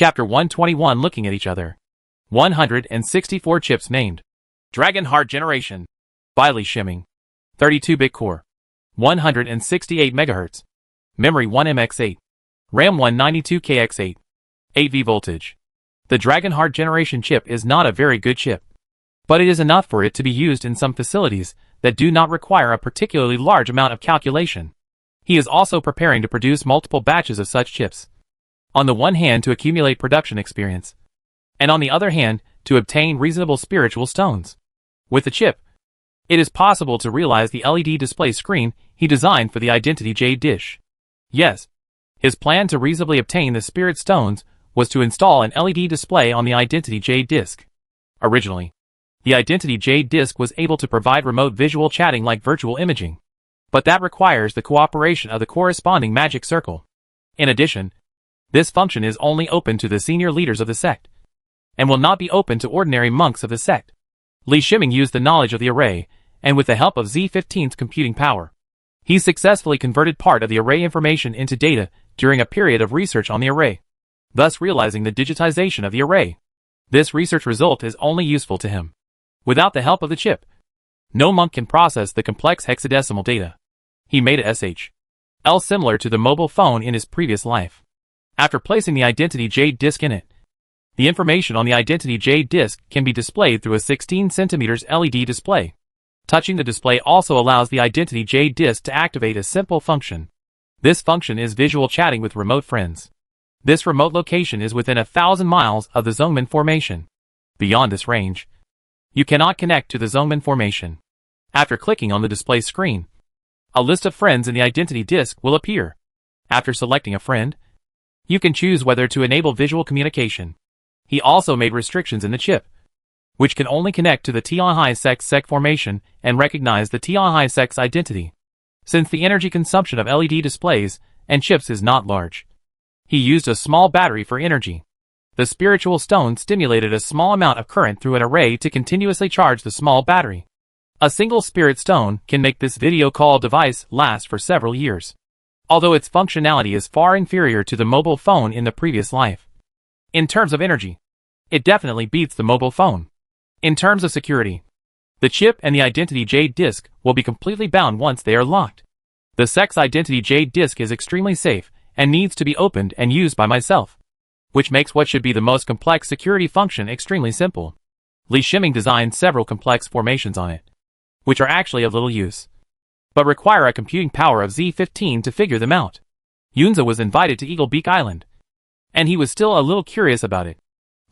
Chapter 121 Looking at Each Other. 164 chips named. Dragon Heart Generation. By Lee Shimming. 32-bit core. 168 MHz. Memory 1MX8. RAM 192KX8. 8V voltage. The Dragon Heart Generation chip is not a very good chip, but it is enough for it to be used in some facilities that do not require a particularly large amount of calculation. He is also preparing to produce multiple batches of such chips. On the one hand, to accumulate production experience, and on the other hand, to obtain reasonable spiritual stones. With the chip, it is possible to realize the LED display screen he designed for the Identity Jade dish. Yes, his plan to reasonably obtain the spirit stones was to install an LED display on the Identity Jade disk. Originally, the Identity Jade disk was able to provide remote visual chatting like virtual imaging, but that requires the cooperation of the corresponding magic circle. In addition, this function is only open to the senior leaders of the sect, and will not be open to ordinary monks of the sect. Lee Shimming used the knowledge of the array, and with the help of Z15's computing power, he successfully converted part of the array information into data during a period of research on the array, thus realizing the digitization of the array. This research result is only useful to him. Without the help of the chip, no monk can process the complex hexadecimal data. He made a SHL similar to the mobile phone in his previous life. After placing the Identity Jade disk in it, the information on the Identity Jade disk can be displayed through a 16 cm LED display. Touching the display also allows the Identity Jade disk to activate a simple function. This function is visual chatting with remote friends. This remote location is within 1,000 miles of the Zongmen Formation. Beyond this range, you cannot connect to the Zongmen Formation. After clicking on the display screen, a list of friends in the Identity disk will appear. After selecting a friend, you can choose whether to enable visual communication. He also made restrictions in the chip, which can only connect to the Tianhai sect formation and recognize the Tianhai sect's identity. Since the energy consumption of LED displays and chips is not large, he used a small battery for energy. The spiritual stone stimulated a small amount of current through an array to continuously charge the small battery. A single spirit stone can make this video call device last for several years, although its functionality is far inferior to the mobile phone in the previous life. In terms of energy, it definitely beats the mobile phone. In terms of security, the chip and the Identity Jade disk will be completely bound once they are locked. The sect's Identity Jade disk is extremely safe and needs to be opened and used by myself, which makes what should be the most complex security function extremely simple. Lee Shimming designed several complex formations on it, which are actually of little use, but require a computing power of Z15 to figure them out. Yunza was invited to Eagle Beak Island, and he was still a little curious about it.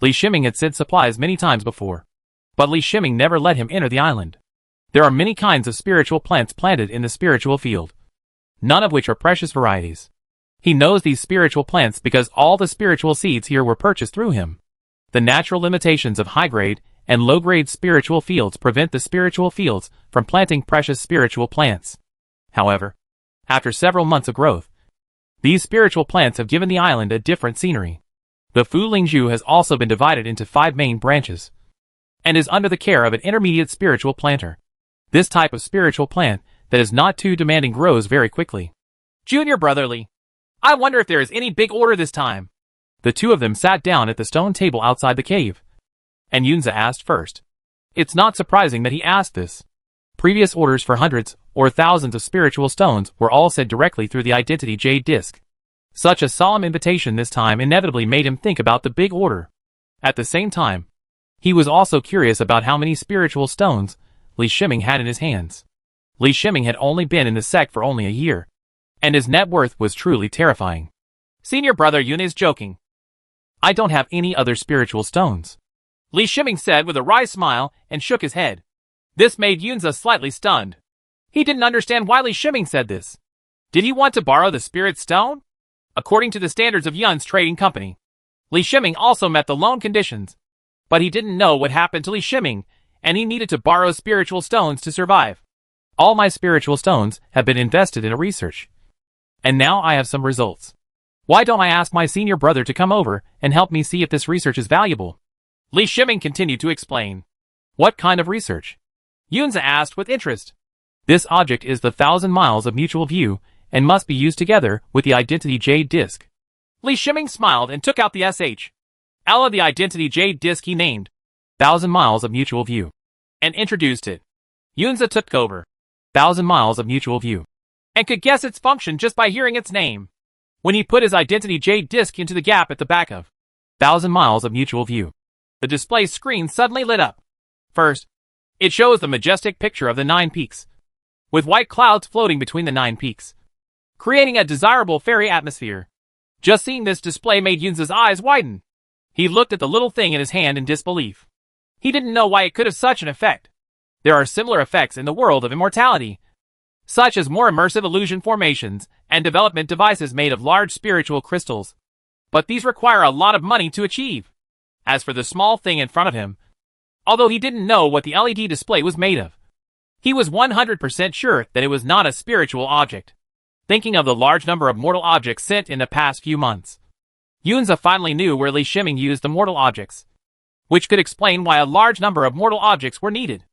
Lee Shimming had sent supplies many times before, but Lee Shimming never let him enter the island. There are many kinds of spiritual plants planted in the spiritual field, none of which are precious varieties. He knows these spiritual plants because all the spiritual seeds here were purchased through him. The natural limitations of high-grade and low-grade spiritual fields prevent the spiritual fields from planting precious spiritual plants. However, after several months of growth, these spiritual plants have given the island a different scenery. The Fu Lingzhu has also been divided into 5 main branches, and is under the care of an intermediate spiritual planter. This type of spiritual plant that is not too demanding grows very quickly. Junior Brotherly, I wonder if there is any big order this time. The two of them sat down at the stone table outside the cave, and Yunza asked first. It's not surprising that he asked this. Previous orders for hundreds or thousands of spiritual stones were all sent directly through the Identity Jade disk. Such a solemn invitation this time inevitably made him think about the big order. At the same time, he was also curious about how many spiritual stones Lee Shimming had in his hands. Lee Shimming had only been in the sect for only a year, and his net worth was truly terrifying. Senior brother Yun is joking. I don't have any other spiritual stones, Lee Shimming said with a wry smile and shook his head. This made Yunza slightly stunned. He didn't understand why Lee Shimming said this. Did he want to borrow the spirit stone? According to the standards of Yun's trading company, Lee Shimming also met the loan conditions, but he didn't know what happened to Lee Shimming, and he needed to borrow spiritual stones to survive. All my spiritual stones have been invested in a research, and now I have some results. Why don't I ask my senior brother to come over and help me see if this research is valuable? Lee Shimming continued to explain. What kind of research? Yunza asked with interest. This object is the 1,000 miles of mutual view and must be used together with the Identity Jade disk. Lee Shimming smiled and took out the Ella the identity jade disk he named 1,000 miles of mutual view and introduced it. Yunza took over 1,000 miles of mutual view and could guess its function just by hearing its name. When he put his identity jade disk into the gap at the back of 1,000 miles of mutual view, the display screen suddenly lit up. First, it shows the majestic picture of the 9 peaks, with white clouds floating between the 9 peaks, creating a desirable fairy atmosphere. Just seeing this display made Yunza's eyes widen. He looked at the little thing in his hand in disbelief. He didn't know why it could have such an effect. There are similar effects in the world of immortality, such as more immersive illusion formations and development devices made of large spiritual crystals. But these require a lot of money to achieve. As for the small thing in front of him, although he didn't know what the LED display was made of, he was 100% sure that it was not a spiritual object. Thinking of the large number of mortal objects sent in the past few months, Yunza finally knew where Li Shiming used the mortal objects, which could explain why a large number of mortal objects were needed.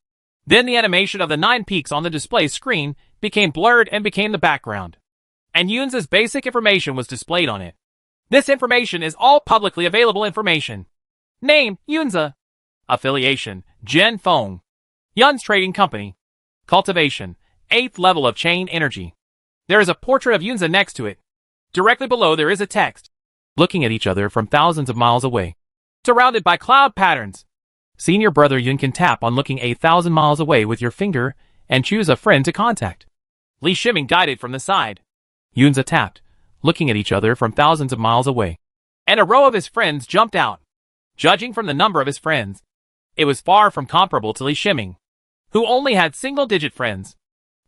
Then the animation of the 9 peaks on the display screen became blurred and became the background, and Yunza's basic information was displayed on it. This information is all publicly available information. Name, Yunza. Affiliation, Gen Feng. Yun's Trading Company. Cultivation, 8th level of Chain Energy. There is a portrait of Yunza next to it. Directly below there is a text. Looking at each other from thousands of miles away, surrounded by cloud patterns. Senior brother Yun can tap on looking 1,000 miles away with your finger and choose a friend to contact. Li Shiming guided from the side. Yunza tapped, looking at each other from thousands of miles away, and a row of his friends jumped out. Judging from the number of his friends, it was far from comparable to Li Shiming, who only had single-digit friends.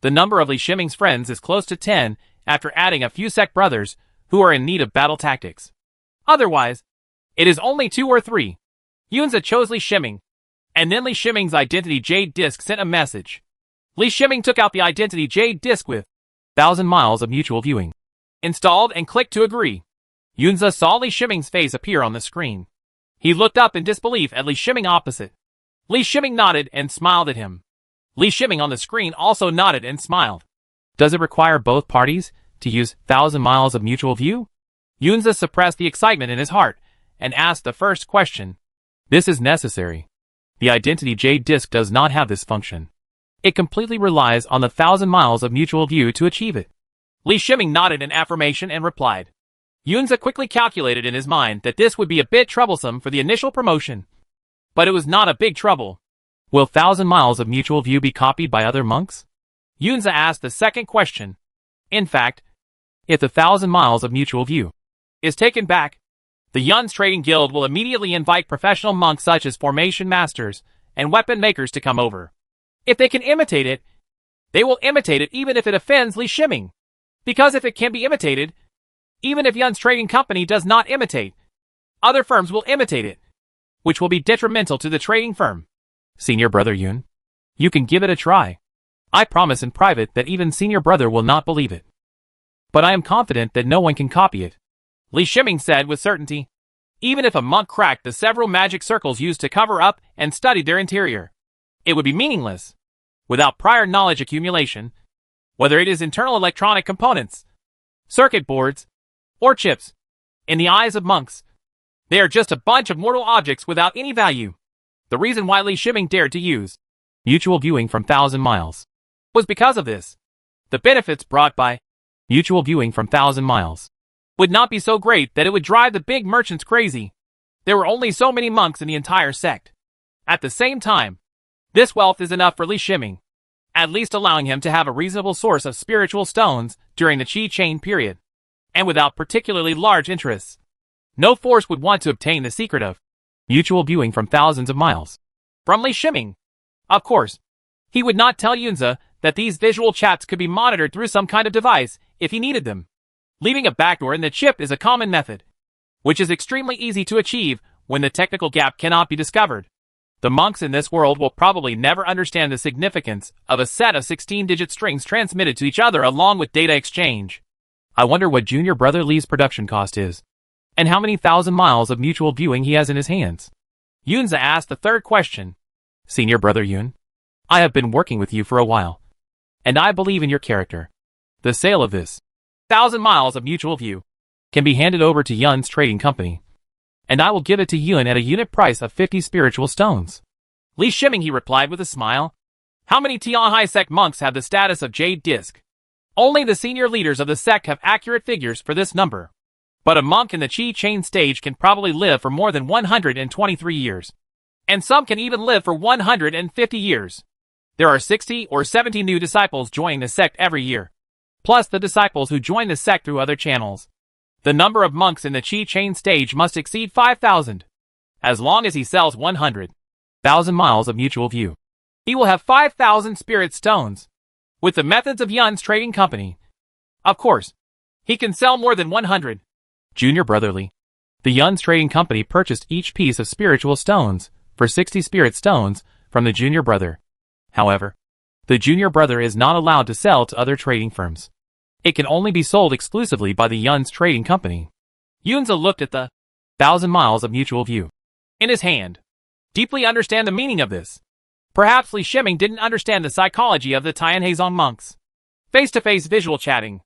The number of Li Shiming's friends is close to 10 after adding a few sect brothers who are in need of battle tactics. Otherwise, it is only 2 or 3. Yunza chose Li Shiming, and then Li Shiming's identity jade disk sent a message. Li Shiming took out the identity jade disk with 1,000 miles of mutual viewing, installed and clicked to agree. Yunza saw Li Shiming's face appear on the screen. He looked up in disbelief at Li Shiming opposite. Li Shiming nodded and smiled at him. Li Shiming on the screen also nodded and smiled. Does it require both parties to use 1,000 miles of mutual view? Yunza suppressed the excitement in his heart and asked the first question. This is necessary. The identity jade disk does not have this function. It completely relies on the 1,000 miles of mutual view to achieve it. Li Shiming nodded in affirmation and replied. Yunza quickly calculated in his mind that this would be a bit troublesome for the initial promotion. But it was not a big trouble. Will 1,000 miles of mutual view be copied by other monks? Yunza asked the second question. In fact, if the 1,000 miles of mutual view is taken back, the Yun's Trading Guild will immediately invite professional monks such as formation masters and weapon makers to come over. If they can imitate it, they will imitate it even if it offends Li Shiming. Because if it can be imitated, even if Yun's Trading Company does not imitate, other firms will imitate it, which will be detrimental to the trading firm. Senior brother Yun, you can give it a try. I promise in private that even senior brother will not believe it. But I am confident that no one can copy it. Li Shiming said with certainty. Even if a monk cracked the several magic circles used to cover up and studied their interior, it would be meaningless. Without prior knowledge accumulation, whether it is internal electronic components, circuit boards, or chips, in the eyes of monks, they are just a bunch of mortal objects without any value. The reason why Li Shiming dared to use mutual viewing from 1,000 miles was because of this. The benefits brought by mutual viewing from 1,000 miles would not be so great that it would drive the big merchants crazy. There were only so many monks in the entire sect. At the same time, this wealth is enough for Li Shiming, at least allowing him to have a reasonable source of spiritual stones during the Qi Chain period, and without particularly large interests. No force would want to obtain the secret of mutual viewing from thousands of miles from Li Shiming. Of course, he would not tell Yunza that these visual chats could be monitored through some kind of device if he needed them. Leaving a backdoor in the chip is a common method, which is extremely easy to achieve when the technical gap cannot be discovered. The monks in this world will probably never understand the significance of a set of 16-digit strings transmitted to each other along with data exchange. I wonder what junior brother Li's production cost is, and how many 1,000 miles of mutual viewing he has in his hands. Yunza asked the third question. Senior brother Yun, I have been working with you for a while, and I believe in your character. The sale of this 1,000 miles of mutual view can be handed over to Yun's Trading Company. and I will give it to Yun at a unit price of 50 spiritual stones. Li Shiming, he replied with a smile. How many Tianhai sect monks have the status of Jade Disc? Only the senior leaders of the sect have accurate figures for this number. But a monk in the Qi chain stage can probably live for more than 123 years. And some can even live for 150 years. There are 60 or 70 new disciples joining the sect every year, plus the disciples who join the sect through other channels. The number of monks in the Qi chain stage must exceed 5,000. As long as he sells 100,000 miles of mutual view, he will have 5,000 spirit stones. With the methods of Yun's trading company, of course, he can sell more than 100. Junior brotherly. The Yun's trading company purchased each piece of spiritual stones for 60 spirit stones from the junior brother. However, the junior brother is not allowed to sell to other trading firms. It can only be sold exclusively by the Yun's trading company. Yunza looked at the 1,000 miles of mutual view in his hand. Deeply understand the meaning of this. Perhaps Li Shiming didn't understand the psychology of the Tianheizong monks. Face-to-face visual chatting,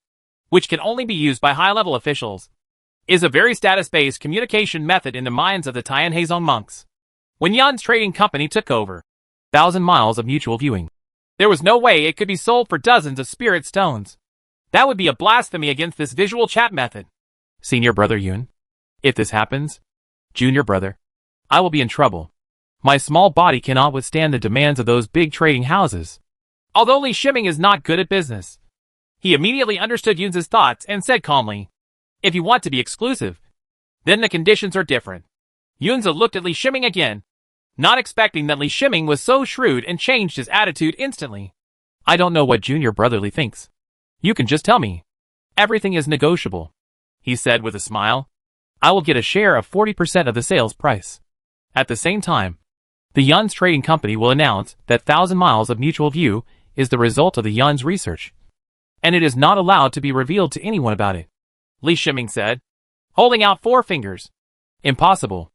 which can only be used by high-level officials, is a very status-based communication method in the minds of the Tianheizong monks. When Yun's trading company took over 1,000 miles of mutual viewing, there was no way it could be sold for dozens of spirit stones. That would be a blasphemy against this visual chat method. Senior brother Yun, if this happens, junior brother, I will be in trouble. My small body cannot withstand the demands of those big trading houses. Although Li Shiming is not good at business, he immediately understood Yun's thoughts and said calmly, if you want to be exclusive, then the conditions are different. Yunza looked at Li Shiming again, not expecting that Li Shiming was so shrewd, and changed his attitude instantly. I don't know what junior brotherly thinks. You can just tell me. Everything is negotiable, he said with a smile. I will get a share of 40% of the sales price. At the same time, the Yun's trading company will announce that 1,000 miles of mutual view is the result of the Yun's research, and it is not allowed to be revealed to anyone about it. Li Shiming said, holding out 4 fingers. Impossible.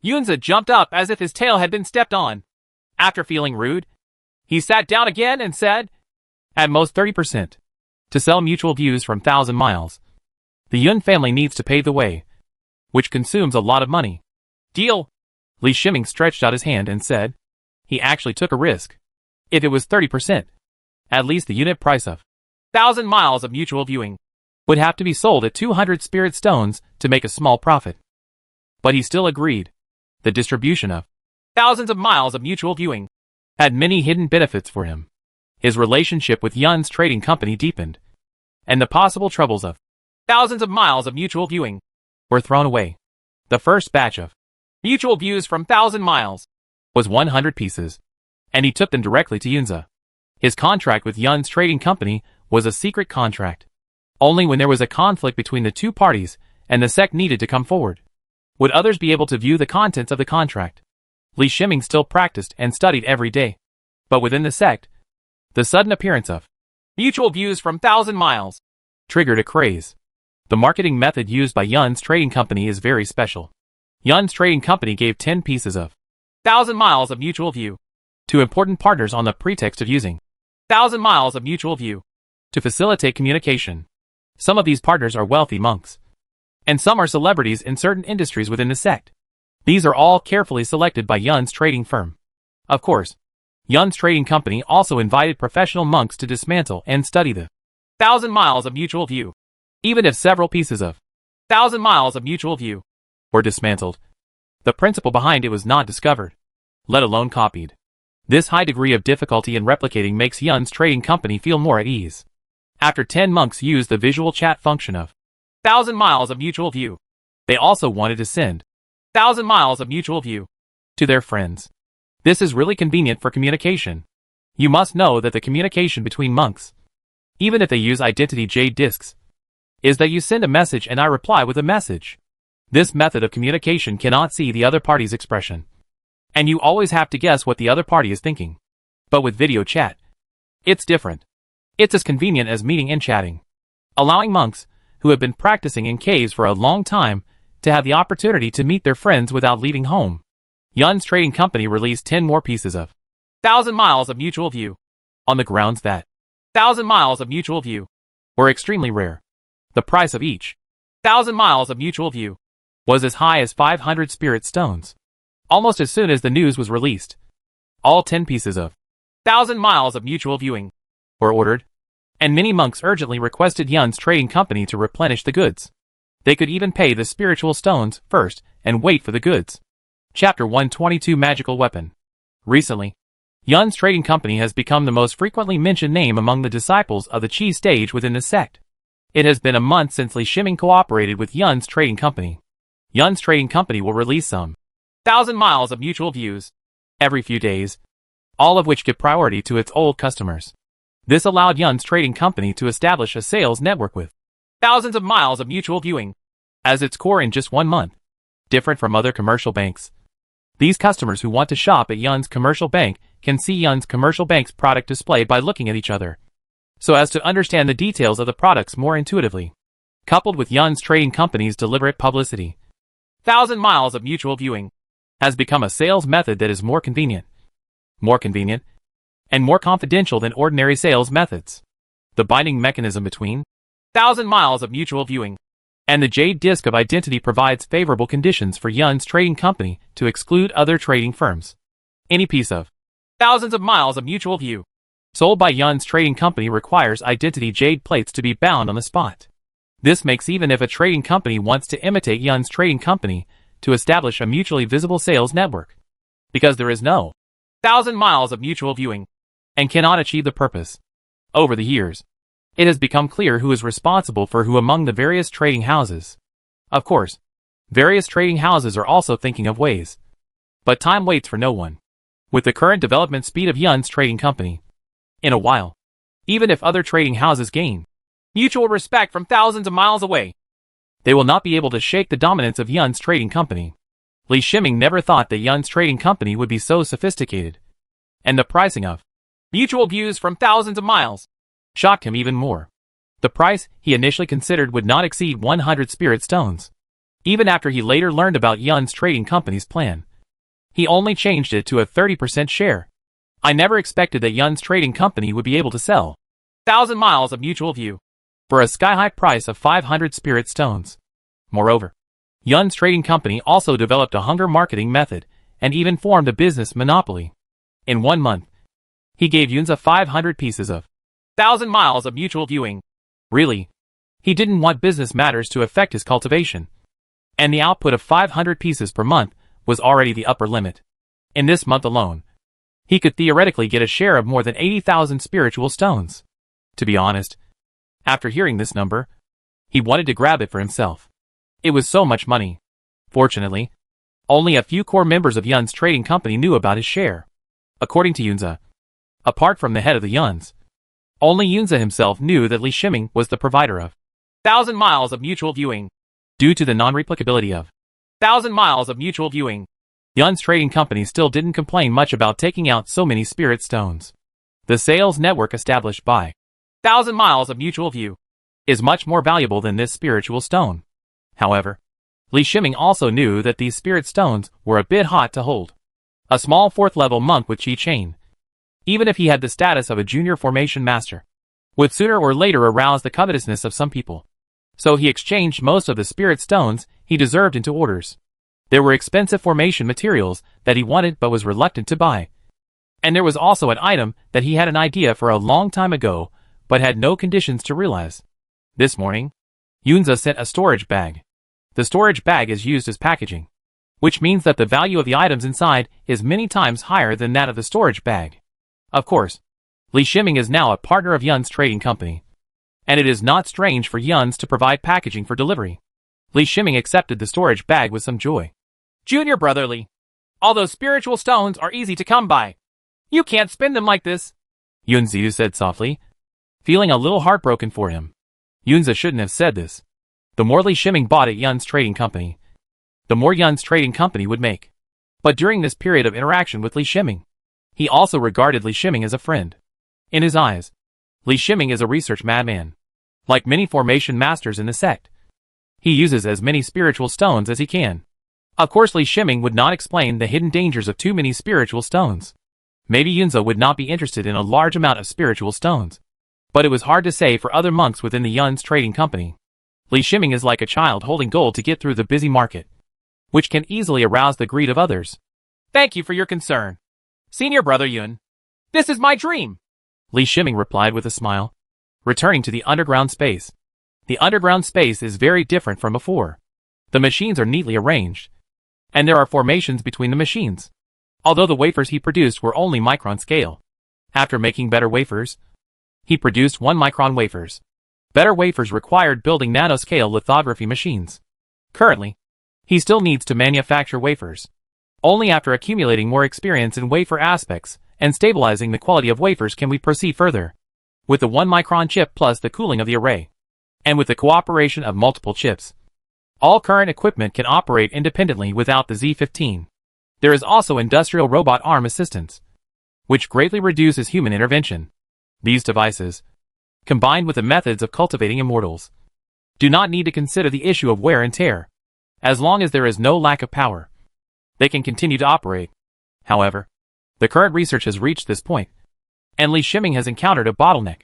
Yunza jumped up as if his tail had been stepped on. After feeling rude, he sat down again and said, at most 30%. To sell mutual views from 1,000 miles. The Yun family needs to pave the way, which consumes a lot of money. Deal. Li Shiming stretched out his hand and said, he actually took a risk. If it was 30%, at least the unit price of 1,000 miles of mutual viewing would have to be sold at 200 spirit stones to make a small profit. But he still agreed. The distribution of thousands of miles of mutual viewing had many hidden benefits for him. His relationship with Yun's trading company deepened, and the possible troubles of thousands of miles of mutual viewing were thrown away. The first batch of mutual views from 1,000 miles was 100 pieces, and he took them directly to Yunza. His contract with Yun's trading company was a secret contract. Only when there was a conflict between the two parties and the sect needed to come forward would others be able to view the contents of the contract. Li Shiming still practiced and studied every day, but within the sect, the sudden appearance of mutual views from 1,000 miles triggered a craze. The marketing method used by Yun's trading company is very special. Yun's trading company gave 10 pieces of 1,000 miles of mutual view to important partners on the pretext of using 1,000 miles of mutual view to facilitate communication. Some of these partners are wealthy monks, and some are celebrities in certain industries within the sect. These are all carefully selected by Yun's trading firm. Of course, Yun's trading company also invited professional monks to dismantle and study the 1,000 miles of mutual view. Even if several pieces of 1,000 miles of mutual view were dismantled, the principle behind it was not discovered, let alone copied. This high degree of difficulty in replicating makes Yun's trading company feel more at ease. After 10 monks used the visual chat function of 1,000 miles of mutual view, they also wanted to send 1,000 miles of mutual view to their friends. This is really convenient for communication. You must know that the communication between monks, even if they use identity jade discs, is that you send a message and I reply with a message. This method of communication cannot see the other party's expression, and you always have to guess what the other party is thinking. But with video chat, it's different. It's as convenient as meeting and chatting, allowing monks who have been practicing in caves for a long time to have the opportunity to meet their friends without leaving home. Yun's trading company released 10 more pieces of 1,000 miles of mutual view on the grounds that 1,000 miles of mutual view were extremely rare. The price of each 1,000 miles of mutual view was as high as 500 spirit stones. Almost as soon as the news was released, all 10 pieces of 1,000 miles of mutual viewing were ordered, and many monks urgently requested Yun's trading company to replenish the goods. They could even pay the spiritual stones first and wait for the goods. Chapter 122 Magical Weapon. Recently, Yun's trading company has become the most frequently mentioned name among the disciples of the Qi stage within the sect. It has been a month since Li Shiming cooperated with Yun's trading company. Yun's trading company will release some 1,000 miles of mutual views every few days, all of which give priority to its old customers. This allowed Yun's trading company to establish a sales network with thousands of miles of mutual viewing as its core in just 1 month. Different from other commercial banks, these customers who want to shop at Yun's commercial bank can see Yun's commercial bank's product display by looking at each other, so as to understand the details of the products more intuitively. Coupled with Yun's trading company's deliberate publicity, 1,000 miles of mutual viewing has become a sales method that is more convenient, and more confidential than ordinary sales methods. The binding mechanism between 1,000 miles of mutual viewing and the Jade Disk of Identity provides favorable conditions for Yun's trading company to exclude other trading firms. Any piece of thousands of miles of mutual view sold by Yun's trading company requires identity jade plates to be bound on the spot. This makes even if a trading company wants to imitate Yun's trading company to establish a mutually visible sales network, because there is no 1,000 miles of mutual viewing and cannot achieve the purpose. Over the years, it has become clear who is responsible for who among the various trading houses. Of course, various trading houses are also thinking of ways, but time waits for no one. With the current development speed of Yun's trading company, in a while, even if other trading houses gain mutual respect from thousands of miles away, they will not be able to shake the dominance of Yun's trading company. Li Shiming never thought that Yun's trading company would be so sophisticated, and the pricing of mutual views from thousands of miles shocked him even more. The price he initially considered would not exceed 100 spirit stones. Even after he later learned about Yun's trading company's plan, he only changed it to a 30% share. I never expected that Yun's trading company would be able to sell 1,000 miles of mutual view for a sky-high price of 500 spirit stones. Moreover, Yun's trading company also developed a hunger marketing method and even formed a business monopoly. In 1 month, he gave Yunza 500 pieces of 1,000 miles of mutual viewing. Really, he didn't want business matters to affect his cultivation, and the output of 500 pieces per month was already the upper limit. In this month alone, he could theoretically get a share of more than 80,000 spiritual stones. To be honest, after hearing this number, he wanted to grab it for himself. It was so much money. Fortunately, only a few core members of Yun's trading company knew about his share. According to Yunza, apart from the head of the Yuns, only Yunza himself knew that Li Shiming was the provider of 1,000 miles of mutual viewing. Due to the non-replicability of 1,000 miles of mutual viewing, Yun's trading company still didn't complain much about taking out so many spirit stones. The sales network established by 1,000 miles of mutual view is much more valuable than this spiritual stone. However, Li Shiming also knew that these spirit stones were a bit hot to hold. A small 4th-level monk with Qi Chain, even if he had the status of a junior formation master, would sooner or later arouse the covetousness of some people. So he exchanged most of the spirit stones he deserved into orders. There were expensive formation materials that he wanted but was reluctant to buy. And there was also an item that he had an idea for a long time ago but had no conditions to realize. This morning, Yunza sent a storage bag. The storage bag is used as packaging, which means that the value of the items inside is many times higher than that of the storage bag. Of course, Li Shiming is now a partner of Yun's trading company, and it is not strange for Yun's to provide packaging for delivery. Li Shiming accepted the storage bag with some joy. Junior brother Li, all those spiritual stones are easy to come by. You can't spend them like this, Yunziu said softly, feeling a little heartbroken for him. Yunza shouldn't have said this. The more Li Shiming bought at Yun's trading company, the more Yun's trading company would make. But during this period of interaction with Li Shiming, he also regarded Li Shiming as a friend. In his eyes, Li Shiming is a research madman. Like many formation masters in the sect, he uses as many spiritual stones as he can. Of course, Li Shiming would not explain the hidden dangers of too many spiritual stones. Maybe Yunza would not be interested in a large amount of spiritual stones, but it was hard to say for other monks within the Yun's trading company. Li Shiming is like a child holding gold to get through the busy market, which can easily arouse the greed of others. Thank you for your concern, Senior Brother Yun. This is my dream, Li Shiming replied with a smile. Returning to the underground space. The underground space is very different from before. The machines are neatly arranged, and there are formations between the machines. Although the wafers he produced were only micron scale. After making better wafers, he produced 1-micron wafers. Better wafers required building nanoscale lithography machines. Currently, he still needs to manufacture wafers. Only after accumulating more experience in wafer aspects and stabilizing the quality of wafers can we proceed further. With the 1-micron chip plus the cooling of the array, and with the cooperation of multiple chips, all current equipment can operate independently without the Z15. There is also industrial robot arm assistance, which greatly reduces human intervention. These devices, combined with the methods of cultivating immortals, do not need to consider the issue of wear and tear. As long as there is no lack of power, they can continue to operate. However, the current research has reached this point, and Li Shiming has encountered a bottleneck.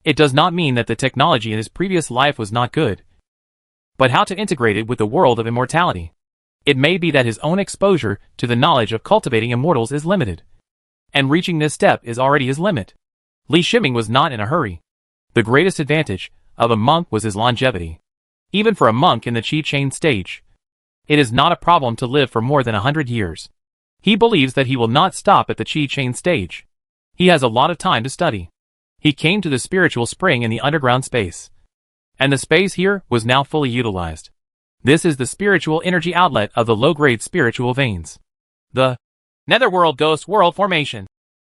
It does not mean that the technology in his previous life was not good, but how to integrate it with the world of immortality. It may be that his own exposure to the knowledge of cultivating immortals is limited, and reaching this step is already his limit. Li Shiming was not in a hurry. The greatest advantage of a monk was his longevity. Even for a monk in the Qi chain stage, it is not a problem to live for more than 100 years. He believes that he will not stop at the Qi chain stage. He has a lot of time to study. He came to the spiritual spring in the underground space, and the space here was now fully utilized. This is the spiritual energy outlet of the low-grade spiritual veins. The Netherworld Ghost World Formation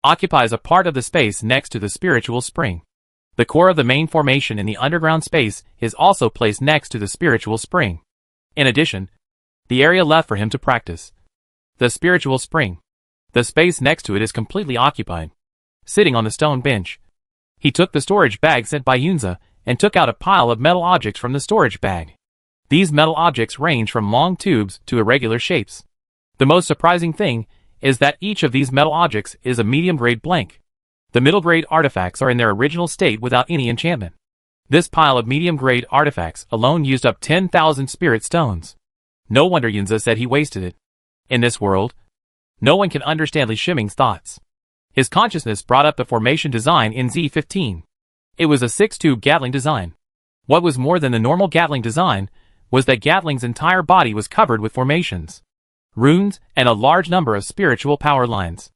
occupies a part of the space next to the spiritual spring. The core of the main formation in the underground space is also placed next to the spiritual spring. In addition, the area left for him to practice, the spiritual spring, the space next to it is completely occupied. Sitting on the stone bench, he took the storage bag sent by Yunza and took out a pile of metal objects from the storage bag. These metal objects range from long tubes to irregular shapes. The most surprising thing is that each of these metal objects is a medium-grade blank. The middle-grade artifacts are in their original state without any enchantment. This pile of medium-grade artifacts alone used up 10,000 spirit stones. No wonder Yunza said he wasted it. In this world, no one can understand Li Shiming's thoughts. His consciousness brought up the formation design in Z15. It was a 6-tube Gatling design. What was more than the normal Gatling design was that Gatling's entire body was covered with formations, runes, and a large number of spiritual power lines.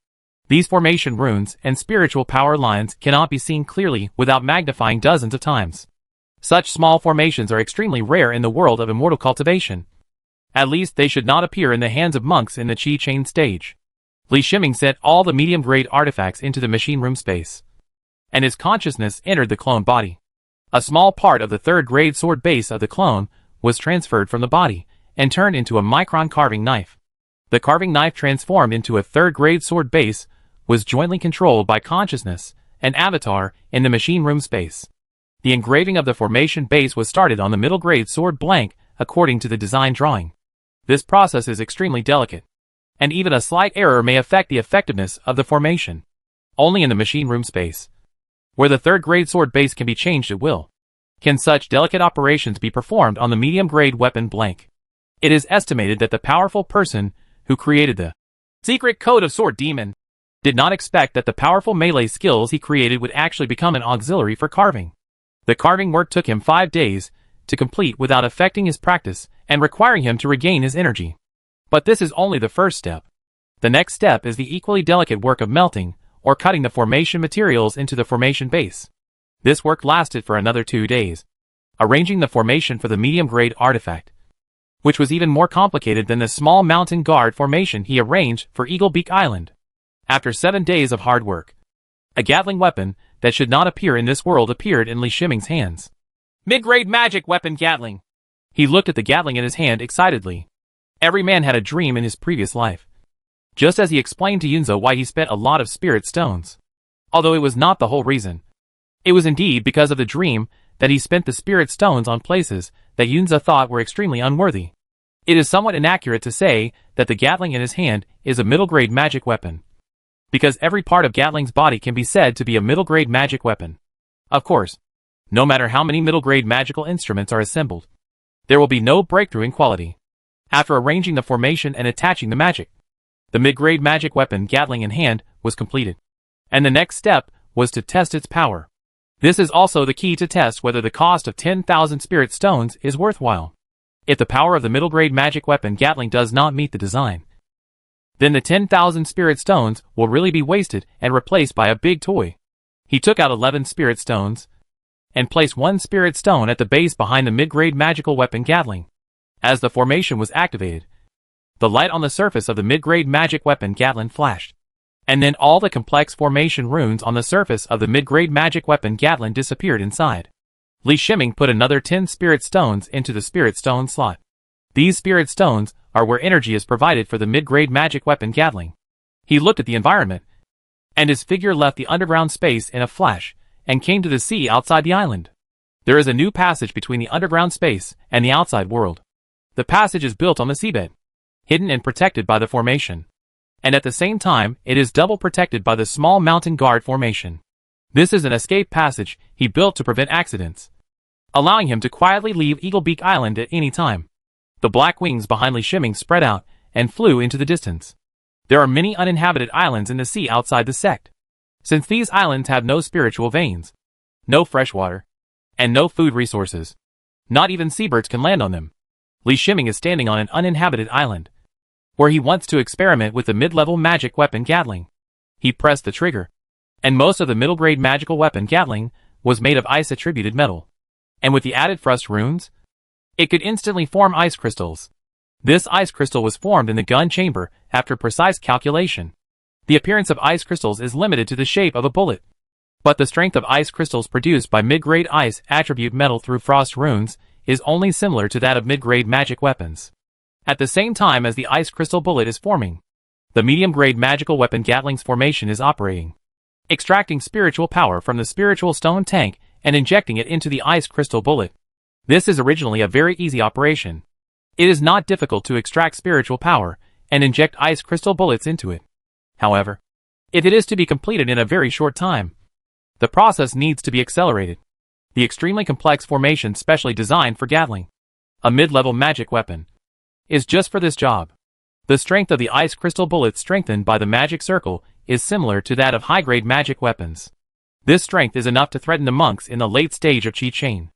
These formation runes and spiritual power lines cannot be seen clearly without magnifying dozens of times. Such small formations are extremely rare in the world of immortal cultivation. At least they should not appear in the hands of monks in the Qi chain stage. Li Shiming sent all the medium-grade artifacts into the machine room space, and his consciousness entered the clone body. A small part of the third-grade sword base of the clone was transferred from the body and turned into a micron carving knife. The carving knife transformed into a third-grade sword base was jointly controlled by consciousness and avatar in the machine room space. The engraving of the formation base was started on the middle-grade sword blank according to the design drawing. This process is extremely delicate, and even a slight error may affect the effectiveness of the formation. Only in the machine room space, where the third-grade sword base can be changed at will, can such delicate operations be performed on the medium-grade weapon blank. It is estimated that the powerful person who created the secret code of Sword Demon did not expect that the powerful melee skills he created would actually become an auxiliary for carving. The carving work took him 5 days to complete without affecting his practice and requiring him to regain his energy. But this is only the first step. The next step is the equally delicate work of melting or cutting the formation materials into the formation base. This work lasted for another 2 days, arranging the formation for the medium-grade artifact, which was even more complicated than the small mountain guard formation he arranged for Eagle Beak Island. After 7 days of hard work, a Gatling weapon that should not appear in this world appeared in Li Shiming's hands. Mid-grade magic weapon Gatling. He looked at the Gatling in his hand excitedly. Every man had a dream in his previous life. Just as he explained to Yunza why he spent a lot of spirit stones. Although it was not the whole reason. It was indeed because of the dream that he spent the spirit stones on places that Yunza thought were extremely unworthy. It is somewhat inaccurate to say that the Gatling in his hand is a middle-grade magic weapon, because every part of Gatling's body can be said to be a middle-grade magic weapon. Of course, no matter how many middle-grade magical instruments are assembled, There will be no breakthrough in quality. After arranging the formation and attaching the magic, the mid-grade magic weapon Gatling in hand was completed. And the next step was to test its power. This is also the key to test whether the cost of 10,000 spirit stones is worthwhile. If the power of the middle-grade magic weapon Gatling does not meet the design, then the 10,000 spirit stones will really be wasted and replaced by a big toy. He took out 11 spirit stones and placed one spirit stone at the base behind the mid-grade magical weapon Gatling. As the formation was activated, the light on the surface of the mid-grade magic weapon Gatling flashed, and then all the complex formation runes on the surface of the mid-grade magic weapon Gatling disappeared inside. Li Shiming put another 10 spirit stones into the spirit stone slot. These spirit stones are where energy is provided for the mid-grade magic weapon Gatling. He looked at the environment, and his figure left the underground space in a flash, and came to the sea outside the island. There is a new passage between the underground space and the outside world. The passage is built on the seabed, hidden and protected by the formation. And at the same time, it is double protected by the small mountain guard formation. This is an escape passage he built to prevent accidents, allowing him to quietly leave Eagle Beak Island at any time. The black wings behind Li Shiming spread out and flew into the distance. There are many uninhabited islands in the sea outside the sect. Since these islands have no spiritual veins, no fresh water, and no food resources, not even seabirds can land on them. Li Shiming is standing on an uninhabited island, where he wants to experiment with the mid-level magic weapon Gatling. He pressed the trigger, and most of the middle-grade magical weapon Gatling was made of ice-attributed metal. And with the added frost runes, it could instantly form ice crystals. This ice crystal was formed in the gun chamber after precise calculation. The appearance of ice crystals is limited to the shape of a bullet, but the strength of ice crystals produced by mid-grade ice attribute metal through frost runes is only similar to that of mid-grade magic weapons. At the same time as the ice crystal bullet is forming, the medium-grade magical weapon Gatling's formation is operating, extracting spiritual power from the spiritual stone tank and injecting it into the ice crystal bullet. This is originally a very easy operation. It is not difficult to extract spiritual power and inject ice crystal bullets into it. However, if it is to be completed in a very short time, the process needs to be accelerated. The extremely complex formation specially designed for Gatling, a mid-level magic weapon, is just for this job. The strength of the ice crystal bullets strengthened by the magic circle is similar to that of high-grade magic weapons. This strength is enough to threaten the monks in the late stage of Qi Chain.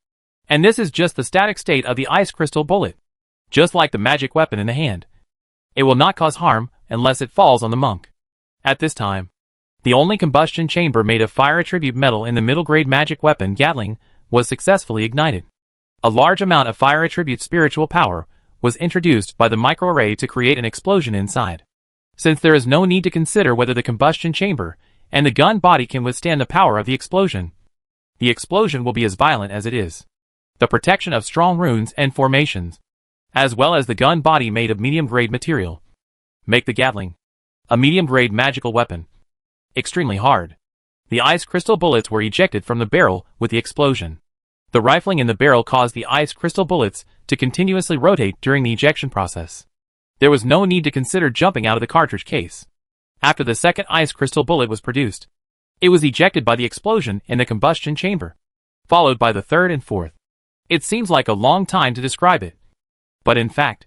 And this is just the static state of the ice crystal bullet. Just like the magic weapon in the hand, it will not cause harm unless it falls on the monk. At this time, the only combustion chamber made of fire attribute metal in the middle-grade magic weapon Gatling was successfully ignited. A large amount of fire attribute spiritual power was introduced by the microarray to create an explosion inside. Since there is no need to consider whether the combustion chamber and the gun body can withstand the power of the explosion will be as violent as it is. The protection of strong runes and formations, as well as the gun body made of medium-grade material, make the Gatling, a medium-grade magical weapon, extremely hard. The ice crystal bullets were ejected from the barrel with the explosion. The rifling in the barrel caused the ice crystal bullets to continuously rotate during the ejection process. There was no need to consider jumping out of the cartridge case. After the second ice crystal bullet was produced, it was ejected by the explosion in the combustion chamber, followed by the third and fourth. It seems like a long time to describe it, but in fact,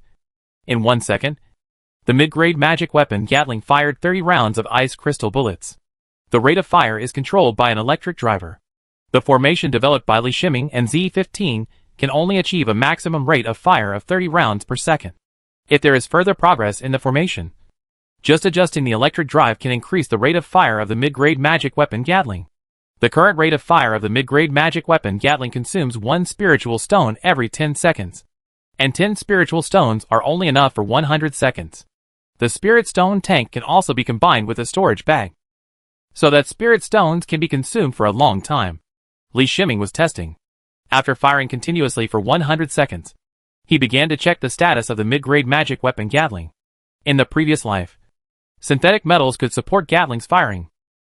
in 1 second, the mid-grade magic weapon Gatling fired 30 rounds of ice crystal bullets. The rate of fire is controlled by an electric driver. The formation developed by Li Shiming and Z15 can only achieve a maximum rate of fire of 30 rounds per second. If there is further progress in the formation, just adjusting the electric drive can increase the rate of fire of the mid-grade magic weapon Gatling. The current rate of fire of the mid-grade magic weapon Gatling consumes 1 spiritual stone every 10 seconds. And 10 spiritual stones are only enough for 100 seconds. The spirit stone tank can also be combined with a storage bag, so that spirit stones can be consumed for a long time. Li Shiming was testing. After firing continuously for 100 seconds, he began to check the status of the mid-grade magic weapon Gatling. In the previous life, synthetic metals could support Gatling's firing.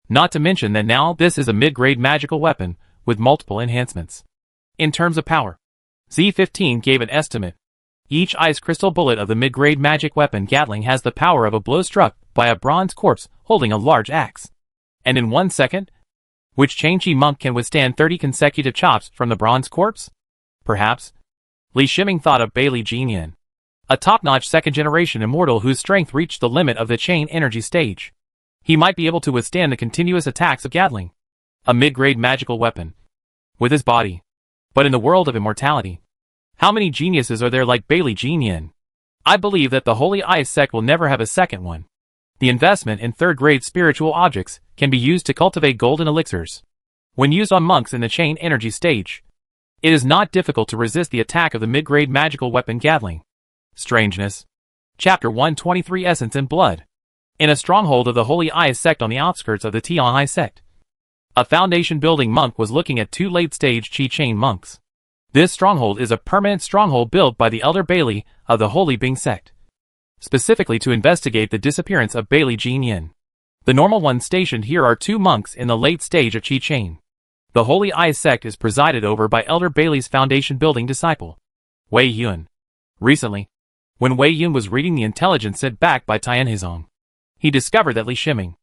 Not to mention that now this is a mid-grade magical weapon with multiple enhancements. In terms of power, Z15 gave an estimate. Each ice crystal bullet of the mid-grade magic weapon Gatling has the power of a blow struck by a bronze corpse holding a large axe. And in 1 second, which Changchi monk can withstand 30 consecutive chops from the bronze corpse? Perhaps. Li Shiming thought of Bai Li Jinyan, a top-notch second-generation immortal whose strength reached the limit of the chain energy stage. He might be able to withstand the continuous attacks of Gatling, a mid-grade magical weapon, with his body. But in the world of immortality, how many geniuses are there like Bai Li Jinyan? I believe that the Holy Ice sect will never have a second one. The investment in third-grade spiritual objects can be used to cultivate golden elixirs. When used on monks in the chain energy stage, it is not difficult to resist the attack of the mid-grade magical weapon Gatling. Strangeness. Chapter 123 Essence and Blood. In a stronghold of the Holy Ice sect on the outskirts of the Tianhai sect, a foundation-building monk was looking at two late-stage Qi chain monks. This stronghold is a permanent stronghold built by the Elder Bai Li of the Holy Bing sect, specifically to investigate the disappearance of Bai Li Jinyan. The normal ones stationed here are two monks in the late stage of Qi chain. The Holy Ice sect is presided over by Elder Bai Li's foundation-building disciple, Wei Yun. Recently, when Wei Yun was reading the intelligence sent back by Tian Hizong, he discovered that Li Shiming,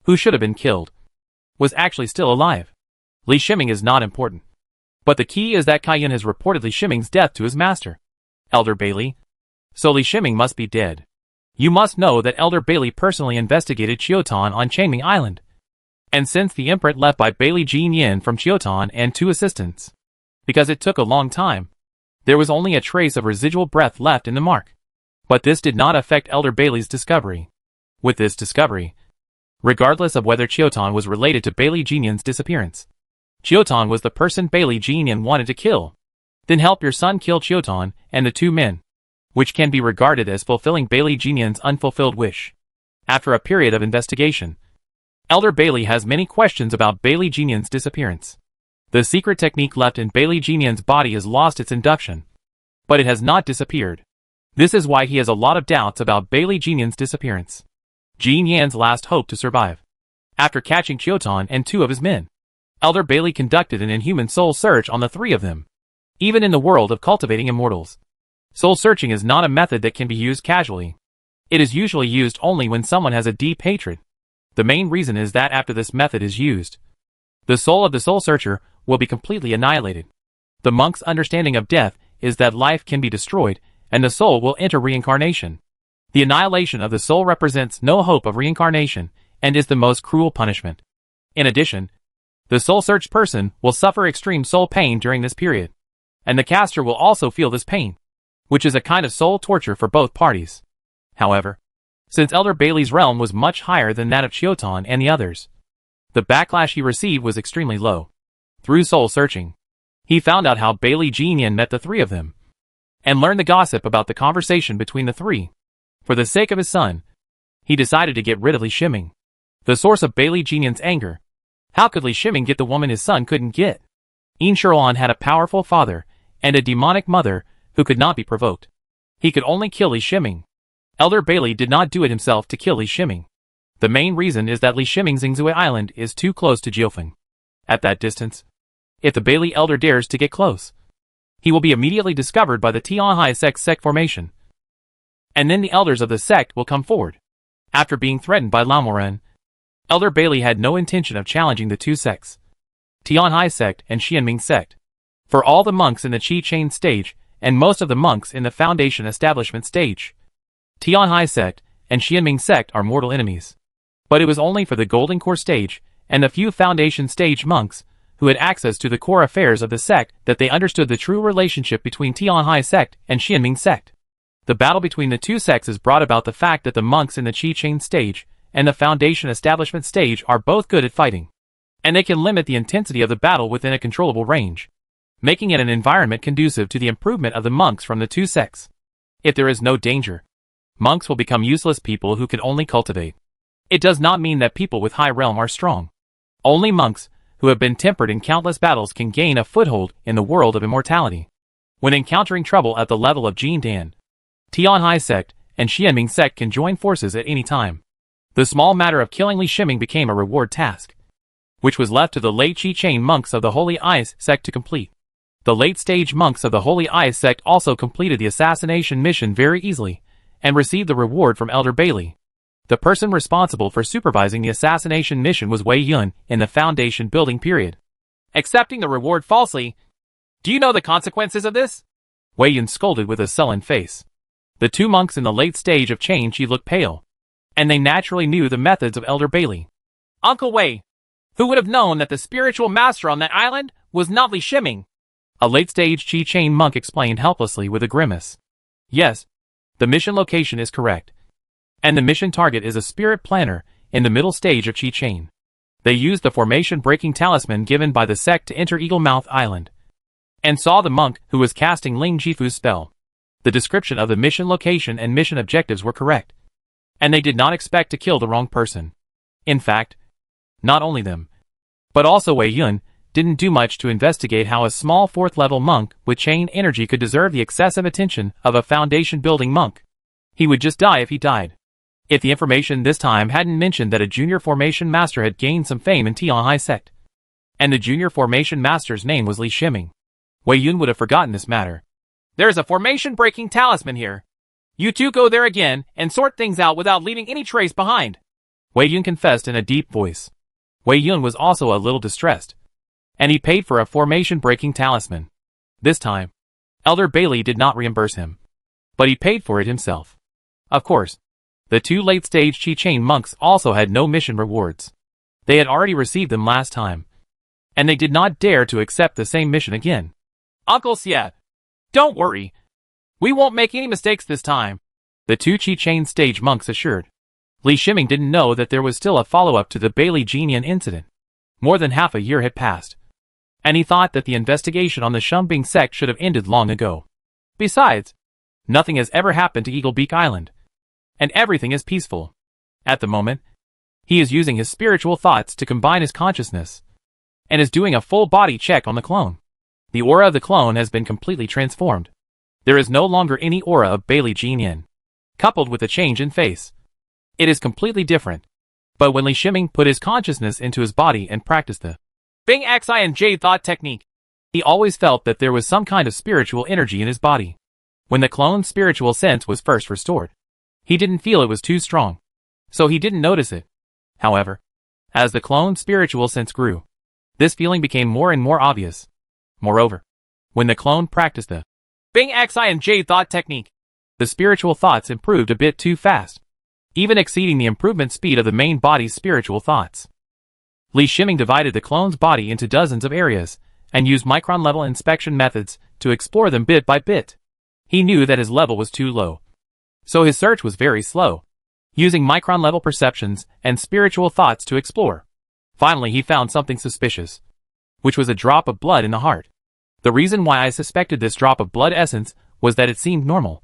who should have been killed, was actually still alive. Li Shiming is not important, but the key is that Kaiyun has reported Li Shiming's death to his master, Elder Bai Li. So Li Shiming must be dead. You must know that Elder Bai Li personally investigated Chiotan on Changming Island, and since the imprint left by Bai Li Jinyan from Chiotan and two assistants, because it took a long time, there was only a trace of residual breath left in the mark. But this did not affect Elder Bai Li's discovery. With this discovery, regardless of whether Chiotan was related to Bai Li Jinyan's disappearance, Chiotan was the person Bai Li Jinyan wanted to kill. Then help your son kill Chiotan and the two men, which can be regarded as fulfilling Bai Li Jinyan's unfulfilled wish. After a period of investigation, Elder Bai Li has many questions about Bai Li Jinyan's disappearance. The secret technique left in Bai Li Jinyan's body has lost its induction, but it has not disappeared. This is why he has a lot of doubts about Bai Li Jinyan's disappearance. Jinyan's last hope to survive. After catching Chiotan and two of his men, Elder Bai Li conducted an inhuman soul search on the three of them. Even in the world of cultivating immortals, soul searching is not a method that can be used casually. It is usually used only when someone has a deep hatred. The main reason is that after this method is used, the soul of the soul searcher will be completely annihilated. The monk's understanding of death is that life can be destroyed, and the soul will enter reincarnation. The annihilation of the soul represents no hope of reincarnation, and is the most cruel punishment. In addition, the soul-searched person will suffer extreme soul pain during this period, and the caster will also feel this pain, which is a kind of soul torture for both parties. However, since Elder Bai Li's realm was much higher than that of Chiotan and the others, the backlash he received was extremely low. Through soul-searching, he found out how Bai Li Jinyan met the three of them, and learned the gossip about the conversation between the three. For the sake of his son, he decided to get rid of Li Shiming, the source of Bai Li Jinyan's anger. How could Li Shiming get the woman his son couldn't get? Yin Shiruan had a powerful father and a demonic mother who could not be provoked. He could only kill Li Shiming. Elder Bai Li did not do it himself to kill Li Shiming. The main reason is that Li Shiming's Xingzui Island is too close to Jiufeng. At that distance, if the Bai Li elder dares to get close, he will be immediately discovered by the Tianhai sect formation. And then the elders of the sect will come forward. After being threatened by Lamoren, Elder Bai Li had no intention of challenging the two sects, Tianhai sect and Xianming sect. For all the monks in the Qi chain stage, and most of the monks in the foundation establishment stage, Tianhai sect and Xianming sect are mortal enemies. But it was only for the Golden Core stage, and the few foundation stage monks, who had access to the core affairs of the sect, that they understood the true relationship between Tianhai sect and Xianming sect. The battle between the two sects is brought about the fact that the monks in the Qi chain stage and the foundation establishment stage are both good at fighting, and they can limit the intensity of the battle within a controllable range, making it an environment conducive to the improvement of the monks from the two sects. If there is no danger, monks will become useless people who can only cultivate. It does not mean that people with high realm are strong. Only monks who have been tempered in countless battles can gain a foothold in the world of immortality. When encountering trouble at the level of Jindan, Tianhai sect and Xianming sect can join forces at any time. The small matter of killing Li Shiming became a reward task, which was left to the late Qi chain monks of the Holy Ice sect to complete. The late-stage monks of the Holy Ice sect also completed the assassination mission very easily, and received the reward from Elder Bai Li. The person responsible for supervising the assassination mission was Wei Yun in the foundation building period. Accepting the reward falsely. Do you know the consequences of this? Wei Yun scolded with a sullen face. The two monks in the late stage of change looked pale, and they naturally knew the methods of Elder Bailey. Uncle Wei, who would have known that the spiritual master on that island was not Li Shiming? A late-stage Qi Chain monk explained helplessly with a grimace. Yes, the mission location is correct. And the mission target is a spirit planner in the middle stage of Qi Chain. They used the formation-breaking talisman given by the sect to enter Eagle Mouth Island, and saw the monk who was casting Ling Jifu's spell. The description of the mission location and mission objectives were correct, and they did not expect to kill the wrong person. In fact, not only them, but also Wei Yun didn't do much to investigate how a small 4th-level monk with chain energy could deserve the excessive attention of a foundation-building monk. He would just die if he died. If the information this time hadn't mentioned that a junior formation master had gained some fame in Tian High sect, and the junior formation master's name was Li Shiming, Wei Yun would have forgotten this matter. There's a formation-breaking talisman here. You two go there again and sort things out without leaving any trace behind, Wei Yun confessed in a deep voice. Wei Yun was also a little distressed, and he paid for a formation-breaking talisman. This time, Elder Bailey did not reimburse him, but he paid for it himself. Of course, the two late-stage Qi Chain monks also had no mission rewards. They had already received them last time, and they did not dare to accept the same mission again. Uncle Xie, don't worry. We won't make any mistakes this time, the two Qi Chain stage monks assured. Li Shiming didn't know that there was still a follow-up to the Bailey Jianian incident. More than half a year had passed, and he thought that the investigation on the Shumbing sect should have ended long ago. Besides, nothing has ever happened to Eagle Beak Island, and everything is peaceful. At the moment, he is using his spiritual thoughts to combine his consciousness, and is doing a full body check on the clone. The aura of the clone has been completely transformed. There is no longer any aura of Bailey Jianian, coupled with a change in face. It is completely different. But when Li Shiming put his consciousness into his body and practiced the Bing Xi and Jade thought technique, he always felt that there was some kind of spiritual energy in his body. When the clone's spiritual sense was first restored, he didn't feel it was too strong, so he didn't notice it. However, as the clone's spiritual sense grew, this feeling became more and more obvious. Moreover, when the clone practiced the Bing Xi and Jade thought technique, the spiritual thoughts improved a bit too fast, even exceeding the improvement speed of the main body's spiritual thoughts. Li Shiming divided the clone's body into dozens of areas, and used micron-level inspection methods to explore them bit by bit. He knew that his level was too low, so his search was very slow, using micron-level perceptions and spiritual thoughts to explore. Finally he found something suspicious, which was a drop of blood in the heart. The reason why I suspected this drop of blood essence was that it seemed normal.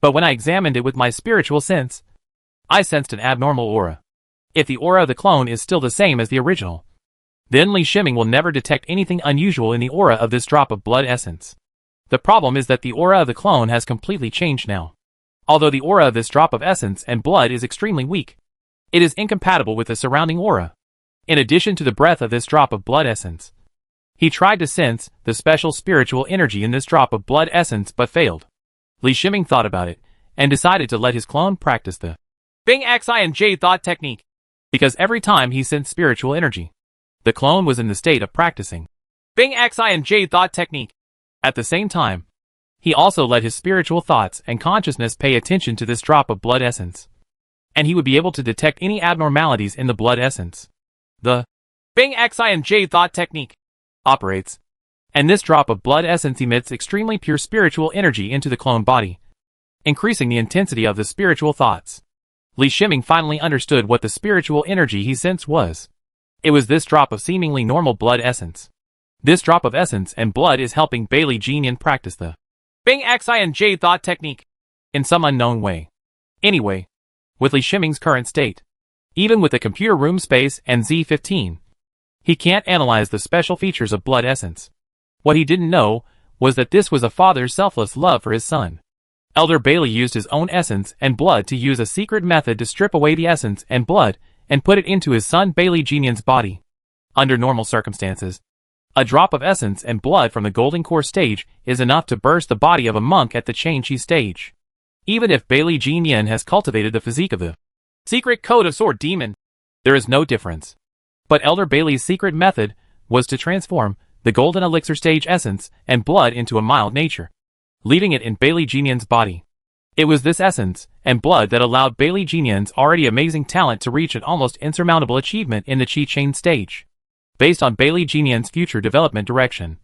But when I examined it with my spiritual sense, I sensed an abnormal aura. If the aura of the clone is still the same as the original, then Li Shiming will never detect anything unusual in the aura of this drop of blood essence. The problem is that the aura of the clone has completely changed now. Although the aura of this drop of essence and blood is extremely weak, it is incompatible with the surrounding aura. In addition to the breath of this drop of blood essence, he tried to sense the special spiritual energy in this drop of blood essence but failed. Li Shiming thought about it, and decided to let his clone practice the Bing Xi and Jade thought technique, because every time he sensed spiritual energy, the clone was in the state of practicing Bing Xi and Jade thought technique. At the same time, he also let his spiritual thoughts and consciousness pay attention to this drop of blood essence, and he would be able to detect any abnormalities in the blood essence. The Bing Xi and Jade thought technique operates, and this drop of blood essence emits extremely pure spiritual energy into the clone body, increasing the intensity of the spiritual thoughts. Li Shiming finally understood what the spiritual energy he sensed was. It was this drop of seemingly normal blood essence. This drop of essence and blood is helping Bailey Jianian practice the Bing Xi and Jade thought technique in some unknown way. Anyway, with Li Shiming's current state, even with the computer room space and Z15, he can't analyze the special features of blood essence. What he didn't know was that this was a father's selfless love for his son. Elder Bailey used his own essence and blood to use a secret method to strip away the essence and blood and put it into his son Bailey Jianian's body. Under normal circumstances, a drop of essence and blood from the Golden Core stage is enough to burst the body of a monk at the Chain Chi stage. Even if Bailey Jianian has cultivated the physique of the secret code of Sword Demon, there is no difference. But Elder Bailey's secret method was to transform the Golden Elixir stage essence and blood into a mild nature. leaving it in Bailey Jinian's body. It was this essence and blood that allowed Bailey Jinian's already amazing talent to reach an almost insurmountable achievement in the Qi Chain stage. Based on Bailey Jinian's future development direction,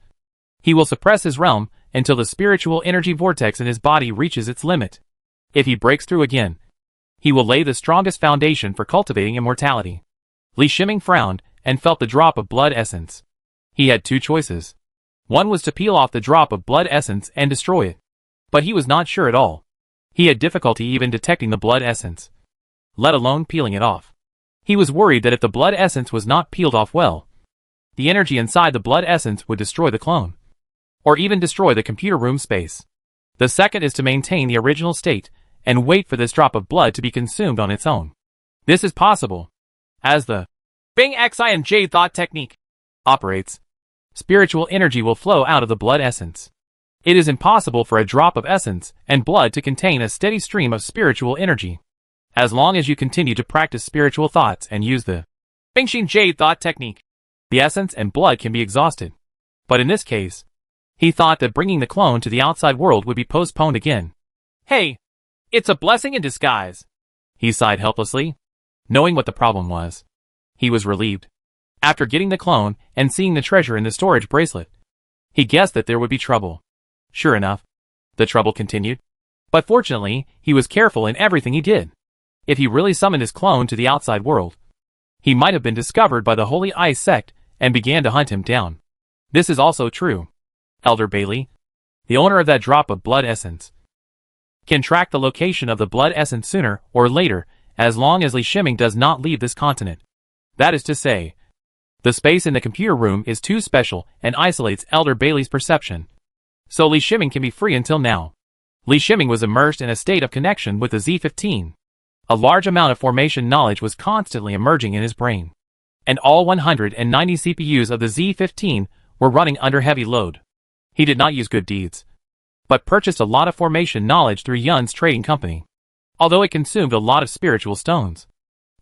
he will suppress his realm until the spiritual energy vortex in his body reaches its limit. If he breaks through again, he will lay the strongest foundation for cultivating immortality. Li Shiming frowned and felt the drop of blood essence. He had two choices. One was to peel off the drop of blood essence and destroy it. But he was not sure at all. He had difficulty even detecting the blood essence, let alone peeling it off. He was worried that if the blood essence was not peeled off well, the energy inside the blood essence would destroy the clone, or even destroy the computer room space. The second is to maintain the original state and wait for this drop of blood to be consumed on its own. This is possible, as the Bing Xi and Jade thought technique operates. Spiritual energy will flow out of the blood essence. It is impossible for a drop of essence and blood to contain a steady stream of spiritual energy. As long as you continue to practice spiritual thoughts and use the Bingxin Jade thought technique, the essence and blood can be exhausted. But in this case, he thought that bringing the clone to the outside world would be postponed again. Hey, it's a blessing in disguise. He sighed helplessly. Knowing what the problem was, he was relieved. After getting the clone and seeing the treasure in the storage bracelet, he guessed that there would be trouble. Sure enough, the trouble continued. But fortunately, he was careful in everything he did. If he really summoned his clone to the outside world, he might have been discovered by the Holy Ice sect and began to hunt him down. This is also true. Elder Bailey, the owner of that drop of blood essence, can track the location of the blood essence sooner or later, as long as Li Shiming does not leave this continent. That is to say, the space in the computer room is too special and isolates Elder Bailey's perception. So Li Shiming can be free until now. Li Shiming was immersed in a state of connection with the Z15. A large amount of formation knowledge was constantly emerging in his brain. And all 190 CPUs of the Z15 were running under heavy load. He did not use good deeds, but purchased a lot of formation knowledge through Yun's trading company. Although it consumed a lot of spiritual stones,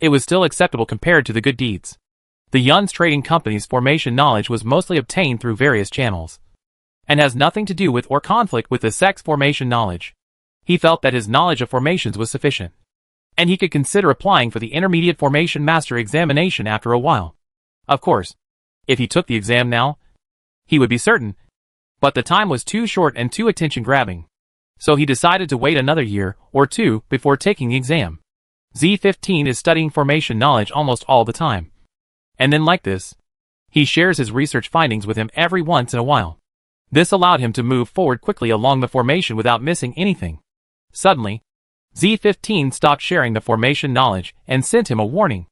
it was still acceptable compared to the good deeds. The Yun's trading company's formation knowledge was mostly obtained through various channels, and has nothing to do with or conflict with the sect's formation knowledge. He felt that his knowledge of formations was sufficient, and he could consider applying for the Intermediate Formation Master examination after a while. Of course, if he took the exam now, he would be certain, but the time was too short and too attention-grabbing. So he decided to wait another year or two before taking the exam. Z15 is studying formation knowledge almost all the time. And then like this, he shares his research findings with him every once in a while. This allowed him to move forward quickly along the formation without missing anything. Suddenly, Z15 stopped sharing the formation knowledge and sent him a warning.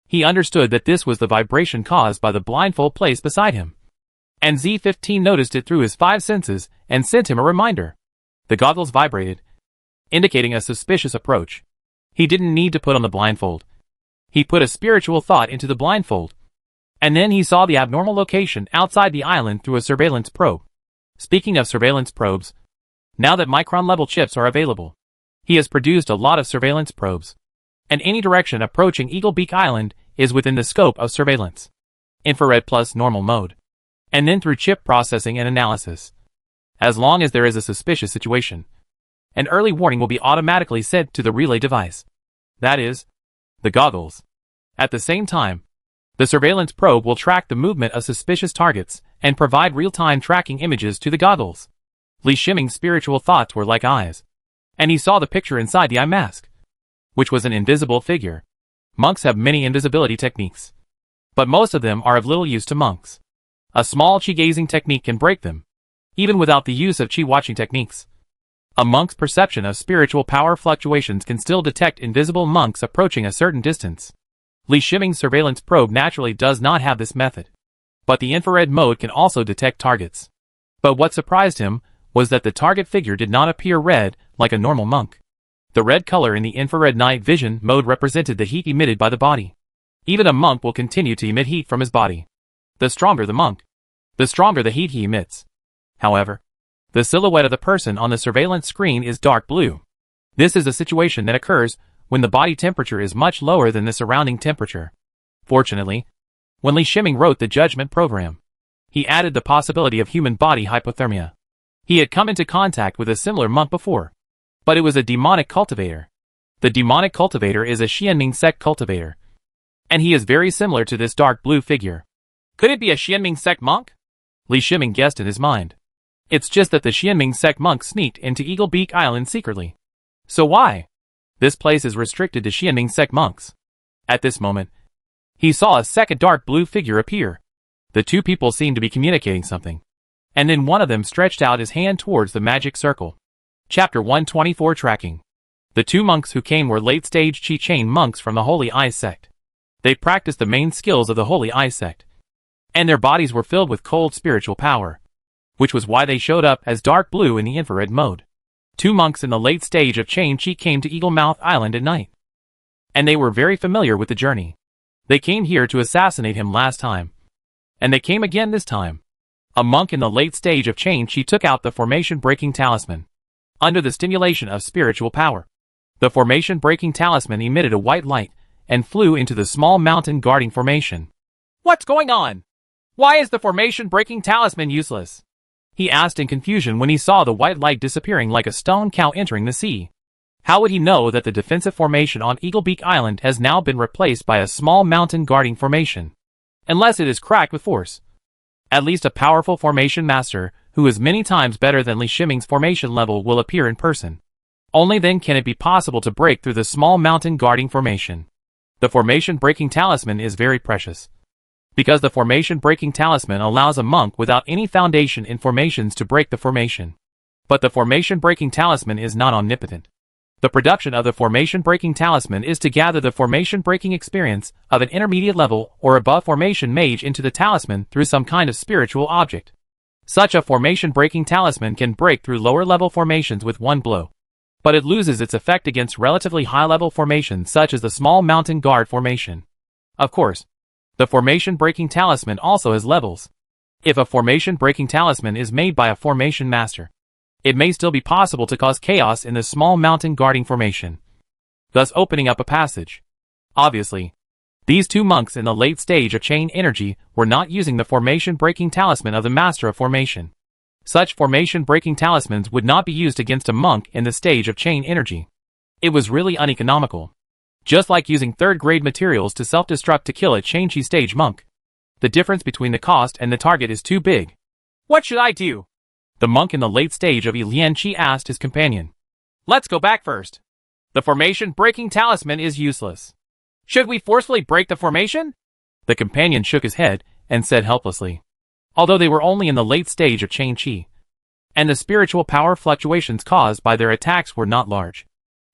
He understood that this was the vibration caused by the blindfold placed beside him. And Z15 noticed it through his 5 senses and sent him a reminder. The goggles vibrated, indicating a suspicious approach. He didn't need to put on the blindfold. He put a spiritual thought into the blindfold. And then he saw the abnormal location outside the island through a surveillance probe. Speaking of surveillance probes, now that micron-level chips are available, he has produced a lot of surveillance probes. And any direction approaching Eagle Beak Island is within the scope of surveillance. Infrared plus normal mode. And then through chip processing and analysis. As long as there is a suspicious situation, an early warning will be automatically sent to the relay device. That is, the goggles. At the same time, the surveillance probe will track the movement of suspicious targets and provide real-time tracking images to the goggles. Li Shiming's spiritual thoughts were like eyes, and he saw the picture inside the eye mask, which was an invisible figure. Monks have many invisibility techniques, but most of them are of little use to monks. A small Qi-gazing technique can break them, even without the use of Qi-watching techniques. A monk's perception of spiritual power fluctuations can still detect invisible monks approaching a certain distance. Li Shiming's surveillance probe naturally does not have this method, but the infrared mode can also detect targets. But what surprised him was that the target figure did not appear red like a normal monk. The red color in the infrared night vision mode represented the heat emitted by the body. Even a monk will continue to emit heat from his body. The stronger the monk, the stronger the heat he emits. However, the silhouette of the person on the surveillance screen is dark blue. This is a situation that occurs when the body temperature is much lower than the surrounding temperature. Fortunately, when Li Shiming wrote the judgment program, he added the possibility of human body hypothermia. He had come into contact with a similar monk before, but it was a demonic cultivator. The demonic cultivator is a Xianming sect cultivator, and he is very similar to this dark blue figure. Could it be a Xianming sect monk? Li Shiming guessed in his mind. It's just that the Xianming sect monk sneaked into Eagle Beak Island secretly. So why? This place is restricted to Xianming sect monks. At this moment, he saw a second dark blue figure appear. The two people seemed to be communicating something, and then one of them stretched out his hand towards the magic circle. Chapter 124 Tracking. The two monks who came were late-stage Qi Chain monks from the Holy Eye sect. They practiced the main skills of the Holy Eye sect, and their bodies were filled with cold spiritual power, which was why they showed up as dark blue in the infrared mode. Two monks in the late stage of Chain Qi came to Eagle Mouth Island at night, and they were very familiar with the journey. They came here to assassinate him last time, and they came again this time. A monk in the late stage of Chain Qi took out the formation-breaking talisman. Under the stimulation of spiritual power, the formation-breaking talisman emitted a white light and flew into the small mountain guarding formation. What's going on? Why is the formation-breaking talisman useless? He asked in confusion when he saw the white light disappearing like a stone cow entering the sea. How would he know that the defensive formation on Eagle Beak Island has now been replaced by a small mountain guarding formation? Unless it is cracked with force. At least a powerful formation master, who is many times better than Li Shiming's formation level, will appear in person. Only then can it be possible to break through the small mountain guarding formation. The formation-breaking talisman is very precious, because the formation-breaking talisman allows a monk without any foundation in formations to break the formation. But the formation-breaking talisman is not omnipotent. The production of the formation-breaking talisman is to gather the formation-breaking experience of an intermediate level or above formation mage into the talisman through some kind of spiritual object. Such a formation-breaking talisman can break through lower-level formations with one blow, but it loses its effect against relatively high-level formations such as the small mountain guard formation. Of course, the formation-breaking talisman also has levels. If a formation-breaking talisman is made by a formation master, it may still be possible to cause chaos in the small mountain guarding formation, thus opening up a passage. Obviously, these two monks in the late stage of chain energy were not using the formation-breaking talisman of the master of formation. Such formation-breaking talismans would not be used against a monk in the stage of chain energy. It was really uneconomical. Just like using third-grade materials to self-destruct to kill a Chain Qi stage monk. The difference between the cost and the target is too big. What should I do? The monk in the late stage of Lian Qi asked his companion. Let's go back first. The formation-breaking talisman is useless. Should we forcefully break the formation? The companion shook his head and said helplessly. Although they were only in the late stage of Chain Qi, and the spiritual power fluctuations caused by their attacks were not large,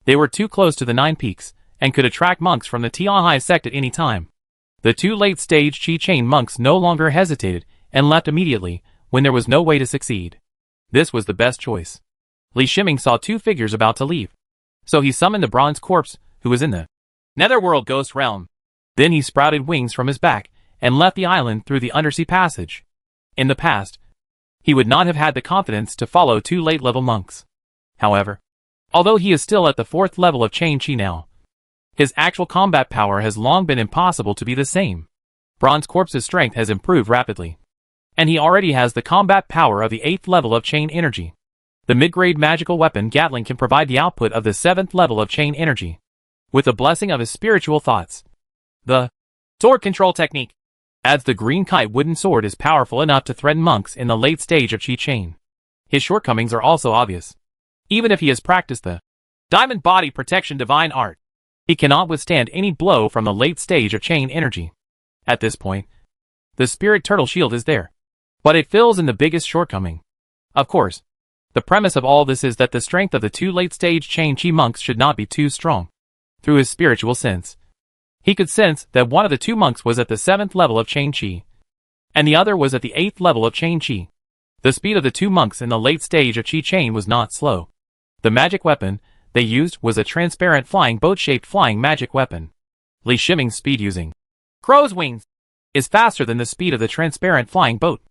they were too close to the Nine Peaks and could attract monks from the Tianhai sect at any time. The two late stage Qi Chain monks no longer hesitated and left immediately when there was no way to succeed. This was the best choice. Li Shiming saw two figures about to leave, so he summoned the bronze corpse who was in the Netherworld Ghost Realm. Then he sprouted wings from his back and left the island through the undersea passage. In the past, he would not have had the confidence to follow two late-level monks. However, although he is still at the 4th level of Chain Qi now, his actual combat power has long been impossible to be the same. Bronze Corpse's strength has improved rapidly, and he already has the combat power of the 8th level of Chain Energy. The mid-grade magical weapon Gatling can provide the output of the 7th level of Chain Energy, with the blessing of his spiritual thoughts. The sword control technique adds the green kite wooden sword is powerful enough to threaten monks in the late stage of Qi Chain. His shortcomings are also obvious. Even if he has practiced the diamond body protection divine art, he cannot withstand any blow from the late stage of Chain Energy. At this point, the spirit turtle shield is there, but it fills in the biggest shortcoming. Of course, the premise of all this is that the strength of the two late stage Chain Qi monks should not be too strong. Through his spiritual sense, he could sense that one of the two monks was at the 7th level of Chain Qi, and the other was at the 8th level of Chain Qi. The speed of the two monks in the late stage of Qi Chain was not slow. The magic weapon they used was a transparent flying boat-shaped flying magic weapon. Li Shiming's speed using crow's wings is faster than the speed of the transparent flying boat,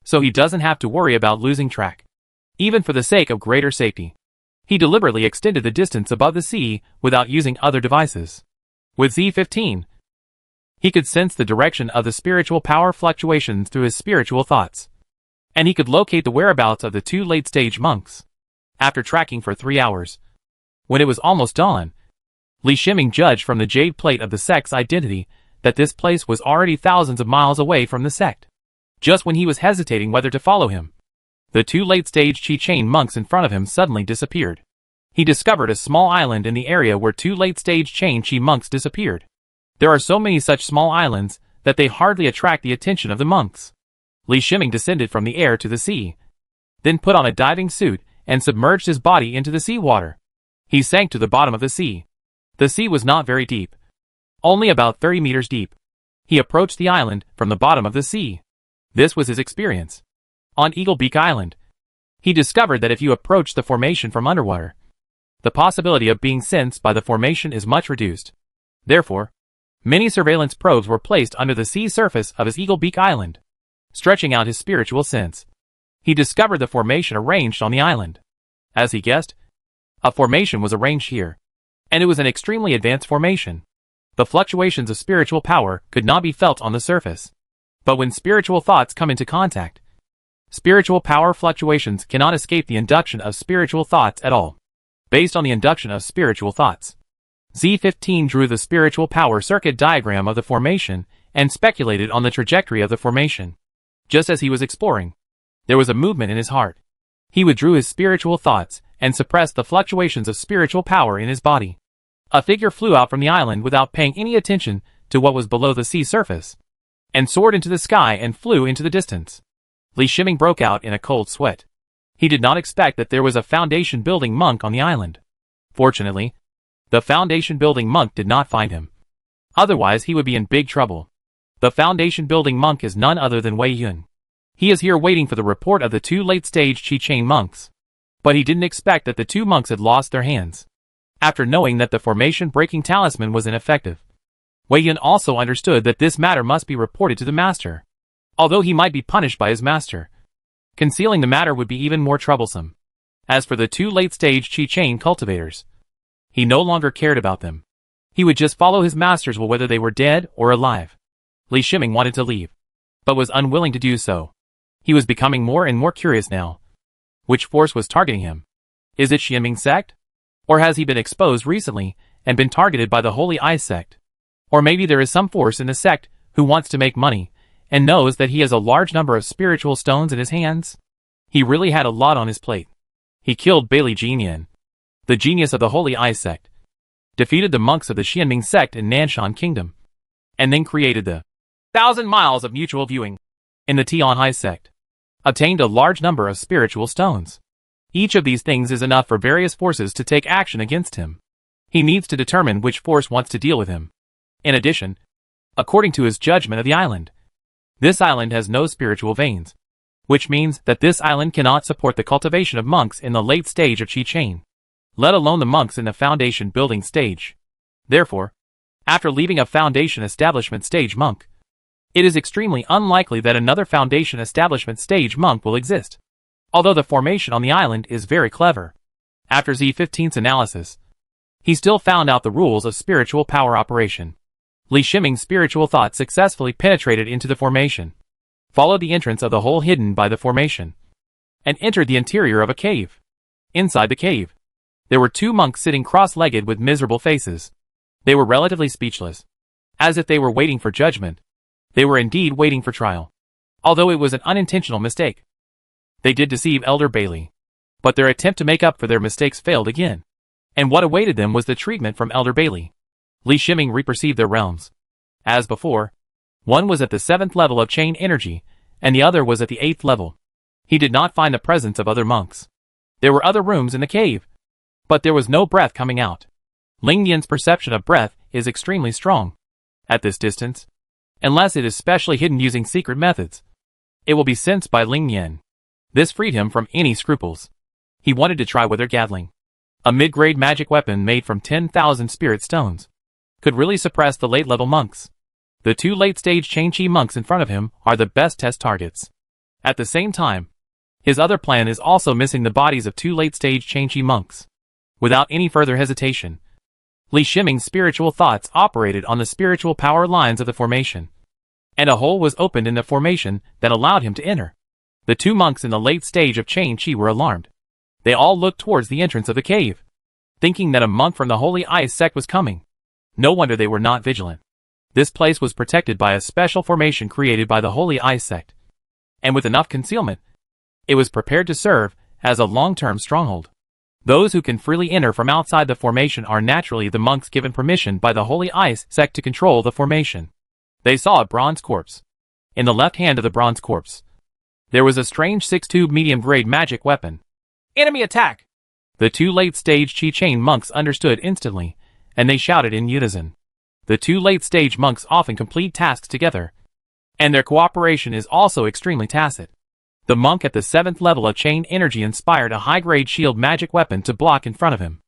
so he doesn't have to worry about losing track. Even for the sake of greater safety, he deliberately extended the distance above the sea without using other devices. With Z15, he could sense the direction of the spiritual power fluctuations through his spiritual thoughts, and he could locate the whereabouts of the two late-stage monks. After tracking for 3 hours, when it was almost dawn, Li Shiming judged from the jade plate of the sect's identity that this place was already thousands of miles away from the sect. Just when he was hesitating whether to follow him, the two late-stage Chi-Chain monks in front of him suddenly disappeared. He discovered a small island in the area where two late-stage Chain Chi monks disappeared. There are so many such small islands that they hardly attract the attention of the monks. Li Shiming descended from the air to the sea, then put on a diving suit and submerged his body into the seawater. He sank to the bottom of the sea. The sea was not very deep, only about 30 meters deep. He approached the island from the bottom of the sea. This was his experience. On Eagle Beak Island, he discovered that if you approach the formation from underwater, the possibility of being sensed by the formation is much reduced. Therefore, many surveillance probes were placed under the sea surface of his Eagle Beak Island, stretching out his spiritual sense. He discovered the formation arranged on the island. As he guessed, a formation was arranged here, and it was an extremely advanced formation. The fluctuations of spiritual power could not be felt on the surface. But when spiritual thoughts come into contact, spiritual power fluctuations cannot escape the induction of spiritual thoughts at all. Based on the induction of spiritual thoughts, Z15 drew the spiritual power circuit diagram of the formation and speculated on the trajectory of the formation. Just as he was exploring, there was a movement in his heart. He withdrew his spiritual thoughts and suppressed the fluctuations of spiritual power in his body. A figure flew out from the island without paying any attention to what was below the sea surface, and soared into the sky and flew into the distance. Li Shiming broke out in a cold sweat. He did not expect that there was a foundation building monk on the island. Fortunately, the foundation building monk did not find him. Otherwise he would be in big trouble. The foundation building monk is none other than Wei Yun. He is here waiting for the report of the two late-stage Chi-Chain monks. But he didn't expect that the two monks had lost their hands. After knowing that the formation-breaking talisman was ineffective, Wei Yun also understood that this matter must be reported to the master. Although he might be punished by his master, concealing the matter would be even more troublesome. As for the two late-stage Chi-Chain cultivators, he no longer cared about them. He would just follow his masters whether they were dead or alive. Li Shiming wanted to leave, but was unwilling to do so. He was becoming more and more curious now. Which force was targeting him? Is it Xianming sect? Or has he been exposed recently and been targeted by the Holy Eye sect? Or maybe there is some force in the sect who wants to make money and knows that he has a large number of spiritual stones in his hands? He really had a lot on his plate. He killed Bailey Jinyan, the genius of the Holy Eye sect, defeated the monks of the Xianming sect in Nanshan Kingdom, and then created the 1,000 miles of mutual viewing in the Tian Hai sect, obtained a large number of spiritual stones. Each of these things is enough for various forces to take action against him. He needs to determine which force wants to deal with him. In addition, according to his judgment of the island, this island has no spiritual veins, which means that this island cannot support the cultivation of monks in the late stage of Chi-Chain, let alone the monks in the foundation building stage. Therefore, after leaving a foundation establishment stage monk, it is extremely unlikely that another foundation establishment stage monk will exist. Although the formation on the island is very clever. After Z15's analysis, he still found out the rules of spiritual power operation. Li Shiming's spiritual thought successfully penetrated into the formation, followed the entrance of the hole hidden by the formation, and entered the interior of a cave. Inside the cave, there were two monks sitting cross-legged with miserable faces. They were relatively speechless, as if they were waiting for judgment. They were indeed waiting for trial. Although it was an unintentional mistake. They did deceive Elder Bailey, but their attempt to make up for their mistakes failed again. And what awaited them was the treatment from Elder Bailey. Li Shiming reperceived their realms. As before, one was at the 7th level of chain energy, and the other was at the 8th level. He did not find the presence of other monks. There were other rooms in the cave, but there was no breath coming out. Ling Yan's perception of breath is extremely strong. At this distance, unless it is specially hidden using secret methods, it will be sensed by Ling Yan. This freed him from any scruples. He wanted to try whether Gatling, a mid-grade magic weapon made from 10,000 spirit stones, could really suppress the late-level monks. The two late-stage Chain Chi monks in front of him are the best test targets. At the same time, his other plan is also missing the bodies of two late-stage Chain Chi monks. Without any further hesitation, Li Shiming's spiritual thoughts operated on the spiritual power lines of the formation, and a hole was opened in the formation that allowed him to enter. The two monks in the late stage of Chain Chi were alarmed. They all looked towards the entrance of the cave, thinking that a monk from the Holy Ice sect was coming. No wonder they were not vigilant. This place was protected by a special formation created by the Holy Ice sect, and with enough concealment, it was prepared to serve as a long-term stronghold. Those who can freely enter from outside the formation are naturally the monks given permission by the Holy Ice sect to control the formation. They saw a bronze corpse. In the left hand of the bronze corpse, there was a strange 6-tube medium-grade magic weapon. Enemy attack! The two late-stage Chi Chain monks understood instantly, and they shouted in unison. The two late-stage monks often complete tasks together, and their cooperation is also extremely tacit. The monk at the 7th level of Chain Energy inspired a high-grade shield magic weapon to block in front of him.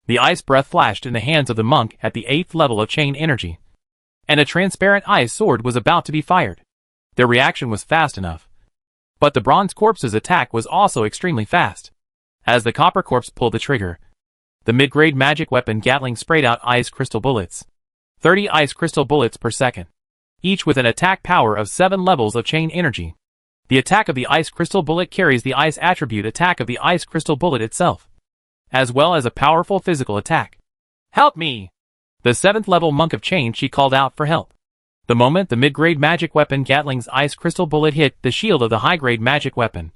The ice breath flashed in the hands of the monk at the 8th level of Chain Energy, and a transparent ice sword was about to be fired. Their reaction was fast enough, but the bronze corpse's attack was also extremely fast. As the copper corpse pulled the trigger, the mid-grade magic weapon Gatling sprayed out ice crystal bullets. 30 ice crystal bullets per second, each with an attack power of 7 levels of Chain Energy. The attack of the ice crystal bullet carries the ice attribute attack of the ice crystal bullet itself, as well as a powerful physical attack. Help me! The 7th level monk of Chain Chi called out for help. The moment the mid-grade magic weapon Gatling's ice crystal bullet hit the shield of the high-grade magic weapon,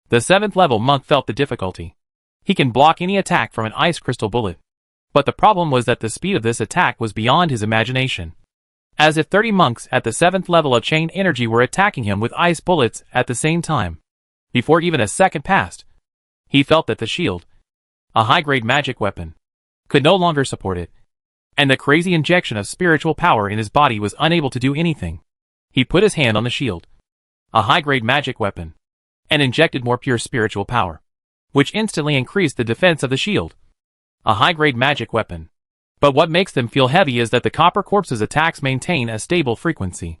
the 7th level monk felt the difficulty. He can block any attack from an ice crystal bullet, but the problem was that the speed of this attack was beyond his imagination. As if 30 monks at the 7th level of Chain Energy were attacking him with ice bullets at the same time. Before even a second passed, he felt that the shield, a high-grade magic weapon, could no longer support it, and the crazy injection of spiritual power in his body was unable to do anything. He put his hand on the shield, a high-grade magic weapon, and injected more pure spiritual power, which instantly increased the defense of the shield, a high-grade magic weapon. But what makes them feel heavy is that the copper corpse's attacks maintain a stable frequency.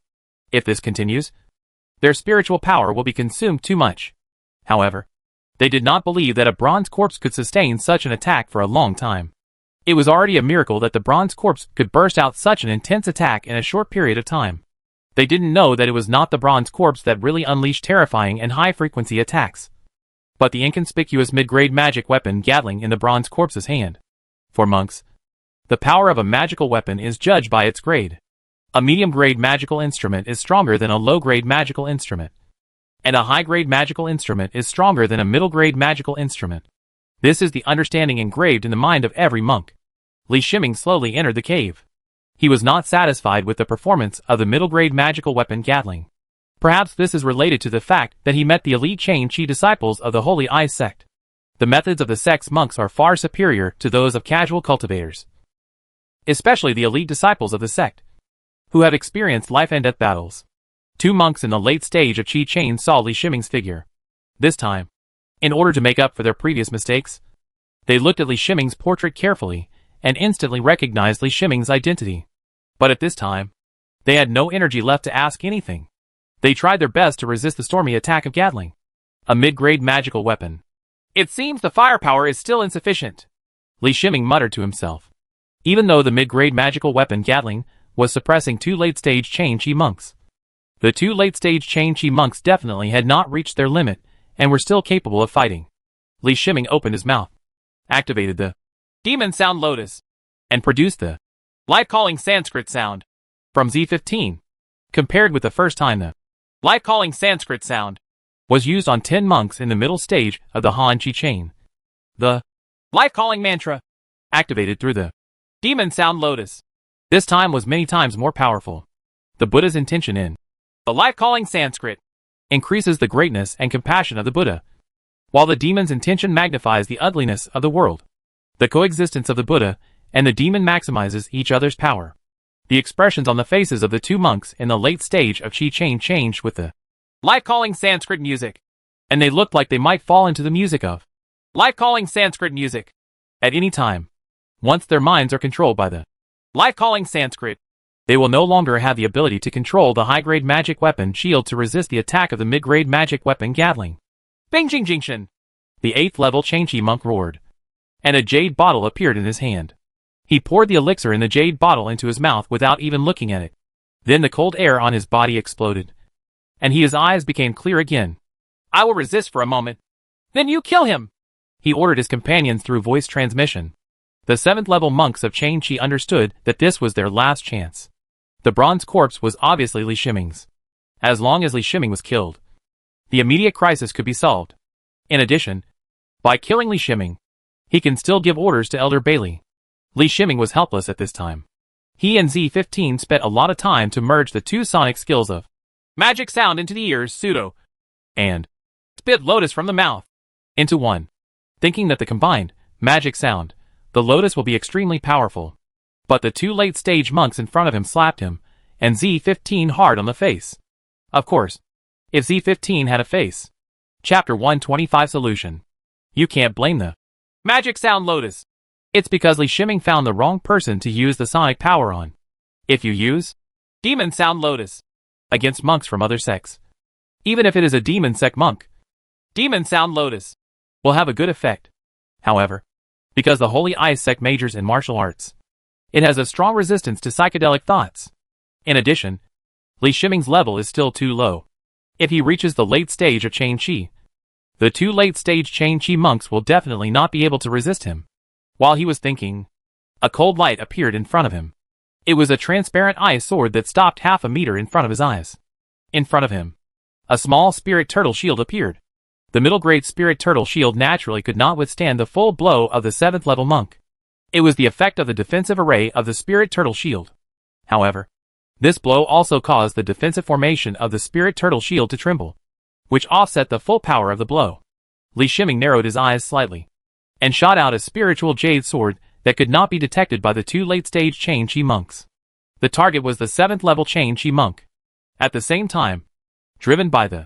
If this continues, their spiritual power will be consumed too much. However, they did not believe that a bronze corpse could sustain such an attack for a long time. It was already a miracle that the bronze corpse could burst out such an intense attack in a short period of time. They didn't know that it was not the bronze corpse that really unleashed terrifying and high-frequency attacks, but the inconspicuous mid-grade magic weapon Gatling in the bronze corpse's hand. For monks, the power of a magical weapon is judged by its grade. A medium-grade magical instrument is stronger than a low-grade magical instrument, and a high-grade magical instrument is stronger than a middle-grade magical instrument. This is the understanding engraved in the mind of every monk. Li Shiming slowly entered the cave. He was not satisfied with the performance of the middle-grade magical weapon Gatling. Perhaps this is related to the fact that he met the elite Chain Chi disciples of the Holy Ice sect. The methods of the sect's monks are far superior to those of casual cultivators, especially the elite disciples of the sect, who have experienced life and death battles. Two monks in the late stage of Chi Chain saw Li Shiming's figure. This time, in order to make up for their previous mistakes, they looked at Li Shiming's portrait carefully and instantly recognized Li Shiming's identity. But at this time, they had no energy left to ask anything. They tried their best to resist the stormy attack of Gatling, a mid-grade magical weapon. It seems the firepower is still insufficient, Li Shiming muttered to himself. Even though the mid-grade magical weapon Gatling was suppressing two late-stage Chain Chi monks, the two late-stage Chain Chi monks definitely had not reached their limit and were still capable of fighting. Li Shiming opened his mouth, activated the Demon Sound Lotus, and produced the life-calling Sanskrit sound from Z15. Compared with the first time, the life-calling Sanskrit sound was used on 10 monks in the middle stage of the Han Chi chain. The life-calling mantra activated through the Demon Sound Lotus this time was many times more powerful. The Buddha's intention in the life-calling Sanskrit increases the greatness and compassion of the Buddha, while the demon's intention magnifies the ugliness of the world. The coexistence of the Buddha and the demon maximizes each other's power. The expressions on the faces of the two monks in the late stage of Chi Chain changed with the life-calling Sanskrit music, and they looked like they might fall into the music of life-calling Sanskrit music at any time. Once their minds are controlled by the life-calling Sanskrit, they will no longer have the ability to control the high-grade magic weapon shield to resist the attack of the mid-grade magic weapon Gatling. Bing Jing Jingshan! The 8th level Chain Chi monk roared, and a jade bottle appeared in his hand. He poured the elixir in the jade bottle into his mouth without even looking at it. Then the cold air on his body exploded, and his eyes became clear again. I will resist for a moment. Then you kill him. He ordered his companions through voice transmission. The 7th level monks of Chain Chi understood that this was their last chance. The bronze corpse was obviously Li Shiming's. As long as Li Shiming was killed, the immediate crisis could be solved. In addition, by killing Li Shiming, he can still give orders to Elder Bailey. Li Shiming was helpless at this time. He and Z15 spent a lot of time to merge the two sonic skills of magic sound into the ears, pseudo, and spit lotus from the mouth into one, thinking that the combined magic sound, the lotus, will be extremely powerful. But the two late-stage monks in front of him slapped him, and Z15 hard on the face. Of course, if Z15 had a face. Chapter 125 Solution. You can't blame the magic sound lotus. It's because Li Shiming found the wrong person to use the sonic power on. If you use demon sound lotus against monks from other sects, even if it is a demon sect monk, demon sound lotus will have a good effect. However, because the Holy Ice sect majors in martial arts, it has a strong resistance to psychedelic thoughts. In addition, Li Shiming's level is still too low. If he reaches the late stage of Chain Chi, the two late-stage Chain Chi monks will definitely not be able to resist him. While he was thinking, a cold light appeared in front of him. It was a transparent ice sword that stopped half a meter in front of his eyes. In front of him, a small spirit turtle shield appeared. The middle grade spirit turtle shield naturally could not withstand the full blow of the 7th level monk. It was the effect of the defensive array of the spirit turtle shield. However, this blow also caused the defensive formation of the spirit turtle shield to tremble, which offset the full power of the blow. Li Shiming narrowed his eyes slightly and shot out a spiritual jade sword that could not be detected by the two late-stage Chain Chi monks. The target was the 7th level Chain Chi monk. At the same time, driven by the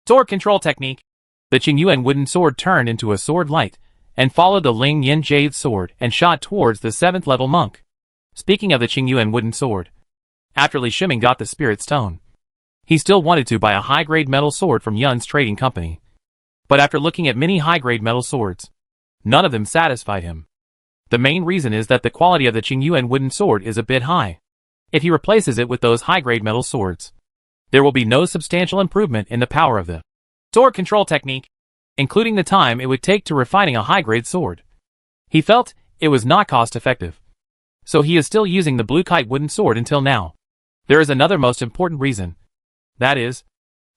sword control technique, the Qingyuan wooden sword turned into a sword light and followed the Ling Yin jade sword and shot towards the 7th level monk. Speaking of the Qingyuan wooden sword, after Li Shiming got the spirit stone, he still wanted to buy a high-grade metal sword from Yun's trading company. But after looking at many high-grade metal swords, none of them satisfied him. The main reason is that the quality of the Qingyuan wooden sword is a bit high. If he replaces it with those high-grade metal swords, there will be no substantial improvement in the power of the sword control technique, including the time it would take to refining a high-grade sword. He felt it was not cost-effective. So he is still using the blue kite wooden sword until now. There is another most important reason. That is,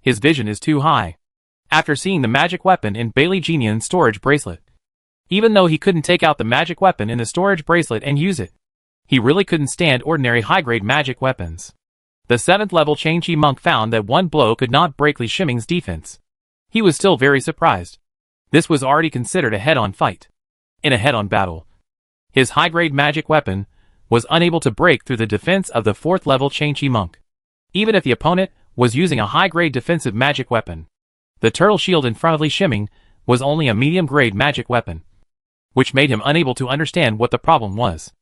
his vision is too high. After seeing the magic weapon in Bailey Jinyan's storage bracelet, even though he couldn't take out the magic weapon in the storage bracelet and use it, he really couldn't stand ordinary high-grade magic weapons. The 7th level Chain Chi monk found that one blow could not break Li Shiming's defense. He was still very surprised. This was already considered a head-on fight. In a head-on battle, his high-grade magic weapon was unable to break through the defense of the 4th level Chain Chi monk. Even if the opponent was using a high-grade defensive magic weapon, the turtle shield in front of Li Shiming was only a medium-grade magic weapon, which made him unable to understand what the problem was.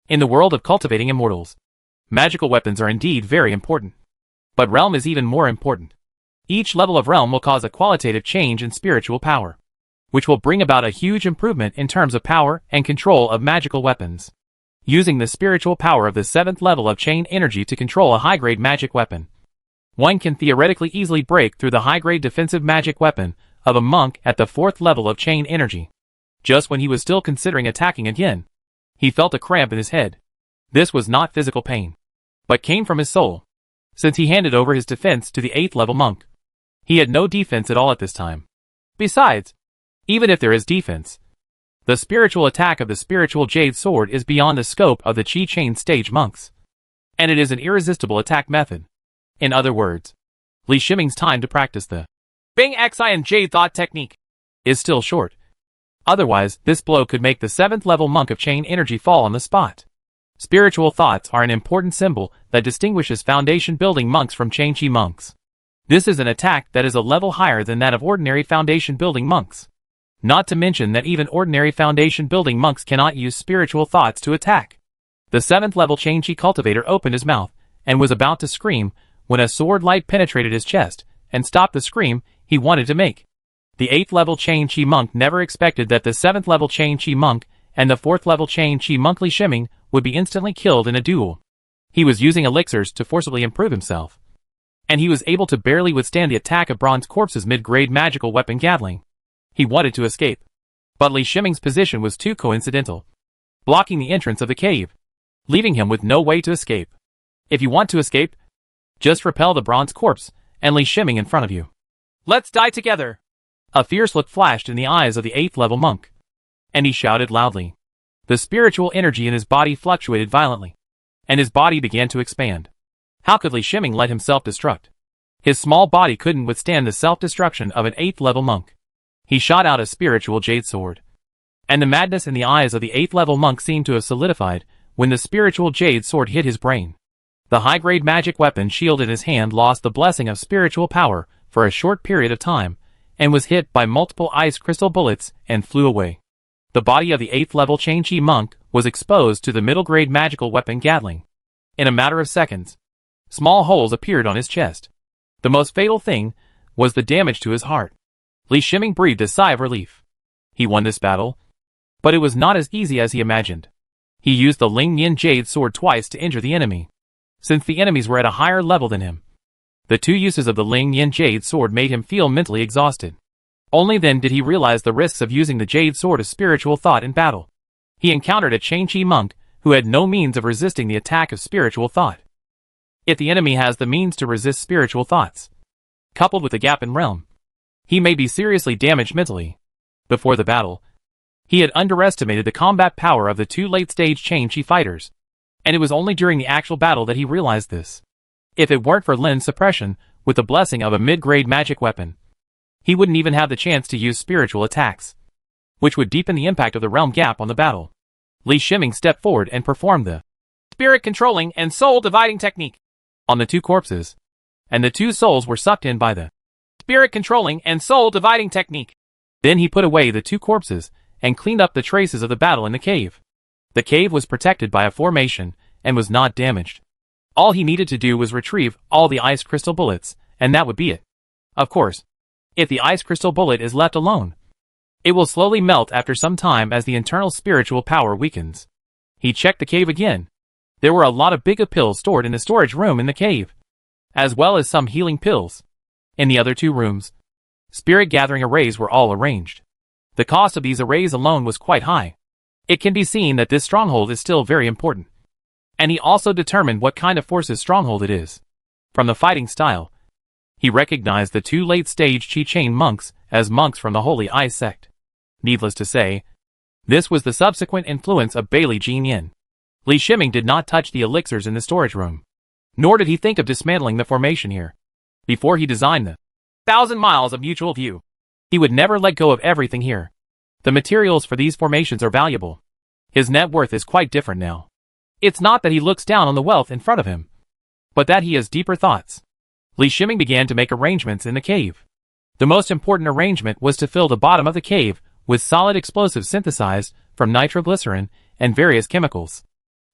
In the world of cultivating immortals, magical weapons are indeed very important. But realm is even more important. Each level of realm will cause a qualitative change in spiritual power, which will bring about a huge improvement in terms of power and control of magical weapons. Using the spiritual power of the 7th level of chain energy to control a high-grade magic weapon, one can theoretically easily break through the high-grade defensive magic weapon of a monk at the 4th level of chain energy. Just when he was still considering attacking again, he felt a cramp in his head. This was not physical pain, but came from his soul, since he handed over his defense to the 8th level monk. He had no defense at all at this time. Besides, even if there is defense, the spiritual attack of the spiritual jade sword is beyond the scope of the Chi Chain stage monks, and it is an irresistible attack method. In other words, Li Shiming's time to practice the Bing Xi and Jade Thought technique is still short. Otherwise, this blow could make the 7th level monk of chain energy fall on the spot. Spiritual thoughts are an important symbol that distinguishes foundation building monks from Chain Chi monks. This is an attack that is a level higher than that of ordinary foundation building monks. Not to mention that even ordinary foundation building monks cannot use spiritual thoughts to attack. The 7th level Chain Chi cultivator opened his mouth and was about to scream when a sword light penetrated his chest and stopped the scream he wanted to make. The 8th level Chain Chi monk never expected that the 7th level Chain Chi monk and the 4th level Chain Chi monk Li Shiming would be instantly killed in a duel. He was using elixirs to forcibly improve himself, and he was able to barely withstand the attack of Bronze Corpse's mid-grade magical weapon Gatling. He wanted to escape, but Li Shiming's position was too coincidental, blocking the entrance of the cave, leaving him with no way to escape. If you want to escape, just repel the Bronze Corpse and Li Shiming in front of you. Let's die together! A fierce look flashed in the eyes of the 8th level monk, and he shouted loudly. The spiritual energy in his body fluctuated violently, and his body began to expand. How could Li Shiming let himself destruct? His small body couldn't withstand the self-destruction of an 8th level monk. He shot out a spiritual jade sword, and the madness in the eyes of the 8th level monk seemed to have solidified when the spiritual jade sword hit his brain. The high-grade magic weapon shield in his hand lost the blessing of spiritual power for a short period of time, and was hit by multiple ice crystal bullets and flew away. The body of the 8th level Chain Chi monk was exposed to the middle-grade magical weapon Gatling. In a matter of seconds, small holes appeared on his chest. The most fatal thing was the damage to his heart. Li Shiming breathed a sigh of relief. He won this battle, but it was not as easy as he imagined. He used the Ling Yin Jade sword twice to injure the enemy, since the enemies were at a higher level than him. The two uses of the Ling Yin Jade sword made him feel mentally exhausted. Only then did he realize the risks of using the Jade sword of spiritual thought in battle. He encountered a Chain Chi monk who had no means of resisting the attack of spiritual thought. If the enemy has the means to resist spiritual thoughts, coupled with a gap in realm, he may be seriously damaged mentally. Before the battle, he had underestimated the combat power of the two late-stage Chain Chi fighters, and it was only during the actual battle that he realized this. If it weren't for Lin's suppression, with the blessing of a mid-grade magic weapon, he wouldn't even have the chance to use spiritual attacks, which would deepen the impact of the realm gap on the battle. Li Shiming stepped forward and performed the spirit controlling and soul dividing technique on the two corpses, and the two souls were sucked in by the spirit controlling and soul dividing technique. Then he put away the two corpses and cleaned up the traces of the battle in the cave. The cave was protected by a formation and was not damaged. All he needed to do was retrieve all the ice crystal bullets, and that would be it. Of course, if the ice crystal bullet is left alone, it will slowly melt after some time as the internal spiritual power weakens. He checked the cave again. There were a lot of big pills stored in the storage room in the cave, as well as some healing pills. In the other two rooms, spirit gathering arrays were all arranged. The cost of these arrays alone was quite high. It can be seen that this stronghold is still very important. And he also determined what kind of forces stronghold it is. From the fighting style, he recognized the two late-stage Chi Chain monks as monks from the Holy Eye sect. Needless to say, this was the subsequent influence of Bailey Jean Yin. Li Shiming did not touch the elixirs in the storage room, nor did he think of dismantling the formation here. Before he designed the 1,000 miles of mutual view, he would never let go of everything here. The materials for these formations are valuable. His net worth is quite different now. It's not that he looks down on the wealth in front of him, but that he has deeper thoughts. Li Shiming began to make arrangements in the cave. The most important arrangement was to fill the bottom of the cave with solid explosives synthesized from nitroglycerin and various chemicals.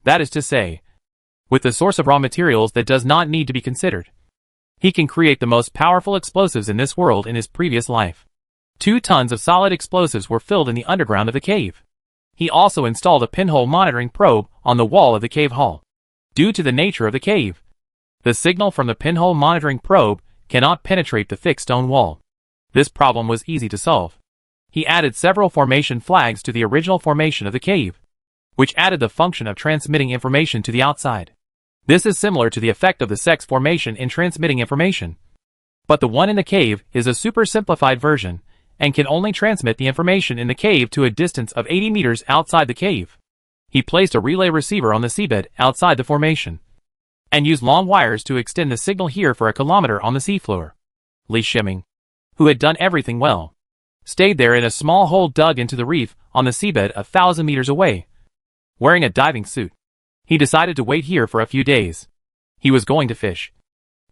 That is to say, with the source of raw materials that does not need to be considered. He can create the most powerful explosives in this world in his previous life. 2 tons of solid explosives were filled in the underground of the cave. He also installed a pinhole monitoring probe on the wall of the cave hall. Due to the nature of the cave, the signal from the pinhole monitoring probe cannot penetrate the thick stone wall. This problem was easy to solve. He added several formation flags to the original formation of the cave, which added the function of transmitting information to the outside. This is similar to the effect of the sex formation in transmitting information. But the one in the cave is a super simplified version, and can only transmit the information in the cave to a distance of 80 meters outside the cave. He placed a relay receiver on the seabed outside the formation, and used long wires to extend the signal here for a kilometer on the seafloor. Li Shiming, who had done everything well, stayed there in a small hole dug into the reef on the seabed 1,000 meters away. Wearing a diving suit, he decided to wait here for a few days. He was going to fish,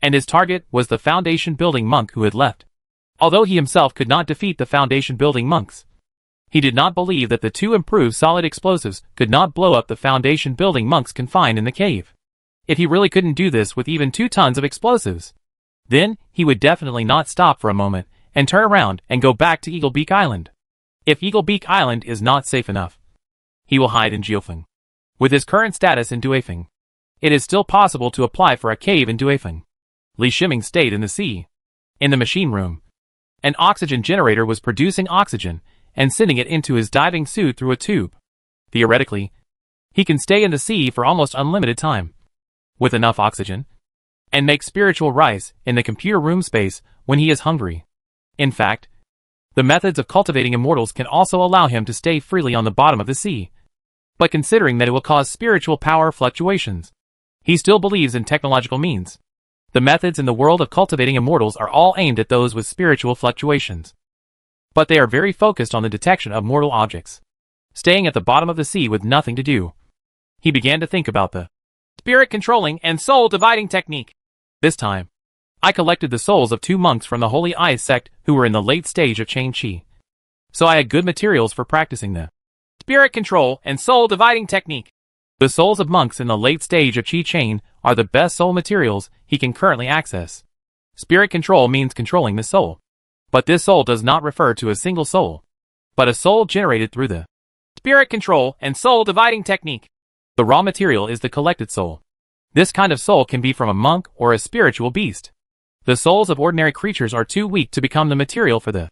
and his target was the foundation building monk who had left. Although he himself could not defeat the foundation building monks, he did not believe that the 2 improved solid explosives could not blow up the foundation building monks confined in the cave. If he really couldn't do this with even 2 tons of explosives, then he would definitely not stop for a moment and turn around and go back to Eagle Beak Island. If Eagle Beak Island is not safe enough, he will hide in Jiufeng. With his current status in Duifeng, it is still possible to apply for a cave in Duifeng. Li Shiming stayed in the sea. In the machine room, an oxygen generator was producing oxygen and sending it into his diving suit through a tube. Theoretically, he can stay in the sea for almost unlimited time, with enough oxygen, and make spiritual rice in the computer room space when he is hungry. In fact, the methods of cultivating immortals can also allow him to stay freely on the bottom of the sea. But considering that it will cause spiritual power fluctuations, he still believes in technological means. The methods in the world of cultivating immortals are all aimed at those with spiritual fluctuations. But they are very focused on the detection of mortal objects. Staying at the bottom of the sea with nothing to do, he began to think about the spirit controlling and soul dividing technique. This time, I collected the souls of 2 monks from the Holy Eyes sect who were in the late stage of Chain Chi. So I had good materials for practicing the spirit control and soul dividing technique. The souls of monks in the late stage of Chi Chain are the best soul materials he can currently access. Spirit control means controlling the soul. But this soul does not refer to a single soul, but a soul generated through the spirit control and soul dividing technique. The raw material is the collected soul. This kind of soul can be from a monk or a spiritual beast. The souls of ordinary creatures are too weak to become the material for the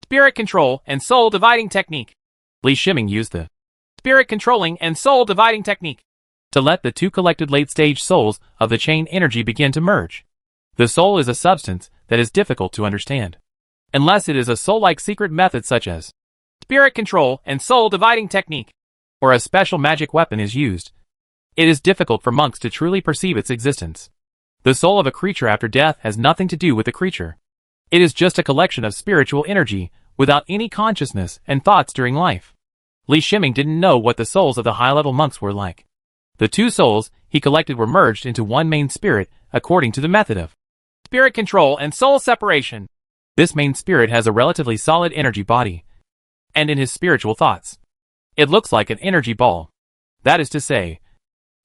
spirit control and soul dividing technique. Li Shiming used the spirit controlling and soul dividing technique to let the 2 collected late-stage souls of the chain energy begin to merge. The soul is a substance that is difficult to understand, unless it is a soul-like secret method such as spirit control and soul dividing technique, or a special magic weapon is used. It is difficult for monks to truly perceive its existence. The soul of a creature after death has nothing to do with the creature. It is just a collection of spiritual energy without any consciousness and thoughts during life. Li Shiming didn't know what the souls of the high-level monks were like. The 2 souls he collected were merged into one main spirit according to the method of spirit control and soul separation. This main spirit has a relatively solid energy body, and in his spiritual thoughts, it looks like an energy ball. That is to say,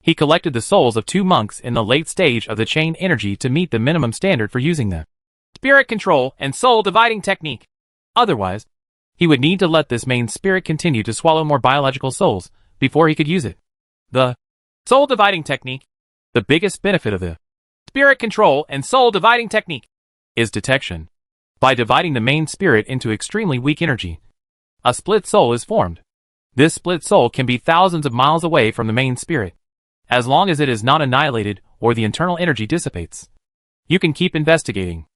he collected the souls of 2 monks in the late stage of the chain energy to meet the minimum standard for using the spirit control and soul dividing technique. Otherwise, he would need to let this main spirit continue to swallow more biological souls before he could use it. The soul dividing technique. The biggest benefit of the spirit control and soul dividing technique is detection. By dividing the main spirit into extremely weak energy, a split soul is formed. This split soul can be thousands of miles away from the main spirit. As long as it is not annihilated or the internal energy dissipates, you can keep investigating.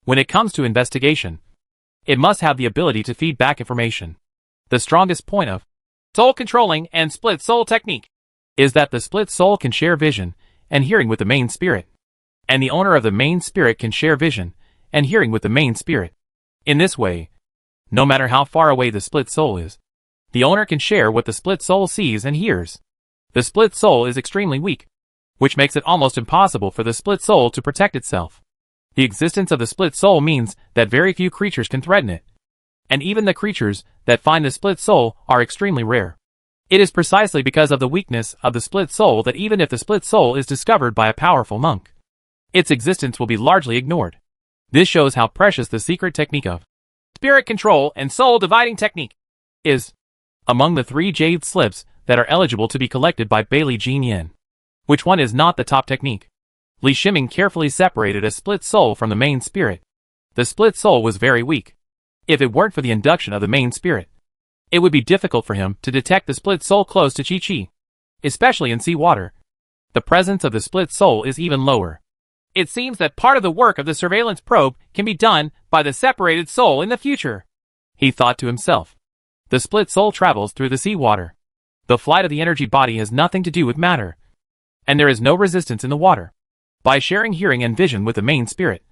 When it comes to investigation, it must have the ability to feed back information. The strongest point of soul controlling and split soul technique is that the split soul can share vision and hearing with the main spirit, and the owner of the main spirit can share vision and hearing with the main spirit. In this way, no matter how far away the split soul is, the owner can share what the split soul sees and hears. The split soul is extremely weak, which makes it almost impossible for the split soul to protect itself. The existence of the split soul means that very few creatures can threaten it, and even the creatures that find the split soul are extremely rare. It is precisely because of the weakness of the split soul that even if the split soul is discovered by a powerful monk, its existence will be largely ignored. This shows how precious the secret technique of spirit control and soul dividing technique is. Among the 3 jade slips that are eligible to be collected by Bailey Jean Yin, which one is not the top technique? Li Shiming carefully separated a split soul from the main spirit. The split soul was very weak. If it weren't for the induction of the main spirit, it would be difficult for him to detect the split soul close to Chi Chi, especially in seawater. The presence of the split soul is even lower. It seems that part of the work of the surveillance probe can be done by the separated soul in the future, he thought to himself. The split soul travels through the seawater. The flight of the energy body has nothing to do with matter, and there is no resistance in the water. By sharing hearing and vision with the main spirit,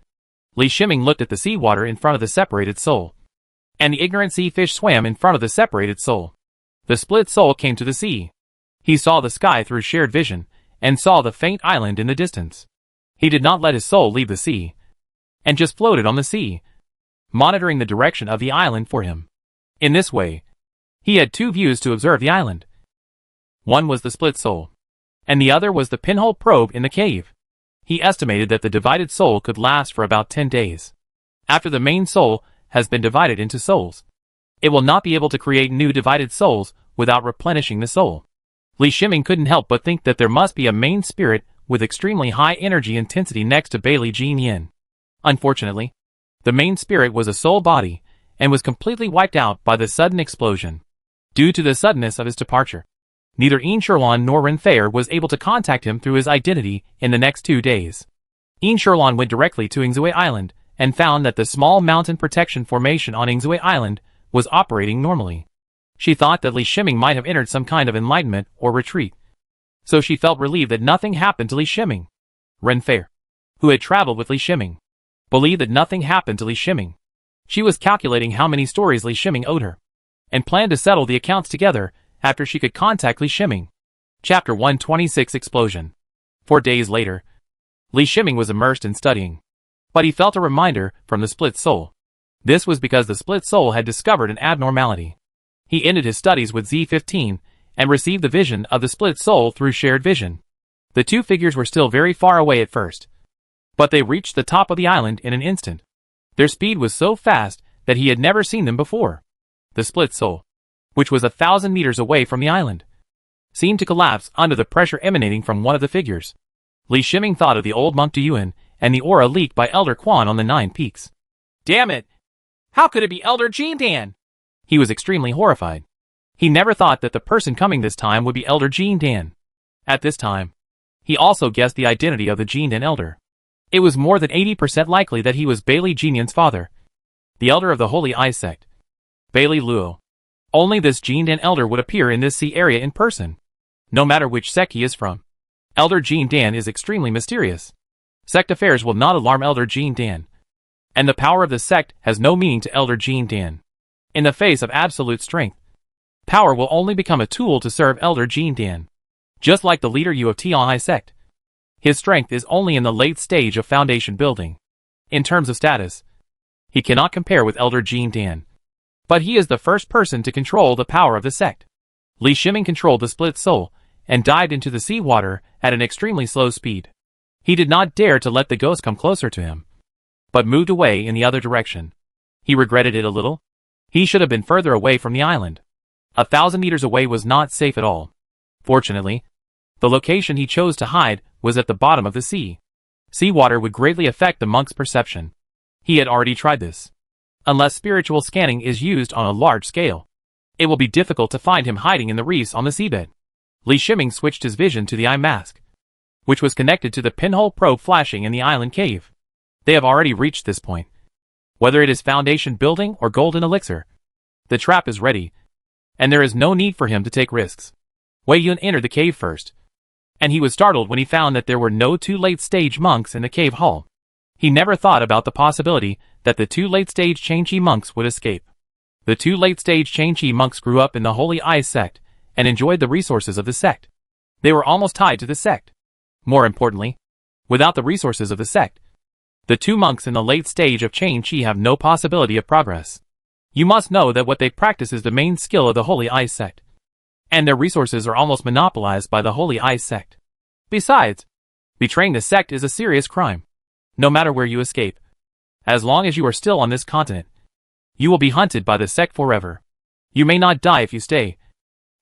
Li Shiming looked at the seawater in front of the separated soul, and the ignorant sea fish swam in front of the separated soul. The split soul came to the sea. He saw the sky through shared vision, and saw the faint island in the distance. He did not let his soul leave the sea, and just floated on the sea, monitoring the direction of the island for him. In this way, he had 2 views to observe the island. One was the split soul, and the other was the pinhole probe in the cave. He estimated that the divided soul could last for about 10 days. After the main soul has been divided into souls, it will not be able to create new divided souls without replenishing the soul. Li Shiming couldn't help but think that there must be a main spirit with extremely high energy intensity next to Bailey Jean Yin. Unfortunately, the main spirit was a soul body, and was completely wiped out by the sudden explosion. Due to the suddenness of his departure, neither Yin Sherlon nor Ren Thayer was able to contact him through his identity in the next 2 days. Yin Sherlon went directly to Ingzue Island, and found that the small mountain protection formation on Ingzue Island was operating normally. She thought that Li Shiming might have entered some kind of enlightenment or retreat, so she felt relieved that nothing happened to Li Shiming. Ren Thayer, who had traveled with Li Shiming, believed that nothing happened to Li Shiming. She was calculating how many stories Li Shiming owed her, and planned to settle the accounts together after she could contact Li Shiming. Chapter 126 Explosion. 4 days later, Li Shiming was immersed in studying, but he felt a reminder from the split soul. This was because the split soul had discovered an abnormality. He ended his studies with Z15 and received the vision of the split soul through shared vision. The two figures were still very far away at first, but they reached the top of the island in an instant. Their speed was so fast that he had never seen them before. The split soul, which was 1,000 meters away from the island, seemed to collapse under the pressure emanating from one of the figures. Li Shiming thought of the old monk Duyuan and the aura leaked by Elder Quan on the 9 peaks. Damn it! How could it be Elder Jean Dan? He was extremely horrified. He never thought that the person coming this time would be Elder Jean Dan. At this time, he also guessed the identity of the Jean Dan Elder. It was more than 80% likely that he was Bailey Jeanyan's father, the Elder of the Holy Eye Sect, Bailey Luo. Only this Jean Dan Elder would appear in this sea area in person, no matter which sect he is from. Elder Jean Dan is extremely mysterious. Sect affairs will not alarm Elder Jean Dan, and the power of the sect has no meaning to Elder Jean Dan. In the face of absolute strength, power will only become a tool to serve Elder Jean Dan. Just like the leader Yu of Tianhai sect, his strength is only in the late stage of foundation building. In terms of status, he cannot compare with Elder Jean Dan, but he is the first person to control the power of the sect. Li Shiming controlled the split soul and dived into the seawater at an extremely slow speed. He did not dare to let the ghost come closer to him, but moved away in the other direction. He regretted it a little. He should have been further away from the island. 1,000 meters away was not safe at all. Fortunately, the location he chose to hide was at the bottom of the sea. Seawater would greatly affect the monk's perception. He had already tried this. Unless spiritual scanning is used on a large scale, it will be difficult to find him hiding in the reefs on the seabed. Li Shiming switched his vision to the eye mask, which was connected to the pinhole probe flashing in the island cave. They have already reached this point. Whether it is foundation building or golden elixir, the trap is ready, and there is no need for him to take risks. Wei Yun entered the cave first, and he was startled when he found that there were no 2 late-stage monks in the cave hall. He never thought about the possibility that the 2 late-stage Changqi monks would escape. The 2 late-stage Changqi monks grew up in the Holy Eye sect and enjoyed the resources of the sect. They were almost tied to the sect. More importantly, without the resources of the sect, the 2 monks in the late stage of Changqi have no possibility of progress. You must know that what they practice is the main skill of the Holy Eye sect, and their resources are almost monopolized by the Holy Eye sect. Besides, betraying the sect is a serious crime. No matter where you escape, as long as you are still on this continent, you will be hunted by the sect forever. You may not die if you stay,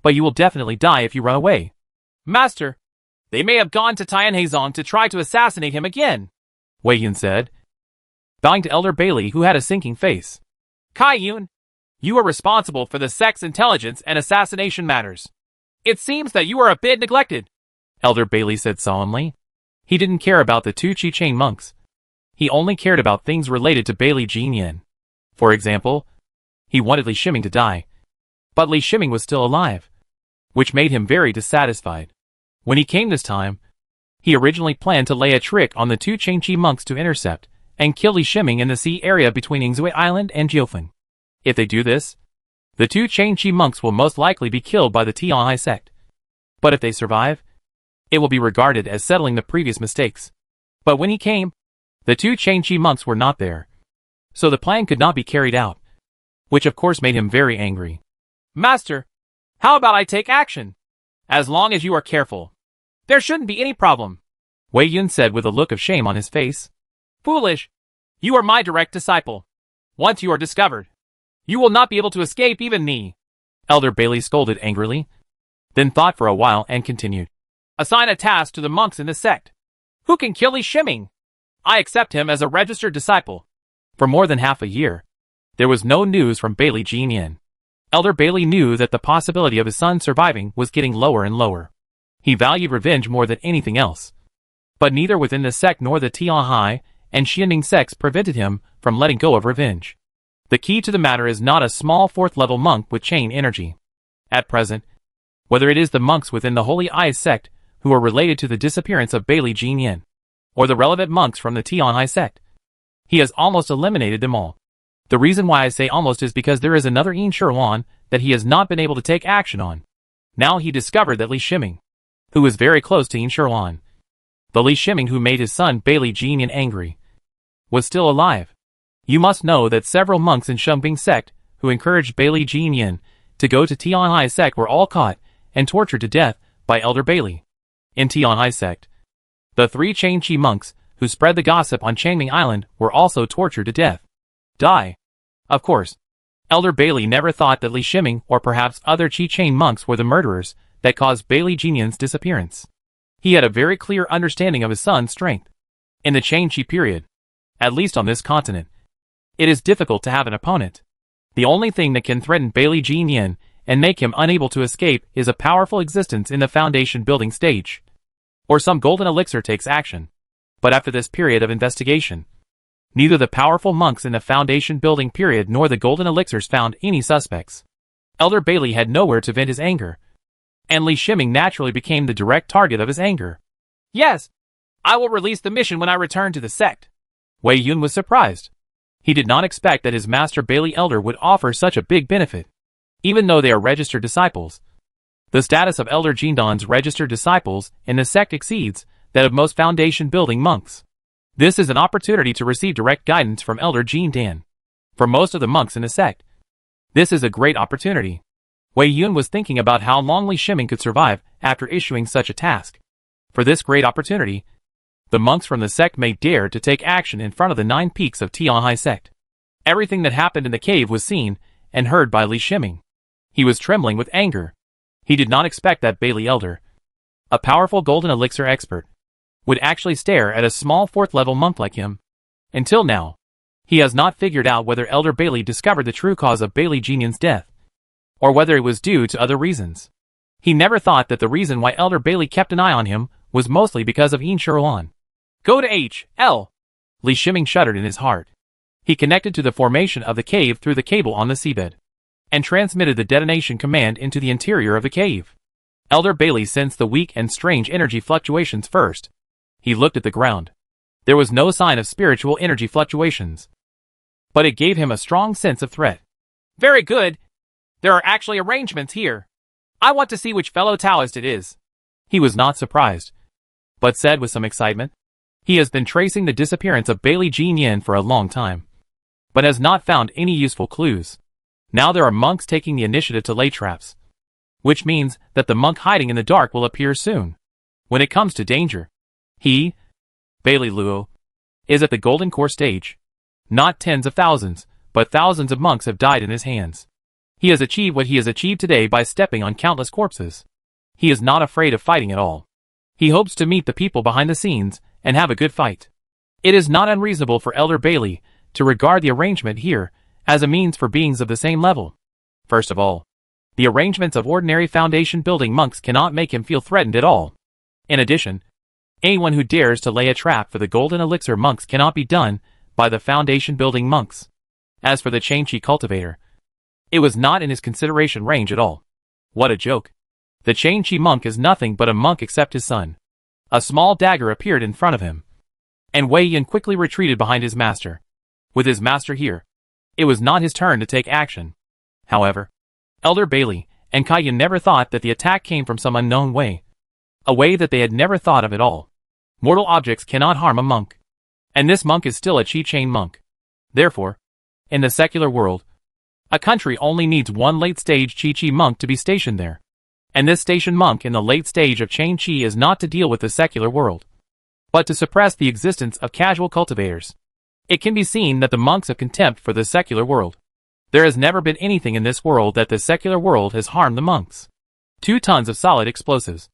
but you will definitely die if you run away. Master, they may have gone to Tianheizong to try to assassinate him again, Wei Yun said, bowing to Elder Bailey, who had a sinking face. Kai Yun, you are responsible for the sect's intelligence and assassination matters. It seems that you are a bit neglected, Elder Bailey said solemnly. He didn't care about the 2 Chi-Chain monks. He only cared about things related to Bailey Jeanyan. For example, he wanted Li Shiming to die, but Li Shiming was still alive, which made him very dissatisfied. When he came this time, he originally planned to lay a trick on the 2 Changqi monks to intercept and kill Li Shiming in the sea area between Ingzue Island and Jiufen. If they do this, the 2 Changqi monks will most likely be killed by the Tianhai sect. But if they survive, it will be regarded as settling the previous mistakes. But when he came, the 2 Changqi monks were not there, so the plan could not be carried out, which of course made him very angry. Master, how about I take action? As long as you are careful, there shouldn't be any problem, Wei Yun said with a look of shame on his face. Foolish! You are my direct disciple. Once you are discovered, you will not be able to escape even me, Elder Bailey scolded angrily, then thought for a while and continued. Assign a task to the monks in the sect. Who can kill Li Shiming? I accept him as a registered disciple. For more than half a year, there was no news from Bailey Jinyan. Elder Bailey knew that the possibility of his son surviving was getting lower and lower. He valued revenge more than anything else. But neither within the sect nor the Tianhai and Xianning sects prevented him from letting go of revenge. The key to the matter is not a small 4th-level monk with chain energy. At present, whether it is the monks within the Holy Eyes sect who are related to the disappearance of Bailey Jinyan, or the relevant monks from the Tianhai sect, he has almost eliminated them all. The reason why I say almost is because there is another Yin Shiruan that he has not been able to take action on. Now he discovered that Li Shiming, who is very close to Yin Shiruan, the Li Shiming who made his son Bailey Jinyan angry, was still alive. You must know that several monks in Shengbing sect who encouraged Bailey Jinyan to go to Tianhai sect were all caught and tortured to death by Elder Bailey. In Tianhai sect, the 3 Changqi monks who spread the gossip on Changming Island were also tortured to death. Of course, Elder Bailey never thought that Li Shiming or perhaps other Qi Chain monks were the murderers that caused Bailey Jinyan's disappearance. He had a very clear understanding of his son's strength. In the Changqi period, at least on this continent, it is difficult to have an opponent. The only thing that can threaten Bailey Jinyan and make him unable to escape is a powerful existence in the foundation building stage, or some golden elixir takes action. But after this period of investigation, neither the powerful monks in the foundation building period nor the golden elixirs found any suspects. Elder Bailey had nowhere to vent his anger, and Li Shiming naturally became the direct target of his anger. Yes, I will release the mission when I return to the sect. Wei Yun was surprised. He did not expect that his master Bailey Elder would offer such a big benefit. Even though they are registered disciples, the status of Elder Jindan's registered disciples in the sect exceeds that of most foundation building monks. This is an opportunity to receive direct guidance from Elder Jindan. For most of the monks in the sect, this is a great opportunity. Wei Yun was thinking about how long Li Shiming could survive after issuing such a task. For this great opportunity, the monks from the sect may dare to take action in front of the 9 peaks of Tianhai sect. Everything that happened in the cave was seen and heard by Li Shiming. He was trembling with anger. He did not expect that Bailey Elder, a powerful golden elixir expert, would actually stare at a small 4th-level monk like him. Until now, he has not figured out whether Elder Bailey discovered the true cause of Bailey Jinyan's death, or whether it was due to other reasons. He never thought that the reason why Elder Bailey kept an eye on him was mostly because of Yin Shiruan. Go to H.L. Li Shiming shuddered in his heart. He connected to the formation of the cave through the cable on the seabed, and transmitted the detonation command into the interior of the cave. Elder Bailey sensed the weak and strange energy fluctuations first. He looked at the ground. There was no sign of spiritual energy fluctuations, but it gave him a strong sense of threat. Very good. There are actually arrangements here. I want to see which fellow Taoist it is. He was not surprised, but said with some excitement, he has been tracing the disappearance of Bailey Jinyan for a long time, but has not found any useful clues. Now there are monks taking the initiative to lay traps, which means that the monk hiding in the dark will appear soon. When it comes to danger, he, Bailey Luo, is at the golden core stage. Not tens of thousands, but thousands of monks have died in his hands. He has achieved what he has achieved today by stepping on countless corpses. He is not afraid of fighting at all. He hopes to meet the people behind the scenes and have a good fight. It is not unreasonable for Elder Bailey to regard the arrangement here as a means for beings of the same level. First of all, the arrangements of ordinary foundation building monks cannot make him feel threatened at all. In addition, anyone who dares to lay a trap for the golden elixir monks cannot be done by the foundation building monks. As for the Changqi cultivator, it was not in his consideration range at all. What a joke. The Changqi monk is nothing but a monk except his son. A small dagger appeared in front of him, and Wei Yin quickly retreated behind his master. With his master here, it was not his turn to take action. However, Elder Bailey and Kai Yin never thought that the attack came from some unknown way, a way that they had never thought of at all. Mortal objects cannot harm a monk, and this monk is still a Qi Chain monk. Therefore, in the secular world, a country only needs one late-stage Qi monk to be stationed there. And this stationed monk in the late stage of Chain Qi is not to deal with the secular world, but to suppress the existence of casual cultivators. It can be seen that the monks have contempt for the secular world. There has never been anything in this world that the secular world has harmed the monks. 2 tons of solid explosives,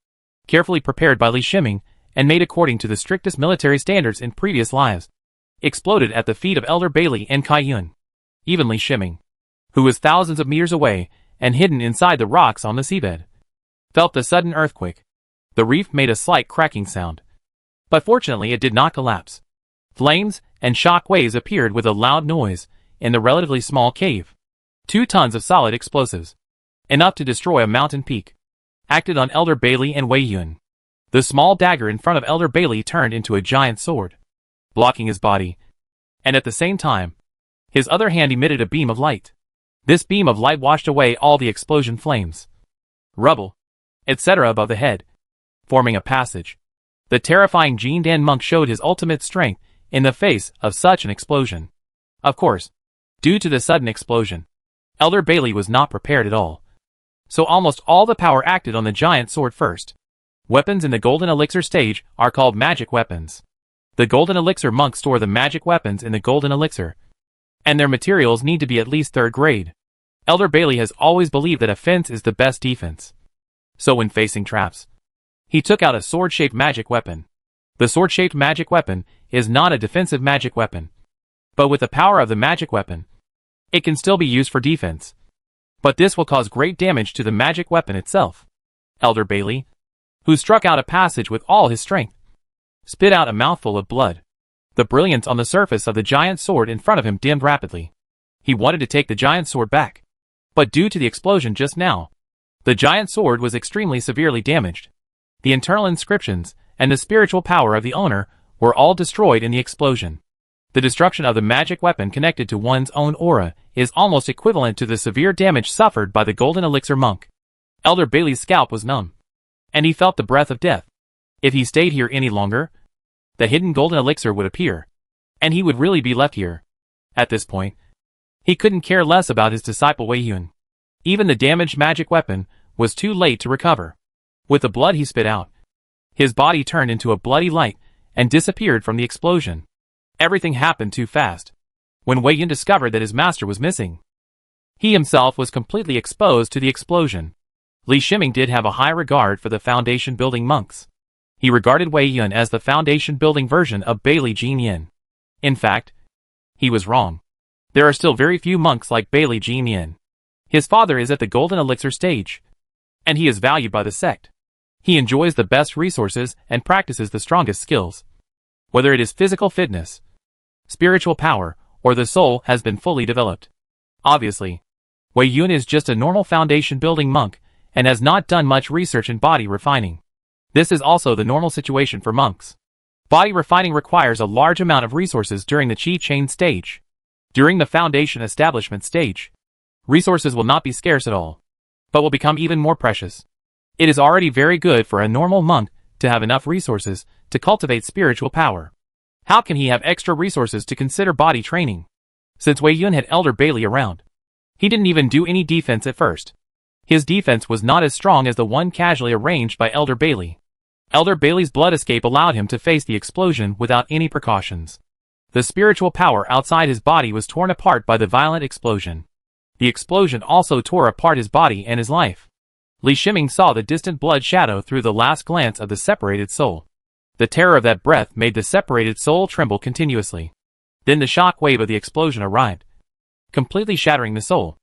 carefully prepared by Li Shiming and made according to the strictest military standards in previous lives, exploded at the feet of Elder Bailey and Kai Yun. Even Li Shiming, who was thousands of meters away and hidden inside the rocks on the seabed, felt the sudden earthquake. The reef made a slight cracking sound, but fortunately it did not collapse. Flames and shock waves appeared with a loud noise in the relatively small cave. 2 tons of solid explosives, enough to destroy a mountain peak, acted on Elder Bailey and Wei Yun. The small dagger in front of Elder Bailey turned into a giant sword, blocking his body, and at the same time, his other hand emitted a beam of light. This beam of light washed away all the explosion flames, rubble, etc. above the head, forming a passage. The terrifying Jin Dan monk showed his ultimate strength in the face of such an explosion. Of course, due to the sudden explosion, Elder Bailey was not prepared at all. So almost all the power acted on the giant sword first. Weapons in the Golden Elixir stage are called magic weapons. The Golden Elixir monks store the magic weapons in the Golden Elixir, and their materials need to be at least 3rd grade. Elder Bailey has always believed that offense is the best defense. So when facing traps, he took out a sword-shaped magic weapon. The sword-shaped magic weapon is not a defensive magic weapon, but with the power of the magic weapon, it can still be used for defense. But this will cause great damage to the magic weapon itself. Elder Bailey, who struck out a passage with all his strength, spit out a mouthful of blood. The brilliance on the surface of the giant sword in front of him dimmed rapidly. He wanted to take the giant sword back, but due to the explosion just now, the giant sword was extremely severely damaged. The internal inscriptions and the spiritual power of the owner were all destroyed in the explosion. The destruction of the magic weapon connected to one's own aura is almost equivalent to the severe damage suffered by the Golden Elixir monk. Elder Bailey's scalp was numb, and he felt the breath of death. If he stayed here any longer, the hidden Golden Elixir would appear, and he would really be left here. At this point, he couldn't care less about his disciple Wei Yun. Even the damaged magic weapon was too late to recover. With the blood he spit out, his body turned into a bloody light and disappeared from the explosion. Everything happened too fast. When Wei Yun discovered that his master was missing, he himself was completely exposed to the explosion. Li Shiming did have a high regard for the foundation-building monks. He regarded Wei Yun as the foundation-building version of Bailey Jin Yin. In fact, he was wrong. There are still very few monks like Bailey Jin Yin. His father is at the Golden Elixir stage, and he is valued by the sect. He enjoys the best resources and practices the strongest skills. Whether it is physical fitness, spiritual power, or the soul has been fully developed. Obviously, Wei Yun is just a normal foundation-building monk and has not done much research in body refining. This is also the normal situation for monks. Body refining requires a large amount of resources during the Qi Chain stage. During the foundation establishment stage, resources will not be scarce at all, but will become even more precious. It is already very good for a normal monk to have enough resources to cultivate spiritual power. How can he have extra resources to consider body training? Since Wei Yun had Elder Bailey around, he didn't even do any defense at first. His defense was not as strong as the one casually arranged by Elder Bailey. Elder Bailey's blood escape allowed him to face the explosion without any precautions. The spiritual power outside his body was torn apart by the violent explosion. The explosion also tore apart his body and his life. Li Shiming saw the distant blood shadow through the last glance of the separated soul. The terror of that breath made the separated soul tremble continuously. Then the shock wave of the explosion arrived, completely shattering the soul.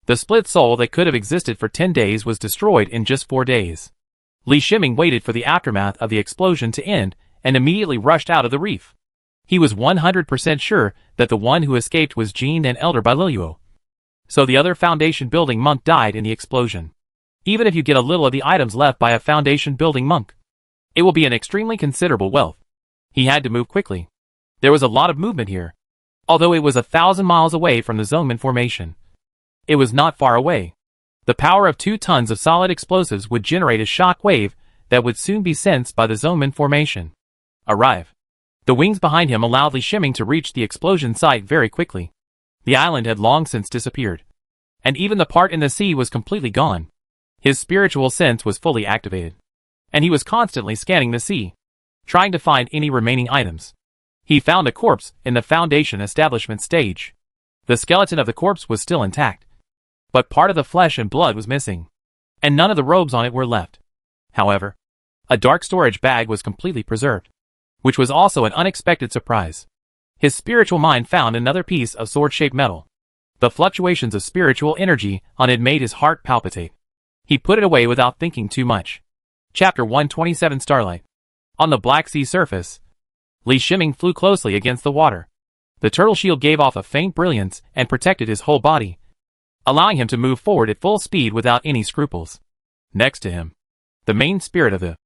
The split soul that could have existed for 10 days was destroyed in just 4 days. Li Shiming waited for the aftermath of the explosion to end and immediately rushed out of the reef. He was 100% sure that the one who escaped was Jin and Elder Bailey. So the other foundation-building monk died in the explosion. Even if you get a little of the items left by a foundation-building monk, it will be an extremely considerable wealth. He had to move quickly. There was a lot of movement here. Although it was 1,000 miles away from the Zongmin formation, it was not far away. The power of 2 tons of solid explosives would generate a shock wave that would soon be sensed by the Zongmin formation. Arrive. The wings behind him allowed Li Shiming to reach the explosion site very quickly. The island had long since disappeared, and even the part in the sea was completely gone. His spiritual sense was fully activated, and he was constantly scanning the sea, trying to find any remaining items. He found a corpse in the foundation establishment stage. The skeleton of the corpse was still intact, but part of the flesh and blood was missing, and none of the robes on it were left. However, A dark storage bag was completely preserved, which was also an unexpected surprise. His spiritual mind found another piece of sword-shaped metal. The fluctuations of spiritual energy on it made his heart palpitate. He put it away without thinking too much. Chapter 127 Starlight. On the Black Sea surface, Li Shiming flew closely against the water. The turtle shield gave off a faint brilliance and protected his whole body, allowing him to move forward at full speed without any scruples. Next to him, the main spirit of the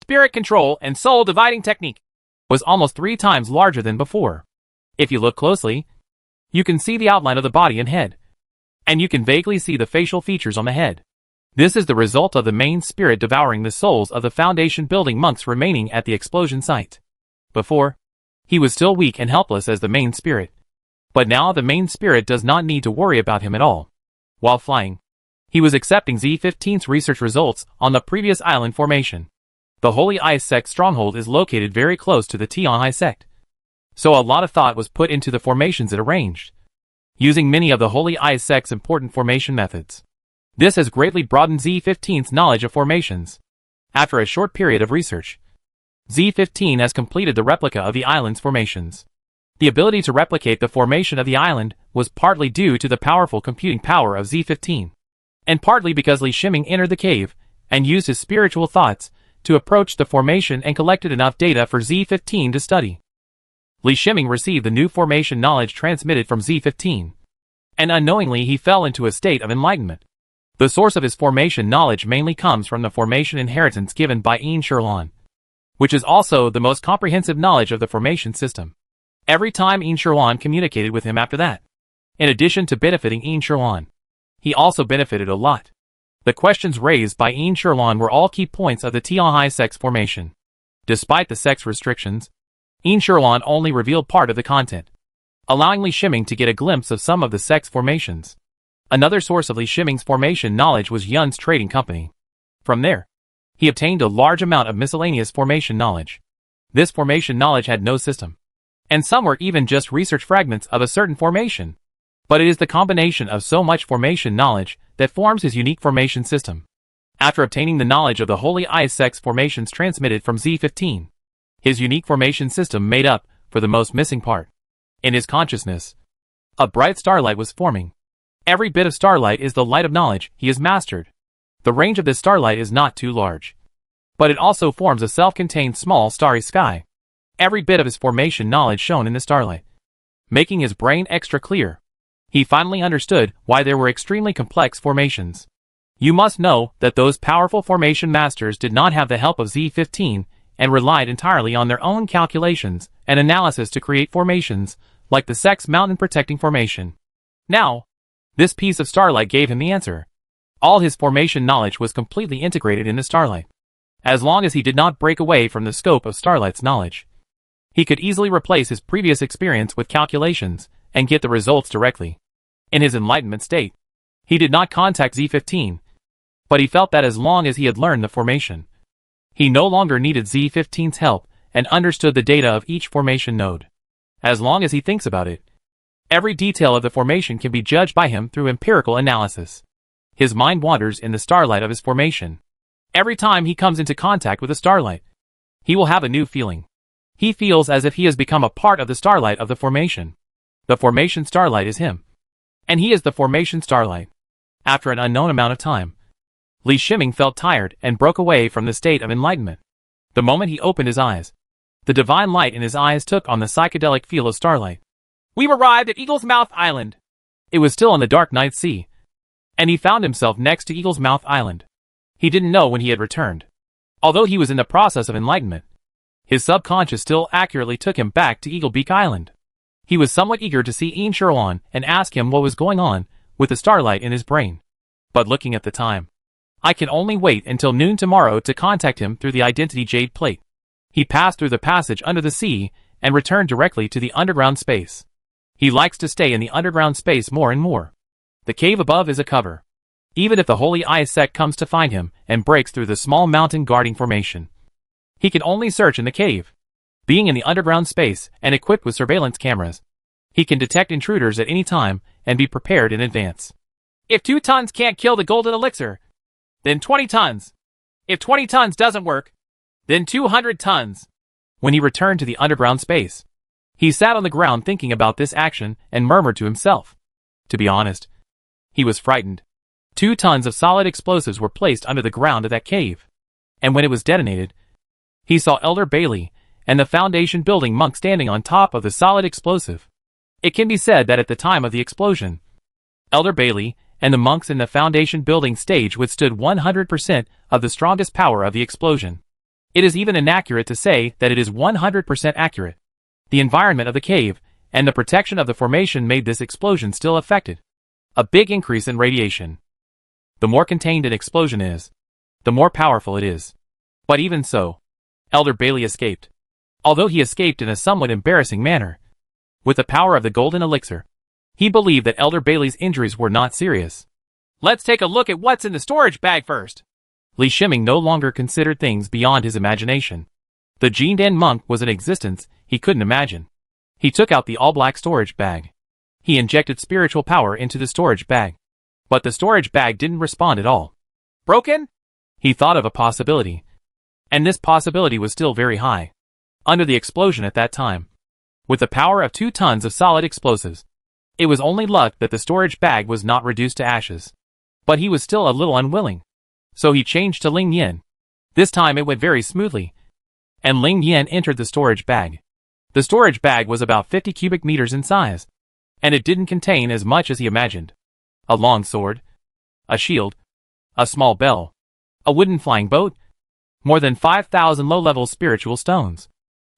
spirit control and soul dividing technique was almost 3 times larger than before. If you look closely, you can see the outline of the body and head, and you can vaguely see the facial features on the head. This is the result of the main spirit devouring the souls of the foundation building monks remaining at the explosion site. Before, he was still weak and helpless as the main spirit, but now the main spirit does not need to worry about him at all. While flying, he was accepting Z-15's research results on the previous island formation. The Holy Ice Sect stronghold is located very close to the Tianhai sect, so a lot of thought was put into the formations it arranged, using many of the Holy Ice Sect's important formation methods. This has greatly broadened Z-15's knowledge of formations. After a short period of research, Z-15 has completed the replica of the island's formations. The ability to replicate the formation of the island was partly due to the powerful computing power of Z-15, and partly because Li Shiming entered the cave and used his spiritual thoughts to approach the formation and collected enough data for Z-15 to study. Li Shiming received the new formation knowledge transmitted from Z-15, and unknowingly he fell into a state of enlightenment. The source of his formation knowledge mainly comes from the formation inheritance given by Yin Shirlan, which is also the most comprehensive knowledge of the formation system. Every time Yin Shirlan communicated with him after that, in addition to benefiting Yin Shirlan, he also benefited a lot. The questions raised by Yin Shirlan were all key points of the Tianhai sect's formation. Despite the sect's restrictions, Yin Shirlan only revealed part of the content, allowing Li Shiming to get a glimpse of some of the sect's formations. Another source of Li Shiming's formation knowledge was Yun's trading company. From there, he obtained a large amount of miscellaneous formation knowledge. This formation knowledge had no system, and some were even just research fragments of a certain formation. But it is the combination of so much formation knowledge that forms his unique formation system. After obtaining the knowledge of the Holy Ice Sect's formations transmitted from Z-15, his unique formation system made up for the most missing part. In his consciousness, a bright starlight was forming. Every bit of starlight is the light of knowledge he has mastered. The range of this starlight is not too large, but it also forms a self-contained small starry sky. Every bit of his formation knowledge shone in the starlight, making his brain extra clear. He finally understood why there were extremely complex formations. You must know that those powerful formation masters did not have the help of Z-15 and relied entirely on their own calculations and analysis to create formations like the sect's mountain protecting formation. Now, this piece of starlight gave him the answer. All his formation knowledge was completely integrated in the starlight. As long as he did not break away from the scope of starlight's knowledge, he could easily replace his previous experience with calculations and get the results directly. In his enlightenment state, he did not contact Z-15, but he felt that as long as he had learned the formation, he no longer needed Z-15's help and understood the data of each formation node. As long as he thinks about it, every detail of the formation can be judged by him through empirical analysis. His mind wanders in the starlight of his formation. Every time he comes into contact with the starlight, he will have a new feeling. He feels as if he has become a part of the starlight of the formation. The formation starlight is him, and he is the formation starlight. After an unknown amount of time, Li Shiming felt tired and broke away from the state of enlightenment. The moment he opened his eyes, the divine light in his eyes took on the psychedelic feel of starlight. We've arrived at Eagle's Mouth Island. It was still on the dark night sea, and he found himself next to Eagle's Mouth Island. He didn't know when he had returned. Although he was in the process of enlightenment, his subconscious still accurately took him back to Eagle Beak Island. He was somewhat eager to see Yin Shirlan and ask him what was going on with the starlight in his brain. But looking at the time, I can only wait until noon tomorrow to contact him through the identity jade plate. He passed through the passage under the sea and returned directly to the underground space. He likes to stay in the underground space more and more. The cave above is a cover. Even if the Holy Ice Sect comes to find him and breaks through the small mountain guarding formation, he can only search in the cave. Being in the underground space and equipped with surveillance cameras, he can detect intruders at any time and be prepared in advance. If 2 tons can't kill the golden elixir, then 20 tons. If 20 tons doesn't work, then 200 tons. When he returned to the underground space, he sat on the ground thinking about this action and murmured to himself. To be honest, he was frightened. 2 tons of solid explosives were placed under the ground of that cave. And when it was detonated, he saw Elder Bailey and the Foundation building monk standing on top of the solid explosive. It can be said that at the time of the explosion, Elder Bailey and the monks in the Foundation building stage withstood 100% of the strongest power of the explosion. It is even inaccurate to say that it is 100% accurate. The environment of the cave and the protection of the formation made this explosion still affected. A big increase in radiation. The more contained an explosion is, the more powerful it is. But even so, Elder Bailey escaped. Although he escaped in a somewhat embarrassing manner, with the power of the golden elixir, he believed that Elder Bailey's injuries were not serious. Let's take a look at what's in the storage bag first. Li Shiming no longer considered things beyond his imagination. The Jindan monk was an existence he couldn't imagine. He took out the all-black storage bag. He injected spiritual power into the storage bag. But the storage bag didn't respond at all. Broken? He thought of a possibility. And this possibility was still very high. Under the explosion at that time, with the power of 2 tons of solid explosives, it was only luck that the storage bag was not reduced to ashes. But he was still a little unwilling. So he changed to Ling Yin. This time it went very smoothly, and Ling Yin entered the storage bag. The storage bag was about 50 cubic meters in size, and it didn't contain as much as he imagined. A long sword, a shield, a small bell, a wooden flying boat, more than 5,000 low-level spiritual stones,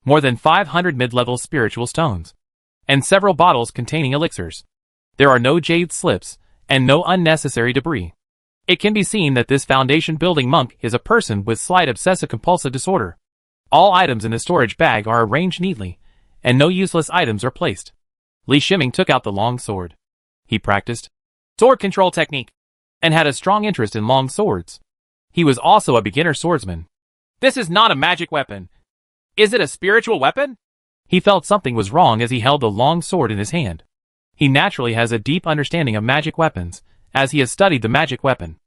more than 500 mid-level spiritual stones, and several bottles containing elixirs. There are no jade slips, and no unnecessary debris. It can be seen that this Foundation building monk is a person with slight obsessive-compulsive disorder. All items in the storage bag are arranged neatly, and no useless items are placed. Li Shiming took out the long sword. He practiced Sword control technique, and had a strong interest in long swords. He was also a beginner swordsman. This is not a magic weapon. Is it a spiritual weapon? He felt something was wrong as he held the long sword in his hand. He naturally has a deep understanding of magic weapons, as he has studied the magic weapon.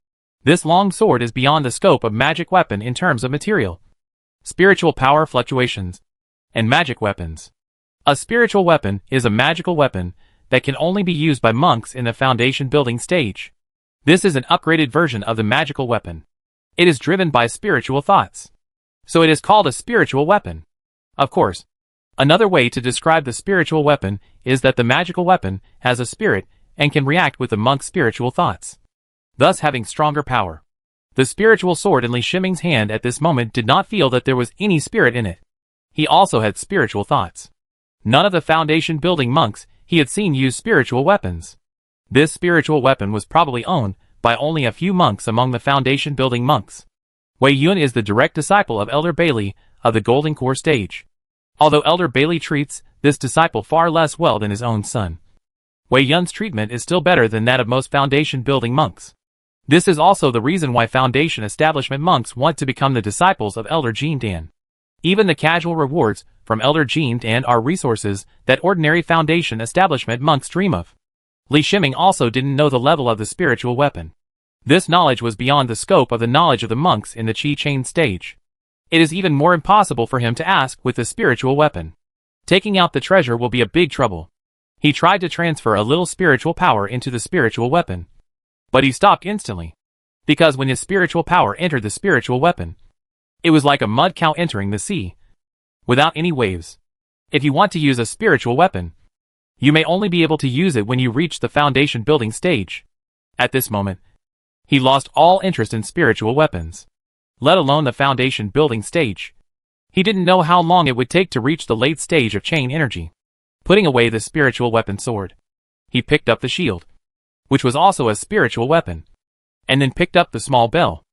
This long sword is beyond the scope of magic weapon in terms of material, spiritual power fluctuations, and magic weapons. A spiritual weapon is a magical weapon that can only be used by monks in the Foundation building stage. This is an upgraded version of the magical weapon. It is driven by spiritual thoughts. So it is called a spiritual weapon. Of course, another way to describe the spiritual weapon is that the magical weapon has a spirit and can react with the monk's spiritual thoughts, thus having stronger power. The spiritual sword in Li Shiming's hand at this moment did not feel that there was any spirit in it. He also had spiritual thoughts. None of the Foundation building monks he had seen use spiritual weapons. This spiritual weapon was probably owned by only a few monks among the Foundation building monks. Wei Yun is the direct disciple of Elder Bailey of the Golden Core stage. Although Elder Bailey treats this disciple far less well than his own son, Wei Yun's treatment is still better than that of most Foundation building monks. This is also the reason why Foundation establishment monks want to become the disciples of Elder Jindan. Even the casual rewards from Elder Jindan are resources that ordinary Foundation establishment monks dream of. Li Shiming also didn't know the level of the spiritual weapon. This knowledge was beyond the scope of the knowledge of the monks in the Qi Chain stage. It is even more impossible for him to ask with the spiritual weapon. Taking out the treasure will be a big trouble. He tried to transfer a little spiritual power into the spiritual weapon, but he stopped instantly, because when his spiritual power entered the spiritual weapon, it was like a mud cow entering the sea, without any waves. If you want to use a spiritual weapon, you may only be able to use it when you reach the Foundation building stage. At this moment, he lost all interest in spiritual weapons, let alone the Foundation building stage. He didn't know how long it would take to reach the late stage of chain energy. Putting away the spiritual weapon sword, he picked up the shield, which was also a spiritual weapon, and then picked up the small bell,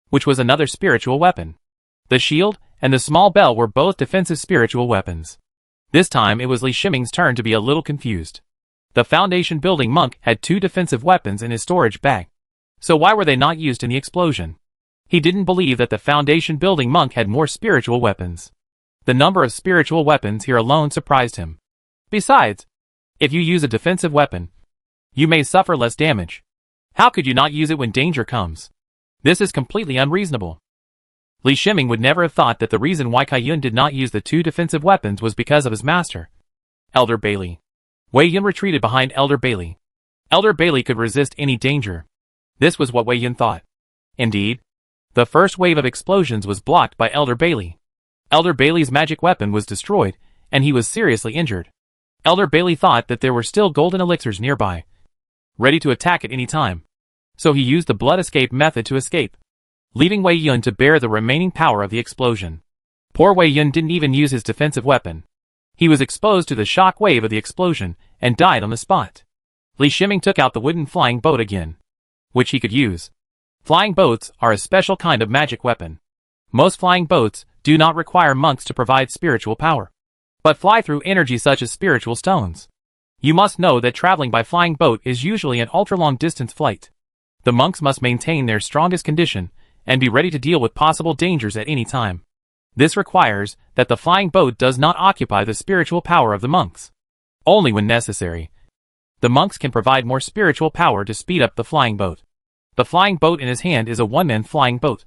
which was another spiritual weapon. The shield and the small bell were both defensive spiritual weapons. This time it was Li Shiming's turn to be a little confused. The Foundation building monk had 2 defensive weapons in his storage bag. So why were they not used in the explosion? He didn't believe that the Foundation building monk had more spiritual weapons. The number of spiritual weapons here alone surprised him. Besides, if you use a defensive weapon, you may suffer less damage. How could you not use it when danger comes? This is completely unreasonable. Li Shiming would never have thought that the reason why Kai Yun did not use the two defensive weapons was because of his master, Elder Bailey. Wei Yun retreated behind Elder Bailey. Elder Bailey could resist any danger. This was what Wei Yun thought. Indeed, the first wave of explosions was blocked by Elder Bailey. Elder Bailey's magic weapon was destroyed, and he was seriously injured. Elder Bailey thought that there were still golden elixirs nearby, ready to attack at any time. So he used the blood escape method to escape, leaving Wei Yun to bear the remaining power of the explosion. Poor Wei Yun didn't even use his defensive weapon. He was exposed to the shock wave of the explosion and died on the spot. Li Shiming took out the wooden flying boat again, which he could use. Flying boats are a special kind of magic weapon. Most flying boats do not require monks to provide spiritual power, but fly through energy such as spiritual stones. You must know that traveling by flying boat is usually an ultra-long distance flight. The monks must maintain their strongest condition and be ready to deal with possible dangers at any time. This requires that the flying boat does not occupy the spiritual power of the monks. Only when necessary, the monks can provide more spiritual power to speed up the flying boat. The flying boat in his hand is a one-man flying boat.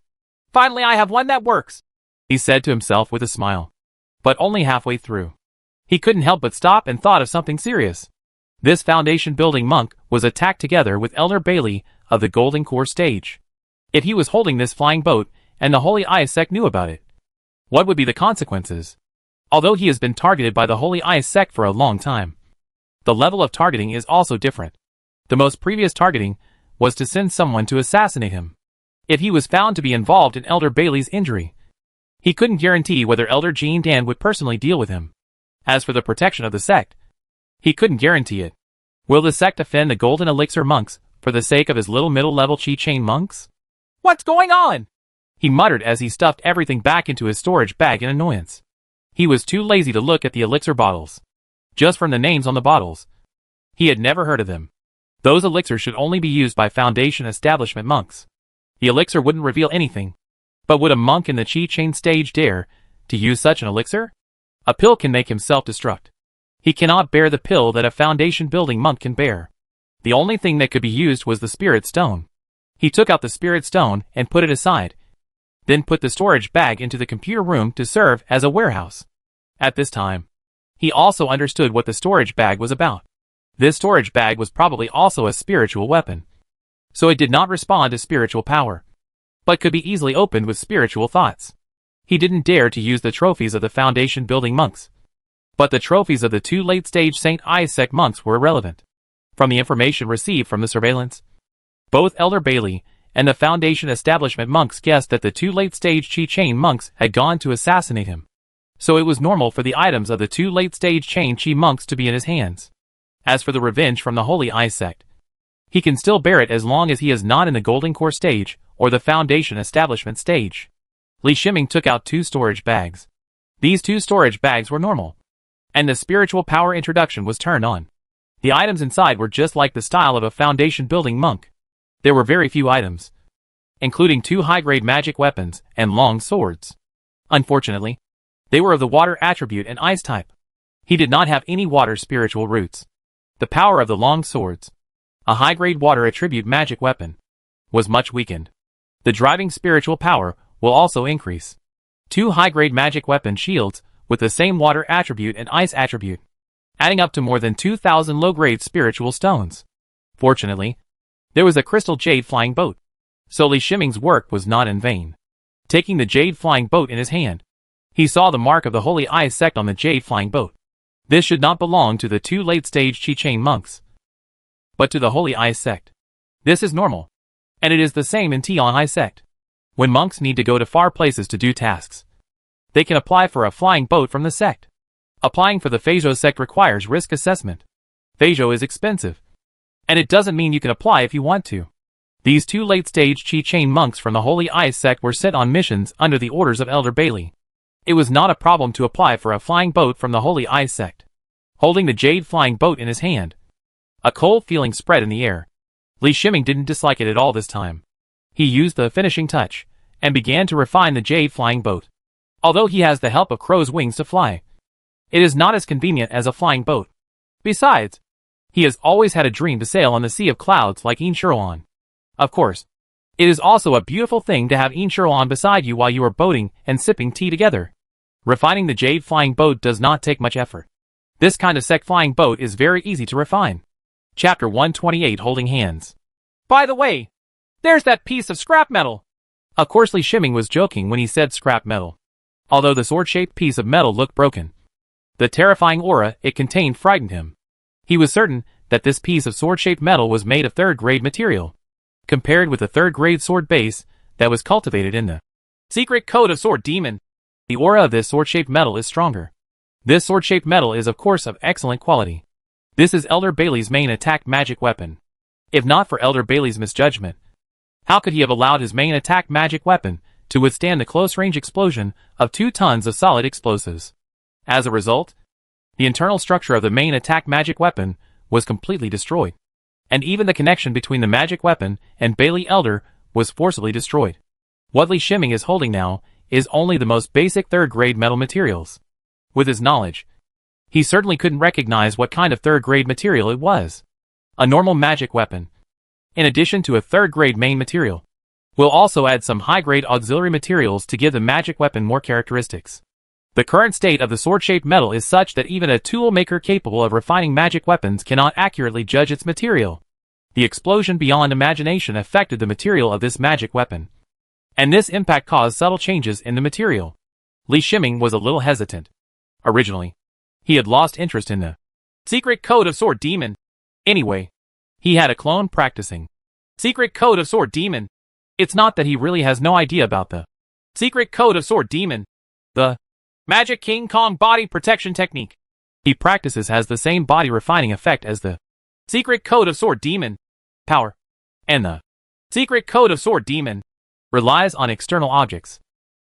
Finally, I have one that works, he said to himself with a smile. But only halfway through, he couldn't help but stop and thought of something serious. This foundation building monk was attacked together with Elder Bailey of the Golden Core stage. If he was holding this flying boat and the Holy Ice Sect knew about it, what would be the consequences? Although he has been targeted by the Holy Ice Sect for a long time, the level of targeting is also different. The most previous targeting was to send someone to assassinate him. If he was found to be involved in Elder Bailey's injury, he couldn't guarantee whether Elder Jean Dan would personally deal with him. As for the protection of the sect, he couldn't guarantee it. Will the sect offend the Golden Elixir monks for the sake of his little middle-level Chi Chain monks? What's going on? He muttered as he stuffed everything back into his storage bag in annoyance. He was too lazy to look at the elixir bottles. Just from the names on the bottles, he had never heard of them. Those elixirs should only be used by Foundation establishment monks. The elixir wouldn't reveal anything. But would a monk in the Chi Chain stage dare to use such an elixir? A pill can make him self-destruct. He cannot bear the pill that a Foundation building monk can bear. The only thing that could be used was the Spirit Stone. He took out the Spirit Stone and put it aside, then put the storage bag into the computer room to serve as a warehouse. At this time, he also understood what the storage bag was about. This storage bag was probably also a spiritual weapon, so it did not respond to spiritual power, but could be easily opened with spiritual thoughts. He didn't dare to use the trophies of the Foundation building monks, but the trophies of the two late-stage St. Isaac monks were irrelevant. From the information received from the surveillance, both Elder Bailey and the Foundation establishment monks guessed that the two late-stage Chi Chain monks had gone to assassinate him. So it was normal for the items of the two late-stage Chain Chi monks to be in his hands. As for the revenge from the Holy Ice Sect, he can still bear it as long as he is not in the Golden Core stage or the Foundation establishment stage. Li Shiming took out two storage bags. These two storage bags were normal, and the spiritual power introduction was turned on. The items inside were just like the style of a Foundation building monk. There were very few items, including two high-grade magic weapons and long swords. Unfortunately, they were of the water attribute and ice type. He did not have any water spiritual roots. The power of the long swords, a high-grade water attribute magic weapon, was much weakened. The driving spiritual power will also increase. Two high-grade magic weapon shields with the same water attribute and ice attribute, adding up to more than 2,000 low-grade spiritual stones. Fortunately, there was a crystal jade flying boat, so Li Shiming's work was not in vain. Taking the jade flying boat in his hand, he saw the mark of the Holy Ice Sect on the jade flying boat. This should not belong to the two late-stage Chi Chain monks, but to the Holy Ice Sect. This is normal, and it is the same in Tian High Sect. When monks need to go to far places to do tasks, they can apply for a flying boat from the sect. Applying for the Feizhou sect requires risk assessment. Feizhou is expensive, and it doesn't mean you can apply if you want to. These two late-stage Chi Chain monks from the Holy Ice Sect were sent on missions under the orders of Elder Bailey. It was not a problem to apply for a flying boat from the Holy Ice Sect. Holding the jade flying boat in his hand, a cold feeling spread in the air. Li Shiming didn't dislike it at all this time. He used the finishing touch and began to refine the jade flying boat. Although he has the help of crow's wings to fly, it is not as convenient as a flying boat. Besides, he has always had a dream to sail on the sea of clouds like In Shiruan. Of course, It is also a beautiful thing to have on beside you while you are boating and sipping tea together. Refining the jade flying boat does not take much effort. This kind of sec flying boat is very easy to refine. Chapter 128 Holding Hands. By the way, there's that piece of scrap metal. Of course Li Shiming was joking when he said scrap metal. Although the sword-shaped piece of metal looked broken, the terrifying aura it contained frightened him. He was certain that this piece of sword-shaped metal was made of third-grade material, compared with the third-grade sword base that was cultivated in the secret code of Sword Demon. The aura of this sword-shaped metal is stronger. This sword-shaped metal is of course of excellent quality. This is Elder Bailey's main attack magic weapon. If not for Elder Bailey's misjudgment, how could he have allowed his main attack magic weapon to withstand the close-range explosion of 2 tons of solid explosives? As a result, the internal structure of the main attack magic weapon was completely destroyed, and even the connection between the magic weapon and Bailey Elder was forcibly destroyed. What Li Shiming is holding now is only the most basic third-grade metal materials. With his knowledge, he certainly couldn't recognize what kind of third-grade material it was. A normal magic weapon, in addition to a third-grade main material, will also add some high-grade auxiliary materials to give the magic weapon more characteristics. The current state of the sword-shaped metal is such that even a tool maker capable of refining magic weapons cannot accurately judge its material. The explosion beyond imagination affected the material of this magic weapon, and this impact caused subtle changes in the material. Li Shiming was a little hesitant. Originally, he had lost interest in the secret code of Sword Demon. Anyway, he had a clone practicing secret code of Sword Demon. It's not that he really has no idea about the secret code of Sword Demon. The Magic King Kong body protection technique he practices has the same body refining effect as the secret code of Sword Demon. Power, and the secret code of Sword Demon relies on external objects.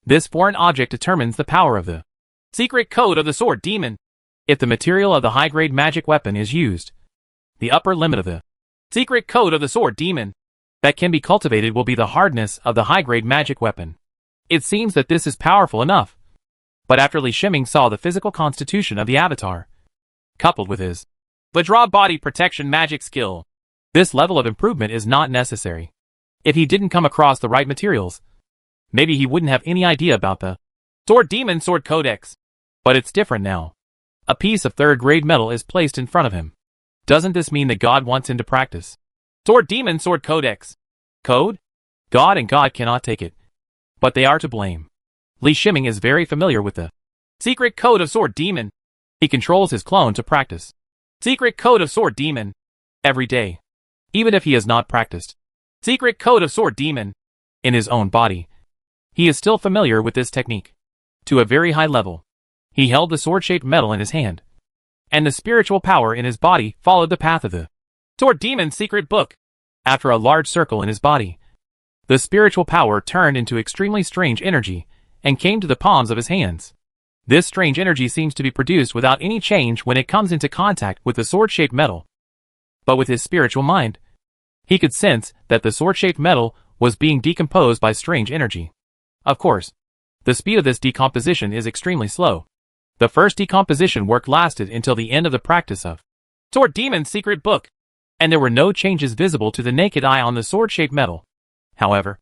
This foreign object determines the power of the secret code of the Sword Demon. If the material of the high-grade magic weapon is used, the upper limit of the secret code of the Sword Demon that can be cultivated will be the hardness of the high-grade magic weapon. It seems that this is powerful enough. But after Li Shiming saw the physical constitution of the avatar, coupled with his Vajra body protection magic skill, this level of improvement is not necessary. If he didn't come across the right materials, maybe he wouldn't have any idea about the Sword Demon Sword Codex. But it's different now. A piece of third-grade metal is placed in front of him. Doesn't this mean that God wants him to practice Sword Demon Sword Codex? Code? God and God cannot take it. But they are to blame. Li Shiming is very familiar with the secret code of Sword Demon. He controls his clone to practice secret code of Sword Demon every day, even if he has not practiced secret code of Sword Demon in his own body. He is still familiar with this technique to a very high level. He held the sword-shaped metal in his hand, and the spiritual power in his body followed the path of the Sword Demon's secret book. After a large circle in his body, the spiritual power turned into extremely strange energy and came to the palms of his hands. This strange energy seems to be produced without any change when it comes into contact with the sword-shaped metal. But with his spiritual mind, he could sense that the sword-shaped metal was being decomposed by strange energy. Of course, the speed of this decomposition is extremely slow. The first decomposition work lasted until the end of the practice of Sword Demon's secret book, and there were no changes visible to the naked eye on the sword-shaped metal. However,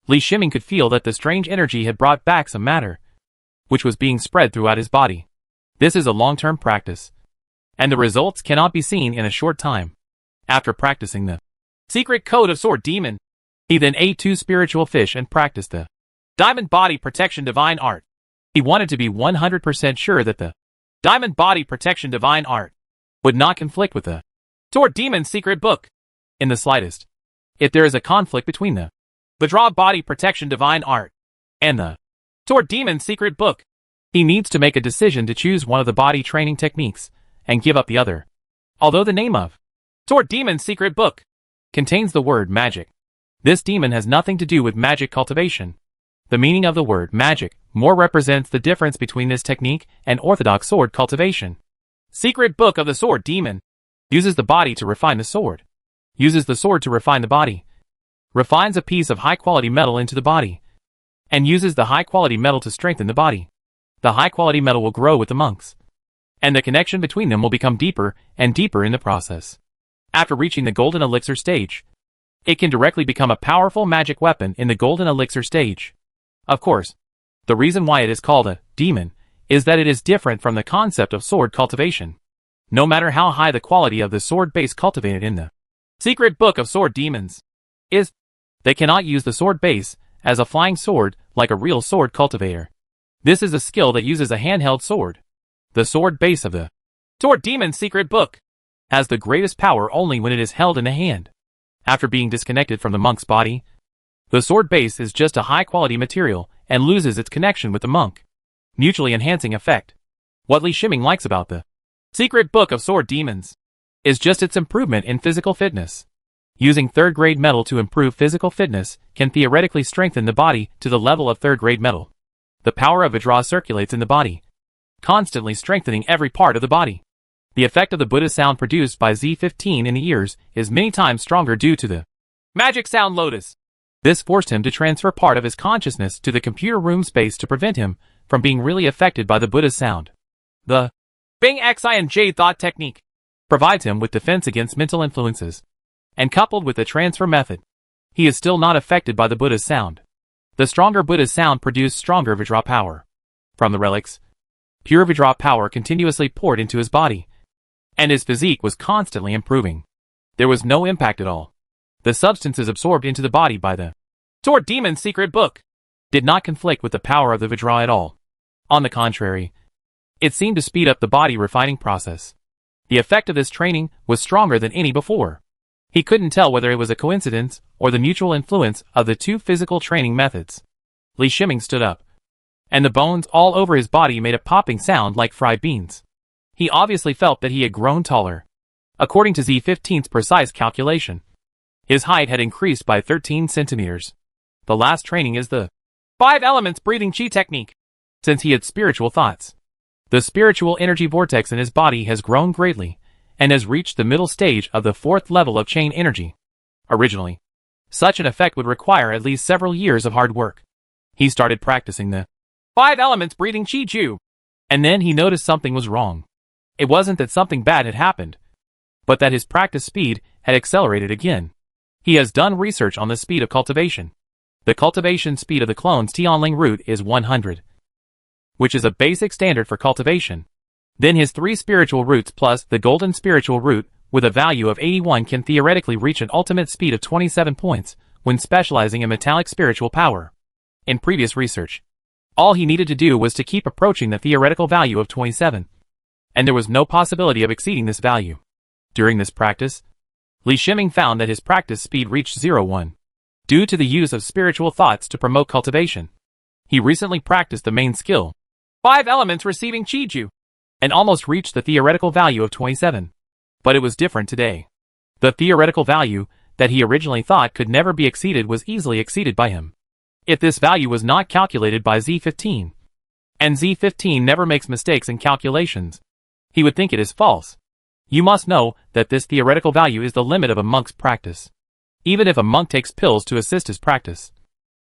Li Shiming could feel that the strange energy had brought back some matter, which was being spread throughout his body. This is a long-term practice, and the results cannot be seen in a short time. After practicing the secret code of Sword Demon, he then ate 2 spiritual fish and practiced the Diamond Body Protection Divine Art. He wanted to be 100% sure that the Diamond Body Protection Divine Art would not conflict with the Sword Demon's secret book in the slightest. If there is a conflict between the Vajra Body Protection Divine Art and the Sword Demon's secret book, he needs to make a decision to choose one of the body training techniques and give up the other. Although the name of Sword Demon's secret book contains the word magic, this demon has nothing to do with magic cultivation. The meaning of the word magic more represents the difference between this technique and orthodox sword cultivation. Secret book of the Sword Demon uses the body to refine the sword, uses the sword to refine the body, refines a piece of high-quality metal into the body, and uses the high-quality metal to strengthen the body. The high-quality metal will grow with the monks, and the connection between them will become deeper and deeper in the process. After reaching the golden elixir stage, It can directly become a powerful magic weapon in the golden elixir stage. Of course, the reason why it is called a demon is that it is different from the concept of sword cultivation. No matter how high the quality of the sword base cultivated in the secret book of sword demons is, they cannot use the sword base as a flying sword like a real sword cultivator. This is a skill that uses a handheld sword. The sword base of the sword demon's secret book has the greatest power only when it is held in the hand. After being disconnected from the monk's body, the sword base is just a high-quality material and loses its connection with the monk. Mutually enhancing effect. What Li Shiming likes about the secret book of sword demons is just its improvement in physical fitness. Using third-grade metal to improve physical fitness can theoretically strengthen the body to the level of third-grade metal. The power of Vajra circulates in the body, constantly strengthening every part of the body. The effect of the Buddha sound produced by Z15 in the ears is many times stronger due to the magic sound lotus. This forced him to transfer part of his consciousness to the computer room space to prevent him from being really affected by the Buddha's sound. The Bing Xi and J thought technique provides him with defense against mental influences, and coupled with the transfer method, he is still not affected by the Buddha's sound. The stronger Buddha's sound produced stronger Vajra power. From the relics, pure Vajra power continuously poured into his body, and his physique was constantly improving. There was no impact at all. The substances absorbed into the body by the sword demon's secret book did not conflict with the power of the Vajra at all. On the contrary, it seemed to speed up the body refining process. The effect of this training was stronger than any before. He couldn't tell whether it was a coincidence or the mutual influence of the two physical training methods. Li Shiming stood up, and the bones all over his body made a popping sound like fried beans. He obviously felt that he had grown taller. According to Z15's precise calculation, his height had increased by 13 centimeters. The last training is the 5 elements breathing chi technique. Since he had spiritual thoughts, the spiritual energy vortex in his body has grown greatly and has reached the middle stage of the 4th level of chain energy. Originally, such an effect would require at least several years of hard work. He started practicing the 5 elements breathing chi ju, and then he noticed something was wrong. It wasn't that something bad had happened, but that his practice speed had accelerated again. He has done research on the speed of cultivation. The cultivation speed of the clone's Tianling root is 100, which is a basic standard for cultivation. Then his 3 spiritual roots plus the golden spiritual root with a value of 81 can theoretically reach an ultimate speed of 27 points when specializing in metallic spiritual power. In previous research, all he needed to do was to keep approaching the theoretical value of 27, and there was no possibility of exceeding this value. During this practice, Li Shiming found that his practice speed reached 01. Due to the use of spiritual thoughts to promote cultivation, he recently practiced the main skill, 5 elements receiving chi ju, and almost reached the theoretical value of 27. But it was different today. The theoretical value that he originally thought could never be exceeded was easily exceeded by him. If this value was not calculated by Z15, and Z15 never makes mistakes in calculations, he would think it is false. You must know that this theoretical value is the limit of a monk's practice. Even if a monk takes pills to assist his practice,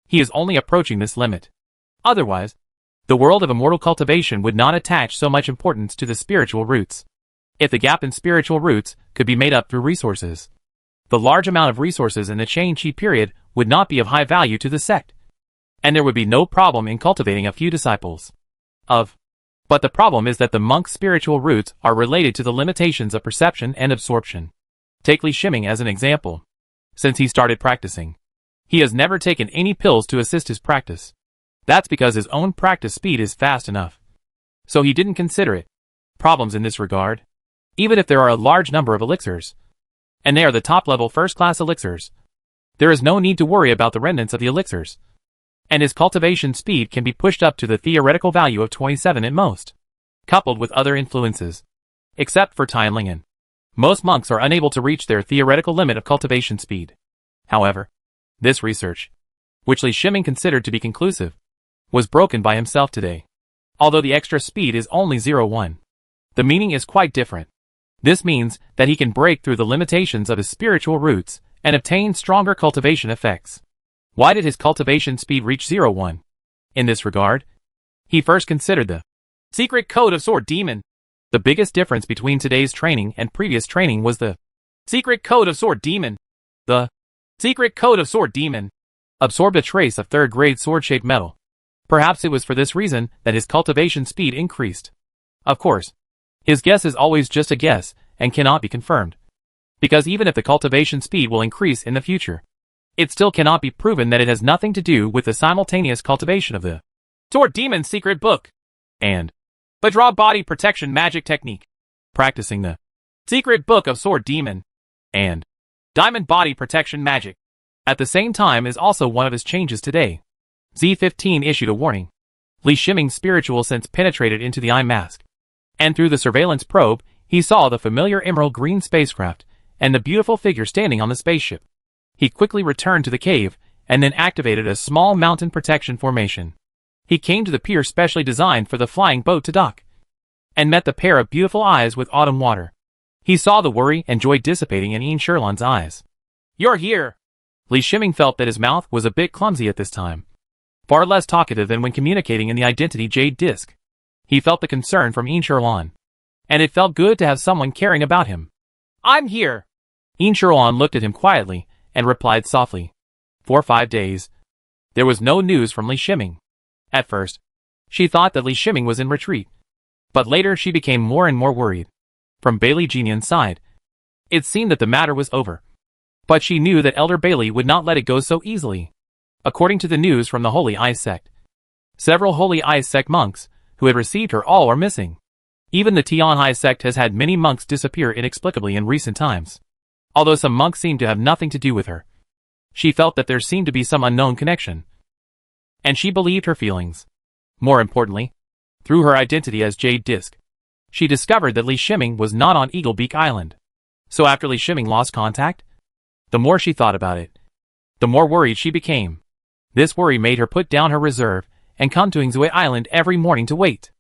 he is only approaching this limit. Otherwise, the world of immortal cultivation would not attach so much importance to the spiritual roots. If the gap in spiritual roots could be made up through resources, the large amount of resources in the Chain Chi period would not be of high value to the sect, and there would be no problem in cultivating a few disciples. But the problem is that the monk's spiritual roots are related to the limitations of perception and absorption. Take Li Shiming as an example. Since he started practicing, he has never taken any pills to assist his practice. That's because his own practice speed is fast enough. So he didn't consider it. Problems in this regard. Even if there are a large number of elixirs, and they are the top-level first-class elixirs, there is no need to worry about the remnants of the elixirs, and his cultivation speed can be pushed up to the theoretical value of 27 at most, coupled with other influences. Except for Tianlingen, most monks are unable to reach their theoretical limit of cultivation speed. However, this research, which Li Shiming considered to be conclusive, was broken by himself today. Although the extra speed is only 01, the meaning is quite different. This means that he can break through the limitations of his spiritual roots and obtain stronger cultivation effects. Why did his cultivation speed reach 01? In this regard, he first considered the secret code of Sword Demon. The biggest difference between today's training and previous training was the secret code of Sword Demon. The Secret code of Sword Demon. Absorbed a trace of third-grade sword-shaped metal. Perhaps it was for this reason that his cultivation speed increased. Of course, his guess is always just a guess and cannot be confirmed. Because even if the cultivation speed will increase in the future, it still cannot be proven that it has nothing to do with the simultaneous cultivation of the Sword Demon's secret book. And the Draw Body Protection Magic Technique. Practicing the Secret Book of Sword Demon. And Diamond Body Protection Magic. At the same time is also one of his changes today. Z15 issued a warning. Li Shiming's spiritual sense penetrated into the eye mask. And through the surveillance probe, he saw the familiar emerald green spacecraft and the beautiful figure standing on the spaceship. He quickly returned to the cave and then activated a small mountain protection formation. He came to the pier specially designed for the flying boat to dock and met the pair of beautiful eyes with autumn water. He saw the worry and joy dissipating in Ian Sherlon's eyes. You're here. Li Shiming felt that his mouth was a bit clumsy at this time. Far less talkative than when communicating in the identity jade disc. He felt the concern from Ian Sherlon. And it felt good to have someone caring about him. I'm here. Ian Sherlon looked at him quietly and replied softly. For 5 days, there was no news from Li Shiming. At first, she thought that Li Shiming was in retreat. But later she became more and more worried. From Bailey Genian's side, it seemed that the matter was over. But she knew that Elder Bailey would not let it go so easily. According to the news from the Holy Ice Sect, several Holy Ice Sect monks who had received her all are missing. Even the Tian High Sect has had many monks disappear inexplicably in recent times. Although some monks seemed to have nothing to do with her, she felt that there seemed to be some unknown connection. And she believed her feelings. More importantly, through her identity as Jade Disc, she discovered that Li Shiming was not on Eagle Beak Island. So after Li Shiming lost contact, the more she thought about it, the more worried she became. This worry made her put down her reserve and come to Ingzui Island every morning to wait.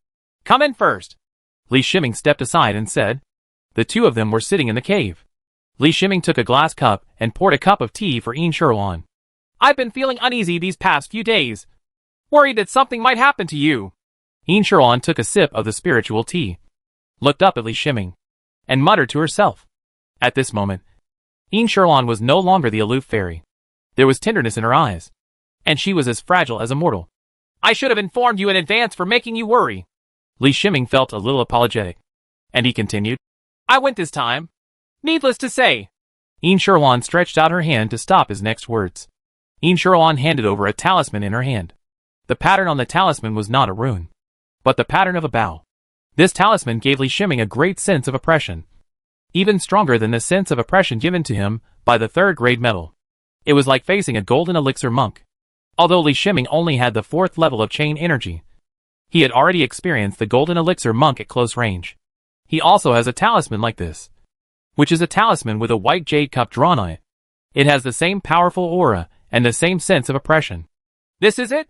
Come in first. Li Shiming stepped aside and said. The two of them were sitting in the cave. Li Shiming took a glass cup and poured a cup of tea for Ian Sherlon. I've been feeling uneasy these past few days. Worried that something might happen to you. Ian Sherlon took a sip of the spiritual tea, looked up at Li Shiming, and muttered to herself. At this moment, Ian Sherlon was no longer the aloof fairy. There was tenderness in her eyes, and she was as fragile as a mortal. I should have informed you in advance for making you worry. Li Shiming felt a little apologetic, and he continued. I went this time. Needless to say. Ian Sherlon stretched out her hand to stop his next words. Ian Sherlon handed over a talisman in her hand. The pattern on the talisman was not a rune, but the pattern of a bow. This talisman gave Li Shiming a great sense of oppression, even stronger than the sense of oppression given to him by the third-grade metal. It was like facing a golden elixir monk. Although Li Shiming only had the 4th level of chain energy, he had already experienced the golden elixir monk at close range. He also has a talisman like this, which is a talisman with a white jade cup drawn on it. It has the same powerful aura and the same sense of oppression. This is it?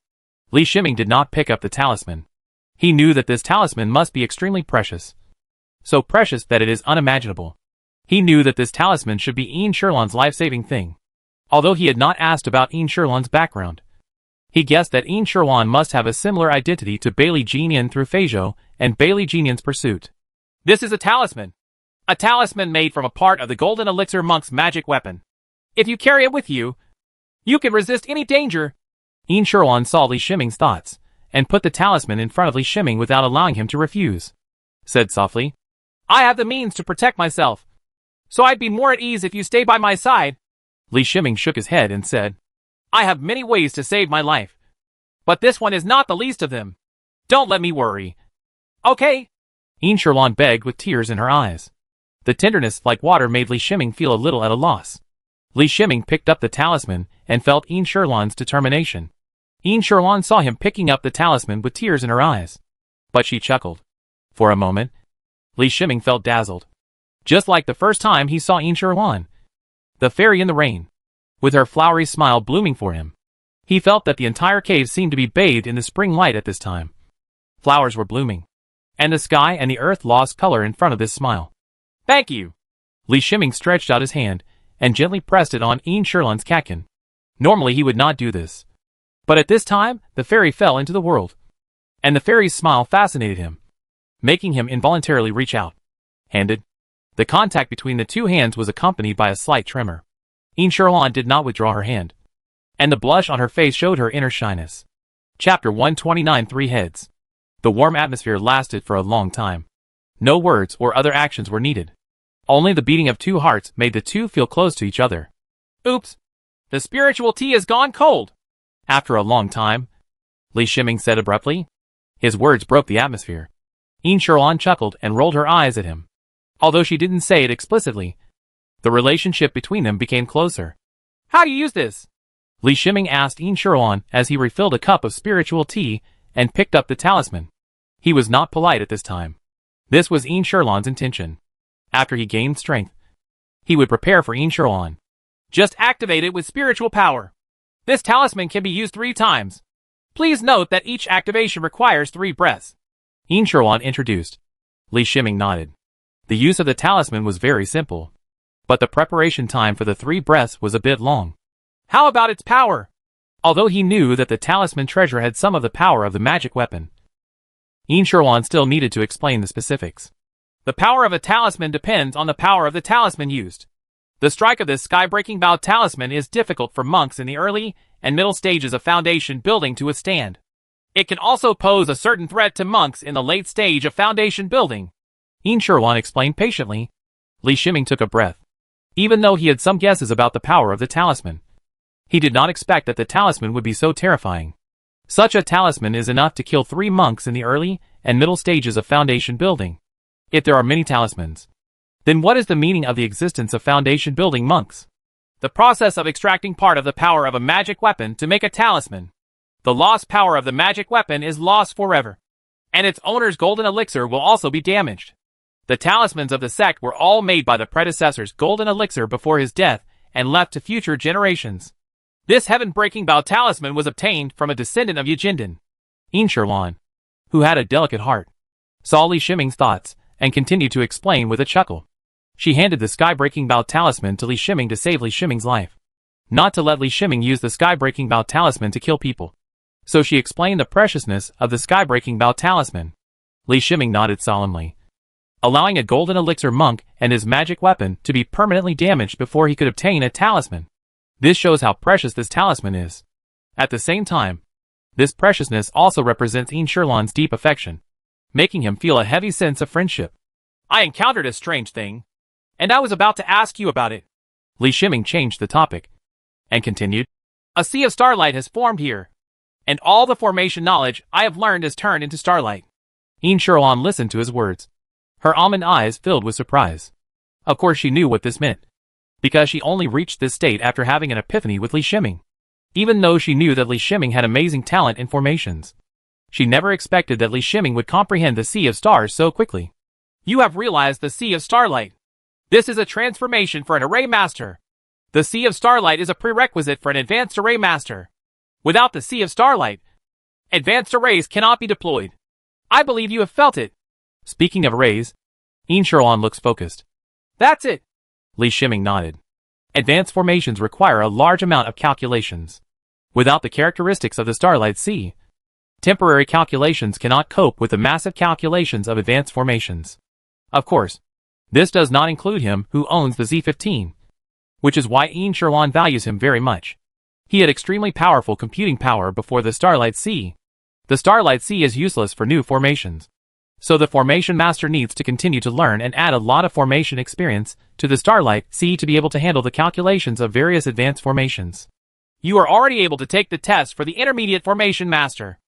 Li Shiming did not pick up the talisman. He knew that this talisman must be extremely precious. So precious that it is unimaginable. He knew that this talisman should be Ian Sherlon's life-saving thing. Although he had not asked about Ian Sherlon's background, he guessed that Ian Sherlon must have a similar identity to Bailey Genian through Feijo and Bailey Genian's pursuit. This is a talisman. A talisman made from a part of the golden elixir monk's magic weapon. If you carry it with you, you can resist any danger. Ian Sherlon saw Li Shiming's thoughts, and put the talisman in front of Li Shiming without allowing him to refuse. Said softly, I have the means to protect myself, so I'd be more at ease if you stay by my side. Li Shiming shook his head and said, I have many ways to save my life, but this one is not the least of them. Don't let me worry. Okay? Ian Sherlon begged with tears in her eyes. The tenderness like water made Li Shiming feel a little at a loss. Li Shiming picked up the talisman and felt Ian Sherlon's determination. Ian Sherlon saw him picking up the talisman with tears in her eyes. But she chuckled. For a moment, Li Shiming felt dazzled. Just like the first time he saw Ian Sherlon, the fairy in the rain, with her flowery smile blooming for him. He felt that the entire cave seemed to be bathed in the spring light at this time. Flowers were blooming, and the sky and the earth lost color in front of this smile. Thank you. Li Shiming stretched out his hand and gently pressed it on Ian Sherlon's catkin. Normally he would not do this. But at this time, the fairy fell into the world, and the fairy's smile fascinated him, making him involuntarily reach out. Handed. The contact between the two hands was accompanied by a slight tremor. Immortality did not withdraw her hand, and the blush on her face showed her inner shyness. Chapter 129 Three Heads. The warm atmosphere lasted for a long time. No words or other actions were needed. Only the beating of two hearts made the two feel close to each other. Oops! The spiritual tea has gone cold! After a long time, Li Shiming said abruptly. His words broke the atmosphere. Immortality chuckled and rolled her eyes at him. Although she didn't say it explicitly, the relationship between them became closer. How do you use this? Li Shiming asked Immortality as he refilled a cup of spiritual tea and picked up the talisman. He was not polite at this time. This was Immortality's intention. After he gained strength, he would prepare for Immortality. Just activate it with spiritual power. This talisman can be used 3 times. Please note that each activation requires 3 breaths. Immortality introduced. Li Shiming nodded. The use of the talisman was very simple, but the preparation time for the 3 breaths was a bit long. How about its power? Although he knew that the talisman treasure had some of the power of the magic weapon, Immortality still needed to explain the specifics. The power of a talisman depends on the power of the talisman used. The strike of this sky-breaking bow talisman is difficult for monks in the early and middle stages of foundation building to withstand. It can also pose a certain threat to monks in the late stage of foundation building. Immortality explained patiently. Li Shiming took a breath. Even though he had some guesses about the power of the talisman, he did not expect that the talisman would be so terrifying. Such a talisman is enough to kill 3 monks in the early and middle stages of foundation building. If there are many talismans, then what is the meaning of the existence of foundation building monks? The process of extracting part of the power of a magic weapon to make a talisman. The lost power of the magic weapon is lost forever, and its owner's golden elixir will also be damaged. The talismans of the sect were all made by the predecessor's golden elixir before his death and left to future generations. This heaven-breaking bow talisman was obtained from a descendant of Yijindan. Immortality, who had a delicate heart, saw Li Shiming's thoughts and continued to explain with a chuckle. She handed the sky-breaking bow talisman to Li Shiming to save Li Shiming's life, not to let Li Shiming use the sky-breaking bow talisman to kill people. So she explained the preciousness of the sky-breaking bow talisman. Li Shiming nodded solemnly, allowing a golden elixir monk and his magic weapon to be permanently damaged before he could obtain a talisman. This shows how precious this talisman is. At the same time, this preciousness also represents Immortality's deep affection, making him feel a heavy sense of friendship. I encountered a strange thing, and I was about to ask you about it. Li Shiming changed the topic and continued. A sea of starlight has formed here, and all the formation knowledge I have learned is turned into starlight. Immortality listened to his words. Her almond eyes filled with surprise. Of course she knew what this meant, because she only reached this state after having an epiphany with Li Shiming. Even though she knew that Li Shiming had amazing talent in formations, she never expected that Li Shiming would comprehend the Sea of Stars so quickly. You have realized the Sea of Starlight. This is a transformation for an array master. The Sea of Starlight is a prerequisite for an advanced array master. Without the Sea of Starlight, advanced arrays cannot be deployed. I believe you have felt it. Speaking of arrays, Immortality looks focused. That's it. Li Shiming nodded. Advanced formations require a large amount of calculations. Without the characteristics of the Starlight Sea, temporary calculations cannot cope with the massive calculations of advanced formations. Of course, this does not include him who owns the Z15, which is why Immortality values him very much. He had extremely powerful computing power before the Starlight Sea. The Starlight Sea is useless for new formations, so the Formation Master needs to continue to learn and add a lot of formation experience to the Starlight Sea to be able to handle the calculations of various advanced formations. You are already able to take the test for the Intermediate Formation Master.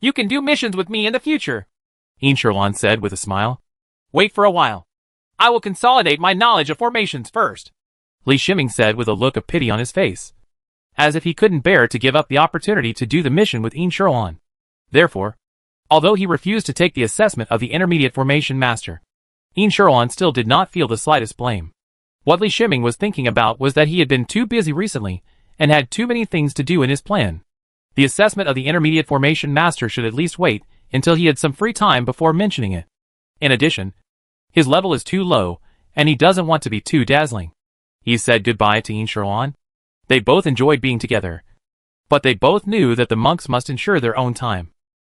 You can do missions with me in the future, Immortality said with a smile. Wait for a while. I will consolidate my knowledge of formations first, Li Shiming said with a look of pity on his face, as if he couldn't bear to give up the opportunity to do the mission with Immortality. Therefore, although he refused to take the assessment of the Intermediate Formation Master, Immortality still did not feel the slightest blame. What Li Shiming was thinking about was that he had been too busy recently and had too many things to do in his plan. The assessment of the Intermediate Formation Master should at least wait until he had some free time before mentioning it. In addition, his level is too low, and he doesn't want to be too dazzling. He said goodbye to Immortality. They both enjoyed being together, but they both knew that the monks must ensure their own time.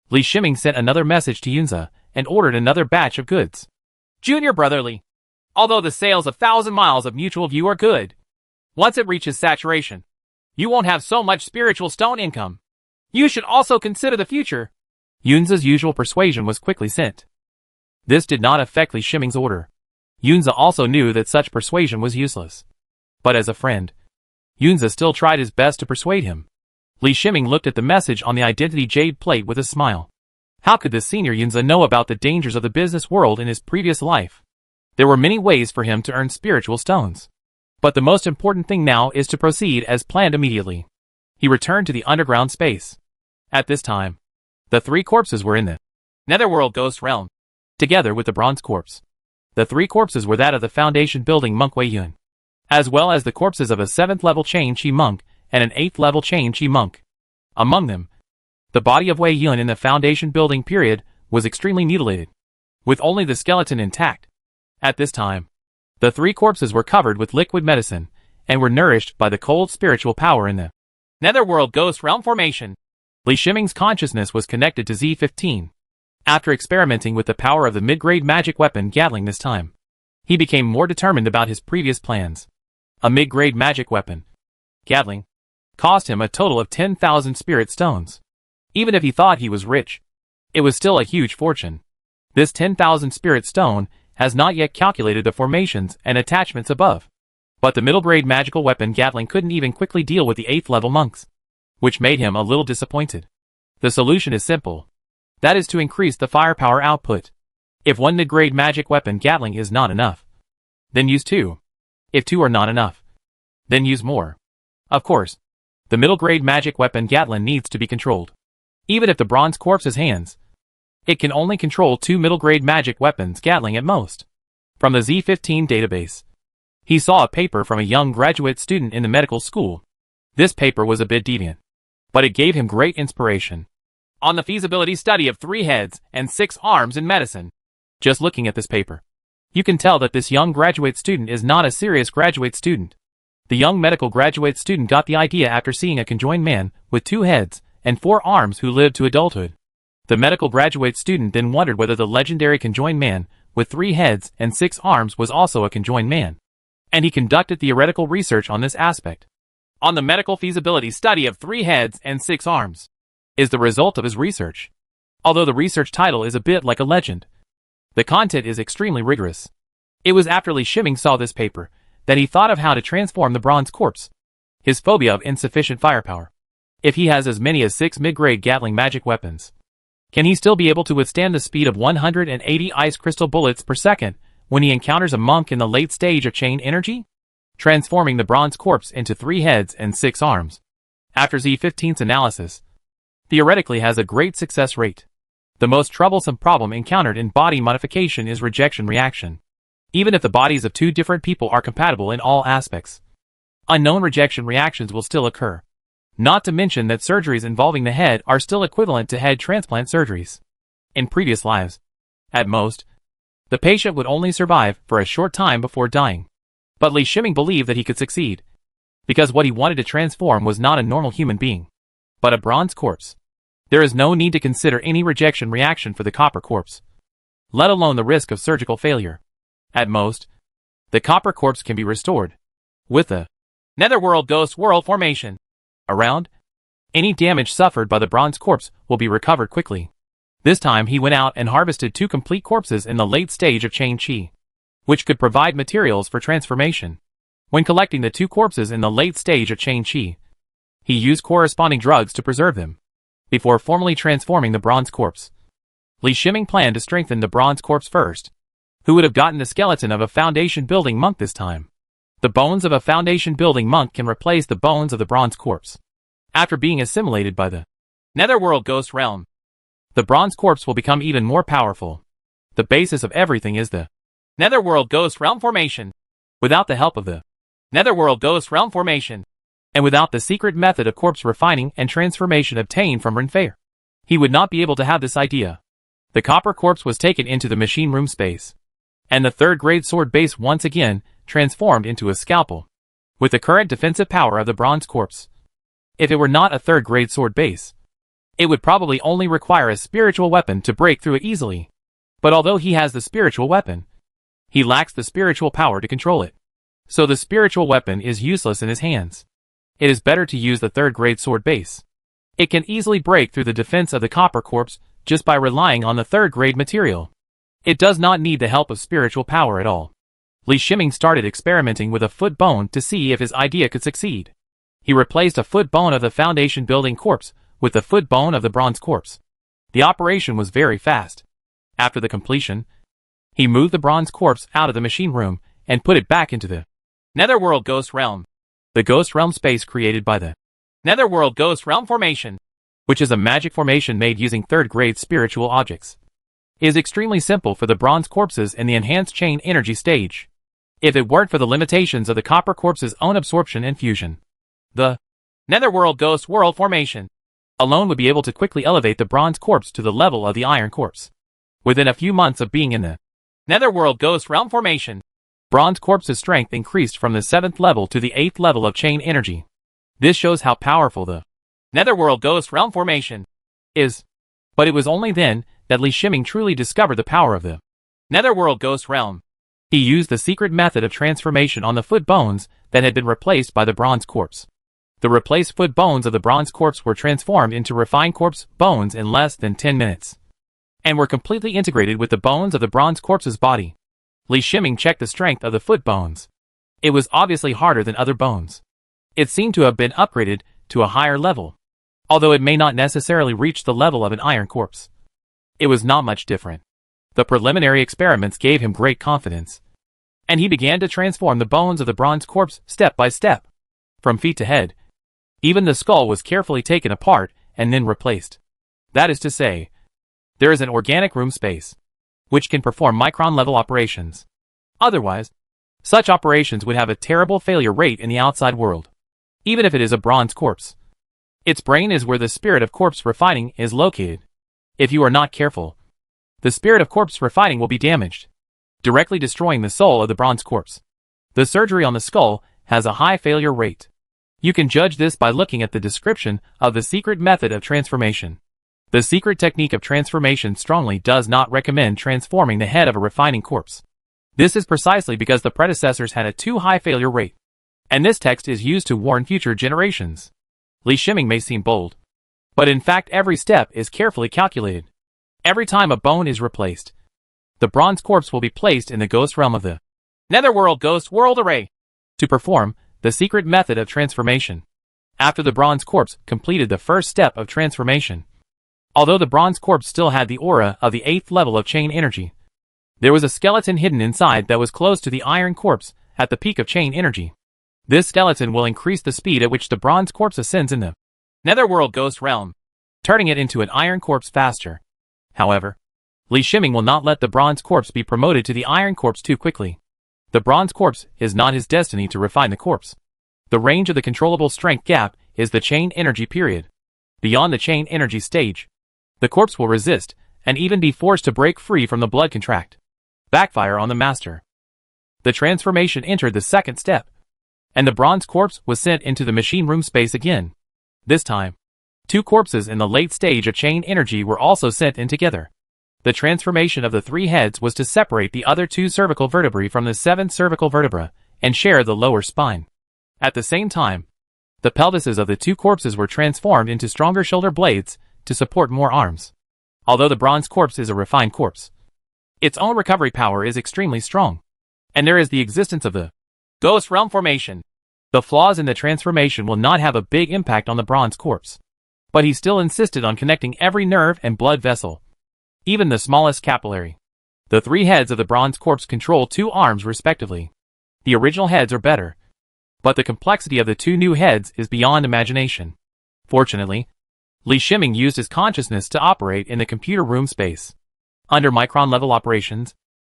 Li Shiming sent another message to Yunza and ordered another batch of goods. Junior Brotherly, although the sales of 1,000 miles of mutual view are good, Once it reaches saturation, you won't have so much spiritual stone income. You should also consider the future. Yunza's usual persuasion was quickly sent. This did not affect Li Shiming's order. Yunza also knew that such persuasion was useless. But as a friend, Yunza still tried his best to persuade him. Li Shiming looked at the message on the identity jade plate with a smile. How could the senior Yunza know about the dangers of the business world in his previous life? There were many ways for him to earn spiritual stones. But the most important thing now is to proceed as planned immediately. He returned to the underground space. At this time, the three corpses were in the Netherworld Ghost Realm, together with the bronze corpse. The three corpses were that of the Foundation building monk Wei Yun, as well as the corpses of a 7th level Chain Chi monk and an 8th level Chain Chi monk. Among them, the body of Wei Yun in the Foundation building period was extremely mutilated, with only the skeleton intact. At this time, the three corpses were covered with liquid medicine and were nourished by the cold spiritual power in the Netherworld Ghost Realm formation. Li Shiming's consciousness was connected to Z15. After experimenting with the power of the mid-grade magic weapon Gatling this time, he became more determined about his previous plans. A mid-grade magic weapon, Gatling, cost him a total of 10,000 spirit stones. Even if he thought he was rich, it was still a huge fortune. This 10,000 spirit stone has not yet calculated the formations and attachments above. But the middle-grade magical weapon Gatling couldn't even quickly deal with the 8th level monks, which made him a little disappointed. The solution is simple. That is to increase the firepower output. If one mid-grade magic weapon Gatling is not enough, then use 2. If 2 are not enough, then use more. Of course, the middle-grade magic weapon Gatling needs to be controlled. Even if the bronze corpse's hands, it can only control 2 middle-grade magic weapons Gatling at most. From the Z15 database, he saw a paper from a young graduate student in the medical school. This paper was a bit deviant, but it gave him great inspiration. On the feasibility study of 3 heads and 6 arms in medicine. Just looking at this paper, you can tell that this young graduate student is not a serious graduate student. The young medical graduate student got the idea after seeing a conjoined man with 2 heads and 4 arms who lived to adulthood. The medical graduate student then wondered whether the legendary conjoined man with 3 heads and 6 arms was also a conjoined man. And he conducted theoretical research on this aspect. On the medical feasibility study of 3 heads and 6 arms is the result of his research. Although the research title is a bit like a legend, the content is extremely rigorous. It was after Li Shiming saw this paper that he thought of how to transform the bronze corpse. His phobia of insufficient firepower. If he has as many as 6 mid-grade Gatling magic weapons, can he still be able to withstand the speed of 180 ice crystal bullets per second when he encounters a monk in the late stage of chain energy? Transforming the bronze corpse into 3 heads and 6 arms, after Z15's analysis, theoretically has a great success rate. The most troublesome problem encountered in body modification is rejection reaction. Even if the bodies of 2 different people are compatible in all aspects, unknown rejection reactions will still occur. Not to mention that surgeries involving the head are still equivalent to head transplant surgeries. In previous lives, at most, the patient would only survive for a short time before dying. But Li Shiming believed that he could succeed, because what he wanted to transform was not a normal human being, but a bronze corpse. There is no need to consider any rejection reaction for the copper corpse, let alone the risk of surgical failure. At most, the copper corpse can be restored with the Netherworld Ghost World formation. Around, any damage suffered by the bronze corpse will be recovered quickly. This time he went out and harvested 2 complete corpses in the late stage of Chain Chi, which could provide materials for transformation. When collecting the 2 corpses in the late stage of Chain Chi, he used corresponding drugs to preserve them, before formally transforming the bronze corpse. Li Shiming planned to strengthen the bronze corpse first, who would have gotten the skeleton of a Foundation building monk this time. The bones of a Foundation building monk can replace the bones of the bronze corpse. After being assimilated by the Netherworld Ghost Realm, the bronze corpse will become even more powerful. The basis of everything is the Netherworld Ghost Realm formation. Without the help of the Netherworld Ghost Realm formation, and without the secret method of corpse refining and transformation obtained from Renfair, he would not be able to have this idea. The copper corpse was taken into the machine room space, and the 3rd grade sword base once again transformed into a scalpel, with the current defensive power of the bronze corpse. If it were not a 3rd grade sword base, it would probably only require a spiritual weapon to break through it easily. But although he has the spiritual weapon, he lacks the spiritual power to control it. So the spiritual weapon is useless in his hands. It is better to use the third-grade sword base. It can easily break through the defense of the copper corpse just by relying on the third-grade material. It does not need the help of spiritual power at all. Li Shiming started experimenting with a foot bone to see if his idea could succeed. He replaced a foot bone of the foundation building corpse with the foot bone of the bronze corpse. The operation was very fast. After the completion, he moved the bronze corpse out of the machine room and put it back into the Netherworld Ghost Realm. The Ghost Realm space created by the Netherworld Ghost Realm Formation, which is a magic formation made using third-grade spiritual objects, is extremely simple for the bronze corpses in the enhanced chain energy stage. If it weren't for the limitations of the copper corpse's own absorption and fusion, the Netherworld Ghost World Formation alone would be able to quickly elevate the bronze corpse to the level of the iron corpse. Within a few months of being in the Netherworld Ghost Realm Formation, bronze corpse's strength increased from the 7th level to the 8th level of chain energy. This shows how powerful the Netherworld Ghost Realm Formation is. But it was only then that Li Shiming truly discovered the power of the Netherworld Ghost Realm. He used the secret method of transformation on the foot bones that had been replaced by the bronze corpse. The replaced foot bones of the bronze corpse were transformed into refined corpse bones in less than 10 minutes, and were completely integrated with the bones of the bronze corpse's body. Li Shiming checked the strength of the foot bones. It was obviously harder than other bones. It seemed to have been upgraded to a higher level, although it may not necessarily reach the level of an iron corpse. It was not much different. The preliminary experiments gave him great confidence, and he began to transform the bones of the bronze corpse step by step, from feet to head. Even the skull was carefully taken apart and then replaced. That is to say, there is an organic room space, which can perform micron-level operations. Otherwise, such operations would have a terrible failure rate in the outside world, even if it is a bronze corpse. Its brain is where the spirit of corpse refining is located. If you are not careful, the spirit of corpse refining will be damaged, directly destroying the soul of the bronze corpse. The surgery on the skull has a high failure rate. You can judge this by looking at the description of the secret method of transformation. The secret technique of transformation strongly does not recommend transforming the head of a refining corpse. This is precisely because the predecessors had a too high failure rate, and this text is used to warn future generations. Li Shiming may seem bold, but in fact every step is carefully calculated. Every time a bone is replaced, the bronze corpse will be placed in the ghost realm of the Netherworld Ghost World Array to perform the secret method of transformation. After the bronze corpse completed the first step of transformation, although the bronze corpse still had the aura of the 8th level of chain energy, there was a skeleton hidden inside that was close to the iron corpse at the peak of chain energy. This skeleton will increase the speed at which the bronze corpse ascends in the Netherworld Ghost Realm, turning it into an iron corpse faster. However, Li Shiming will not let the bronze corpse be promoted to the iron corpse too quickly. The bronze corpse is not his destiny to refine the corpse. The range of the controllable strength gap is the chain energy period. Beyond the chain energy stage, the corpse will resist and even be forced to break free from the blood contract. Backfire on the master. The transformation entered the second step, and the bronze corpse was sent into the machine room space again. This time, 2 corpses in the late stage of chain energy were also sent in together. The transformation of the 3 heads was to separate the other 2 cervical vertebrae from the 7th cervical vertebra and share the lower spine. At the same time, the pelvises of the 2 corpses were transformed into stronger shoulder blades to support more arms. Although the bronze corpse is a refined corpse, its own recovery power is extremely strong, and there is the existence of the Ghost Realm Formation. The flaws in the transformation will not have a big impact on the bronze corpse, but he still insisted on connecting every nerve and blood vessel, even the smallest capillary. The 3 heads of the bronze corpse control 2 arms respectively. The original heads are better, but the complexity of the 2 new heads is beyond imagination. Fortunately, Li Shiming used his consciousness to operate in the computer room space. Under micron-level operations,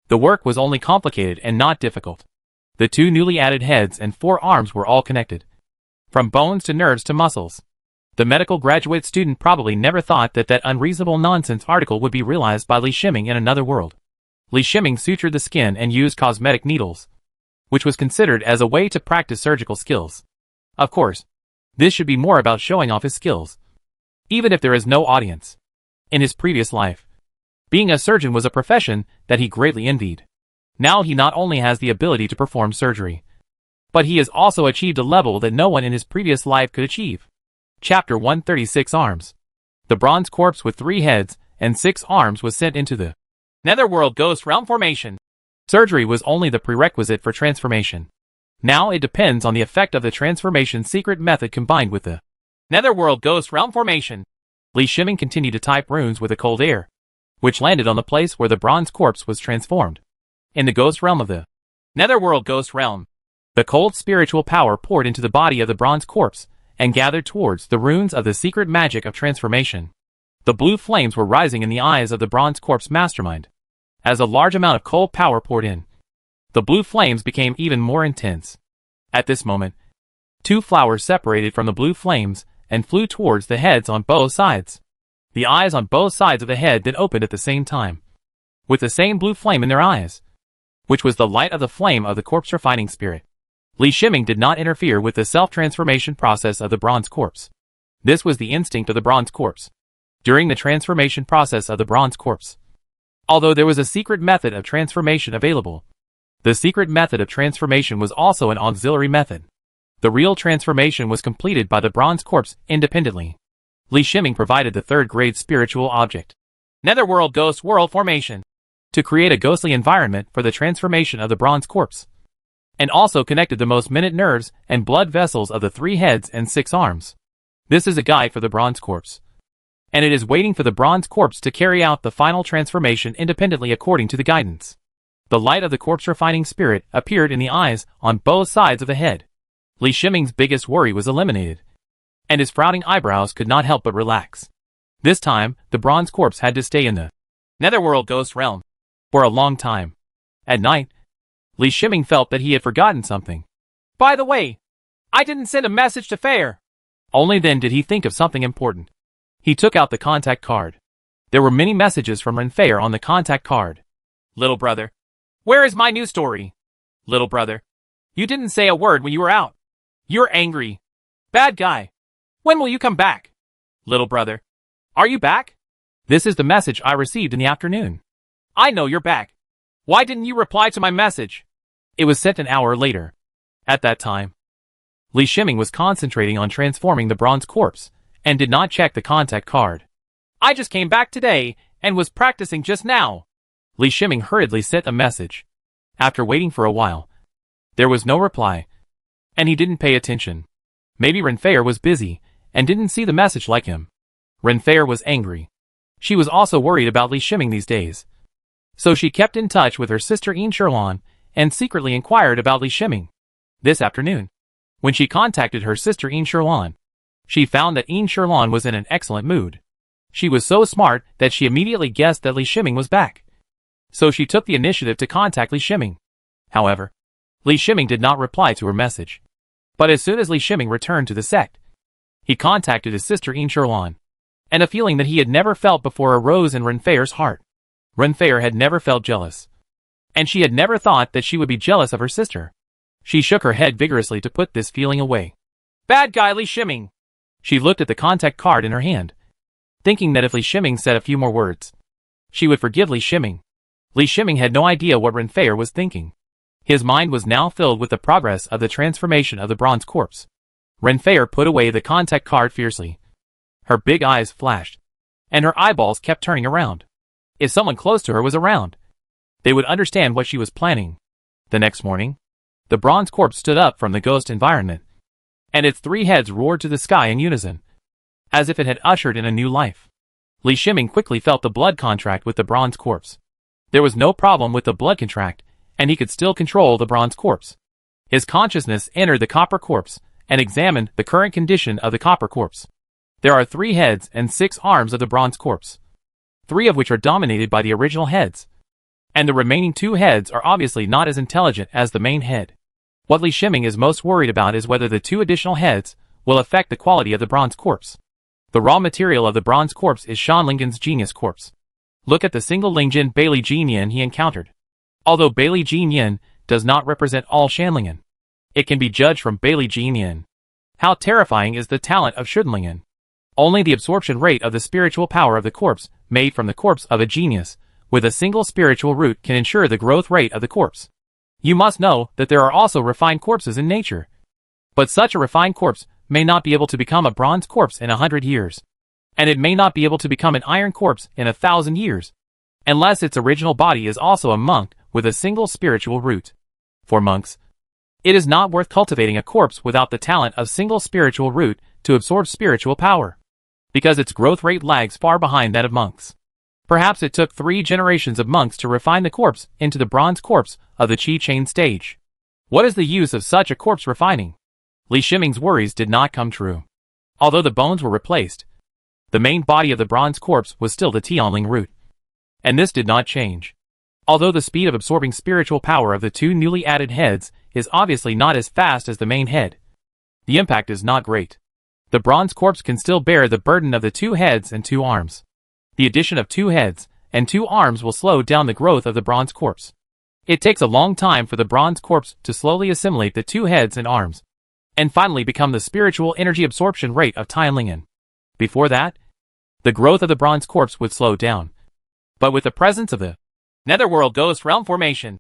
the work was only complicated and not difficult. The 2 newly added heads and 4 arms were all connected, from bones to nerves to muscles. The medical graduate student probably never thought that unreasonable nonsense article would be realized by Li Shiming in another world. Li Shiming sutured the skin and used cosmetic needles, which was considered as a way to practice surgical skills. Of course, this should be more about showing off his skills, even if there is no audience. In his previous life, being a surgeon was a profession that he greatly envied. Now he not only has the ability to perform surgery, But he has also achieved a level that no one in his previous life could achieve. Chapter 136 Arms. The bronze corpse with 3 heads and 6 arms was sent into the Netherworld Ghost Realm formation. Surgery was only the prerequisite for transformation. Now it depends on the effect of the transformation secret method combined with the Netherworld Ghost Realm formation. Li Shiming continued to type runes with a cold air, which landed on the place where the bronze corpse was transformed. In the ghost realm of the Netherworld Ghost Realm, the cold spiritual power poured into the body of the bronze corpse and gathered towards the runes of the secret magic of transformation. The blue flames were rising in the eyes of the bronze corpse mastermind. As a large amount of cold power poured in, the blue flames became even more intense. At this moment, 2 flowers separated from the blue flames and flew towards the heads on both sides. The eyes on both sides of the head then opened at the same time, with the same blue flame in their eyes, which was the light of the flame of the corpse refining spirit. Li Shiming did not interfere with the self-transformation process of the bronze corpse. This was the instinct of the bronze corpse. During the transformation process of the bronze corpse, although there was a secret method of transformation available, the secret method of transformation was also an auxiliary method. The real transformation was completed by the bronze corpse independently. Li Shiming provided the 3rd-grade spiritual object, Netherworld Ghost World Formation, to create a ghostly environment for the transformation of the bronze corpse, and also connected the most minute nerves and blood vessels of the 3 heads and 6 arms. This is a guide for the bronze corpse, and it is waiting for the bronze corpse to carry out the final transformation independently according to the guidance. The light of the corpse refining spirit appeared in the eyes on both sides of the head. Li Shiming's biggest worry was eliminated, and his frowning eyebrows could not help but relax. This time, the bronze corpse had to stay in the Netherworld Ghost Realm for a long time. At night, Li Shiming felt that he had forgotten something. By the way, I didn't send a message to Fair. Only then did he think of something important. He took out the contact card. There were many messages from Renfair on the contact card. Little brother, where is my new story? Little brother, you didn't say a word when you were out. You're angry. Bad guy. When will you come back? Little brother, are you back? This is the message I received in the afternoon. I know you're back. Why didn't you reply to my message? It was sent an hour later. At that time, Li Shiming was concentrating on transforming the bronze corpse and did not check the contact card. I just came back today and was practicing just now. Li Shiming hurriedly sent a message. After waiting for a while, there was no reply, and he didn't pay attention. Maybe Renfair was busy and didn't see the message like him. Renfair was angry. She was also worried about Li Shiming these days. So she kept in touch with her sister Yin Sherlan and secretly inquired about Li Shiming. This afternoon, when she contacted her sister Yin Sherlan, she found that Yin Sherlan was in an excellent mood. She was so smart that she immediately guessed that Li Shiming was back. So she took the initiative to contact Li Shiming. However, Li Shiming did not reply to her message. But as soon as Li Shiming returned to the sect, he contacted his sister Yin Sherlan, and a feeling that he had never felt before arose in Renfair's heart. Renfair had never felt jealous, and she had never thought that she would be jealous of her sister. She shook her head vigorously to put this feeling away. Bad guy Li Shiming. She looked at the contact card in her hand, thinking that if Li Shiming said a few more words, she would forgive Li Shiming. Li Shiming had no idea what Renfair was thinking. His mind was now filled with the progress of the transformation of the bronze corpse. Renfair put away the contact card fiercely. Her big eyes flashed, and her eyeballs kept turning around. If someone close to her was around, they would understand what she was planning. The next morning, the bronze corpse stood up from the ghost environment, and its 3 heads roared to the sky in unison, as if it had ushered in a new life. Li Shiming quickly felt the blood contract with the bronze corpse. There was no problem with the blood contract, and he could still control the bronze corpse. His consciousness entered the copper corpse and examined the current condition of the copper corpse. There are 3 heads and 6 arms of the bronze corpse, 3 of which are dominated by the original heads, and the remaining 2 heads are obviously not as intelligent as the main head. What Li Shiming is most worried about is whether the 2 additional heads will affect the quality of the bronze corpse. The raw material of the bronze corpse is Shan Lingen's genius corpse. Look at the single Lingjin Bailey Jin Yin he encountered. Although Bailey Jin Yin does not represent all Shanlingen, it can be judged from Bailey Jin Yin. How terrifying is the talent of Shudenlingen. Only the absorption rate of the spiritual power of the corpse made from the corpse of a genius with a single spiritual root can ensure the growth rate of the corpse. You must know that there are also refined corpses in nature. But such a refined corpse may not be able to become a bronze corpse in 100 years. And it may not be able to become an iron corpse in 1,000 years. Unless its original body is also a monk with a single spiritual root. For monks, it is not worth cultivating a corpse without the talent of single spiritual root to absorb spiritual power, because its growth rate lags far behind that of monks. Perhaps it took 3 generations of monks to refine the corpse into the bronze corpse of the Qi chain stage. What is the use of such a corpse refining? Li Shiming's worries did not come true. Although the bones were replaced, the main body of the bronze corpse was still the Tianling root. And this did not change. Although the speed of absorbing spiritual power of the 2 newly added heads is obviously not as fast as the main head, the impact is not great. The bronze corpse can still bear the burden of the 2 heads and 2 arms. The addition of 2 heads and 2 arms will slow down the growth of the bronze corpse. It takes a long time for the bronze corpse to slowly assimilate the 2 heads and arms, and finally become the spiritual energy absorption rate of Tianlingen. Before that, the growth of the bronze corpse would slow down. But with the presence of the Netherworld Ghost Realm formation,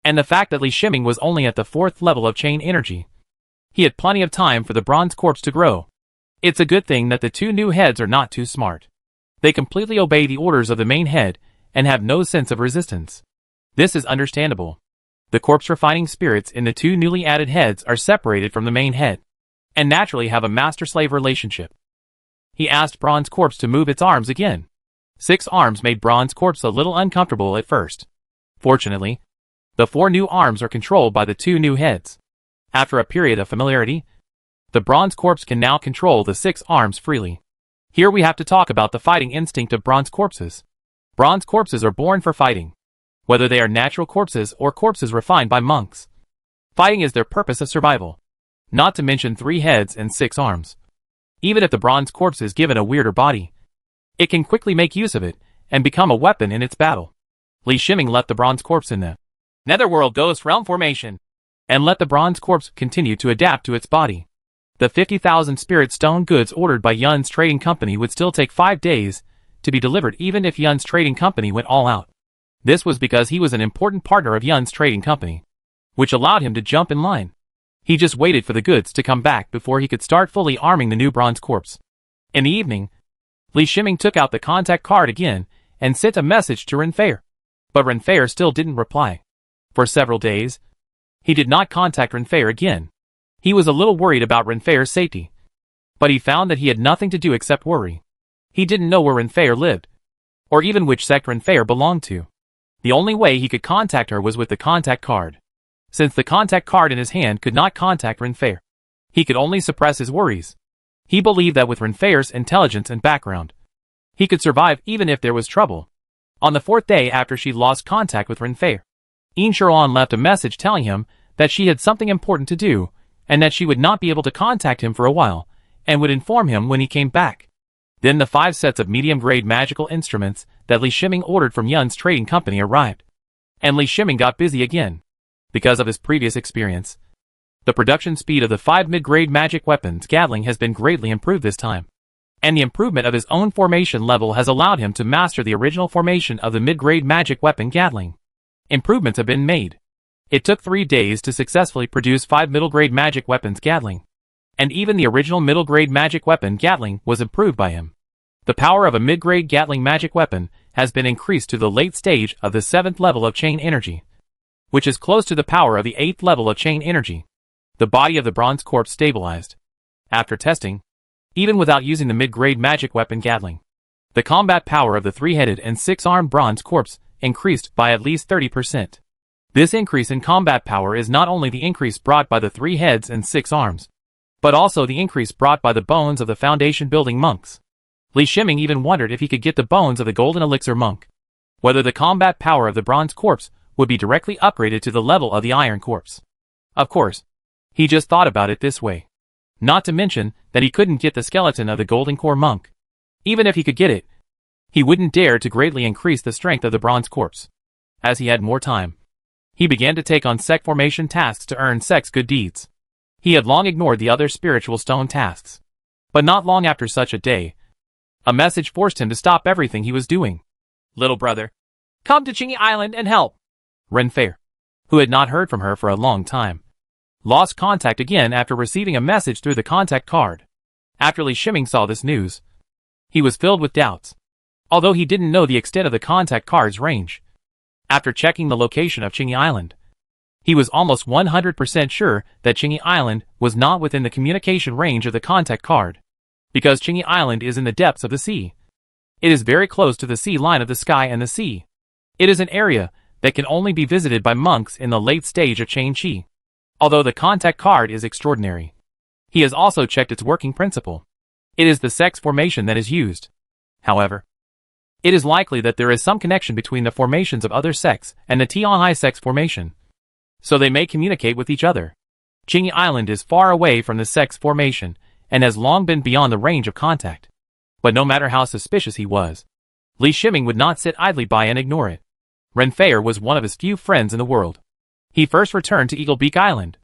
and the fact that Li Shiming was only at the 4th level of chain energy, he had plenty of time for the bronze corpse to grow. It's a good thing that the 2 new heads are not too smart. They completely obey the orders of the main head and have no sense of resistance. This is understandable. The corpse refining spirits in the 2 newly added heads are separated from the main head, and naturally have a master-slave relationship. He asked Bronze Corpse to move its arms again. 6 arms made Bronze Corpse a little uncomfortable at first. Fortunately, the 4 new arms are controlled by the 2 new heads. After a period of familiarity, the Bronze Corpse can now control the 6 arms freely. Here we have to talk about the fighting instinct of bronze corpses. Bronze corpses are born for fighting, whether they are natural corpses or corpses refined by monks. Fighting is their purpose of survival. Not to mention 3 heads and 6 arms. Even if the bronze corpse is given a weirder body, it can quickly make use of it and become a weapon in its battle. Li Shiming left the bronze corpse in the Netherworld Ghost Realm formation, and let the bronze corpse continue to adapt to its body. The 50,000 spirit stone goods ordered by Yun's trading company would still take 5 days to be delivered even if Yun's trading company went all out. This was because he was an important partner of Yun's trading company, which allowed him to jump in line. He just waited for the goods to come back before he could start fully arming the new bronze corpse. In the evening, Li Shiming took out the contact card again and sent a message to Renfair. But Renfair still didn't reply. For several days, he did not contact Renfair again. He was a little worried about Renfair's safety, but he found that he had nothing to do except worry. He didn't know where Renfair lived, or even which sect Renfair belonged to. The only way he could contact her was with the contact card. Since the contact card in his hand could not contact Renfair, he could only suppress his worries. He believed that with Renfair's intelligence and background, he could survive even if there was trouble. On the 4th day after she lost contact with Renfair, Yin Sherlan left a message telling him that she had something important to do, and that she would not be able to contact him for a while, and would inform him when he came back. Then the 5 sets of medium-grade magical instruments that Li Shiming ordered from Yun's trading company arrived. And Li Shiming got busy again. Because of his previous experience, the production speed of the 5 mid-grade magic weapons Gatling has been greatly improved this time. And the improvement of his own formation level has allowed him to master the original formation of the mid-grade magic weapon Gatling. Improvements have been made. It took 3 days to successfully produce 5 middle-grade magic weapons Gatling. And even the original middle-grade magic weapon Gatling was improved by him. The power of a mid-grade Gatling magic weapon has been increased to the late stage of the 7th level of chain energy, which is close to the power of the 8th level of chain energy. The body of the bronze corpse stabilized. After testing, even without using the mid-grade magic weapon Gatling, the combat power of the 3-headed and 6-armed bronze corpse increased by at least 30%. This increase in combat power is not only the increase brought by the 3 heads and 6 arms, but also the increase brought by the bones of the foundation building monks. Li Shiming even wondered if he could get the bones of the golden elixir monk. Whether the combat power of the bronze corpse would be directly upgraded to the level of the iron corpse. Of course, he just thought about it this way. Not to mention that he couldn't get the skeleton of the golden core monk. Even if he could get it, he wouldn't dare to greatly increase the strength of the bronze corpse. As he had more time, he began to take on sect formation tasks to earn sect's good deeds. He had long ignored the other spiritual stone tasks. But not long after such a day, a message forced him to stop everything he was doing. Little brother, come to Chingy Island and help. Renfair. who had not heard from her for a long time, lost contact again after receiving a message through the contact card. After Li Shiming saw this news, he was filled with doubts, although he didn't know the extent of the contact card's range. After checking the location of Qingyi Island, he was almost 100% sure that Qingyi Island was not within the communication range of the contact card, because Qingyi Island is in the depths of the sea. It is very close to the sea line of the sky and the sea. It is an area that can only be visited by monks in the late stage of Changqi. Although the contact card is extraordinary, he has also checked its working principle. It is the sex formation that is used. However, it is likely that there is some connection between the formations of other sects and the Tianhai sex formation, so they may communicate with each other. Qingyi Island is far away from the sex formation and has long been beyond the range of contact. But no matter how suspicious he was, Li Shiming would not sit idly by and ignore it. Renfei was one of his few friends in the world. He first returned to Eagle Beak Island,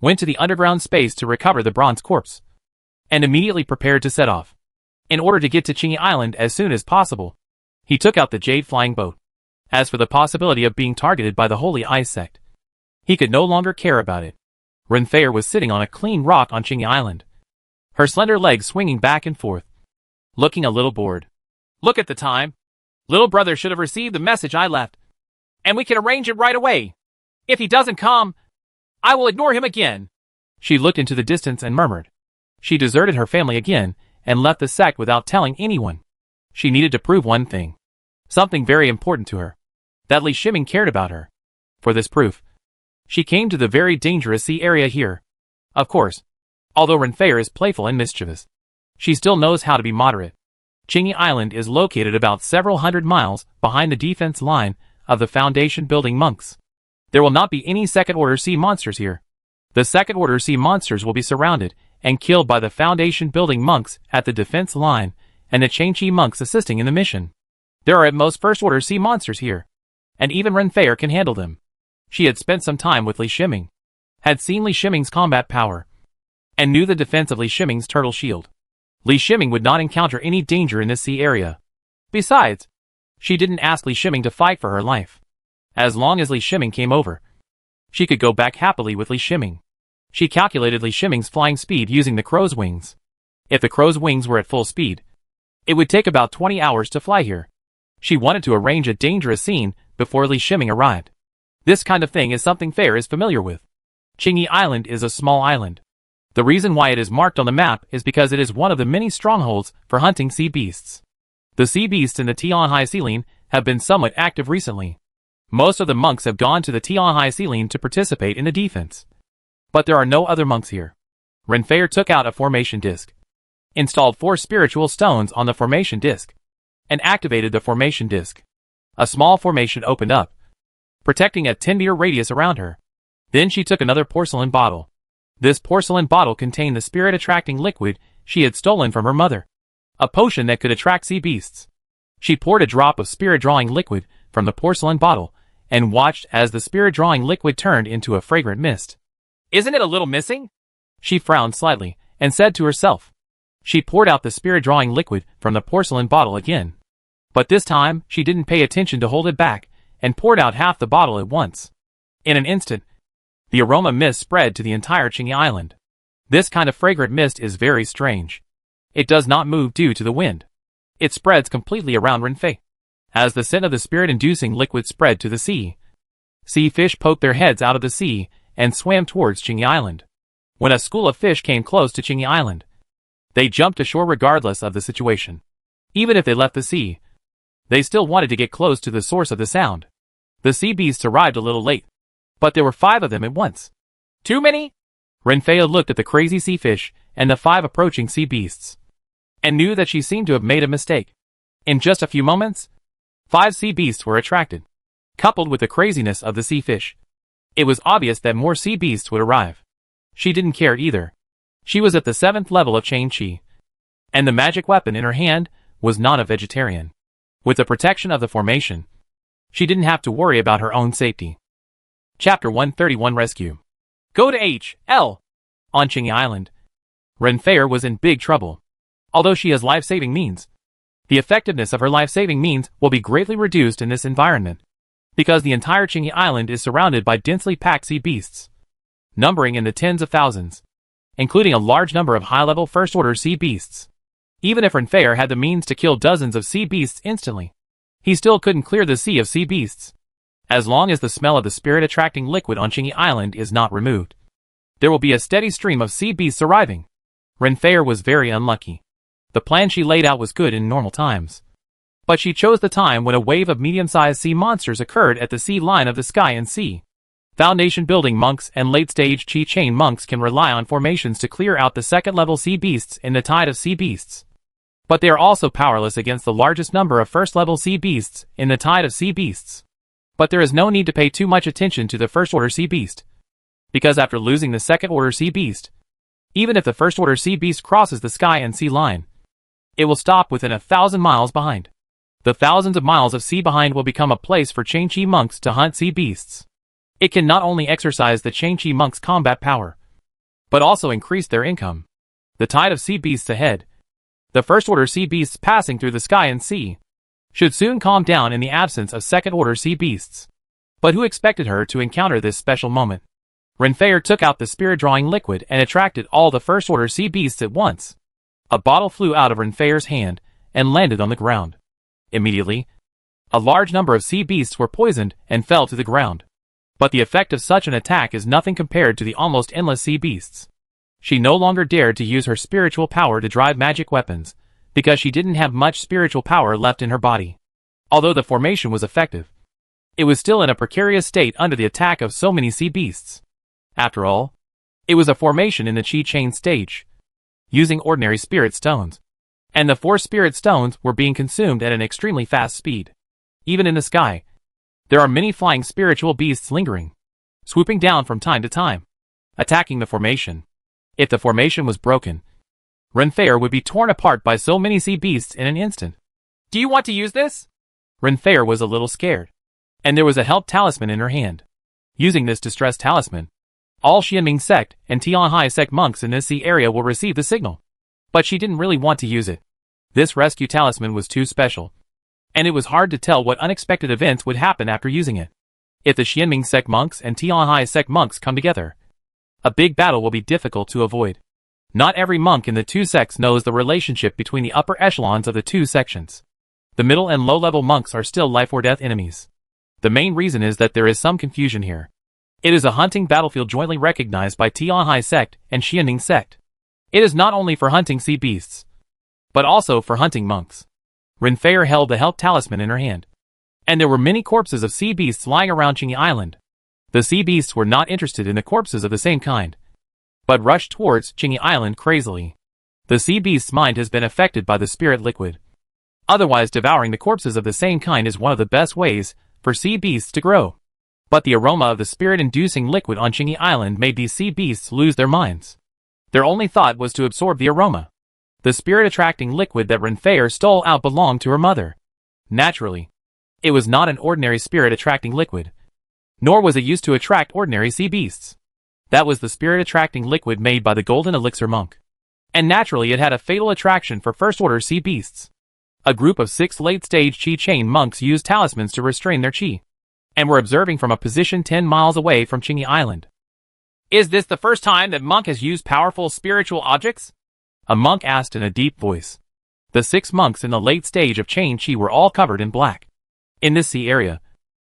went to the underground space to recover the bronze corpse, and immediately prepared to set off. In order to get to Qingyi Island as soon as possible, he took out the jade flying boat. As for the possibility of being targeted by the Holy Ice sect, he could no longer care about it. Renfei was sitting on a clean rock on Qingyi Island, her slender legs swinging back and forth, looking a little bored. Look at the time. Little brother should have received the message I left, and we can arrange it right away. If he doesn't come, I will ignore him again. She looked into the distance and murmured. She deserted her family again and left the sect without telling anyone. She needed to prove one thing, something very important to her, that Li Shiming cared about her. For this proof, she came to the very dangerous sea area here. Of course, although Renfei is playful and mischievous, she still knows how to be moderate. Qingyi Island is located about several hundred miles behind the defense line of the Foundation building monks. There will not be any second-order sea monsters here. The second-order sea monsters will be surrounded and killed by the Foundation building monks at the defense line and the Changqi monks assisting in the mission. There are at most first-order sea monsters here, and even Renfei can handle them. She had spent some time with Li Shiming, had seen Li Shiming's combat power, and knew the defense of Li Shiming's turtle shield. Li Shiming would not encounter any danger in this sea area. Besides, she didn't ask Li Shiming to fight for her life. As long as Li Shiming came over, she could go back happily with Li Shiming. She calculated Li Shiming's flying speed using the crow's wings. If the crow's wings were at full speed, it would take about 20 hours to fly here. She wanted to arrange a dangerous scene before Li Shiming arrived. This kind of thing is something Fair is familiar with. Qingyi Island is a small island. The reason why it is marked on the map is because it is one of the many strongholds for hunting sea beasts. The sea beasts in the Tianhai Sealine have been somewhat active recently. Most of the monks have gone to the Tianhai Sealine to participate in the defense. But there are no other monks here. Renfei took out a formation disc, installed 4 spiritual stones on the formation disc, and activated the formation disc. A small formation opened up, protecting a 10-meter radius around her. Then she took another porcelain bottle. This porcelain bottle contained the spirit-attracting liquid she had stolen from her mother, a potion that could attract sea beasts. She poured a drop of spirit-drawing liquid from the porcelain bottle and watched as the spirit-drawing liquid turned into a fragrant mist. Isn't it a little missing? She frowned slightly and said to herself. She poured out the spirit-drawing liquid from the porcelain bottle again. But this time, she didn't pay attention to hold it back and poured out half the bottle at once. In an instant, the aroma mist spread to the entire Qingyi Island. This kind of fragrant mist is very strange. It does not move due to the wind. It spreads completely around Renfei. As the scent of the spirit-inducing liquid spread to the sea, sea fish poked their heads out of the sea and swam towards Qingyi Island. When a school of fish came close to Qingyi Island, they jumped ashore regardless of the situation. Even if they left the sea, they still wanted to get close to the source of the sound. The sea beasts arrived a little late, but there were 5 of them at once. Too many? Renfei looked at the crazy sea fish and the 5 approaching sea beasts, and knew that she seemed to have made a mistake. In just a few moments, 5 sea beasts were attracted, coupled with the craziness of the sea fish. It was obvious that more sea beasts would arrive. She didn't care either. She was at the 7th level of Changqi, and the magic weapon in her hand was not a vegetarian. With the protection of the formation, she didn't have to worry about her own safety. Chapter 131 Rescue. Go to H.L. On Qingyi Island, Renfei was in big trouble. Although she has life-saving means, the effectiveness of her life-saving means will be greatly reduced in this environment. because the entire Chingy Island is surrounded by densely packed sea beasts, numbering in the tens of thousands, including a large number of high-level first-order sea beasts. Even if Renfair had the means to kill dozens of sea beasts instantly, he still couldn't clear the sea of sea beasts. As long as the smell of the spirit-attracting liquid on Chingy Island is not removed, there will be a steady stream of sea beasts arriving. Renfair was very unlucky. The plan she laid out was good in normal times, but she chose the time when a wave of medium-sized sea monsters occurred at the sea line of the Sky and Sea. Foundation-building monks and late-stage Chi Chain monks can rely on formations to clear out the second-level sea beasts in the tide of sea beasts. But they are also powerless against the largest number of first-level sea beasts in the tide of sea beasts. But there is no need to pay too much attention to the first-order sea beast, because after losing the second-order sea beast, even if the first-order sea beast crosses the Sky and Sea line, it will stop within 1,000 miles behind. The thousands of miles of sea behind will become a place for Changchi monks to hunt sea beasts. It can not only exercise the Changchi monks' combat power, but also increase their income. The tide of sea beasts ahead, the first-order sea beasts passing through the Sky and Sea, should soon calm down in the absence of second-order sea beasts. But who expected her to encounter this special moment? Renfair took out the spirit-drawing liquid and attracted all the first-order sea beasts at once. A bottle flew out of Renfair's hand and landed on the ground. Immediately, a large number of sea beasts were poisoned and fell to the ground. But the effect of such an attack is nothing compared to the almost endless sea beasts. She no longer dared to use her spiritual power to drive magic weapons, because she didn't have much spiritual power left in her body. Although the formation was effective, it was still in a precarious state under the attack of so many sea beasts. After all, it was a formation in the Chi Chain stage, using ordinary spirit stones. And the 4 spirit stones were being consumed at an extremely fast speed. Even in the sky, there are many flying spiritual beasts lingering, swooping down from time to time, attacking the formation. If the formation was broken, Renfair would be torn apart by so many sea beasts in an instant. Do you want to use this? Renfair was a little scared, and there was a help talisman in her hand. Using this distress talisman, all Xianming sect and Tianhai sect monks in this sea area will receive the signal. But she didn't really want to use it. This rescue talisman was too special, and it was hard to tell what unexpected events would happen after using it. If the Xianming sect monks and Tianhai sect monks come together, a big battle will be difficult to avoid. Not every monk in the 2 sects knows the relationship between the upper echelons of the 2 sections. The middle and low-level monks are still life-or-death enemies. The main reason is that there is some confusion here. It is a hunting battlefield jointly recognized by Tianhai sect and Xianming sect. It is not only for hunting sea beasts, but also for hunting monks. Renfair held the help talisman in her hand, and there were many corpses of sea beasts lying around Chingy Island. The sea beasts were not interested in the corpses of the same kind, but rushed towards Chingy Island crazily. The sea beast's mind has been affected by the spirit liquid. Otherwise, devouring the corpses of the same kind is one of the best ways for sea beasts to grow. But the aroma of the spirit-inducing liquid on Chingy Island made these sea beasts lose their minds. Their only thought was to absorb the aroma. The spirit-attracting liquid that Renfair stole out belonged to her mother. Naturally, it was not an ordinary spirit-attracting liquid, nor was it used to attract ordinary sea beasts. That was the spirit-attracting liquid made by the Golden Elixir monk. And naturally it had a fatal attraction for first-order sea beasts. A group of 6 late-stage Chi Chain monks used talismans to restrain their chi, and were observing from a position 10 miles away from Chingy Island. Is this the first time that monk has used powerful spiritual objects? A monk asked in a deep voice. The 6 monks in the late stage of Chain Chi were all covered in black. In this sea area,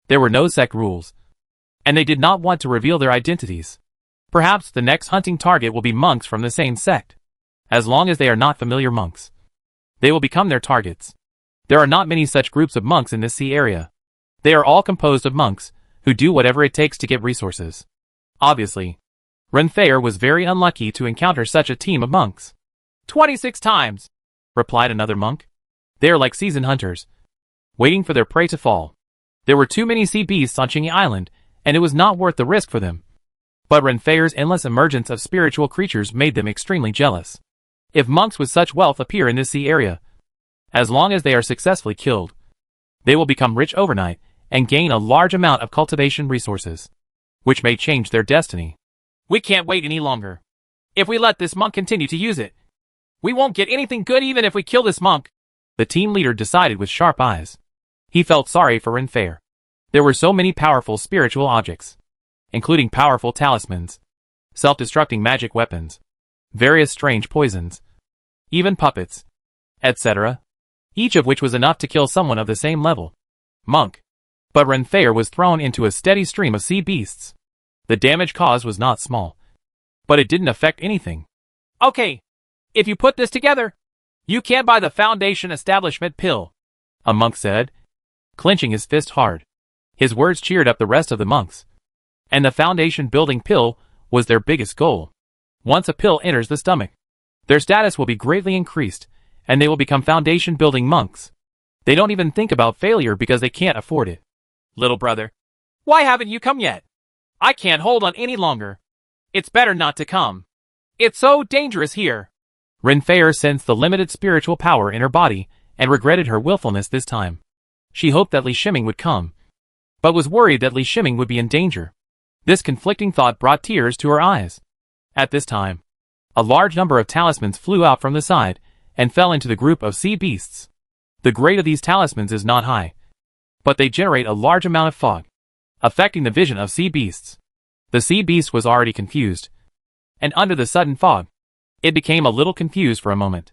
there were no sect rules, and they did not want to reveal their identities. Perhaps the next hunting target will be monks from the same sect. As long as they are not familiar monks, they will become their targets. There are not many such groups of monks in this sea area. They are all composed of monks who do whatever it takes to get resources. Obviously, Renfair was very unlucky to encounter such a team of monks. 26 times, replied another monk. They are like seasoned hunters, waiting for their prey to fall. There were too many sea beasts on Chingy Island, and it was not worth the risk for them. But Renfair's endless emergence of spiritual creatures made them extremely jealous. If monks with such wealth appear in this sea area, as long as they are successfully killed, they will become rich overnight and gain a large amount of cultivation resources, which may change their destiny. We can't wait any longer. If we let this monk continue to use it, we won't get anything good even if we kill this monk. The team leader decided with sharp eyes. He felt sorry for Renfair. There were so many powerful spiritual objects, including powerful talismans, self-destructing magic weapons, various strange poisons, even puppets, etc., each of which was enough to kill someone of the same level. Monk. But Renfair was thrown into a steady stream of sea beasts. The damage caused was not small, but it didn't affect anything. Okay, if you put this together, you can't buy the Foundation Establishment pill, a monk said, clenching his fist hard. His words cheered up the rest of the monks. And the Foundation building pill was their biggest goal. Once a pill enters the stomach, their status will be greatly increased, and they will become Foundation building monks. They don't even think about failure because they can't afford it. Little brother, why haven't you come yet? I can't hold on any longer. It's better not to come. It's so dangerous here. Renfair sensed the limited spiritual power in her body and regretted her willfulness this time. She hoped that Li Shiming would come, but was worried that Li Shiming would be in danger. This conflicting thought brought tears to her eyes. At this time, a large number of talismans flew out from the side and fell into the group of sea beasts. The grade of these talismans is not high, but they generate a large amount of fog, affecting the vision of sea beasts. The sea beast was already confused, and under the sudden fog, it became a little confused for a moment.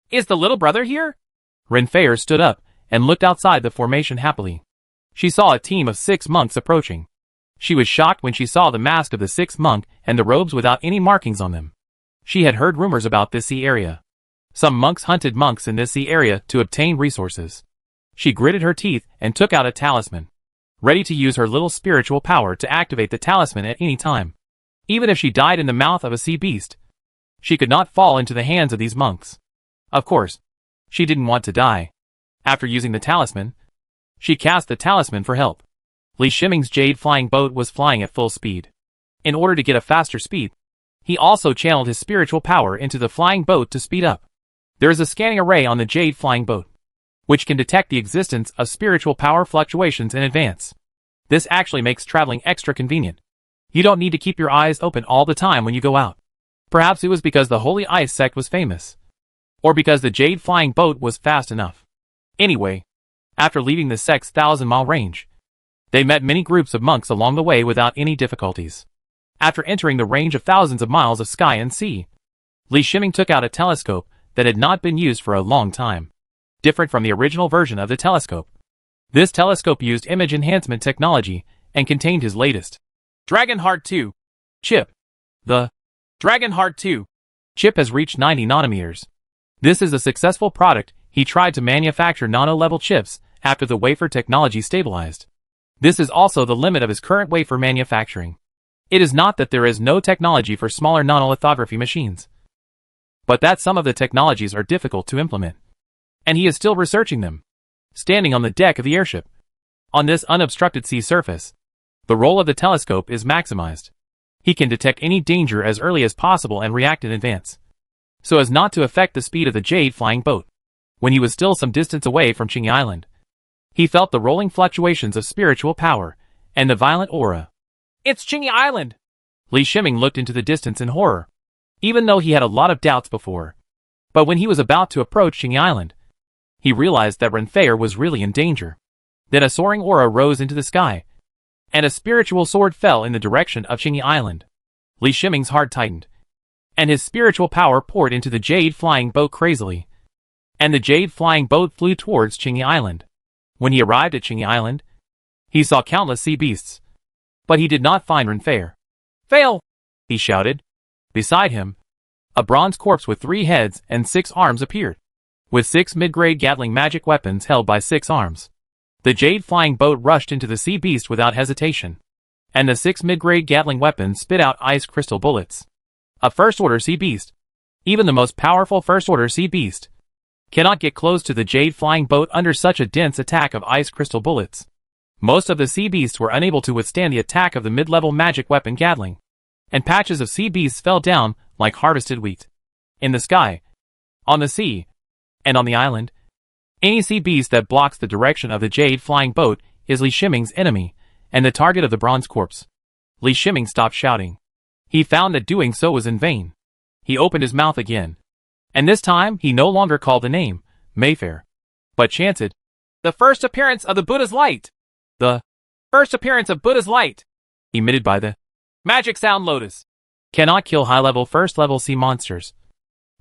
Is the little brother here? Renfair stood up and looked outside the formation happily. She saw a team of 6 monks approaching. She was shocked when she saw the mask of the 6th monk and the robes without any markings on them. She had heard rumors about this sea area. Some monks hunted monks in this sea area to obtain resources. She gritted her teeth and took out a talisman, ready to use her little spiritual power to activate the talisman at any time. Even if she died in the mouth of a sea beast, she could not fall into the hands of these monks. Of course, she didn't want to die. After using the talisman, she cast the talisman for help. Li Shiming's jade flying boat was flying at full speed. In order to get a faster speed, he also channeled his spiritual power into the flying boat to speed up. There is a scanning array on the jade flying boat, which can detect the existence of spiritual power fluctuations in advance. This actually makes traveling extra convenient. You don't need to keep your eyes open all the time when you go out. Perhaps it was because the Holy Ice sect was famous, or because the jade flying boat was fast enough. Anyway, after leaving the sect's 1,000-mile range, they met many groups of monks along the way without any difficulties. After entering the range of thousands of miles of sky and sea, Li Shiming took out a telescope that had not been used for a long time, different from the original version of the telescope. This telescope used image enhancement technology and contained his latest Dragonheart 2 chip. The Dragonheart 2 chip has reached 90 nanometers. This is a successful product. He tried to manufacture nano-level chips after the wafer technology stabilized. This is also the limit of his current wafer manufacturing. It is not that there is no technology for smaller nanolithography machines, but that some of the technologies are difficult to implement, and he is still researching them. Standing on the deck of the airship, on this unobstructed sea surface, the role of the telescope is maximized. He can detect any danger as early as possible and react in advance, so as not to affect the speed of the jade flying boat. When he was still some distance away from Chingy Island, he felt the rolling fluctuations of spiritual power and the violent aura. It's Chingy Island! Li Shiming looked into the distance in horror, even though he had a lot of doubts before. But when he was about to approach Chingy Island, he realized that Renfair was really in danger. Then a soaring aura rose into the sky, and a spiritual sword fell in the direction of Chingy Island. Li Shiming's heart tightened, and his spiritual power poured into the jade flying boat crazily. And the jade flying boat flew towards Chingy Island. When he arrived at Chingy Island, he saw countless sea beasts, but he did not find Renfair. Fail! He shouted. Beside him, a bronze corpse with 3 heads and 6 arms appeared, with 6 mid-grade Gatling magic weapons held by 6 arms. The jade flying boat rushed into the sea beast without hesitation, and the 6 mid-grade Gatling weapons spit out ice crystal bullets. A first-order sea beast, even the most powerful first-order sea beast, cannot get close to the jade flying boat under such a dense attack of ice crystal bullets. Most of the sea beasts were unable to withstand the attack of the mid-level magic weapon Gatling, and patches of sea beasts fell down like harvested wheat. In the sky, on the sea, and on the island, any sea beast that blocks the direction of the jade flying boat is Li Shiming's enemy and the target of the bronze corpse. Li Shiming stopped shouting. He found that doing so was in vain. He opened his mouth again, and this time he no longer called the name, Mayfair, but chanted, "The first appearance of the Buddha's light! The First appearance of Buddha's light, emitted by the magic sound lotus. Cannot kill high-level first-level sea monsters,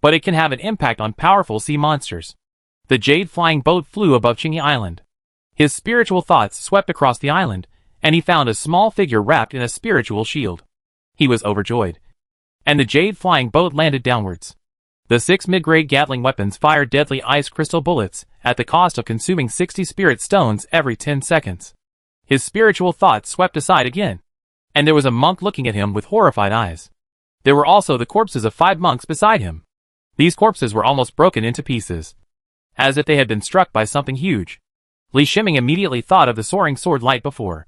but it can have an impact on powerful sea monsters. The jade flying boat flew above Chingy Island. His spiritual thoughts swept across the island, and he found a small figure wrapped in a spiritual shield. He was overjoyed. And the jade flying boat landed downwards. The 6 mid-grade Gatling weapons fired deadly ice crystal bullets at the cost of consuming 60 spirit stones every 10 seconds. His spiritual thoughts swept aside again, and there was a monk looking at him with horrified eyes. There were also the corpses of 5 monks beside him. These corpses were almost broken into pieces, as if they had been struck by something huge. Li Shiming immediately thought of the soaring sword light before,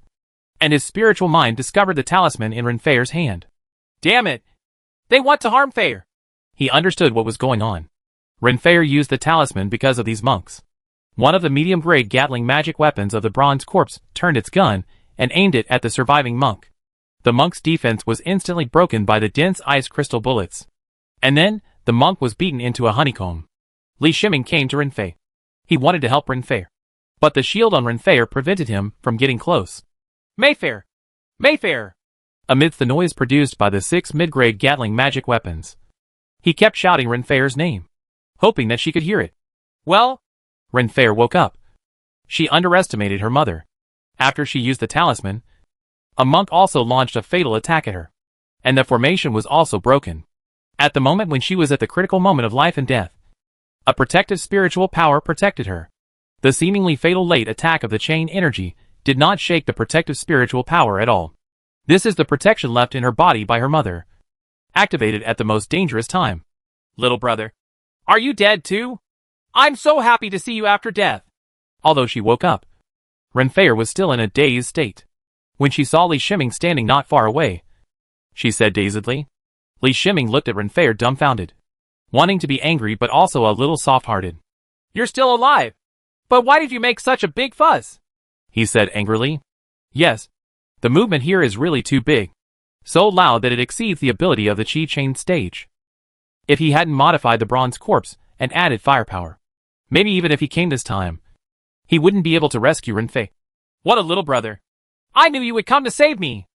and his spiritual mind discovered the talisman in Renfeir's hand. Damn it! They want to harm Feir! He understood what was going on. Renfeir used the talisman because of these monks. One of the medium-grade Gatling magic weapons of the bronze corpse turned its gun and aimed it at the surviving monk. The monk's defense was instantly broken by the dense ice crystal bullets. And then, the monk was beaten into a honeycomb. Li Shiming came to Renfei. He wanted to help Renfeir, but the shield on Renfeir prevented him from getting close. Mayfair! Mayfair! Amidst the noise produced by the 6 mid-grade Gatling magic weapons, he kept shouting Renfeir's name, hoping that she could hear it. Well, Renfeir woke up. She underestimated her mother. After she used the talisman, a monk also launched a fatal attack at her, and the formation was also broken. At the moment when she was at the critical moment of life and death, a protective spiritual power protected her. The seemingly fatal late attack of the chain energy did not shake the protective spiritual power at all. This is the protection left in her body by her mother, activated at the most dangerous time. Little brother, are you dead too? I'm so happy to see you after death. Although she woke up, Renfeir was still in a dazed state. When she saw Li Shiming standing not far away, she said dazedly. Li Shiming looked at Renfeir dumbfounded, wanting to be angry but also a little soft-hearted. You're still alive, but why did you make such a big fuss? He said angrily. Yes, the movement here is really too big, so loud that it exceeds the ability of the Qi Chain stage. If he hadn't modified the bronze corpse and added firepower, maybe even if he came this time, he wouldn't be able to rescue Renfei. What a little brother. I knew you would come to save me.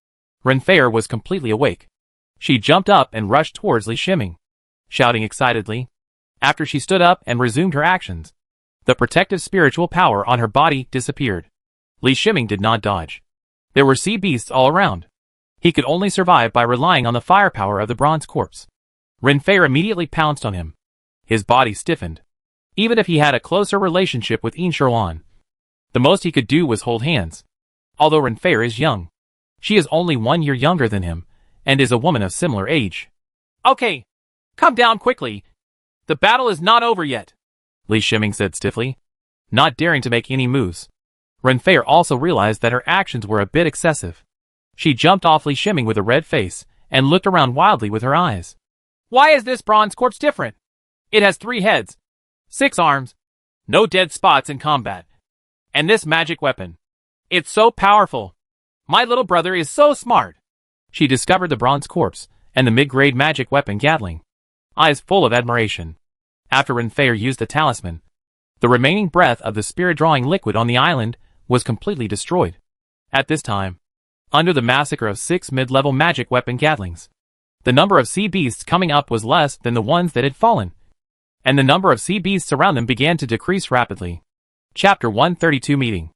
Renfeir was completely awake. She jumped up and rushed towards Li Shiming, shouting excitedly. After she stood up and resumed her actions, the protective spiritual power on her body disappeared. Li Shiming did not dodge. There were sea beasts all around. He could only survive by relying on the firepower of the bronze corpse. Renfeir immediately pounced on him. His body stiffened. Even if he had a closer relationship with Yin Sherwan, the most he could do was hold hands. Although Renfeir is young, she is only 1 year younger than him, and is a woman of similar age. Okay, come down quickly. The battle is not over yet, Li Shiming said stiffly, not daring to make any moves. Renfeir also realized that her actions were a bit excessive. She jumped off Li Shiming with a red face, and looked around wildly with her eyes. Why is this bronze corpse different? It has 3 heads, 6 arms, no dead spots in combat, and this magic weapon. It's so powerful. My little brother is so smart. She discovered the bronze corpse, and the mid-grade magic weapon Gatling, eyes full of admiration. After Renfeir used the talisman, the remaining breath of the spirit-drawing liquid on the island was completely destroyed. At this time, under the massacre of 6 mid-level magic weapon Gatlings, the number of sea beasts coming up was less than the ones that had fallen, and the number of sea beasts around them began to decrease rapidly. Chapter 132 Meeting.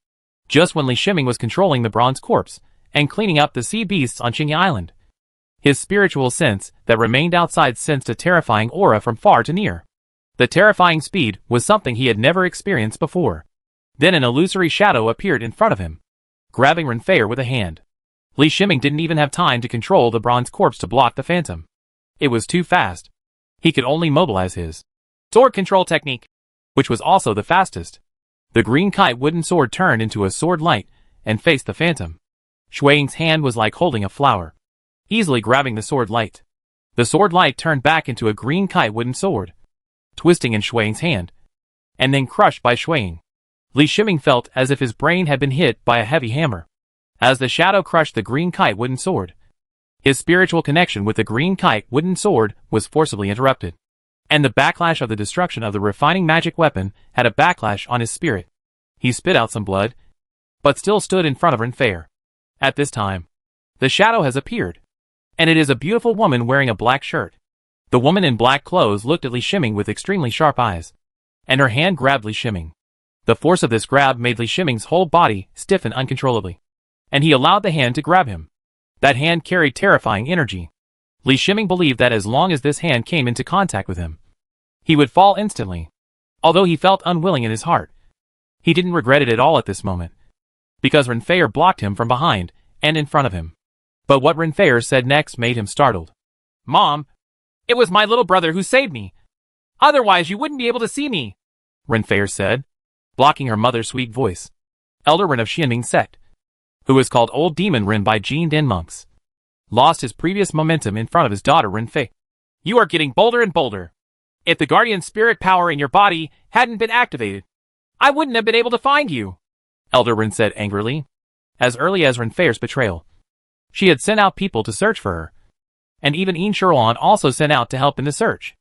Just when Li Shiming was controlling the bronze corpse and cleaning up the sea beasts on Chingy Island, his spiritual sense that remained outside sensed a terrifying aura from far to near. The terrifying speed was something he had never experienced before. Then an illusory shadow appeared in front of him, grabbing Renfeir with a hand. Li Shiming didn't even have time to control the bronze corpse to block the phantom. It was too fast. He could only mobilize his sword control technique, which was also the fastest. The green kite wooden sword turned into a sword light and faced the phantom. Shui Ying's hand was like holding a flower, easily grabbing the sword light. The sword light turned back into a green kite wooden sword, twisting in Shui Ying's hand, and then crushed by Shui Ying. Li Shiming felt as if his brain had been hit by a heavy hammer. As the shadow crushed the green kite wooden sword, his spiritual connection with the green kite wooden sword was forcibly interrupted, and the backlash of the destruction of the refining magic weapon had a backlash on his spirit. He spit out some blood, but still stood in front of Renfeir. At this time, the shadow has appeared, and it is a beautiful woman wearing a black shirt. The woman in black clothes looked at Li Shiming with extremely sharp eyes, and her hand grabbed Li Shiming. The force of this grab made Li Shiming's whole body stiffen uncontrollably, and he allowed the hand to grab him. That hand carried terrifying energy. Li Shiming believed that as long as this hand came into contact with him, he would fall instantly. Although he felt unwilling in his heart, he didn't regret it at all at this moment, because Renfeir blocked him from behind and in front of him. But what Renfeir said next made him startled. "Mom, it was my little brother who saved me. Otherwise you wouldn't be able to see me," Renfeir said, blocking her mother's sweet voice. Elder Ren of Xianming sect, who was called Old Demon Ren by Jin Den monks, lost his previous momentum in front of his daughter Renfei. "You are getting bolder and bolder. If the guardian spirit power in your body hadn't been activated, I wouldn't have been able to find you," Elder Ren said angrily. As early as Renfeir's betrayal, she had sent out people to search for her, and even Yin Shirlan also sent out to help in the search.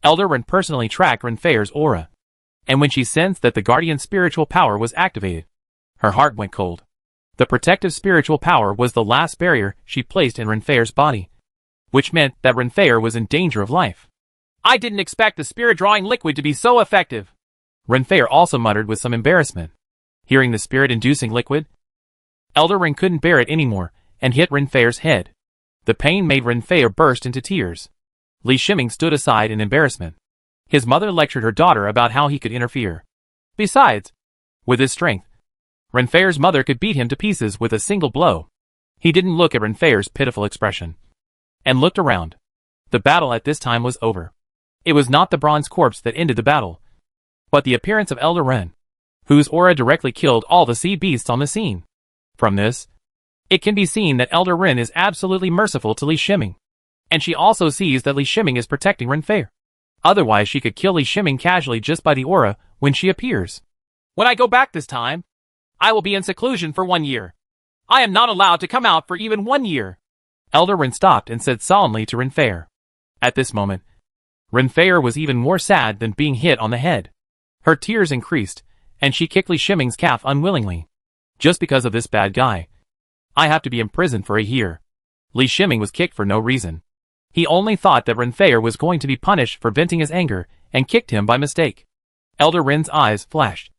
Elder Ren personally tracked Renfeir's aura, and when she sensed that the guardian spiritual power was activated, her heart went cold. The protective spiritual power was the last barrier she placed in Renfeir's body, which meant that Renfeir was in danger of life. "I didn't expect the spirit-drawing liquid to be so effective," Renfeir also muttered with some embarrassment. Hearing the spirit-inducing liquid, Elder Ren couldn't bear it anymore and hit Renfeir's head. The pain made Renfeir burst into tears. Li Shiming stood aside in embarrassment. His mother lectured her daughter about how he could interfere. Besides, with his strength, Renfeir's mother could beat him to pieces with a single blow. He didn't look at Renfeir's pitiful expression, and looked around. The battle at this time was over. It was not the bronze corpse that ended the battle, but the appearance of Elder Ren, whose aura directly killed all the sea beasts on the scene. From this, it can be seen that Elder Ren is absolutely merciful to Li Shiming, and she also sees that Li Shiming is protecting Renfeir. Otherwise she could kill Li Shiming casually just by the aura when she appears. "When I go back this time, I will be in seclusion for 1 year. I am not allowed to come out for even 1 year." Elder Ren stopped and said solemnly to Renfeir. At this moment, Renfeir was even more sad than being hit on the head. Her tears increased, and she kicked Li Shiming's calf unwillingly. "Just because of this bad guy, I have to be imprisoned for a year." Li Shiming was kicked for no reason. He only thought that Renfeir was going to be punished for venting his anger, and kicked him by mistake. Elder Ren's eyes flashed.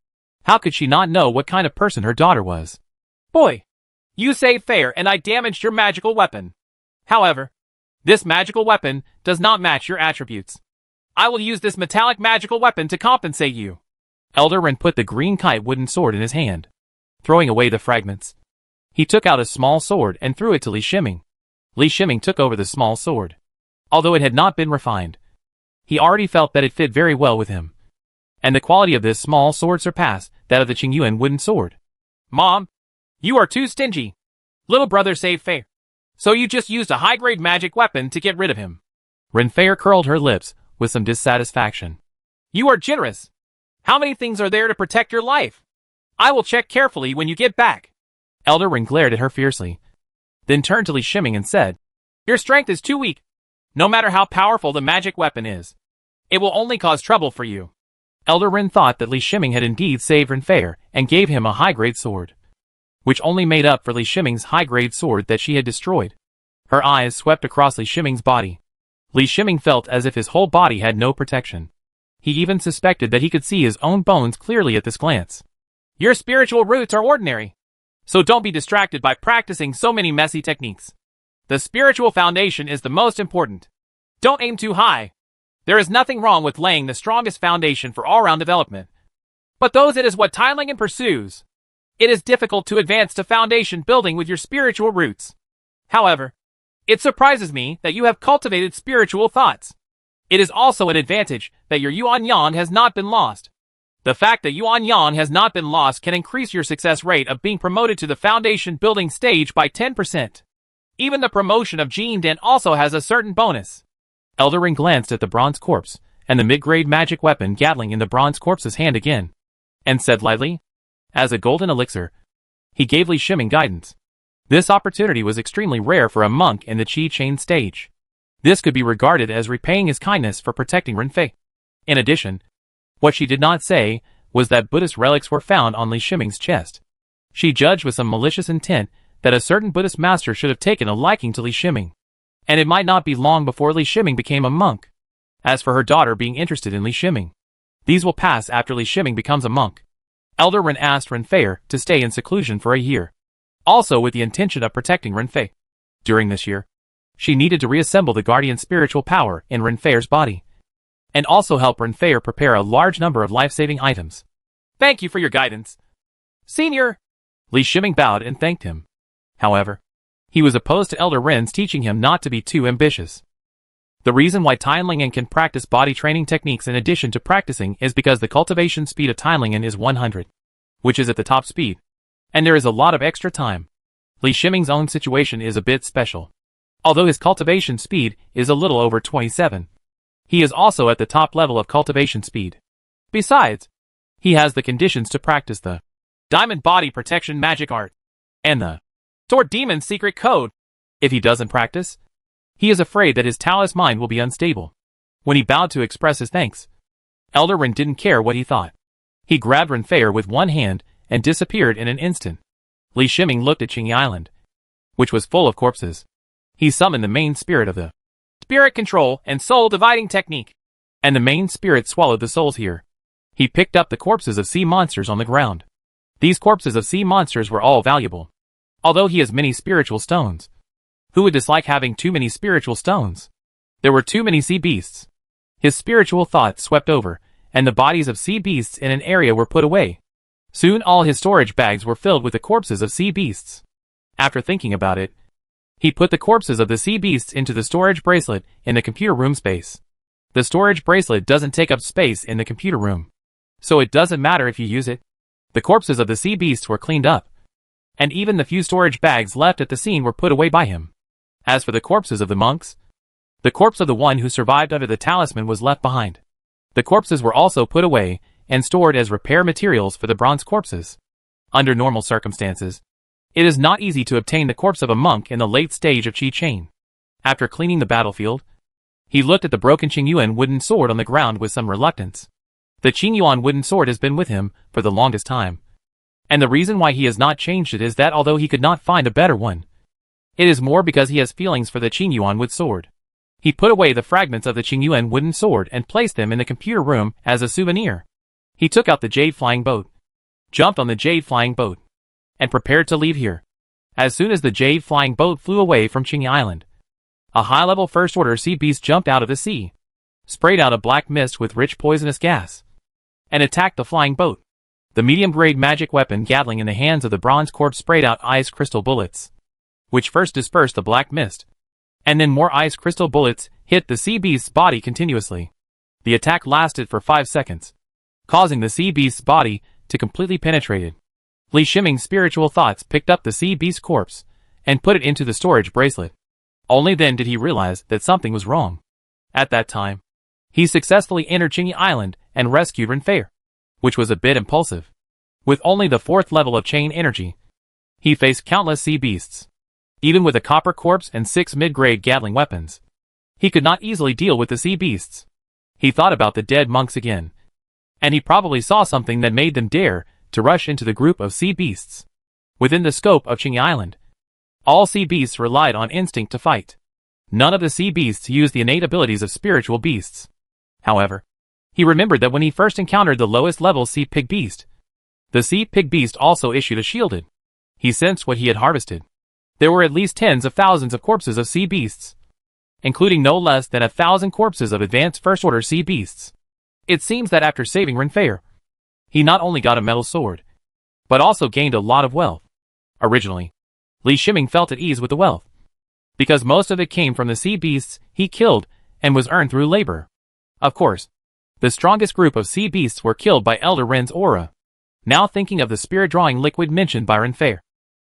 How could she not know what kind of person her daughter was? "Boy, you saved Fair and I damaged your magical weapon. However, this magical weapon does not match your attributes. I will use this metallic magical weapon to compensate you." Elder Ren put the green kite wooden sword in his hand. Throwing away the fragments, he took out a small sword and threw it to Li Shiming. Li Shiming took over the small sword. Although it had not been refined, he already felt that it fit very well with him, and the quality of this small sword surpassed that of the Qingyuan wooden sword. "Mom, you are too stingy. Little brother saved Fair, so you just used a high-grade magic weapon to get rid of him." Renfeir curled her lips with some dissatisfaction. "You are generous. How many things are there to protect your life? I will check carefully when you get back." Elder Ren glared at her fiercely, then turned to Li Shiming and said, "Your strength is too weak. No matter how powerful the magic weapon is, it will only cause trouble for you." Elder Ren thought that Li Shiming had indeed saved Renfeir and gave him a high-grade sword, which only made up for Li Shiming's high-grade sword that she had destroyed. Her eyes swept across Li Shiming's body. Li Shiming felt as if his whole body had no protection. He even suspected that he could see his own bones clearly at this glance. "Your spiritual roots are ordinary, so don't be distracted by practicing so many messy techniques. The spiritual foundation is the most important. Don't aim too high. There is nothing wrong with laying the strongest foundation for all-round development. But those it is what Tailangan pursues. It is difficult to advance to foundation building with your spiritual roots. However, it surprises me that you have cultivated spiritual thoughts. It is also an advantage that your Yuan Yang has not been lost. The fact that Yuan Yang has not been lost can increase your success rate of being promoted to the foundation building stage by 10%. Even the promotion of Jin Den also has a certain bonus." Elder Ren glanced at the bronze corpse and the mid-grade magic weapon gatling in the bronze corpse's hand again, and said lightly, "As a golden elixir." He gave Li Shiming guidance. This opportunity was extremely rare for a monk in the Qi Chain stage. This could be regarded as repaying his kindness for protecting Renfei. In addition, what she did not say was that Buddhist relics were found on Li Shiming's chest. She judged with some malicious intent that a certain Buddhist master should have taken a liking to Li Shiming. And it might not be long before Li Shiming became a monk. As for her daughter being interested in Li Shiming, these will pass after Li Shiming becomes a monk. Elder Ren asked Renfei to stay in seclusion for a year, also with the intention of protecting Renfei. During this year, she needed to reassemble the guardian spiritual power in Renfei's body, and also help Renfei prepare a large number of life-saving items. Thank you for your guidance, Senior. Li Shiming bowed and thanked him. However, he was opposed to Elder Ren's teaching him not to be too ambitious. The reason why Tianlingen can practice body training techniques in addition to practicing is because the cultivation speed of Tianlingen is 100, which is at the top speed, and there is a lot of extra time. Li Shiming's own situation is a bit special. Although his cultivation speed is a little over 27, he is also at the top level of cultivation speed. Besides, he has the conditions to practice the Diamond Body Protection Magic Art and the Sword Demon Secret Code. If he doesn't practice, he is afraid that his Taoist mind will be unstable. When he bowed to express his thanks, Elder Ren didn't care what he thought. He grabbed Renfei with one hand and disappeared in an instant. Li Shiming looked at Qingyi Island, which was full of corpses. He summoned the main spirit of the Spirit Control and Soul Dividing Technique, and the main spirit swallowed the souls here. He picked up the corpses of sea monsters on the ground. These corpses of sea monsters were all valuable. Although he has many spiritual stones, who would dislike having too many spiritual stones? There were too many sea beasts. His spiritual thoughts swept over, and the bodies of sea beasts in an area were put away. Soon all his storage bags were filled with the corpses of sea beasts. After thinking about it, he put the corpses of the sea beasts into the storage bracelet in the computer room space. The storage bracelet doesn't take up space in the computer room, so it doesn't matter if you use it. The corpses of the sea beasts were cleaned up, and even the few storage bags left at the scene were put away by him. As for the corpses of the monks, the corpse of the one who survived under the talisman was left behind. The corpses were also put away and stored as repair materials for the bronze corpses. Under normal circumstances, it is not easy to obtain the corpse of a monk in the late stage of Qi Chain. After cleaning the battlefield, he looked at the broken Qingyuan wooden sword on the ground with some reluctance. The Qingyuan wooden sword has been with him for the longest time, and the reason why he has not changed it is that although he could not find a better one, it is more because he has feelings for the Qingyuan wood sword. He put away the fragments of the Qingyuan wooden sword and placed them in the computer room as a souvenir. He took out the jade flying boat, jumped on the jade flying boat, and prepared to leave here. As soon as the jade flying boat flew away from Qingyi Island, a high-level first-order sea beast jumped out of the sea, sprayed out a black mist with rich poisonous gas, and attacked the flying boat. The medium-grade magic weapon Gatling in the hands of the bronze corpse sprayed out ice crystal bullets, which first dispersed the black mist, and then more ice crystal bullets hit the sea beast's body continuously. The attack lasted for 5 seconds, causing the sea beast's body to completely penetrate it. Li Shiming's spiritual thoughts picked up the sea beast's corpse and put it into the storage bracelet. Only then did he realize that something was wrong. At that time, he successfully entered Qingyi Island and rescued Renfei, which was a bit impulsive. With only the 4th level of chain energy, he faced countless sea beasts. Even with a copper corpse and 6 mid-grade Gatling weapons, he could not easily deal with the sea beasts. He thought about the dead monks again, and he probably saw something that made them dare to rush into the group of sea beasts. Within the scope of Qingyi Island, all sea beasts relied on instinct to fight. None of the sea beasts used the innate abilities of spiritual beasts. However, he remembered that when he first encountered the lowest level sea pig beast, the sea pig beast also issued a shielded. He sensed what he had harvested. There were at least tens of thousands of corpses of sea beasts, including no less than 1,000 corpses of advanced first-order sea beasts. It seems that after saving Renfei, he not only got a metal sword, but also gained a lot of wealth. Originally, Li Shiming felt at ease with the wealth, because most of it came from the sea beasts he killed and was earned through labor. Of course, the strongest group of sea beasts were killed by Elder Ren's aura. Now thinking of the spirit-drawing liquid mentioned by Renfei,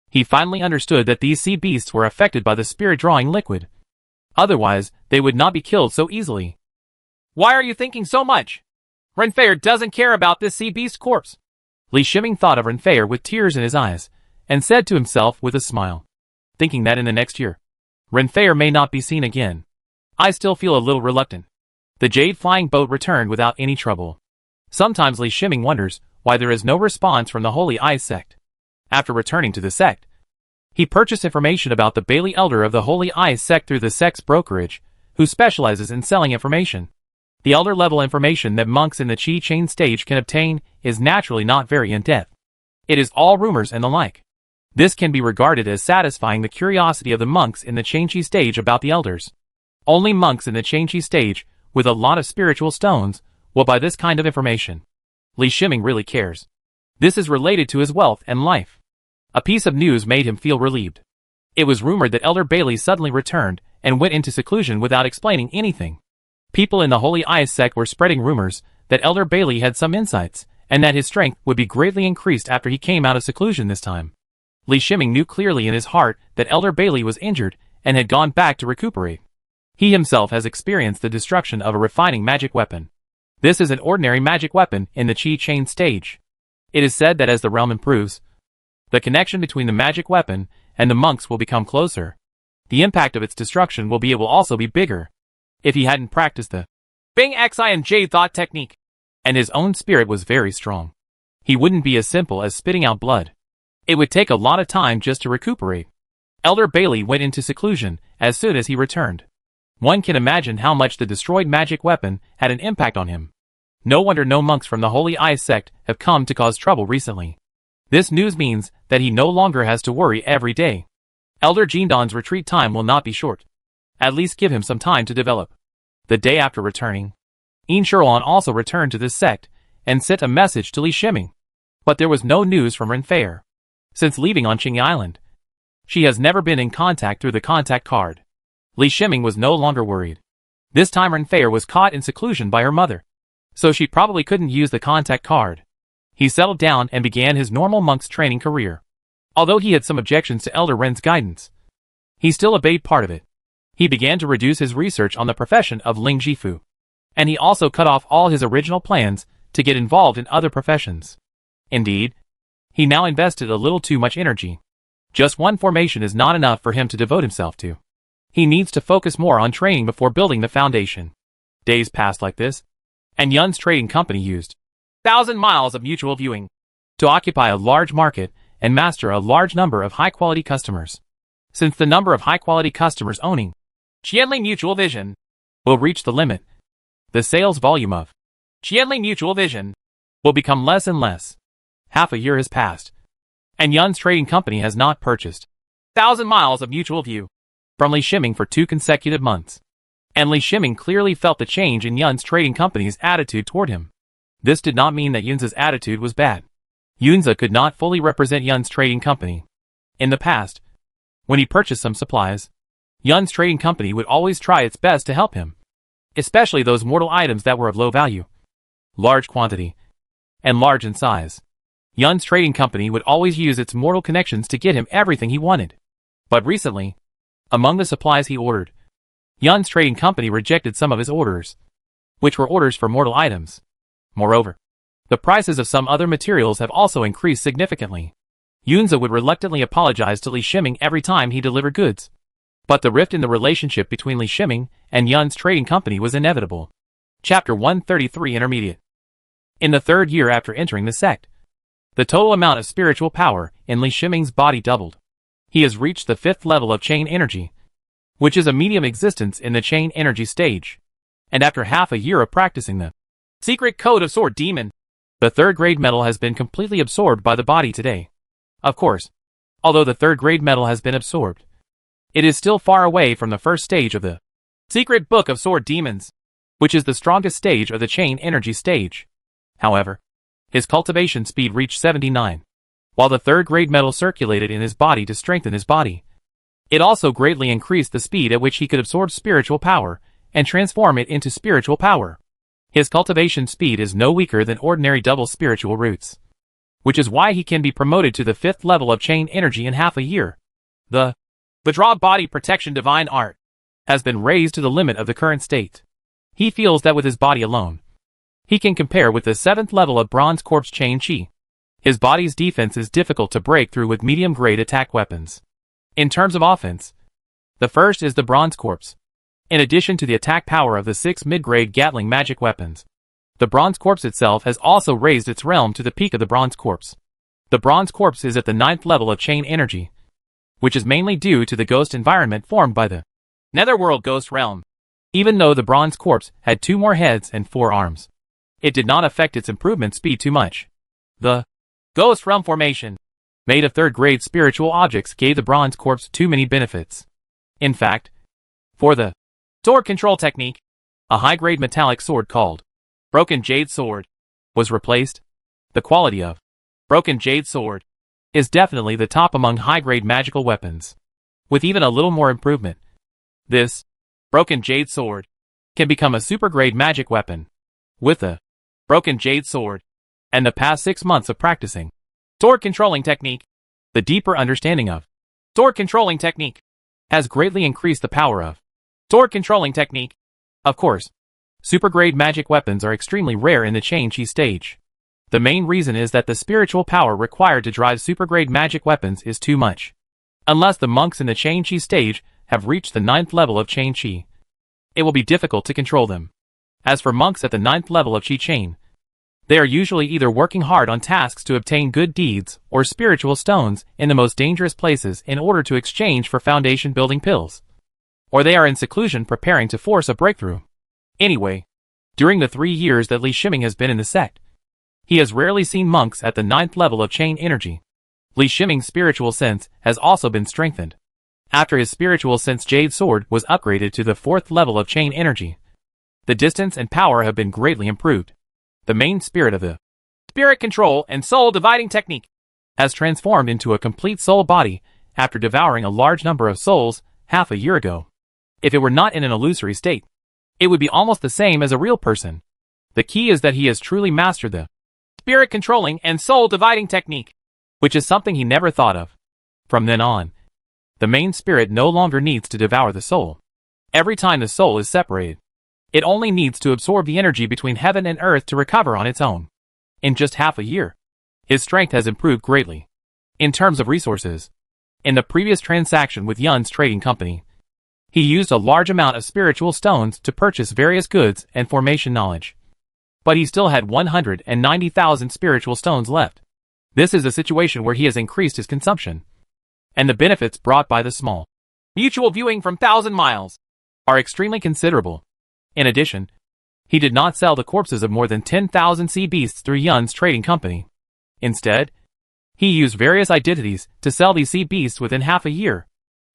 he finally understood that these sea beasts were affected by the spirit-drawing liquid. Otherwise, they would not be killed so easily. Why are you thinking so much? Renfei doesn't care about this sea beast corpse. Li Shiming thought of Renfei with tears in his eyes, and said to himself with a smile, thinking that in the next year, Renfei may not be seen again. I still feel a little reluctant. The jade flying boat returned without any trouble. Sometimes Li Shiming wonders why there is no response from the Holy Eye sect. After returning to the sect, He purchased information about the Bailey Elder of the Holy Eye sect through the sect's brokerage, who specializes in selling information. The elder-level information that monks in the Qi chain stage can obtain is naturally not very in-depth. It is all rumors and the like. This can be regarded as satisfying the curiosity of the monks in the Changqi stage about the elders. Only monks in the Changqi stage, with a lot of spiritual stones, will buy this kind of information. Li Shiming really cares. This is related to his wealth and life. A piece of news made him feel relieved. It was rumored that Elder Bailey suddenly returned and went into seclusion without explaining anything. People in the Holy Eye sect were spreading rumors that Elder Bailey had some insights, and that his strength would be greatly increased after he came out of seclusion this time. Li Shiming knew clearly in his heart that Elder Bailey was injured and had gone back to recuperate. He himself has experienced the destruction of a refining magic weapon. This is an ordinary magic weapon in the Qi chain stage. It is said that as the realm improves, the connection between the magic weapon and the monks will become closer. The impact of its destruction will also be bigger. If he hadn't practiced the Bing Xi and Jade thought technique, and his own spirit was very strong, he wouldn't be as simple as spitting out blood. It would take a lot of time just to recuperate. Elder Bailey went into seclusion as soon as he returned. One can imagine how much the destroyed magic weapon had an impact on him. No wonder no monks from the Holy Eye sect have come to cause trouble recently. This news means that he no longer has to worry every day. Elder Jindan's retreat time will not be short. At least give him some time to develop. The day after returning, Yin Shiruan also returned to this sect and sent a message to Li Shiming. But there was no news from Renfair. Since leaving on Qingyi Island, she has never been in contact through the contact card. Li Shiming was no longer worried. This time Renfair was caught in seclusion by her mother, so she probably couldn't use the contact card. He settled down and began his normal monk's training career. Although he had some objections to Elder Ren's guidance, he still obeyed part of it. He began to reduce his research on the profession of Ling Jifu, and he also cut off all his original plans to get involved in other professions. Indeed, he now invested a little too much energy. Just one formation is not enough for him to devote himself to. He needs to focus more on training before building the foundation. Days passed like this, and Yun's trading company used 1,000 miles of mutual viewing to occupy a large market and master a large number of high-quality customers. Since the number of high-quality customers owning Qianli Mutual Vision will reach the limit, the sales volume of Qianli Mutual Vision will become less and less. Half a year has passed, and Yun's trading company has not purchased 1,000 miles of mutual view from Li Shiming for 2 consecutive months. And Li Shiming clearly felt the change in Yun's trading company's attitude toward him. This did not mean that Yunza's attitude was bad. Yunza could not fully represent Yun's trading company. In the past, when he purchased some supplies, Yun's trading company would always try its best to help him, especially those mortal items that were of low value, large quantity, and large in size. Yun's trading company would always use its mortal connections to get him everything he wanted. But recently, among the supplies he ordered, Yun's trading company rejected some of his orders, which were orders for mortal items. Moreover, the prices of some other materials have also increased significantly. Yunza would reluctantly apologize to Li Shiming every time he delivered goods. But the rift in the relationship between Li Shiming and Yun's trading company was inevitable. Chapter 133 Intermediate. In the 3rd year after entering the sect, the total amount of spiritual power in Li Shiming's body doubled. He has reached the 5th level of chain energy, which is a medium existence in the chain energy stage. And after half a year of practicing the secret code of Sword Demon, the 3rd grade metal has been completely absorbed by the body today. Of course, although the 3rd grade metal has been absorbed, it is still far away from the 1st stage of the secret book of Sword Demons, which is the strongest stage of the chain energy stage. However, his cultivation speed reached 79. While the 3rd grade metal circulated in his body to strengthen his body, it also greatly increased the speed at which he could absorb spiritual power and transform it into spiritual power. His cultivation speed is no weaker than ordinary double spiritual roots, which is why he can be promoted to the 5th level of chain energy in half a year. The Draw Body Protection Divine Art has been raised to the limit of the current state. He feels that with his body alone, he can compare with the 7th level of Bronze Corpse Chain Qi. His body's defense is difficult to break through with medium-grade attack weapons. In terms of offense, the first is the Bronze Corpse. In addition to the attack power of the 6 mid-grade Gatling magic weapons, the Bronze Corpse itself has also raised its realm to the peak of the Bronze Corpse. The Bronze Corpse is at the 9th level of chain energy, which is mainly due to the ghost environment formed by the Netherworld Ghost Realm. Even though the bronze corpse had 2 more heads and 4 arms, it did not affect its improvement speed too much. The Ghost Realm formation, made of 3rd-grade spiritual objects, gave the bronze corpse too many benefits. In fact, for the sword control technique, a high-grade metallic sword called Broken Jade Sword was replaced. The quality of Broken Jade Sword is definitely the top among high-grade magical weapons, with even a little more improvement. This Broken Jade Sword can become a super-grade magic weapon. With the Broken Jade Sword and the past 6 months of practicing sword controlling technique, the deeper understanding of sword controlling technique has greatly increased the power of sword controlling technique. Of course, super-grade magic weapons are extremely rare in the Chain-Chi stage. The main reason is that the spiritual power required to drive super-grade magic weapons is too much. Unless the monks in the Chain-Chi stage have reached the 9th level of Chain-Chi, it will be difficult to control them. As for monks at the 9th level of Chi-Chain, they are usually either working hard on tasks to obtain good deeds or spiritual stones in the most dangerous places in order to exchange for foundation building pills, or they are in seclusion preparing to force a breakthrough. Anyway, during the 3 years that Li Shiming has been in the sect, he has rarely seen monks at the 9th level of chain energy. Li Shiming's spiritual sense has also been strengthened. After his spiritual sense Jade Sword was upgraded to the 4th level of chain energy, the distance and power have been greatly improved. The main spirit of the spirit control and soul dividing technique has transformed into a complete soul body after devouring a large number of souls half a year ago. If it were not in an illusory state, it would be almost the same as a real person. The key is that he has truly mastered the spirit controlling and soul dividing technique, which is something he never thought of. From then on, the main spirit no longer needs to devour the soul. Every time the soul is separated, it only needs to absorb the energy between heaven and earth to recover on its own. In just half a year, his strength has improved greatly. In terms of resources, in the previous transaction with Yun's trading company, he used a large amount of spiritual stones to purchase various goods and formation knowledge. But he still had 190,000 spiritual stones left. This is a situation where he has increased his consumption, and the benefits brought by the small mutual viewing from 1,000 miles are extremely considerable. In addition, he did not sell the corpses of more than 10,000 sea beasts through Yun's trading company. Instead, he used various identities to sell these sea beasts within half a year.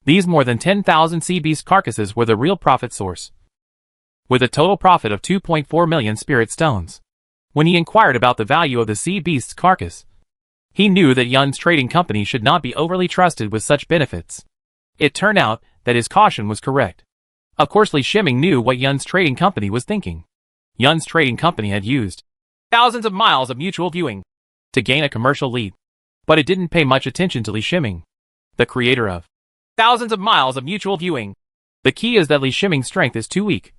These more than 10,000 sea beast carcasses were the real profit source, with a total profit of 2.4 million spirit stones. When he inquired about the value of the sea beast's carcass, he knew that Yun's trading company should not be overly trusted with such benefits. It turned out that his caution was correct. Of course, Li Shiming knew what Yun's trading company was thinking. Yun's trading company had used thousands of miles of mutual viewing to gain a commercial lead, but it didn't pay much attention to Li Shiming, the creator of thousands of miles of mutual viewing. The key is that Li Shiming's strength is too weak,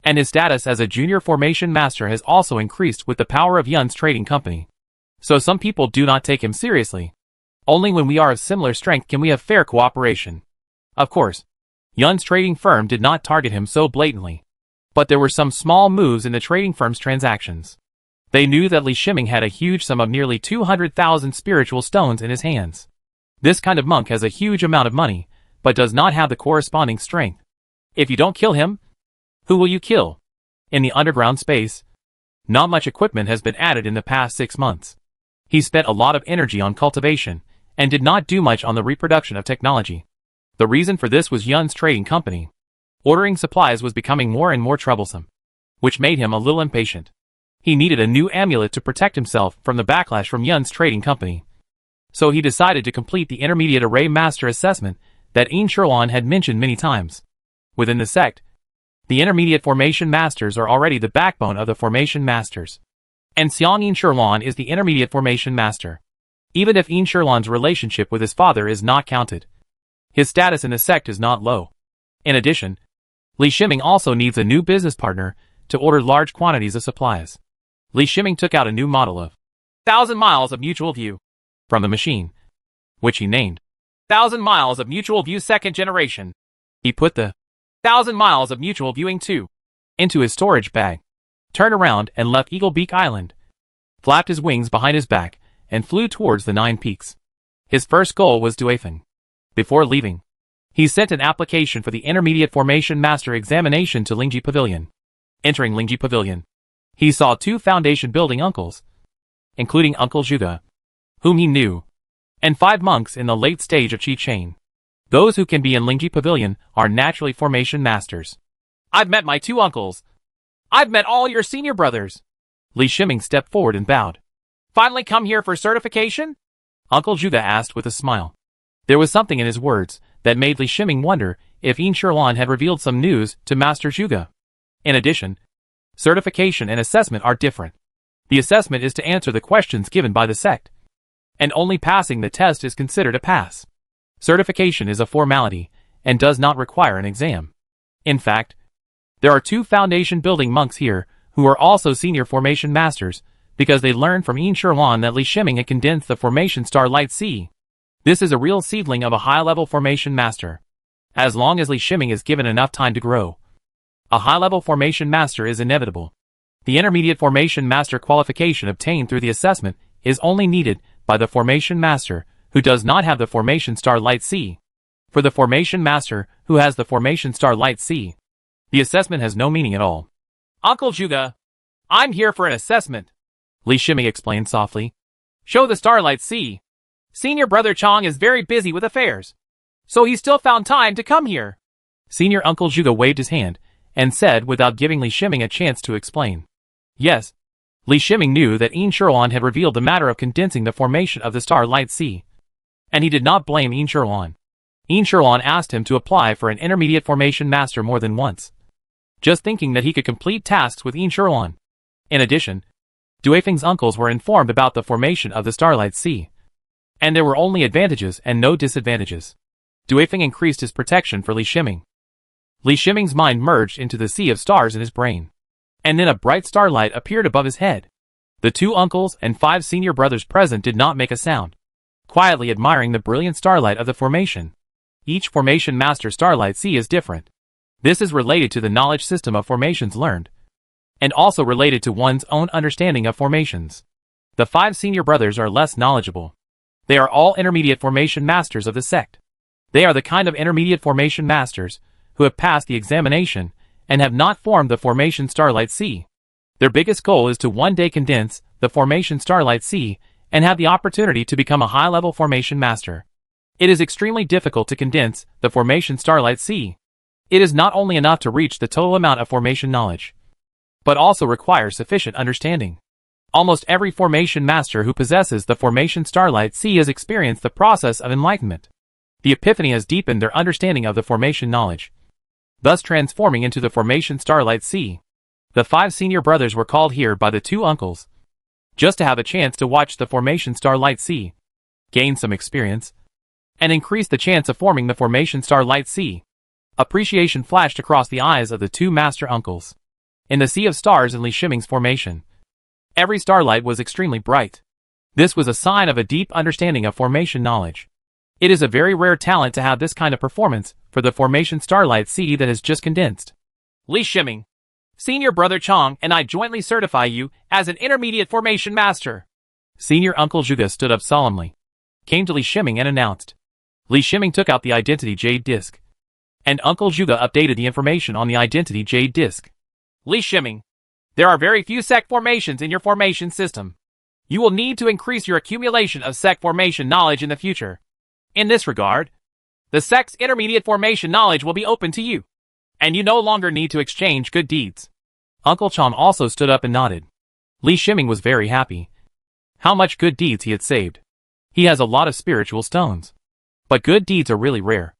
and his status as a junior formation master has also increased with the power of Yun's trading company. So some people do not take him seriously. Only when we are of similar strength can we have fair cooperation. Of course, Yun's trading firm did not target him so blatantly, but there were some small moves in the trading firm's transactions. They knew that Li Shiming had a huge sum of nearly 200,000 spiritual stones in his hands. This kind of monk has a huge amount of money, but does not have the corresponding strength. If you don't kill him, who will you kill? In the underground space, not much equipment has been added in the past 6 months. He spent a lot of energy on cultivation, and did not do much on the reproduction of technology. The reason for this was Yun's trading company. Ordering supplies was becoming more and more troublesome, which made him a little impatient. He needed a new amulet to protect himself from the backlash from Yun's trading company. So he decided to complete the intermediate array master assessment that Yin Sherlan had mentioned many times. Within the sect, the intermediate formation masters are already the backbone of the formation masters, and Xiang Yin Sherlan is the intermediate formation master. Even if Yin Sherlan's relationship with his father is not counted, his status in the sect is not low. In addition, Li Shiming also needs a new business partner to order large quantities of supplies. Li Shiming took out a new model of 1,000 miles of mutual view from the machine, which he named 1,000 miles of mutual view second generation. He put the 1,000 miles of mutual viewing 2 into his storage bag, turned around and left Eagle Beak Island, flapped his wings behind his back, and flew towards the 9 peaks. His first goal was Duathan. Before leaving, he sent an application for the Intermediate Formation Master examination to Lingji Pavilion. Entering Lingji Pavilion, he saw 2 foundation building uncles, including Uncle Zhuge, whom he knew, and 5 monks in the late stage of Qi Chain. Those who can be in Lingji Pavilion are naturally formation masters. I've met my 2 uncles. I've met all your senior brothers. Li Shiming stepped forward and bowed. Finally come here for certification? Uncle Zhuge asked with a smile. There was something in his words that made Li Shiming wonder if Yin Shirlan had revealed some news to Master Zhuge. In addition, certification and assessment are different. The assessment is to answer the questions given by the sect, and only passing the test is considered a pass. Certification is a formality and does not require an exam. In fact, there are 2 foundation building monks here who are also senior formation masters because they learned from Yin Shirlan that Li Shiming had condensed the formation star light C. This is a real seedling of a high-level formation master. As long as Li Shiming is given enough time to grow, a high-level formation master is inevitable. The intermediate formation master qualification obtained through the assessment is only needed by the formation master who does not have the formation star light C. For the formation master who has the formation star light C, the assessment has no meaning at all. Uncle Zhuge, I'm here for an assessment, Li Shiming explained softly. Show the starlight C. Senior brother Chang is very busy with affairs, so he still found time to come here. Senior Uncle Zhuge waved his hand and said without giving Li Shiming a chance to explain. Yes, Li Shiming knew that Yin Shirlan had revealed the matter of condensing the formation of the star light C, and he did not blame Yin Shirlan. Yin Shirlan asked him to apply for an intermediate formation master more than once, just thinking that he could complete tasks with Yin Shirlan. In addition, Duifeng's uncles were informed about the formation of the Starlight Sea, and there were only advantages and no disadvantages. Duifeng increased his protection for Li Shiming. Li Shiming's mind merged into the sea of stars in his brain, and then a bright starlight appeared above his head. The 2 uncles and 5 senior brothers present did not make a sound, quietly admiring the brilliant starlight of the formation. Each formation master starlight sea is different. This is related to the knowledge system of formations learned, and also related to one's own understanding of formations. The 5 senior brothers are less knowledgeable. They are all intermediate formation masters of the sect. They are the kind of intermediate formation masters who have passed the examination and have not formed the formation Starlight Sea. Their biggest goal is to one day condense the formation Starlight Sea and have the opportunity to become a high-level formation master. It is extremely difficult to condense the formation Starlight Sea. It is not only enough to reach the total amount of formation knowledge, but also requires sufficient understanding. Almost every formation master who possesses the formation Starlight Sea has experienced the process of enlightenment. The epiphany has deepened their understanding of the formation knowledge, thus transforming into the formation Starlight Sea. The 5 senior brothers were called here by the 2 uncles, just to have a chance to watch the formation Starlight Sea, gain some experience, and increase the chance of forming the formation Starlight Sea. Appreciation flashed across the eyes of the 2 master uncles. In the sea of stars in Li Shiming's formation, every starlight was extremely bright. This was a sign of a deep understanding of formation knowledge. It is a very rare talent to have this kind of performance for the formation Starlight Sea that has just condensed. Li Shiming, Senior Brother Chang and I jointly certify you as an intermediate formation master. Senior Uncle Zhuge stood up solemnly, came to Li Shiming and announced. Li Shiming took out the identity jade disc, and Uncle Zhuge updated the information on the identity jade disc. Li Shiming, there are very few sect formations in your formation system. You will need to increase your accumulation of sect formation knowledge in the future. In this regard, the sect's intermediate formation knowledge will be open to you, and you no longer need to exchange good deeds. Uncle Chang also stood up and nodded. Li Shiming was very happy. How much good deeds he had saved. He has a lot of spiritual stones, but good deeds are really rare.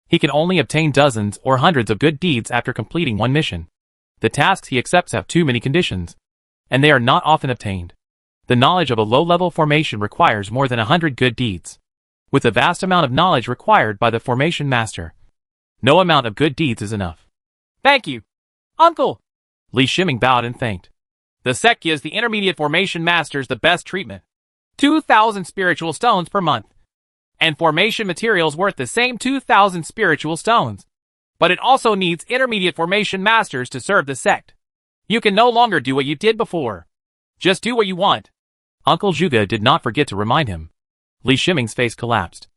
He can only obtain dozens or hundreds of good deeds after completing one mission. The tasks he accepts have too many conditions, and they are not often obtained. The knowledge of a low-level formation requires more than 100 good deeds. With the vast amount of knowledge required by the formation master, no amount of good deeds is enough. Thank you, Uncle! Li Shiming bowed and thanked. The sect gives the intermediate formation masters the best treatment. 2,000 spiritual stones per month, and formation materials worth the same 2,000 spiritual stones. But it also needs intermediate formation masters to serve the sect. You can no longer do what you did before. Just do what you want. Uncle Zhuge did not forget to remind him. Li Shiming's face collapsed.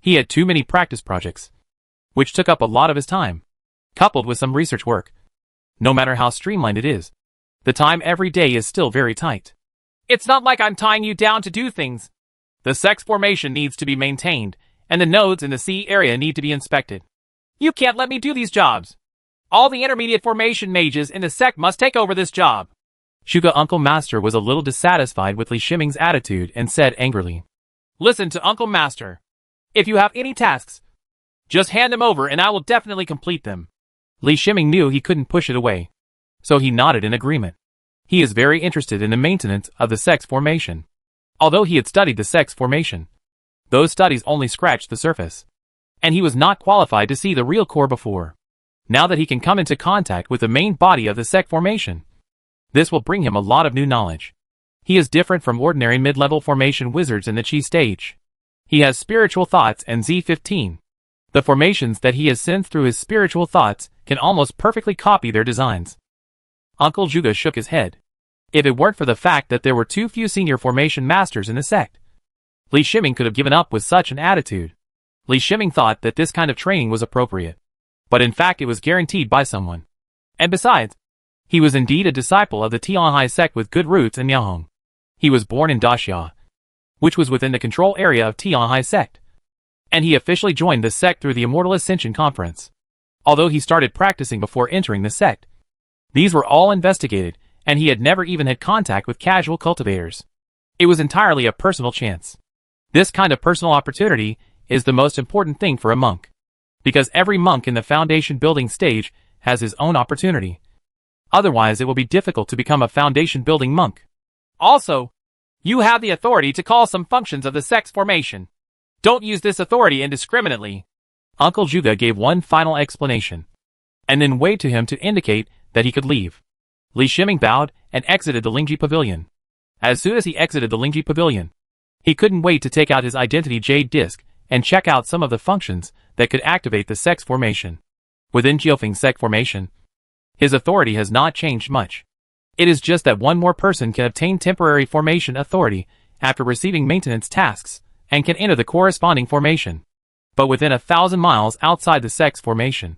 He had too many practice projects, which took up a lot of his time, coupled with some research work. No matter how streamlined it is, the time every day is still very tight. It's not like I'm tying you down to do things. The sex formation needs to be maintained, and the nodes in the C area need to be inspected. You can't let me do these jobs. All the intermediate formation mages in the sect must take over this job. Shuga Uncle Master was a little dissatisfied with Li Shiming's attitude and said angrily, Listen to Uncle Master. If you have any tasks, just hand them over and I will definitely complete them. Li Shiming knew he couldn't push it away, so he nodded in agreement. He is very interested in the maintenance of the sex formation. Although he had studied the sex formation, those studies only scratched the surface, and he was not qualified to see the real core before. Now that he can come into contact with the main body of the sect formation, this will bring him a lot of new knowledge. He is different from ordinary mid-level formation wizards in the Chi stage. He has spiritual thoughts and Z15. The formations that he has sensed through his spiritual thoughts can almost perfectly copy their designs. Uncle Juga shook his head. If it weren't for the fact that there were too few senior formation masters in the sect, Li Shiming could have given up with such an attitude. Li Shiming thought that this kind of training was appropriate, but in fact it was guaranteed by someone. And besides, he was indeed a disciple of the Tianhai sect with good roots in Miaohong. He was born in Daxia, which was within the control area of Tianhai sect, and he officially joined the sect through the Immortal Ascension Conference. Although he started practicing before entering the sect, these were all investigated, and he had never even had contact with casual cultivators. It was entirely a personal chance. This kind of personal opportunity is the most important thing for a monk, because every monk in the foundation building stage has his own opportunity. Otherwise it will be difficult to become a foundation building monk. Also, you have the authority to call some functions of the sex formation. Don't use this authority indiscriminately. Uncle Juga gave one final explanation, and then waved to him to indicate that he could leave. Li Shiming bowed and exited the Lingji Pavilion. As soon as he exited the Lingji Pavilion, he couldn't wait to take out his identity jade disc and check out some of the functions that could activate the sex formation. Within Jiufeng's sect formation, his authority has not changed much. It is just that one more person can obtain temporary formation authority after receiving maintenance tasks and can enter the corresponding formation. But within 1,000 miles outside the sex formation,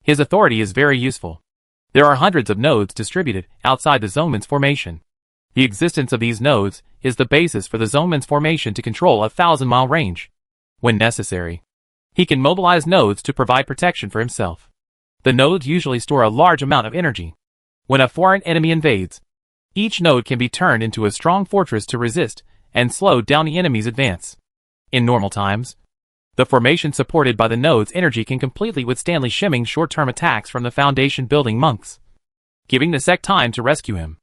his authority is very useful. There are hundreds of nodes distributed outside the Zoneman's formation. The existence of these nodes is the basis for the Zoneman's formation to control a 1,000-mile range. When necessary, he can mobilize nodes to provide protection for himself. The nodes usually store a large amount of energy. When a foreign enemy invades, each node can be turned into a strong fortress to resist and slow down the enemy's advance. In normal times, the formation supported by the node's energy can completely withstand Li Shiming's short-term attacks from the foundation building monks, giving the sect time to rescue him.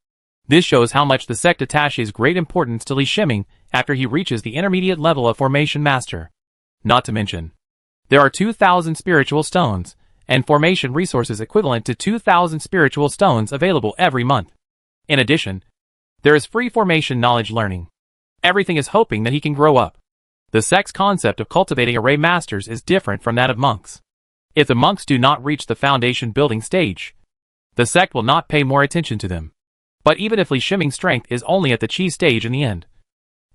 This shows how much the sect attaches great importance to Li Shiming after he reaches the intermediate level of formation master. Not to mention, there are 2,000 spiritual stones and formation resources equivalent to 2,000 spiritual stones available every month. In addition, there is free formation knowledge learning. Everything is hoping that he can grow up. The sect's concept of cultivating array masters is different from that of monks. If the monks do not reach the foundation building stage, the sect will not pay more attention to them. But even if Li Shiming's strength is only at the Chi stage in the end,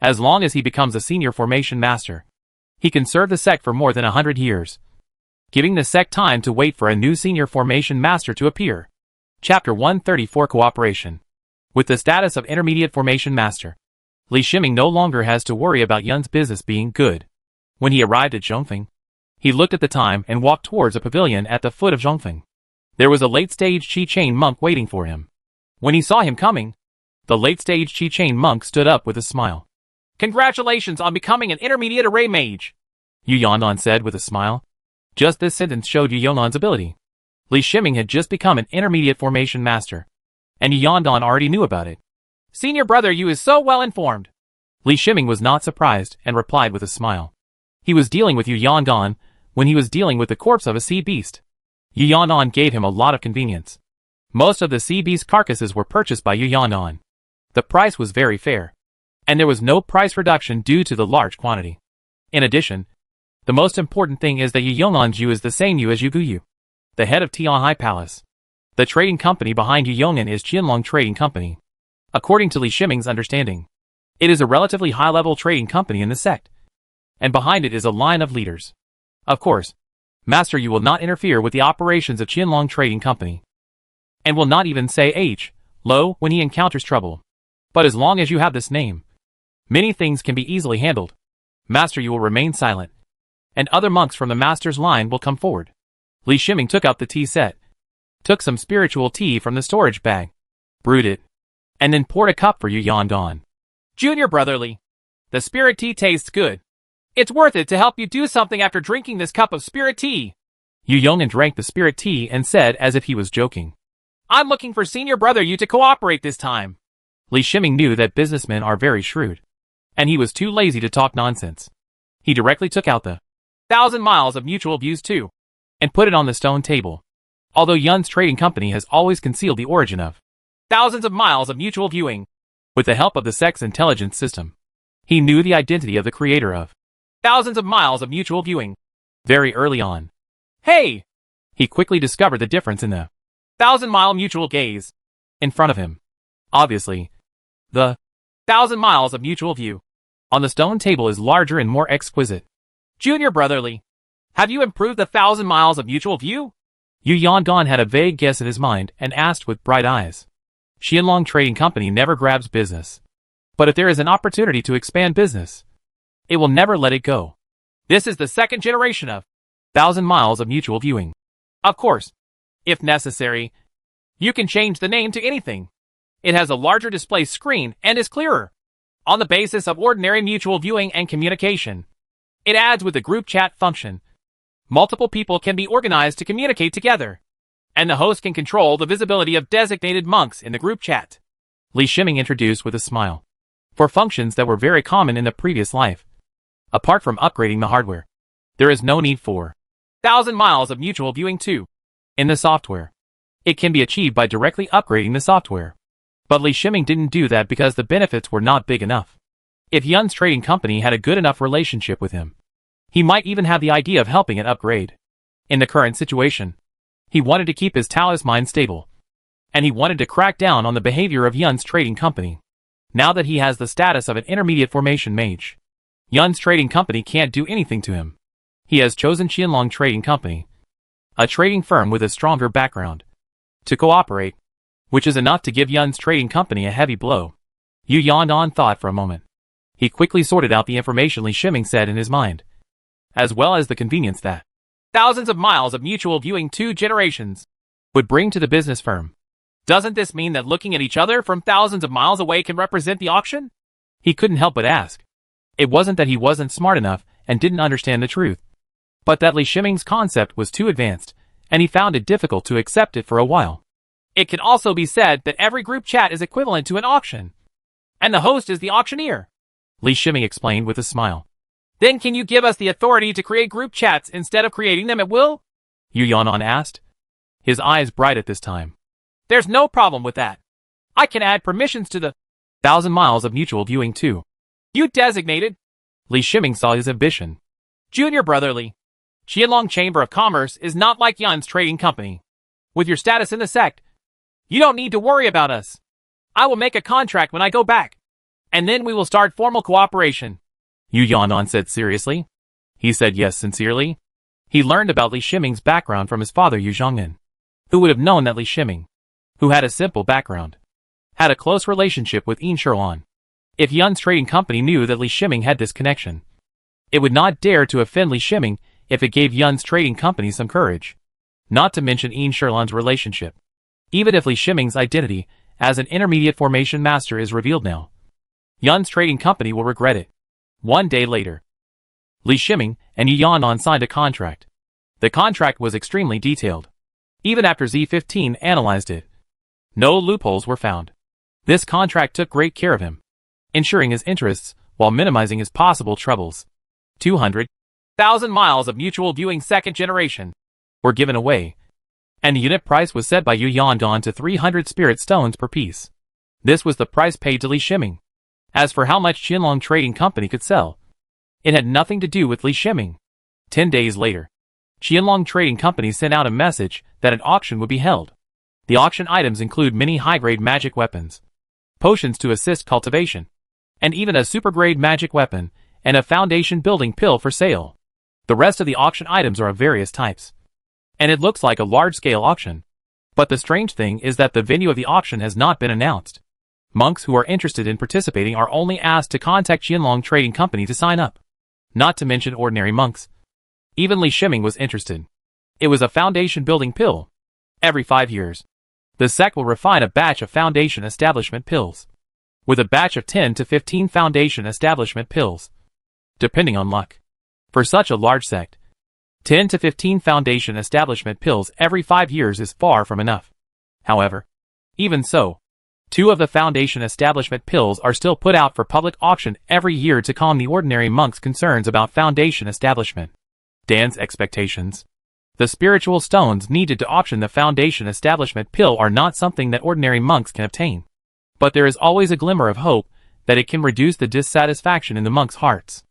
as long as he becomes a senior formation master, he can serve the sect for more than 100 years, giving the sect time to wait for a new senior formation master to appear. Chapter 134 Cooperation. With the status of intermediate formation master, Li Shiming no longer has to worry about Yun's business being good. When he arrived at Zhongfeng, he looked at the time and walked towards a pavilion at the foot of Zhongfeng. There was a late-stage Chi Chain monk waiting for him. When he saw him coming, the late-stage Chi Chain monk stood up with a smile. Congratulations on becoming an intermediate array mage, Yu Yandan said with a smile. Just this sentence showed Yu Yandan's ability. Li Shiming had just become an intermediate formation master, and Yu Yandan already knew about it. Senior brother Yu is so well informed. Li Shiming was not surprised and replied with a smile. He was dealing with Yu Yandan when he was dealing with the corpse of a sea beast. Yu Yandan gave him a lot of convenience. Most of the sea beast carcasses were purchased by Yu Yandan. The price was very fair, and there was no price reduction due to the large quantity. In addition, the most important thing is that Yu Yong'an's Yu is the same Yu as Yu Guyu, the head of Tianhai Palace. The trading company behind Yu Yong'an is Qianlong Trading Company. According to Li Shiming's understanding, it is a relatively high-level trading company in the sect. and behind it is a line of leaders. Of course, Master Yu will not interfere with the operations of Qianlong Trading Company, and will not even say Lo when he encounters trouble. But as long as you have this name, many things can be easily handled. Master Yu will remain silent, and other monks from the master's line will come forward. Li Shiming took out the tea set, took some spiritual tea from the storage bag, brewed it, and then poured a cup for Yu Yondon. Junior brotherly, the spirit tea tastes good. It's worth it to help you do something after drinking this cup of spirit tea. Yu Yongnan drank the spirit tea and said as if he was joking, I'm looking for senior brother Yu to cooperate this time. Li Shiming knew that businessmen are very shrewd, and he was too lazy to talk nonsense. He directly took out the 1,000 miles of mutual views too, and put it on the stone table. Although Yun's trading company has always concealed the origin of thousands of miles of mutual viewing, with the help of the sex intelligence system, he knew the identity of the creator of thousands of miles of mutual viewing very early on. Hey! He quickly discovered the difference in the 1,000-mile mutual gaze in front of him. Obviously, the 1,000 miles of mutual view on the stone table is larger and more exquisite. Junior brotherly, have you improved the 1,000 miles of mutual view? Yu Yondon had a vague guess in his mind and asked with bright eyes. Qianlong Trading Company never grabs business, but if there is an opportunity to expand business, it will never let it go. This is the second generation of 1,000 miles of mutual viewing. Of course, if necessary, you can change the name to anything. It has a larger display screen and is clearer. On the basis of ordinary mutual viewing and communication, it adds with the group chat function. Multiple people can be organized to communicate together, and the host can control the visibility of designated monks in the group chat. Li Shiming introduced with a smile. For functions that were very common in the previous life, apart from upgrading the hardware, there is no need for 1,000 miles of mutual viewing too. In the software, it can be achieved by directly upgrading the software. But Li Shiming didn't do that because the benefits were not big enough. If Yun's trading company had a good enough relationship with him, he might even have the idea of helping it upgrade. In the current situation, he wanted to keep his Taoist mind stable, and he wanted to crack down on the behavior of Yun's trading company. Now that he has the status of an intermediate formation mage, Yun's trading company can't do anything to him. He has chosen Qianlong Trading Company, a trading firm with a stronger background, to cooperate, which is enough to give Yun's trading company a heavy blow. Yu Yondon thought for a moment. He quickly sorted out the information Li Shiming said in his mind, as well as the convenience that thousands of miles of mutual viewing 2 generations would bring to the business firm. Doesn't this mean that looking at each other from thousands of miles away can represent the auction? He couldn't help but ask. It wasn't that he wasn't smart enough and didn't understand the truth, but that Li Shiming's concept was too advanced, and he found it difficult to accept it for a while. It can also be said that every group chat is equivalent to an auction, and the host is the auctioneer, Li Shiming explained with a smile. Then can you give us the authority to create group chats instead of creating them at will? Yu Yondon asked, his eyes bright at this time. There's no problem with that. I can add permissions to the 1,000 miles of mutual viewing too. You designated. Li Shiming saw his ambition. Junior brotherly, Qianlong Chamber of Commerce is not like Yun's trading company. With your status in the sect, you don't need to worry about us. I will make a contract when I go back, and then we will start formal cooperation. Yu Yondon said seriously. He said yes sincerely. He learned about Li Shiming's background from his father Yu Zhongnan, who would have known that Li Shiming, who had a simple background, had a close relationship with Yin Shirlan. If Yun's trading company knew that Li Shiming had this connection, it would not dare to offend Li Shiming if it gave Yun's trading company some courage. Not to mention Yin Shirlan's relationship. Even if Li Shiming's identity as an intermediate formation master is revealed now, Yun's trading company will regret it. One day later, Li Shiming and Yu Yondon signed a contract. The contract was extremely detailed. Even after Z15 analyzed it, no loopholes were found. This contract took great care of him, ensuring his interests while minimizing his possible troubles. 200,000 miles of mutual viewing second generation were given away, and the unit price was set by Yu Yondon to 300 spirit stones per piece. This was the price paid to Li Shiming. As for how much Qianlong Trading Company could sell, it had nothing to do with Li Shiming. 10 days later, Qianlong Trading Company sent out a message that an auction would be held. The auction items include many high-grade magic weapons, potions to assist cultivation, and even a super-grade magic weapon and a foundation building pill for sale. The rest of the auction items are of various types. And it looks like a large-scale auction. But the strange thing is that the venue of the auction has not been announced. Monks who are interested in participating are only asked to contact Qianlong Trading Company to sign up. Not to mention ordinary monks. Even Li Shiming was interested. It was a foundation building pill. Every 5 years, the sect will refine a batch of foundation establishment pills. With a batch of 10 to 15 foundation establishment pills. Depending on luck. For such a large sect, 10 to 15 foundation establishment pills every 5 years is far from enough. However, even so, 2 of the foundation establishment pills are still put out for public auction every year to calm the ordinary monk's concerns about foundation establishment. Dan's expectations. The spiritual stones needed to auction the foundation establishment pill are not something that ordinary monks can obtain. But there is always a glimmer of hope that it can reduce the dissatisfaction in the monks' hearts.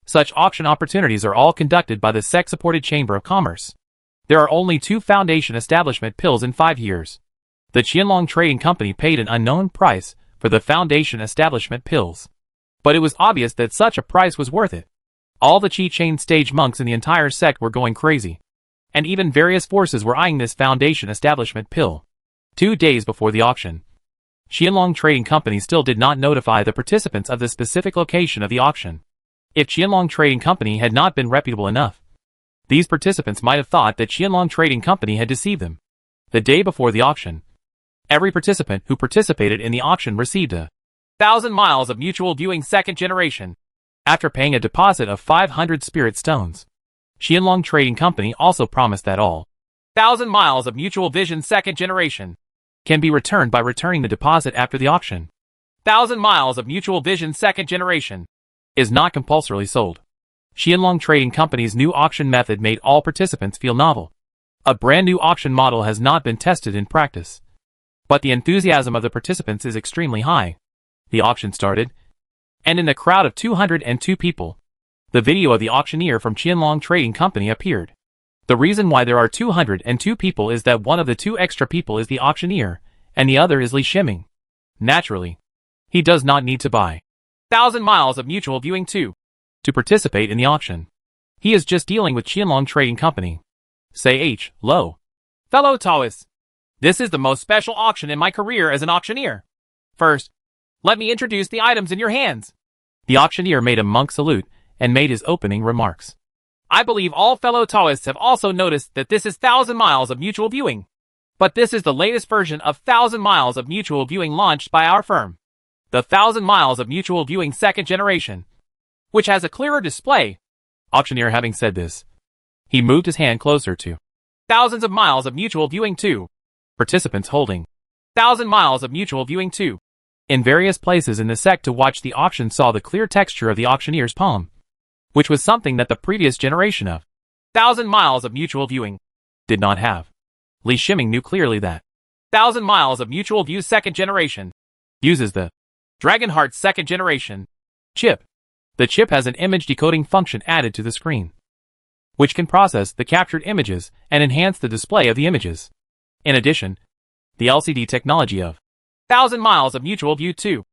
Such auction opportunities are all conducted by the sect-supported Chamber of Commerce. There are only 2 foundation establishment pills in 5 years. The Qianlong Trading Company paid an unknown price for the foundation establishment pills. But it was obvious that such a price was worth it. All the Qi Chain stage monks in the entire sect were going crazy. And even various forces were eyeing this foundation establishment pill. 2 days before the auction, Qianlong Trading Company still did not notify the participants of the specific location of the auction. If Qianlong Trading Company had not been reputable enough, these participants might have thought that Qianlong Trading Company had deceived them. The day before the auction, every participant who participated in the auction received 1,000 miles of mutual viewing second generation. After paying a deposit of 500 spirit stones, Qianlong Trading Company also promised that all 1,000 miles of mutual vision second generation can be returned by returning the deposit after the auction. 1,000 miles of mutual vision second generation is not compulsorily sold. Qianlong Trading Company's new auction method made all participants feel novel. A brand new auction model has not been tested in practice. But the enthusiasm of the participants is extremely high. The auction started, and in a crowd of 202 people, the video of the auctioneer from Qianlong Trading Company appeared. The reason why there are 202 people is that one of the 2 extra people is the auctioneer, and the other is Li Shiming. Naturally, he does not need to buy 1,000 miles of mutual viewing to participate in the auction. He is just dealing with Qianlong Trading Company. Say H. Lo. Fellow Taoists, this is the most special auction in my career as an auctioneer. First, let me introduce the items in your hands. The auctioneer made a monk salute and made his opening remarks. I believe all fellow Taoists have also noticed that this is 1,000 miles of mutual viewing. But this is the latest version of 1,000 miles of mutual viewing launched by our firm. The 1,000 miles of mutual viewing second generation, which has a clearer display. Auctioneer having said this, he moved his hand closer to thousands of miles of mutual viewing 2. Participants holding 1,000 miles of mutual viewing 2. In various places in the sect to watch the auction saw the clear texture of the auctioneer's palm, which was something that the previous generation of 1,000 miles of mutual viewing did not have. Li Shiming knew clearly that 1,000 miles of mutual view second generation uses the Dragonheart second generation chip. The chip has an image decoding function added to the screen, which can process the captured images and enhance the display of the images. In addition, the LCD technology of 1,000 miles of mutual view 2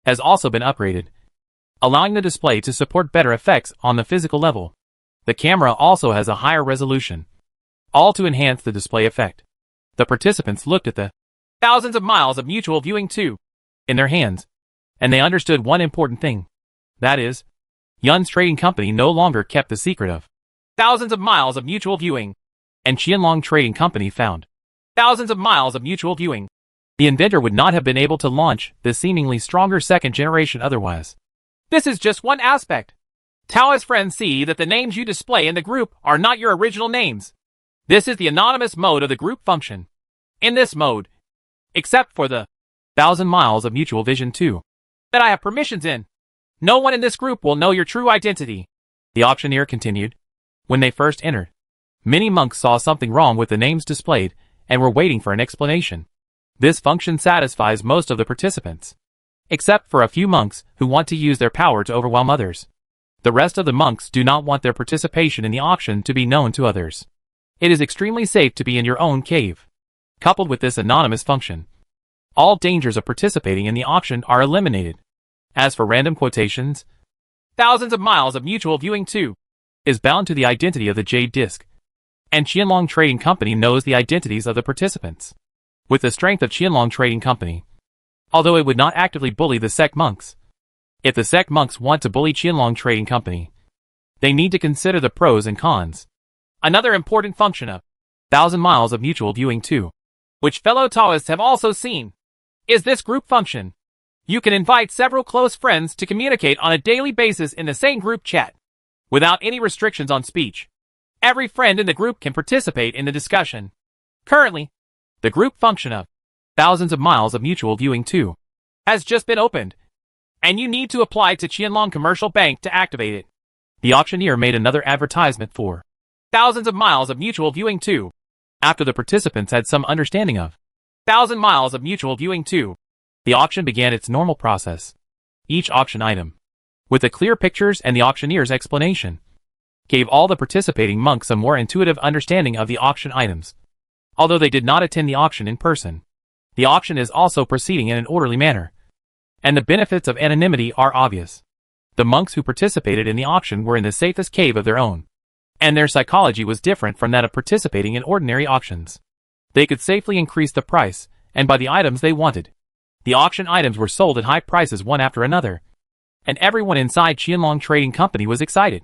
has also been upgraded, allowing the display to support better effects on the physical level. The camera also has a higher resolution, all to enhance the display effect. The participants looked at the thousands of miles of mutual viewing 2 in their hands, and they understood one important thing. That is, Yun's Trading Company no longer kept the secret of thousands of miles of mutual viewing, and Qianlong Trading Company found thousands of miles of mutual viewing. The inventor would not have been able to launch the seemingly stronger second generation otherwise. This is just one aspect. Taoist friends see that the names you display in the group are not your original names. This is the anonymous mode of the group function. In this mode, except for the 1,000 miles of mutual vision 2 that I have permissions in, no one in this group will know your true identity. The auctioneer continued. When they first entered, many monks saw something wrong with the names displayed and were waiting for an explanation. This function satisfies most of the participants, except for a few monks who want to use their power to overwhelm others. The rest of the monks do not want their participation in the auction to be known to others. It is extremely safe to be in your own cave. Coupled with this anonymous function, all dangers of participating in the auction are eliminated. As for random quotations, thousands of miles of mutual viewing too, is bound to the identity of the jade disc. And Qianlong Trading Company knows the identities of the participants. With the strength of Qianlong Trading Company, although it would not actively bully the sect monks, if the sect monks want to bully Qianlong Trading Company, they need to consider the pros and cons. Another important function of 1,000 miles of mutual viewing too, which fellow Taoists have also seen, is this group function. You can invite several close friends to communicate on a daily basis in the same group chat, without any restrictions on speech. Every friend in the group can participate in the discussion. Currently, the group function of thousands of miles of mutual viewing too has just been opened, and you need to apply to Qianlong Commercial Bank to activate it. The auctioneer made another advertisement for thousands of miles of mutual viewing too, after the participants had some understanding of 1,000 miles of mutual viewing too. The auction began its normal process. Each auction item, with the clear pictures and the auctioneer's explanation, gave all the participating monks a more intuitive understanding of the auction items. Although they did not attend the auction in person, the auction is also proceeding in an orderly manner, and the benefits of anonymity are obvious. The monks who participated in the auction were in the safest cave of their own, and their psychology was different from that of participating in ordinary auctions. They could safely increase the price and buy the items they wanted. The auction items were sold at high prices one after another, and everyone inside Qianlong Trading Company was excited,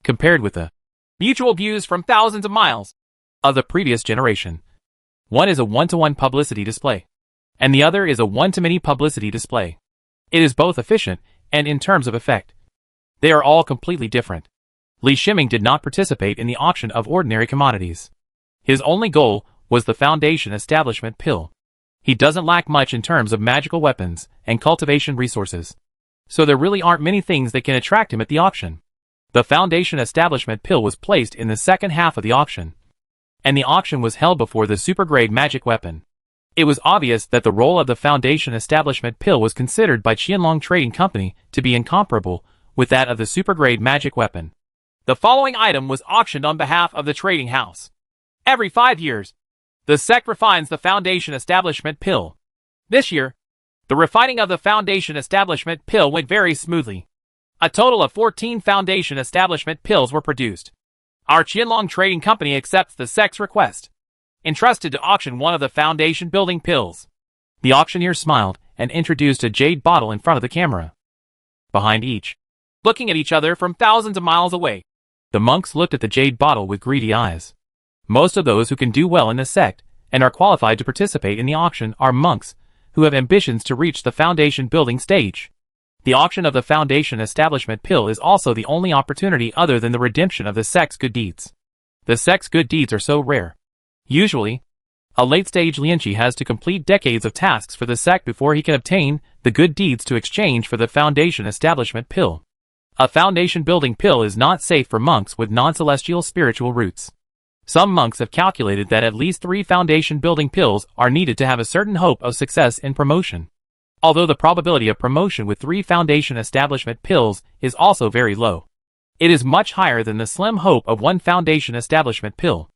compared with the mutual views from thousands of miles of the previous generation. One is a one-to-one publicity display, and the other is a one-to-many publicity display. It is both efficient and in terms of effect. They are all completely different. Li Shiming did not participate in the auction of ordinary commodities. His only goal was the Foundation Establishment Pill. He doesn't lack much in terms of magical weapons and cultivation resources, so there really aren't many things that can attract him at the auction. The Foundation Establishment Pill was placed in the second half of the auction, and the auction was held before the super-grade magic weapon. It was obvious that the role of the Foundation Establishment Pill was considered by Qianlong Trading Company to be incomparable with that of the super-grade magic weapon. The following item was auctioned on behalf of the trading house. Every 5 years, the sect refines the Foundation Establishment Pill. This year, the refining of the Foundation Establishment Pill went very smoothly. A total of 14 Foundation Establishment Pills were produced. Our Qianlong Trading Company accepts the sect's request, entrusted to auction one of the Foundation Building Pills. The auctioneer smiled and introduced a jade bottle in front of the camera. Behind each, looking at each other from thousands of miles away, the monks looked at the jade bottle with greedy eyes. Most of those who can do well in the sect and are qualified to participate in the auction are monks who have ambitions to reach the foundation building stage. The auction of the Foundation Establishment Pill is also the only opportunity other than the redemption of the sect's good deeds. The sect's good deeds are so rare. Usually, a late-stage Lianqi has to complete decades of tasks for the sect before he can obtain the good deeds to exchange for the Foundation Establishment Pill. A foundation building pill is not safe for monks with non-celestial spiritual roots. Some monks have calculated that at least 3 foundation building pills are needed to have a certain hope of success in promotion. Although the probability of promotion with 3 foundation establishment pills is also very low, it is much higher than the slim hope of 1 foundation establishment pill.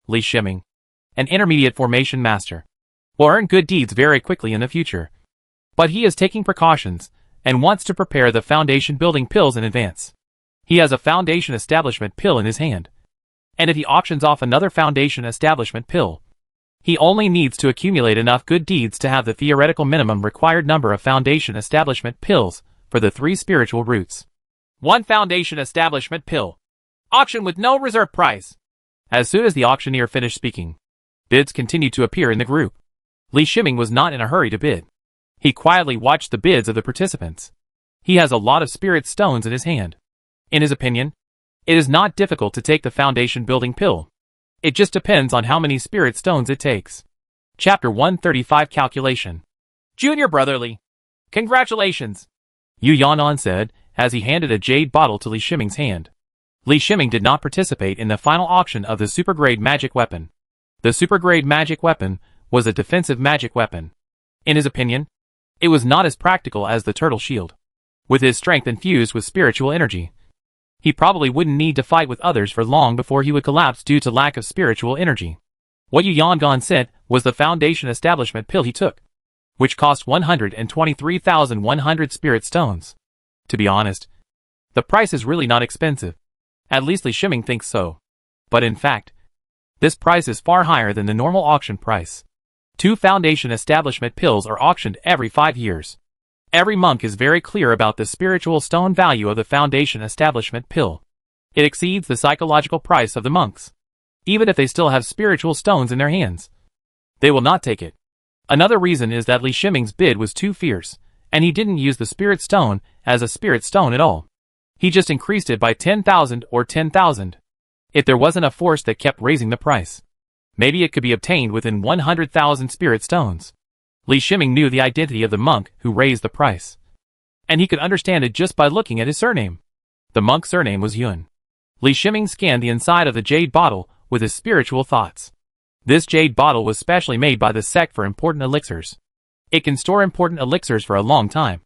Li Shiming, an intermediate formation master, will earn good deeds very quickly in the future. But he is taking precautions and wants to prepare the foundation building pills in advance. He has a foundation establishment pill in his hand, and if he auctions off another foundation establishment pill, he only needs to accumulate enough good deeds to have the theoretical minimum required number of foundation establishment pills for the 3 spiritual roots. 1 foundation establishment pill. Auction with no reserve price. As soon as the auctioneer finished speaking, bids continued to appear in the group. Li Shiming was not in a hurry to bid. He quietly watched the bids of the participants. He has a lot of spirit stones in his hand. In his opinion, it is not difficult to take the foundation building pill. It just depends on how many spirit stones it takes. Chapter 135 Calculation. Junior Brotherly, congratulations, Yu Yanan said as he handed a jade bottle to Li Shiming's hand. Li Shiming did not participate in the final auction of the super-grade magic weapon. The super-grade magic weapon was a defensive magic weapon. In his opinion, it was not as practical as the turtle shield. With his strength infused with spiritual energy, he probably wouldn't need to fight with others for long before he would collapse due to lack of spiritual energy. What Yu Yangan said was the foundation establishment pill he took, which cost 123,100 spirit stones. To be honest, The price is really not expensive. At least Li Shiming thinks so. But in fact, this price is far higher than the normal auction price. 2 Foundation establishment pills are auctioned every 5 years. Every monk is very clear about the spiritual stone value of the Foundation establishment pill. It exceeds the psychological price of the monks. Even if they still have spiritual stones in their hands, they will not take it. Another reason is that Li Shiming's bid was too fierce, and he didn't use the spirit stone as a spirit stone at all. He just increased it by 10,000 or 10,000. If there wasn't a force that kept raising the price, maybe it could be obtained within 100,000 spirit stones. Li Shiming knew the identity of the monk who raised the price, and he could understand it just by looking at his surname. The monk's surname was Yun. Li Shiming scanned the inside of the jade bottle with his spiritual thoughts. This jade bottle was specially made by the sect for important elixirs. It can store important elixirs for a long time,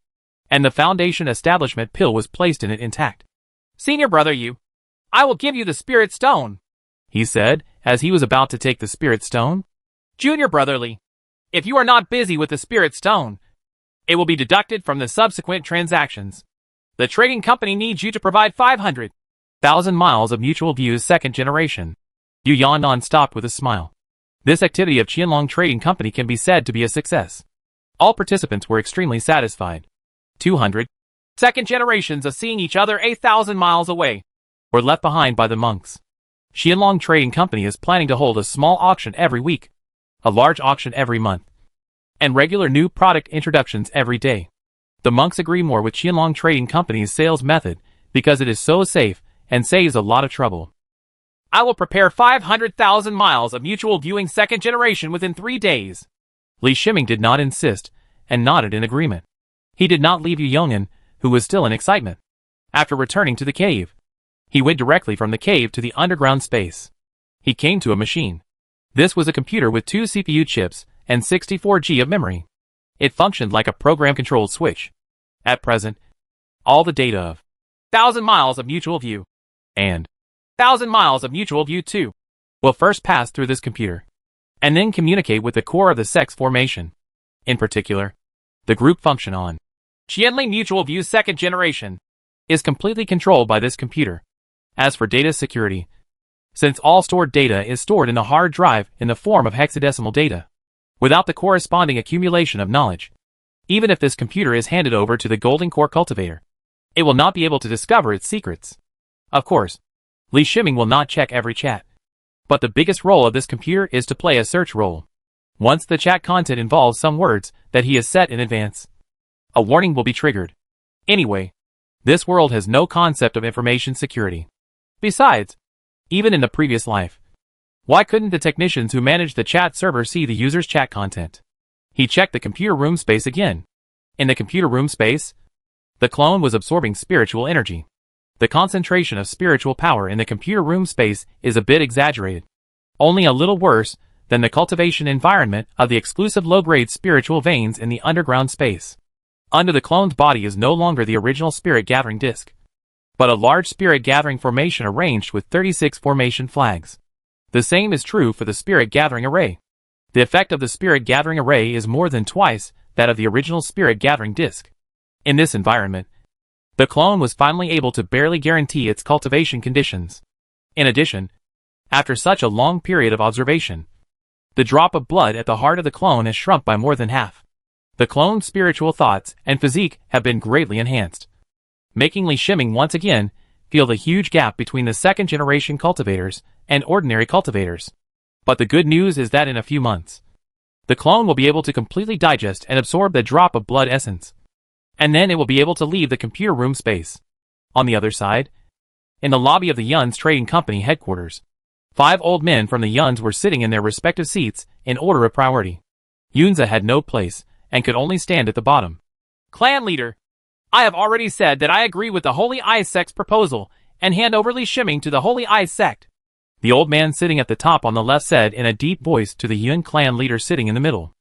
and the Foundation establishment pill was placed in it intact. "Senior brother Yu, I will give you the spirit stone," he said, as he was about to take the spirit stone. "Junior brother Li, if you are not busy with the spirit stone, it will be deducted from the subsequent transactions. The trading company needs you to provide 500,000 miles of mutual views second generation." Yu Yandan stopped with a smile. This activity of Qianlong Trading Company can be said to be a success. All participants were extremely satisfied. 200 second generations of seeing each other 8,000 miles away were left behind by the monks. Qianlong Trading Company is planning to hold a small auction every week, a large auction every month, and regular new product introductions every day. The monks agree more with Qianlong Trading Company's sales method because it is so safe and saves a lot of trouble. "I will prepare 500,000 miles of mutual viewing second generation within 3 days." Li Shiming did not insist and nodded in agreement. He did not leave Yu Yong'an, who was still in excitement. After returning to the cave, he went directly from the cave to the underground space. He came to a machine. This was a computer with 2 CPU chips and 64 GB of memory. It functioned like a program-controlled switch. At present, all the data of 1,000 miles of mutual view and 1,000 miles of mutual view 2 will first pass through this computer, and then communicate with the core of the sex formation. In particular, the group function on Qianli Mutual View second generation is completely controlled by this computer. As for data security, since all stored data is stored in a hard drive in the form of hexadecimal data, without the corresponding accumulation of knowledge, even if this computer is handed over to the Golden Core cultivator, it will not be able to discover its secrets. Of course, Li Shiming will not check every chat, but the biggest role of this computer is to play a search role. Once the chat content involves some words that he has set in advance, a warning will be triggered. Anyway, this world has no concept of information security. Besides, even in the previous life, why couldn't the technicians who managed the chat server see the user's chat content? He checked the computer room space again. In the computer room space, the clone was absorbing spiritual energy. The concentration of spiritual power in the computer room space is a bit exaggerated. Only a little worse than the cultivation environment of the exclusive low-grade spiritual veins in the underground space. Under the clone's body is no longer the original spirit gathering disc, but a large spirit gathering formation arranged with 36 formation flags. The same is true for the spirit gathering array. The effect of the spirit gathering array is more than twice that of the original spirit gathering disc. In this environment, the clone was finally able to barely guarantee its cultivation conditions. In addition, after such a long period of observation, the drop of blood at the heart of the clone has shrunk by more than half. The clone's spiritual thoughts and physique have been greatly enhanced, making Li Shiming once again feel the huge gap between the second-generation cultivators and ordinary cultivators. But the good news is that in a few months, the clone will be able to completely digest and absorb the drop of blood essence, and then it will be able to leave the computer room space. On the other side, in the lobby of the Yun's Trading Company headquarters, 5 old men from the Yuns were sitting in their respective seats in order of priority. Yunza had no place and could only stand at the bottom. "Clan leader, I have already said that I agree with the Holy Eyes sect's proposal and hand over Li Shiming to the Holy Eyes sect," the old man sitting at the top on the left said in a deep voice to the Yun clan leader sitting in the middle.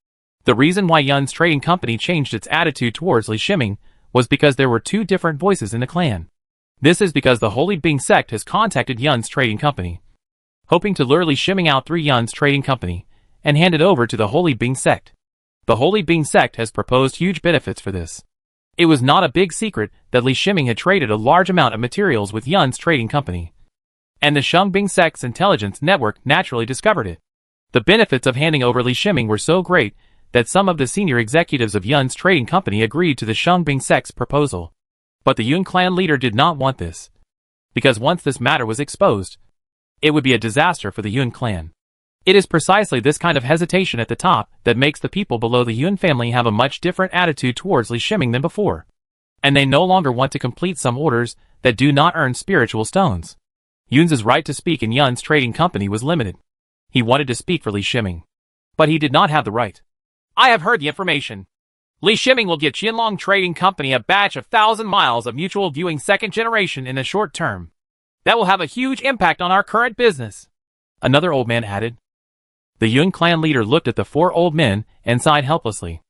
The reason why Yun's Trading Company changed its attitude towards Li Shiming was because there were 2 different voices in the clan. This is because the Holy Bing sect has contacted Yun's Trading Company, hoping to lure Li Shiming out through Yun's Trading Company and hand it over to the Holy Bing sect. The Holy Bing sect has proposed huge benefits for this. It was not a big secret that Li Shiming had traded a large amount of materials with Yun's trading company. And the Shungbing Sect's intelligence network naturally discovered it. The benefits of handing over Li Shiming were so great that some of the senior executives of Yun's trading company agreed to the Shungbing Sect's proposal. But the Yun clan leader did not want this. Because once this matter was exposed, it would be a disaster for the Yun clan. It is precisely this kind of hesitation at the top that makes the people below the Yun family have a much different attitude towards Li Shiming than before. And they no longer want to complete some orders that do not earn spiritual stones. Yun's right to speak in Yun's trading company was limited. He wanted to speak for Li Shiming, but he did not have the right. I have heard the information. Li Shiming will get Qianlong Trading Company a batch of 1,000 miles of mutual viewing second generation in the short term. That will have a huge impact on our current business. Another old man added. The Yun clan leader looked at the four old men and sighed helplessly.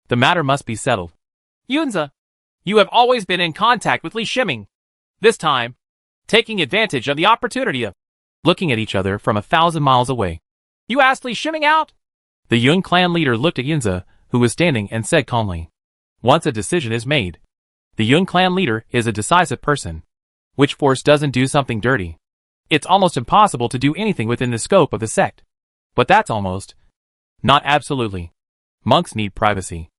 The matter must be settled. Yunza, you have always been in contact with Li Shiming. This time, taking advantage of the opportunity of looking at each other from 1,000 miles away. You asked Li Shiming out? The Yun clan leader looked at Yunza, who was standing, and said calmly. Once a decision is made, the Yun clan leader is a decisive person. Which force doesn't do something dirty? It's almost impossible to do anything within the scope of the sect. But that's almost. Not absolutely. Monks need privacy.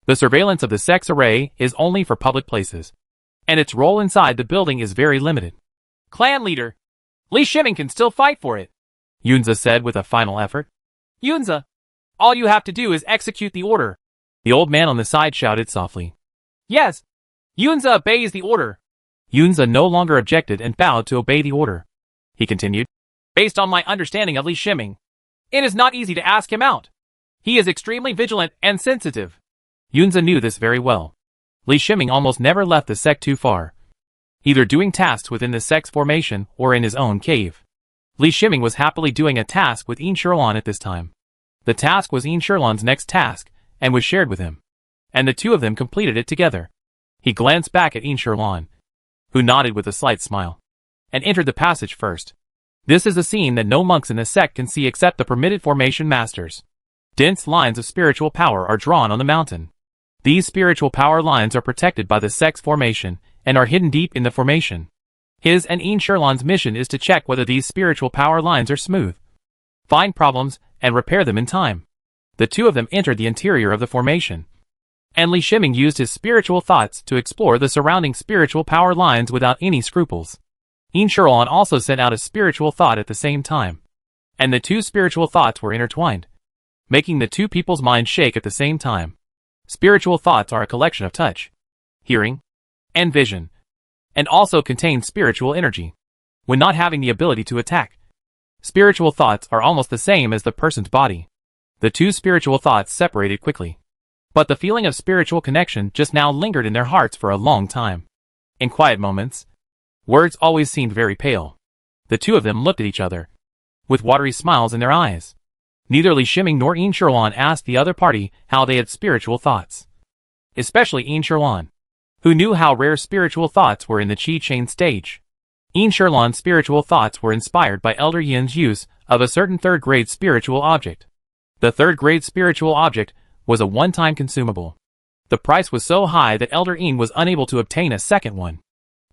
The surveillance of the sect's array is only for public places. And its role inside the building is very limited. Clan leader, Li Shiming can still fight for it, Yunza said with a final effort. Yunza, all you have to do is execute the order. The old man on the side shouted softly. Yes, Yunza obeys the order. Yunza no longer objected and bowed to obey the order. He continued. Based on my understanding of Li Shiming, it is not easy to ask him out. He is extremely vigilant and sensitive. Yunza knew this very well. Li Shiming almost never left the sect too far, either doing tasks within the sect's formation or in his own cave. Li Shiming was happily doing a task with Yin Shirlan at this time. The task was Yin Shirlan's next task and was shared with him, and the two of them completed it together. He glanced back at Yin Shirlan, who nodded with a slight smile, and entered the passage first. This is a scene that no monks in the sect can see except the permitted formation masters. Dense lines of spiritual power are drawn on the mountain. These spiritual power lines are protected by the sect's formation and are hidden deep in the formation. His and Yin Shirlan's mission is to check whether these spiritual power lines are smooth, find problems, and repair them in time. The two of them entered the interior of the formation, and Li Shiming used his spiritual thoughts to explore the surrounding spiritual power lines without any scruples. Yin Shirlan also sent out a spiritual thought at the same time, and the two spiritual thoughts were intertwined, making the two people's minds shake at the same time. Spiritual thoughts are a collection of touch, hearing, and vision, and also contain spiritual energy. When not having the ability to attack, spiritual thoughts are almost the same as the person's body. The two spiritual thoughts separated quickly, but the feeling of spiritual connection just now lingered in their hearts for a long time. In quiet moments, words always seemed very pale. The two of them looked at each other, with watery smiles in their eyes. Neither Li Shiming nor Yin Shirlan asked the other party how they had spiritual thoughts. Especially Yin Shirlan, who knew how rare spiritual thoughts were in the Qi Chain stage. Yin Shirlan's spiritual thoughts were inspired by Elder Yin's use of a certain third-grade spiritual object. The third-grade spiritual object was a one-time consumable. The price was so high that Elder Yin was unable to obtain a second one.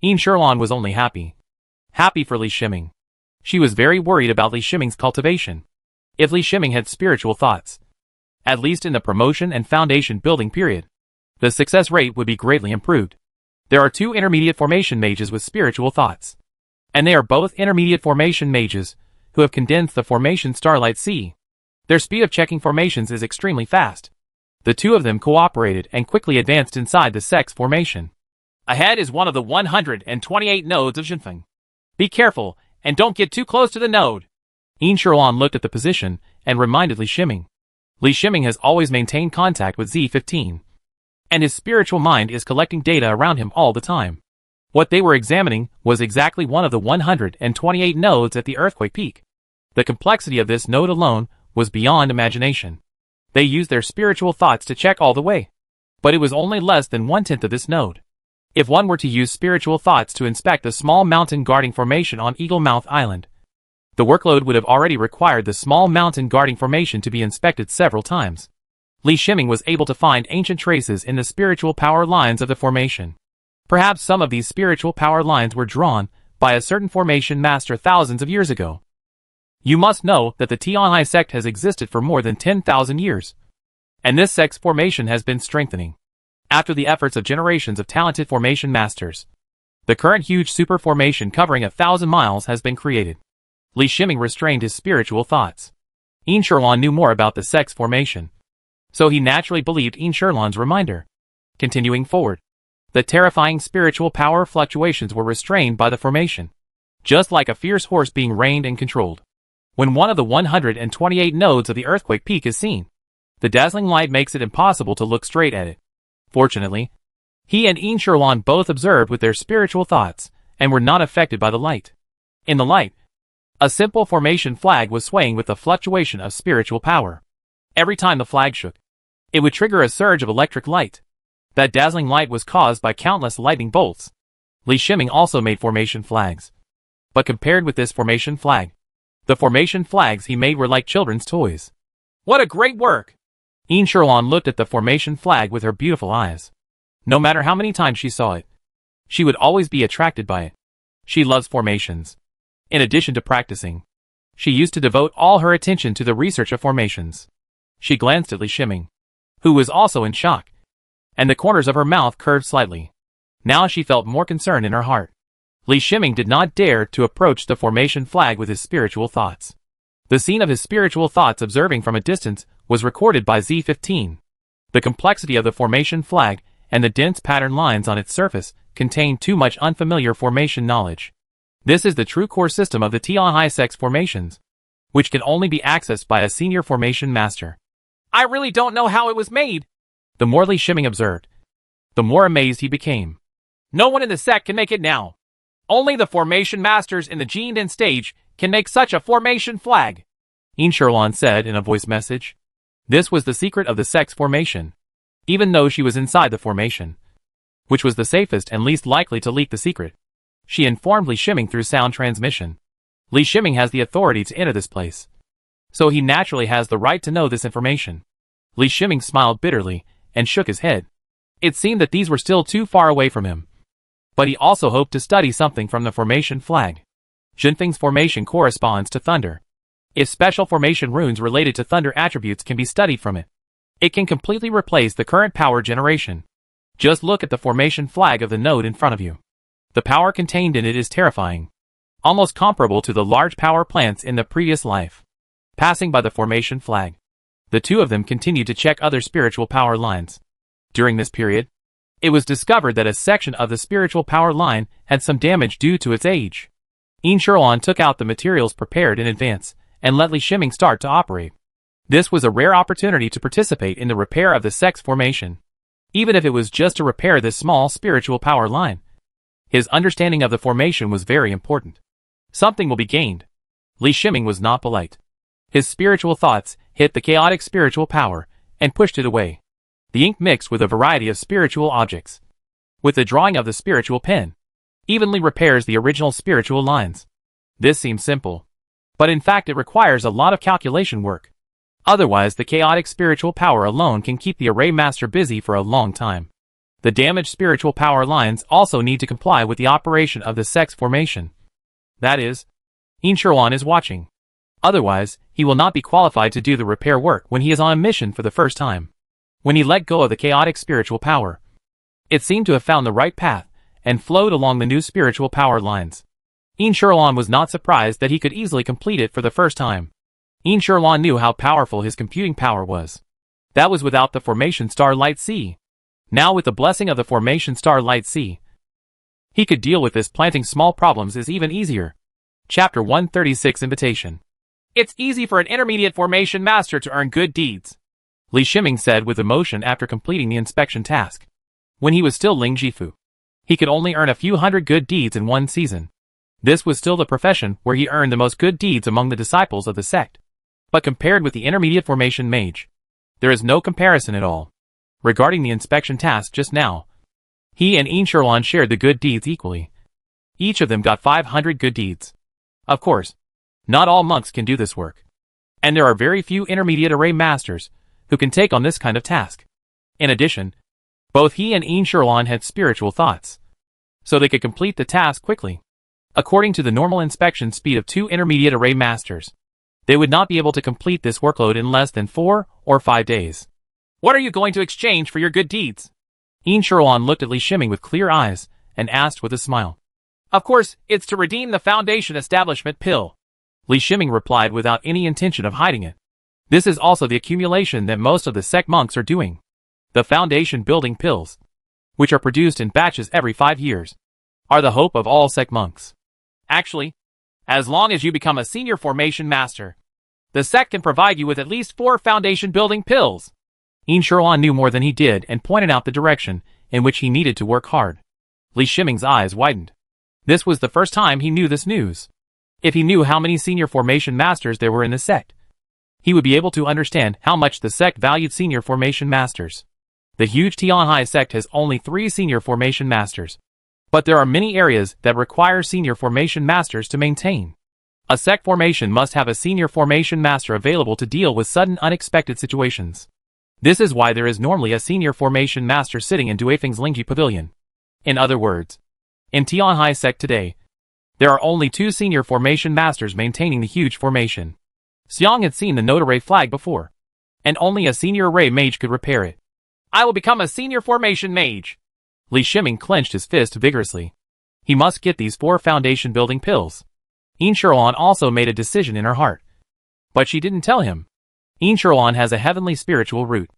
Yin Shirlan was only happy. Happy for Li Shiming. She was very worried about Li Shiming's cultivation. If Li Shiming had spiritual thoughts, at least in the promotion and foundation building period, the success rate would be greatly improved. There are two intermediate formation mages with spiritual thoughts, and they are both intermediate formation mages who have condensed the formation Starlight Sea. Their speed of checking formations is extremely fast. The two of them cooperated and quickly advanced inside the sect's formation. Ahead is one of the 128 nodes of Zhenfeng. Be careful and don't get too close to the node. Yin Shirlan looked at the position and reminded Li Shiming. Li Shiming has always maintained contact with Z15, and his spiritual mind is collecting data around him all the time. What they were examining was exactly one of the 128 nodes at the earthquake peak. The complexity of this node alone was beyond imagination. They used their spiritual thoughts to check all the way, but it was only less than 1/10 of this node. If one were to use spiritual thoughts to inspect the small mountain guarding formation on Eagle Mouth Island, the workload would have already required the small mountain guarding formation to be inspected several times. Li Shiming was able to find ancient traces in the spiritual power lines of the formation. Perhaps some of these spiritual power lines were drawn by a certain formation master thousands of years ago. You must know that the Tianhai sect has existed for more than 10,000 years. And this sect's formation has been strengthening. After the efforts of generations of talented formation masters, the current huge super formation covering 1,000 miles has been created. Li Shiming restrained his spiritual thoughts. Yin Sherlan knew more about the sect's formation, so he naturally believed Yin Sherlan's reminder. Continuing forward, the terrifying spiritual power fluctuations were restrained by the formation, just like a fierce horse being reined and controlled. When one of the 128 nodes of the earthquake peak is seen, the dazzling light makes it impossible to look straight at it. Fortunately, he and Yin Sherlan both observed with their spiritual thoughts and were not affected by the light. In the light, a simple formation flag was swaying with the fluctuation of spiritual power. Every time the flag shook, it would trigger a surge of electric light. That dazzling light was caused by countless lightning bolts. Li Shiming also made formation flags. But compared with this formation flag, the formation flags he made were like children's toys. What a great work! Yin Sherlan looked at the formation flag with her beautiful eyes. No matter how many times she saw it, she would always be attracted by it. She loves formations. In addition to practicing, she used to devote all her attention to the research of formations. She glanced at Li Shiming, who was also in shock, and the corners of her mouth curved slightly. Now she felt more concern in her heart. Li Shiming did not dare to approach the formation flag with his spiritual thoughts. The scene of his spiritual thoughts observing from a distance was recorded by Z15. The complexity of the formation flag and the dense pattern lines on its surface contained too much unfamiliar formation knowledge. This is the true core system of the Tianhai sect's formations, which can only be accessed by a senior formation master. I really don't know how it was made. The more Li Shiming observed, the more amazed he became. No one in the sect can make it now. Only the formation masters in the Jinden stage can make such a formation flag, Yin Sherlan said in a voice message. This was the secret of the sect's formation, even though she was inside the formation, which was the safest and least likely to leak the secret. She informed Li Shiming through sound transmission. Li Shiming has the authority to enter this place, so he naturally has the right to know this information. Li Shiming smiled bitterly and shook his head. It seemed that these were still too far away from him. But he also hoped to study something from the formation flag. Jinfeng's formation corresponds to thunder. If special formation runes related to thunder attributes can be studied from it, it can completely replace the current power generation. Just look at the formation flag of the node in front of you. The power contained in it is terrifying, almost comparable to the large power plants in the previous life. Passing by the formation flag, the two of them continued to check other spiritual power lines. During this period, it was discovered that a section of the spiritual power line had some damage due to its age. Yin Sherlan took out the materials prepared in advance and let Li Shiming start to operate. This was a rare opportunity to participate in the repair of the sect's formation. Even if it was just to repair this small spiritual power line, his understanding of the formation was very important. Something will be gained. Li Shiming was not polite. His spiritual thoughts hit the chaotic spiritual power and pushed it away. The ink mixed with a variety of spiritual objects, with the drawing of the spiritual pen, evenly repairs the original spiritual lines. This seems simple, but in fact it requires a lot of calculation work. Otherwise, the chaotic spiritual power alone can keep the array master busy for a long time. The damaged spiritual power lines also need to comply with the operation of the sect's formation. That is, Yin Sherlan is watching. Otherwise, he will not be qualified to do the repair work when he is on a mission for the first time. When he let go of the chaotic spiritual power, it seemed to have found the right path and flowed along the new spiritual power lines. Yin Sherlan was not surprised that he could easily complete it for the first time. Yin Sherlan knew how powerful his computing power was. That was without the formation Starlight C. Now with the blessing of the formation Starlight C, he could deal with this. Planting small problems is even easier. Chapter 136 Invitation. It's easy for an intermediate formation master to earn good deeds, Li Shiming said with emotion after completing the inspection task. When he was still Ling Jifu, he could only earn a few hundred good deeds in one season. This was still the profession where he earned the most good deeds among the disciples of the sect. But compared with the intermediate formation mage, there is no comparison at all. Regarding the inspection task just now, he and Yin Sherlan shared the good deeds equally. Each of them got 500 good deeds. Of course, not all monks can do this work. And there are very few intermediate array masters who can take on this kind of task. In addition, both he and Immortality had spiritual thoughts, so they could complete the task quickly. According to the normal inspection speed of 2 intermediate array masters, they would not be able to complete this workload in less than 4 or 5 days. What are you going to exchange for your good deeds? Immortality looked at Li Shiming with clear eyes and asked with a smile. Of course, it's to redeem the Foundation Establishment pill. Li Shiming replied without any intention of hiding it. This is also the accumulation that most of the sect monks are doing. The Foundation building pills, which are produced in batches every 5 years, are the hope of all sect monks. Actually, as long as you become a senior formation master, the sect can provide you with at least 4 Foundation building pills. Immortality knew more than he did and pointed out the direction in which he needed to work hard. Li Shiming's eyes widened. This was the first time he knew this news. If he knew how many senior formation masters there were in the sect, he would be able to understand how much the sect valued senior formation masters. The huge Tianhai sect has only 3 senior formation masters, but there are many areas that require senior formation masters to maintain. A sect formation must have a senior formation master available to deal with sudden unexpected situations. This is why there is normally a senior formation master sitting in Duifeng's Lingji Pavilion. In other words, in Tianhai sect today, there are only 2 senior formation masters maintaining the huge formation. Xiang had seen the node array flag before, and only a senior array mage could repair it. I will become a senior formation mage. Li Shiming clenched his fist vigorously. He must get these 4 foundation building pills. Immortality also made a decision in her heart, but she didn't tell him. Immortality has a heavenly spiritual root,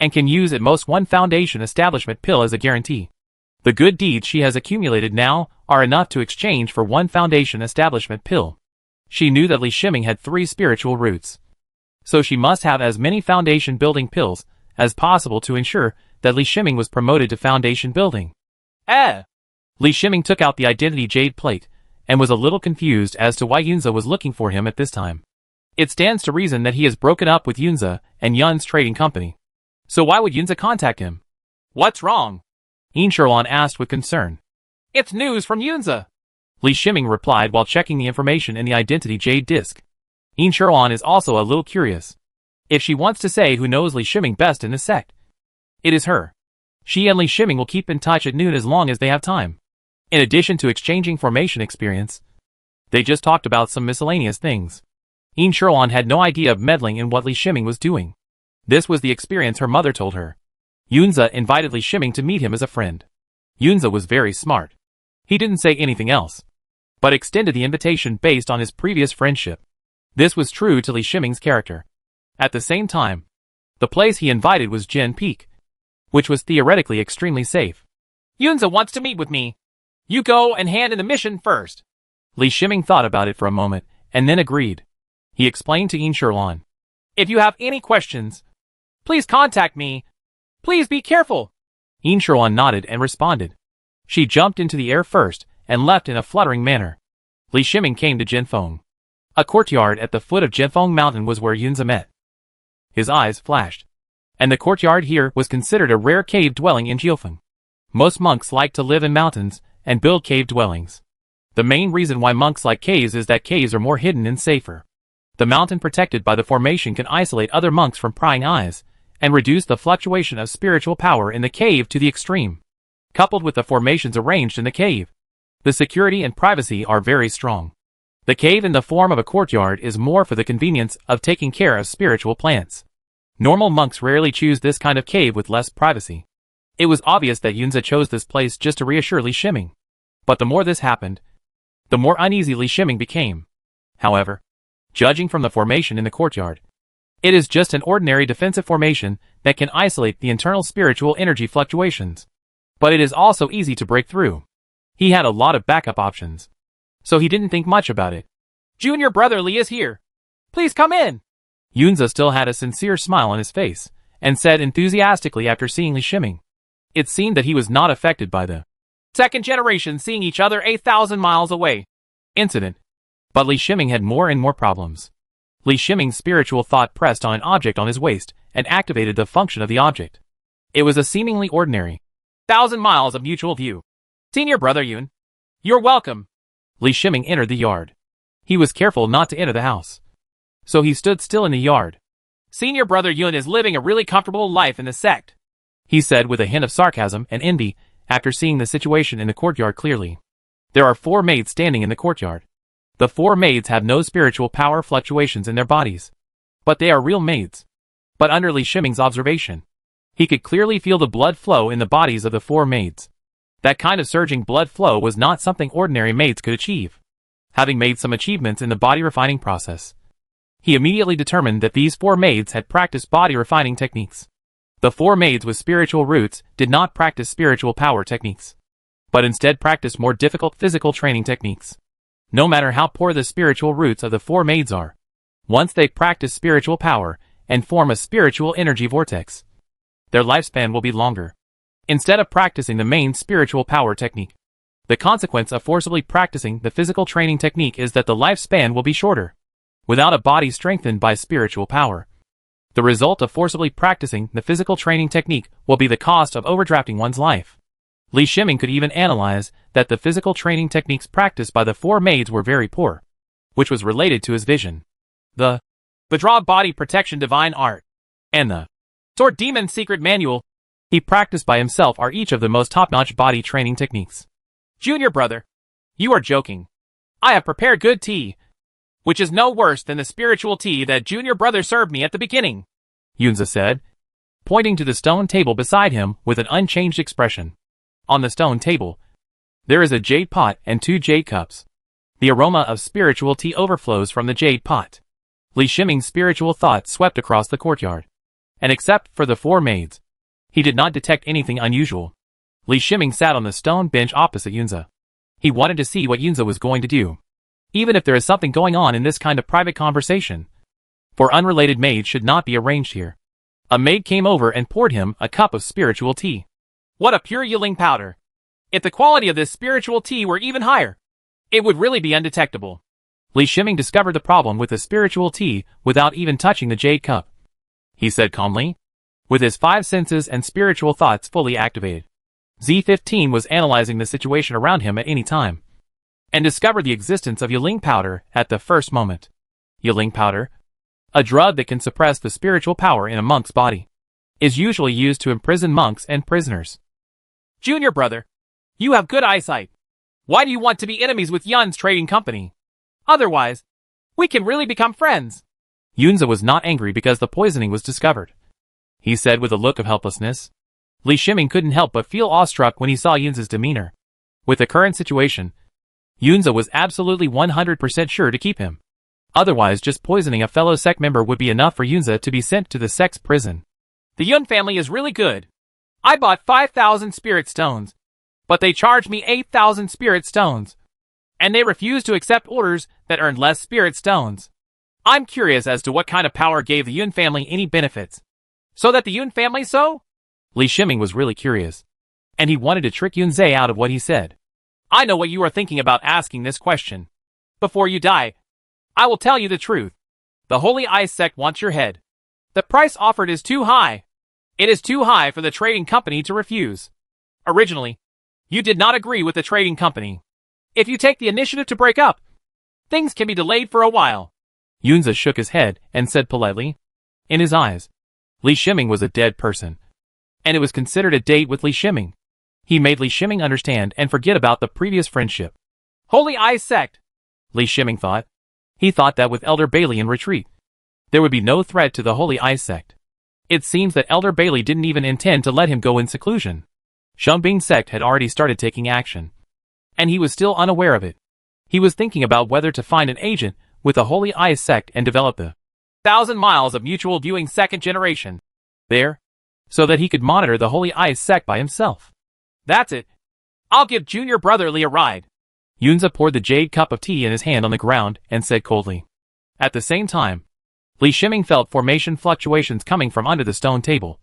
and can use at most 1 foundation establishment pill as a guarantee. The good deeds she has accumulated now are enough to exchange for 1 foundation establishment pill. She knew that Li Shiming had 3 spiritual roots, so she must have as many foundation building pills as possible to ensure that Li Shiming was promoted to foundation building. Li Shiming took out the identity jade plate and was a little confused as to why Yunza was looking for him at this time. It stands to reason that he has broken up with Yunza and Yun's trading company. So why would Yunza contact him? What's wrong? Immortality asked with concern. It's news from Yunza. Li Shiming replied while checking the information in the identity jade disc. Immortality is also a little curious. If she wants to say who knows Li Shiming best in the sect, it is her. She and Li Shiming will keep in touch at noon as long as they have time. In addition to exchanging formation experience, they just talked about some miscellaneous things. Immortality had no idea of meddling in what Li Shiming was doing. This was the experience her mother told her. Yunza invited Li Shiming to meet him as a friend. Yunza was very smart. He didn't say anything else, but extended the invitation based on his previous friendship. This was true to Li Shiming's character. At the same time, the place he invited was Jin Peak, which was theoretically extremely safe. Yunza wants to meet with me. You go and hand in the mission first. Li Shiming thought about it for a moment, and then agreed. He explained to Immortality. If you have any questions, please contact me. Please be careful. Immortality nodded and responded. She jumped into the air first and left in a fluttering manner. Li Shiming came to Jinfeng. A courtyard at the foot of Jinfeng Mountain was where Yunza met. His eyes flashed. And the courtyard here was considered a rare cave dwelling in Jiufeng. Most monks like to live in mountains and build cave dwellings. The main reason why monks like caves is that caves are more hidden and safer. The mountain protected by the formation can isolate other monks from prying eyes, and reduce the fluctuation of spiritual power in the cave to the extreme. Coupled with the formations arranged in the cave, the security and privacy are very strong. The cave in the form of a courtyard is more for the convenience of taking care of spiritual plants. Normal monks rarely choose this kind of cave with less privacy. It was obvious that Yunza chose this place just to reassure Li Shiming. But the more this happened, the more uneasy Li Shiming became. However, judging from the formation in the courtyard, it is just an ordinary defensive formation that can isolate the internal spiritual energy fluctuations. But it is also easy to break through. He had a lot of backup options, so he didn't think much about it. Junior brother Li is here. Please come in. Yunza still had a sincere smile on his face, and said enthusiastically after seeing Li Shiming. It seemed that he was not affected by the second generation seeing each other 8,000 miles away incident. But Li Shiming had more and more problems. Li Shiming's spiritual thought pressed on an object on his waist and activated the function of the object. It was a seemingly ordinary 1,000 miles of mutual view. Senior brother Yun, you're welcome. Li Shiming entered the yard. He was careful not to enter the house, so he stood still in the yard. Senior brother Yun is living a really comfortable life in the sect, he said with a hint of sarcasm and envy after seeing the situation in the courtyard clearly. There are 4 maids standing in the courtyard. The 4 maids have no spiritual power fluctuations in their bodies, but they are real maids. But under Li Shiming's observation, he could clearly feel the blood flow in the bodies of the 4 maids. That kind of surging blood flow was not something ordinary maids could achieve. Having made some achievements in the body refining process, he immediately determined that these 4 maids had practiced body refining techniques. The 4 maids with spiritual roots did not practice spiritual power techniques, but instead practiced more difficult physical training techniques. No matter how poor the spiritual roots of the 4 maids are, once they practice spiritual power and form a spiritual energy vortex, their lifespan will be longer. Instead of practicing the main spiritual power technique, the consequence of forcibly practicing the physical training technique is that the lifespan will be shorter, without a body strengthened by spiritual power. The result of forcibly practicing the physical training technique will be the cost of overdrafting one's life. Li Shiming could even analyze that the physical training techniques practiced by the 4 maids were very poor, which was related to his vision. The Draw Body Protection Divine Art and the Sword Demon Secret Manual he practiced by himself are each of the most top-notch body training techniques. Junior brother, you are joking. I have prepared good tea, which is no worse than the spiritual tea that junior brother served me at the beginning, Yunza said, pointing to the stone table beside him with an unchanged expression. On the stone table, there is a jade pot and 2 jade cups. The aroma of spiritual tea overflows from the jade pot. Li Shiming's spiritual thoughts swept across the courtyard, and except for the 4 maids, he did not detect anything unusual. Li Shiming sat on the stone bench opposite Yunza. He wanted to see what Yunza was going to do, even if there is something going on in this kind of private conversation. For unrelated maids should not be arranged here. A maid came over and poured him a cup of spiritual tea. What a pure Yiling powder! If the quality of this spiritual tea were even higher, it would really be undetectable. Li Shiming discovered the problem with the spiritual tea without even touching the jade cup. He said calmly, with his 5 senses and spiritual thoughts fully activated. Z15 was analyzing the situation around him at any time, and discovered the existence of Yiling powder at the first moment. Yiling powder, a drug that can suppress the spiritual power in a monk's body, is usually used to imprison monks and prisoners. Junior brother, you have good eyesight. Why do you want to be enemies with Yun's trading company? Otherwise, we can really become friends. Yunza was not angry because the poisoning was discovered, he said with a look of helplessness. Li Shiming couldn't help but feel awestruck when he saw Yunza's demeanor. With the current situation, Yunza was absolutely 100% sure to keep him. Otherwise, just poisoning a fellow sect member would be enough for Yunza to be sent to the sect's prison. The Yun family is really good. I bought 5,000 spirit stones, but they charged me 8,000 spirit stones, and they refused to accept orders that earned less spirit stones. I'm curious as to what kind of power gave the Yun family any benefits. So that the Yun family so? Li Shiming was really curious, and he wanted to trick Yunze out of what he said. I know what you are thinking about asking this question. Before you die, I will tell you the truth. The Holy Ice Sect wants your head. The price offered is too high. It is too high for the trading company to refuse. Originally, you did not agree with the trading company. If you take the initiative to break up, things can be delayed for a while. Yunza shook his head and said politely. In his eyes, Li Shiming was a dead person, and it was considered a date with Li Shiming. He made Li Shiming understand and forget about the previous friendship. Holy Ice Sect, Li Shiming thought. He thought that with Elder Bailey in retreat, there would be no threat to the Holy Ice Sect. It seems that Elder Bailey didn't even intend to let him go in seclusion. Shengbing sect had already started taking action, and he was still unaware of it. He was thinking about whether to find an agent with the Holy Ice Sect and develop the 1,000 miles of mutual viewing second generation there, so that he could monitor the Holy Ice Sect by himself. That's it. I'll give junior brother Li a ride. Yunza poured the jade cup of tea in his hand on the ground and said coldly. At the same time, Li Shiming felt formation fluctuations coming from under the stone table,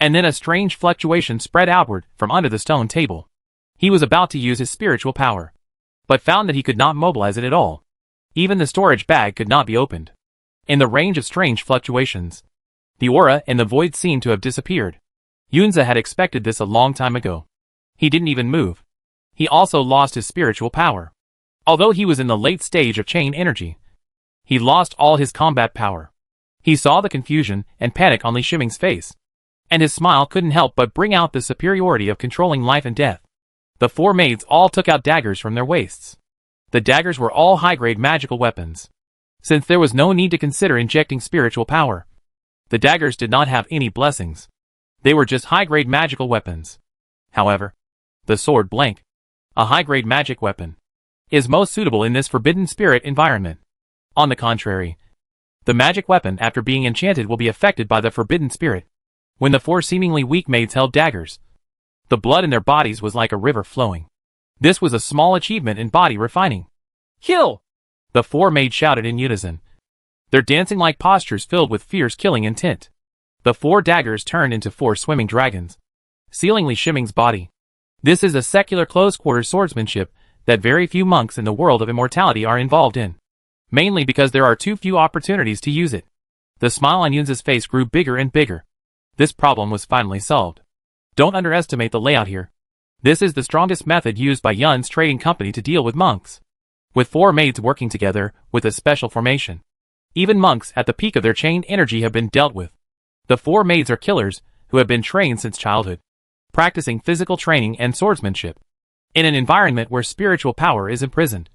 and then a strange fluctuation spread outward from under the stone table. He was about to use his spiritual power, but found that he could not mobilize it at all. Even the storage bag could not be opened. In the range of strange fluctuations, the aura and the void seemed to have disappeared. Yunza had expected this a long time ago. He didn't even move. He also lost his spiritual power. Although he was in the late stage of chain energy, he lost all his combat power. He saw the confusion and panic on Li Shiming's face, and his smile couldn't help but bring out the superiority of controlling life and death. The four maids all took out daggers from their waists. The daggers were all high-grade magical weapons. Since there was no need to consider injecting spiritual power, the daggers did not have any blessings. They were just high-grade magical weapons. However, the sword blank, a high-grade magic weapon, is most suitable in this forbidden spirit environment. On the contrary, the magic weapon after being enchanted will be affected by the forbidden spirit. When the four seemingly weak maids held daggers, the blood in their bodies was like a river flowing. This was a small achievement in body refining. Kill! The four maids shouted in unison, their dancing-like postures filled with fierce killing intent. The four daggers turned into four swimming dragons, sealing Li Shiming's body. This is a secular close-quarters swordsmanship that very few monks in the world of immortality are involved in, mainly because there are too few opportunities to use it. The smile on Yunza's face grew bigger and bigger. This problem was finally solved. Don't underestimate the layout here. This is the strongest method used by Yun's trading company to deal with monks, with four maids working together with a special formation. Even monks at the peak of their chained energy have been dealt with. The four maids are killers who have been trained since childhood, practicing physical training and swordsmanship. In an environment where spiritual power is imprisoned,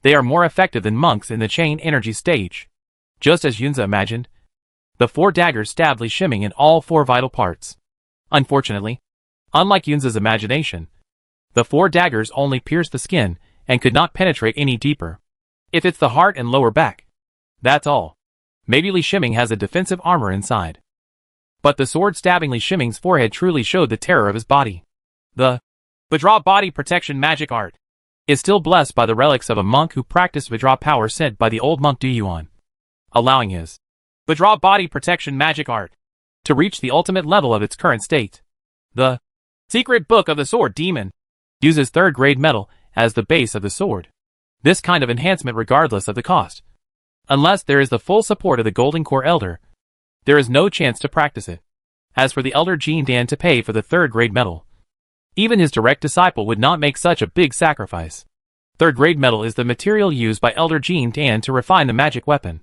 they are more effective than monks in the chained energy stage. Just as Yunza imagined, the four daggers stabbed Li Shiming in all four vital parts. Unfortunately, unlike Yunza's imagination, the four daggers only pierced the skin and could not penetrate any deeper. If it's the heart and lower back, that's all. Maybe Li Shiming has a defensive armor inside. But the sword stabbing Li Shiming's forehead truly showed the terror of his body. The Vajra body protection magic art is still blessed by the relics of a monk who practiced Vajra power sent by the old monk Du Yuan, allowing his Vajra body protection magic art to reach the ultimate level of its current state. The Secret Book of the Sword Demon uses third-grade metal as the base of the sword. This kind of enhancement regardless of the cost. Unless there is the full support of the Golden Core Elder, there is no chance to practice it. As for the Elder Jin Dan to pay for the third-grade metal, even his direct disciple would not make such a big sacrifice. Third-grade metal is the material used by Elder Jin Dan to refine the magic weapon.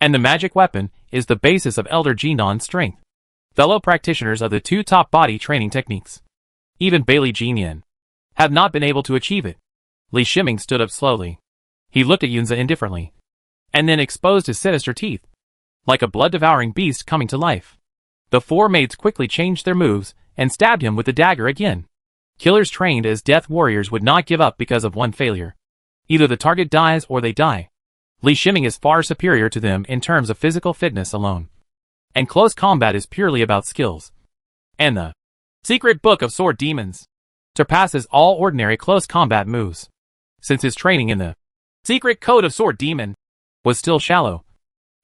And the magic weapon is the basis of Elder Jin Dan's strength. Fellow practitioners of the two top body training techniques, even Bailey Jin Yin, have not been able to achieve it. Li Shiming stood up slowly. He looked at Yunza indifferently, and then exposed his sinister teeth, like a blood-devouring beast coming to life. The four maids quickly changed their moves and stabbed him with the dagger again. Killers trained as death warriors would not give up because of one failure. Either the target dies or they die. Li Shiming is far superior to them in terms of physical fitness alone, and close combat is purely about skills. And the Secret Book of Sword Demons surpasses all ordinary close combat moves. Since his training in the Secret Code of Sword Demon was still shallow,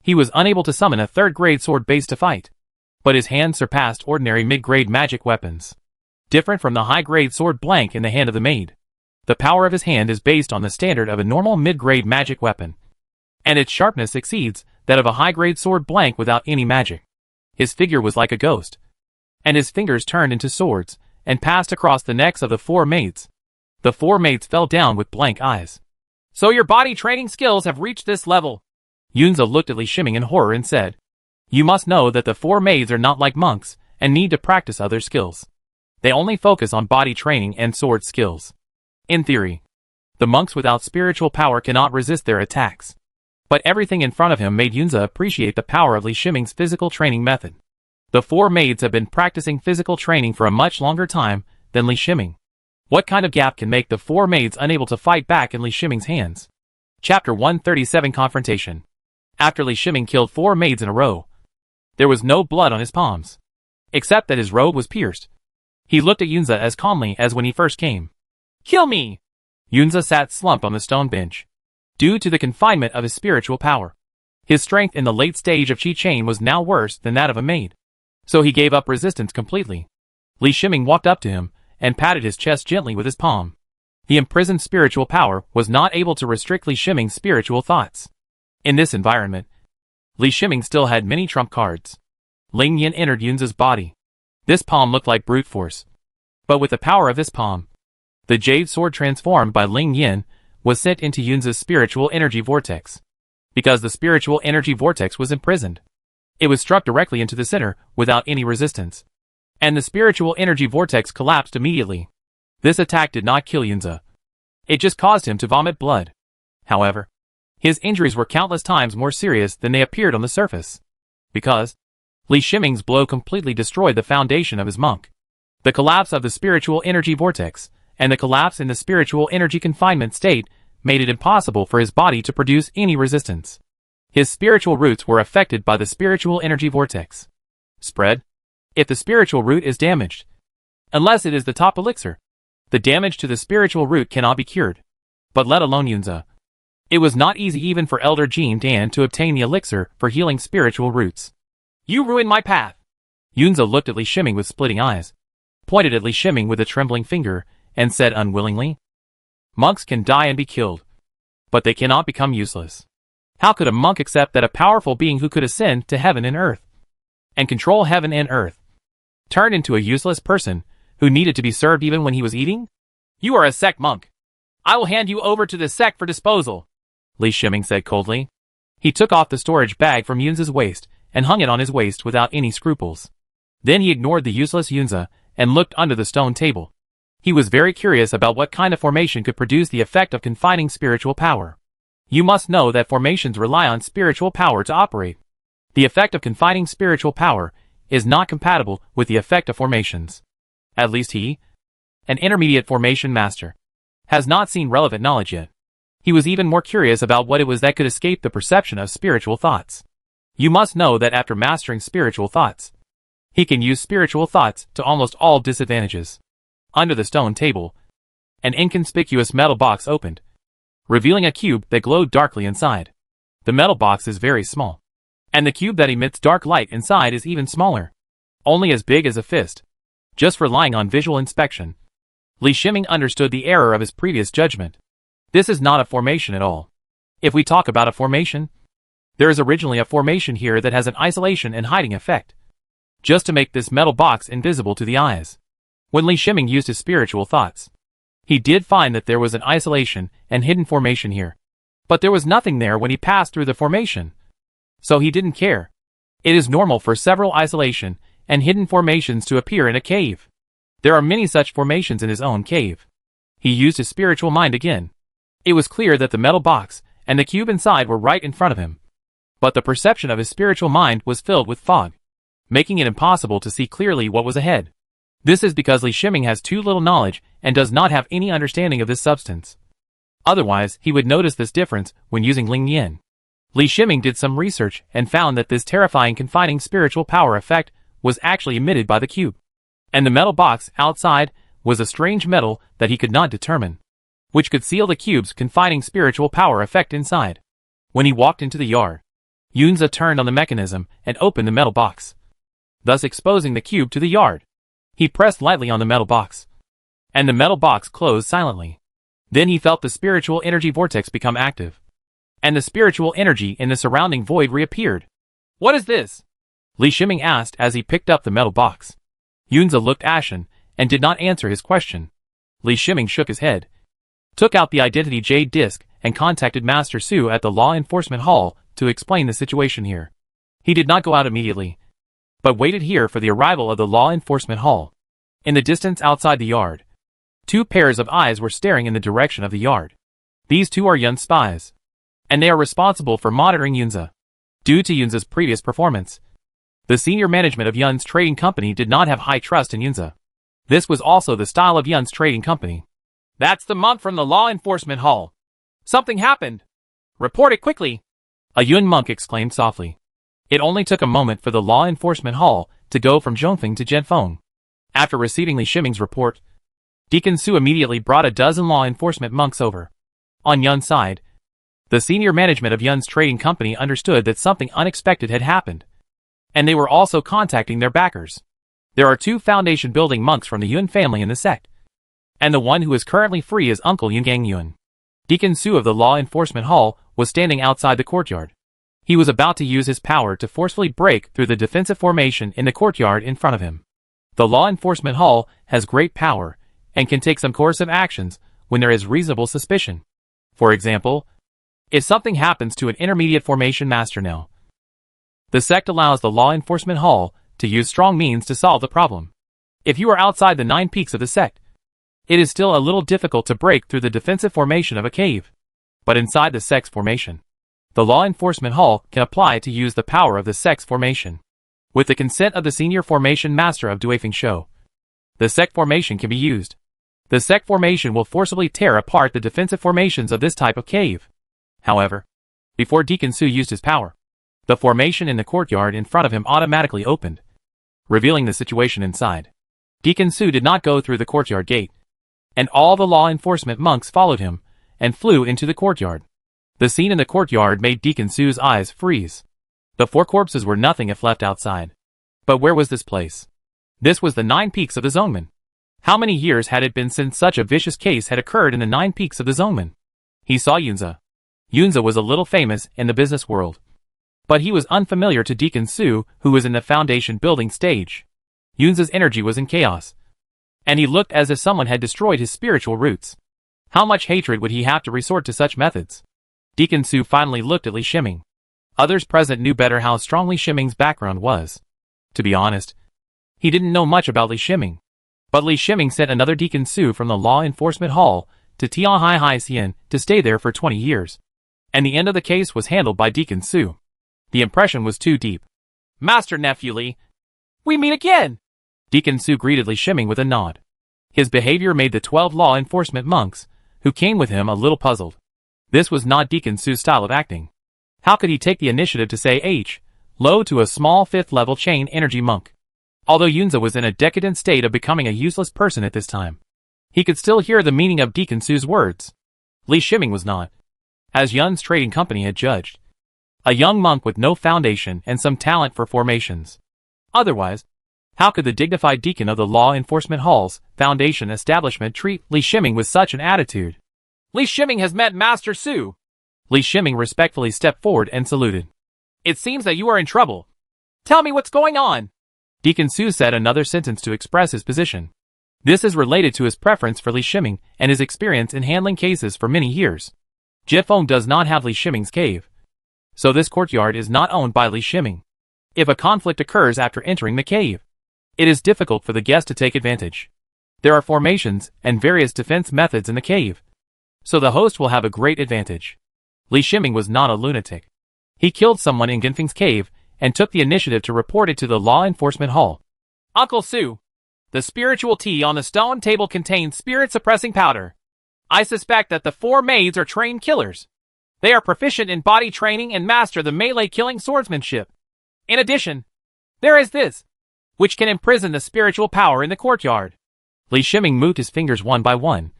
he was unable to summon a third-grade sword base to fight. But his hand surpassed ordinary mid-grade magic weapons. Different from the high-grade sword blank in the hand of the maid, the power of his hand is based on the standard of a normal mid-grade magic weapon, and its sharpness exceeds that of a high-grade sword blank without any magic. His figure was like a ghost, and his fingers turned into swords and passed across the necks of the four maids. The four maids fell down with blank eyes. So your body training skills have reached this level. Yunza looked at Li Shiming in horror and said, you must know that the four maids are not like monks and need to practice other skills. They only focus on body training and sword skills. In theory, the monks without spiritual power cannot resist their attacks. But everything in front of him made Yunza appreciate the power of Li Shiming's physical training method. The four maids have been practicing physical training for a much longer time than Li Shiming. What kind of gap can make the four maids unable to fight back in Li Shiming's hands? Chapter 137 Confrontation. After Li Shiming killed four maids in a row, there was no blood on his palms, except that his robe was pierced. He looked at Yunza as calmly as when he first came. Kill me! Yunza sat slumped on the stone bench. Due to the confinement of his spiritual power, his strength in the late stage of Qi Chain was now worse than that of a maid. So he gave up resistance completely. Li Shiming walked up to him and patted his chest gently with his palm. The imprisoned spiritual power was not able to restrict Li Shiming's spiritual thoughts. In this environment, Li Shiming still had many trump cards. Ling Yin entered Yunza's body. This palm looked like brute force. But with the power of this palm, the jade sword transformed by Ling Yin was sent into Yunza's spiritual energy vortex. Because the spiritual energy vortex was imprisoned, It was struck directly into the center without any resistance, and the spiritual energy vortex collapsed immediately. This attack did not kill Yunza. It just caused him to vomit blood. However, his injuries were countless times more serious than they appeared on the surface. Because Li Shiming's blow completely destroyed the foundation of his monk. The collapse of the spiritual energy vortex, and the collapse in the spiritual energy confinement state, made it impossible for his body to produce any resistance. His spiritual roots were affected by the spiritual energy vortex. Spread. If the spiritual root is damaged, unless it is the top elixir, the damage to the spiritual root cannot be cured. But let alone Yunza. It was not easy even for Elder Jean Dan to obtain the elixir for healing spiritual roots. You ruined my path. Yunza looked at Li Shiming with splitting eyes, pointed at Li Shiming with a trembling finger, and said unwillingly, "Monks can die and be killed, but they cannot become useless. How could a monk accept that a powerful being who could ascend to heaven and earth, and control heaven and earth, turned into a useless person who needed to be served even when he was eating? You are a sect monk. I will hand you over to the sect for disposal," Li Shiming said coldly. He took off the storage bag from Yunza's waist and hung it on his waist without any scruples. Then he ignored the useless Yunza and looked under the stone table. He was very curious about what kind of formation could produce the effect of confining spiritual power. You must know that formations rely on spiritual power to operate. The effect of confining spiritual power is not compatible with the effect of formations. At least he, an intermediate formation master, has not seen relevant knowledge yet. He was even more curious about what it was that could escape the perception of spiritual thoughts. You must know that after mastering spiritual thoughts, he can use spiritual thoughts to almost all disadvantages. Under the stone table, an inconspicuous metal box opened, revealing a cube that glowed darkly inside. The metal box is very small, and the cube that emits dark light inside is even smaller, only as big as a fist. Just relying on visual inspection, Li Shiming understood the error of his previous judgment. This is not a formation at all. If we talk about a formation, there is originally a formation here that has an isolation and hiding effect, just to make this metal box invisible to the eyes. When Li Shiming used his spiritual thoughts, he did find that there was an isolation and hidden formation here. But there was nothing there when he passed through the formation. So he didn't care. It is normal for several isolation and hidden formations to appear in a cave. There are many such formations in his own cave. He used his spiritual mind again. It was clear that the metal box and the cube inside were right in front of him. But the perception of his spiritual mind was filled with fog, making it impossible to see clearly what was ahead. This is because Li Shiming has too little knowledge and does not have any understanding of this substance. Otherwise, he would notice this difference when using Ling Yin. Li Shiming did some research and found that this terrifying confining spiritual power effect was actually emitted by the cube. And the metal box outside was a strange metal that he could not determine, which could seal the cube's confining spiritual power effect inside. When he walked into the yard, Yunza turned on the mechanism and opened the metal box, thus exposing the cube to the yard. He pressed lightly on the metal box, and the metal box closed silently. Then he felt the spiritual energy vortex become active, and the spiritual energy in the surrounding void reappeared. "What is this?" Li Shiming asked as he picked up the metal box. Yunza looked ashen and did not answer his question. Li Shiming shook his head, took out the identity jade disc, and contacted Master Su at the Law Enforcement Hall to explain the situation here. He did not go out immediately, but waited here for the arrival of the Law Enforcement Hall. In the distance outside the yard, two pairs of eyes were staring in the direction of the yard. These two are Yun's spies, and they are responsible for monitoring Yunza. Due to Yunza's previous performance, the senior management of Yun's trading company did not have high trust in Yunza. This was also the style of Yun's trading company. "That's the monk from the Law Enforcement Hall. Something happened. Report it quickly," a Yun monk exclaimed softly. It only took a moment for the Law Enforcement Hall to go from Zhongfeng to Zhenfeng. After receiving Li Shiming's report, Deacon Su immediately brought a dozen law enforcement monks over. On Yun's side, the senior management of Yun's trading company understood that something unexpected had happened, and they were also contacting their backers. There are two foundation building monks from the Yun family in the sect, and the one who is currently free is Uncle Yungang Yun. Deacon Su of the Law Enforcement Hall was standing outside the courtyard. He was about to use his power to forcefully break through the defensive formation in the courtyard in front of him. The Law Enforcement Hall has great power and can take some coercive actions when there is reasonable suspicion. For example, if something happens to an intermediate formation master now, The sect allows the law enforcement hall to use strong means to solve the problem. If you are outside the 9 peaks of the sect, it is still a little difficult to break through the defensive formation of a cave. But inside the sect's formation, the law enforcement hall can apply to use the power of the sect's formation. With the consent of the senior formation master of Duifeng Show, the sect formation can be used. The sect formation will forcibly tear apart the defensive formations of this type of cave. However, before Deacon Su used his power, the formation in the courtyard in front of him automatically opened, revealing the situation inside. Deacon Su did not go through the courtyard gate, and all the law enforcement monks followed him and flew into the courtyard. The scene in the courtyard made Deacon Su's eyes freeze. The 4 corpses were nothing if left outside. But where was this place? This was the 9 peaks of the Zoneman. How many years had it been since such a vicious case had occurred in the 9 peaks of the Zoneman? He saw Yunza. Yunza was a little famous in the business world, but he was unfamiliar to Deacon Su, who was in the foundation building stage. Yunza's energy was in chaos, and he looked as if someone had destroyed his spiritual roots. How much hatred would he have to resort to such methods? Deacon Su finally looked at Li Shiming. Others present knew better how strong Li Shiming's background was. To be honest, he didn't know much about Li Shiming. But Li Shiming sent another Deacon Su from the Law Enforcement Hall to Tianhai Xian to stay there for 20 years. And the end of the case was handled by Deacon Su. The impression was too deep. Master Nephew Li, we meet again! Deacon Su greeted Li Shiming with a nod. His behavior made the 12 law enforcement monks, who came with him, a little puzzled. This was not Deacon Su's style of acting. How could he take the initiative to say hello to a small 5th level chain energy monk? Although Yunza was in a decadent state of becoming a useless person at this time, he could still hear the meaning of Deacon Su's words. Li Shiming was not, as Yun's trading company had judged, a young monk with no foundation and some talent for formations. Otherwise, how could the dignified deacon of the Law Enforcement Hall's foundation establishment treat Li Shiming with such an attitude? Li Shiming has met Master Su. Li Shiming respectfully stepped forward and saluted. It seems that you are in trouble. Tell me what's going on. Deacon Su said another sentence to express his position. This is related to his preference for Li Shiming and his experience in handling cases for many years. Jifeng does not have Li Shiming's cave, so this courtyard is not owned by Li Shiming. If a conflict occurs after entering the cave, it is difficult for the guest to take advantage. There are formations and various defense methods in the cave, so the host will have a great advantage. Li Shiming was not a lunatic. He killed someone in Genfeng's cave and took the initiative to report it to the Law Enforcement Hall. Uncle Su, the spiritual tea on the stone table contains spirit-suppressing powder. I suspect that the 4 maids are trained killers. They are proficient in body training and master the melee-killing swordsmanship. In addition, there is this, which can imprison the spiritual power in the courtyard. Li Shiming moved his fingers one by one,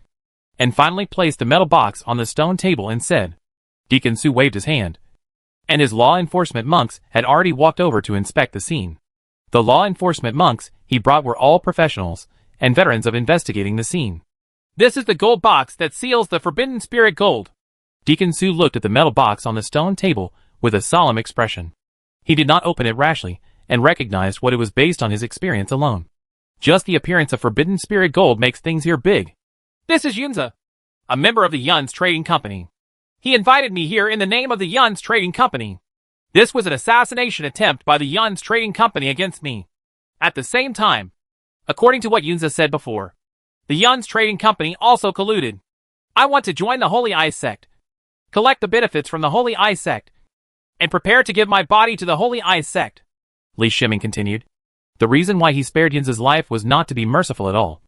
and finally placed the metal box on the stone table and said. Deacon Su waved his hand, and his law enforcement monks had already walked over to inspect the scene. The law enforcement monks he brought were all professionals and veterans of investigating the scene. This is the gold box that seals the forbidden spirit gold. Deacon Su looked at the metal box on the stone table with a solemn expression. He did not open it rashly, and recognized what it was based on his experience alone. Just the appearance of forbidden spirit gold makes things here big. This is Yunza, a member of the Yun's trading company. He invited me here in the name of the Yun's trading company. This was an assassination attempt by the Yun's trading company against me. At the same time, according to what Yunza said before, the Yun's trading company also colluded. I want to join the Holy Eye sect, collect the benefits from the Holy Eye sect, and prepare to give my body to the Holy Eye sect. Li Shiming continued. The reason why he spared Yunza's life was not to be merciful at all,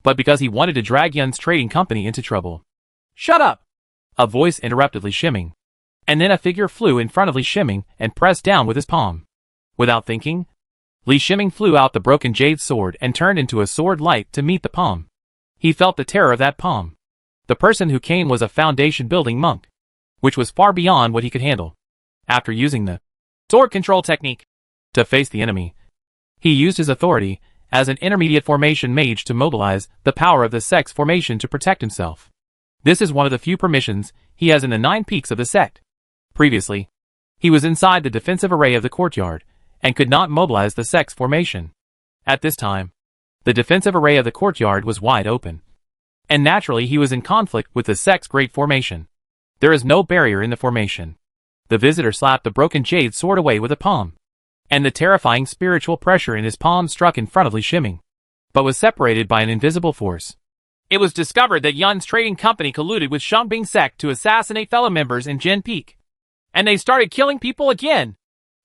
but because he wanted to drag Yun's trading company into trouble. Shut up! A voice interrupted Li Shiming, and then a figure flew in front of Li Shiming and pressed down with his palm. Without thinking, Li Shiming flew out the broken jade sword and turned into a sword light to meet the palm. He felt the terror of that palm. The person who came was a foundation building monk, which was far beyond what he could handle. After using the sword control technique to face the enemy, he used his authority as an intermediate formation mage to mobilize the power of the sect's formation to protect himself. This is one of the few permissions he has in the 9 peaks of the sect. Previously, he was inside the defensive array of the courtyard and could not mobilize the sect's formation. At this time, the defensive array of the courtyard was wide open, and naturally he was in conflict with the sect's great formation. There is no barrier in the formation. The visitor slapped the broken jade sword away with a palm. And the terrifying spiritual pressure in his palm struck in front of Li Shiming, but was separated by an invisible force. It was discovered that Yun's trading company colluded with Shengbing sect to assassinate fellow members in Jin Peak. And they started killing people again!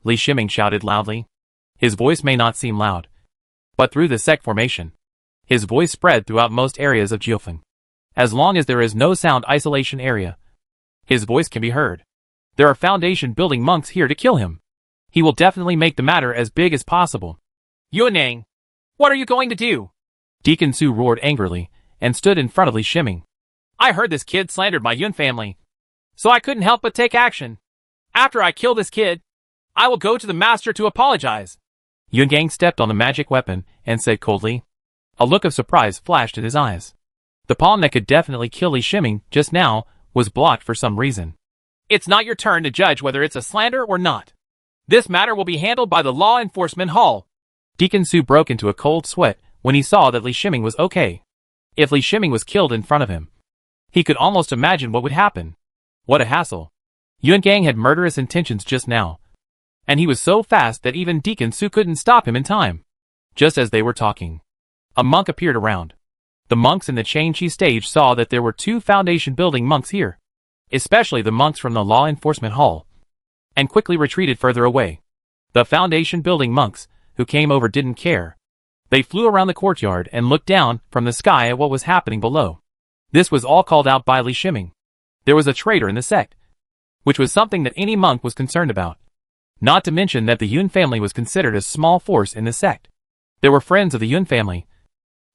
Li Shiming shouted loudly. His voice may not seem loud, but through the sect formation, his voice spread throughout most areas of Jiufeng. As long as there is no sound isolation area, his voice can be heard. There are foundation building monks here to kill him. He will definitely make the matter as big as possible. Yunang, what are you going to do? Deacon Su roared angrily and stood in front of Li Shiming. I heard this kid slandered my Yun family, so I couldn't help but take action. After I kill this kid, I will go to the master to apologize. Yungang stepped on the magic weapon and said coldly. A look of surprise flashed in his eyes. The palm that could definitely kill Li Shiming just now was blocked for some reason. It's not your turn to judge whether it's a slander or not. This matter will be handled by the Law Enforcement Hall. Deacon Su broke into a cold sweat when he saw that Li Shiming was okay. If Li Shiming was killed in front of him, he could almost imagine what would happen. What a hassle. Yungang had murderous intentions just now, and he was so fast that even Deacon Su couldn't stop him in time. Just as they were talking, a monk appeared around. The monks in the Changqi stage saw that there were 2 foundation building monks here, especially the monks from the Law Enforcement Hall, and quickly retreated further away. The foundation building monks who came over didn't care. They flew around the courtyard and looked down from the sky at what was happening below. This was all called out by Li Shiming. There was a traitor in the sect, which was something that any monk was concerned about. Not to mention that the Yun family was considered a small force in the sect. There were friends of the Yun family,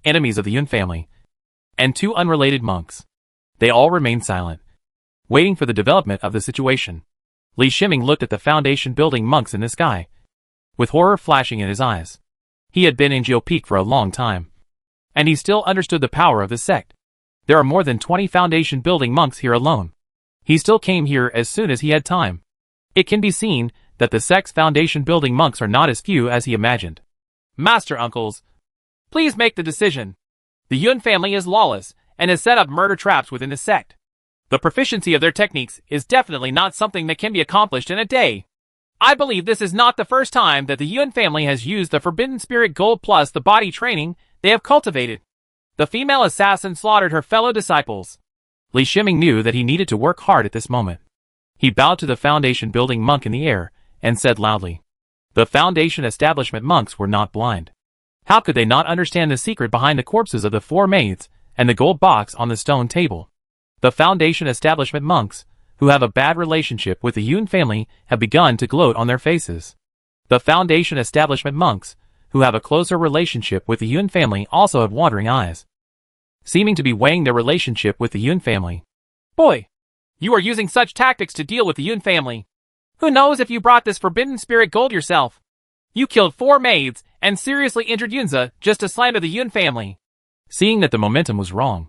enemies of the Yun family, and 2 unrelated monks. They all remained silent, waiting for the development of the situation. Li Shiming looked at the foundation building monks in the sky, with horror flashing in his eyes. He had been in Jiu Peak for a long time, and he still understood the power of the sect. There are more than 20 foundation building monks here alone. He still came here as soon as he had time. It can be seen that the sect's foundation building monks are not as few as he imagined. Master uncles, please make the decision. The Yun family is lawless and has set up murder traps within the sect. The proficiency of their techniques is definitely not something that can be accomplished in a day. I believe this is not the first time that the Yun family has used the Forbidden Spirit Gold plus the body training they have cultivated. The female assassin slaughtered her fellow disciples. Li Shiming knew that he needed to work hard at this moment. He bowed to the foundation building monk in the air and said loudly. The foundation establishment monks were not blind. How could they not understand the secret behind the corpses of the 4 maids and the gold box on the stone table? The foundation establishment monks, who have a bad relationship with the Yun family, have begun to gloat on their faces. The foundation establishment monks, who have a closer relationship with the Yun family, also have wandering eyes, seeming to be weighing their relationship with the Yun family. Boy, you are using such tactics to deal with the Yun family. Who knows if you brought this Forbidden Spirit Gold yourself? You killed 4 maids and seriously injured Yunza just to slander the Yun family. Seeing that the momentum was wrong,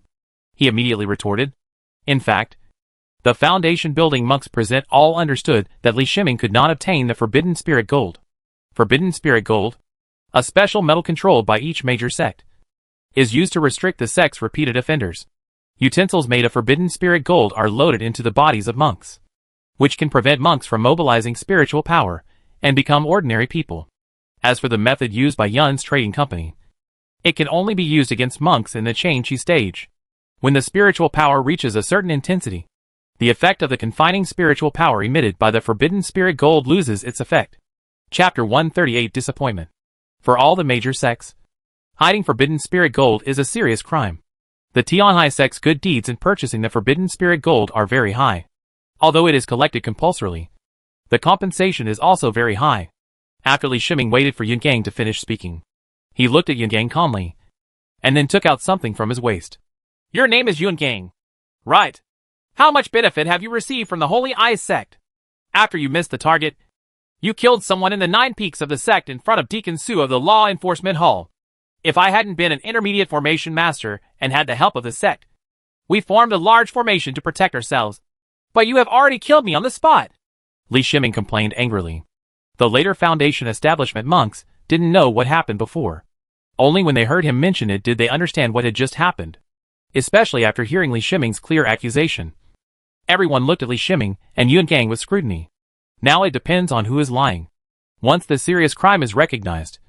he immediately retorted. In fact, the foundation building monks present all understood that Li Shiming could not obtain the Forbidden Spirit Gold. Forbidden Spirit Gold, a special metal controlled by each major sect, is used to restrict the sect's repeated offenders. Utensils made of Forbidden Spirit Gold are loaded into the bodies of monks, which can prevent monks from mobilizing spiritual power and become ordinary people. As for the method used by Yun's trading company, it can only be used against monks in the Changqi stage. When the spiritual power reaches a certain intensity, the effect of the confining spiritual power emitted by the Forbidden Spirit Gold loses its effect. Chapter 138 Disappointment. For all the major sects, hiding Forbidden Spirit Gold is a serious crime. The Tianhai sect's good deeds in purchasing the Forbidden Spirit Gold are very high. Although it is collected compulsorily, the compensation is also very high. After Li Shiming waited for Yungang to finish speaking, he looked at Yungang calmly, and then took out something from his waist. Your name is Yungang, right? How much benefit have you received from the Holy Eyes sect? After you missed the target, you killed someone in the 9 peaks of the sect in front of Deacon Su of the Law Enforcement Hall. If I hadn't been an intermediate formation master and had the help of the sect, we formed a large formation to protect ourselves. But you have already killed me on the spot. Li Shiming complained angrily. The later foundation establishment monks didn't know what happened before. Only when they heard him mention it did they understand what had just happened, especially after hearing Li Shiming's clear accusation. Everyone looked at Li Shiming and Yungang with scrutiny. Now it depends on who is lying. Once the serious crime is recognized,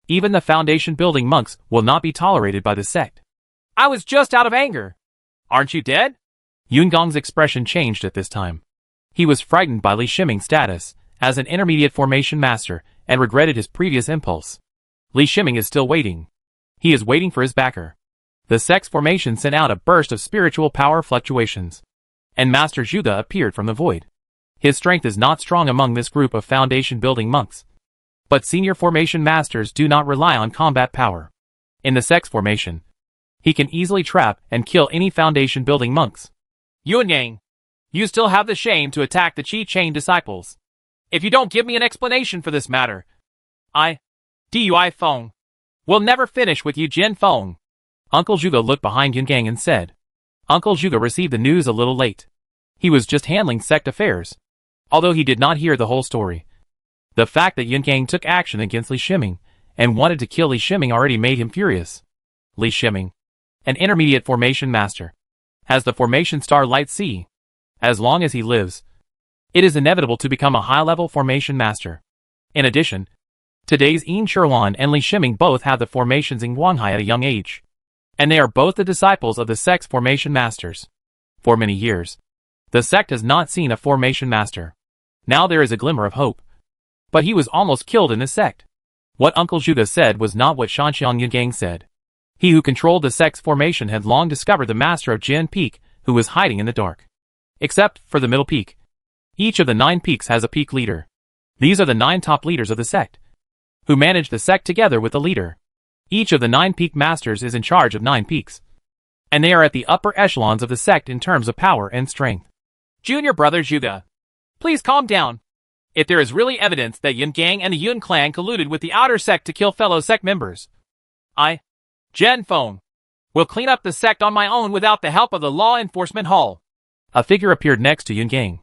even the foundation-building monks will not be tolerated by the sect. I was just out of anger. Aren't you dead? Yun-gong's expression changed at this time. He was frightened by Li Shiming's status as an intermediate formation master and regretted his previous impulse. Li Shiming is still waiting. He is waiting for his backer. The sect's formation sent out a burst of spiritual power fluctuations, and Master Zhuge appeared from the void. His strength is not strong among this group of foundation-building monks. But senior formation masters do not rely on combat power. In the sect's formation, he can easily trap and kill any foundation-building monks. Yuanyang, you still have the shame to attack the Qi Chain disciples. If you don't give me an explanation for this matter, Dui Feng will never finish with you Jin Feng. Uncle Zhuge looked behind Yun-gang and said. Uncle Zhuge received the news a little late. He was just handling sect affairs. Although he did not hear the whole story. The fact that Yun-gang took action against Li Shiming and wanted to kill Li Shiming already made him furious. Li Shiming, an intermediate formation master, has the formation star Light C. As long as he lives, it is inevitable to become a high-level formation master. In addition, today's Yin Sherwan and Li Shiming both have the formations in Guanghai at a young age. And they are both the disciples of the sect's formation masters. For many years, the sect has not seen a formation master. Now there is a glimmer of hope. But he was almost killed in the sect. What Uncle Zhuge said was not what Shanxiang Yungang said. He who controlled the sect's formation had long discovered the master of Jin Peak, who was hiding in the dark. Except for the middle peak. Each of the 9 peaks has a peak leader. These are the 9 top leaders of the sect, who manage the sect together with the leader. Each of the 9 peak masters is in charge of 9 peaks. And they are at the upper echelons of the sect in terms of power and strength. Junior brother Zhuge, please calm down. If there is really evidence that Yun Gang and the Yun clan colluded with the outer sect to kill fellow sect members, Jen Feng, will clean up the sect on my own without the help of the law enforcement hall. A figure appeared next to Yun Gang.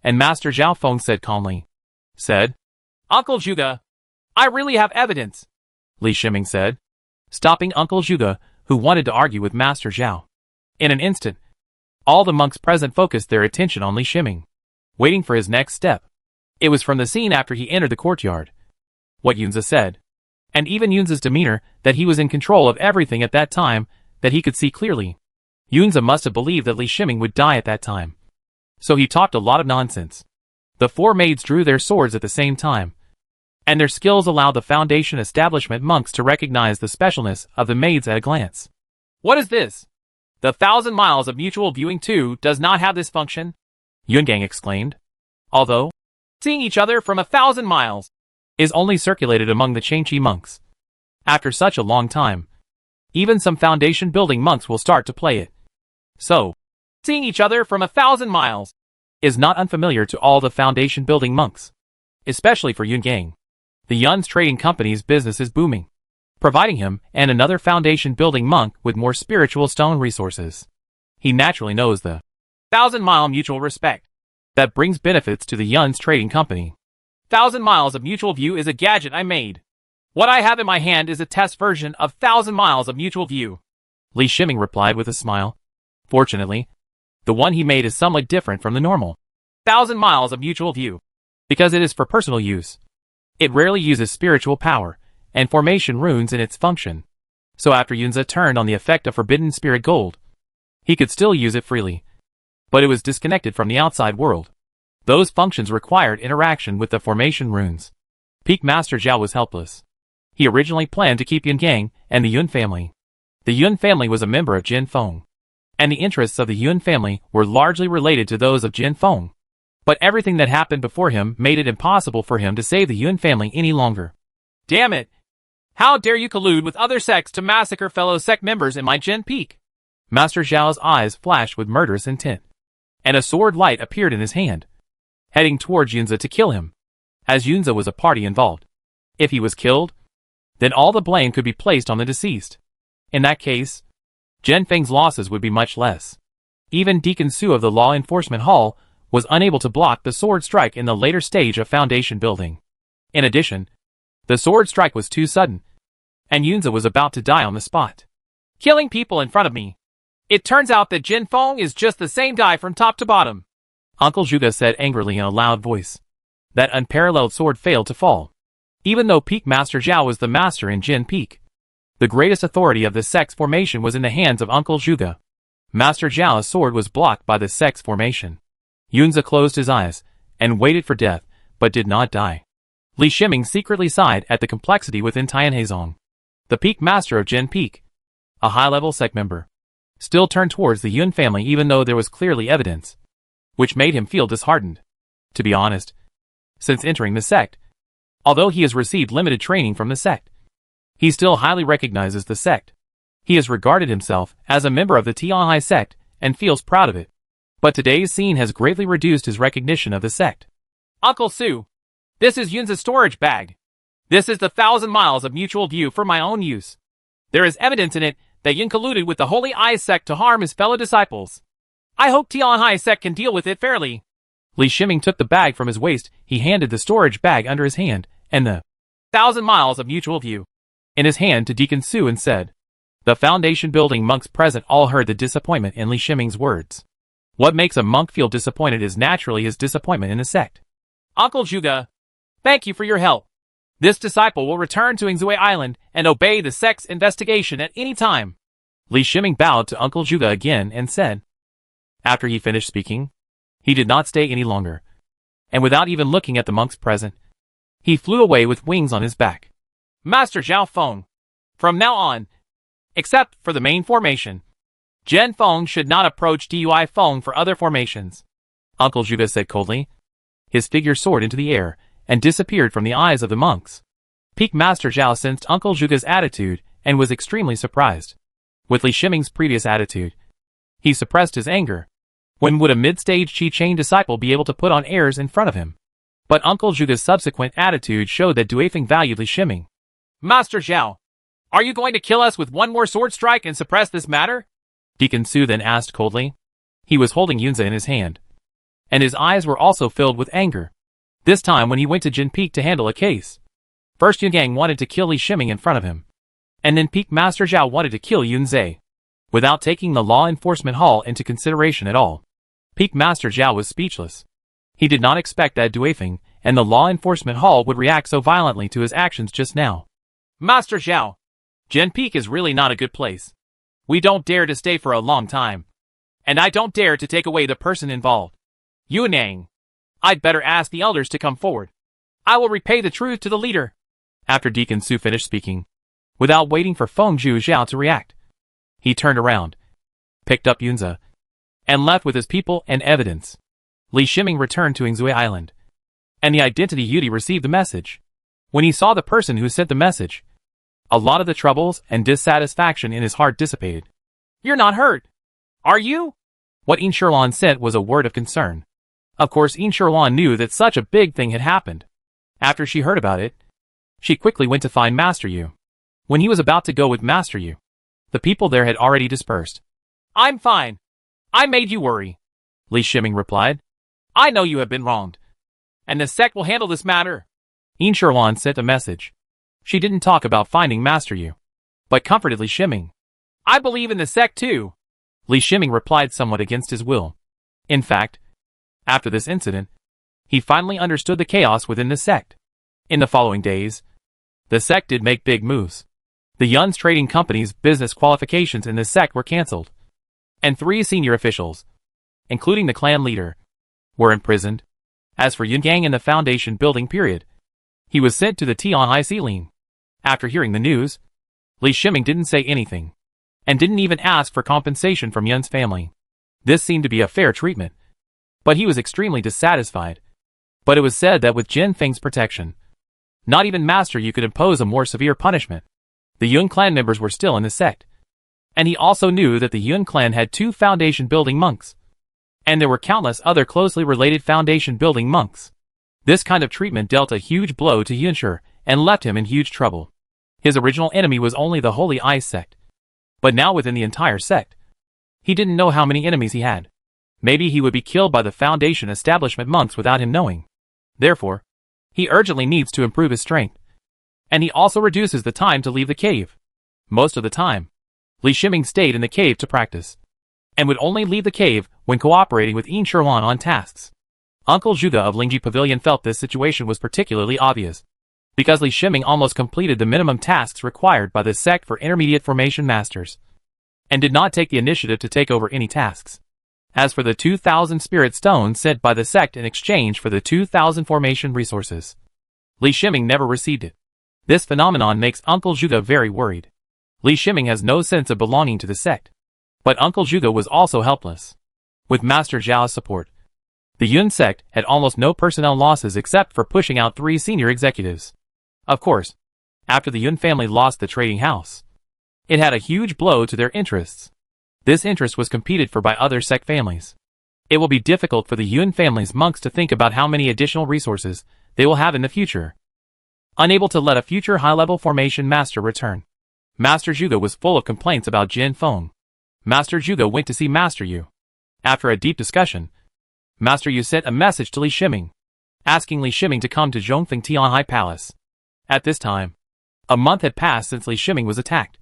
And Master Zhao Feng said calmly. Uncle Zhuge, I really have evidence. Li Shiming said, stopping Uncle Zhuge, who wanted to argue with Master Zhao. In an instant, all the monks present focused their attention on Li Shiming, waiting for his next step. It was from the scene after he entered the courtyard. What Yunze said, and even Yunze's demeanor, that he was in control of everything at that time, that he could see clearly. Yunze must have believed that Li Shiming would die at that time. So he talked a lot of nonsense. The 4 maids drew their swords at the same time, and their skills allowed the Foundation establishment monks to recognize the specialness of the maids at a glance. What is this? The 1,000 miles of mutual viewing too does not have this function? Yungang exclaimed. Although, seeing each other from 1,000 miles is only circulated among the Changqi monks. After such a long time, even some foundation-building monks will start to play it. So, seeing each other from 1,000 miles is not unfamiliar to all the foundation-building monks, especially for Yun-gang. The Yun's trading company's business is booming, providing him and another foundation-building monk with more spiritual stone resources. He naturally knows the 1,000-mile mutual respect that brings benefits to the Yun's trading company. 1,000 miles of mutual view is a gadget I made. What I have in my hand is a test version of 1,000 miles of mutual view. Li Shiming replied with a smile. Fortunately, the one he made is somewhat different from the normal 1,000 miles of mutual view, because it is for personal use. It rarely uses spiritual power and formation runes in its function. So after Yunze turned on the effect of Forbidden Spirit Gold, he could still use it freely. But it was disconnected from the outside world. Those functions required interaction with the formation runes. Peak Master Zhao was helpless. He originally planned to keep Yun-gang and the Yun family. The Yun family was a member of Jin Feng, and the interests of the Yun family were largely related to those of Jin Feng. But everything that happened before him made it impossible for him to save the Yun family any longer. Damn it! How dare you collude with other sects to massacre fellow sect members in my Jin Peak? Master Zhao's eyes flashed with murderous intent, and a sword light appeared in his hand, heading towards Yunze to kill him, as Yunze was a party involved. If he was killed, then all the blame could be placed on the deceased. In that case, Zhen Feng's losses would be much less. Even Deacon Su of the Law Enforcement Hall was unable to block the sword strike in the later stage of foundation building. In addition, the sword strike was too sudden, and Yunze was about to die on the spot, killing people in front of me. It turns out that Jin Feng is just the same guy from top to bottom. Uncle Zhuge said angrily in a loud voice. That unparalleled sword failed to fall. Even though Peak Master Zhao was the master in Jin Peak, the greatest authority of the sect's formation was in the hands of Uncle Zhuge. Master Zhao's sword was blocked by the sect's formation. Yunze closed his eyes and waited for death, but did not die. Li Shiming secretly sighed at the complexity within Tianheizong. The Peak Master of Jin Peak, a high-level sect member, still turned towards the Yun family even though there was clearly evidence, which made him feel disheartened. To be honest, since entering the sect, although he has received limited training from the sect, he still highly recognizes the sect. He has regarded himself as a member of the Tianhai sect and feels proud of it. But today's scene has greatly reduced his recognition of the sect. Uncle Su, this is Yun's storage bag. This is the 1,000 miles of mutual view for my own use. There is evidence in it that Yun colluded with the Holy Eye sect to harm his fellow disciples. I hope Tianhai sect can deal with it fairly. Li Shiming took the bag from his waist. He handed the storage bag under his hand and the 1,000 miles of mutual view in his hand to Deacon Su and said. The foundation building monks present all heard the disappointment in Li Shiming's words. What makes a monk feel disappointed is naturally his disappointment in the sect. Uncle Zhuge, thank you for your help. This disciple will return to Yingzui Island and obey the sect's investigation at any time. Li Shiming bowed to Uncle Zhuge again and said. After he finished speaking, he did not stay any longer, and without even looking at the monks present, he flew away with wings on his back. Master Zhao Feng, from now on, except for the main formation, Zhen Feng should not approach Dui Feng for other formations. Uncle Zhuge said coldly. His figure soared into the air and disappeared from the eyes of the monks. Peak Master Zhao sensed Uncle Zhuge's attitude and was extremely surprised. With Li Shiming's previous attitude, he suppressed his anger. When would a mid-stage Qi-Chain disciple be able to put on airs in front of him? But Uncle Zhuge's subsequent attitude showed that Duifeng valued Li Shiming. Master Zhao, are you going to kill us with one more sword strike and suppress this matter? Deacon Su then asked coldly. He was holding Yunze in his hand, and his eyes were also filled with anger. This time when he went to Jin Peak to handle a case, first Yungang wanted to kill Li Shiming in front of him, and then Peak Master Zhao wanted to kill Yunze, without taking the law enforcement hall into consideration at all. Peak Master Zhao was speechless. He did not expect that Duifeng and the law enforcement hall would react so violently to his actions just now. Master Zhao, Jin Peak is really not a good place. We don't dare to stay for a long time. And I don't dare to take away the person involved. Yunang, I'd better ask the elders to come forward. I will repay the truth to the leader. After Deacon Su finished speaking, without waiting for Feng Zhu Zhao to react, he turned around, picked up Yunze, and left with his people and evidence. Li Shiming returned to Yingzui Island, and the identity Yudi received the message. When he saw the person who sent the message, a lot of the troubles and dissatisfaction in his heart dissipated. You're not hurt, are you? What Yin Shirlan sent was a word of concern. Of course Yin Shirlan knew that such a big thing had happened. After she heard about it, she quickly went to find Master Yu. When he was about to go with Master Yu, the people there had already dispersed. I'm fine. I made you worry, Li Shiming replied. I know you have been wronged, and the sect will handle this matter. Yin Shirlan sent a message. She didn't talk about finding Master Yu, but comforted Li Shiming. I believe in the sect too, Li Shiming replied somewhat against his will. In fact, after this incident, he finally understood the chaos within the sect. In the following days, the sect did make big moves. The Yun's trading company's business qualifications in the sect were cancelled, and 3 senior officials, including the clan leader, were imprisoned. As for Yungang in the foundation building period, he was sent to the Tianhai ceiling. After hearing the news, Li Shiming didn't say anything, and didn't even ask for compensation from Yun's family. This seemed to be a fair treatment, but he was extremely dissatisfied. But it was said that with Jin Feng's protection, not even Master Yu could impose a more severe punishment. The Yun clan members were still in the sect, and he also knew that the Yun clan had 2 foundation building monks, and there were countless other closely related foundation building monks. This kind of treatment dealt a huge blow to Yunshir and left him in huge trouble. His original enemy was only the Holy Eye sect, but now within the entire sect, he didn't know how many enemies he had. Maybe he would be killed by the foundation establishment monks without him knowing. Therefore, he urgently needs to improve his strength, and he also reduces the time to leave the cave. Most of the time, Li Shiming stayed in the cave to practice, and would only leave the cave when cooperating with Yin Shirlan on tasks. Uncle Zhuge of Lingji Pavilion felt this situation was particularly obvious, because Li Shiming almost completed the minimum tasks required by the sect for intermediate formation masters, and did not take the initiative to take over any tasks. As for the 2,000 spirit stones sent by the sect in exchange for the 2,000 formation resources, Li Shiming never received it. This phenomenon makes Uncle Zhuge very worried. Li Shiming has no sense of belonging to the sect. But Uncle Zhuge was also helpless. With Master Zhao's support, the Yun sect had almost no personnel losses except for pushing out 3 senior executives. Of course, after the Yun family lost the trading house, it had a huge blow to their interests. This interest was competed for by other sect families. It will be difficult for the Yun family's monks to think about how many additional resources they will have in the future. Unable to let a future high-level formation master return, Master Zhuge was full of complaints about Jin Feng. Master Zhuge went to see Master Yu. After a deep discussion, Master Yu sent a message to Li Shiming, asking Li Shiming to come to Zhongfeng Tianhai Palace. At this time, a month had passed since Li Shiming was attacked,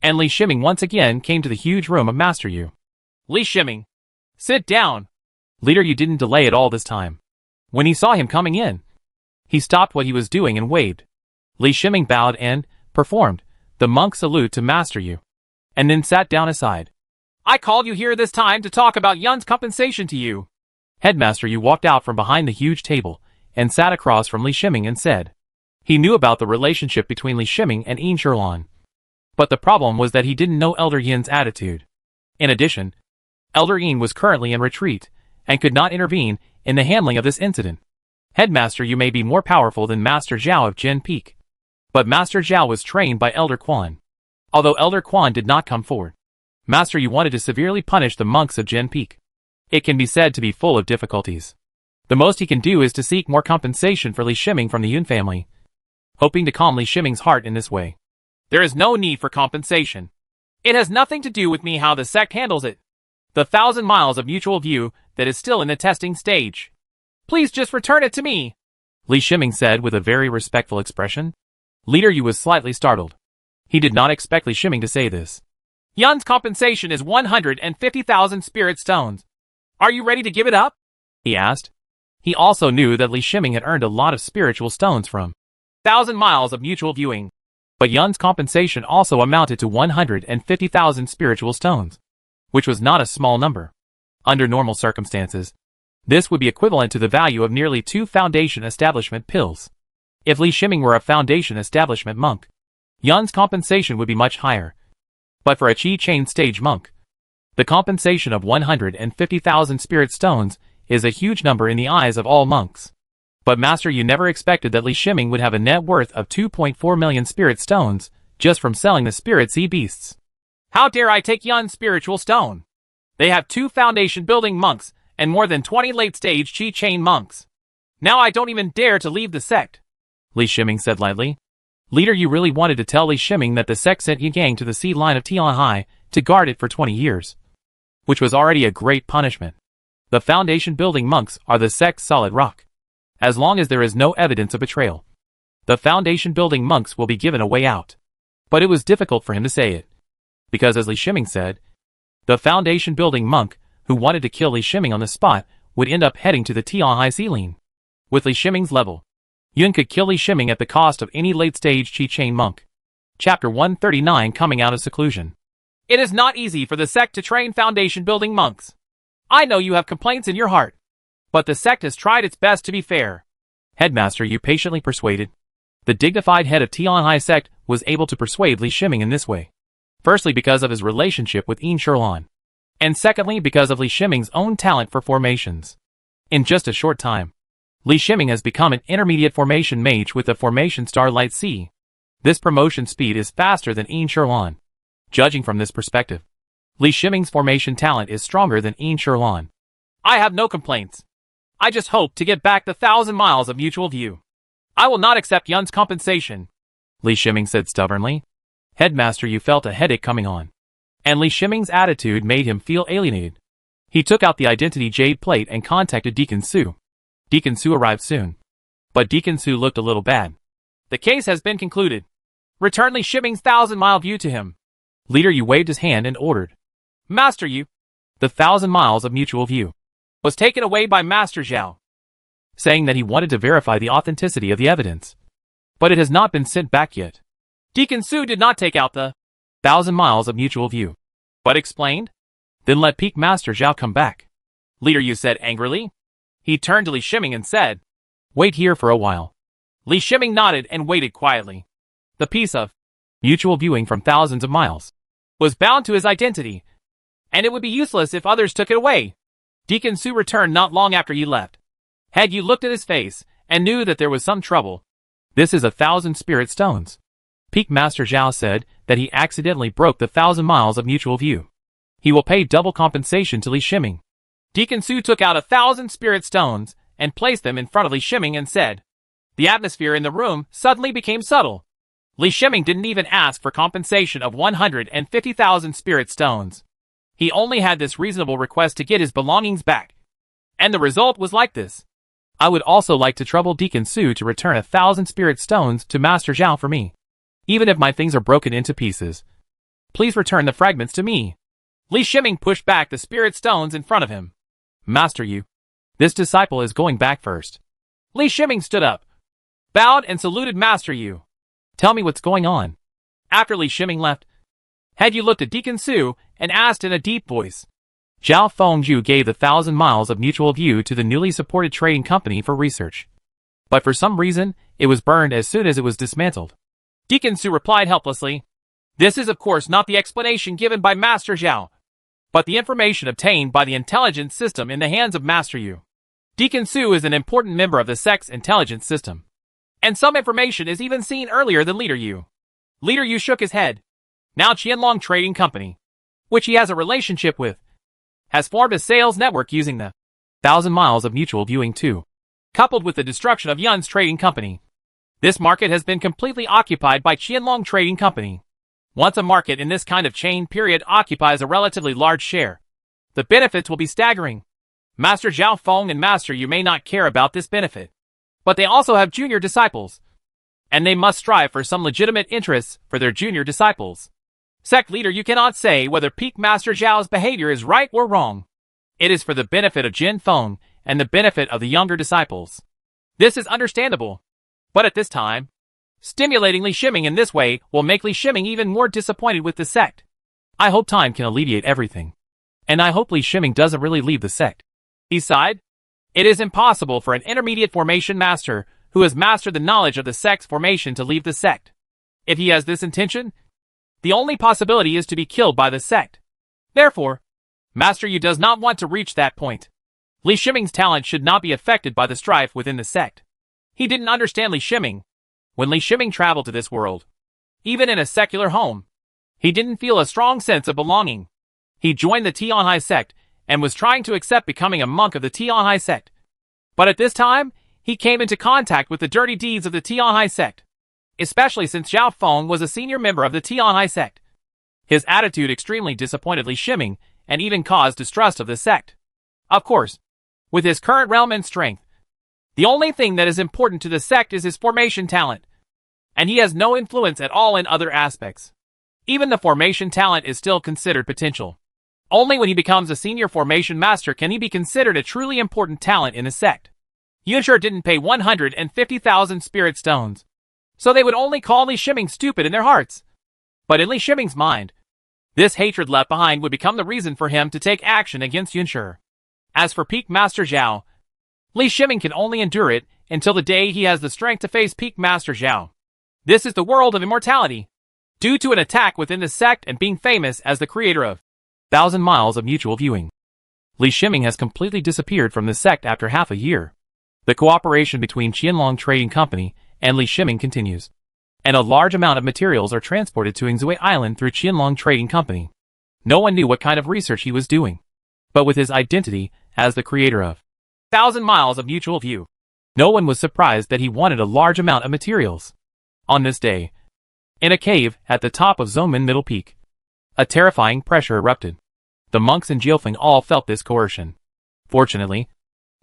and Li Shiming once again came to the huge room of Master Yu. Li Shiming, sit down. Leader Yu didn't delay at all this time. When he saw him coming in, he stopped what he was doing and waved. Li Shiming bowed and performed the monk salute to Master Yu, and then sat down aside. I called you here this time to talk about Yun's compensation to you. Headmaster Yu walked out from behind the huge table and sat across from Li Shiming and said he knew about the relationship between Li Shiming and Yin Sherlan. But the problem was that he didn't know Elder Yin's attitude. In addition, Elder Yin was currently in retreat and could not intervene in the handling of this incident. Headmaster Yu may be more powerful than Master Zhao of Jin Peak, but Master Zhao was trained by Elder Quan. Although Elder Quan did not come forward, Master Yu wanted to severely punish the monks of Jin Peak. It can be said to be full of difficulties. The most he can do is to seek more compensation for Li Shiming from the Yun family, hoping to calm Li Shiming's heart in this way. There is no need for compensation. It has nothing to do with me how the sect handles it. The 1,000 miles of mutual view that is still in the testing stage. Please just return it to me, Li Shiming said with a very respectful expression. Leader Yu was slightly startled. He did not expect Li Shiming to say this. Yun's compensation is 150,000 spirit stones. Are you ready to give it up? He asked. He also knew that Li Shiming had earned a lot of spiritual stones from 1,000 miles of mutual viewing. But Yun's compensation also amounted to 150,000 spiritual stones, which was not a small number. Under normal circumstances, this would be equivalent to the value of nearly 2 foundation establishment pills. If Li Shiming were a foundation establishment monk, Yun's compensation would be much higher. But for a Qi chain stage monk, the compensation of 150,000 spirit stones is a huge number in the eyes of all monks. But Master Yu never expected that Li Shiming would have a net worth of 2.4 million spirit stones just from selling the spirit sea beasts. How dare I take Yun's spiritual stone? They have 2 foundation building monks and more than 20 late stage Qi chain monks. Now I don't even dare to leave the sect, Li Shiming said lightly. Leader Yu really wanted to tell Li Shiming that the sect sent Yi Gang to the sea line of Tianhai to guard it for 20 years, which was already a great punishment. The foundation building monks are the sect's solid rock. As long as there is no evidence of betrayal, the foundation building monks will be given a way out. But it was difficult for him to say it, because as Li Shiming said, the foundation building monk who wanted to kill Li Shiming on the spot would end up heading to the Tianhai ceiling. With Li Shiming's level, Yun could kill Li Shiming at the cost of any late-stage Qi chain monk. Chapter 139 Coming Out of Seclusion. It is not easy for the sect to train foundation-building monks. I know you have complaints in your heart, but the sect has tried its best to be fair. Headmaster Yu patiently persuaded. The dignified head of Tianhai sect was able to persuade Li Shiming in this way. Firstly because of his relationship with Yin Sherlan, and secondly because of Li Shiming's own talent for formations. In just a short time, Li Shiming has become an intermediate formation mage with the formation Starlight C. This promotion speed is faster than Yin Sherlan. Judging from this perspective, Li Shiming's formation talent is stronger than Yin Sherlan. I have no complaints. I just hope to get back the 1,000 miles of mutual view. I will not accept Yun's compensation, Li Shiming said stubbornly. Headmaster Yu felt a headache coming on, and Li Shiming's attitude made him feel alienated. He took out the identity jade plate and contacted Deacon Su. Deacon Su arrived soon, but Deacon Su looked a little bad. The case has been concluded. Return Li Shiming's 1,000-mile view to him. Leader Yu waved his hand and ordered. Master Yu. The 1,000 miles of mutual view was taken away by Master Zhao. saying that he wanted to verify the authenticity of the evidence. But it has not been sent back yet. Deacon Su did not take out the 1,000 miles of mutual view, but explained. Then let Peak Master Zhao come back. Leader Yu said angrily. He turned to Li Shiming and said, Wait here for a while. Li Shiming nodded and waited quietly. The piece of mutual viewing from thousands of miles was bound to his identity, and it would be useless if others took it away. Deacon Su returned not long after he left. Had Yu looked at his face and knew that there was some trouble. This is 1,000 spirit stones. Peak Master Zhao said that he accidentally broke the 1,000 miles of mutual view. He will pay double compensation to Li Shiming. Deacon Su took out 1,000 spirit stones and placed them in front of Li Shiming and said. The atmosphere in the room suddenly became subtle. Li Shiming didn't even ask for compensation of 150,000 spirit stones. He only had this reasonable request to get his belongings back. And the result was like this. I would also like to trouble Deacon Su to return 1,000 spirit stones to Master Zhao for me. Even if my things are broken into pieces. Please return the fragments to me. Li Shiming pushed back the spirit stones in front of him. Master Yu, this disciple is going back first. Li Shiming stood up, bowed and saluted Master Yu. Tell me what's going on. After Li Shiming left, Head Yu looked at Deacon Su and asked in a deep voice. Zhao Fengzhu gave the 1,000 miles of mutual view to the newly supported trading company for research. But for some reason, it was burned as soon as it was dismantled. Deacon Su replied helplessly. This is of course not the explanation given by Master Zhao, but the information obtained by the intelligence system in the hands of Master Yu. Deacon Su is an important member of the sect's intelligence system. And some information is even seen earlier than Leader Yu. Leader Yu shook his head. Now Qianlong Trading Company, which he has a relationship with, has formed a sales network using the 1,000 miles of mutual viewing too. Coupled with the destruction of Yun's Trading Company. This market has been completely occupied by Qianlong Trading Company. Once a market in this kind of chain period occupies a relatively large share, the benefits will be staggering. Master Zhao Feng and Master Yu may not care about this benefit, but they also have junior disciples, and they must strive for some legitimate interests for their junior disciples. Sect Leader, you cannot say whether Peak Master Zhao's behavior is right or wrong. It is for the benefit of Jin Feng and the benefit of the younger disciples. This is understandable. But at this time, stimulating Li Shiming in this way will make Li Shiming even more disappointed with the sect. I hope time can alleviate everything. And I hope Li Shiming doesn't really leave the sect. He sighed. It is impossible for an intermediate formation master who has mastered the knowledge of the sect's formation to leave the sect. If he has this intention, the only possibility is to be killed by the sect. Therefore, Master Yu does not want to reach that point. Li Shiming's talent should not be affected by the strife within the sect. He didn't understand Li Shiming. When Li Shiming traveled to this world, even in a secular home, he didn't feel a strong sense of belonging. He joined the Tianhai sect and was trying to accept becoming a monk of the Tianhai sect. But at this time, he came into contact with the dirty deeds of the Tianhai sect, especially since Zhao Feng was a senior member of the Tianhai sect. His attitude extremely disappointed Li Shiming and even caused distrust of the sect. Of course, with his current realm and strength, the only thing that is important to the sect is his formation talent, and he has no influence at all in other aspects. Even the formation talent is still considered potential. Only when he becomes a senior formation master can he be considered a truly important talent in the sect. Yunshe didn't pay 150,000 spirit stones, so they would only call Li Shiming stupid in their hearts. But in Li Shiming's mind, this hatred left behind would become the reason for him to take action against Yunshe. As for Peak Master Zhao, Li Shiming can only endure it until the day he has the strength to face Peak Master Zhao. This is the world of immortality. Due to an attack within the sect and being famous as the creator of 1,000 miles of mutual viewing, Li Shiming has completely disappeared from the sect after half a year. The cooperation between Qianlong Trading Company and Li Shiming continues, and a large amount of materials are transported to Yingzui Island through Qianlong Trading Company. No one knew what kind of research he was doing, but with his identity as the creator of 1,000 miles of mutual view, no one was surprised that he wanted a large amount of materials. On this day, in a cave at the top of Zomin Middle Peak, a terrifying pressure erupted. The monks in Jiufeng all felt this coercion. Fortunately,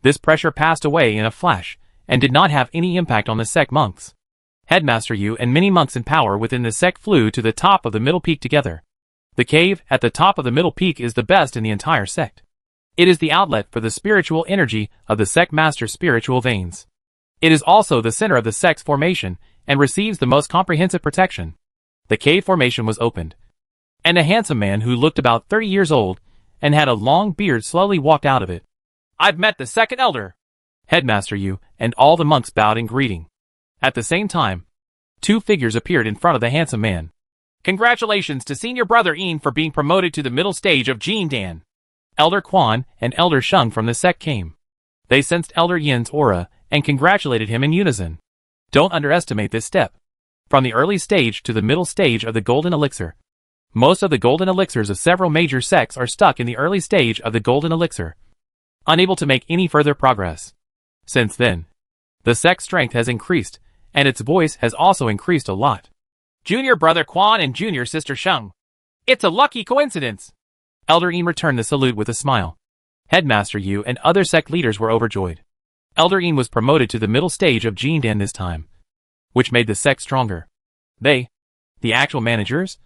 this pressure passed away in a flash and did not have any impact on the sect monks. Headmaster Yu and many monks in power within the sect flew to the top of the middle peak together. The cave at the top of the middle peak is the best in the entire sect. It is the outlet for the spiritual energy of the sect master's spiritual veins. It is also the center of the sect's formation and receives the most comprehensive protection. The cave formation was opened, and a handsome man who looked about 30 years old and had a long beard slowly walked out of it. I've met the second elder. Headmaster Yu and all the monks bowed in greeting. At the same time, two figures appeared in front of the handsome man. Congratulations to senior brother Yin for being promoted to the middle stage of Jindan. Elder Quan and Elder Sheng from the sect came. They sensed Elder Yin's aura and congratulated him in unison. Don't underestimate this step. From the early stage to the middle stage of the golden elixir. Most of the golden elixirs of several major sects are stuck in the early stage of the golden elixir, unable to make any further progress. Since then, the sect's strength has increased, and its voice has also increased a lot. Junior brother Quan and junior sister Sheng. It's a lucky coincidence. Elder Yin returned the salute with a smile. Headmaster Yu and other sect leaders were overjoyed. Elder Yin was promoted to the middle stage of Jindan this time, which made the sect stronger. They, the actual managers,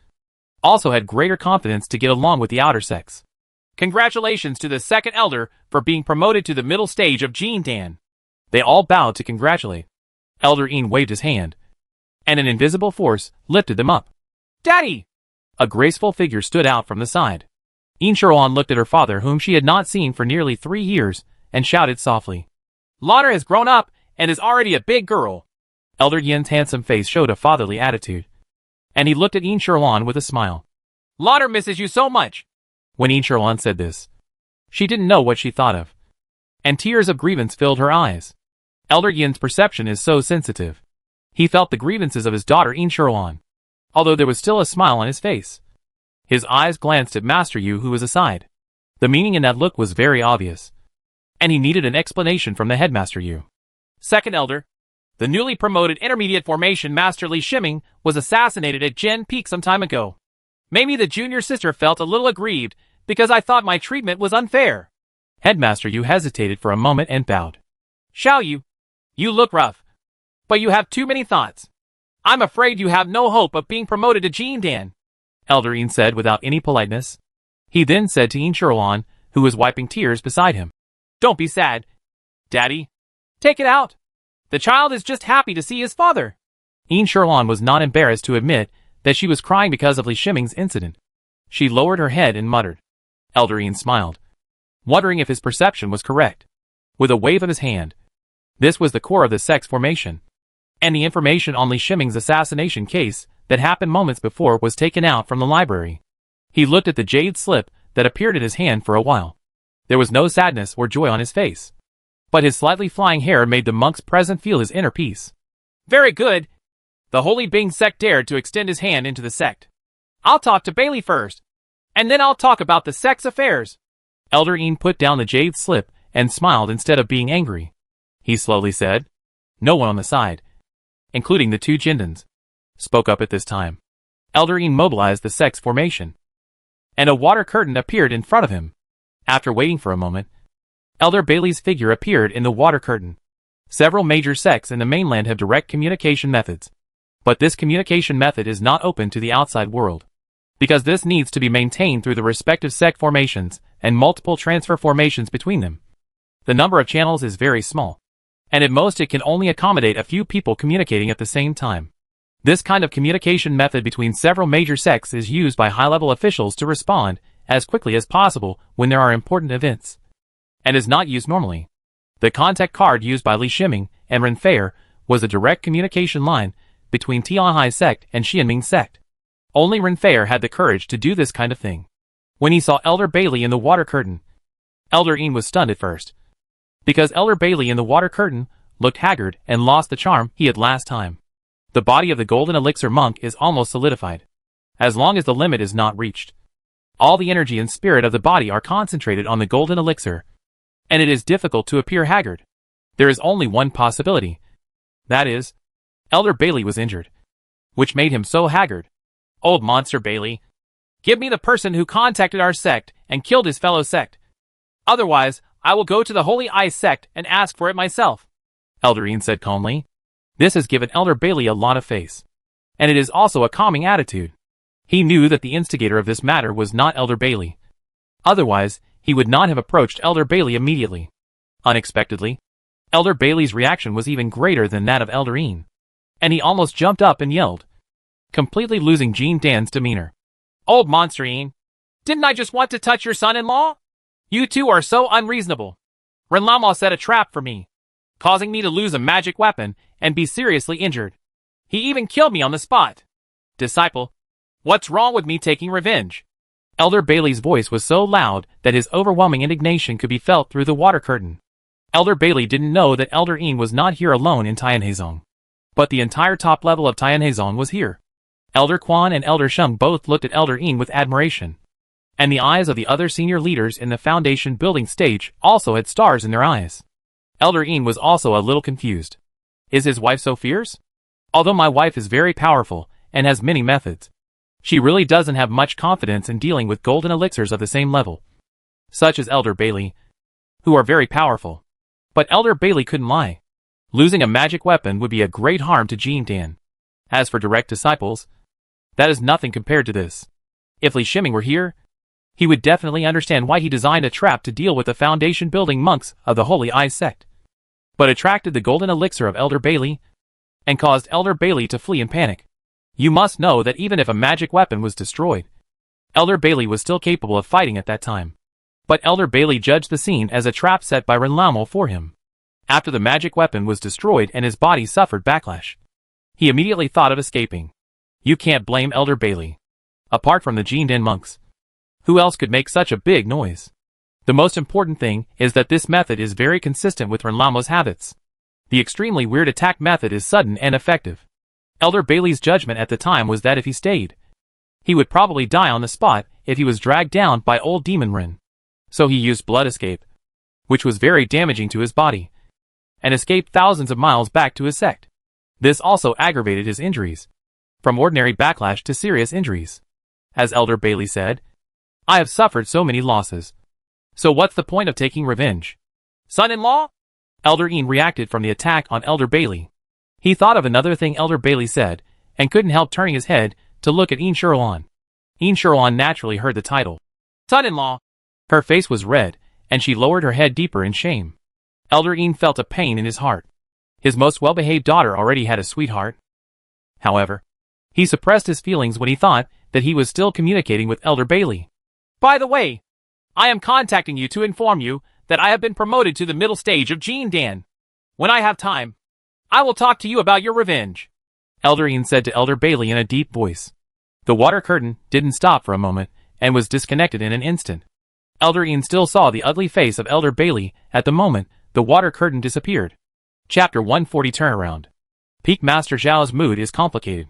also had greater confidence to get along with the outer sects. Congratulations to the second elder for being promoted to the middle stage of Jindan. They all bowed to congratulate. Elder Yin waved his hand, and an invisible force lifted them up. Daddy! A graceful figure stood out from the side. Yin Shuruan looked at her father, whom she had not seen for nearly 3 years, and shouted softly. Lauder has grown up and is already a big girl. Elder Yin's handsome face showed a fatherly attitude, and he looked at Yin Shuruan with a smile. Lauder misses you so much. When Yin Shuruan said this, she didn't know what she thought of, and tears of grievance filled her eyes. Elder Yin's perception is so sensitive. He felt the grievances of his daughter Yin Shuruan, although there was still a smile on his face. His eyes glanced at Master Yu, who was aside. The meaning in that look was very obvious, and he needed an explanation from the headmaster Yu. Second elder, the newly promoted intermediate formation Master Li Shiming was assassinated at Gen Peak some time ago. Maybe the junior sister felt a little aggrieved because I thought my treatment was unfair. Headmaster Yu hesitated for a moment and bowed. Xiao Yu, you look rough, but you have too many thoughts. I'm afraid you have no hope of being promoted to Jindan, Elder Yin said without any politeness. He then said to Yin Shuruan, who was wiping tears beside him. Don't be sad, Daddy. Take it out. The child is just happy to see his father. Yin Shuruan was not embarrassed to admit that she was crying because of Li Shiming's incident. She lowered her head and muttered. Elder Yin smiled, wondering if his perception was correct. With a wave of his hand, this was the core of the sect's formation, and the information on Li Shiming's assassination case that happened moments before was taken out from the library. He looked at the jade slip that appeared in his hand for a while. There was no sadness or joy on his face, but his slightly flying hair made the monks present feel his inner peace. Very good. The Holy Bing sect dared to extend his hand into the sect. I'll talk to Bailey first, and then I'll talk about the sect's affairs. Elder Yin put down the jade slip and smiled instead of being angry. He slowly said, no one on the side, including the two Jindans, spoke up at this time. Elder Yin mobilized the sect's formation, and a water curtain appeared in front of him. After waiting for a moment, Elder Bailey's figure appeared in the water curtain. Several major sects in the mainland have direct communication methods, but this communication method is not open to the outside world, because this needs to be maintained through the respective sect formations and multiple transfer formations between them. The number of channels is very small, and at most it can only accommodate a few people communicating at the same time. This kind of communication method between several major sects is used by high-level officials to respond as quickly as possible when there are important events, and is not used normally. The contact card used by Li Shiming and Ren Feier was a direct communication line between Tianhai sect and Xianming sect. Only Ren Feier had the courage to do this kind of thing. When he saw Elder Bailey in the water curtain, Elder Yin was stunned at first, because Elder Bailey in the water curtain looked haggard and lost the charm he had last time. The body of the golden elixir monk is almost solidified. As long as the limit is not reached, all the energy and spirit of the body are concentrated on the golden elixir, and it is difficult to appear haggard. There is only one possibility. That is, Elder Bailey was injured, which made him so haggard. Old monster Bailey, give me the person who contacted our sect and killed his fellow sect. Otherwise, I will go to the Holy Ice sect and ask for it myself, Elder Yin said calmly. This has given Elder Bailey a lot of face, and it is also a calming attitude. He knew that the instigator of this matter was not Elder Bailey. Otherwise, he would not have approached Elder Bailey immediately. Unexpectedly, Elder Bailey's reaction was even greater than that of Elder Ian, and he almost jumped up and yelled, completely losing Jean Dan's demeanor. Old monster Ian, didn't I just want to touch your son-in-law? You two are so unreasonable. Renlama set a trap for me, causing me to lose a magic weapon and be seriously injured. He even killed me on the spot. Disciple, what's wrong with me taking revenge? Elder Bailey's voice was so loud that his overwhelming indignation could be felt through the water curtain. Elder Bailey didn't know that Elder Ian was not here alone in Tianheizong, but the entire top level of Tianheizong was here. Elder Quan and Elder Sheng both looked at Elder Ian with admiration, and the eyes of the other senior leaders in the foundation building stage also had stars in their eyes. Elder Ian was also a little confused. Is his wife so fierce? Although my wife is very powerful and has many methods, she really doesn't have much confidence in dealing with golden elixirs of the same level, such as Elder Bailey, who are very powerful. But Elder Bailey couldn't lie. Losing a magic weapon would be a great harm to Jean Dan. As for direct disciples, that is nothing compared to this. If Li Shiming were here, he would definitely understand why he designed a trap to deal with the foundation building monks of the Holy Eyes sect, but attracted the golden elixir of Elder Bailey and caused Elder Bailey to flee in panic. You must know that even if a magic weapon was destroyed, Elder Bailey was still capable of fighting at that time. But Elder Bailey judged the scene as a trap set by Renlamo for him. After the magic weapon was destroyed and his body suffered backlash, he immediately thought of escaping. You can't blame Elder Bailey. Apart from the Jean Dan monks, who else could make such a big noise? The most important thing is that this method is very consistent with Renlamo's habits. The extremely weird attack method is sudden and effective. Elder Bailey's judgment at the time was that if he stayed, he would probably die on the spot if he was dragged down by old Demon Rin. So he used blood escape, which was very damaging to his body, and escaped thousands of miles back to his sect. This also aggravated his injuries, from ordinary backlash to serious injuries. As Elder Bailey said, I have suffered so many losses. So what's the point of taking revenge? Son-in-law? Elder Ian reacted from the attack on Elder Bailey. He thought of another thing Elder Bailey said, and couldn't help turning his head to look at Ian Shuruan. Ian Shuruan naturally heard the title, Son-in-law. Her face was red, and she lowered her head deeper in shame. Elder Ian felt a pain in his heart. His most well-behaved daughter already had a sweetheart. However, he suppressed his feelings when he thought that he was still communicating with Elder Bailey. By the way, I am contacting you to inform you that I have been promoted to the middle stage of Jean Dan. When I have time, I will talk to you about your revenge, Elder Ian said to Elder Bailey in a deep voice. The water curtain didn't stop for a moment, and was disconnected in an instant. Elder Ian still saw the ugly face of Elder Bailey at the moment the water curtain disappeared. Chapter 140 Turnaround. Peak Master Zhao's mood is complicated.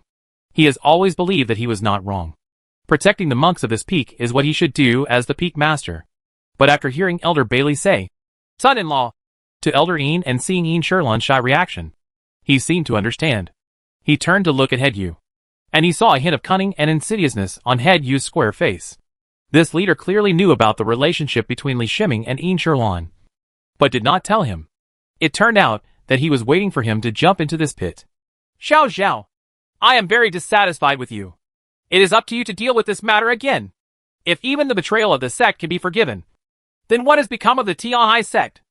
He has always believed that he was not wrong. Protecting the monks of this peak is what he should do as the Peak Master. But after hearing Elder Bailey say, Son-in-law, to Elder Ian and seeing Ian Sherlon's shy reaction, he seemed to understand. He turned to look at Head Yu, and he saw a hint of cunning and insidiousness on Head Yu's square face. This leader clearly knew about the relationship between Li Shiming and Ian Sherlon, but did not tell him. It turned out that he was waiting for him to jump into this pit. Xiao Zhao, I am very dissatisfied with you. It is up to you to deal with this matter again. If even the betrayal of the sect can be forgiven, then what has become of the Tianhai sect?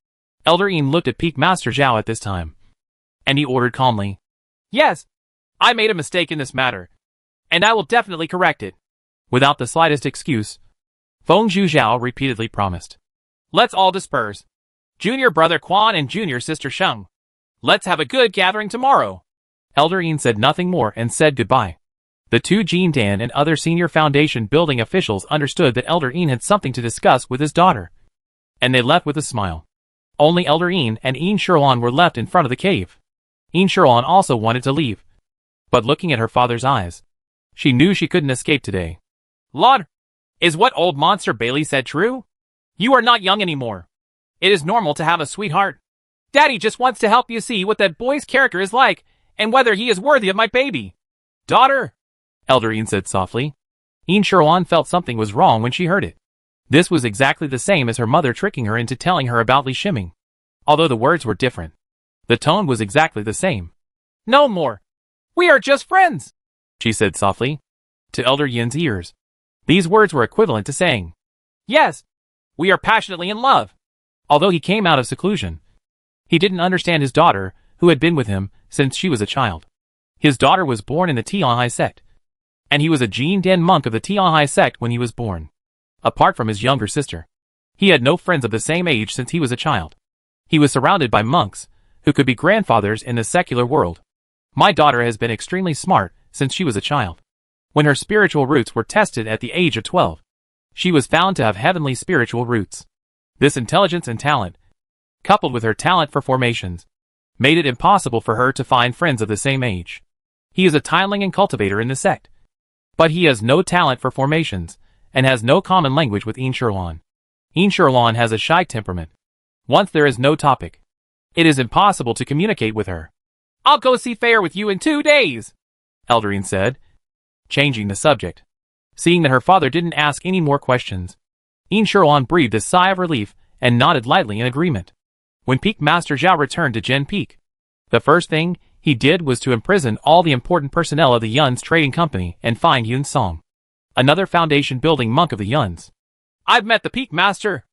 Elder Ian looked at Peak Master Zhao at this time, and he ordered calmly, Yes, I made a mistake in this matter, and I will definitely correct it. Without the slightest excuse, Feng Zhu Zhao repeatedly promised. Let's all disperse. Junior brother Quan and junior sister Sheng. Let's have a good gathering tomorrow. Elder Ian said nothing more and said goodbye. The two Jean Dan and other senior foundation building officials understood that Elder Ian had something to discuss with his daughter, and they left with a smile. Only Elder Ian and Ian Sherlon were left in front of the cave. Ian Sherlon also wanted to leave, but looking at her father's eyes, she knew she couldn't escape today. Lord, is what old monster Bailey said true? You are not young anymore. It is normal to have a sweetheart. Daddy just wants to help you see what that boy's character is like, and whether he is worthy of my baby. Daughter, Elder Ian said softly. Ian Sherlon felt something was wrong when she heard it. This was exactly the same as her mother tricking her into telling her about Li Shiming. Although the words were different, the tone was exactly the same. No more. We are just friends, she said softly to Elder Yin's ears. These words were equivalent to saying, Yes, We are passionately in love. Although he came out of seclusion, he didn't understand his daughter, who had been with him since she was a child. His daughter was born in the Tianhai sect, and he was a Jin Den monk of the Tianhai sect when he was born. Apart from his younger sister, he had no friends of the same age since he was a child. He was surrounded by monks, who could be grandfathers in the secular world. My daughter has been extremely smart since she was a child. When her spiritual roots were tested at the age of 12, she was found to have heavenly spiritual roots. This intelligence and talent, coupled with her talent for formations, made it impossible for her to find friends of the same age. He is a tiling and cultivator in the sect, but he has no talent for formations, and has no common language with Inshirlan. Inshirlan has a shy temperament. Once there is no topic, it is impossible to communicate with her. I'll go see Fair with you in 2 days, Eldarine said, changing the subject. Seeing that her father didn't ask any more questions, Inshirlan breathed a sigh of relief and nodded lightly in agreement. When Peak Master Zhao returned to Gen Peak, the first thing he did was to imprison all the important personnel of the Yun's trading company and find Yun Song, another foundation-building monk of the Yuns. I've met the Peak Master.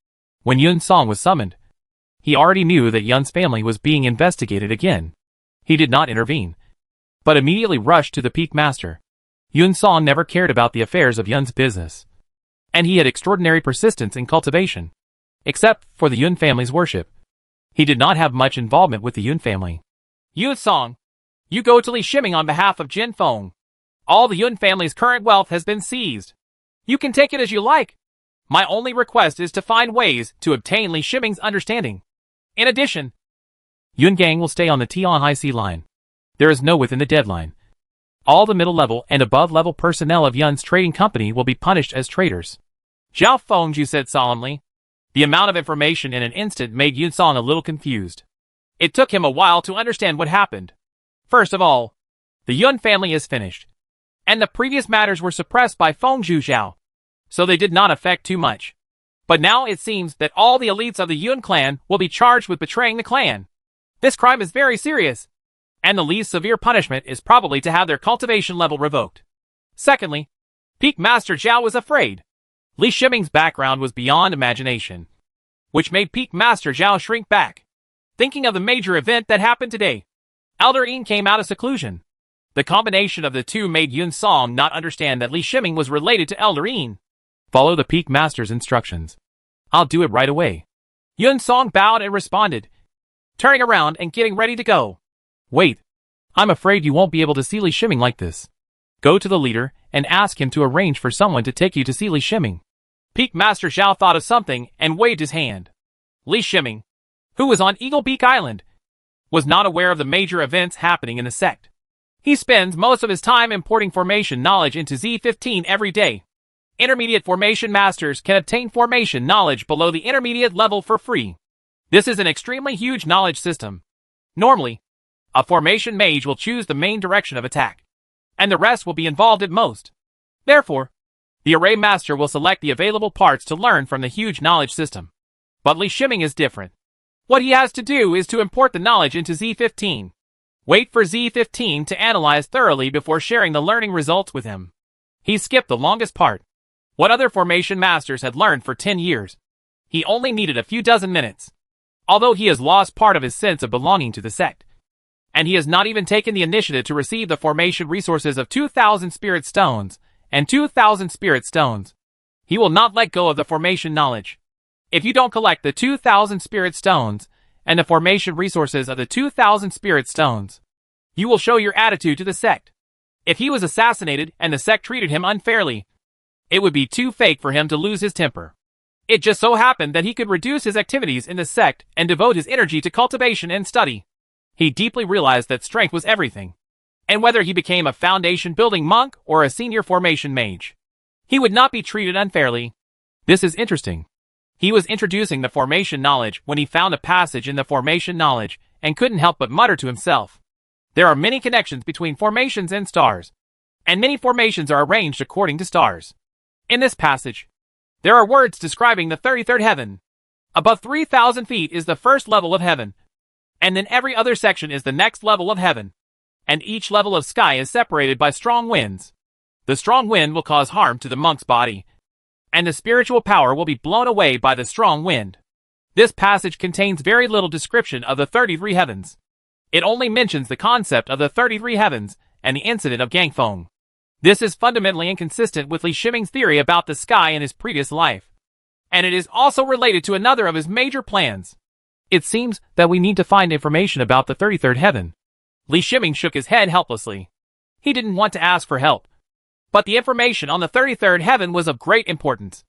When Yun Song was summoned, he already knew that Yun's family was being investigated again. He did not intervene, but immediately rushed to the Peak Master. Yun Song never cared about the affairs of Yun's business, and he had extraordinary persistence in cultivation. Except for the Yun family's worship, he did not have much involvement with the Yun family. Yun Song, you go to Li Shiming on behalf of Jin Feng. All the Yun family's current wealth has been seized. You can take it as you like. My only request is to find ways to obtain Li Shiming's understanding. In addition, Yun Gang will stay on the Tianhai Sea line. There is no within the deadline. All the middle-level and above-level personnel of Yun's trading company will be punished as traitors. Zhao Fengju said solemnly. The amount of information in an instant made Yun Song a little confused. It took him a while to understand what happened. First of all, the Yun family is finished, and the previous matters were suppressed by Fengju Zhao, so they did not affect too much. But now it seems that all the elites of the Yun clan will be charged with betraying the clan. This crime is very serious, and the least severe punishment is probably to have their cultivation level revoked. Secondly, Peak Master Zhao was afraid. Li Shiming's background was beyond imagination, which made Peak Master Zhao shrink back. Thinking of the major event that happened today, Eldarine came out of seclusion. The combination of the two made Yun Song not understand that Li Shiming was related to Eldarine. Follow the Peak Master's instructions. I'll do it right away. Yun Song bowed and responded, turning around and getting ready to go. Wait. I'm afraid you won't be able to see Li Shiming like this. Go to the leader and ask him to arrange for someone to take you to see Li Shiming. Peak Master Zhao thought of something and waved his hand. Li Shiming, who was on Eagle Beak Island, was not aware of the major events happening in the sect. He spends most of his time importing formation knowledge into Z15 every day. Intermediate formation masters can obtain formation knowledge below the intermediate level for free. This is an extremely huge knowledge system. Normally, a formation mage will choose the main direction of attack, and the rest will be involved at most. Therefore, the array master will select the available parts to learn from the huge knowledge system. But Li Shiming is different. What he has to do is to import the knowledge into Z15. Wait for Z15 to analyze thoroughly before sharing the learning results with him. He skipped the longest part. What other formation masters had learned for 10 years. He only needed a few dozen minutes. Although he has lost part of his sense of belonging to the sect, and he has not even taken the initiative to receive the formation resources of 2,000 spirit stones and 2,000 spirit stones. He will not let go of the formation knowledge. If you don't collect the 2,000 spirit stones and the formation resources of the 2,000 spirit stones, you will show your attitude to the sect. If he was assassinated and the sect treated him unfairly, it would be too fake for him to lose his temper. It just so happened that he could reduce his activities in the sect and devote his energy to cultivation and study. He deeply realized that strength was everything. And whether he became a foundation-building monk or a senior formation mage, he would not be treated unfairly. This is interesting. He was introducing the formation knowledge when he found a passage in the formation knowledge and couldn't help but mutter to himself. There are many connections between formations and stars, and many formations are arranged according to stars. In this passage, there are words describing the 33rd heaven. Above 3,000 feet is the first level of heaven, and then every other section is the next level of heaven, and each level of sky is separated by strong winds. The strong wind will cause harm to the monk's body, and the spiritual power will be blown away by the strong wind. This passage contains very little description of the 33 heavens. It only mentions the concept of the 33 heavens and the incident of Gangfeng. This is fundamentally inconsistent with Li Shiming's theory about the sky in his previous life, and it is also related to another of his major plans. It seems that we need to find information about the 33rd heaven. Li Shiming shook his head helplessly. He didn't want to ask for help, but the information on the 33rd heaven was of great importance,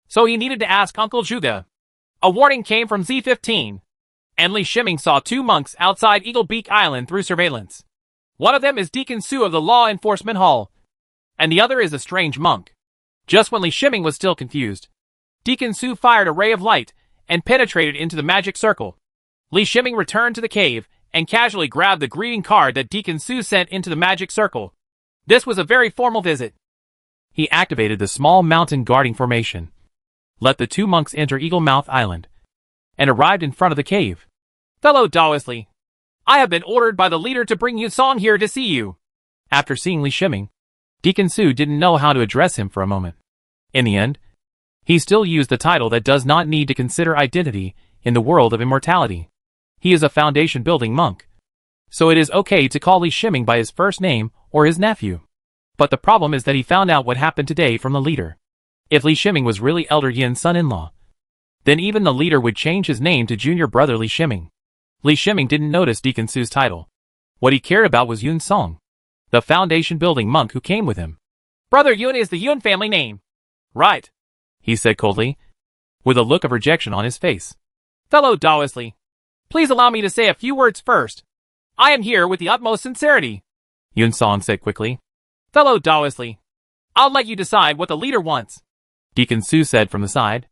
so he needed to ask Uncle Zhuge. A warning came from Z-15, and Li Shiming saw 2 monks outside Eagle Beak Island through surveillance. One of them is Deacon Su of the Law Enforcement Hall, and the other is a strange monk. Just when Li Shiming was still confused, Deacon Su fired a ray of light and penetrated into the magic circle. Li Shiming returned to the cave and casually grabbed the greeting card that Deacon Su sent into the magic circle. This was a very formal visit. He activated the small mountain guarding formation, let the 2 monks enter Eagle Mouth Island, and arrived in front of the cave. "Fellow Daoisli, I have been ordered by the leader to bring Yusong here to see you." After seeing Li Shiming, Deacon Su didn't know how to address him for a moment. In the end, he still used the title that does not need to consider identity in the world of immortality. He is a foundation-building monk, so it is okay to call Li Shiming by his first name or his nephew. But the problem is that he found out what happened today from the leader. If Li Shiming was really Elder Yin's son-in-law, then even the leader would change his name to Junior Brother Li Shiming. Li Shiming didn't notice Deacon Su's title. What he cared about was Yun Song, the foundation-building monk who came with him. "Brother Yun is the Yun family name." "Right," he said coldly, with a look of rejection on his face. "Fellow Daoisli, please allow me to say a few words first. I am here with the utmost sincerity," Yun Song said quickly. "Fellow Daoisli, I'll let you decide what the leader wants," Deacon Su said from the side.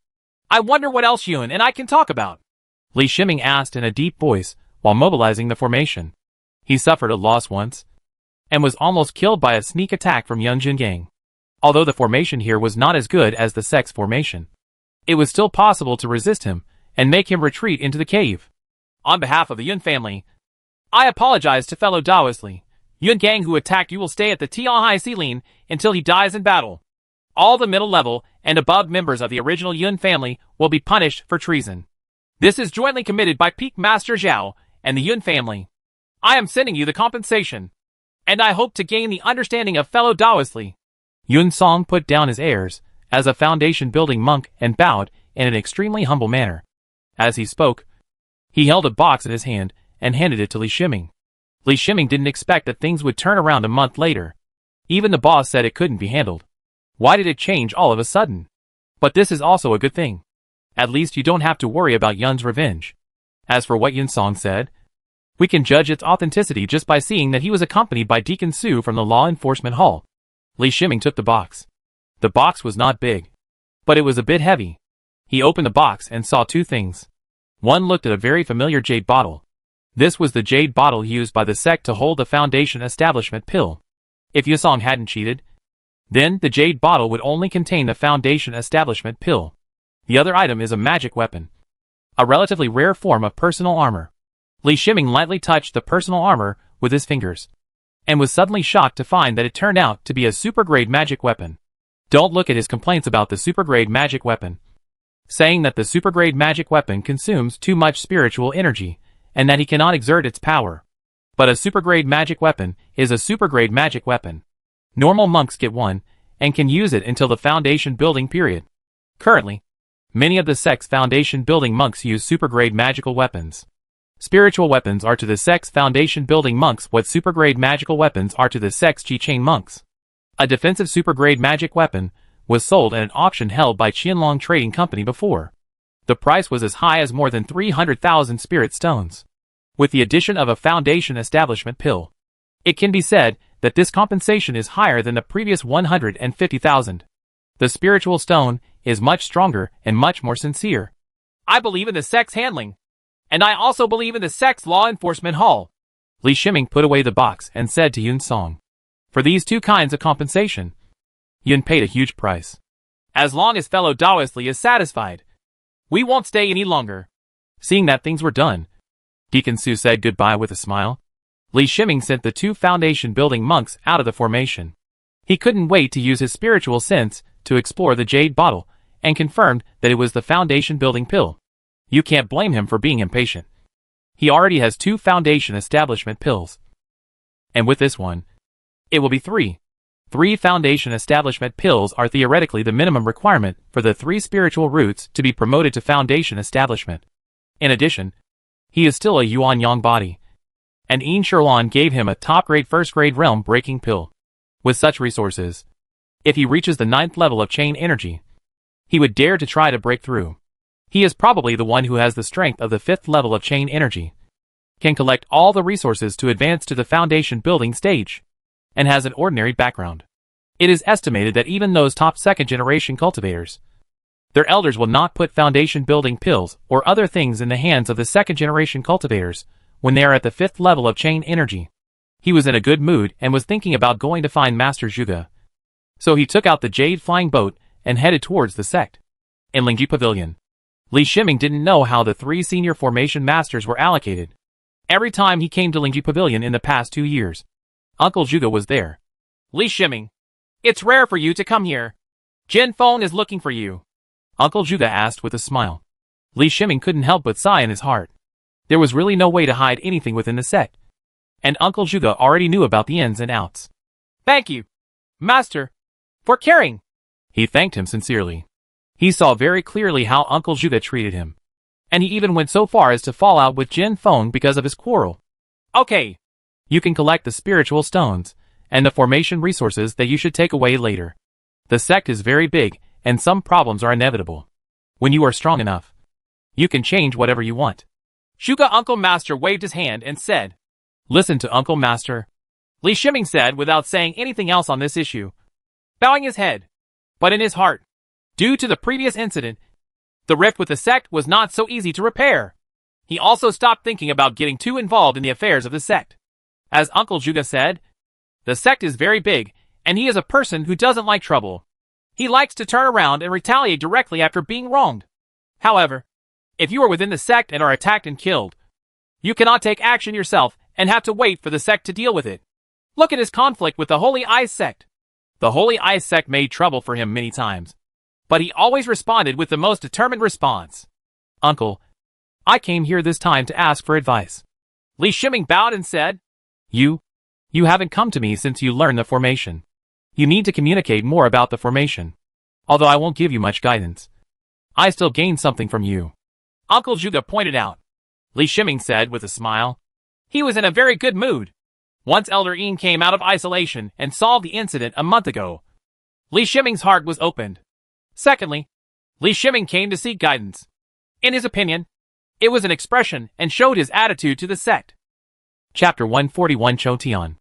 "I wonder what else Yun and I can talk about," Li Shiming asked in a deep voice while mobilizing the formation. He suffered a loss once, and was almost killed by a sneak attack from Yun Jingang. Although the formation here was not as good as the Sex formation, it was still possible to resist him and make him retreat into the cave. "On behalf of the Yun family, I apologize to fellow Daoisli. Yun Gang who attacked you will stay at the Tianhai Sealine until he dies in battle. All the middle level and above members of the original Yun family will be punished for treason. This is jointly committed by Peak Master Zhao and the Yun family. I am sending you the compensation, and I hope to gain the understanding of fellow Daoisli." Yun Song put down his airs as a foundation-building monk and bowed in an extremely humble manner. As he spoke, he held a box in his hand and handed it to Li Shiming. Li Shiming didn't expect that things would turn around a month later. Even the boss said it couldn't be handled. Why did it change all of a sudden? But this is also a good thing. At least you don't have to worry about Yun's revenge. As for what Yun Song said, we can judge its authenticity just by seeing that he was accompanied by Deacon Su from the Law Enforcement Hall. Li Shiming took the box. The box was not big, but it was a bit heavy. He opened the box and saw 2 things. One looked at a very familiar jade bottle. This was the jade bottle used by the sect to hold the Foundation Establishment pill. If Yusong hadn't cheated, then the jade bottle would only contain the Foundation Establishment pill. The other item is a magic weapon, a relatively rare form of personal armor. Li Shiming lightly touched the personal armor with his fingers, and was suddenly shocked to find that it turned out to be a super-grade magic weapon. Don't look at his complaints about the super-grade magic weapon, saying that the super-grade magic weapon consumes too much spiritual energy, and that he cannot exert its power. But a super-grade magic weapon is a super-grade magic weapon. Normal monks get one, and can use it until the foundation building period. Currently, many of the sect's foundation building monks use super-grade magical weapons. Spiritual weapons are to the sect's foundation building monks what super-grade magical weapons are to the sect's Chi-Chang monks. A defensive super-grade magic weapon was sold at an auction held by Qianlong Trading Company before. The price was as high as more than 300,000 spirit stones. With the addition of a Foundation Establishment pill, it can be said that this compensation is higher than the previous 150,000. The spiritual stone is much stronger and much more sincere. "I believe in the sect's handling, and I also believe in the sect's Law Enforcement Hall." Li Shiming put away the box and said to Yun Song, "For these 2 kinds of compensation, Yun paid a huge price. As long as fellow Daoisli is satisfied, we won't stay any longer." Seeing that things were done, Deacon Su said goodbye with a smile. Li Shiming sent the 2 foundation-building monks out of the formation. He couldn't wait to use his spiritual sense to explore the jade bottle and confirmed that it was the foundation building pill. You can't blame him for being impatient. He already has 2 foundation establishment pills. And with this one, it will be 3. 3 foundation establishment pills are theoretically the minimum requirement for the 3 spiritual roots to be promoted to foundation establishment. In addition, he is still a Yuan-Yang body, and Yin Sherlan gave him a top-grade first-grade realm-breaking pill. With such resources, if he reaches the 9th level of chain energy, he would dare to try to break through. He is probably the one who has the strength of the 5th level of chain energy, can collect all the resources to advance to the foundation building stage, and has an ordinary background. It is estimated that even those top 2nd generation cultivators, their elders will not put foundation building pills or other things in the hands of the 2nd generation cultivators when they are at the 5th level of chain energy. He was in a good mood and was thinking about going to find Master Zhuge. So he took out the Jade flying boat and headed towards the sect. In Lingji Pavilion, Li Shiming didn't know how the 3 senior formation masters were allocated. Every time he came to Lingji Pavilion in the past 2 years, Uncle Zhuge was there. Li Shiming, it's rare for you to come here. Jin Feng is looking for you. Uncle Zhuge asked with a smile. Li Shiming couldn't help but sigh in his heart. There was really no way to hide anything within the sect, and Uncle Zhuge already knew about the ins and outs. Thank you, Master, for caring. He thanked him sincerely. He saw very clearly how Uncle Zhuge treated him, and he even went so far as to fall out with Jin Feng because of his quarrel. Okay. You can collect the spiritual stones and the formation resources that you should take away later. The sect is very big, and some problems are inevitable. When you are strong enough, you can change whatever you want. Zhuge Uncle Master waved his hand and said, Listen to Uncle Master, Li Shiming said without saying anything else on this issue, bowing his head. But in his heart, due to the previous incident, the rift with the sect was not so easy to repair. He also stopped thinking about getting too involved in the affairs of the sect. As Uncle Zhuge said, the sect is very big, and he is a person who doesn't like trouble. He likes to turn around and retaliate directly after being wronged. However, if you are within the sect and are attacked and killed, you cannot take action yourself and have to wait for the sect to deal with it. Look at his conflict with the Holy Ice sect. The Holy Ice sect made trouble for him many times, but he always responded with the most determined response. Uncle, I came here this time to ask for advice. Li Shiming bowed and said, You haven't come to me since you learned the formation. You need to communicate more about the formation. Although I won't give you much guidance, I still gain something from you. Uncle Zhuge pointed out. Li Shiming said with a smile. He was in a very good mood. Once Elder Yin came out of isolation and solved the incident a month ago, Li Shiming's heart was opened. Secondly, Li Shiming came to seek guidance. In his opinion, it was an expression and showed his attitude to the sect. Chapter 141 Chotian.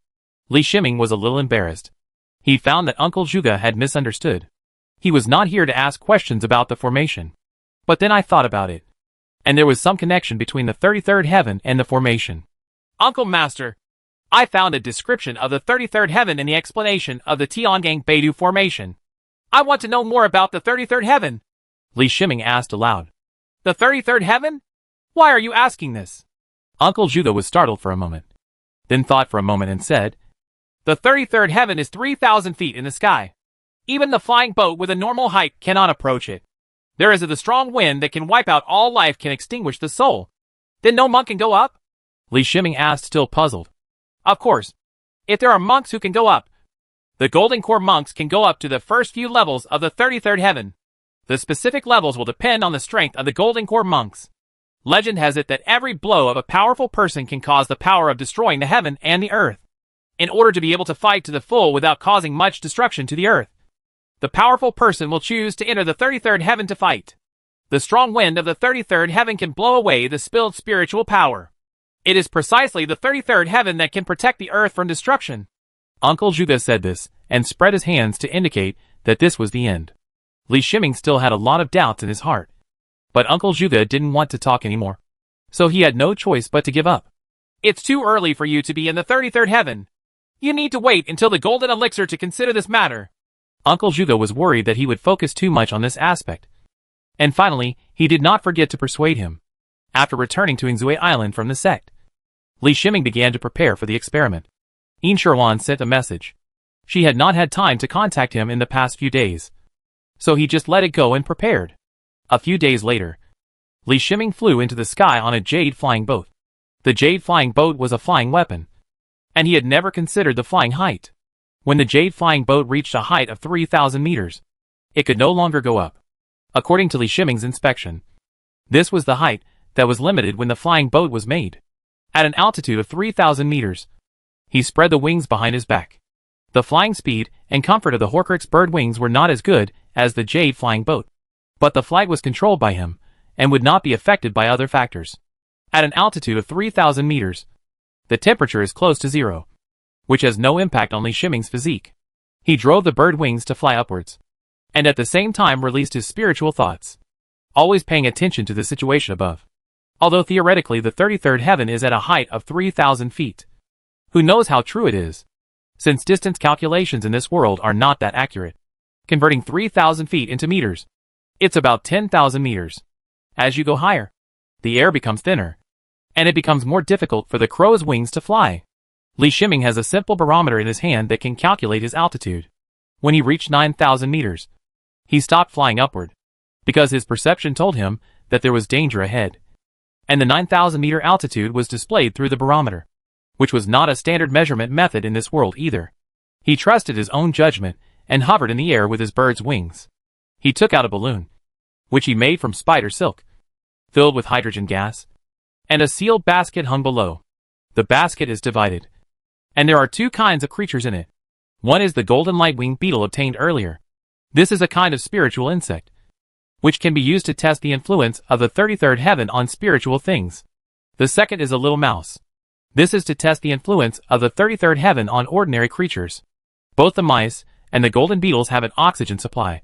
Li Shiming was a little embarrassed. He found that Uncle Zhuge had misunderstood. He was not here to ask questions about the formation. But then I thought about it, and there was some connection between the 33rd heaven and the formation. Uncle Master, I found a description of the 33rd heaven in the explanation of the Tiangang Beidou formation. I want to know more about the 33rd heaven. Li Shiming asked aloud. The 33rd heaven? Why are you asking this? Uncle Zhuge was startled for a moment, then thought for a moment and said, The 33rd heaven is 3,000 feet in the sky. Even the flying boat with a normal height cannot approach it. There is the strong wind that can wipe out all life, can extinguish the soul. Then no monk can go up? Li Shiming asked, still puzzled. Of course. If there are monks who can go up, the Golden Core monks can go up to the first few levels of the 33rd heaven. The specific levels will depend on the strength of the Golden Core monks. Legend has it that every blow of a powerful person can cause the power of destroying the heaven and the earth. In order to be able to fight to the full without causing much destruction to the earth, the powerful person will choose to enter the 33rd heaven to fight. The strong wind of the 33rd heaven can blow away the spilled spiritual power. It is precisely the 33rd heaven that can protect the earth from destruction. Uncle Zhuge said this, and spread his hands to indicate that this was the end. Li Shiming still had a lot of doubts in his heart. But Uncle Zhuge didn't want to talk anymore, so he had no choice but to give up. It's too early for you to be in the 33rd heaven. You need to wait until the golden elixir to consider this matter. Uncle Zhuge was worried that he would focus too much on this aspect. And finally, he did not forget to persuade him. After returning to Yingzui Island from the sect, Li Shiming began to prepare for the experiment. Yin Sherlan sent a message. She had not had time to contact him in the past few days. So he just let it go and prepared. A few days later, Li Shiming flew into the sky on a jade flying boat. The jade flying boat was a flying weapon, and he had never considered the flying height. When the jade flying boat reached a height of 3,000 meters, it could no longer go up. According to Li Shiming's inspection, this was the height that was limited when the flying boat was made. At an altitude of 3,000 meters, he spread the wings behind his back. The flying speed and comfort of the Horcrux bird wings were not as good as the jade flying boat, but the flight was controlled by him and would not be affected by other factors. At an altitude of 3,000 meters, the temperature is close to zero, which has no impact on Li Shiming's physique. He drove the bird wings to fly upwards, and at the same time released his spiritual thoughts, always paying attention to the situation above. Although theoretically the 33rd heaven is at a height of 3,000 feet. Who knows how true it is, since distance calculations in this world are not that accurate. Converting 3,000 feet into meters, it's about 10,000 meters. As you go higher, the air becomes thinner, and it becomes more difficult for the crow's wings to fly. Li Shiming has a simple barometer in his hand that can calculate his altitude. When he reached 9,000 meters, he stopped flying upward, because his perception told him that there was danger ahead. And the 9,000 meter altitude was displayed through the barometer, which was not a standard measurement method in this world either. He trusted his own judgment and hovered in the air with his bird's wings. He took out a balloon, which he made from spider silk, filled with hydrogen gas, and a sealed basket hung below. The basket is divided, and there are two kinds of creatures in it. One is the golden light-winged beetle obtained earlier. This is a kind of spiritual insect, which can be used to test the influence of the 33rd heaven on spiritual things. The second is a little mouse. This is to test the influence of the 33rd heaven on ordinary creatures. Both the mice and the golden beetles have an oxygen supply,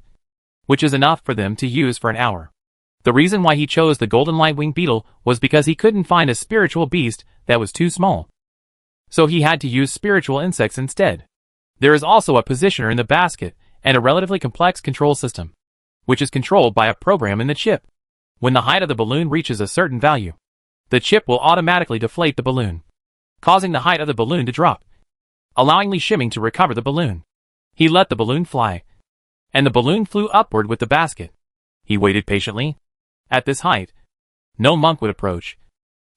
which is enough for them to use for an hour. The reason why he chose the golden light-winged beetle was because he couldn't find a spiritual beast that was too small. So he had to use spiritual insects instead. There is also a positioner in the basket and a relatively complex control system, which is controlled by a program in the chip. When the height of the balloon reaches a certain value, the chip will automatically deflate the balloon, causing the height of the balloon to drop, allowing Li Shiming to recover the balloon. He let the balloon fly, and the balloon flew upward with the basket. He waited patiently. At this height, no monk would approach,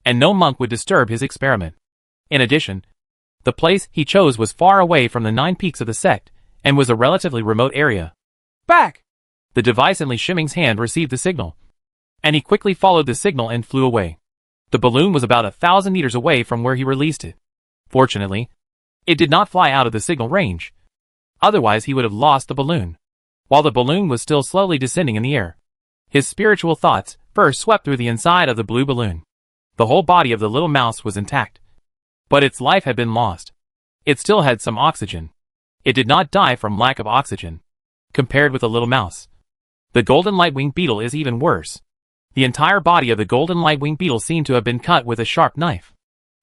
and no monk would disturb his experiment. In addition, the place he chose was far away from the 9 peaks of the sect, and was a relatively remote area. Back! The device in Li Shiming's hand received the signal, and he quickly followed the signal and flew away. The balloon was about 1,000 meters away from where he released it. Fortunately, it did not fly out of the signal range. Otherwise he would have lost the balloon. While the balloon was still slowly descending in the air, his spiritual thoughts first swept through the inside of the blue balloon. The whole body of the little mouse was intact, but its life had been lost. It still had some oxygen. It did not die from lack of oxygen. Compared with the little mouse, the golden light-winged beetle is even worse. The entire body of the golden light-winged beetle seemed to have been cut with a sharp knife.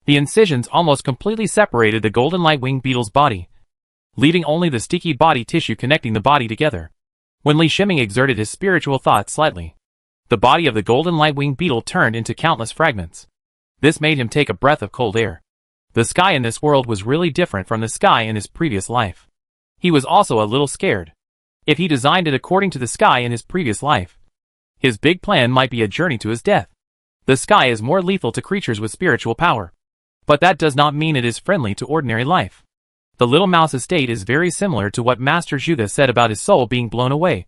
The incisions almost completely separated the golden light-winged beetle's body, leaving only the sticky body tissue connecting the body together. When Li Shiming exerted his spiritual thoughts slightly, the body of the golden light-winged beetle turned into countless fragments. This made him take a breath of cold air. The sky in this world was really different from the sky in his previous life. He was also a little scared. If he designed it according to the sky in his previous life, his big plan might be a journey to his death. The sky is more lethal to creatures with spiritual power, but that does not mean it is friendly to ordinary life. The little mouse's state is very similar to what Master Zhuge said about his soul being blown away.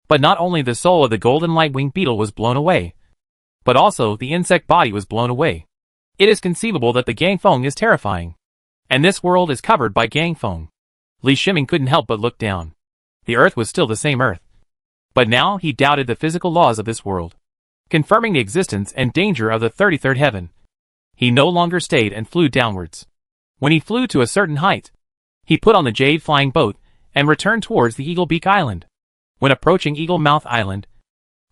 But not only the soul of the golden light-winged beetle was blown away, but also the insect body was blown away. It is conceivable that the Gangfeng is terrifying, and this world is covered by Gangfeng. Li Shiming couldn't help but look down. The earth was still the same earth, but now he doubted the physical laws of this world, confirming the existence and danger of the 33rd heaven. He no longer stayed and flew downwards. When he flew to a certain height, he put on the jade flying boat and returned towards the Eagle Beak Island. When approaching Eagle Mouth Island,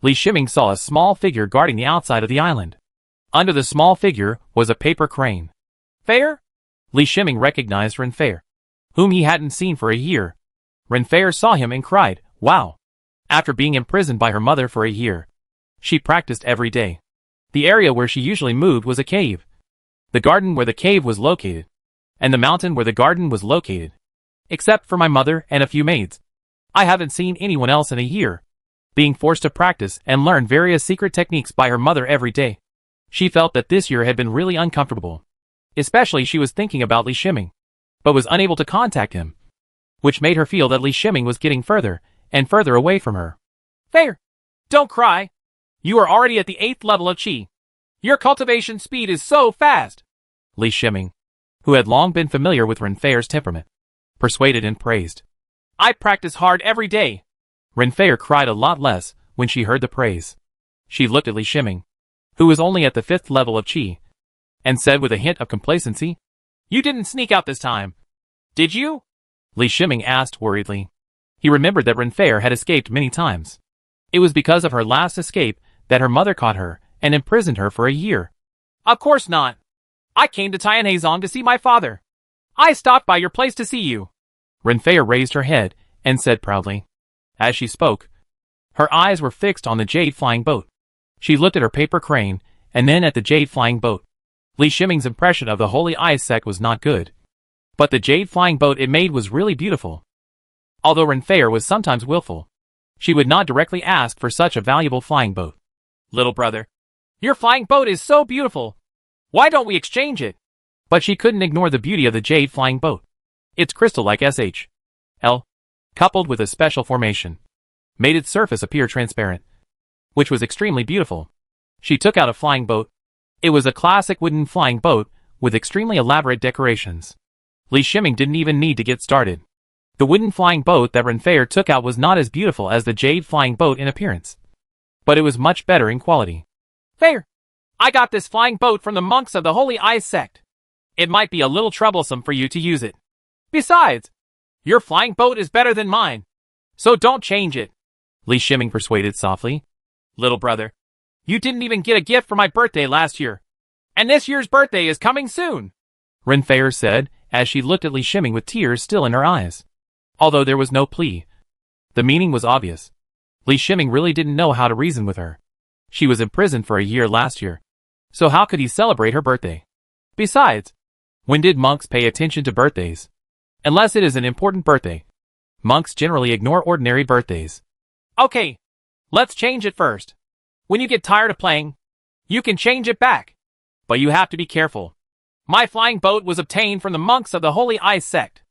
Li Shiming saw a small figure guarding the outside of the island. Under the small figure was a paper crane. Fair? Li Shiming recognized Renfair, whom he hadn't seen for a year. Renfair saw him and cried, "Wow!" After being imprisoned by her mother for a year, she practiced every day. The area where she usually moved was a cave, the garden where the cave was located, and the mountain where the garden was located. Except for my mother and a few maids, I haven't seen anyone else in a year. Being forced to practice and learn various secret techniques by her mother every day. She felt that this year had been really uncomfortable. Especially she was thinking about Li Shiming, but was unable to contact him, which made her feel that Li Shiming was getting further and further away from her. Fair. Don't cry. You are already at the 8th level of Qi. Your cultivation speed is so fast. Li Shiming, who had long been familiar with Renfeir's temperament, persuaded and praised. I practice hard every day. Renfeir cried a lot less when she heard the praise. She looked at Li Shiming, who was only at the 5th level of Qi, and said with a hint of complacency, You didn't sneak out this time, did you? Li Shiming asked worriedly. He remembered that Renfeir had escaped many times. It was because of her last escape that her mother caught her and imprisoned her for a year. Of course not. I came to Tianheizong to see my father. I stopped by your place to see you. Renfeir raised her head and said proudly. As she spoke, her eyes were fixed on the jade flying boat. She looked at her paper crane and then at the jade flying boat. Li Shiming's impression of the holy ice sect was not good. But the jade flying boat it made was really beautiful. Although Renfeir was sometimes willful, she would not directly ask for such a valuable flying boat. Little brother, your flying boat is so beautiful. Why don't we exchange it? But she couldn't ignore the beauty of the jade flying boat. Its crystal-like SHL, coupled with a special formation, made its surface appear transparent, which was extremely beautiful. She took out a flying boat. It was a classic wooden flying boat with extremely elaborate decorations. Li Shiming didn't even need to get started. The wooden flying boat that Renfeir took out was not as beautiful as the jade flying boat in appearance, but it was much better in quality. Fair. I got this flying boat from the monks of the Holy Ice Sect. It might be a little troublesome for you to use it. Besides, your flying boat is better than mine, so don't change it. Li Shiming persuaded softly. Little brother, you didn't even get a gift for my birthday last year, and this year's birthday is coming soon, Renfeir said as she looked at Li Shiming with tears still in her eyes. Although there was no plea, the meaning was obvious. Li Shiming really didn't know how to reason with her. She was imprisoned for a year last year, so how could he celebrate her birthday? Besides, when did monks pay attention to birthdays? Unless it is an important birthday. Monks generally ignore ordinary birthdays. Okay, let's change it first. When you get tired of playing, you can change it back. But you have to be careful. My flying boat was obtained from the monks of the Holy Ice Sect.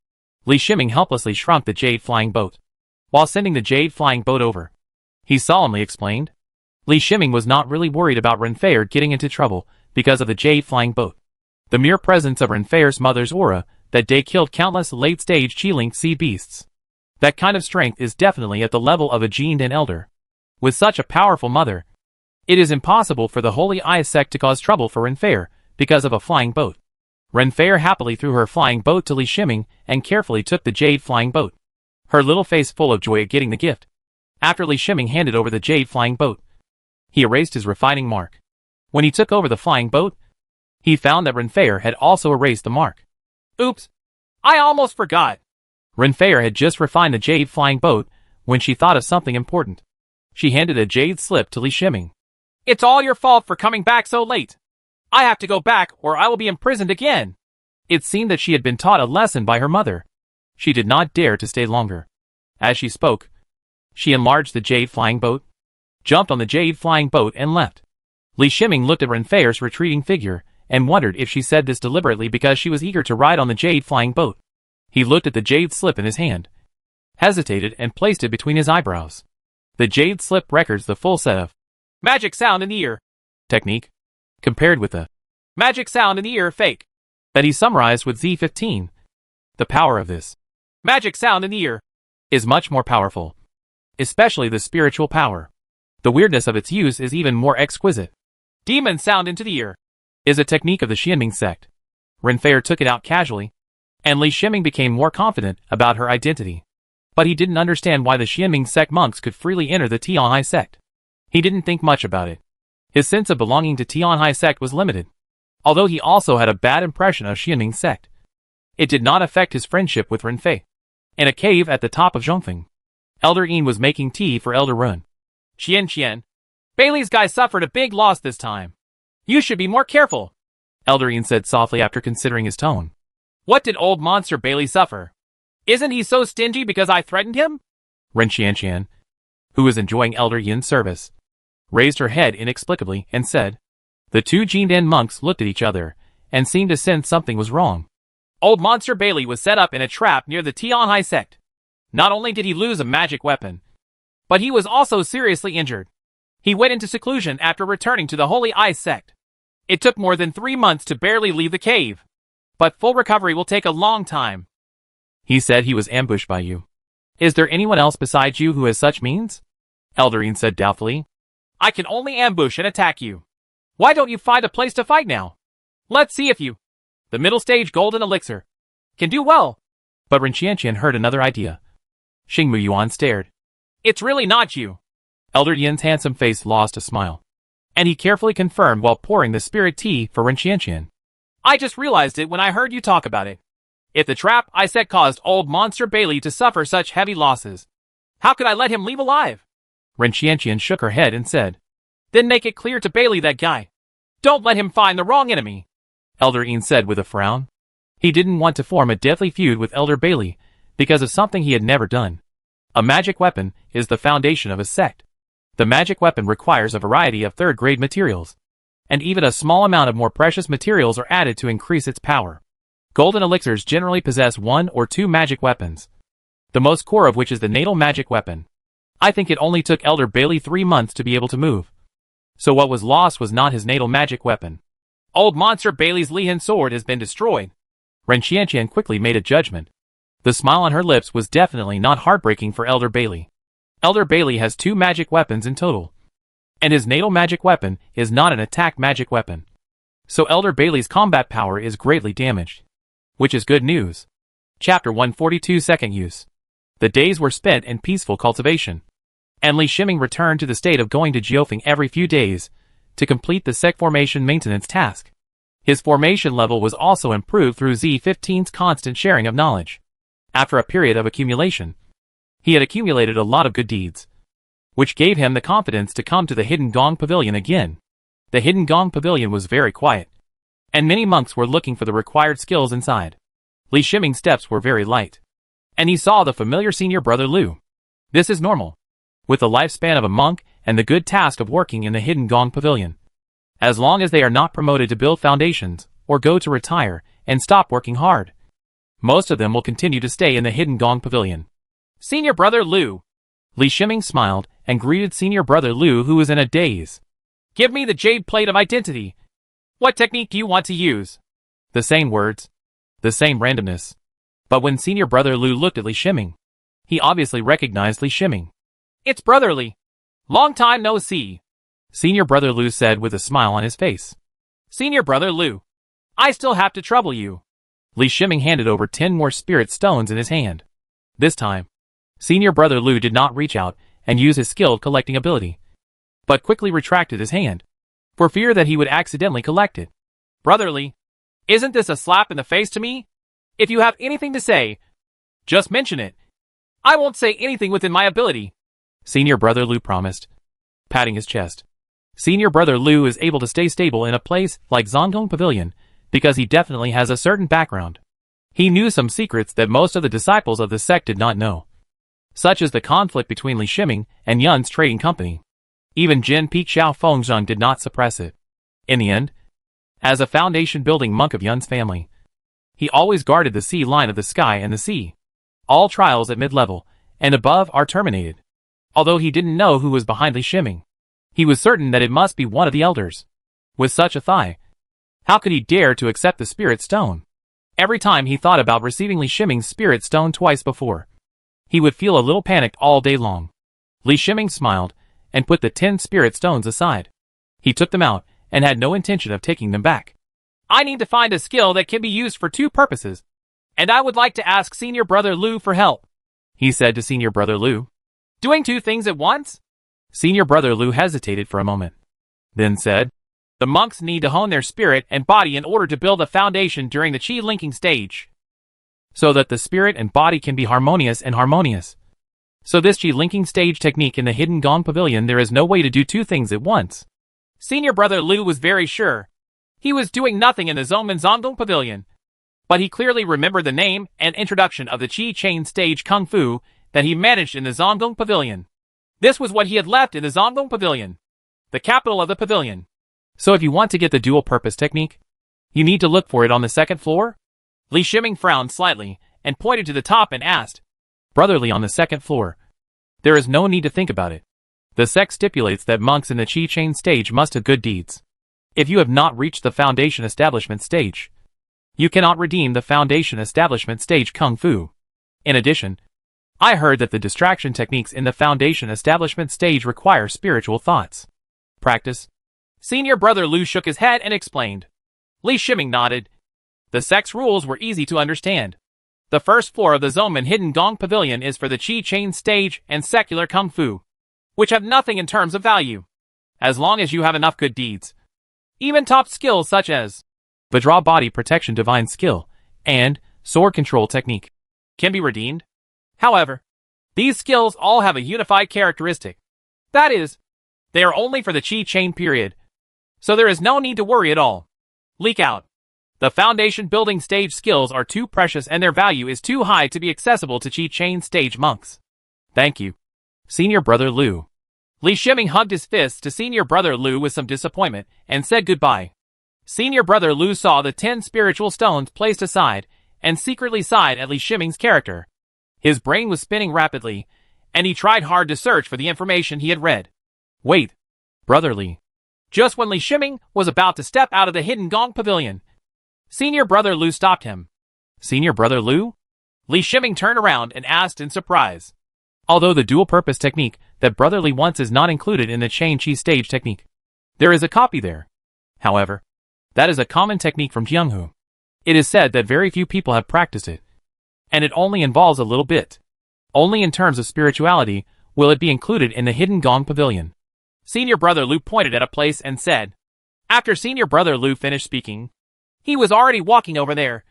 Li Shiming helplessly shrunk the jade flying boat, while sending the jade flying boat over. He solemnly explained. Li Shiming was not really worried about Renfeir getting into trouble because of the jade flying boat. The mere presence of Renfeir's mother's aura that day killed countless late-stage Qi-linked sea beasts. That kind of strength is definitely at the level of a Jinden elder. With such a powerful mother, it is impossible for the Holy Ice Sect to cause trouble for Renfeir because of a flying boat. Renfeir happily threw her flying boat to Li Shiming and carefully took the jade flying boat, her little face full of joy at getting the gift. After Li Shiming handed over the jade flying boat, he erased his refining mark. When he took over the flying boat, he found that Renfeir had also erased the mark. Oops, I almost forgot. Renfeir had just refined the jade flying boat when she thought of something important. She handed a jade slip to Li Shiming. It's all your fault for coming back so late. I have to go back or I will be imprisoned again. It seemed that she had been taught a lesson by her mother. She did not dare to stay longer. As she spoke, she enlarged the jade flying boat, jumped on the jade flying boat and left. Li Shiming looked at Renfeir's retreating figure and wondered if she said this deliberately because she was eager to ride on the jade flying boat. He looked at the jade slip in his hand, hesitated and placed it between his eyebrows. The jade slip records the full set of magic sound in the ear technique, compared with the magic sound in the ear fake that he summarized with Z15. The power of this magic sound in the ear is much more powerful, especially the spiritual power. The weirdness of its use is even more exquisite. Demon sound into the ear is a technique of the Xianming sect. Renfeir took it out casually, and Li Shiming became more confident about her identity. But he didn't understand why the Xianming sect monks could freely enter the Tianhai sect. He didn't think much about it. His sense of belonging to Tianhai sect was limited. Although he also had a bad impression of Xianming sect, it did not affect his friendship with Renfei. In a cave at the top of Zhongfeng, Elder Yin was making tea for Elder Run. Qian, Bailey's guy suffered a big loss this time. You should be more careful, Elder Yin said softly after considering his tone. What did old monster Bailey suffer? Isn't he so stingy because I threatened him? Ren Qianqian, who was enjoying Elder Yin's service, raised her head inexplicably and said. The two Jinden monks looked at each other and seemed to sense something was wrong. Old Monster Bailey was set up in a trap near the Tianhai sect. Not only did he lose a magic weapon, but he was also seriously injured. He went into seclusion after returning to the Holy Ice sect. It took more than 3 months to barely leave the cave. But full recovery will take a long time. He said he was ambushed by you. Is there anyone else besides you who has such means? Elder Yin said doubtfully. I can only ambush and attack you. Why don't you find a place to fight now? Let's see if you, the middle stage golden elixir, can do well. But Ren Qianqian heard another idea. Xingmu Yuan stared. It's really not you. Elder Yin's handsome face lost a smile. And he carefully confirmed while pouring the spirit tea for Ren Qianqian. I just realized it when I heard you talk about it. If the trap I set caused old Monster Bailey to suffer such heavy losses, how could I let him leave alive? Ren Qianqian shook her head and said. Then make it clear to Bailey that guy. Don't let him find the wrong enemy. Elder Yin said with a frown. He didn't want to form a deadly feud with Elder Bailey because of something he had never done. A magic weapon is the foundation of a sect. The magic weapon requires a variety of third-grade materials, and even a small amount of more precious materials are added to increase its power. Golden elixirs generally possess 1 or 2 magic weapons, the most core of which is the natal magic weapon. I think it only took Elder Bailey 3 months to be able to move. So what was lost was not his natal magic weapon. Old Monster Bailey's Lihan sword has been destroyed. Ren Qianqian quickly made a judgment. The smile on her lips was definitely not heartbreaking for Elder Bailey. Elder Bailey has 2 magic weapons in total. And his natal magic weapon is not an attack magic weapon. So Elder Bailey's combat power is greatly damaged. Which is good news. Chapter 142 Second Use. The days were spent in peaceful cultivation. And Li Shiming returned to the state of going to Jiufeng every few days to complete the sect formation maintenance task. His formation level was also improved through Z15's constant sharing of knowledge. After a period of accumulation, he had accumulated a lot of good deeds, which gave him the confidence to come to the Hidden Gong Pavilion again. The Hidden Gong Pavilion was very quiet, and many monks were looking for the required skills inside. Li Shiming's steps were very light, and he saw the familiar senior brother Lu. This is normal, with the lifespan of a monk and the good task of working in the Hidden Gong Pavilion. As long as they are not promoted to build foundations, or go to retire and stop working hard, most of them will continue to stay in the Hidden Gong Pavilion. Senior brother Lu. Li Shiming smiled and greeted senior brother Lu, who was in a daze. Give me the jade plate of identity. What technique do you want to use? The same words. The same randomness. But when senior brother Lu looked at Li Shiming, he obviously recognized Li Shiming. It's brotherly. Long time no see. Senior brother Lu said with a smile on his face. Senior brother Lu. I still have to trouble you. Li Shiming handed over 10 more spirit stones in his hand. This time, senior brother Lu did not reach out and use his skilled collecting ability, but quickly retracted his hand, for fear that he would accidentally collect it. Brotherly. Isn't this a slap in the face to me? If you have anything to say, just mention it. I won't say anything within my ability. Senior brother Lu promised, patting his chest. Senior brother Lu is able to stay stable in a place like Zongtong Pavilion because he definitely has a certain background. He knew some secrets that most of the disciples of the sect did not know, such as the conflict between Li Shiming and Yun's trading company. Even Jin Peak Xiao Fengzheng did not suppress it. In the end, as a foundation-building monk of Yun's family, he always guarded the sea line of the sky and the sea. All trials at mid-level and above are terminated. Although he didn't know who was behind Li Shiming, he was certain that it must be one of the elders. With such a thigh, how could he dare to accept the spirit stone? Every time he thought about receiving Li Shiming's spirit stone twice before, he would feel a little panicked all day long. Li Shiming smiled and put the 10 spirit stones aside. He took them out and had no intention of taking them back. I need to find a skill that can be used for 2 purposes, and I would like to ask senior brother Lu for help, he said to senior brother Lu. Doing 2 things at once? Senior brother Lu hesitated for a moment, then said, the monks need to hone their spirit and body in order to build a foundation during the chi linking stage, so that the spirit and body can be harmonious and harmonious. So this chi linking stage technique in the Hidden Gong Pavilion, there is no way to do 2 things at once. Senior brother Lu was very sure. He was doing nothing in the Zongmen Zongdong Pavilion, but he clearly remembered the name and introduction of the Chi Chain Stage Kung Fu that he managed in the Zongdong Pavilion. This was what he had left in the Zongdong Pavilion, the capital of the pavilion. So if you want to get the dual-purpose technique, you need to look for it on the second floor? Li Shiming frowned slightly and pointed to the top and asked, Brotherly, on the second floor. There is no need to think about it. The sect stipulates that monks in the Qi Chain stage must have good deeds. If you have not reached the Foundation Establishment stage, you cannot redeem the Foundation Establishment stage Kung Fu. In addition, I heard that the distraction techniques in the Foundation Establishment stage require spiritual thoughts. Practice. Senior brother Lu shook his head and explained. Li Shiming nodded. The sect's rules were easy to understand. The first floor of the Zoman Hidden Gong Pavilion is for the Qi Chain stage and secular Kung Fu, which have nothing in terms of value, as long as you have enough good deeds. Even top skills such as Vajra Body Protection Divine Skill and Sword Control Technique can be redeemed. However, these skills all have a unified characteristic. That is, they are only for the Qi Chain period, so there is no need to worry at all. Leak out. The foundation building stage skills are too precious and their value is too high to be accessible to Qi Chain stage monks. Thank you, Senior Brother Lu. Li Shiming hugged his fists to Senior Brother Lu with some disappointment and said goodbye. Senior Brother Lu saw the 10 spiritual stones placed aside and secretly sighed at Li Shiming's character. His brain was spinning rapidly, and he tried hard to search for the information he had read. Wait, Brotherly. Just when Li Shiming was about to step out of the Hidden Gong Pavilion, Senior Brother Lu stopped him. Senior Brother Lu? Li Shiming turned around and asked in surprise. Although the dual-purpose technique that Brotherly wants is not included in the Chain Qi stage technique, there is a copy there. However, that is a common technique from Jianghu. It is said that very few people have practiced it, and it only involves a little bit. Only in terms of spirituality will it be included in the Hidden Gong Pavilion. Senior Brother Lu pointed at a place and said. After Senior Brother Lu finished speaking, he was already walking over there,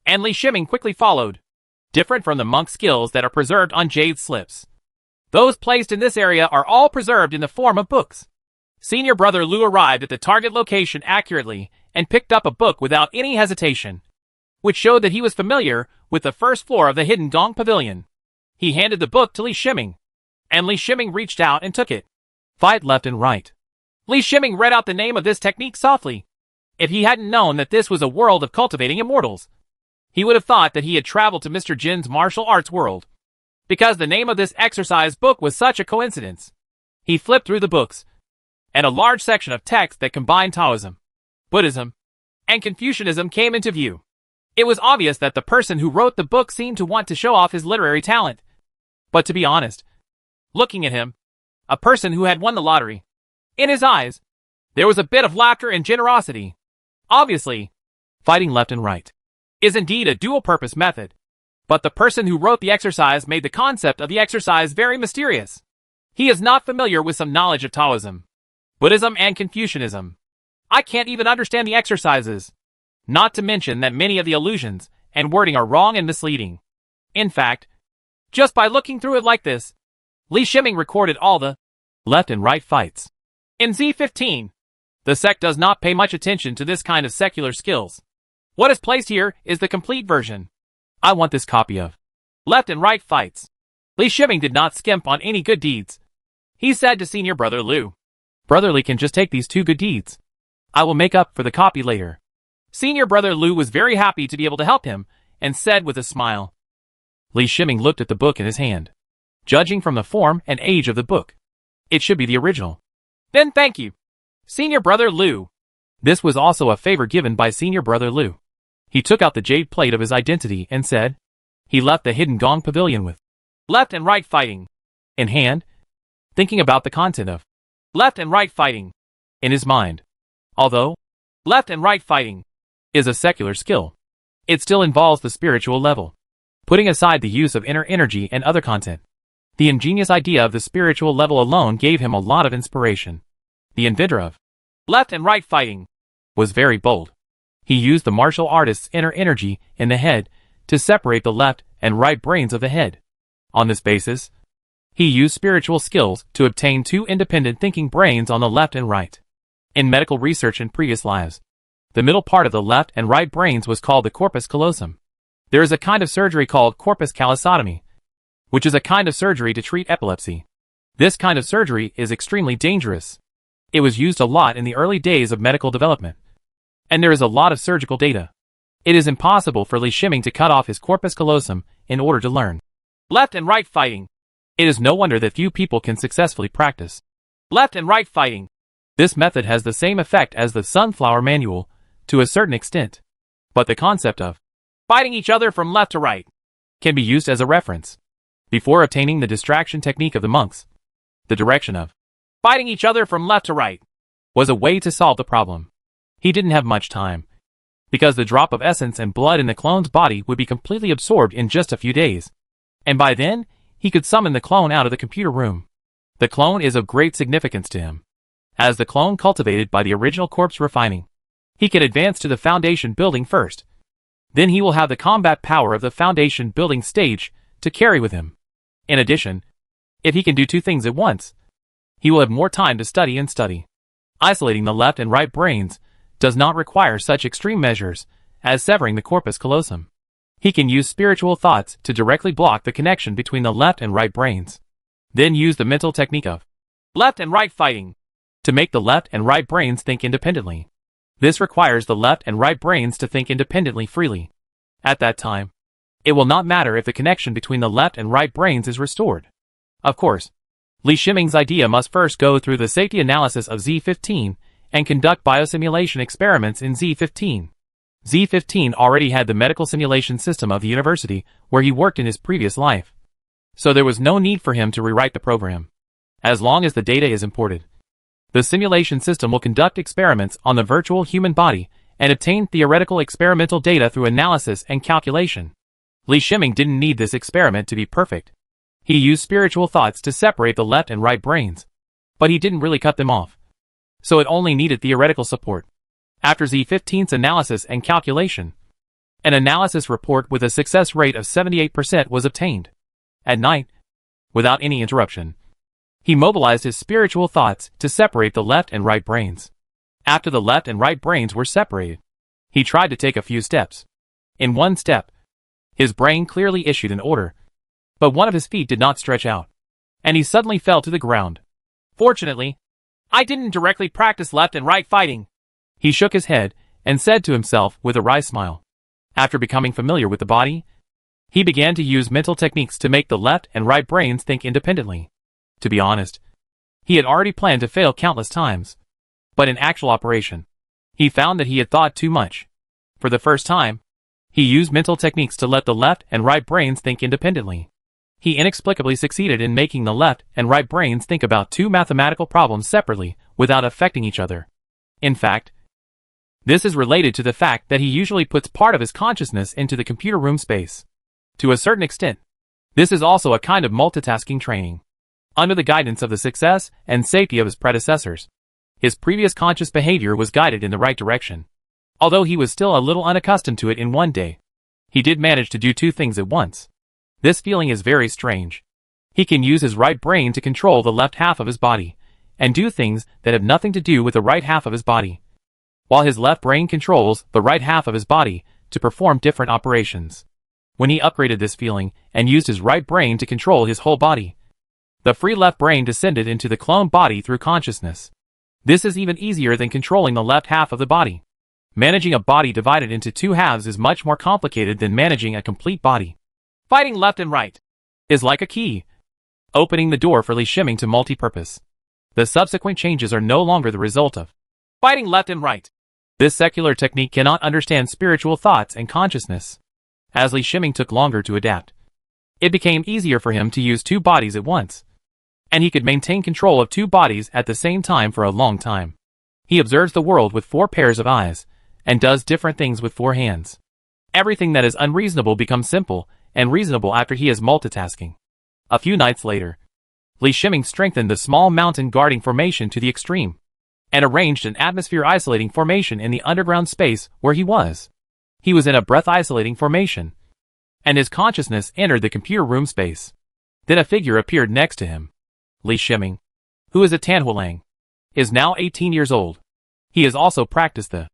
and Li Shiming quickly followed. Different from the monk skills that are preserved on jade slips, those placed in this area are all preserved in the form of books. Senior Brother Lu arrived at the target location accurately and picked up a book without any hesitation, which showed that he was familiar with the first floor of the Hidden Gong Pavilion. He handed the book to Li Shiming, and Li Shiming reached out and took it. Fight left and right. Li Shiming read out the name of this technique softly. If he hadn't known that this was a world of cultivating immortals, he would have thought that he had traveled to Mr. Jin's martial arts world, because the name of this exercise book was such a coincidence. He flipped through the books, and a large section of text that combined Taoism, Buddhism, and Confucianism came into view. It was obvious that the person who wrote the book seemed to want to show off his literary talent. But to be honest, looking at him, a person who had won the lottery, in his eyes, there was a bit of laughter and generosity. Obviously, fighting left and right is indeed a dual-purpose method, but the person who wrote the exercise made the concept of the exercise very mysterious. He is not familiar with some knowledge of Taoism, Buddhism, and Confucianism. I can't even understand the exercises, not to mention that many of the allusions and wording are wrong and misleading. In fact, just by looking through it like this, Li Shiming recorded all the left and right fights. In Z15, the sect does not pay much attention to this kind of secular skills. What is placed here is the complete version. I want this copy of left and right fights. Li Shiming did not skimp on any good deeds. He said to Senior Brother Lu, Brotherly can just take these 2 good deeds. I will make up for the copy later. Senior Brother Lu was very happy to be able to help him, and said with a smile. Li Shiming looked at the book in his hand. Judging from the form and age of the book, it should be the original. Then thank you, Senior Brother Lu. This was also a favor given by Senior Brother Lu. He took out the jade plate of his identity and said, he left the Hidden Gong Pavilion with left and right fighting in hand, thinking about the content of left and right fighting in his mind. Although left and right fighting is a secular skill, it still involves the spiritual level. Putting aside the use of inner energy and other content, the ingenious idea of the spiritual level alone gave him a lot of inspiration. The inventor of left and right fighting was very bold. He used the martial artist's inner energy in the head to separate the left and right brains of the head. On this basis, he used spiritual skills to obtain 2 independent thinking brains on the left and right. In medical research in previous lives, the middle part of the left and right brains was called the corpus callosum. There is a kind of surgery called corpus callosotomy, which is a kind of surgery to treat epilepsy. This kind of surgery is extremely dangerous. It was used a lot in the early days of medical development, and there is a lot of surgical data. It is impossible for Li Shiming to cut off his corpus callosum in order to learn left and right fighting. It is no wonder that few people can successfully practice left and right fighting. This method has the same effect as the sunflower manual, to a certain extent. But the concept of fighting each other from left to right can be used as a reference. Before obtaining the distraction technique of the monks, the direction of fighting each other from left to right was a way to solve the problem. He didn't have much time, because the drop of essence and blood in the clone's body would be completely absorbed in just a few days. And by then, he could summon the clone out of the computer room. The clone is of great significance to him. As the clone cultivated by the original corpse refining, he can advance to the foundation building first. Then he will have the combat power of the foundation building stage to carry with him. In addition, if he can do two things at once, he will have more time to study and study. Isolating the left and right brains does not require such extreme measures as severing the corpus callosum. He can use spiritual thoughts to directly block the connection between the left and right brains. Then use the mental technique of left and right fighting to make the left and right brains think independently. This requires the left and right brains to think independently freely. At that time, it will not matter if the connection between the left and right brains is restored. Of course, Li Shiming's idea must first go through the safety analysis of Z15 and conduct biosimulation experiments in Z15. Z15 already had the medical simulation system of the university where he worked in his previous life, so there was no need for him to rewrite the program. As long as the data is imported, the simulation system will conduct experiments on the virtual human body and obtain theoretical experimental data through analysis and calculation. Li Shiming didn't need this experiment to be perfect. He used spiritual thoughts to separate the left and right brains, but he didn't really cut them off, so it only needed theoretical support. After Z15's analysis and calculation, an analysis report with a success rate of 78% was obtained. At night, without any interruption, he mobilized his spiritual thoughts to separate the left and right brains. After the left and right brains were separated, he tried to take a few steps. In one step, his brain clearly issued an order, but one of his feet did not stretch out, and he suddenly fell to the ground. Fortunately, I didn't directly practice left and right fighting. He shook his head and said to himself with a wry smile. After becoming familiar with the body, he began to use mental techniques to make the left and right brains think independently. To be honest, he had already planned to fail countless times, but in actual operation, he found that he had thought too much. For the first time, he used mental techniques to let the left and right brains think independently. He inexplicably succeeded in making the left and right brains think about two mathematical problems separately without affecting each other. In fact, this is related to the fact that he usually puts part of his consciousness into the computer room space. To a certain extent, this is also a kind of multitasking training. Under the guidance of the success and safety of his predecessors, his previous conscious behavior was guided in the right direction. Although he was still a little unaccustomed to it in one day, he did manage to do two things at once. This feeling is very strange. He can use his right brain to control the left half of his body, and do things that have nothing to do with the right half of his body, while his left brain controls the right half of his body to perform different operations. When he upgraded this feeling and used his right brain to control his whole body, the free left brain descended into the clone body through consciousness. This is even easier than controlling the left half of the body. Managing a body divided into two halves is much more complicated than managing a complete body. Fighting left and right is like a key, opening the door for Li Shiming to multi-purpose. The subsequent changes are no longer the result of fighting left and right. This secular technique cannot understand spiritual thoughts and consciousness. As Li Shiming took longer to adapt, it became easier for him to use two bodies at once, and he could maintain control of two bodies at the same time for a long time. He observes the world with 4 pairs of eyes, and does different things with 4 hands. Everything that is unreasonable becomes simple and reasonable after he is multitasking. A few nights later, Li Shiming strengthened the small mountain guarding formation to the extreme, and arranged an atmosphere isolating formation in the underground space where he was. He was in a breath isolating formation, and his consciousness entered the computer room space. Then a figure appeared next to him. Li Shiming, who is a Tanhualang, is now 18 years old. He has also practiced the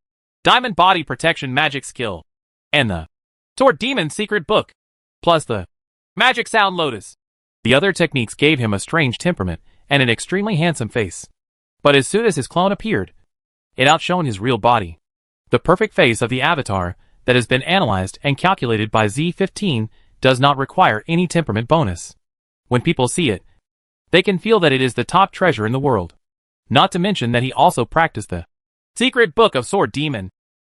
Diamond Body Protection Magic Skill, and the Toward Demon Secret Book, plus the Magic Sound Lotus. The other techniques gave him a strange temperament and an extremely handsome face. But as soon as his clone appeared, it outshone his real body. The perfect face of the avatar that has been analyzed and calculated by Z15 does not require any temperament bonus. When people see it, they can feel that it is the top treasure in the world. Not to mention that he also practiced the secret book of Sword Demon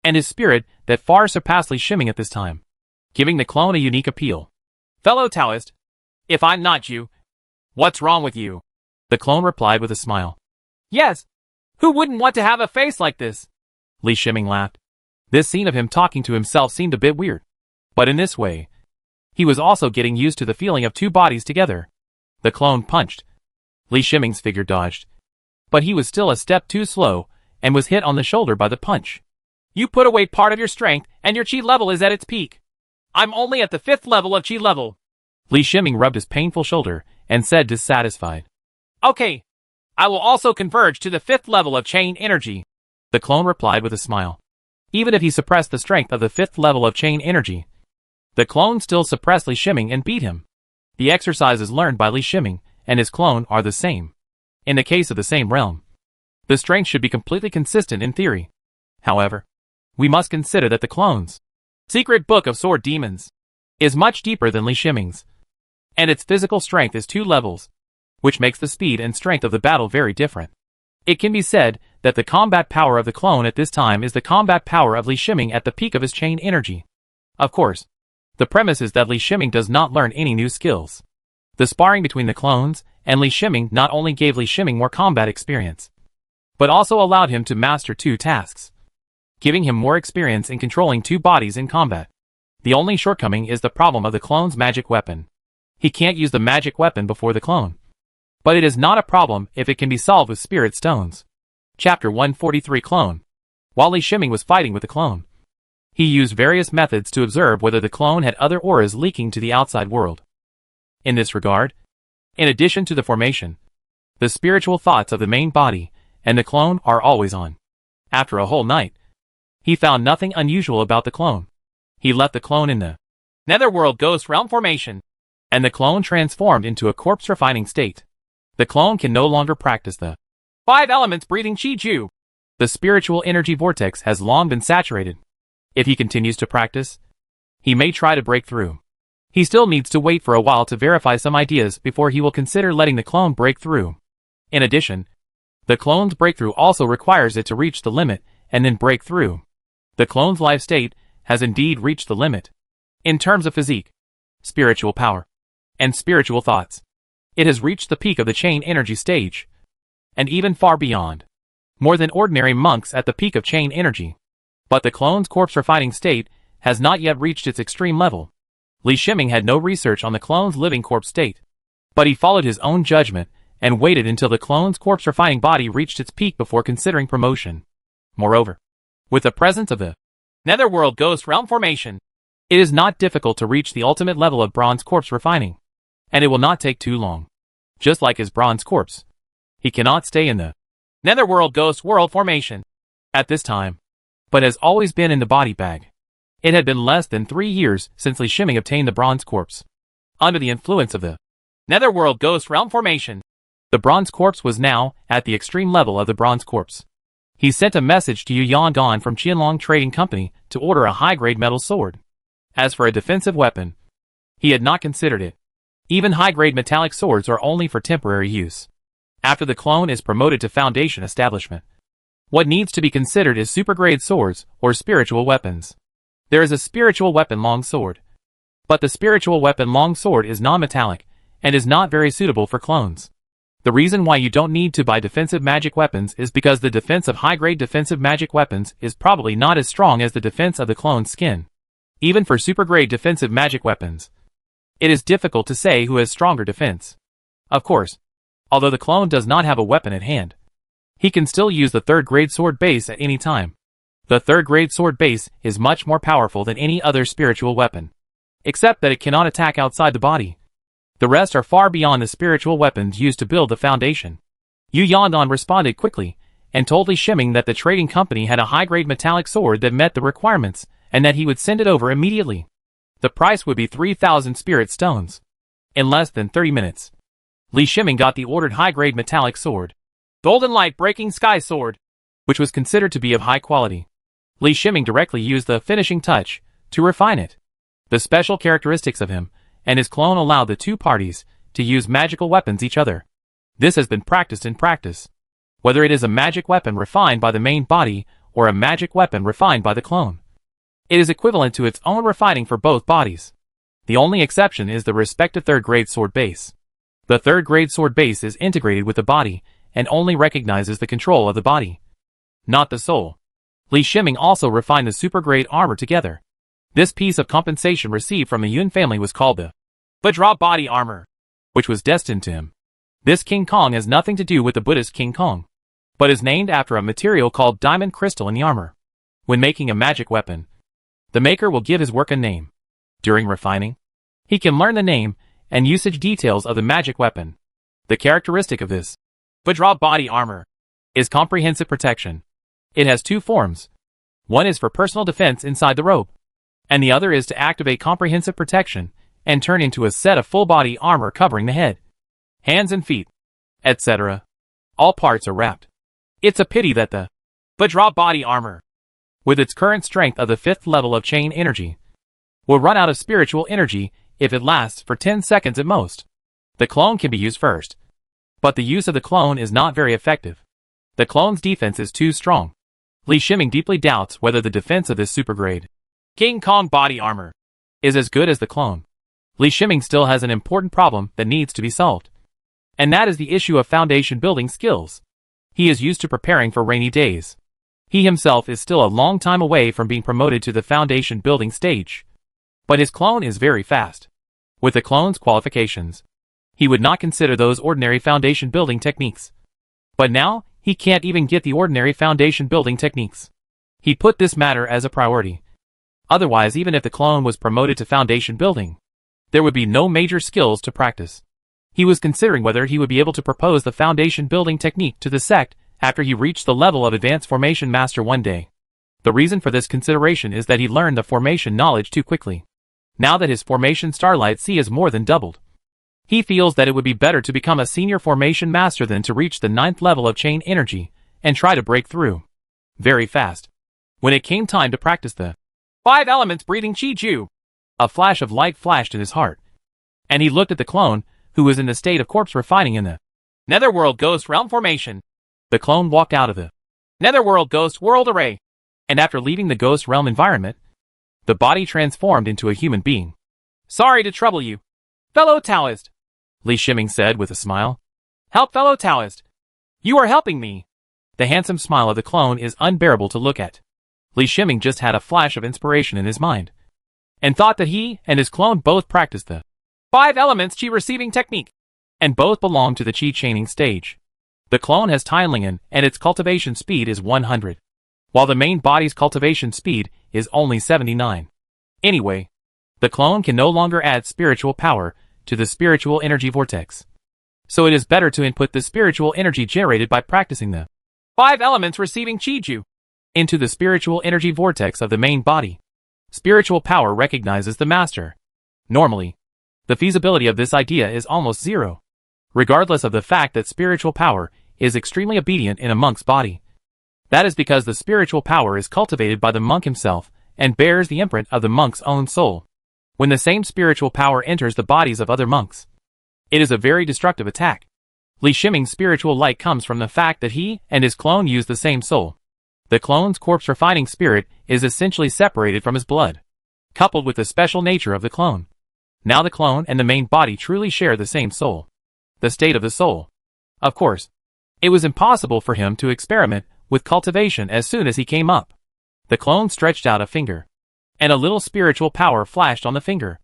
and his spirit that far surpassed Li Shiming at this time, giving the clone a unique appeal. Fellow Taoist, if I'm not you, what's wrong with you? The clone replied with a smile. Yes, who wouldn't want to have a face like this? Li Shiming laughed. This scene of him talking to himself seemed a bit weird. But in this way, he was also getting used to the feeling of two bodies together. The clone punched. Li Shiming's figure dodged. But he was still a step too slow and was hit on the shoulder by the punch. You put away part of your strength and your chi level is at its peak. I'm only at the 5th level of chi level. Li Shiming rubbed his painful shoulder and said dissatisfied. Okay, I will also converge to the 5th level of chain energy. The clone replied with a smile. Even if he suppressed the strength of the 5th level of chain energy, the clone still suppressed Li Shiming and beat him. The exercises learned by Li Shiming and his clone are the same. In the case of the same realm, the strength should be completely consistent in theory. However, we must consider that the clone's secret book of sword demons is much deeper than Li Shiming's, and its physical strength is 2 levels, which makes the speed and strength of the battle very different. It can be said that the combat power of the clone at this time is the combat power of Li Shiming at the peak of his chain energy. Of course, the premise is that Li Shiming does not learn any new skills. The sparring between the clones and Li Shiming not only gave Li Shiming more combat experience, but also allowed him to master 2 tasks, giving him more experience in controlling 2 bodies in combat. The only shortcoming is the problem of the clone's magic weapon. He can't use the magic weapon before the clone. But it is not a problem if it can be solved with spirit stones. Chapter 143 Clone. While Li Shiming was fighting with the clone, he used various methods to observe whether the clone had other auras leaking to the outside world. In this regard, in addition to the formation, the spiritual thoughts of the main body and the clone are always on. After a whole night, he found nothing unusual about the clone. He left the clone in the netherworld ghost realm formation, and the clone transformed into a corpse refining state. The clone can no longer practice the 5 elements breathing Chi Ju. The spiritual energy vortex has long been saturated. If he continues to practice, he may try to break through. He still needs to wait for a while to verify some ideas before he will consider letting the clone break through. In addition, the clone's breakthrough also requires it to reach the limit and then break through. The clone's life state has indeed reached the limit. In terms of physique, spiritual power, and spiritual thoughts, it has reached the peak of the chain energy stage, and even far beyond. More than ordinary monks at the peak of chain energy. But the clone's corpse refining state has not yet reached its extreme level. Li Shiming had no research on the clone's living corpse state, but he followed his own judgment and waited until the clone's corpse refining body reached its peak before considering promotion. Moreover, with the presence of the netherworld ghost realm formation, it is not difficult to reach the ultimate level of bronze corpse refining, and it will not take too long. Just like his bronze corpse, he cannot stay in the netherworld ghost world formation at this time, but has always been in the body bag. It had been less than 3 years since Li Shiming obtained the bronze corpse. Under the influence of the netherworld ghost realm formation, the bronze corpse was now at the extreme level of the bronze corpse. He sent a message to Yu Yangdan from Qianlong Trading Company to order a high-grade metal sword. As for a defensive weapon, he had not considered it. Even high-grade metallic swords are only for temporary use. After the clone is promoted to foundation establishment, what needs to be considered is super-grade swords or spiritual weapons. There is a spiritual weapon long sword, but the spiritual weapon long sword is non-metallic and is not very suitable for clones. The reason why you don't need to buy defensive magic weapons is because the defense of high-grade defensive magic weapons is probably not as strong as the defense of the clone's skin. Even for super-grade defensive magic weapons, it is difficult to say who has stronger defense. Of course, although the clone does not have a weapon at hand, he can still use the 3rd-grade sword base at any time. The 3rd-grade sword base is much more powerful than any other spiritual weapon, except that it cannot attack outside the body. The rest are far beyond the spiritual weapons used to build the foundation. Yu Yangdan responded quickly, and told Li Shiming that the trading company had a high-grade metallic sword that met the requirements, and that he would send it over immediately. The price would be 3,000 spirit stones. In less than 30 minutes, Li Shiming got the ordered high-grade metallic sword, Golden Light Breaking Sky Sword, which was considered to be of high quality. Li Shiming directly used the finishing touch to refine it. The special characteristics of him and his clone allowed the two parties to use magical weapons each other. This has been practiced in practice. Whether it is a magic weapon refined by the main body or a magic weapon refined by the clone, it is equivalent to its own refining for both bodies. The only exception is the respective third-grade sword base. The third-grade sword base is integrated with the body and only recognizes the control of the body, not the soul. Li Shiming also refined the super-grade armor together. This piece of compensation received from the Yun family was called the Vajra body armor, which was destined to him. This King Kong has nothing to do with the Buddhist King Kong, but is named after a material called diamond crystal in the armor. When making a magic weapon, the maker will give his work a name. During refining, he can learn the name and usage details of the magic weapon. The characteristic of this Vajra body armor is comprehensive protection. It has two forms. One is for personal defense inside the robe, and the other is to activate comprehensive protection and turn into a set of full-body armor covering the head, hands and feet, etc. All parts are wrapped. It's a pity that the Vajra body armor, with its current strength of the 5th level of chain energy, will run out of spiritual energy if it lasts for 10 seconds at most. The clone can be used first, but the use of the clone is not very effective. The clone's defense is too strong. Li Shiming deeply doubts whether the defense of this supergrade King Kong body armor is as good as the clone. Li Shiming still has an important problem that needs to be solved, and that is the issue of foundation building skills. He is used to preparing for rainy days. He himself is still a long time away from being promoted to the foundation building stage, but his clone is very fast. With the clone's qualifications, he would not consider those ordinary foundation building techniques. But now, he can't even get the ordinary foundation building techniques. He put this matter as a priority. Otherwise, even if the clone was promoted to foundation building, there would be no major skills to practice. He was considering whether he would be able to propose the foundation building technique to the sect after he reached the level of advanced formation master one day. The reason for this consideration is that he learned the formation knowledge too quickly. Now that his formation Starlight C has more than doubled, he feels that it would be better to become a senior formation master than to reach the 9th level of chain energy and try to break through very fast. When it came time to practice the 5 elements breathing Chi Ju, a flash of light flashed in his heart, and he looked at the clone, who was in the state of corpse refining in the Netherworld Ghost Realm formation. The clone walked out of the Netherworld Ghost World Array, and after leaving the Ghost Realm environment, the body transformed into a human being. Sorry to trouble you, fellow Taoist, Li Shiming said with a smile. Help, fellow Taoist. You are helping me. The handsome smile of the clone is unbearable to look at. Li Shiming just had a flash of inspiration in his mind, and thought that he and his clone both practiced the 5 elements Qi receiving technique, and both belong to the Qi chaining stage. The clone has Tianlingen, and its cultivation speed is 100, while the main body's cultivation speed is only 79. Anyway, the clone can no longer add spiritual power to the spiritual energy vortex, so it is better to input the spiritual energy generated by practicing the 5 elements receiving Qi Ju into the spiritual energy vortex of the main body. Spiritual power recognizes the master. Normally, the feasibility of this idea is almost zero, regardless of the fact that spiritual power is extremely obedient in a monk's body. That is because the spiritual power is cultivated by the monk himself and bears the imprint of the monk's own soul. When the same spiritual power enters the bodies of other monks, it is a very destructive attack. Li Shiming's spiritual light comes from the fact that he and his clone use the same soul. The clone's corpse refining spirit is essentially separated from his blood, coupled with the special nature of the clone. Now the clone and the main body truly share the same soul. The state of the soul. Of course, it was impossible for him to experiment with cultivation as soon as he came up. The clone stretched out a finger, and a little spiritual power flashed on the finger.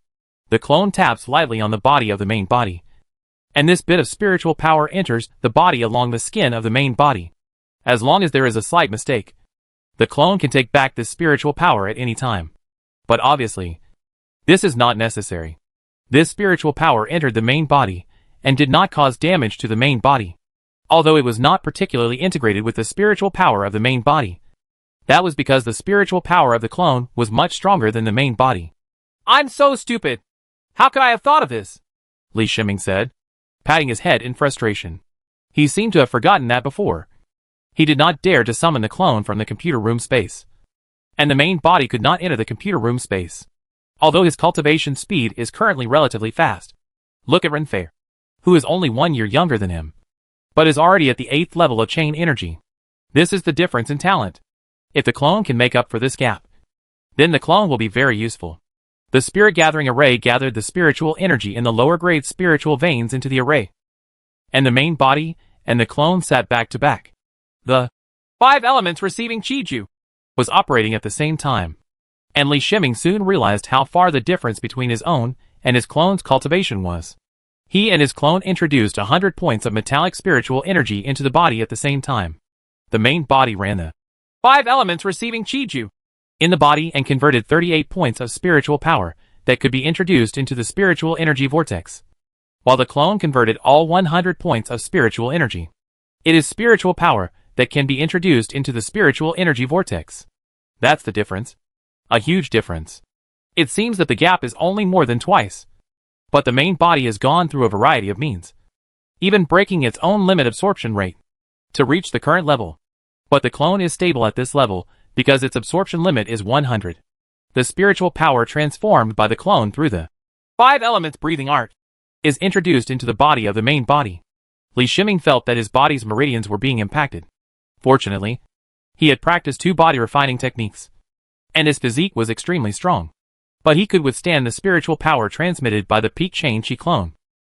The clone taps lightly on the body of the main body, and this bit of spiritual power enters the body along the skin of the main body. As long as there is a slight mistake, the clone can take back this spiritual power at any time. But obviously, this is not necessary. This spiritual power entered the main body and did not cause damage to the main body, although it was not particularly integrated with the spiritual power of the main body. That was because the spiritual power of the clone was much stronger than the main body. I'm so stupid. How could I have thought of this? Li Shiming said, patting his head in frustration. He seemed to have forgotten that before. He did not dare to summon the clone from the computer room space. And the main body could not enter the computer room space. Although his cultivation speed is currently relatively fast. Look at Renfei, who is only 1 year younger than him, but is already at the 8th level of chain energy. This is the difference in talent. If the clone can make up for this gap, then the clone will be very useful. The spirit gathering array gathered the spiritual energy in the lower grade spiritual veins into the array. And the main body and the clone sat back to back. The 5 elements receiving Chiju was operating at the same time. And Li Shiming soon realized how far the difference between his own and his clone's cultivation was. He and his clone introduced 100 points of metallic spiritual energy into the body at the same time. The main body ran the 5 elements receiving Chiju in the body and converted 38 points of spiritual power that could be introduced into the spiritual energy vortex, while the clone converted all 100 points of spiritual energy. It is spiritual power that can be introduced into the spiritual energy vortex. That's the difference. A huge difference. It seems that the gap is only more than twice. But the main body has gone through a variety of means, even breaking its own limit absorption rate, to reach the current level. But the clone is stable at this level because its absorption limit is 100. The spiritual power transformed by the clone through the 5 elements breathing art is introduced into the body of the main body. Li Shiming felt that his body's meridians were being impacted. Fortunately, he had practiced 2 body refining techniques, and his physique was extremely strong. But he could withstand the spiritual power transmitted by the peak chain chi clone.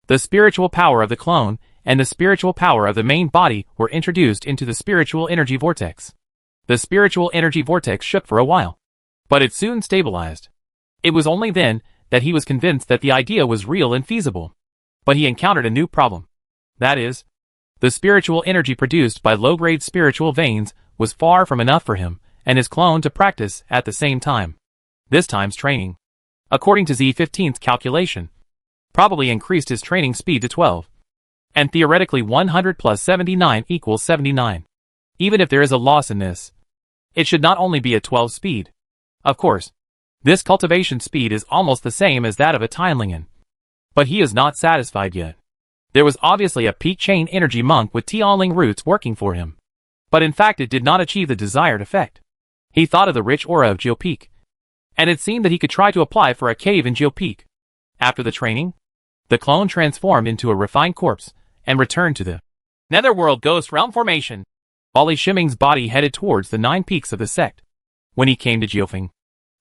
The spiritual power of the clone and the spiritual power of the main body were introduced into the spiritual energy vortex. The spiritual energy vortex shook for a while, but it soon stabilized. It was only then that he was convinced that the idea was real and feasible. But he encountered a new problem. That is, the spiritual energy produced by low-grade spiritual veins was far from enough for him and his clone to practice at the same time. This time's training, according to Z15's calculation, probably increased his training speed to 12. And theoretically 100 plus 79 equals 79. Even if there is a loss in this, it should not only be a 12 speed. Of course, this cultivation speed is almost the same as that of a Tianlingen. But he is not satisfied yet. There was obviously a peak chain energy monk with Tianling roots working for him. But in fact it did not achieve the desired effect. He thought of the rich aura of Geopeak, and it seemed that he could try to apply for a cave in Geopeak. After the training, the clone transformed into a refined corpse and returned to the Netherworld Ghost Realm formation, while Li Shiming's body headed towards the 9 peaks of the sect. When he came to Jiufeng,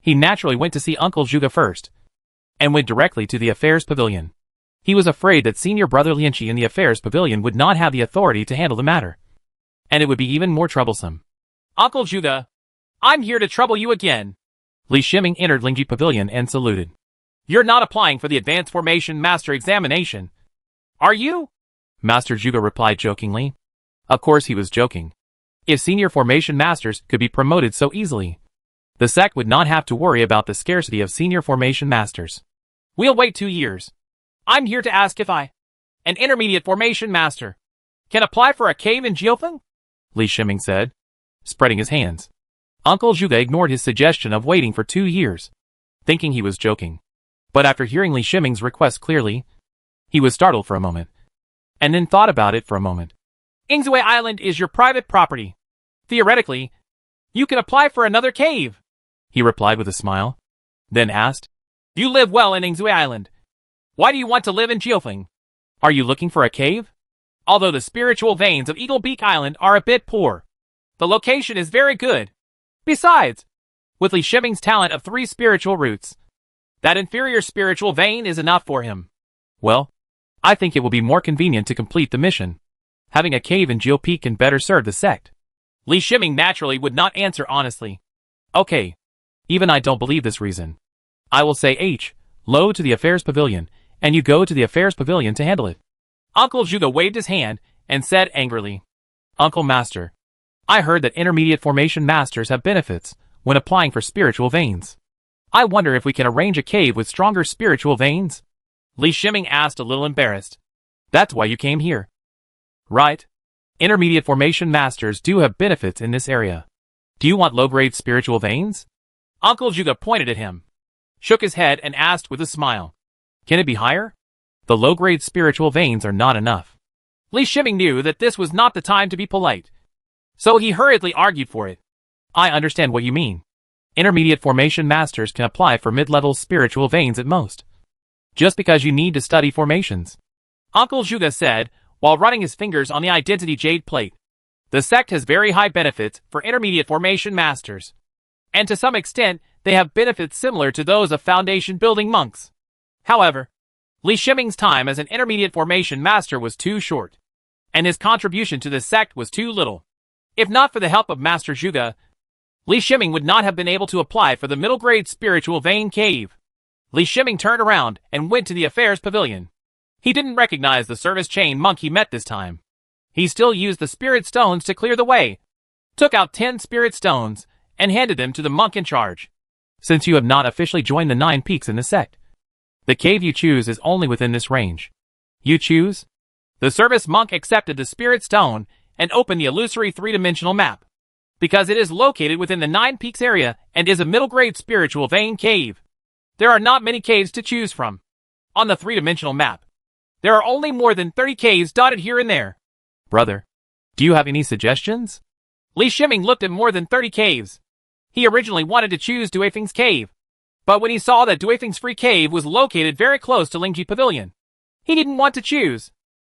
he naturally went to see Uncle Zhuge first, and went directly to the Affairs Pavilion. He was afraid that senior brother Lianqi in the Affairs Pavilion would not have the authority to handle the matter, and it would be even more troublesome. Uncle Zhuge, I'm here to trouble you again. Li Shiming entered Lingji Pavilion and saluted. You're not applying for the Advanced Formation Master examination, are you? Master Zhuge replied jokingly. Of course he was joking. If senior formation masters could be promoted so easily, the sect would not have to worry about the scarcity of senior formation masters. We'll wait 2 years. I'm here to ask if I, an intermediate formation master, can apply for a cave in Jiufeng? Li Shiming said, spreading his hands. Uncle Zhuge ignored his suggestion of waiting for 2 years, thinking he was joking. But after hearing Li Shiming's request clearly, he was startled for a moment, and then thought about it for a moment. Ingzue Island is your private property. Theoretically, you can apply for another cave, he replied with a smile, then asked, You live well in Ingzue Island. Why do you want to live in Jiufeng? Are you looking for a cave? Although the spiritual veins of Eagle Beak Island are a bit poor, the location is very good. Besides, with Li Shiming's talent of 3 spiritual roots, that inferior spiritual vein is enough for him. Well, I think it will be more convenient to complete the mission. Having a cave in Geopeak can better serve the sect. Li Shiming naturally would not answer honestly. Okay, even I don't believe this reason. I will say low to the Affairs Pavilion, and you go to the Affairs Pavilion to handle it. Uncle Zhuge waved his hand and said angrily, Uncle Master, I heard that intermediate formation masters have benefits when applying for spiritual veins. I wonder if we can arrange a cave with stronger spiritual veins? Li Shiming asked, a little embarrassed. That's why you came here. Right. Intermediate formation masters do have benefits in this area. Do you want low-grade spiritual veins? Uncle Zhuge pointed at him, shook his head and asked with a smile. Can it be higher? The low-grade spiritual veins are not enough. Li Shiming knew that this was not the time to be polite, so he hurriedly argued for it. I understand what you mean. Intermediate formation masters can apply for mid-level spiritual veins at most. Just because you need to study formations. Uncle Zhuge said, while running his fingers on the identity jade plate. The sect has very high benefits for intermediate formation masters. And to some extent, they have benefits similar to those of foundation building monks. However, Li Shiming's time as an intermediate formation master was too short, and his contribution to the sect was too little. If not for the help of Master Zhuge, Li Shiming would not have been able to apply for the middle-grade spiritual vein cave. Li Shiming turned around and went to the affairs pavilion. He didn't recognize the service chain monk he met this time. He still used the spirit stones to clear the way, took out 10 spirit stones, and handed them to the monk in charge. Since you have not officially joined the 9 peaks in the sect, the cave you choose is only within this range. You choose? The service monk accepted the spirit stone and opened the illusory 3-dimensional map. Because it is located within the 9 peaks area and is a middle-grade spiritual vein cave, there are not many caves to choose from. On the 3-dimensional map, there are only more than 30 caves dotted here and there. Brother, do you have any suggestions? Li Shiming looked at more than 30 caves. He originally wanted to choose Duifeng's cave, but when he saw that Duifeng's free cave was located very close to Lingji Pavilion, he didn't want to choose.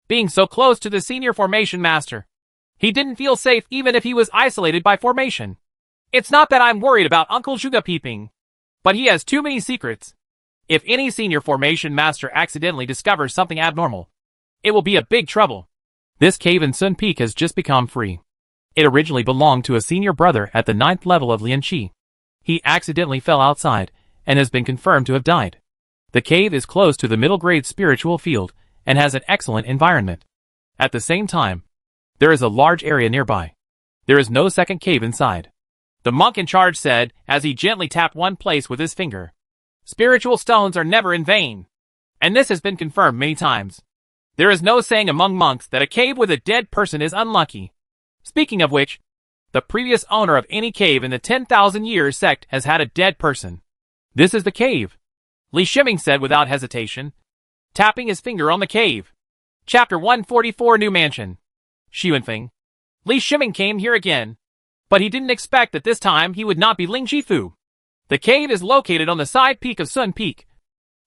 Being so close to the senior formation master, he didn't feel safe even if he was isolated by formation. It's not that I'm worried about Uncle Zhuge peeping, but he has too many secrets. If any senior formation master accidentally discovers something abnormal, it will be a big trouble. This cave in Sun Peak has just become free. It originally belonged to a senior brother at the 9th level of Lianqi. He accidentally fell outside and has been confirmed to have died. The cave is close to the middle-grade spiritual field and has an excellent environment. At the same time, there is a large area nearby. There is no second cave inside. The monk in charge said as he gently tapped one place with his finger. Spiritual stones are never in vain. And this has been confirmed many times. There is no saying among monks that a cave with a dead person is unlucky. Speaking of which, the previous owner of any cave in the 10,000 years sect has had a dead person. This is the cave, Li Shiming said without hesitation, tapping his finger on the cave. Chapter 144 New Mansion. Xuanfeng. Li Shiming came here again, but he didn't expect that this time he would not be Ling Jifu. The cave is located on the side peak of Sun Peak,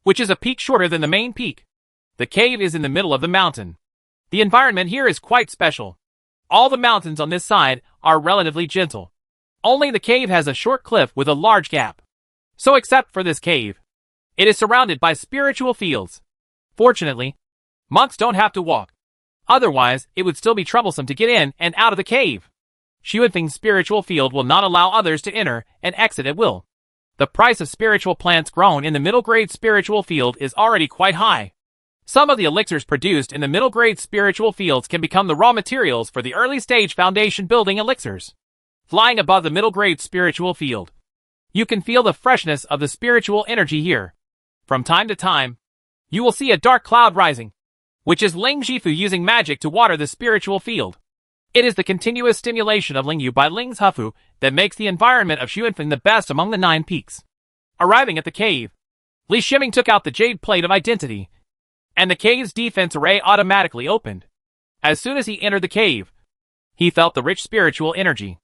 which is a peak shorter than the main peak. The cave is in the middle of the mountain. The environment here is quite special. All the mountains on this side are relatively gentle. Only the cave has a short cliff with a large gap. So except for this cave, it is surrounded by spiritual fields. Fortunately, monks don't have to walk. Otherwise, it would still be troublesome to get in and out of the cave. Xuanfeng's spiritual field will not allow others to enter and exit at will. The price of spiritual plants grown in the middle-grade spiritual field is already quite high. Some of the elixirs produced in the middle-grade spiritual fields can become the raw materials for the early-stage foundation building elixirs. Flying above the middle-grade spiritual field, you can feel the freshness of the spiritual energy here. From time to time, you will see a dark cloud rising, which is Ling Jifu using magic to water the spiritual field. It is the continuous stimulation of Ling Yu by Ling's Hufu that makes the environment of Xuanfeng the best among the 9 peaks. Arriving at the cave, Li Shiming took out the jade plate of identity, and the cave's defense array automatically opened. As soon as he entered the cave, he felt the rich spiritual energy.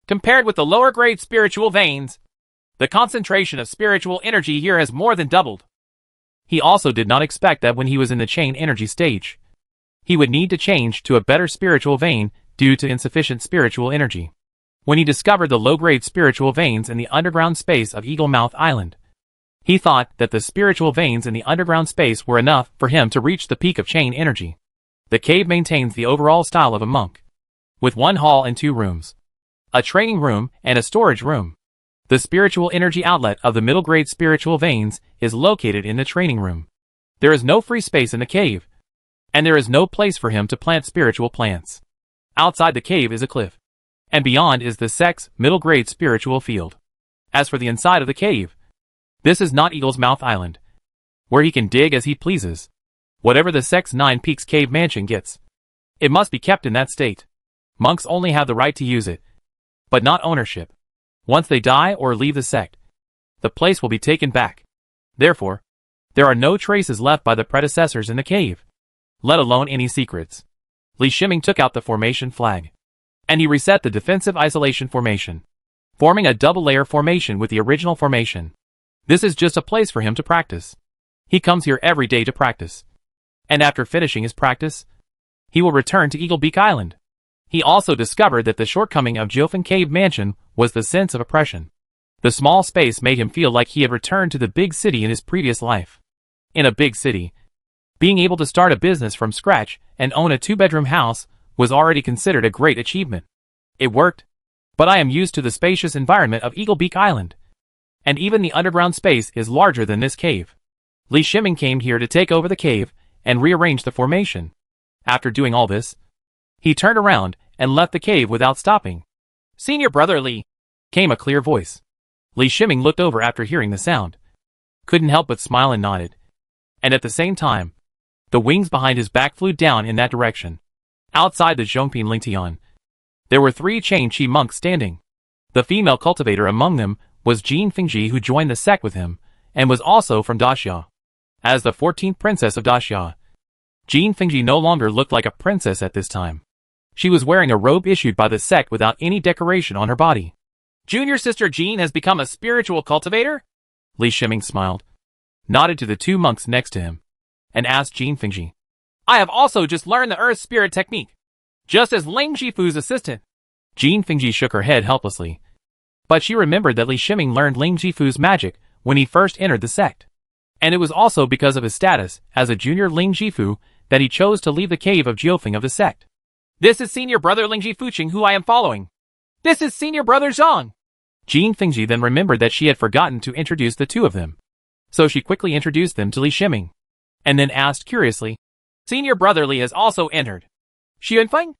Compared with the lower-grade spiritual veins, the concentration of spiritual energy here has more than doubled. He also did not expect that when he was in the chain energy stage, he would need to change to a better spiritual vein due to insufficient spiritual energy. When he discovered the low-grade spiritual veins in the underground space of Eagle Mouth Island, he thought that the spiritual veins in the underground space were enough for him to reach the peak of chain energy. The cave maintains the overall style of a monk, with 1 hall and 2 rooms, a training room and a storage room. The spiritual energy outlet of the middle-grade spiritual veins is located in the training room. There is no free space in the cave, and there is no place for him to plant spiritual plants. Outside the cave is a cliff, and beyond is the sect's middle-grade spiritual field. As for the inside of the cave, this is not Eagle's Mouth Island, where he can dig as he pleases. Whatever the sect's 9 peaks cave mansion gets, it must be kept in that state. Monks only have the right to use it, but not ownership. Once they die or leave the sect, the place will be taken back. Therefore, There are no traces left by the predecessors in the cave, let alone any secrets. Li Shiming took out the formation flag, and he reset the defensive isolation formation, forming a double-layer formation with the original formation. This is just a place for him to practice. He comes here every day to practice. And after finishing his practice, he will return to Eagle Beak Island. He also discovered that the shortcoming of Jiofeng Cave Mansion was the sense of oppression. The small space made him feel like he had returned to the big city in his previous life. In a big city, being able to start a business from scratch and own a 2-bedroom house was already considered a great achievement. It worked, but I am used to the spacious environment of Eagle Beak Island. And even the underground space is larger than this cave. Li Shiming came here to take over the cave and rearrange the formation. After doing all this, he turned around and left the cave without stopping. "Senior brother Li," came a clear voice. Li Shiming looked over after hearing the sound, couldn't help but smile and nodded. And at the same time, the wings behind his back flew down in that direction. Outside the Zhongping Lingtian, there were 3 Chain Chi monks standing. The female cultivator among them was Jin Fengji, who joined the sect with him, and was also from Daxia. As the 14th princess of Daxia, Jin Fengji no longer looked like a princess at this time. She was wearing a robe issued by the sect without any decoration on her body. "Junior sister Jin has become a spiritual cultivator?" Li Shiming smiled, nodded to the 2 monks next to him, and asked Jin Fengji, "I have also just learned the Earth Spirit technique, just as Ling Jifu's assistant." Jin Fengji shook her head helplessly, but she remembered that Li Shiming learned Ling Jifu's magic when he first entered the sect. And it was also because of his status as a junior Ling Jifu that he chose to leave the cave of Jiofeng of the sect. "This is senior brother Ling Jifuqing who I am following. This is senior brother Zhang." Jin Fengji then remembered that she had forgotten to introduce the 2 of them. So she quickly introduced them to Li Shiming, and then asked curiously, "Senior brother Li has also entered. Xuanfeng?"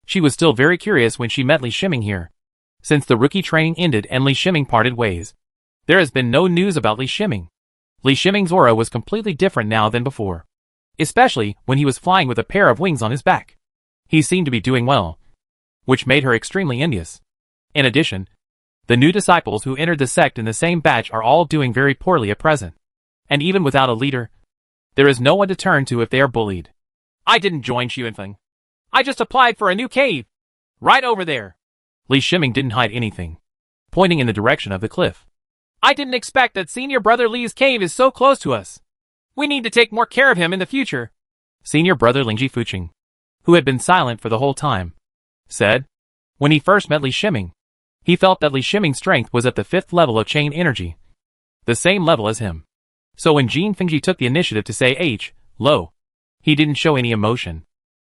She was still very curious when she met Li Shiming here. Since the rookie training ended and Li Shiming parted ways, there has been no news about Li Shiming. Li Shiming's aura was completely different now than before, especially when he was flying with a pair of wings on his back. He seemed to be doing well, which made her extremely envious. In addition, the new disciples who entered the sect in the same batch are all doing very poorly at present. And even without a leader, there is no one to turn to if they are bullied. "I didn't join Xuanfeng. I just applied for a new cave. Right over there." Li Shiming didn't hide anything, pointing in the direction of the cliff. "I didn't expect that senior brother Li's cave is so close to us. We need to take more care of him in the future." Senior brother Ling Jifuqing, who had been silent for the whole time, said, when he first met Li Shiming, he felt that Li Shiming's strength was at the 5th level of chain energy, the same level as him. So when Jin Fengji took the initiative to say "Lo," he didn't show any emotion.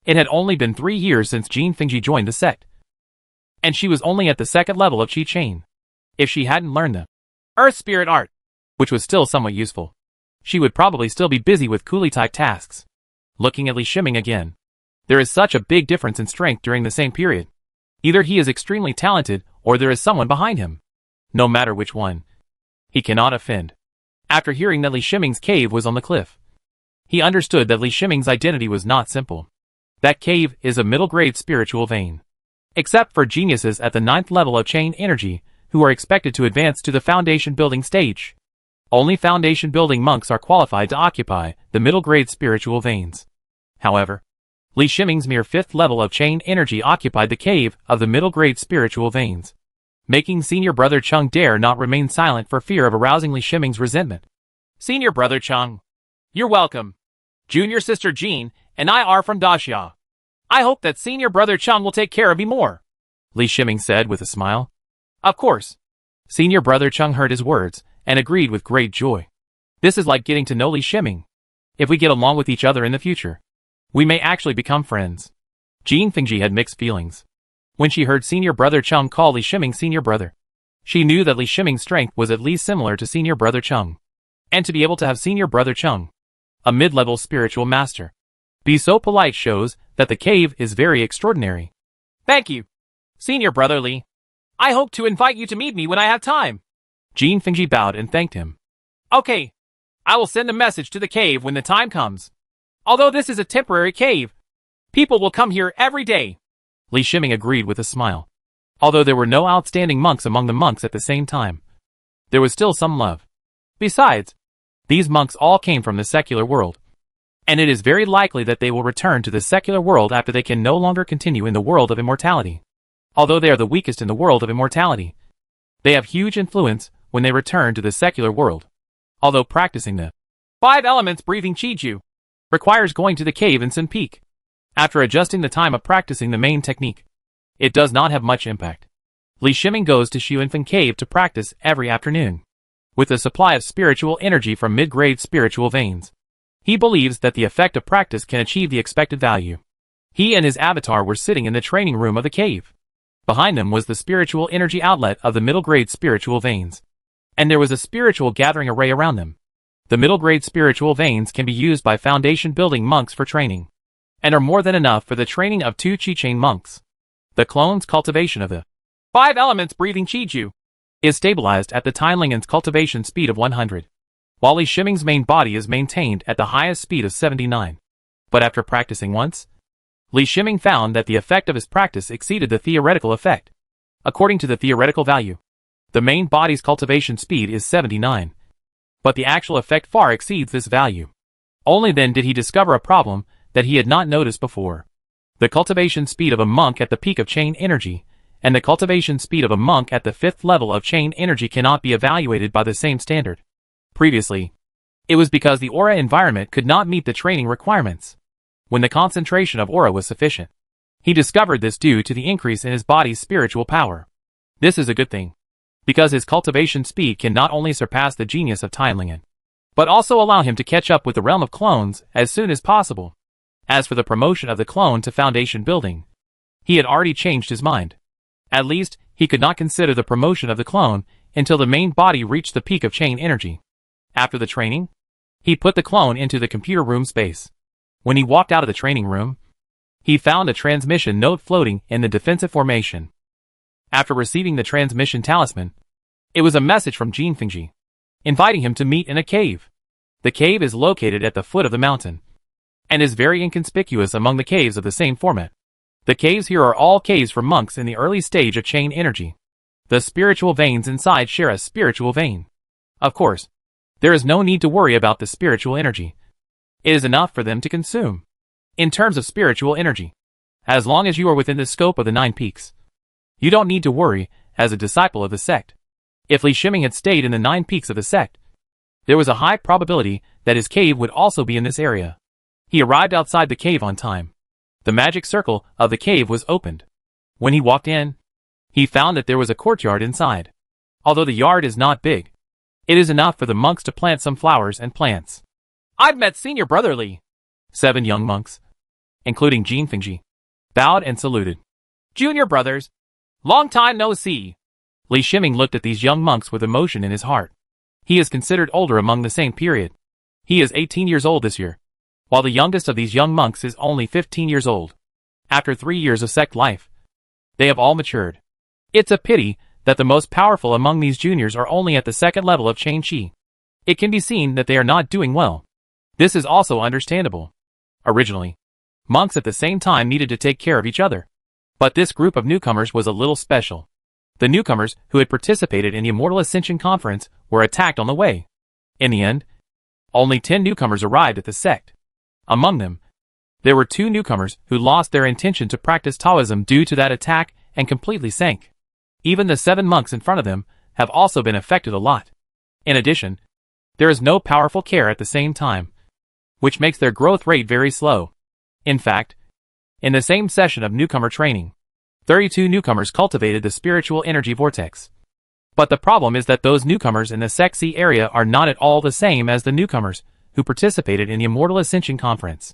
It had only been 3 years since Jin Fengji joined the sect, and she was only at the 2nd level of Qi Chain. If she hadn't learned the Earth Spirit Art, which was still somewhat useful, she would probably still be busy with Kuli-type tasks. Looking at Li Shiming again, there is such a big difference in strength during the same period. Either he is extremely talented, or there is someone behind him. No matter which one, he cannot offend. After hearing that Li Shiming's cave was on the cliff, he understood that Li Shiming's identity was not simple. That cave is a middle-grade spiritual vein. Except for geniuses at the 9th level of chain energy, who are expected to advance to the foundation building stage. Only foundation building monks are qualified to occupy the middle-grade spiritual veins. However, Li Shiming's mere 5th level of chain energy occupied the cave of the middle-grade spiritual veins, making senior brother Chung dare not remain silent for fear of arousing Li Shiming's resentment. "Senior brother Chung, you're welcome. Junior sister Jean and I are from Daxia. I hope that senior brother Chung will take care of me more," Li Shiming said with a smile. "Of course." Senior brother Chung heard his words and agreed with great joy. This is like getting to know Li Shiming. If we get along with each other in the future, we may actually become friends. Jin Fengji had mixed feelings. When she heard senior brother Chung call Li Shiming senior brother, she knew that Li Shiming's strength was at least similar to senior brother Chung. And to be able to have senior brother Chung, a mid-level spiritual master, be so polite shows that the cave is very extraordinary. "Thank you, senior brother Li. I hope to invite you to meet me when I have time." Jin Fengji bowed and thanked him. "Okay, I will send a message to the cave when the time comes. Although this is a temporary cave, people will come here every day." Li Shiming agreed with a smile. Although there were no outstanding monks among the monks at the same time, there was still some love. Besides, These monks all came from the secular world, and it is very likely that they will return to the secular world after they can no longer continue in the world of immortality. Although they are the weakest in the world of immortality, they have huge influence when they return to the secular world. Although practicing the 5 elements breathing Qiju requires going to the cave in Sun Peak. After adjusting the time of practicing the main technique, it does not have much impact. Li Shiming goes to Xuanfeng Cave to practice every afternoon, with a supply of spiritual energy from mid-grade spiritual veins. He believes that the effect of practice can achieve the expected value. He and his avatar were sitting in the training room of the cave. Behind them was the spiritual energy outlet of the middle-grade spiritual veins, and there was a spiritual gathering array around them. The middle-grade spiritual veins can be used by foundation-building monks for training, and are more than enough for the training of 2 Qi-chain monks. The clone's cultivation of the 5 elements breathing Qiju is stabilized at the Tianlingen's cultivation speed of 100, while Li Shiming's main body is maintained at the highest speed of 79. But after practicing once, Li Shiming found that the effect of his practice exceeded the theoretical effect. According to the theoretical value, the main body's cultivation speed is 79, but the actual effect far exceeds this value. Only then did he discover a problem that he had not noticed before. The cultivation speed of a monk at the peak of chain energy and the cultivation speed of a monk at the 5th level of chain energy cannot be evaluated by the same standard. Previously, it was because the aura environment could not meet the training requirements when the concentration of aura was sufficient. He discovered this due to the increase in his body's spiritual power. This is a good thing, because his cultivation speed can not only surpass the genius of Tianlingen, but also allow him to catch up with the realm of clones as soon as possible. As for the promotion of the clone to foundation building, he had already changed his mind. At least, he could not consider the promotion of the clone until the main body reached the peak of chain energy. After the training, he put the clone into the computer room space. When he walked out of the training room, he found a transmission note floating in the defensive formation. After receiving the transmission talisman, it was a message from Jin Fengji, inviting him to meet in a cave. The cave is located at the foot of the mountain, and is very inconspicuous among the caves of the same format. The caves here are all caves for monks in the early stage of chain energy. The spiritual veins inside share a spiritual vein. Of course, there is no need to worry about the spiritual energy. It is enough for them to consume. In terms of spiritual energy, as long as you are within the scope of the 9 peaks, you don't need to worry as a disciple of the sect. If Li Shiming had stayed in the 9 peaks of the sect, there was a high probability that his cave would also be in this area. He arrived outside the cave on time. The magic circle of the cave was opened. When he walked in, he found that there was a courtyard inside. Although the yard is not big, it is enough for the monks to plant some flowers and plants. I've met Senior Brother Li. 7 young monks, including Jin Fengji, bowed and saluted. Junior brothers, long time no see. Li Shiming looked at these young monks with emotion in his heart. He is considered older among the same period. He is 18 years old this year, while the youngest of these young monks is only 15 years old. After 3 years of sect life, they have all matured. It's a pity that the most powerful among these juniors are only at the 2nd level of Chain Qi. It can be seen that they are not doing well. This is also understandable. Originally, monks at the same time needed to take care of each other. But this group of newcomers was a little special. The newcomers who had participated in the Immortal Ascension Conference were attacked on the way. In the end, only 10 newcomers arrived at the sect. Among them, there were 2 newcomers who lost their intention to practice Taoism due to that attack and completely sank. Even the 7 monks in front of them have also been affected a lot. In addition, there is no powerful care at the same time, which makes their growth rate very slow. In fact, in the same session of newcomer training, 32 newcomers cultivated the spiritual energy vortex. But the problem is that those newcomers in the Sect C area are not at all the same as the newcomers who participated in the Immortal Ascension Conference.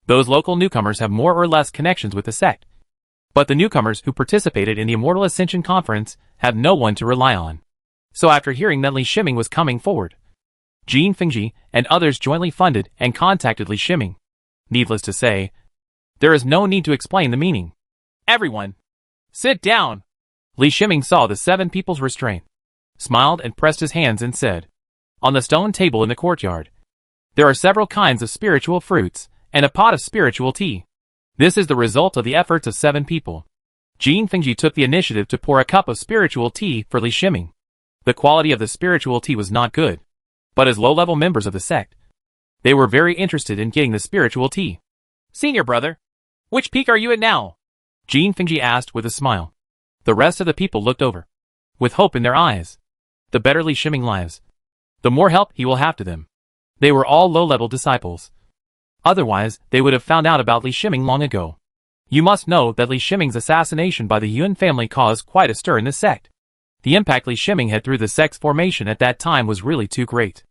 Those local newcomers have more or less connections with the sect. But the newcomers who participated in the Immortal Ascension Conference have no one to rely on. So after hearing that Li Shiming was coming forward, Jin Fengji and others jointly funded and contacted Li Shiming. Needless to say, there is no need to explain the meaning. Everyone, sit down. Li Shiming saw the 7 people's restraint, smiled and pressed his hands and said, on the stone table in the courtyard, there are several kinds of spiritual fruits and a pot of spiritual tea. This is the result of the efforts of 7 people. Jin Fengji took the initiative to pour a cup of spiritual tea for Li Shiming. The quality of the spiritual tea was not good. But as low-level members of the sect, they were very interested in getting the spiritual tea. Senior brother, which peak are you at now? Jean Fingji asked with a smile. The rest of the people looked over, with hope in their eyes. The better Li Shiming lives, the more help he will have to them. They were all low-level disciples. Otherwise, they would have found out about Li Shiming long ago. You must know that Li Shiming's assassination by the Yuan family caused quite a stir in the sect. The impact Li Shiming had through the sect's formation at that time was really too great.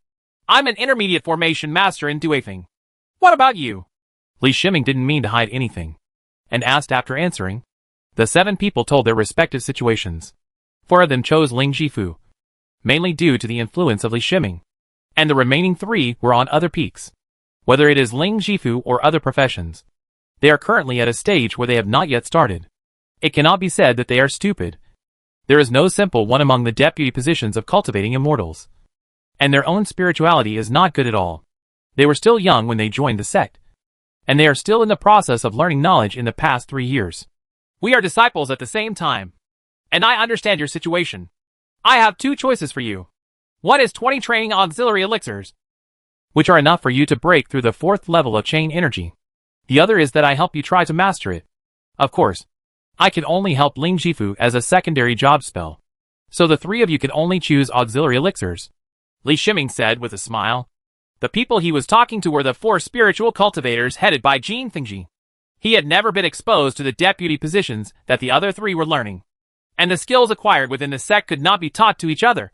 I'm an intermediate formation master in Duifeng. What about you? Li Shiming didn't mean to hide anything, and asked after answering. The 7 people told their respective situations. 4 of them chose Ling Jifu, mainly due to the influence of Li Shiming, and the remaining 3 were on other peaks. Whether it is Ling Jifu or other professions, they are currently at a stage where they have not yet started. It cannot be said that they are stupid. There is no simple one among the deputy positions of cultivating immortals. And their own spirituality is not good at all. They were still young when they joined the sect, and they are still in the process of learning knowledge in the past 3 years. We are disciples at the same time, and I understand your situation. I have 2 choices for you. One is 20 training auxiliary elixirs, which are enough for you to break through the 4th level of chain energy. The other is that I help you try to master it. Of course, I can only help Ling Jifu as a secondary job spell, so the 3 of you can only choose auxiliary elixirs. Li Shiming said with a smile. The people he was talking to were the 4 spiritual cultivators headed by Jean Fingji. He had never been exposed to the deputy positions that the other 3 were learning, and the skills acquired within the sect could not be taught to each other.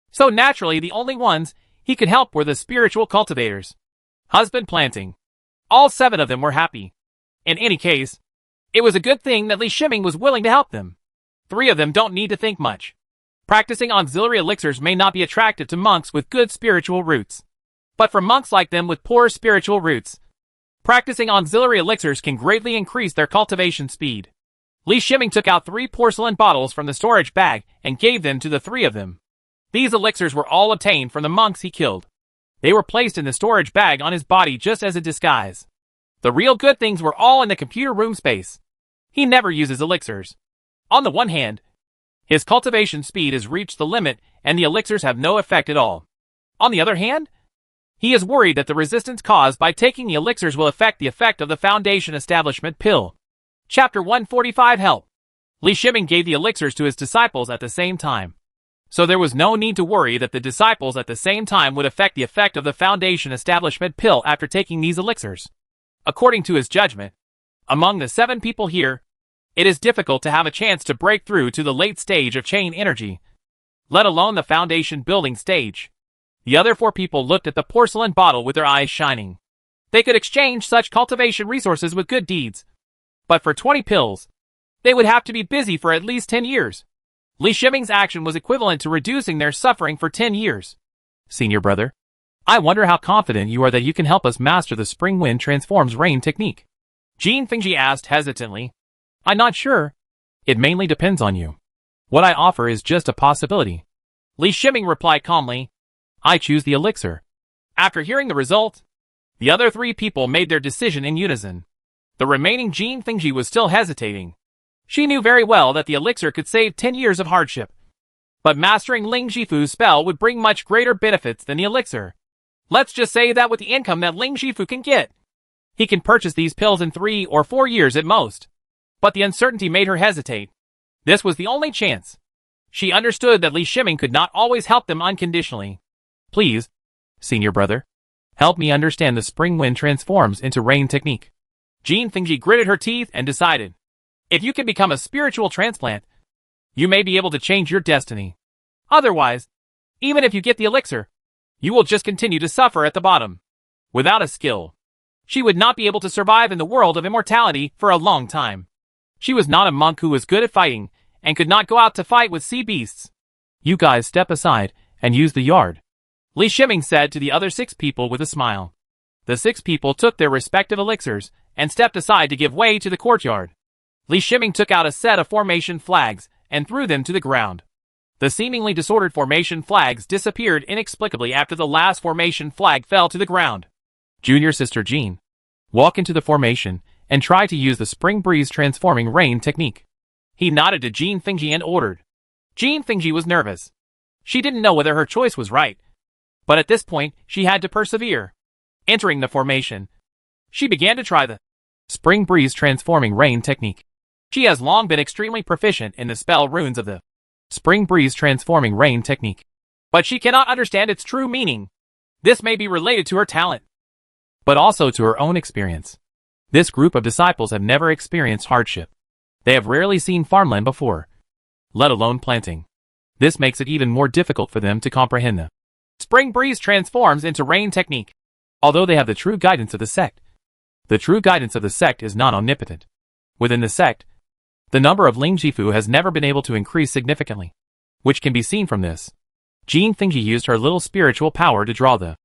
So naturally the only ones he could help were the spiritual cultivators. Husband planting. All 7 of them were happy. In any case, it was a good thing that Li Shiming was willing to help them. 3 of them don't need to think much. Practicing auxiliary elixirs may not be attractive to monks with good spiritual roots. But for monks like them with poor spiritual roots, practicing auxiliary elixirs can greatly increase their cultivation speed. Li Shiming took out 3 porcelain bottles from the storage bag and gave them to the 3 of them. These elixirs were all obtained from the monks he killed. They were placed in the storage bag on his body just as a disguise. The real good things were all in the computer room space. He never uses elixirs. On the one hand, his cultivation speed has reached the limit and the elixirs have no effect at all. On the other hand, he is worried that the resistance caused by taking the elixirs will affect the effect of the Foundation Establishment pill. Chapter 145 Help. Li Shiming gave the elixirs to his disciples at the same time. So there was no need to worry that the disciples at the same time would affect the effect of the Foundation Establishment pill after taking these elixirs. According to his judgment, among the 7 people here, it is difficult to have a chance to break through to the late stage of chain energy, let alone the foundation building stage. The other 4 people looked at the porcelain bottle with their eyes shining. They could exchange such cultivation resources with good deeds. But for 20 pills, they would have to be busy for at least 10 years. Li Shiming's action was equivalent to reducing their suffering for 10 years. Senior brother, I wonder how confident you are that you can help us master the spring wind transforms rain technique. Jean Fingji asked hesitantly. I'm not sure. It mainly depends on you. What I offer is just a possibility. Li Shiming replied calmly. I choose the elixir. After hearing the result, the other 3 people made their decision in unison. The remaining Jean Fingji was still hesitating. She knew very well that the elixir could save 10 years of hardship. But mastering Ling Jifu's spell would bring much greater benefits than the elixir. Let's just say that with the income that Ling Jifu can get, he can purchase these pills in 3 or 4 years at most. But the uncertainty made her hesitate. This was the only chance. She understood that Li Shiming could not always help them unconditionally. Please, senior brother, help me understand the spring wind transforms into rain technique. Jean Fingji gritted her teeth and decided. If you can become a spiritual transplant, you may be able to change your destiny. Otherwise, even if you get the elixir, you will just continue to suffer at the bottom. Without a skill, she would not be able to survive in the world of immortality for a long time. She was not a monk who was good at fighting, and could not go out to fight with sea beasts. You guys step aside and use the yard, Li Shiming said to the other 6 people with a smile. The 6 people took their respective elixirs and stepped aside to give way to the courtyard. Li Shiming took out a set of formation flags and threw them to the ground. The seemingly disordered formation flags disappeared inexplicably after the last formation flag fell to the ground. Junior sister Jean, walk into the formation and try to use the spring breeze transforming rain technique. He nodded to Jean Fingji and ordered. Jean Fingji was nervous. She didn't know whether her choice was right, But at this point, she had to persevere. Entering the formation, she began to try the Spring Breeze Transforming Rain technique. She has long been extremely proficient in the spell runes of the Spring Breeze Transforming Rain technique. But she cannot understand its true meaning. This may be related to her talent, but also to her own experience. This group of disciples have never experienced hardship. They have rarely seen farmland before, let alone planting. This makes it even more difficult for them to comprehend the Spring Breeze Transforms into Rain technique. Although they have the true guidance of the sect is not omnipotent. Within the sect, the number of Lingjifu has never been able to increase significantly, which can be seen from this. Jean Fingji used her little spiritual power to draw the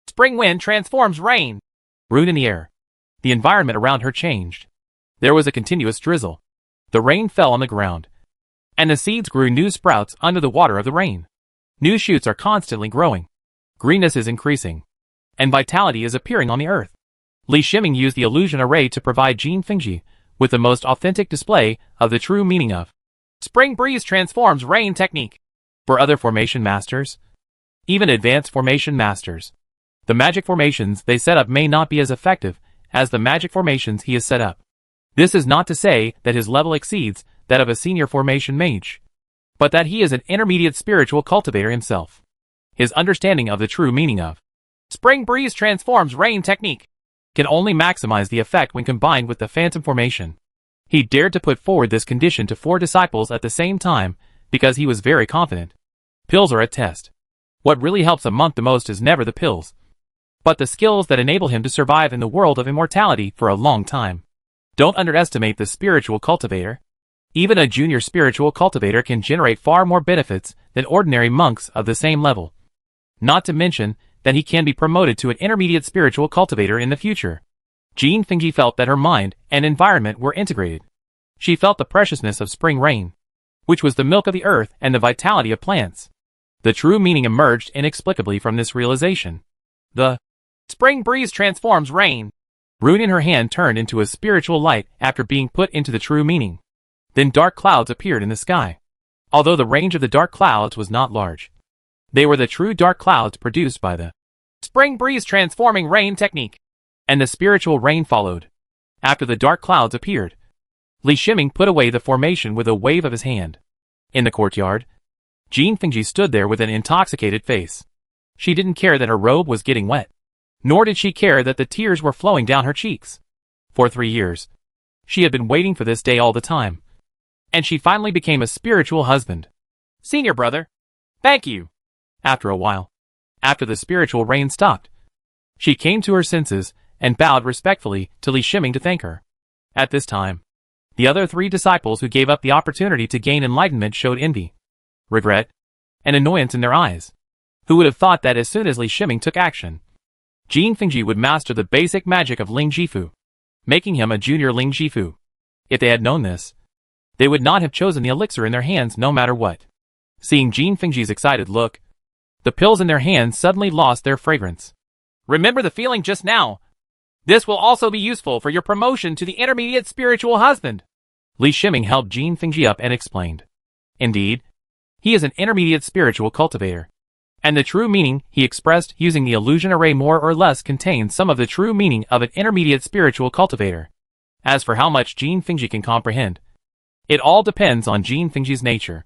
Spring Wind Transforms Rain rune in the air. The environment around her changed. There was a continuous drizzle. The rain fell on the ground, and the seeds grew new sprouts under the water of the rain. New shoots are constantly growing. Greenness is increasing, and vitality is appearing on the earth. Li Shiming used the illusion array to provide Jean Fingji with the most authentic display of the true meaning of Spring Breeze Transforms Rain technique. For other formation masters, even advanced formation masters, the magic formations they set up may not be as effective as the magic formations he has set up. This is not to say that his level exceeds that of a senior formation mage, but that he is an intermediate spiritual cultivator himself. His understanding of the true meaning of Spring Breeze Transforms Rain technique can only maximize the effect when combined with the phantom formation. He dared to put forward this condition to 4 disciples at the same time because he was very confident. Pills are a test. What really helps a monk the most is never the pills, but the skills that enable him to survive in the world of immortality for a long time. Don't underestimate the spiritual cultivator. Even a junior spiritual cultivator can generate far more benefits than ordinary monks of the same level. Not to mention that he can be promoted to an intermediate spiritual cultivator in the future. Jean Fingji felt that her mind and environment were integrated. She felt the preciousness of spring rain, which was the milk of the earth and the vitality of plants. The true meaning emerged inexplicably from this realization. The Spring Breeze Transforms Rain rune in her hand turned into a spiritual light after being put into the true meaning. Then dark clouds appeared in the sky. Although the range of the dark clouds was not large, they were the true dark clouds produced by the Spring Breeze Transforming Rain technique. And the spiritual rain followed. After the dark clouds appeared, Li Shiming put away the formation with a wave of his hand. In the courtyard, Jean Fingji stood there with an intoxicated face. She didn't care that her robe was getting wet, nor did she care that the tears were flowing down her cheeks. For 3 years, she had been waiting for this day all the time, and she finally became a spiritual husband. Senior brother, thank you. After a while, after the spiritual rain stopped, she came to her senses and bowed respectfully to Li Shiming to thank her. At this time, the other 3 disciples who gave up the opportunity to gain enlightenment showed envy, regret, and annoyance in their eyes. Who would have thought that as soon as Li Shiming took action, Jean Fingji would master the basic magic of Ling Jifu, making him a junior Ling Jifu. If they had known this, they would not have chosen the elixir in their hands no matter what. Seeing Jean Fingji's excited look, the pills in their hands suddenly lost their fragrance. Remember the feeling just now. This will also be useful for your promotion to the intermediate spiritual husband. Li Shiming helped Jean Fingji up and explained. Indeed, he is an intermediate spiritual cultivator, and the true meaning he expressed using the illusion array more or less contains some of the true meaning of an intermediate spiritual cultivator. As for how much Jean Fingji can comprehend, it all depends on Jean Fingji's nature.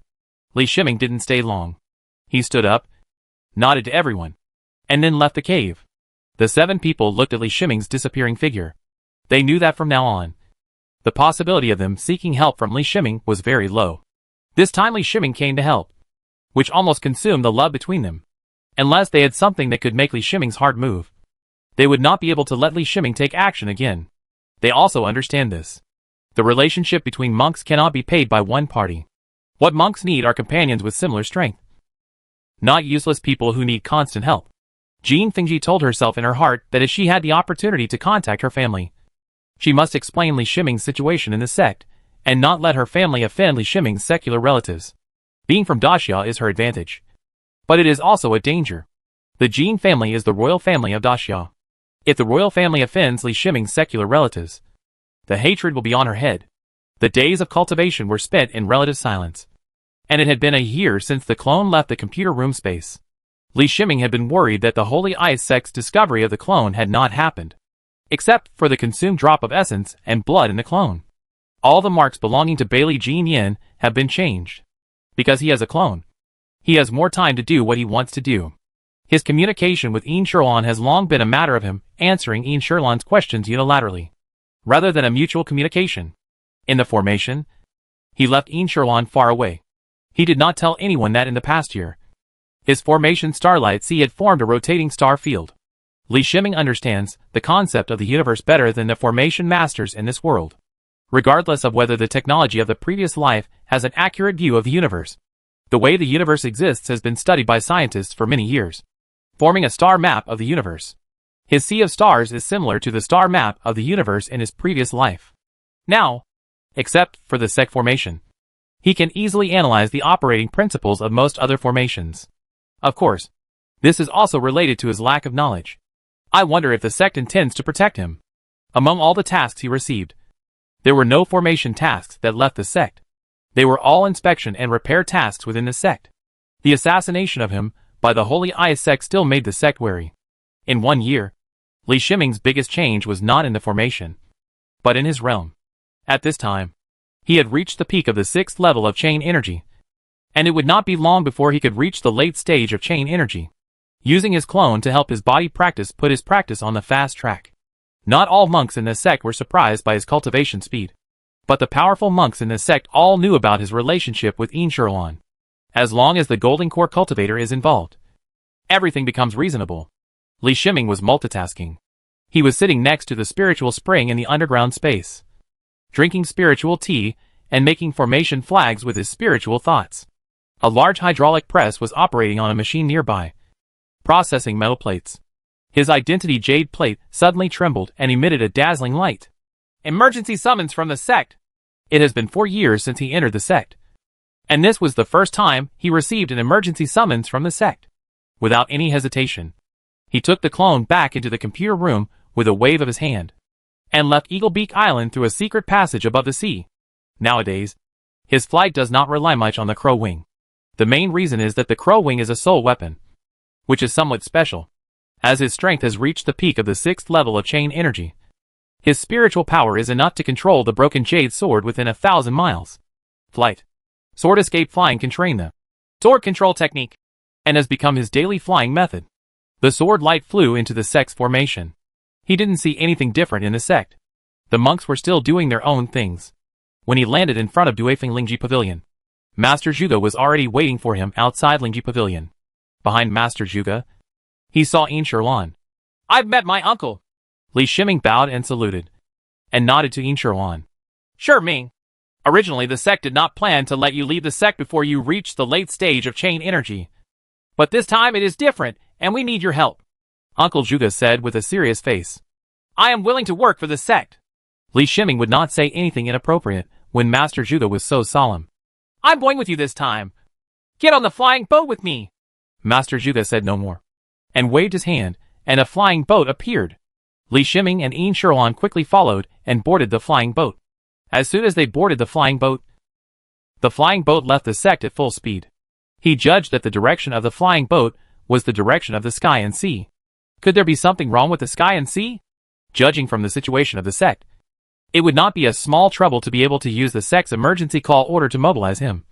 Li Shiming didn't stay long. He stood up, nodded to everyone, and then left the cave. The 7 people looked at Li Shiming's disappearing figure. They knew that from now on, the possibility of them seeking help from Li Shiming was very low. This time Li Shiming came to help, which almost consumed the love between them. Unless they had something that could make Li Shiming's heart move, they would not be able to let Li Shiming take action again. They also understand this. The relationship between monks cannot be paid by one party. What monks need are companions with similar strength, not useless people who need constant help. Jean Fingji told herself in her heart that if she had the opportunity to contact her family, she must explain Li Shiming's situation in the sect, and not let her family offend Li Shiming's secular relatives. Being from Daxia is her advantage, but it is also a danger. The Jean family is the royal family of Daxia. If the royal family offends Li Shiming's secular relatives, the hatred will be on her head. The days of cultivation were spent in relative silence, and it had been a year since the clone left the computer room space. Li Shiming had been worried that the Holy Ice Sect's discovery of the clone had not happened, except for the consumed drop of essence and blood in the clone. All the marks belonging to Bailey Jean Yin have been changed. Because he has a clone, he has more time to do what he wants to do. His communication with Yin Sherlan has long been a matter of him answering Yin Sherlan's questions unilaterally, rather than a mutual communication. In the formation, he left Yin Sherlan far away. He did not tell anyone that in the past year, his formation Starlight Sea had formed a rotating star field. Li Shiming understands the concept of the universe better than the formation masters in this world. Regardless of whether the technology of the previous life has an accurate view of the universe, the way the universe exists has been studied by scientists for many years, forming a star map of the universe. His sea of stars is similar to the star map of the universe in his previous life. Now, except for the sect formation, he can easily analyze the operating principles of most other formations. Of course, this is also related to his lack of knowledge. I wonder if the sect intends to protect him. Among all the tasks he received, there were no formation tasks that left the sect. They were all inspection and repair tasks within the sect. The assassination of him by the Holy Ice Sect still made the sect wary. In 1 year, Li Shiming's biggest change was not in the formation, but in his realm. At this time, he had reached the peak of the 6th level of chain energy, and it would not be long before he could reach the late stage of chain energy. Using his clone to help his body practice put his practice on the fast track. Not all monks in the sect were surprised by his cultivation speed, but the powerful monks in the sect all knew about his relationship with Yin Sherlan. As long as the Golden Core cultivator is involved, everything becomes reasonable. Li Shiming was multitasking. He was sitting next to the spiritual spring in the underground space, drinking spiritual tea and making formation flags with his spiritual thoughts. A large hydraulic press was operating on a machine nearby, processing metal plates. His identity jade plate suddenly trembled and emitted a dazzling light. Emergency summons from the sect. It has been 4 years since he entered the sect, and this was the first time he received an emergency summons from the sect. Without any hesitation, he took the clone back into the computer room with a wave of his hand, and left Eagle Beak Island through a secret passage above the sea. Nowadays, his flight does not rely much on the crow wing. The main reason is that the crow wing is a soul weapon, which is somewhat special, as his strength has reached the peak of the 6th level of chain energy. His spiritual power is enough to control the broken jade sword within 1,000 miles. Flight. Sword escape flying can train the sword control technique, and has become his daily flying method. The sword light flew into the sect's formation. He didn't see anything different in the sect. The monks were still doing their own things. When he landed in front of Duifeng Lingji Pavilion, Master Zhuge was already waiting for him outside Lingji Pavilion. Behind Master Zhuge, he saw Yin Sherlan. I've met my uncle. Li Shiming bowed and saluted, and nodded to Yin Sherlan. Sure, Ming. Originally the sect did not plan to let you leave the sect before you reach the late stage of chain energy. But this time it is different, and we need your help. Uncle Zhuge said with a serious face. I am willing to work for the sect. Li Shiming would not say anything inappropriate when Master Zhuge was so solemn. I'm going with you this time. Get on the flying boat with me. Master Zhuge said no more, and waved his hand, and a flying boat appeared. Li Shiming and Yin Sherlan quickly followed and boarded the flying boat. As soon as they boarded the flying boat left the sect at full speed. He judged that the direction of the flying boat was the direction of the sky and sea. Could there be something wrong with the sky and sea? Judging from the situation of the sect, it would not be a small trouble to be able to use the sect's emergency call order to mobilize him,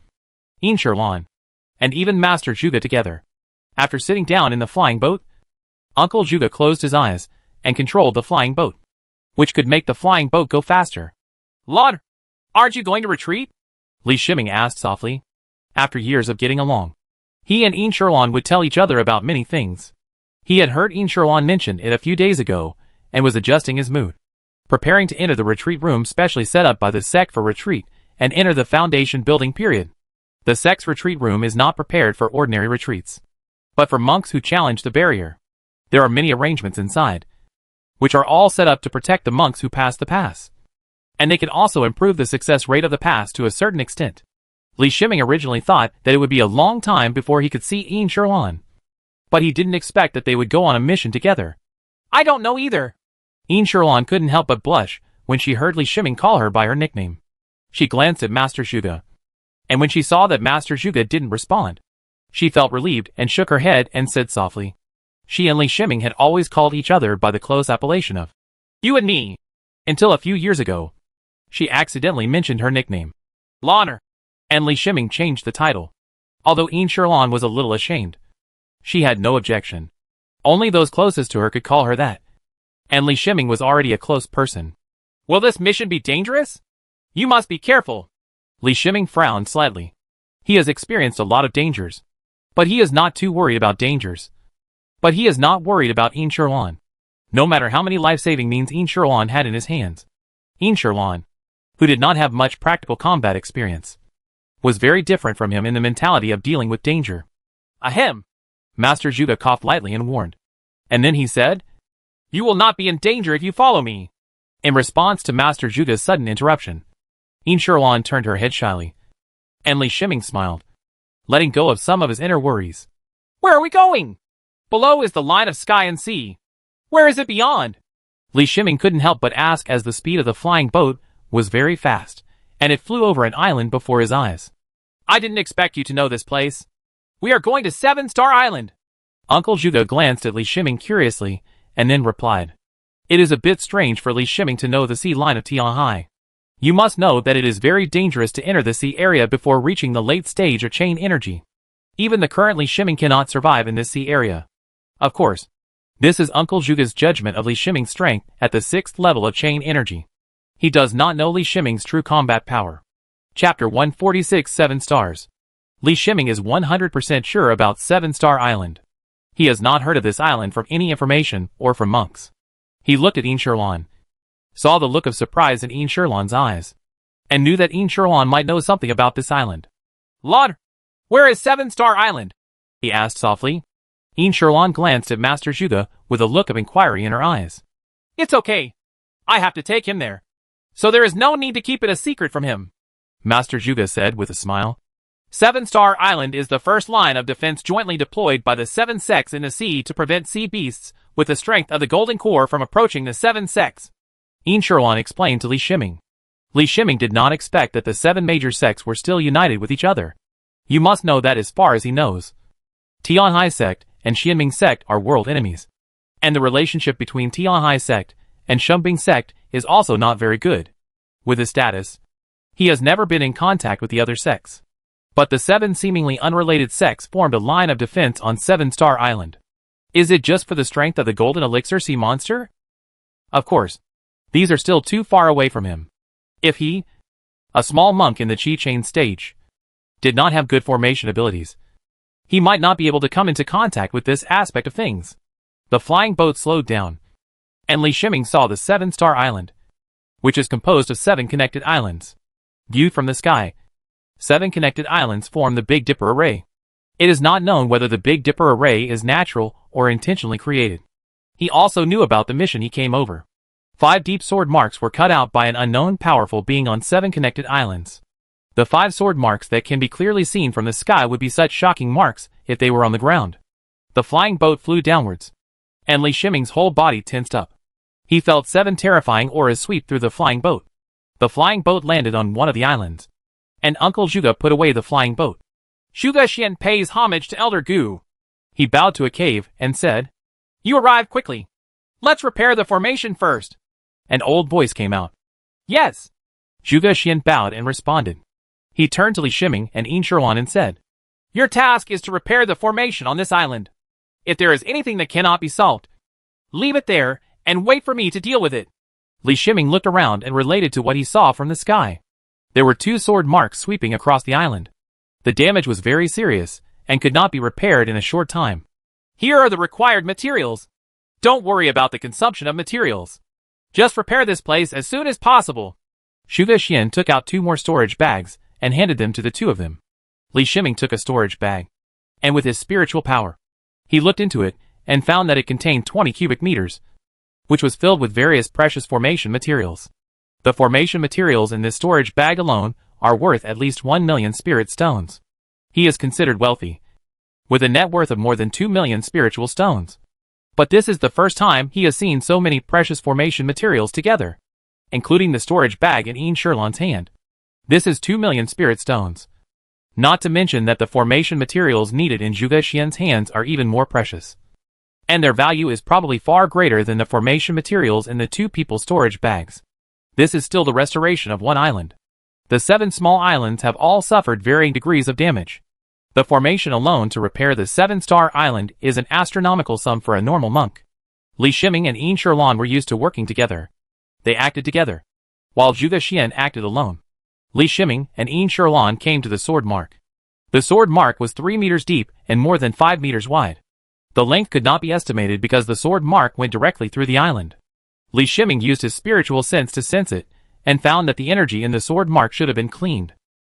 Yin Sherlan, and even Master Zhuge together. After sitting down in the flying boat, Uncle Zhuge closed his eyes and controlled the flying boat, which could make the flying boat go faster. Lord, aren't you going to retreat? Li Shiming asked softly. After years of getting along, he and Yin Sherlan would tell each other about many things. He had heard Yin Sherlan mention it a few days ago and was adjusting his mood, preparing to enter the retreat room specially set up by the sect for retreat and enter the foundation building period. The sect's retreat room is not prepared for ordinary retreats, but for monks who challenge the barrier. There are many arrangements inside, which are all set up to protect the monks who pass the pass. And they can also improve the success rate of the pass to a certain extent. Li Shiming originally thought that it would be a long time before he could see Yin Sherlan, but he didn't expect that they would go on a mission together. I don't know either. Yin Sherlan couldn't help but blush when she heard Li Shiming call her by her nickname. She glanced at Master Zhuge, and when she saw that Master Zhuge didn't respond, She felt relieved and shook her head and said softly. She and Li Shiming had always called each other by the close appellation of you and me, until a few years ago. She accidentally mentioned her nickname, Lanner, and Li Shiming changed the title. Although Yin Sherlan was a little ashamed, she had no objection. Only those closest to her could call her that, and Li Shiming was already a close person. Will this mission be dangerous? You must be careful. Li Shiming frowned slightly. He has experienced a lot of dangers, but he is not too worried about dangers. But he is not worried about Yin Sherlan, no matter how many life-saving means Yin Sherlan had in his hands. Yin Sherlan, who did not have much practical combat experience, was very different from him in the mentality of dealing with danger. Ahem! Master Zhuge coughed lightly and warned. And then he said, You will not be in danger if you follow me. In response to Master Zhuge's sudden interruption, Yin Sherlan turned her head shyly, and Li Shiming smiled, letting go of some of his inner worries. Where are we going? Below is the line of sky and sea. Where is it beyond? Li Shiming couldn't help but ask as the speed of the flying boat was very fast, and it flew over an island before his eyes. I didn't expect you to know this place. We are going to 7-Star Island. Uncle Zhuge glanced at Li Shiming curiously, and then replied. It is a bit strange for Li Shiming to know the sea line of Tianhai. You must know that it is very dangerous to enter the sea area before reaching the late stage of chain energy. Even the current Li Shiming cannot survive in this sea area. Of course, this is Uncle Zhuge's judgment of Li Shiming's strength at the 6th level of chain energy. He does not know Li Shiming's true combat power. Chapter 146 7 Stars. Li Shiming is 100% sure about 7-Star Island. He has not heard of this island from any information or from monks. He looked at Yin Sherlan, saw the look of surprise in Yin Sherlan's eyes, and knew that Yin Sherlan might know something about this island. Lord, where is 7-Star Island? He asked softly. Yin Sherlan glanced at Master Zhuge with a look of inquiry in her eyes. It's okay. I have to take him there, so there is no need to keep it a secret from him, Master Zhuge said with a smile. 7-Star Island is the first line of defense jointly deployed by the 7 sects in the sea to prevent sea beasts with the strength of the Golden Core from approaching the 7 sects. Yin Sherlan explained to Li Shiming. Li Shiming did not expect that the 7 major sects were still united with each other. You must know that as far as he knows, Tianhai sect and Xianming sect are world enemies, and the relationship between Tianhai sect and Shumbing sect is also not very good. With his status, he has never been in contact with the other sects. But the 7 seemingly unrelated sects formed a line of defense on 7-Star Island. Is it just for the strength of the Golden Elixir Sea Monster? Of course, these are still too far away from him. If he, a small monk in the Qi Chain stage, did not have good formation abilities, he might not be able to come into contact with this aspect of things. The flying boat slowed down, and Li Shiming saw the 7-Star Island, which is composed of 7 connected islands. Viewed from the sky, 7 connected islands form the Big Dipper Array. It is not known whether the Big Dipper Array is natural or intentionally created. He also knew about the mission he came over. 5 deep sword marks were cut out by an unknown powerful being on 7 connected islands. The 5 sword marks that can be clearly seen from the sky would be such shocking marks if they were on the ground. The flying boat flew downwards, and Li Shiming's whole body tensed up. He felt 7 terrifying auras sweep through the flying boat. The flying boat landed on one of the islands, and Uncle Zhuge put away the flying boat. Zhuge Xian pays homage to Elder Gu. He bowed to a cave and said, You arrived quickly. Let's repair the formation first. An old voice came out. Yes. Zhuge Xian bowed and responded. He turned to Li Shiming and Yin Sherlan and said, Your task is to repair the formation on this island. If there is anything that cannot be solved, leave it there and wait for me to deal with it. Li Shiming looked around and related to what he saw from the sky. There were 2 sword marks sweeping across the island. The damage was very serious and could not be repaired in a short time. Here are the required materials. Don't worry about the consumption of materials. Just repair this place as soon as possible. Zhuge Xian took out 2 more storage bags and handed them to the 2 of them. Li Shiming took a storage bag, and with his spiritual power, he looked into it and found that it contained 20 cubic meters, which was filled with various precious formation materials. The formation materials in this storage bag alone are worth at least 1 million spirit stones. He is considered wealthy, with a net worth of more than 2 million spiritual stones. But this is the first time he has seen so many precious formation materials together, including the storage bag in Yin Sherlan's hand. This is 2 million spirit stones. Not to mention that the formation materials needed in Zhuge Xian's hands are even more precious. And their value is probably far greater than the formation materials in the two people storage bags. This is still the restoration of one island. The 7 small islands have all suffered varying degrees of damage. The formation alone to repair the 7-star island is an astronomical sum for a normal monk. Li Shiming and Yin Shirlan were used to working together. They acted together, while Zhuge Xian acted alone. Li Shiming and Yin Shirlan came to the sword mark. The sword mark was 3 meters deep and more than 5 meters wide. The length could not be estimated because the sword mark went directly through the island. Li Shiming used his spiritual sense to sense it, and found that the energy in the sword mark should have been cleaned.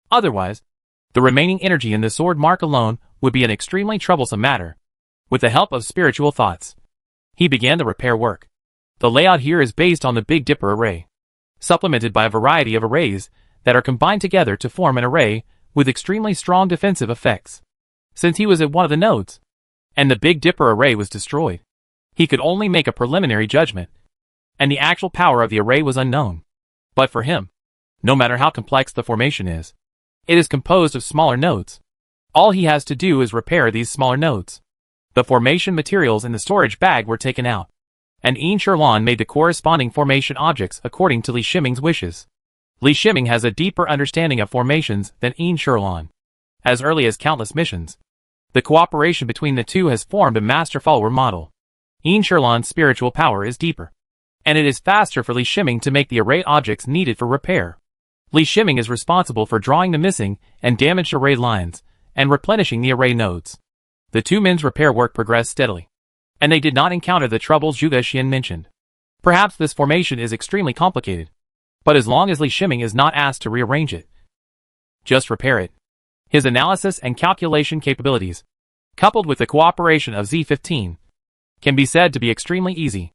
Otherwise, the remaining energy in the sword mark alone would be an extremely troublesome matter. With the help of spiritual thoughts, he began the repair work. The layout here is based on the Big Dipper array, supplemented by a variety of arrays that are combined together to form an array with extremely strong defensive effects. Since he was at one of the nodes, and the Big Dipper array was destroyed, he could only make a preliminary judgment, and the actual power of the array was unknown. But for him, no matter how complex the formation is, it is composed of smaller nodes. All he has to do is repair these smaller nodes. The formation materials in the storage bag were taken out, and Yin Shirlan made the corresponding formation objects according to Li Shiming's wishes. Li Shiming has a deeper understanding of formations than Yin Shirlan. As early as countless missions, the cooperation between the two has formed a master-follower model. Yin Shirlan's spiritual power is deeper, and it is faster for Li Shiming to make the array objects needed for repair. Li Shiming is responsible for drawing the missing and damaged array lines, and replenishing the array nodes. The two men's repair work progressed steadily, and they did not encounter the troubles Zhuge Xian mentioned. Perhaps this formation is extremely complicated, but as long as Li Shiming is not asked to rearrange it, just repair it. His analysis and calculation capabilities, coupled with the cooperation of Z15, can be said to be extremely easy.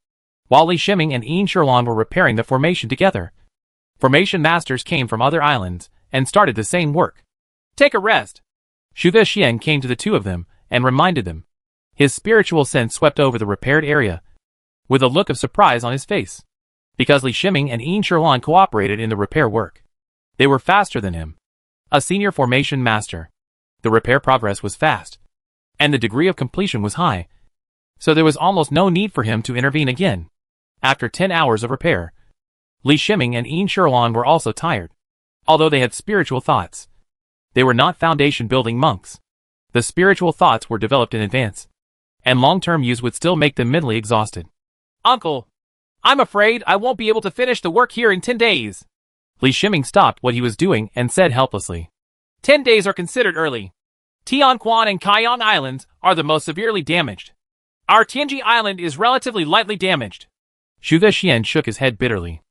While Li Shiming and Yin Shirlan were repairing the formation together, formation masters came from other islands and started the same work. Take a rest. Zhuge Xian came to the two of them and reminded them. His spiritual sense swept over the repaired area, with a look of surprise on his face. Because Li Shiming and Yin Shirlan cooperated in the repair work, they were faster than him. A senior formation master. The repair progress was fast, and the degree of completion was high, so there was almost no need for him to intervene again. After 10 hours of repair, Li Shiming and Yin Shirlan were also tired. Although they had spiritual thoughts, they were not foundation-building monks. The spiritual thoughts were developed in advance, and long-term use would still make them mentally exhausted. Uncle, I'm afraid I won't be able to finish the work here in 10 days. Li Shiming stopped what he was doing and said helplessly. 10 days are considered early. Tianquan and Kaiyang Islands are the most severely damaged. Our Tianji Island is relatively lightly damaged. Zhuge Xian shook his head bitterly.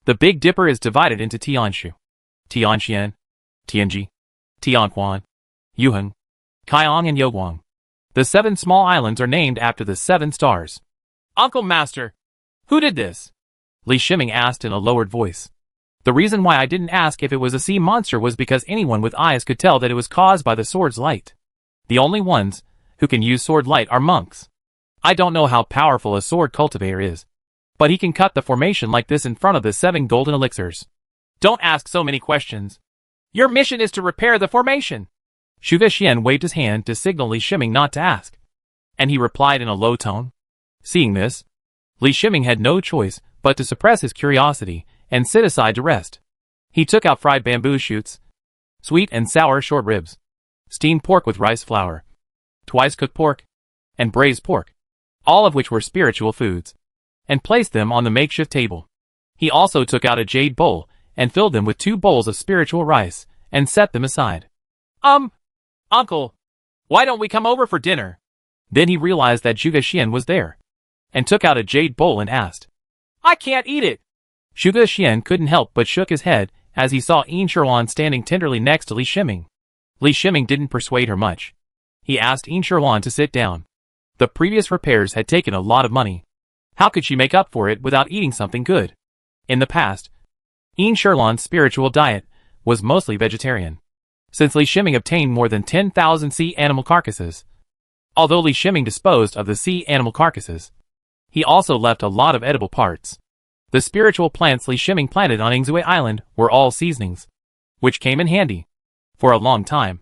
The Big Dipper is divided into Tianshu, Tianxian, Tianji, Tianquan, Yuheng, Kaiyang and Youguang. The 7 small islands are named after the 7 stars. Uncle Master, who did this? Li Shiming asked in a lowered voice. The reason why I didn't ask if it was a sea monster was because anyone with eyes could tell that it was caused by the sword's light. The only ones who can use sword light are monks. I don't know how powerful a sword cultivator is, but he can cut the formation like this in front of the 7 golden elixirs. Don't ask so many questions. Your mission is to repair the formation. Zhuge Xian waved his hand to signal Li Shiming not to ask, and he replied in a low tone. Seeing this, Li Shiming had no choice but to suppress his curiosity and sit aside to rest. He took out fried bamboo shoots, sweet and sour short ribs, steamed pork with rice flour, twice cooked pork, and braised pork, all of which were spiritual foods, and placed them on the makeshift table. He also took out a jade bowl and filled them with 2 bowls of spiritual rice and set them aside. Uncle, why don't we come over for dinner? Then he realized that Zhuge Xian was there, and took out a jade bowl and asked. I can't eat it. Zhuge Xian couldn't help but shook his head as he saw Yin Shirlan standing tenderly next to Li Shiming. Li Shiming didn't persuade her much. He asked Yin Shirlan to sit down. The previous repairs had taken a lot of money. How could she make up for it without eating something good? In the past, Yin Shirlan's spiritual diet was mostly vegetarian, since Li Shiming obtained more than 10,000 sea animal carcasses. Although Li Shiming disposed of the sea animal carcasses, he also left a lot of edible parts. The spiritual plants Li Shiming planted on Yingzui Island were all seasonings, which came in handy for a long time.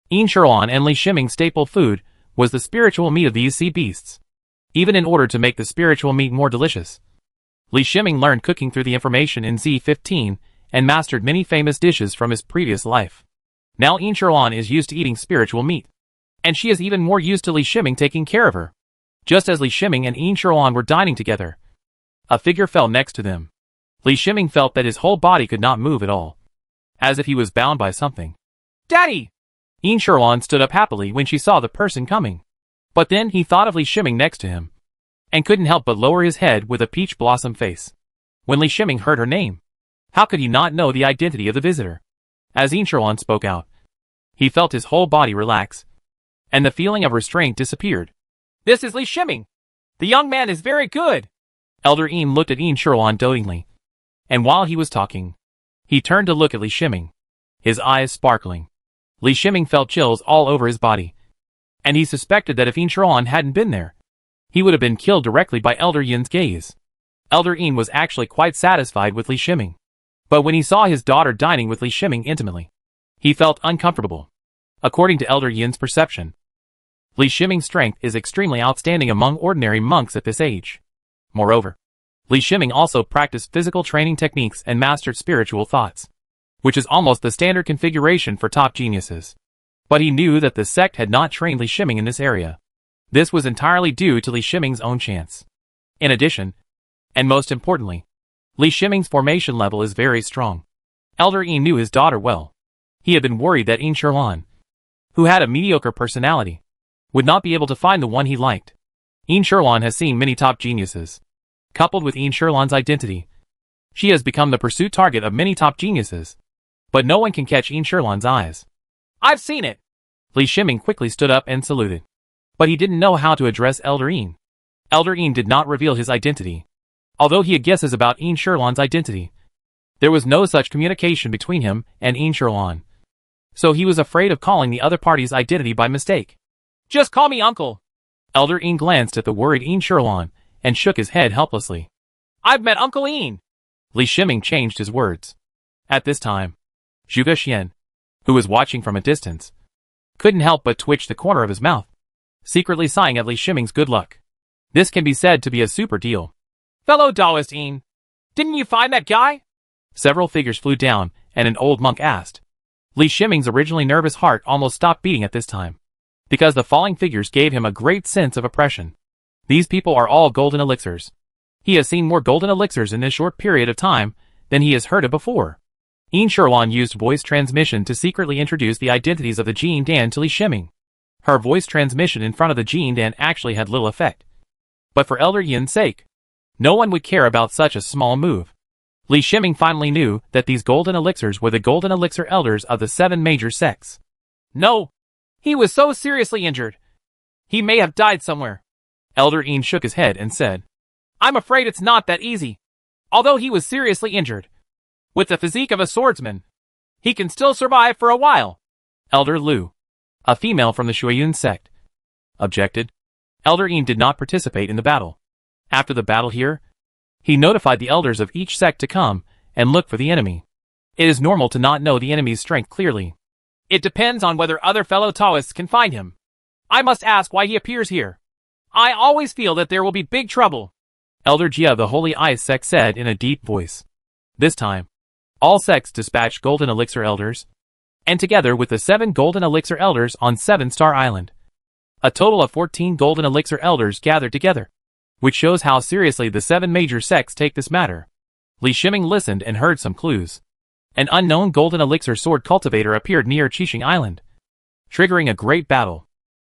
Yin Shuolan and Li Shiming's staple food was the spiritual meat of these sea beasts. Even in order to make the spiritual meat more delicious, Li Shiming learned cooking through the information in Z15 and mastered many famous dishes from his previous life. Now Yin Shuolan is used to eating spiritual meat, and she is even more used to Li Shiming taking care of her. Just as Li Shiming and Yin Shuolan were dining together, a figure fell next to them. Li Shiming felt that his whole body could not move at all, as if he was bound by something. "Daddy!" Yin Shuolan stood up happily when she saw the person coming. But then he thought of Li Shiming next to him, and couldn't help but lower his head with a peach blossom face. When Li Shiming heard her name, how could he not know the identity of the visitor? As Yin Shuolan spoke out, he felt his whole body relax, and the feeling of restraint disappeared. "This is Li Shiming. The young man is very good." Elder Yin looked at Yin Shuolan dotingly, and while he was talking, he turned to look at Li Shiming, his eyes sparkling. Li Shiming felt chills all over his body, and he suspected that if Yin Shuolan hadn't been there, he would have been killed directly by Elder Yin's gaze. Elder Yin was actually quite satisfied with Li Shiming, but when he saw his daughter dining with Li Shiming intimately, he felt uncomfortable. According to Elder Yin's perception, Li Shiming's strength is extremely outstanding among ordinary monks at this age. Moreover, Li Shiming also practiced physical training techniques and mastered spiritual thoughts, which is almost the standard configuration for top geniuses. But he knew that the sect had not trained Li Shiming in this area. This was entirely due to Li Shiming's own chance. In addition, and most importantly, Li Shiming's formation level is very strong. Elder Yin knew his daughter well. He had been worried that Yin Shuolan, who had a mediocre personality, would not be able to find the one he liked. Yin Shuolan has seen many top geniuses. Coupled with Yin Shuolan's identity, she has become the pursuit target of many top geniuses. But no one can catch Yin Shuolan's eyes. "I've seen it!" Li Shiming quickly stood up and saluted. But he didn't know how to address Elder Yin. Elder Yin did not reveal his identity. Although he had guesses about Yin Shuolan's identity, there was no such communication between him and Yin Shuolan. So he was afraid of calling the other party's identity by mistake. "Just call me uncle." Elder Yin glanced at the worried Yin Shuolan and shook his head helplessly. "I've met Uncle Yin." Li Shiming changed his words. At this time, Zhuge Xian, who was watching from a distance, couldn't help but twitch the corner of his mouth, secretly sighing at Li Shiming's good luck. This can be said to be a super deal. "Fellow Taoist Yin, didn't you find that guy?" Several figures flew down, and an old monk asked. Li Shiming's originally nervous heart almost stopped beating at this time, because the falling figures gave him a great sense of oppression. These people are all golden elixirs. He has seen more golden elixirs in this short period of time than he has heard of before. Yin Shuolan used voice transmission to secretly introduce the identities of the Jin Dan to Li Shiming. Her voice transmission in front of the Jin Dan actually had little effect. But for Elder Yin's sake, no one would care about such a small move. Li Shiming finally knew that these golden elixirs were the golden elixir elders of the 7 major sects. "No, he was so seriously injured. He may have died somewhere." Elder Yin shook his head and said, "I'm afraid it's not that easy. Although he was seriously injured, with the physique of a swordsman, he can still survive for a while." Elder Lu, a female from the Shuoyun sect, objected. Elder Yin did not participate in the battle. After the battle here, he notified the elders of each sect to come and look for the enemy. It is normal to not know the enemy's strength clearly. It depends on whether other fellow Taoists can find him. I must ask why he appears here. I always feel that there will be big trouble." Elder Jia of the Holy Ice sect said in a deep voice. This time, all sects dispatched golden elixir elders, and together with the 7 golden elixir elders on 7-Star Island, a total of 14 golden elixir elders gathered together, which shows how seriously the 7 major sects take this matter. Li Shiming listened and heard some clues. An unknown golden elixir sword cultivator appeared near Qixing Island, triggering a great battle.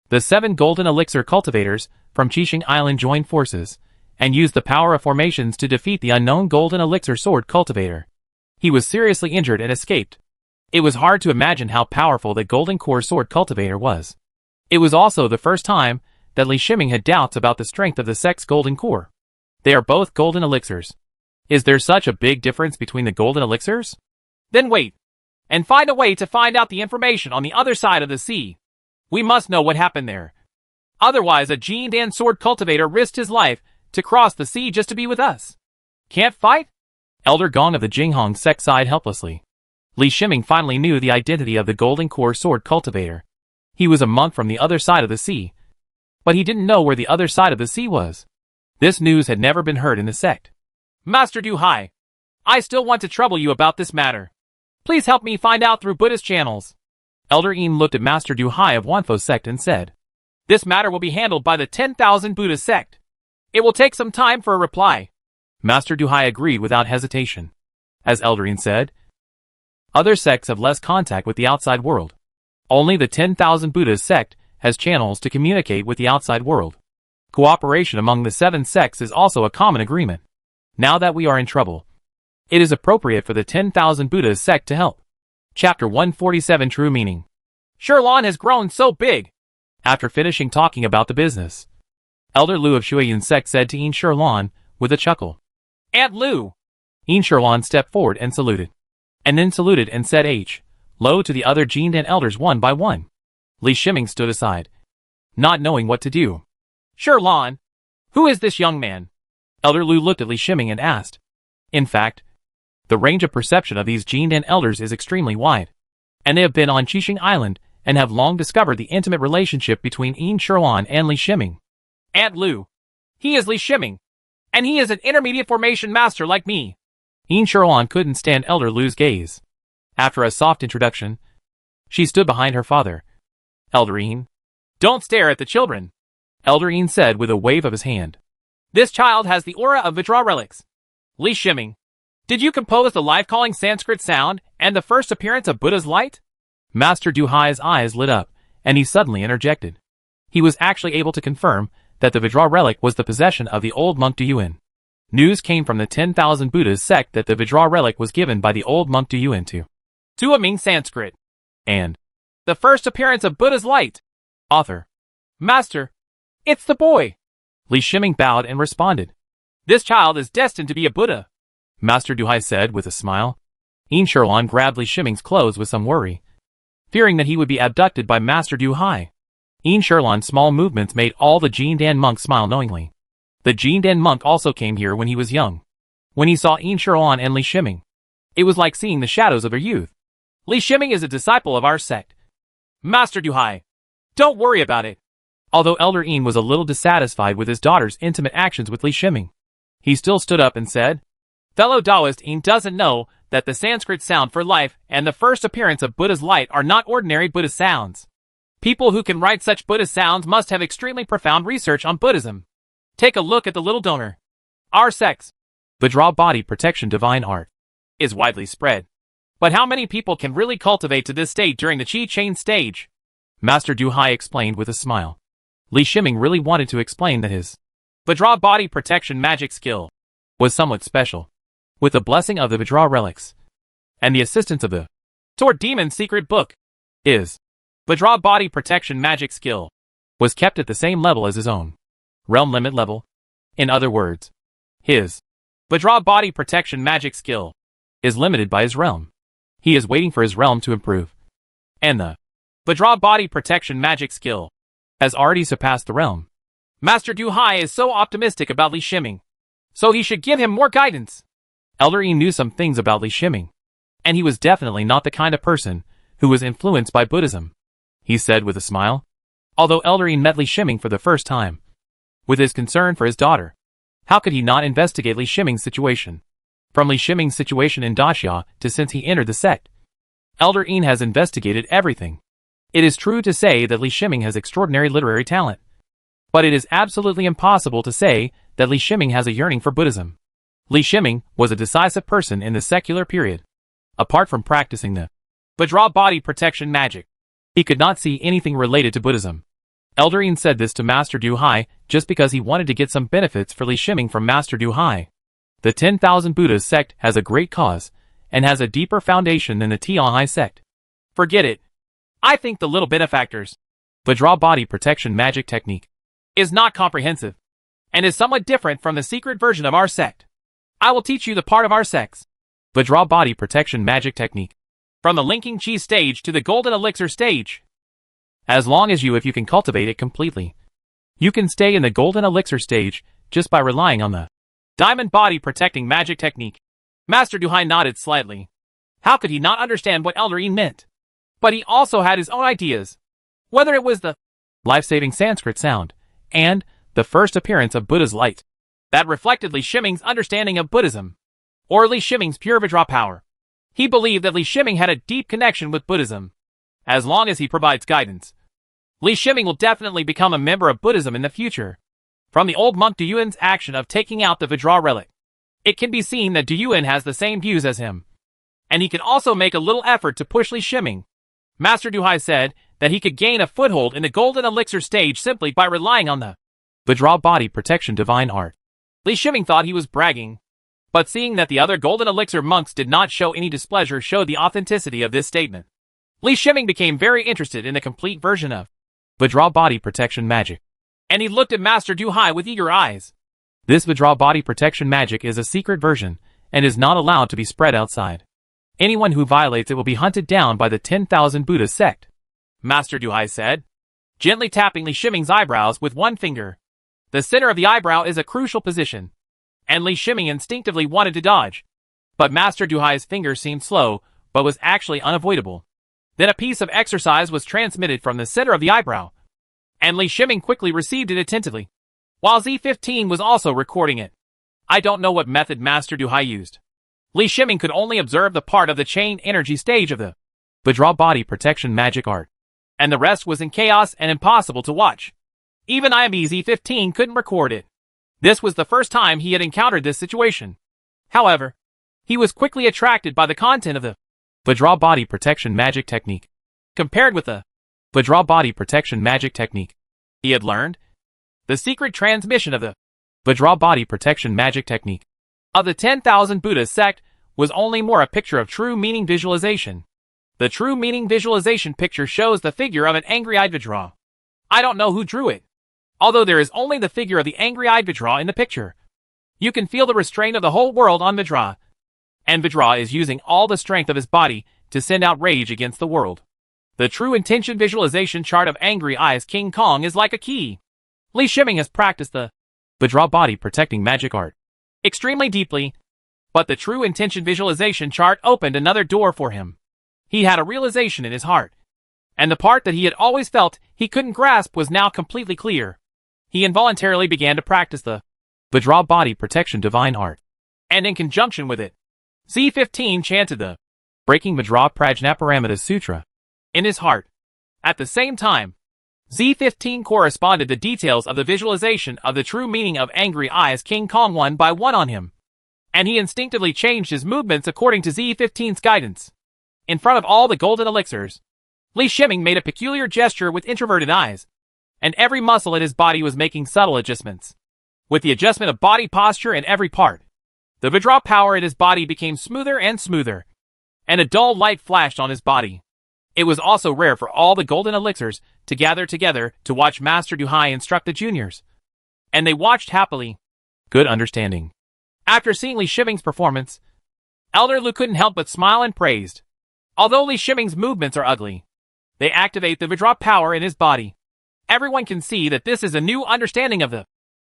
The 7 golden elixir cultivators from Qixing Island joined forces and used the power of formations to defeat the unknown golden elixir sword cultivator. He was seriously injured and escaped. It was hard to imagine how powerful the golden core sword cultivator was. It was also the first time that Li Shiming had doubts about the strength of the sect's golden core. They are both golden elixirs. Is there such a big difference between the golden elixirs? Then wait, and find a way to find out the information on the other side of the sea. We must know what happened there. Otherwise a Jin Dan sword cultivator risked his life to cross the sea just to be with us. Can't fight? Elder Gong of the Jinghong sect sighed helplessly. Li Shiming finally knew the identity of the golden core sword cultivator. He was a monk from the other side of the sea, but he didn't know where the other side of the sea was. This news had never been heard in the sect. Master Duhai, I still want to trouble you about this matter. Please help me find out through Buddhist channels. Elder Een looked at Master Duhai of Wanfo sect and said, This matter will be handled by the 10,000 Buddhist sect. It will take some time for a reply. Master Duhai agreed without hesitation. As Elder Een said, other sects have less contact with the outside world. Only the 10,000 Buddhist sect has channels to communicate with the outside world. Cooperation among the 7 sects is also a common agreement. Now that we are in trouble, it is appropriate for the 10,000 Buddhist sect to help. Chapter 147 True Meaning. Sherlon has grown so big. After finishing talking about the business, Elder Lu of Shuayan sect said to Een Sherlon with a chuckle, Aunt Lu. Een Sherlon stepped forward and saluted. And then saluted and said Lo to the other Jindan elders one by one. Li Shiming stood aside, not knowing what to do. Sherlon, who is this young man? Elder Lu looked at Li Shiming and asked. In fact, the range of perception of these Jindan elders is extremely wide, and they have been on Qixing Island and have long discovered the intimate relationship between Een Sherlon and Li Shiming. Aunt Lu, he is Li Shiming, and he is an intermediate formation master like me. Een Sherlon couldn't stand Elder Lu's gaze. After a soft introduction, she stood behind her father. Elder Een, don't stare at the children, Elder Een said with a wave of his hand. This child has the aura of Vajra relics. Li Shiming, did you compose the life-calling Sanskrit sound and the first appearance of Buddha's light? Master Duhai's eyes lit up, and he suddenly interjected. He was actually able to confirm that the Vajra relic was the possession of the old monk Duyuan. News came from the 10,000 Buddhist sect that the Vajra relic was given by the old monk Duyuan to Tuaming Sanskrit. And the first appearance of Buddha's light. Author. Master, it's the boy. Li Shiming bowed and responded. This child is destined to be a Buddha, Master Duhai said with a smile. Een Sherlon grabbed Li Shiming's clothes with some worry, fearing that he would be abducted by Master Duhai. Een Sherlon's small movements made all the Jindan monks smile knowingly. The Jindan monk also came here when he was young. When he saw Een Sherlon and Li Shiming, it was like seeing the shadows of their youth. Li Shiming is a disciple of our sect. Master Duhai, don't worry about it. Although Elder Een was a little dissatisfied with his daughter's intimate actions with Li Shiming, he still stood up and said, Fellow Taoist Een doesn't know that the Sanskrit sound for life and the first appearance of Buddha's light are not ordinary Buddhist sounds. People who can write such Buddhist sounds must have extremely profound research on Buddhism. Take a look at the little donor. Our sect's Vajra body protection divine art is widely spread. But how many people can really cultivate to this state during the Qi chain stage? Master Duhai explained with a smile. Li Shiming really wanted to explain that his Vajra body protection magic skill was somewhat special. With the blessing of the Vajra relics and the assistance of the Tor Demon secret book, his Vajra body protection magic skill was kept at the same level as his own realm limit level. In other words, his Vajra body protection magic skill is limited by his realm. He is waiting for his realm to improve. And the Vajra body protection magic skill has already surpassed the realm. Master Duhai is so optimistic about Li Shiming, so he should give him more guidance. Elder Een knew some things about Li Shiming, and he was definitely not the kind of person who was influenced by Buddhism, he said with a smile. Although Elder Een met Li Shiming for the first time, with his concern for his daughter, how could he not investigate Li Shiming's situation? From Li Shiming's situation in Daxia to since he entered the sect, Elder Een has investigated everything. It is true to say that Li Shiming has extraordinary literary talent, but it is absolutely impossible to say that Li Shiming has a yearning for Buddhism. Li Shiming was a decisive person in the secular period. Apart from practicing the Vajra body protection magic, he could not see anything related to Buddhism. Elder Een said this to Master Duhai just because he wanted to get some benefits for Li Shiming from Master Duhai. The 10,000 Buddhist sect has a great cause and has a deeper foundation than the Tianhai sect. Forget it. I think the little benefactors Vajra body protection magic technique is not comprehensive and is somewhat different from the secret version of our sect. I will teach you the part of our sect's Vajra body protection magic technique, from the linking chi stage to the golden elixir stage. As long as if you can cultivate it completely, you can stay in the golden elixir stage just by relying on the diamond body protecting magic technique. Master Duhai nodded slightly. How could he not understand what Elder Een meant? But he also had his own ideas. Whether it was the life-saving Sanskrit sound, and the first appearance of Buddha's light, that reflected Li Shiming's understanding of Buddhism, or Li Shiming's pure Vajra power. He believed that Li Shiming had a deep connection with Buddhism. As long as he provides guidance, Li Shiming will definitely become a member of Buddhism in the future. From the old monk Duyuan's action of taking out the Vajra relic, it can be seen that Duyuan has the same views as him. And he can also make a little effort to push Li Shiming. Master Duhai said that he could gain a foothold in the Golden Elixir stage simply by relying on the Vajra body protection divine art. Li Shiming thought he was bragging, but seeing that the other Golden Elixir monks did not show any displeasure showed the authenticity of this statement. Li Shiming became very interested in the complete version of Vajra body protection magic, and he looked at Master Duhai with eager eyes. This Vajra body protection magic is a secret version, and is not allowed to be spread outside. Anyone who violates it will be hunted down by the 10,000 Buddha sect, Master Duhai said, gently tapping Li Shiming's eyebrows with one finger. The center of the eyebrow is a crucial position, and Li Shiming instinctively wanted to dodge. But Master Duhai's finger seemed slow, but was actually unavoidable. Then a piece of exercise was transmitted from the center of the eyebrow, and Li Shiming quickly received it attentively, while Z15 was also recording it. I don't know what method Master Duhai used. Li Shiming could only observe the part of the chain energy stage of the Vajra body protection magic art, and the rest was in chaos and impossible to watch. Even IMB Z15 couldn't record it. This was the first time he had encountered this situation. However, he was quickly attracted by the content of the Vajra body protection magic technique. Compared with the Vajra body protection magic technique he had learned, the secret transmission of the Vajra body protection magic technique of the 10,000 Buddha sect was only more a picture of true meaning visualization. The true meaning visualization picture shows the figure of an angry-eyed Vajra. I don't know who drew it, although there is only the figure of the angry-eyed Vajra in the picture. You can feel the restraint of the whole world on Vajra, and Vajra is using all the strength of his body to send out rage against the world. The true intention visualization chart of Angry Eyes King Kong is like a key. Li Shiming has practiced the Vajra body protecting magic art extremely deeply, but the true intention visualization chart opened another door for him. He had a realization in his heart, and the part that he had always felt he couldn't grasp was now completely clear. He involuntarily began to practice the Vajra body protection divine art, and in conjunction with it, Z15 chanted the Breaking Vajra Prajnaparamita Sutra in his heart. At the same time, Z15 corresponded the details of the visualization of the true meaning of Angry Eyes King Kong one by one on him, and he instinctively changed his movements according to Z15's guidance. In front of all the golden elixirs, Li Shiming made a peculiar gesture with introverted eyes, and every muscle in his body was making subtle adjustments. With the adjustment of body posture in every part, the Vajra power in his body became smoother and smoother, and a dull light flashed on his body. It was also rare for all the golden elixirs to gather together to watch Master Duhai instruct the juniors, and they watched happily. Good understanding. After seeing Li Shiming's performance, Elder Lu couldn't help but smile and praised. Although Li Shiming's movements are ugly, they activate the Vajra power in his body. Everyone can see that this is a new understanding of the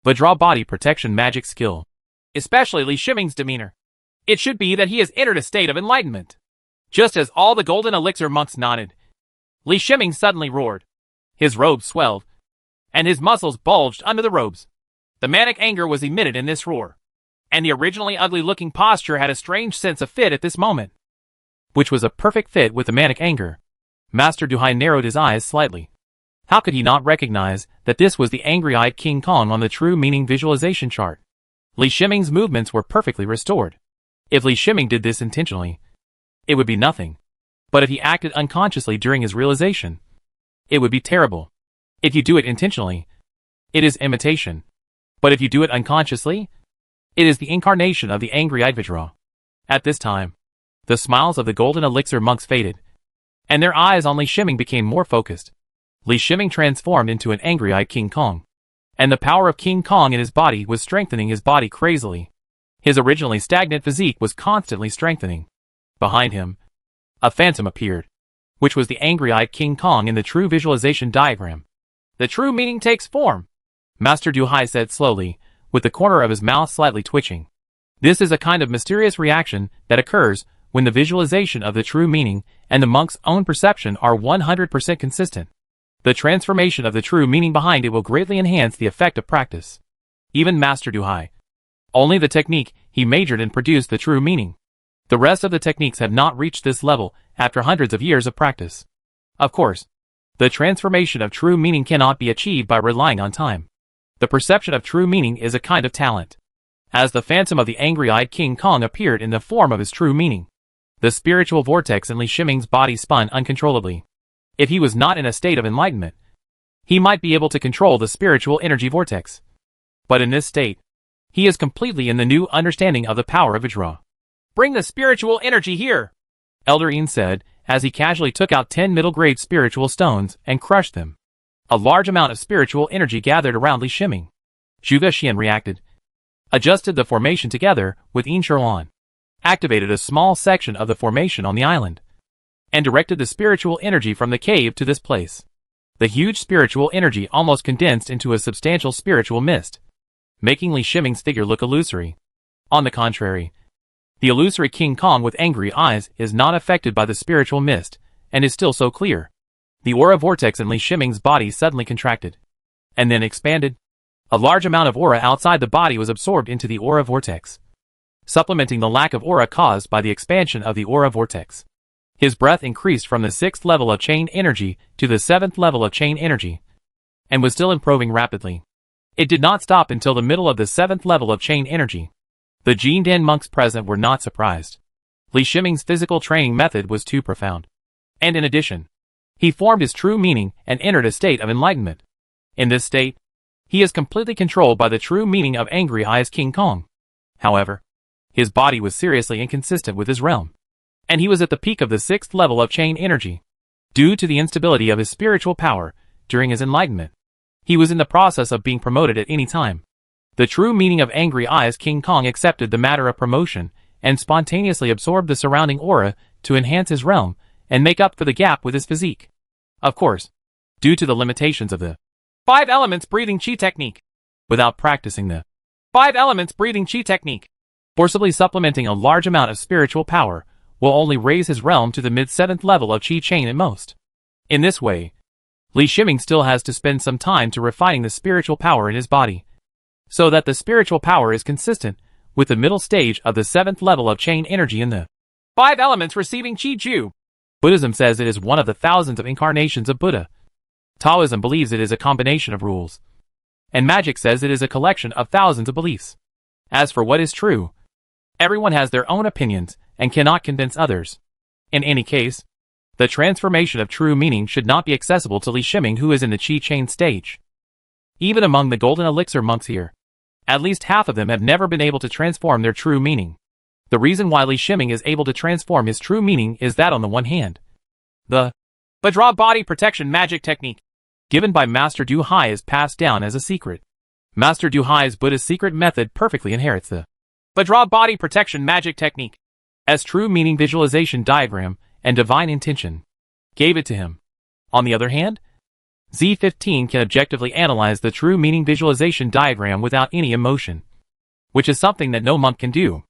Vajra body protection magic skill, especially Li Shiming's demeanor. It should be that he has entered a state of enlightenment. Just as all the golden elixir monks nodded, Li Shiming suddenly roared. His robes swelled, and his muscles bulged under the robes. The manic anger was emitted in this roar, and the originally ugly-looking posture had a strange sense of fit at this moment, which was a perfect fit with the manic anger. Master Duhai narrowed his eyes slightly. How could he not recognize that this was the angry-eyed King Kong on the true meaning visualization chart? Li Shiming's movements were perfectly restored. If Li Shiming did this intentionally, it would be nothing. But if he acted unconsciously during his realization, it would be terrible. If you do it intentionally, it is imitation. But if you do it unconsciously, it is the incarnation of the angry-eyed Vajra. At this time, the smiles of the golden elixir monks faded, and their eyes on Li Shiming became more focused. Li Shiming transformed into an angry-eyed King Kong, and the power of King Kong in his body was strengthening his body crazily. His originally stagnant physique was constantly strengthening. Behind him, a phantom appeared, which was the angry-eyed King Kong in the true visualization diagram. The true meaning takes form, Master Duhai said slowly, with the corner of his mouth slightly twitching. This is a kind of mysterious reaction that occurs when the visualization of the true meaning and the monk's own perception are 100% consistent. The transformation of the true meaning behind it will greatly enhance the effect of practice. Even Master Du Hai. Only the technique he majored in produced the true meaning. The rest of the techniques have not reached this level after hundreds of years of practice. Of course, the transformation of true meaning cannot be achieved by relying on time. The perception of true meaning is a kind of talent. As the phantom of the angry-eyed King Kong appeared in the form of his true meaning, the spiritual vortex in Li Shiming's body spun uncontrollably. If he was not in a state of enlightenment, he might be able to control the spiritual energy vortex. But in this state, he is completely in the new understanding of the power of Vajra. Bring the spiritual energy here, Elder Yin said, as he casually took out 10 middle-grade spiritual stones and crushed them. A large amount of spiritual energy gathered around Li Shiming. Zhuge Xian reacted, adjusted the formation together with Yin Sherlan, activated a small section of the formation on the island, and directed the spiritual energy from the cave to this place. The huge spiritual energy almost condensed into a substantial spiritual mist, making Li Shiming's figure look illusory. On the contrary, the illusory King Kong with angry eyes is not affected by the spiritual mist, and is still so clear. The aura vortex in Li Shiming's body suddenly contracted, and then expanded. A large amount of aura outside the body was absorbed into the aura vortex, supplementing the lack of aura caused by the expansion of the aura vortex. His breath increased from the 6th level of chain energy to the 7th level of chain energy, and was still improving rapidly. It did not stop until the middle of the 7th level of chain energy. The Jindan monks present were not surprised. Li Shiming's physical training method was too profound. And in addition, he formed his true meaning and entered a state of enlightenment. In this state, he is completely controlled by the true meaning of Angry Eyes King Kong. However, his body was seriously inconsistent with his realm, and he was at the peak of the 6th level of chain energy. Due to the instability of his spiritual power during his enlightenment, he was in the process of being promoted at any time. The true meaning of Angry Eyes King Kong accepted the matter of promotion and spontaneously absorbed the surrounding aura to enhance his realm and make up for the gap with his physique. Of course, due to the limitations of the 5 elements breathing chi technique. Without practicing the 5 elements breathing chi technique, forcibly supplementing a large amount of spiritual power will only raise his realm to the mid-7th level of chi chain at most. In this way, Li Shiming still has to spend some time to refining the spiritual power in his body, so that the spiritual power is consistent with the middle stage of the 7th level of chain energy in the 5 elements receiving Chi Ju. Buddhism says it is one of the thousands of incarnations of Buddha. Taoism believes it is a combination of rules, and magic says it is a collection of thousands of beliefs. As for what is true, everyone has their own opinions and cannot convince others. In any case, the transformation of true meaning should not be accessible to Li Shiming, who is in the Chi Chain stage. Even among the Golden Elixir monks here, at least half of them have never been able to transform their true meaning. The reason why Li Shiming is able to transform his true meaning is that on the one hand, the Vajra body protection magic technique given by Master Du Hai is passed down as a secret. Master Du Hai's Buddhist secret method perfectly inherits the Vajra body protection magic technique as true meaning visualization diagram and divine intention gave it to him. On the other hand, Z15 can objectively analyze the true meaning visualization diagram without any emotion, which is something that no monk can do.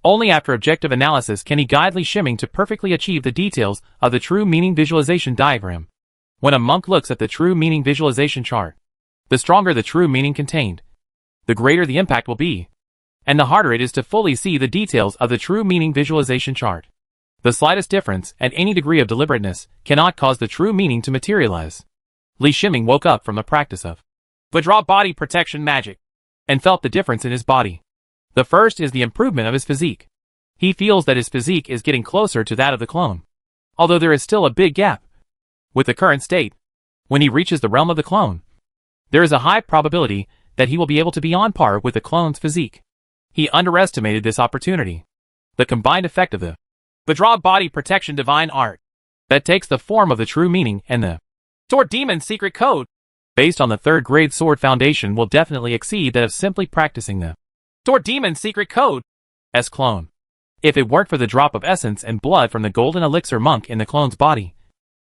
Only after objective analysis can he guide Li Shiming to perfectly achieve the details of the true meaning visualization diagram. When a monk looks at the true meaning visualization chart, the stronger the true meaning contained, the greater the impact will be, and the harder it is to fully see the details of the true meaning visualization chart. The slightest difference and any degree of deliberateness cannot cause the true meaning to materialize. Li Shiming woke up from the practice of Vajra body protection magic and felt the difference in his body. The first is the improvement of his physique. He feels that his physique is getting closer to that of the clone, although there is still a big gap. With the current state, when he reaches the realm of the clone, there is a high probability that he will be able to be on par with the clone's physique. He underestimated this opportunity. The combined effect of the Vajra body protection divine art that takes the form of the true meaning and the Sword Demon secret code based on the 3rd grade sword foundation will definitely exceed that of simply practicing the Sword Demon secret code as clone. If it weren't for the drop of essence and blood from the Golden Elixir monk in the clone's body,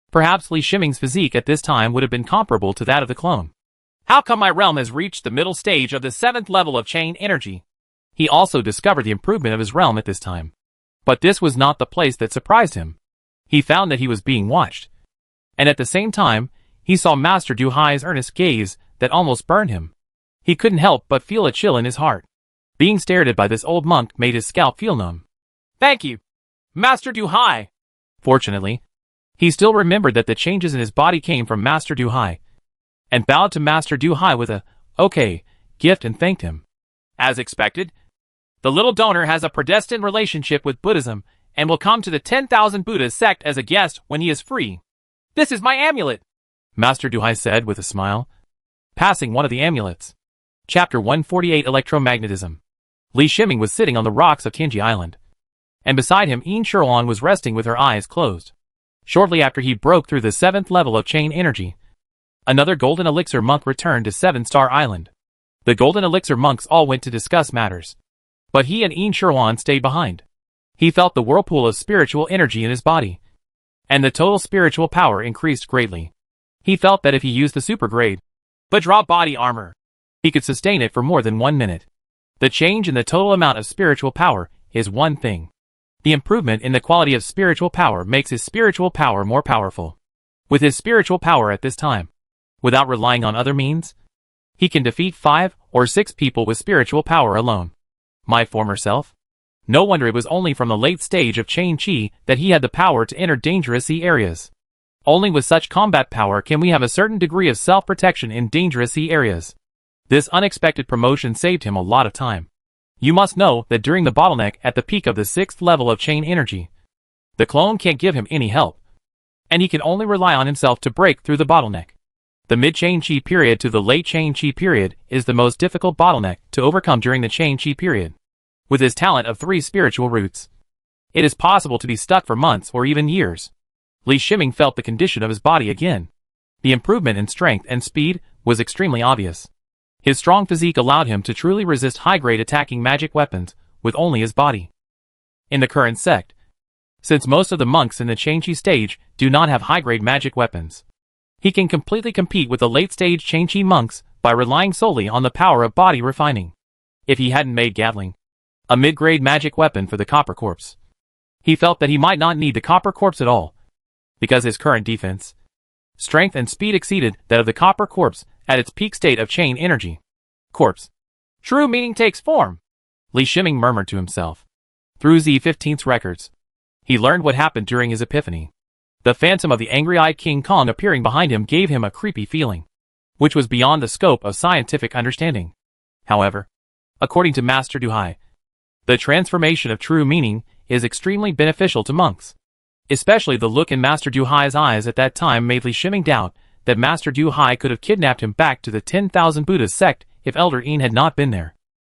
perhaps Li Shiming's physique at this time would have been comparable to that of the clone. How come my realm has reached the middle stage of the 7th level of chain energy? He also discovered the improvement of his realm at this time. But this was not the place that surprised him. He found that he was being watched, and at the same time, he saw Master Du Hai's earnest gaze that almost burned him. He couldn't help but feel a chill in his heart. Being stared at by this old monk made his scalp feel numb. "Thank you, Master Du Hai." Fortunately, he still remembered that the changes in his body came from Master Du Hai, and bowed to Master Du Hai with a, "Okay," gift and thanked him. As expected, the little donor has a predestined relationship with Buddhism and will come to the 10,000 Buddhas sect as a guest when he is free. "This is my amulet," Master Du Hai said with a smile, passing one of the amulets. Chapter 148 Electromagnetism. Li Shiming was sitting on the rocks of Tianji Island, and beside him Yin Shuolan was resting with her eyes closed. Shortly after he broke through the 7th level of chain energy, another Golden Elixir monk returned to 7-Star Island. The Golden Elixir monks all went to discuss matters, but he and Yin Shuolan stayed behind. He felt the whirlpool of spiritual energy in his body, and the total spiritual power increased greatly. He felt that if he used the super-grade Vajra body armor, he could sustain it for more than 1 minute. The change in the total amount of spiritual power is one thing. The improvement in the quality of spiritual power makes his spiritual power more powerful. With his spiritual power at this time, without relying on other means, he can defeat 5 or 6 people with spiritual power alone. My former self? No wonder it was only from the late stage of Chain Chi that he had the power to enter dangerous sea areas. Only with such combat power can we have a certain degree of self-protection in dangerous sea areas. This unexpected promotion saved him a lot of time. You must know that during the bottleneck at the peak of the 6th level of chain energy, the clone can't give him any help, and he can only rely on himself to break through the bottleneck. The mid-chain chi period to the late chain chi period is the most difficult bottleneck to overcome during the chain chi period. With his talent of 3 spiritual roots, it is possible to be stuck for months or even years. Li Shiming felt the condition of his body again. The improvement in strength and speed was extremely obvious. His strong physique allowed him to truly resist high-grade attacking magic weapons with only his body. In the current sect, since most of the monks in the Chain-Chi stage do not have high-grade magic weapons, he can completely compete with the late-stage Chain-Chi monks by relying solely on the power of body refining. If he hadn't made Gatling, a mid-grade magic weapon for the Copper Corpse, he felt that he might not need the Copper Corpse at all, because his current defense, strength and speed exceeded that of the Copper Corpse at its peak state of chain energy. Corpse. True meaning takes form, Li Shiming murmured to himself. Through Z15's records, he learned what happened during his epiphany. The phantom of the angry-eyed King Kong appearing behind him gave him a creepy feeling, which was beyond the scope of scientific understanding. However, according to Master Du Hai, the transformation of true meaning is extremely beneficial to monks. Especially the look in Master Du Hai's eyes at that time made Li Shiming doubt that Master Du Hai could have kidnapped him back to the 10,000 Buddhas sect if Elder Yin had not been there.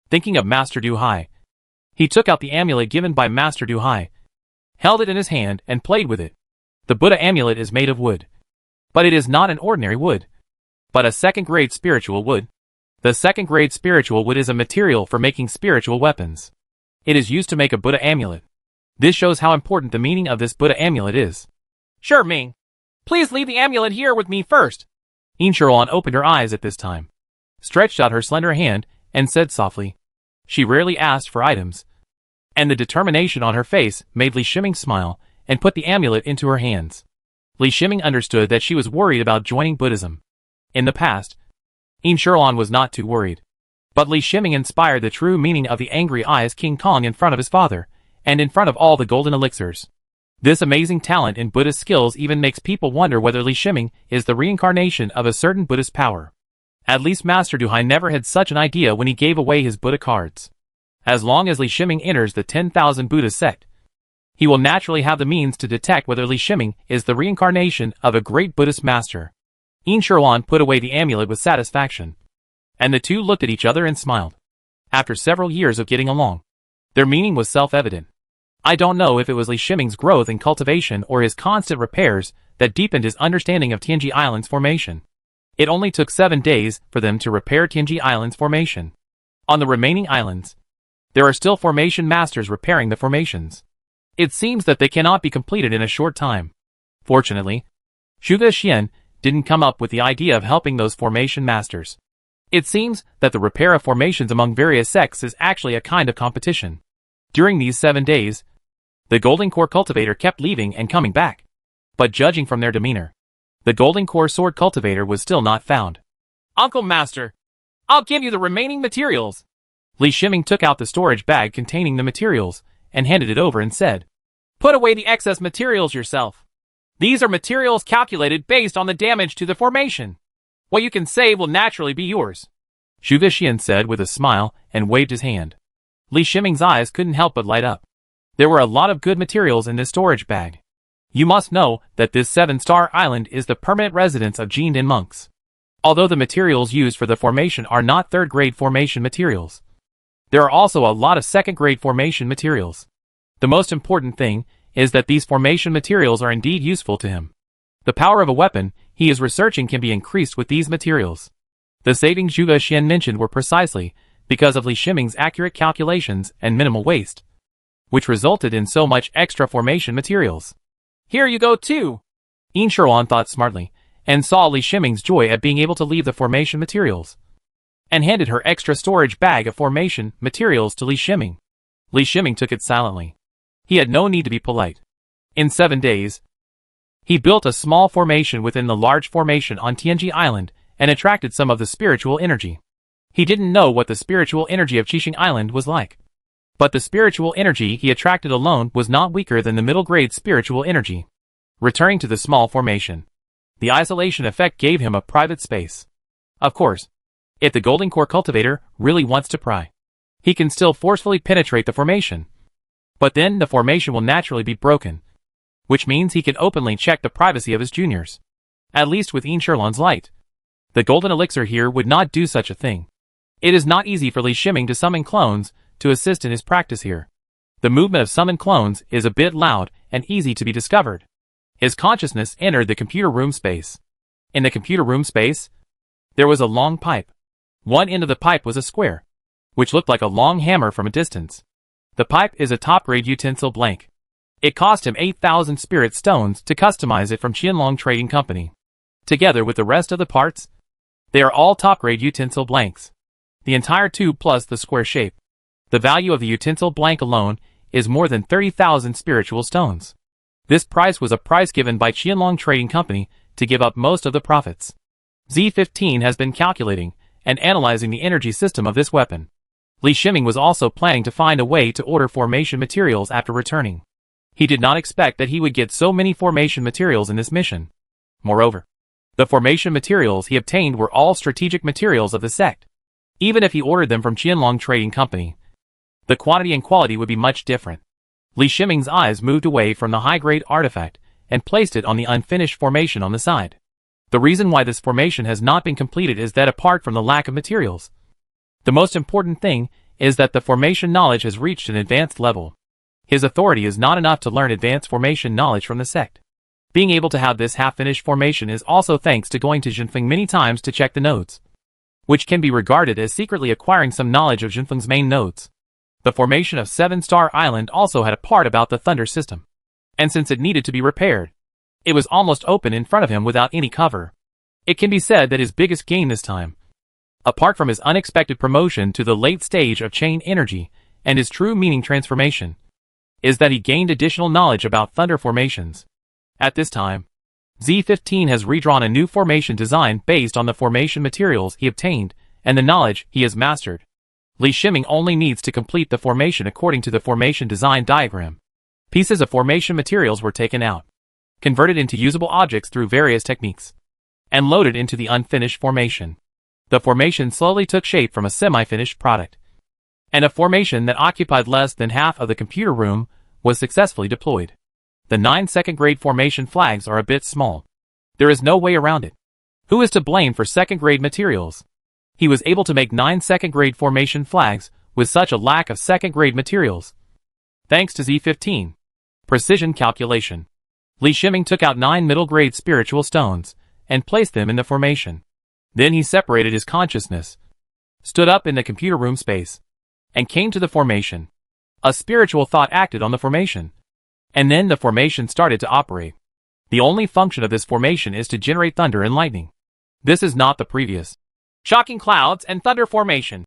Thinking of Master Du Hai, he took out the amulet given by Master Du Hai, held it in his hand and played with it. The Buddha amulet is made of wood, but it is not an ordinary wood, but a second-grade spiritual wood. The second-grade spiritual wood is a material for making spiritual weapons. It is used to make a Buddha amulet. This shows how important the meaning of this Buddha amulet is. Sure, Ming. Please leave the amulet here with me first. Yin Shuolan opened her eyes at this time, stretched out her slender hand, and said softly. She rarely asked for items, and the determination on her face made Li Shiming smile and put the amulet into her hands. Li Shiming understood that she was worried about joining Buddhism. In the past, Yin Shuolan was not too worried, but Li Shiming inspired the true meaning of the angry eyes King Kong in front of his father, and in front of all the golden elixirs. This amazing talent in Buddhist skills even makes people wonder whether Li Shiming is the reincarnation of a certain Buddhist power. At least Master Du Hai never had such an idea when he gave away his Buddha cards. As long as Li Shiming enters the 10,000 Buddha sect, he will naturally have the means to detect whether Li Shiming is the reincarnation of a great Buddhist master. Yin Shuolan put away the amulet with satisfaction, and the two looked at each other and smiled. After several years of getting along, their meaning was self-evident. I don't know if it was Li Shiming's growth in cultivation or his constant repairs that deepened his understanding of Tianji Island's formation. It only took 7 days for them to repair Tianji Island's formation. On the remaining islands, there are still formation masters repairing the formations. It seems that they cannot be completed in a short time. Fortunately, Zhuge Xian didn't come up with the idea of helping those formation masters. It seems that the repair of formations among various sects is actually a kind of competition. During these 7 days, the Golden Core cultivator kept leaving and coming back. But judging from their demeanor, The golden core sword cultivator was still not found. Uncle Master, I'll give you the remaining materials. Li Shiming took out the storage bag containing the materials and handed it over and said, "Put away the excess materials yourself. These are materials calculated based on the damage to the formation. What you can save will naturally be yours," Zhu Vixian said with a smile and waved his hand. Li Shiming's eyes couldn't help but light up. There were a lot of good materials in this storage bag. You must know that this 7-star island is the permanent residence of Jinden monks. Although the materials used for the formation are not third-grade formation materials, there are also a lot of second-grade formation materials. The most important thing is that these formation materials are indeed useful to him. The power of a weapon he is researching can be increased with these materials. The savings Zhu Vixian mentioned were precisely because of Li Shiming's accurate calculations and minimal waste, which resulted in so much extra formation materials. "Here you go too," Yin Sherlan thought smartly, and saw Li Shiming's joy at being able to leave the formation materials, and handed her extra storage bag of formation materials to Li Shiming. Li Shiming took it silently. He had no need to be polite. In 7 days, he built a small formation within the large formation on Tianji Island and attracted some of the spiritual energy. He didn't know what the spiritual energy of Qixing Island was like. But the spiritual energy he attracted alone was not weaker than the middle-grade spiritual energy. Returning to the small formation, the isolation effect gave him a private space. Of course, if the golden core cultivator really wants to pry, he can still forcefully penetrate the formation. But then the formation will naturally be broken, which means he can openly check the privacy of his juniors. At least with Yin Sherlan's light. The golden elixir here would not do such a thing. It is not easy for Li Shiming to summon clones to assist in his practice here. The movement of summoned clones is a bit loud and easy to be discovered. His consciousness entered the computer room space. In the computer room space, there was a long pipe. One end of the pipe was a square, which looked like a long hammer from a distance. The pipe is a top-grade utensil blank. It cost him 8,000 spirit stones to customize it from Qianlong Trading Company. Together with the rest of the parts, they are all top-grade utensil blanks. The entire tube plus the square shape. The value of the utensil blank alone is more than 30,000 spiritual stones. This price was a price given by Qianlong Trading Company to give up most of the profits. Z15 has been calculating and analyzing the energy system of this weapon. Li Shiming was also planning to find a way to order formation materials after returning. He did not expect that he would get so many formation materials in this mission. Moreover, the formation materials he obtained were all strategic materials of the sect. Even if he ordered them from Qianlong Trading Company, the quantity and quality would be much different. Li Shiming's eyes moved away from the high-grade artifact and placed it on the unfinished formation on the side. The reason why this formation has not been completed is that apart from the lack of materials, the most important thing is that the formation knowledge has reached an advanced level. His authority is not enough to learn advanced formation knowledge from the sect. Being able to have this half-finished formation is also thanks to going to Jinfeng many times to check the nodes, which can be regarded as secretly acquiring some knowledge of Jinfeng's main nodes. The formation of 7-Star Island also had a part about the thunder system. And since it needed to be repaired, it was almost open in front of him without any cover. It can be said that his biggest gain this time, apart from his unexpected promotion to the late stage of chain energy and his true meaning transformation, is that he gained additional knowledge about thunder formations. At this time, Z15 has redrawn a new formation design based on the formation materials he obtained and the knowledge he has mastered. Li Shiming only needs to complete the formation according to the formation design diagram. Pieces of formation materials were taken out, converted into usable objects through various techniques, and loaded into the unfinished formation. The formation slowly took shape from a semi-finished product, and a formation that occupied less than half of the computer room was successfully deployed. The 9 second-grade formation flags are a bit small. There is no way around it. Who is to blame for second-grade materials? He was able to make 9 second-grade formation flags with such a lack of second-grade materials. Thanks to Z15. Precision calculation. Li Shiming took out 9 middle-grade spiritual stones and placed them in the formation. Then he separated his consciousness, stood up in the computer room space, and came to the formation. A spiritual thought acted on the formation, and then the formation started to operate. The only function of this formation is to generate thunder and lightning. This is not the previous shocking clouds and thunder formation,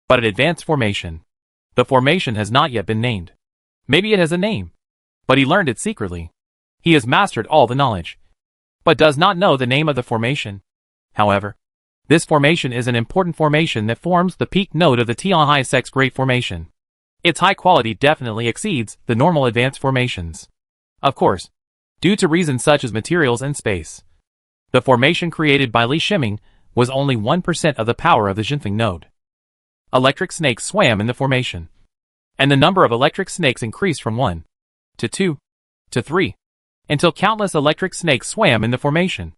but an advanced formation. The formation has not yet been named. Maybe it has a name, but he learned it secretly. He has mastered all the knowledge. but does not know the name of the formation. However, this formation is an important formation that forms the peak node of the Tianhai 6 grade formation. Its high quality definitely exceeds the normal advanced formations. Of course, due to reasons such as materials and space. The formation created by Li Shiming was only 1% of the power of the Jinfeng node. Electric snakes swam in the formation, and the number of electric snakes increased from 1 to 2 to 3, until countless electric snakes swam in the formation.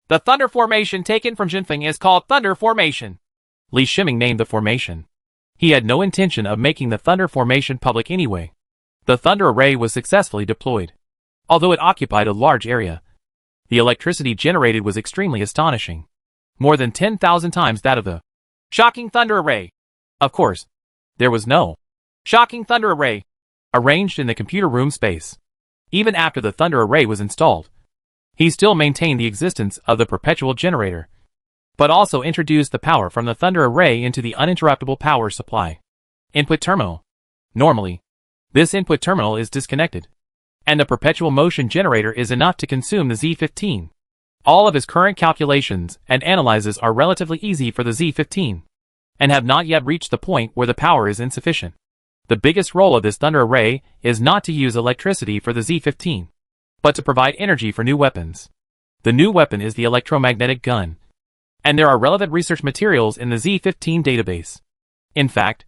The Thunder Formation taken from Jinfeng is called Thunder Formation. Li Shiming named the formation. He had no intention of making the Thunder Formation public anyway. The Thunder Array was successfully deployed. Although it occupied a large area, the electricity generated was extremely astonishing. More than 10,000 times that of the Shocking Thunder Array. Of course, there was no Shocking Thunder Array arranged in the computer room space. Even after the Thunder Array was installed, he still maintained the existence of the perpetual generator, but also introduced the power from the Thunder Array into the uninterruptible power supply. Input terminal. Normally, this input terminal is disconnected, and the perpetual motion generator is enough to consume the Z15. All of his current calculations and analyses are relatively easy for the Z15, and have not yet reached the point where the power is insufficient. The biggest role of this Thunder Array is not to use electricity for the Z15, but to provide energy for new weapons. The new weapon is the electromagnetic gun, and there are relevant research materials in the Z15 database. In fact,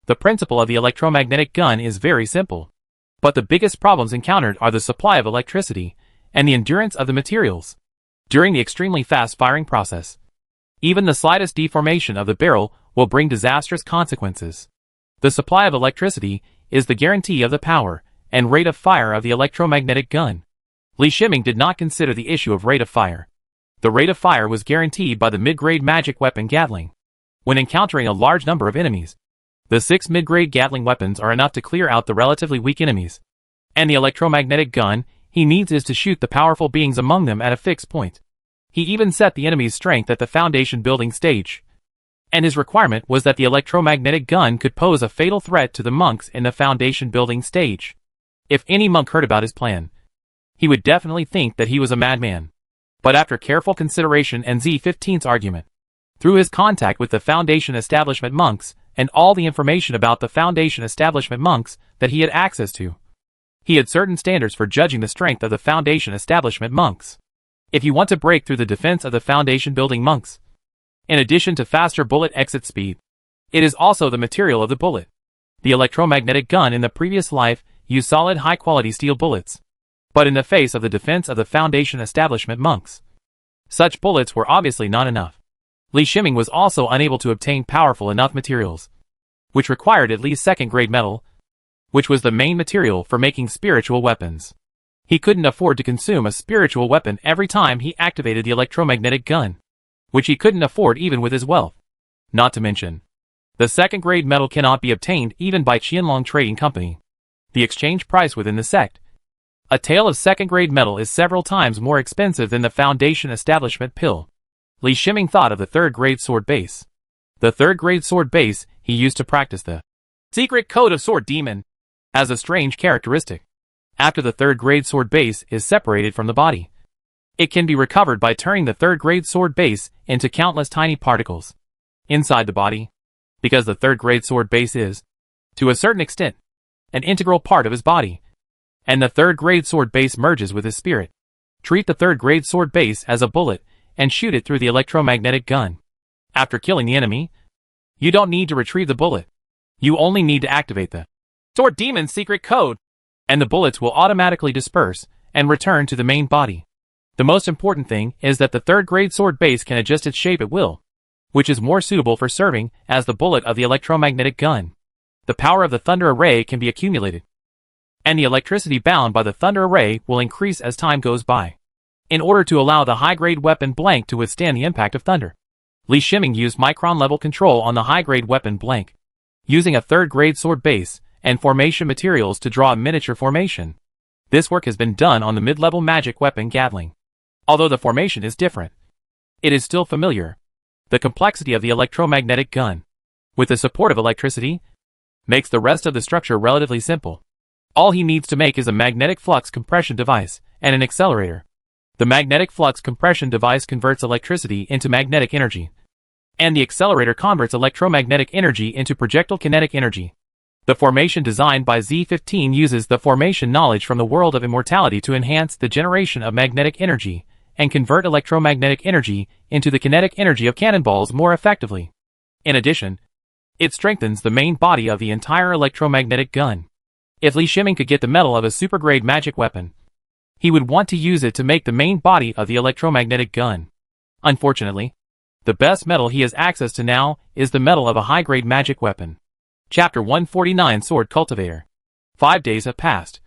the principle of the electromagnetic gun is very simple, but the biggest problems encountered are the supply of electricity and the endurance of the materials during the extremely fast firing process. Even the slightest deformation of the barrel will bring disastrous consequences. The supply of electricity is the guarantee of the power and rate of fire of the electromagnetic gun. Li Shiming did not consider the issue of rate of fire. The rate of fire was guaranteed by the mid-grade magic weapon Gatling. When encountering a large number of enemies, the 6 mid-grade Gatling weapons are enough to clear out the relatively weak enemies, and the electromagnetic gun he needs is to shoot the powerful beings among them at a fixed point. He even set the enemy's strength at the foundation building stage, and his requirement was that the electromagnetic gun could pose a fatal threat to the monks in the foundation building stage. If any monk heard about his plan, he would definitely think that he was a madman. But after careful consideration and Z15's argument, through his contact with the Foundation Establishment monks, and all the information about the Foundation Establishment monks that he had access to, he had certain standards for judging the strength of the Foundation Establishment monks. If you want to break through the defense of the Foundation building monks, in addition to faster bullet exit speed, it is also the material of the bullet. The electromagnetic gun in the previous life used solid high-quality steel bullets, but in the face of the defense of the Foundation Establishment monks, such bullets were obviously not enough. Li Shiming was also unable to obtain powerful enough materials, which required at least second-grade metal, which was the main material for making spiritual weapons. He couldn't afford to consume a spiritual weapon every time he activated the electromagnetic gun, which he couldn't afford even with his wealth. Not to mention, the second-grade metal cannot be obtained even by Qianlong Trading Company, the exchange price within the sect. A tael of second-grade metal is several times more expensive than the Foundation Establishment pill. Li Shiming thought of the third-grade sword base. The third-grade sword base he used to practice the secret code of Sword Demon has a strange characteristic. After the third-grade sword base is separated from the body, it can be recovered by turning the third-grade sword base into countless tiny particles inside the body, because the third-grade sword base is, to a certain extent, an integral part of his body, and the third-grade sword base merges with his spirit. Treat the third-grade sword base as a bullet and shoot it through the electromagnetic gun. After killing the enemy, you don't need to retrieve the bullet. You only need to activate the Sword Demon's secret code, and the bullets will automatically disperse and return to the main body. The most important thing is that the third-grade sword base can adjust its shape at will, which is more suitable for serving as the bullet of the electromagnetic gun. The power of the Thunder Array can be accumulated, and the electricity bound by the Thunder Array will increase as time goes by. In order to allow the high-grade weapon blank to withstand the impact of thunder, Li Shiming used micron-level control on the high-grade weapon blank, using a third-grade sword base and formation materials to draw a miniature formation. This work has been done on the mid-level magic weapon Gatling. Although the formation is different, it is still familiar. The complexity of the electromagnetic gun, with the support of electricity, makes the rest of the structure relatively simple. All he needs to make is a magnetic flux compression device and an accelerator. The magnetic flux compression device converts electricity into magnetic energy, and the accelerator converts electromagnetic energy into projectile kinetic energy. The formation designed by Z15 uses the formation knowledge from the world of immortality to enhance the generation of magnetic energy and convert electromagnetic energy into the kinetic energy of cannonballs more effectively. In addition, it strengthens the main body of the entire electromagnetic gun. If Li Shiming could get the metal of a super-grade magic weapon, he would want to use it to make the main body of the electromagnetic gun. Unfortunately, the best metal he has access to now is the metal of a high-grade magic weapon. Chapter 149 Sword Cultivator. 5 days have passed,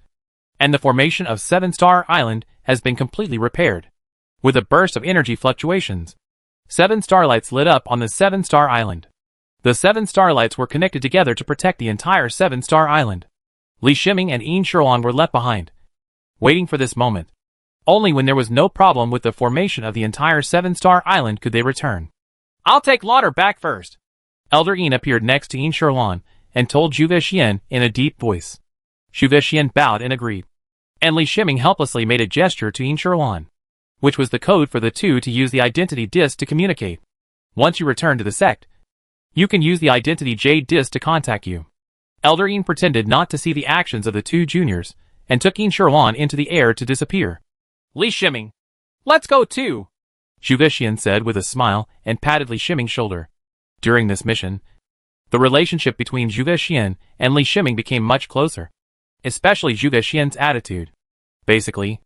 and the formation of 7-Star Island has been completely repaired. With a burst of energy fluctuations, 7 starlights lit up on the 7-Star Island. The 7 starlights were connected together to protect the entire 7-Star Island. Li Shiming and Yin Shuan were left behind, waiting for this moment. Only when there was no problem with the formation of the entire 7-Star Island could they return. I'll take Lauder back first. Elder Yin appeared next to Yin Shuan and told Zhu Veixian in a deep voice. Zhu Veixian bowed and agreed, and Li Shiming helplessly made a gesture to Yin Shuan, which was the code for the two to use the identity disc to communicate. Once you return to the sect, you can use the identity Jade disc to contact you. Elder Yin pretended not to see the actions of the two juniors and took Yin Shuan into the air to disappear. Li Shiming, let's go too, Zhu Veixian said with a smile and patted Li Shiming's shoulder. During this mission, the relationship between Zhu Veixian and Li Shiming became much closer, especially Zhu Veixian's attitude. Basically,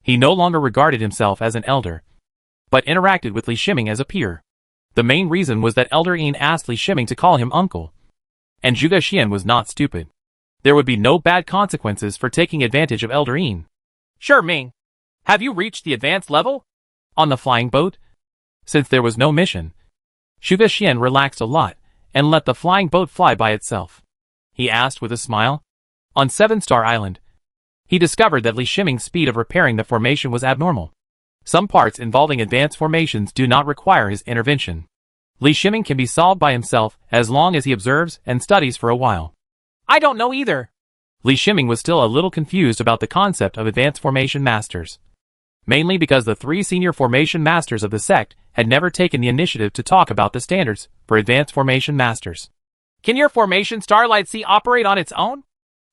he no longer regarded himself as an elder, but interacted with Li Shiming as a peer. The main reason was that Elder Yin asked Li Shiming to call him uncle, and Zhu Veixian was not stupid. There would be no bad consequences for taking advantage of Elder Yin. Sure, Ming. Have you reached the advanced level? On the flying boat? Since there was no mission, Zhu Veixian relaxed a lot and let the flying boat fly by itself. He asked with a smile. On 7-Star Island, he discovered that Li Shiming's speed of repairing the formation was abnormal. Some parts involving advanced formations do not require his intervention. Li Shiming can be solved by himself as long as he observes and studies for a while. I don't know either. Li Shiming was still a little confused about the concept of advanced formation masters, mainly because the 3 senior formation masters of the sect had never taken the initiative to talk about the standards for advanced formation masters. Can your formation Starlight Sea operate on its own?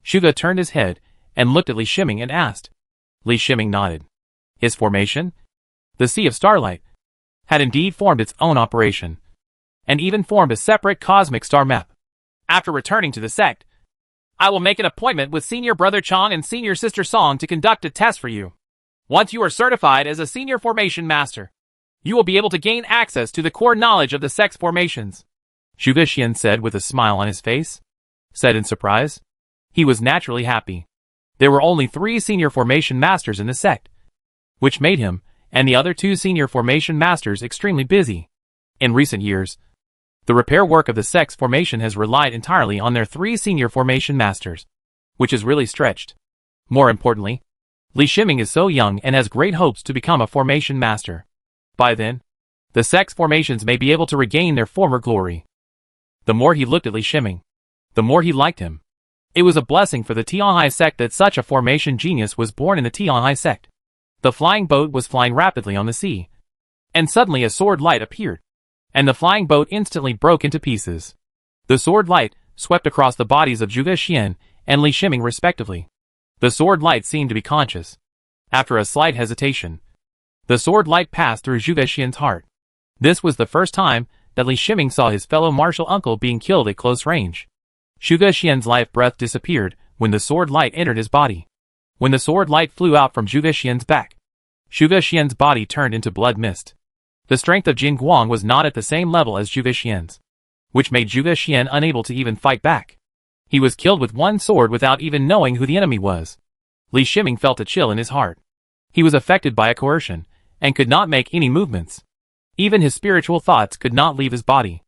Shuga turned his head and looked at Li Shiming and asked. Li Shiming nodded. His formation, the Sea of Starlight, had indeed formed its own operation, and even formed a separate cosmic star map. After returning to the sect, I will make an appointment with Senior Brother Chong and Senior Sister Song to conduct a test for you. Once you are certified as a Senior Formation Master, you will be able to gain access to the core knowledge of the sect's formations. Zhu Veixian said with a smile on his face. Said in surprise. He was naturally happy. There were only 3 Senior Formation Masters in the sect, which made him and the other 2 Senior Formation Masters extremely busy. In recent years, the repair work of the sect's formation has relied entirely on their 3 Senior Formation Masters, which is really stretched. More importantly, Li Shiming is so young and has great hopes to become a Formation Master. By then, the sect's formations may be able to regain their former glory. The more he looked at Li Shiming, the more he liked him. It was a blessing for the Tianhai sect that such a formation genius was born in the Tianhai sect. The flying boat was flying rapidly on the sea, and suddenly a sword light appeared, and the flying boat instantly broke into pieces. The sword light swept across the bodies of Zhu Veixian and Li Shiming respectively. The sword light seemed to be conscious. After a slight hesitation, the sword light passed through Zhu Veixian's heart. This was the first time that Li Shiming saw his fellow martial uncle being killed at close range. Zhu Veixian's life breath disappeared when the sword light entered his body. When the sword light flew out from Zhu Veixian's back, Zhu Veixian's body turned into blood mist. The strength of Jin Guang was not at the same level as Zhu Veixian's, which made Zhu Veixian unable to even fight back. He was killed with one sword without even knowing who the enemy was. Li Shiming felt a chill in his heart. He was affected by a coercion, and could not make any movements. Even his spiritual thoughts could not leave his body.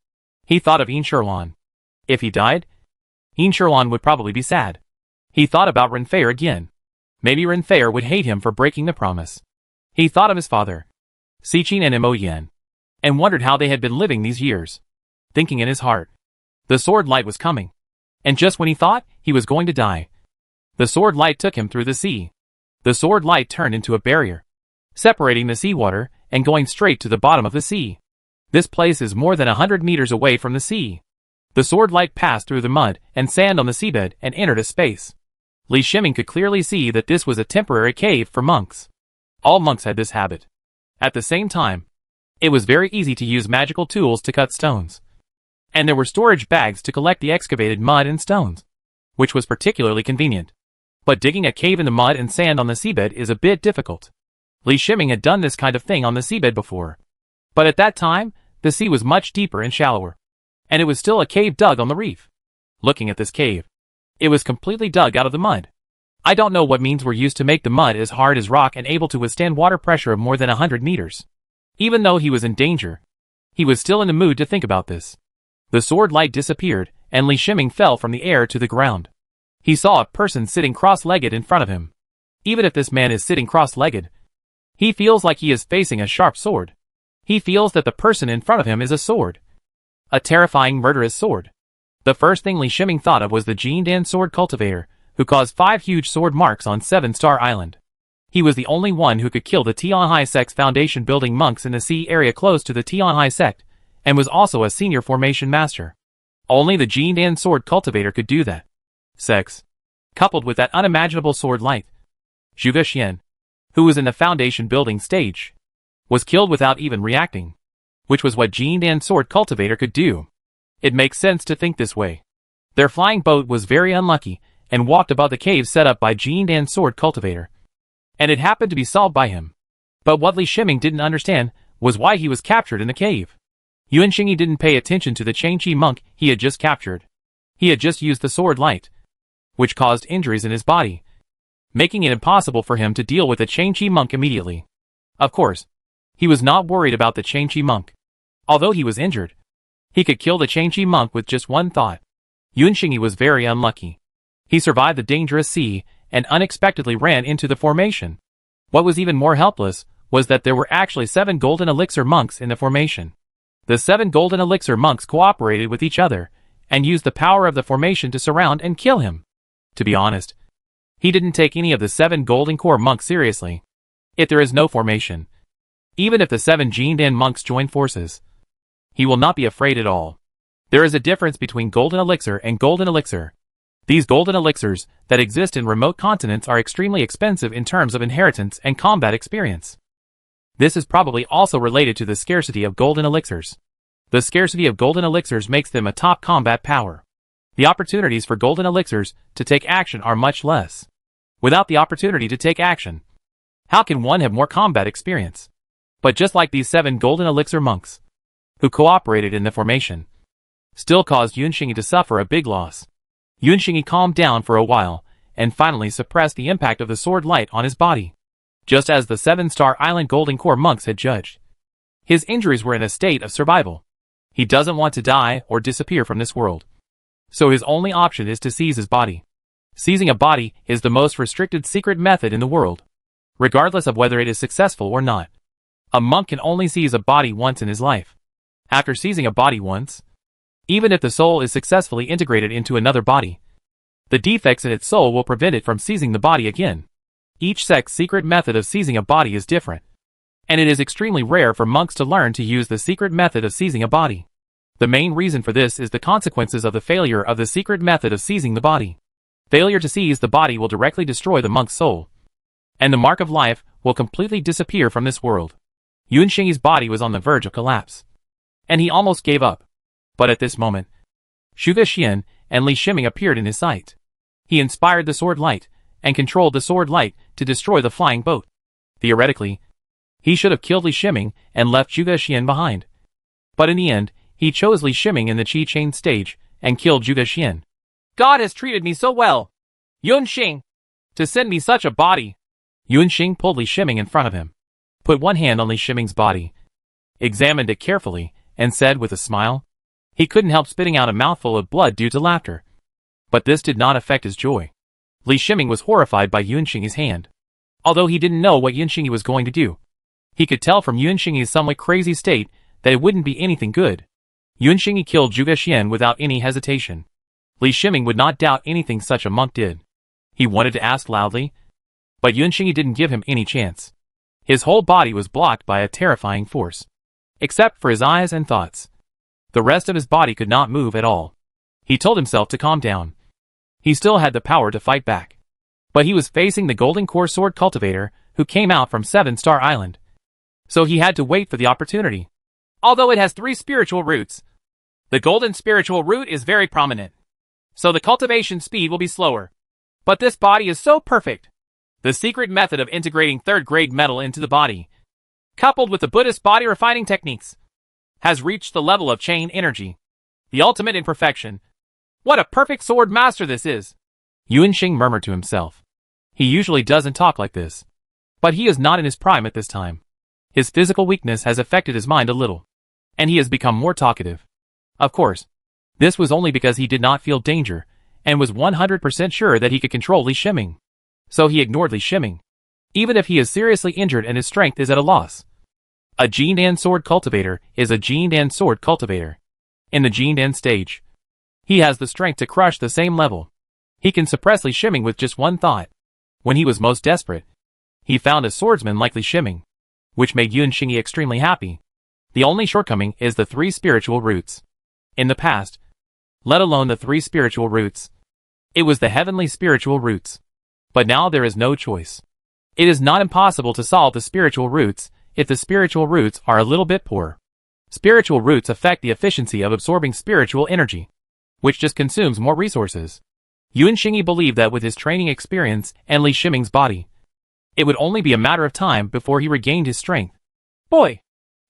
He thought of Yin Shuan. If he died, Yin Shuan would probably be sad. He thought about Renfei again. Maybe Renfei would hate him for breaking the promise. He thought of his father, Siqin and Mo Yan, and wondered how they had been living these years. Thinking in his heart, the sword light was coming. And just when he thought he was going to die, the sword light took him through the sea. The sword light turned into a barrier, separating the seawater and going straight to the bottom of the sea. This place is more than 100 meters away from the sea. The sword light passed through the mud and sand on the seabed and entered a space. Li Shiming could clearly see that this was a temporary cave for monks. All monks had this habit. At the same time, it was very easy to use magical tools to cut stones. And there were storage bags to collect the excavated mud and stones, which was particularly convenient. But digging a cave in the mud and sand on the seabed is a bit difficult. Li Shiming had done this kind of thing on the seabed before. But at that time, the sea was much deeper and shallower. And it was still a cave dug on the reef. Looking at this cave, it was completely dug out of the mud. I don't know what means were used to make the mud as hard as rock and able to withstand water pressure of more than 100 meters. Even though he was in danger, he was still in the mood to think about this. The sword light disappeared, and Li Shiming fell from the air to the ground. He saw a person sitting cross-legged in front of him. Even if this man is sitting cross-legged, he feels like he is facing a sharp sword. He feels that the person in front of him is a sword. A terrifying murderous sword. The first thing Li Shiming thought of was the Jindan sword cultivator, who caused 5 huge sword marks on 7-Star Island. He was the only one who could kill the Tianhai sect's foundation building monks in the sea area close to the Tianhai sect, and was also a senior formation master. Only the Jindan sword cultivator could do that. Sex, coupled with that unimaginable sword light. Zhuge Xian, who was in the foundation building stage, was killed without even reacting, which was what Jindan sword cultivator could do. It makes sense to think this way. Their flying boat was very unlucky, and walked above the cave set up by Jindan sword cultivator. And it happened to be solved by him. But what Li Shiming didn't understand was why he was captured in the cave. Yuan Xingyi didn't pay attention to the Changqi monk he had just captured. He had just used the sword light, which caused injuries in his body, making it impossible for him to deal with the Changqi monk immediately. Of course, he was not worried about the Changqi monk. Although he was injured, he could kill the Changqi monk with just one thought. Yuan Xingyi was very unlucky. He survived the dangerous sea, and unexpectedly ran into the formation. What was even more helpless was that there were actually 7 golden elixir monks in the formation. The 7 golden elixir monks cooperated with each other, and used the power of the formation to surround and kill him. To be honest, he didn't take any of the 7 golden core monks seriously. If there is no formation, even if the 7 Jindan monks join forces, he will not be afraid at all. There is a difference between golden elixir and golden elixir. These golden elixirs that exist in remote continents are extremely expensive in terms of inheritance and combat experience. This is probably also related to the scarcity of golden elixirs. The scarcity of golden elixirs makes them a top combat power. The opportunities for golden elixirs to take action are much less. Without the opportunity to take action, how can one have more combat experience? But just like these 7 golden elixir monks, who cooperated in the formation, still caused Yuan Xingyi to suffer a big loss. Yuan Xingyi calmed down for a while, and finally suppressed the impact of the sword light on his body, just as the 7-Star Island Golden Core monks had judged. His injuries were in a state of survival. He doesn't want to die or disappear from this world. So his only option is to seize his body. Seizing a body is the most restricted secret method in the world, regardless of whether it is successful or not. A monk can only seize a body once in his life. After seizing a body once, even if the soul is successfully integrated into another body, the defects in its soul will prevent it from seizing the body again. Each sect's secret method of seizing a body is different, and it is extremely rare for monks to learn to use the secret method of seizing a body. The main reason for this is the consequences of the failure of the secret method of seizing the body. Failure to seize the body will directly destroy the monk's soul, and the mark of life will completely disappear from this world. Yuan Xingyi's body was on the verge of collapse, and he almost gave up. But at this moment, Zhuge Xian and Li Shiming appeared in his sight. He inspired the sword light, and controlled the sword light to destroy the flying boat. Theoretically, he should have killed Li Shiming and left Zhuge Xian behind. But in the end, he chose Li Shiming in the Qi Chain stage, and killed Zhuge Xian. God has treated me so well, Yuan Xing, to send me such a body. Yuan Xing pulled Li Shiming in front of him, put one hand on Li Shiming's body, examined it carefully, and said with a smile. He couldn't help spitting out a mouthful of blood due to laughter. But this did not affect his joy. Li Shiming was horrified by Yuan Xingyi's hand. Although he didn't know what Yuan Xingyi was going to do, he could tell from Yuan Xingyi's somewhat crazy state that it wouldn't be anything good. Yuan Xingyi killed Zhuge Xian without any hesitation. Li Shiming would not doubt anything such a monk did. He wanted to ask loudly, but Yuan Xingyi didn't give him any chance. His whole body was blocked by a terrifying force. Except for his eyes and thoughts. The rest of his body could not move at all. He told himself to calm down. He still had the power to fight back. But he was facing the Golden Core Sword Cultivator, who came out from 7-Star Island. So he had to wait for the opportunity. Although it has 3 spiritual roots, the Golden Spiritual Root is very prominent. So the cultivation speed will be slower. But this body is so perfect. The secret method of integrating 3rd-grade metal into the body, coupled with the Buddhist body refining techniques, has reached the level of chain energy. The ultimate in perfection. What a perfect sword master this is! Yuanxing murmured to himself. He usually doesn't talk like this. But he is not in his prime at this time. His physical weakness has affected his mind a little. And he has become more talkative. Of course, this was only because he did not feel danger, and was 100% sure that he could control Li Shiming. So he ignored Li Shiming. Even if he is seriously injured and his strength is at a loss. A Jindan Sword Cultivator is a Jindan Sword Cultivator. In the Jindan stage, he has the strength to crush the same level. He can suppress Li Shiming with just one thought. When he was most desperate, he found a swordsman like Li Shiming, which made Yuanxing extremely happy. The only shortcoming is the 3 spiritual roots. In the past, let alone the 3 spiritual roots, it was the heavenly spiritual roots. But now there is no choice. It is not impossible to solve the spiritual roots if the spiritual roots are a little bit poor. Spiritual roots affect the efficiency of absorbing spiritual energy, which just consumes more resources. Yuanxing believed that with his training experience and Li Shiming's body, it would only be a matter of time before he regained his strength. Boy,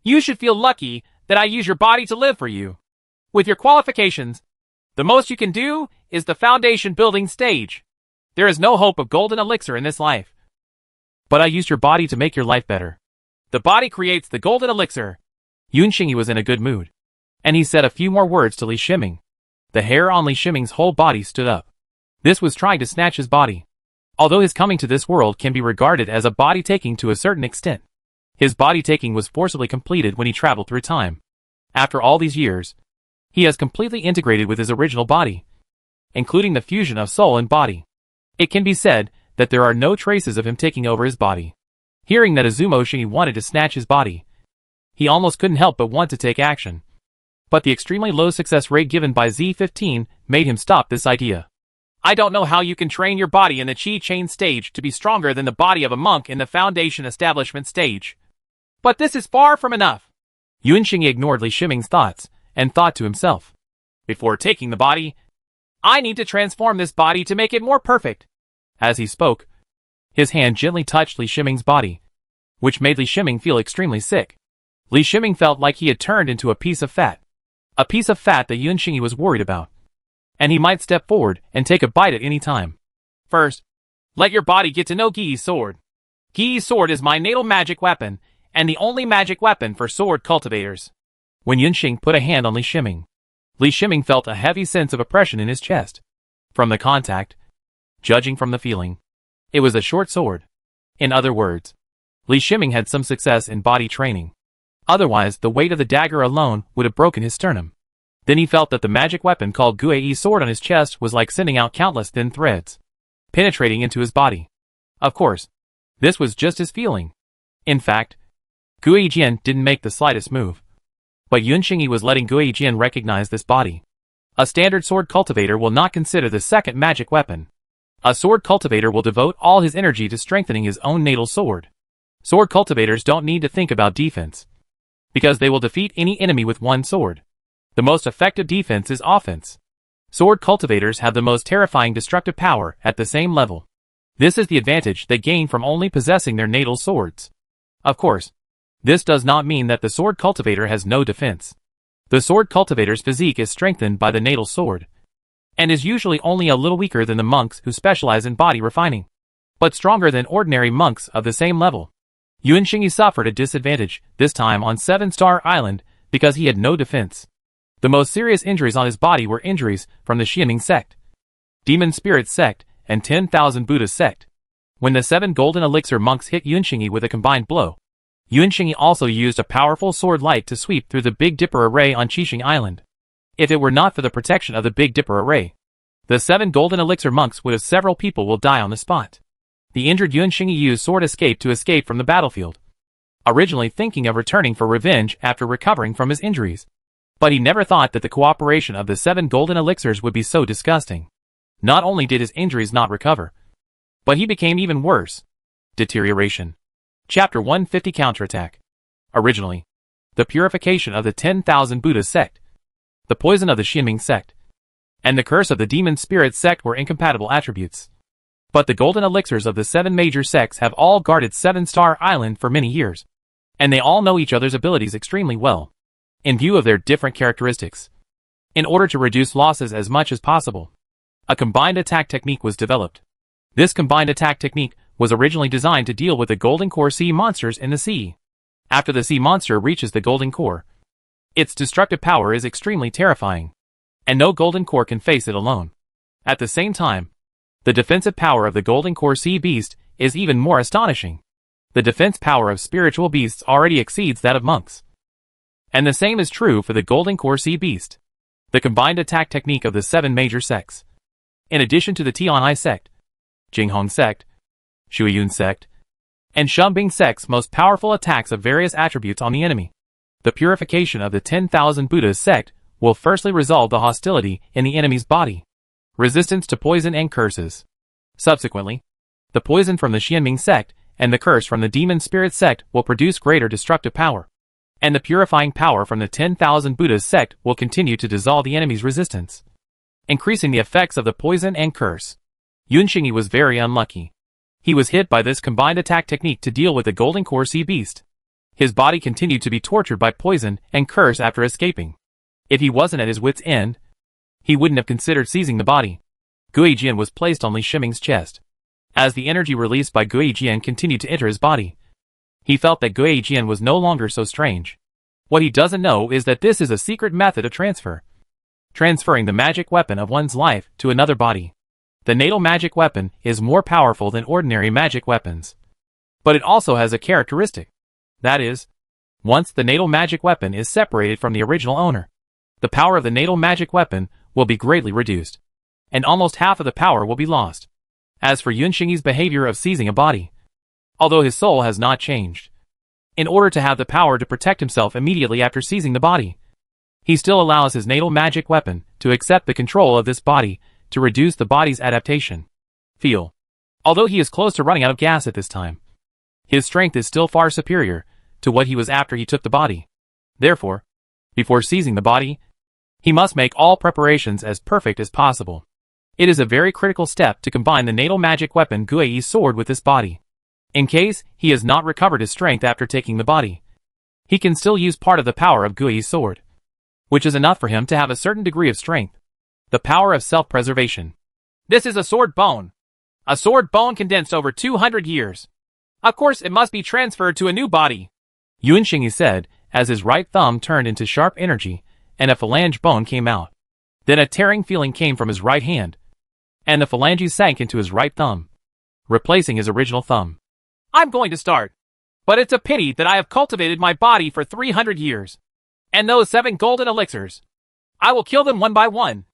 you should feel lucky that I use your body to live for you. With your qualifications, the most you can do is the foundation building stage. There is no hope of golden elixir in this life. But I used your body to make your life better. The body creates the golden elixir. Yuanxing was in a good mood. And he said a few more words to Li Shiming. The hair on Li Shiming's whole body stood up. This was trying to snatch his body. Although his coming to this world can be regarded as a body taking to a certain extent, his body taking was forcibly completed when he traveled through time. After all these years, he has completely integrated with his original body, including the fusion of soul and body. It can be said that there are no traces of him taking over his body. Hearing that Izumo wanted to snatch his body, he almost couldn't help but want to take action. But the extremely low success rate given by Z15 made him stop this idea. I don't know how you can train your body in the Qi Chain stage to be stronger than the body of a monk in the Foundation Establishment stage. But this is far from enough. Yuanxing ignored Li Shiming's thoughts, and thought to himself. Before taking the body, I need to transform this body to make it more perfect. As he spoke, his hand gently touched Li Shiming's body, which made Li Shiming feel extremely sick. Li Shiming felt like he had turned into a piece of fat. A piece of fat that Yuanxing was worried about. And he might step forward and take a bite at any time. First, let your body get to know Gi's sword. Gi's sword is my natal magic weapon, and the only magic weapon for sword cultivators. When Yuanxing put a hand on Li Shiming felt a heavy sense of oppression in his chest. From the contact, judging from the feeling, it was a short sword. In other words, Li Shiming had some success in body training. Otherwise, the weight of the dagger alone would have broken his sternum. Then he felt that the magic weapon called Gui's sword on his chest was like sending out countless thin threads, penetrating into his body. Of course, this was just his feeling. In fact, Gui Jian didn't make the slightest move. But Yuanxing was letting Gui Jian recognize this body. A standard sword cultivator will not consider the second magic weapon. A sword cultivator will devote all his energy to strengthening his own natal sword. Sword cultivators don't need to think about defense, because they will defeat any enemy with one sword. The most effective defense is offense. Sword cultivators have the most terrifying destructive power at the same level. This is the advantage they gain from only possessing their natal swords. Of course, this does not mean that the sword cultivator has no defense. The sword cultivator's physique is strengthened by the natal sword, and is usually only a little weaker than the monks who specialize in body refining, but stronger than ordinary monks of the same level. Yuanxing suffered a disadvantage, this time on 7-Star Island, because he had no defense. The most serious injuries on his body were injuries from the Xianing sect, Demon Spirit sect, and 10,000 Buddha sect. When the 7 golden elixir monks hit Yuanxing with a combined blow, Yuanxing also used a powerful sword light to sweep through the Big Dipper array on Qixing Island. If it were not for the protection of the Big Dipper array, the 7 golden elixir monks would have several people will die on the spot. The injured Yuanxing used sword escape to escape from the battlefield. originally thinking of returning for revenge after recovering from his injuries. But he never thought that the cooperation of the 7 golden elixirs would be so disgusting. Not only did his injuries not recover, but he became even worse. Deterioration. Chapter 150 Counterattack. Originally, the purification of the 10,000 Buddha sect, the poison of the Xinming sect, and the curse of the demon spirit sect were incompatible attributes. But the golden elixirs of the 7 major sects have all guarded 7-Star Island for many years, and they all know each other's abilities extremely well, in view of their different characteristics. In order to reduce losses as much as possible, a combined attack technique was developed. This combined attack technique was originally designed to deal with the golden core sea monsters in the sea. After the sea monster reaches the golden core, its destructive power is extremely terrifying, and no golden core can face it alone. At the same time, the defensive power of the golden core sea beast is even more astonishing. The defense power of spiritual beasts already exceeds that of monks. And the same is true for the golden core sea beast. The combined attack technique of the 7 major sects, in addition to the Tian'ai sect, Jinghong sect, Shuiyun sect, and Shumbing sect's most powerful attacks of various attributes on the enemy. The purification of the 10,000 Buddhas sect will firstly resolve the hostility in the enemy's body, resistance to poison and curses. Subsequently, the poison from the Xianming sect and the curse from the demon spirit sect will produce greater destructive power, and the purifying power from the 10,000 Buddhas sect will continue to dissolve the enemy's resistance, increasing the effects of the poison and curse. Yunxingyi was very unlucky. He was hit by this combined attack technique to deal with the golden core sea beast. His body continued to be tortured by poison and curse after escaping. If he wasn't at his wit's end, he wouldn't have considered seizing the body. Gui Jian was placed on Li Shiming's chest. As the energy released by Gui Jian continued to enter his body, he felt that Gui Jian was no longer so strange. What he doesn't know is that this is a secret method of transfer. Transferring the magic weapon of one's life to another body. The natal magic weapon is more powerful than ordinary magic weapons. But it also has a characteristic. That is, once the natal magic weapon is separated from the original owner, the power of the natal magic weapon will be greatly reduced, and almost half of the power will be lost. As for Yunxingyi's behavior of seizing a body, although his soul has not changed, in order to have the power to protect himself immediately after seizing the body, he still allows his natal magic weapon to accept the control of this body to reduce the body's adaptation. Feel. Although he is close to running out of gas at this time, his strength is still far superior to what he was after he took the body. Therefore, before seizing the body, he must make all preparations as perfect as possible. It is a very critical step to combine the natal magic weapon Gui's sword with this body. In case he has not recovered his strength after taking the body, he can still use part of the power of Gui's sword, which is enough for him to have a certain degree of strength. The power of self-preservation. This is a sword bone. A sword bone condensed over 200 years. Of course, it must be transferred to a new body, Yunxingyi said, as his right thumb turned into sharp energy, and a phalange bone came out. Then a tearing feeling came from his right hand, and the phalanges sank into his right thumb, replacing his original thumb. I'm going to start. But it's a pity that I have cultivated my body for 300 years. And those 7 golden elixirs. I will kill them one by one.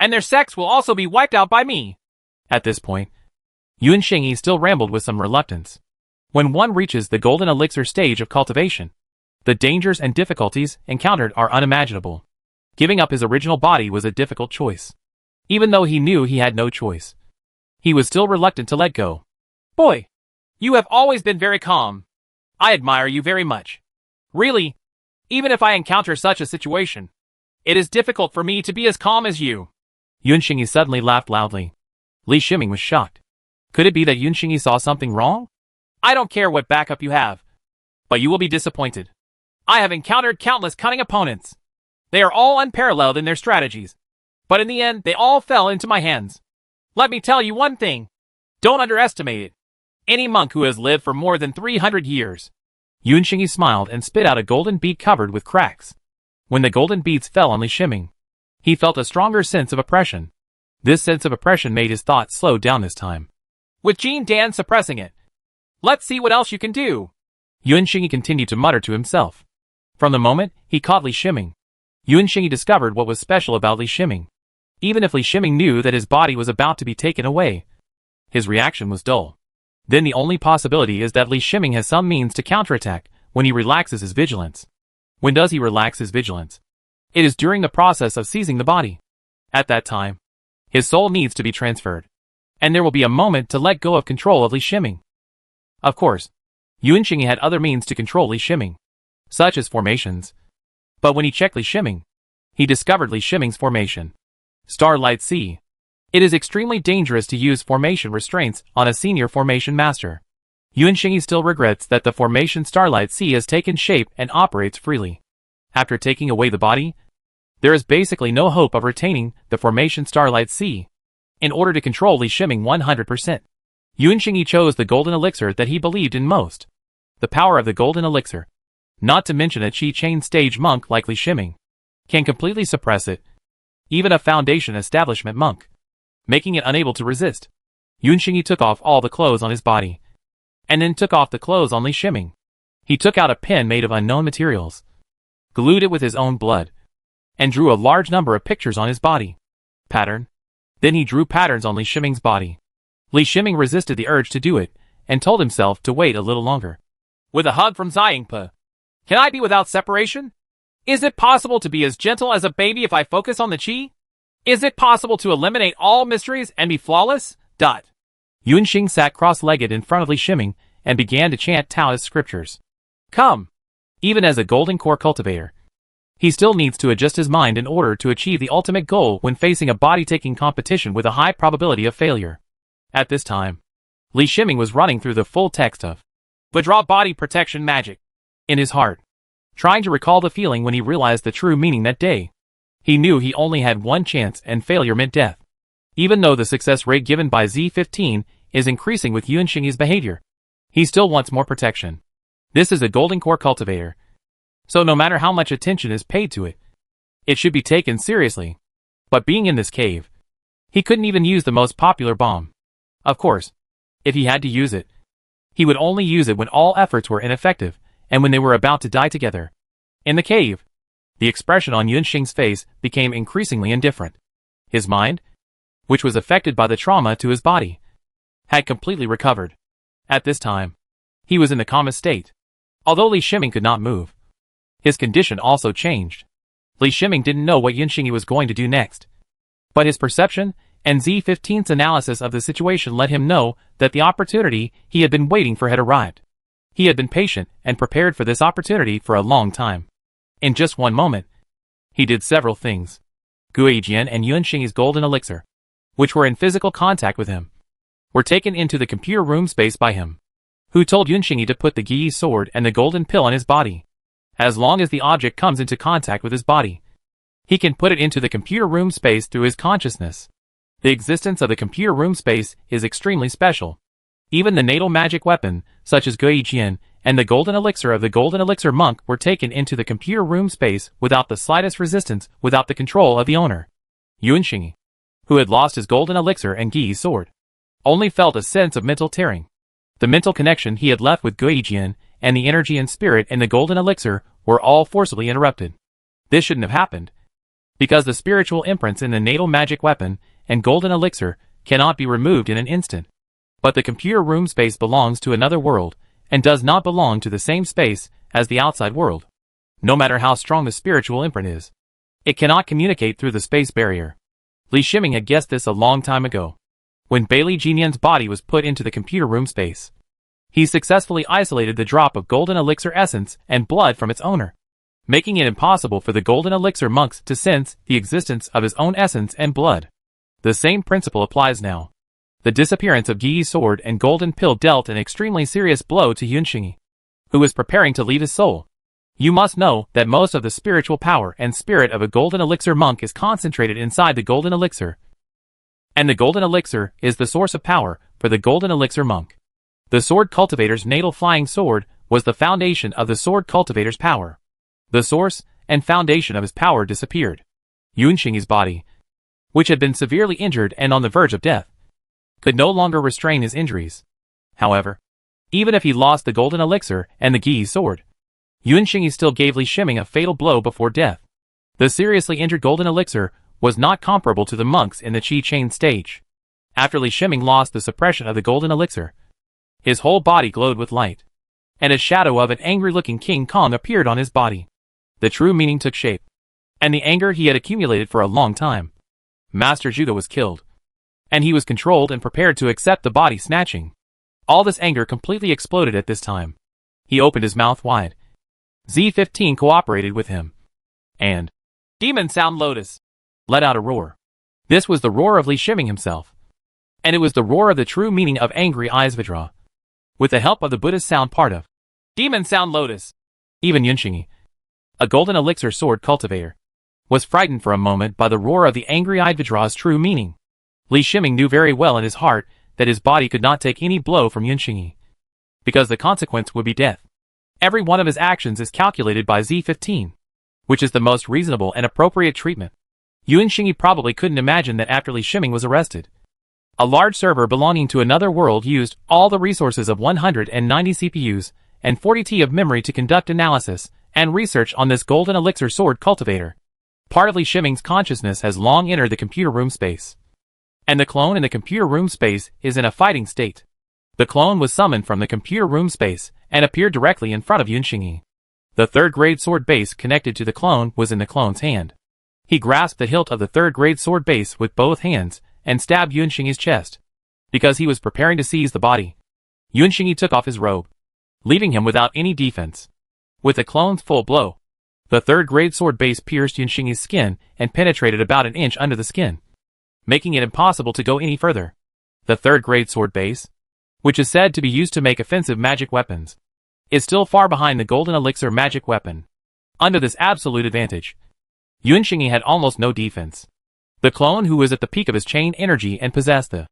And their sects will also be wiped out by me. At this point, Yunxingyi still rambled with some reluctance. When one reaches the golden elixir stage of cultivation, the dangers and difficulties encountered are unimaginable. Giving up his original body was a difficult choice. Even though he knew he had no choice, he was still reluctant to let go. Boy, you have always been very calm. I admire you very much. Really, even if I encounter such a situation, it is difficult for me to be as calm as you. Yunxingyi suddenly laughed loudly. Li Shiming was shocked. Could it be that Yunxingyi saw something wrong? I don't care what backup you have, but you will be disappointed. I have encountered countless cunning opponents. They are all unparalleled in their strategies, but in the end they all fell into my hands. Let me tell you one thing. Don't underestimate it. Any monk who has lived for more than 300 years. Yunxingyi smiled and spit out a golden bead covered with cracks. When the golden beads fell on Li Shiming, he felt a stronger sense of oppression. This sense of oppression made his thoughts slow down this time. With Jean Dan suppressing it. Let's see what else you can do. Yunxingyi continued to mutter to himself. From the moment he caught Li Shiming, Yunxingyi discovered what was special about Li Shiming. Even if Li Shiming knew that his body was about to be taken away, his reaction was dull. Then the only possibility is that Li Shiming has some means to counterattack when he relaxes his vigilance. When does he relax his vigilance? It is during the process of seizing the body. At that time, his soul needs to be transferred, and there will be a moment to let go of control of Li Shiming. Of course, Yuanxing had other means to control Li Shiming, such as formations. But when he checked Li Shiming, he discovered Li Shiming's formation. Starlight Sea. It is extremely dangerous to use formation restraints on a senior formation master. Yuanxing still regrets that the formation Starlight Sea has taken shape and operates freely. After taking away the body, there is basically no hope of retaining the formation Starlight Sea. In order to control Li Shiming 100%, Yuanxing chose the golden elixir that he believed in most. The power of the golden elixir, not to mention a Qi chain stage monk like Li Shiming, can completely suppress it, even a foundation establishment monk, making it unable to resist. Yuanxing took off all the clothes on his body, and then took off the clothes on Li Shiming. He took out a pen made of unknown materials, glued it with his own blood, and drew a large number of pictures on his body. Pattern. Then he drew patterns on Li Shiming's body. Li Shiming resisted the urge to do it, and told himself to wait a little longer. With a hug from Ziyingpe. Can I be without separation? Is it possible to be as gentle as a baby if I focus on the qi? Is it possible to eliminate all mysteries and be flawless? Yuanxing sat cross-legged in front of Li Shiming and began to chant Taoist scriptures. Come! Even as a golden core cultivator, he still needs to adjust his mind in order to achieve the ultimate goal when facing a body-taking competition with a high probability of failure. At this time, Li Shiming was running through the full text of Withdraw Body Protection Magic in his heart, trying to recall the feeling when he realized the true meaning that day. He knew he only had one chance and failure meant death. Even though the success rate given by Z15 is increasing with Yuanxing's behavior, he still wants more protection. This is a golden core cultivator, so no matter how much attention is paid to it, it should be taken seriously. But being in this cave, he couldn't even use the most popular bomb. Of course, if he had to use it, he would only use it when all efforts were ineffective and when they were about to die together. In the cave, the expression on Yuanxing's face became increasingly indifferent. His mind, which was affected by the trauma to his body, had completely recovered. At this time, he was in the calmest state. Although Li Shiming could not move, his condition also changed. Li Shiming didn't know what Yuanxing was going to do next, but his perception and Z15's analysis of the situation let him know that the opportunity he had been waiting for had arrived. He had been patient and prepared for this opportunity for a long time. In just one moment, he did several things. Guijian and Yuanxing's golden elixir, which were in physical contact with him, were taken into the computer room space by him, who told Yuanxing to put the Gi sword and the golden pill on his body. As long as the object comes into contact with his body, he can put it into the computer room space through his consciousness. The existence of the computer room space is extremely special. Even the natal magic weapon, such as Guijian, and the golden elixir of the golden elixir monk were taken into the computer room space without the slightest resistance, without the control of the owner. Yuanxing, who had lost his golden elixir and Gi sword, only felt a sense of mental tearing. The mental connection he had left with Guijian and the energy and spirit in the golden elixir were all forcibly interrupted. This shouldn't have happened, because the spiritual imprints in the natal magic weapon and golden elixir cannot be removed in an instant. But the computer room space belongs to another world, and does not belong to the same space as the outside world. No matter how strong the spiritual imprint is, it cannot communicate through the space barrier. Li Shiming had guessed this a long time ago. When Bailey Jinian's body was put into the computer room space, he successfully isolated the drop of golden elixir essence and blood from its owner, making it impossible for the golden elixir monks to sense the existence of his own essence and blood. The same principle applies now. The disappearance of Gi's sword and golden pill dealt an extremely serious blow to Yuanxing, who was preparing to leave his soul. You must know that most of the spiritual power and spirit of a golden elixir monk is concentrated inside the golden elixir, and the golden elixir is the source of power for the golden elixir monk. The sword cultivator's natal flying sword was the foundation of the sword cultivator's power. The source and foundation of his power disappeared. Yuanxing's body, which had been severely injured and on the verge of death, could no longer restrain his injuries. However, even if he lost the golden elixir and the Gi sword, Yuanxing still gave Li Shiming a fatal blow before death. The seriously injured golden elixir was not comparable to the monks in the Qi chain stage. After Li Shiming lost the suppression of the golden elixir, his whole body glowed with light, and a shadow of an angry-looking King Kong appeared on his body. The true meaning took shape, and the anger he had accumulated for a long time. Master Judo was killed, and he was controlled and prepared to accept the body snatching. All this anger completely exploded at this time. He opened his mouth wide. Z-15 cooperated with him, and Demon Sound Lotus let out a roar. This was the roar of Li Shiming himself, and it was the roar of the true meaning of Angry Eyes Vidra. With the help of the Buddha's sound part of Demon Sound Lotus, even Yunxingi, a golden elixir sword cultivator, was frightened for a moment by the roar of the angry-eyed Vidra's true meaning. Li Shiming knew very well in his heart that his body could not take any blow from Yunxingi, because the consequence would be death. Every one of his actions is calculated by Z-15, which is the most reasonable and appropriate treatment. Yunxingi probably couldn't imagine that after Li Shiming was arrested, a large server belonging to another world used all the resources of 190 CPUs and 40 T of memory to conduct analysis and research on this golden elixir sword cultivator. Part of Li Shiming's consciousness has long entered the computer room space, and the clone in the computer room space is in a fighting state. The clone was summoned from the computer room space and appeared directly in front of Yunxingi. The third-grade sword base connected to the clone was in the clone's hand. He grasped the hilt of the third-grade sword base with both hands and stabbed Yunxingi's chest. Because he was preparing to seize the body, Yunxingi took off his robe, leaving him without any defense. With the clone's full blow, the third-grade sword base pierced Yunxingi's skin and penetrated about an inch under the skin, making it impossible to go any further. The third-grade sword base, which is said to be used to make offensive magic weapons, is still far behind the golden elixir magic weapon. Under this absolute advantage, Yunxingi had almost no defense. The clone, who was at the peak of his chain energy and possessed the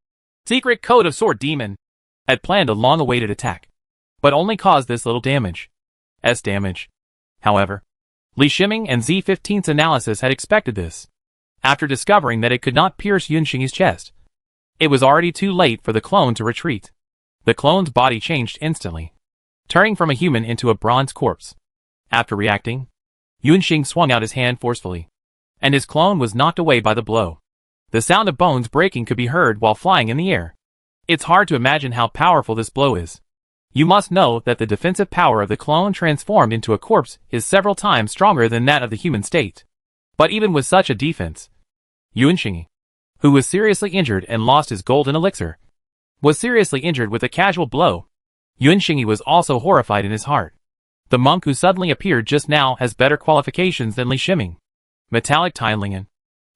secret code of Sword Demon, had planned a long-awaited attack, but only caused this little damage. However, Li Shiming and Z-15's analysis had expected this. After discovering that it could not pierce Yunxingi's chest, it was already too late for the clone to retreat. The clone's body changed instantly, turning from a human into a bronze corpse. After reacting, Yunxing swung out his hand forcefully, and his clone was knocked away by the blow. The sound of bones breaking could be heard while flying in the air. It's hard to imagine how powerful this blow is. You must know that the defensive power of the clone transformed into a corpse is several times stronger than that of the human state. But even with such a defense, Yunxingi, who was seriously injured and lost his golden elixir, was seriously injured with a casual blow. Yunxingi was also horrified in his heart. The monk who suddenly appeared just now has better qualifications than Li Shiming. Metallic Tianlingen.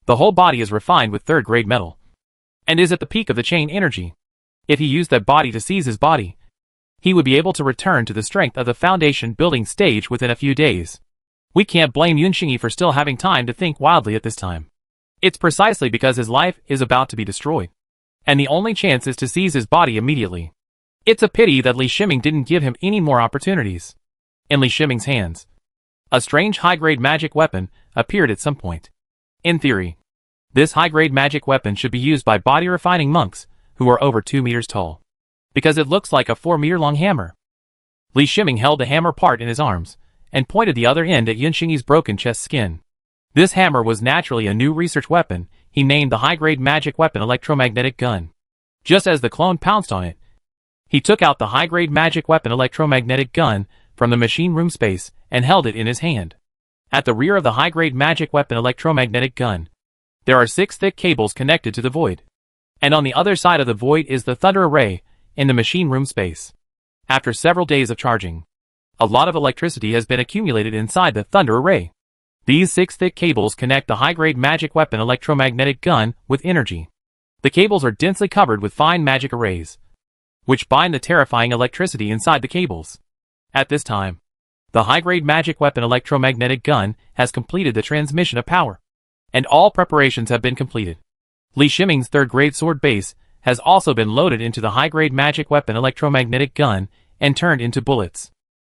The whole body is refined with third-grade metal, and is at the peak of the chain energy. If he used that body to seize his body, he would be able to return to the strength of the foundation building stage within a few days. We can't blame Yunxingi for still having time to think wildly at this time. It's precisely because his life is about to be destroyed, and the only chance is to seize his body immediately. It's a pity that Li Shiming didn't give him any more opportunities. In Li Shiming's hands, a strange high-grade magic weapon appeared at some point. In theory, this high-grade magic weapon should be used by body-refining monks who are over 2 meters tall, because it looks like a 4-meter-long hammer. Li Shiming held the hammer part in his arms and pointed the other end at Yunxingi's broken chest skin. This hammer was naturally a new research weapon he named the high-grade magic weapon electromagnetic gun. Just as the clone pounced on it, he took out the high-grade magic weapon electromagnetic gun from the machine room space and held it in his hand. At the rear of the high-grade magic weapon electromagnetic gun, there are 6 thick cables connected to the void. And on the other side of the void is the thunder array in the machine room space. After several days of charging, a lot of electricity has been accumulated inside the thunder array. These 6 thick cables connect the high-grade magic weapon electromagnetic gun with energy. The cables are densely covered with fine magic arrays, which bind the terrifying electricity inside the cables. At this time, the high-grade magic weapon electromagnetic gun has completed the transmission of power, and all preparations have been completed. Li Shiming's third-grade sword base has also been loaded into the high-grade magic weapon electromagnetic gun and turned into bullets.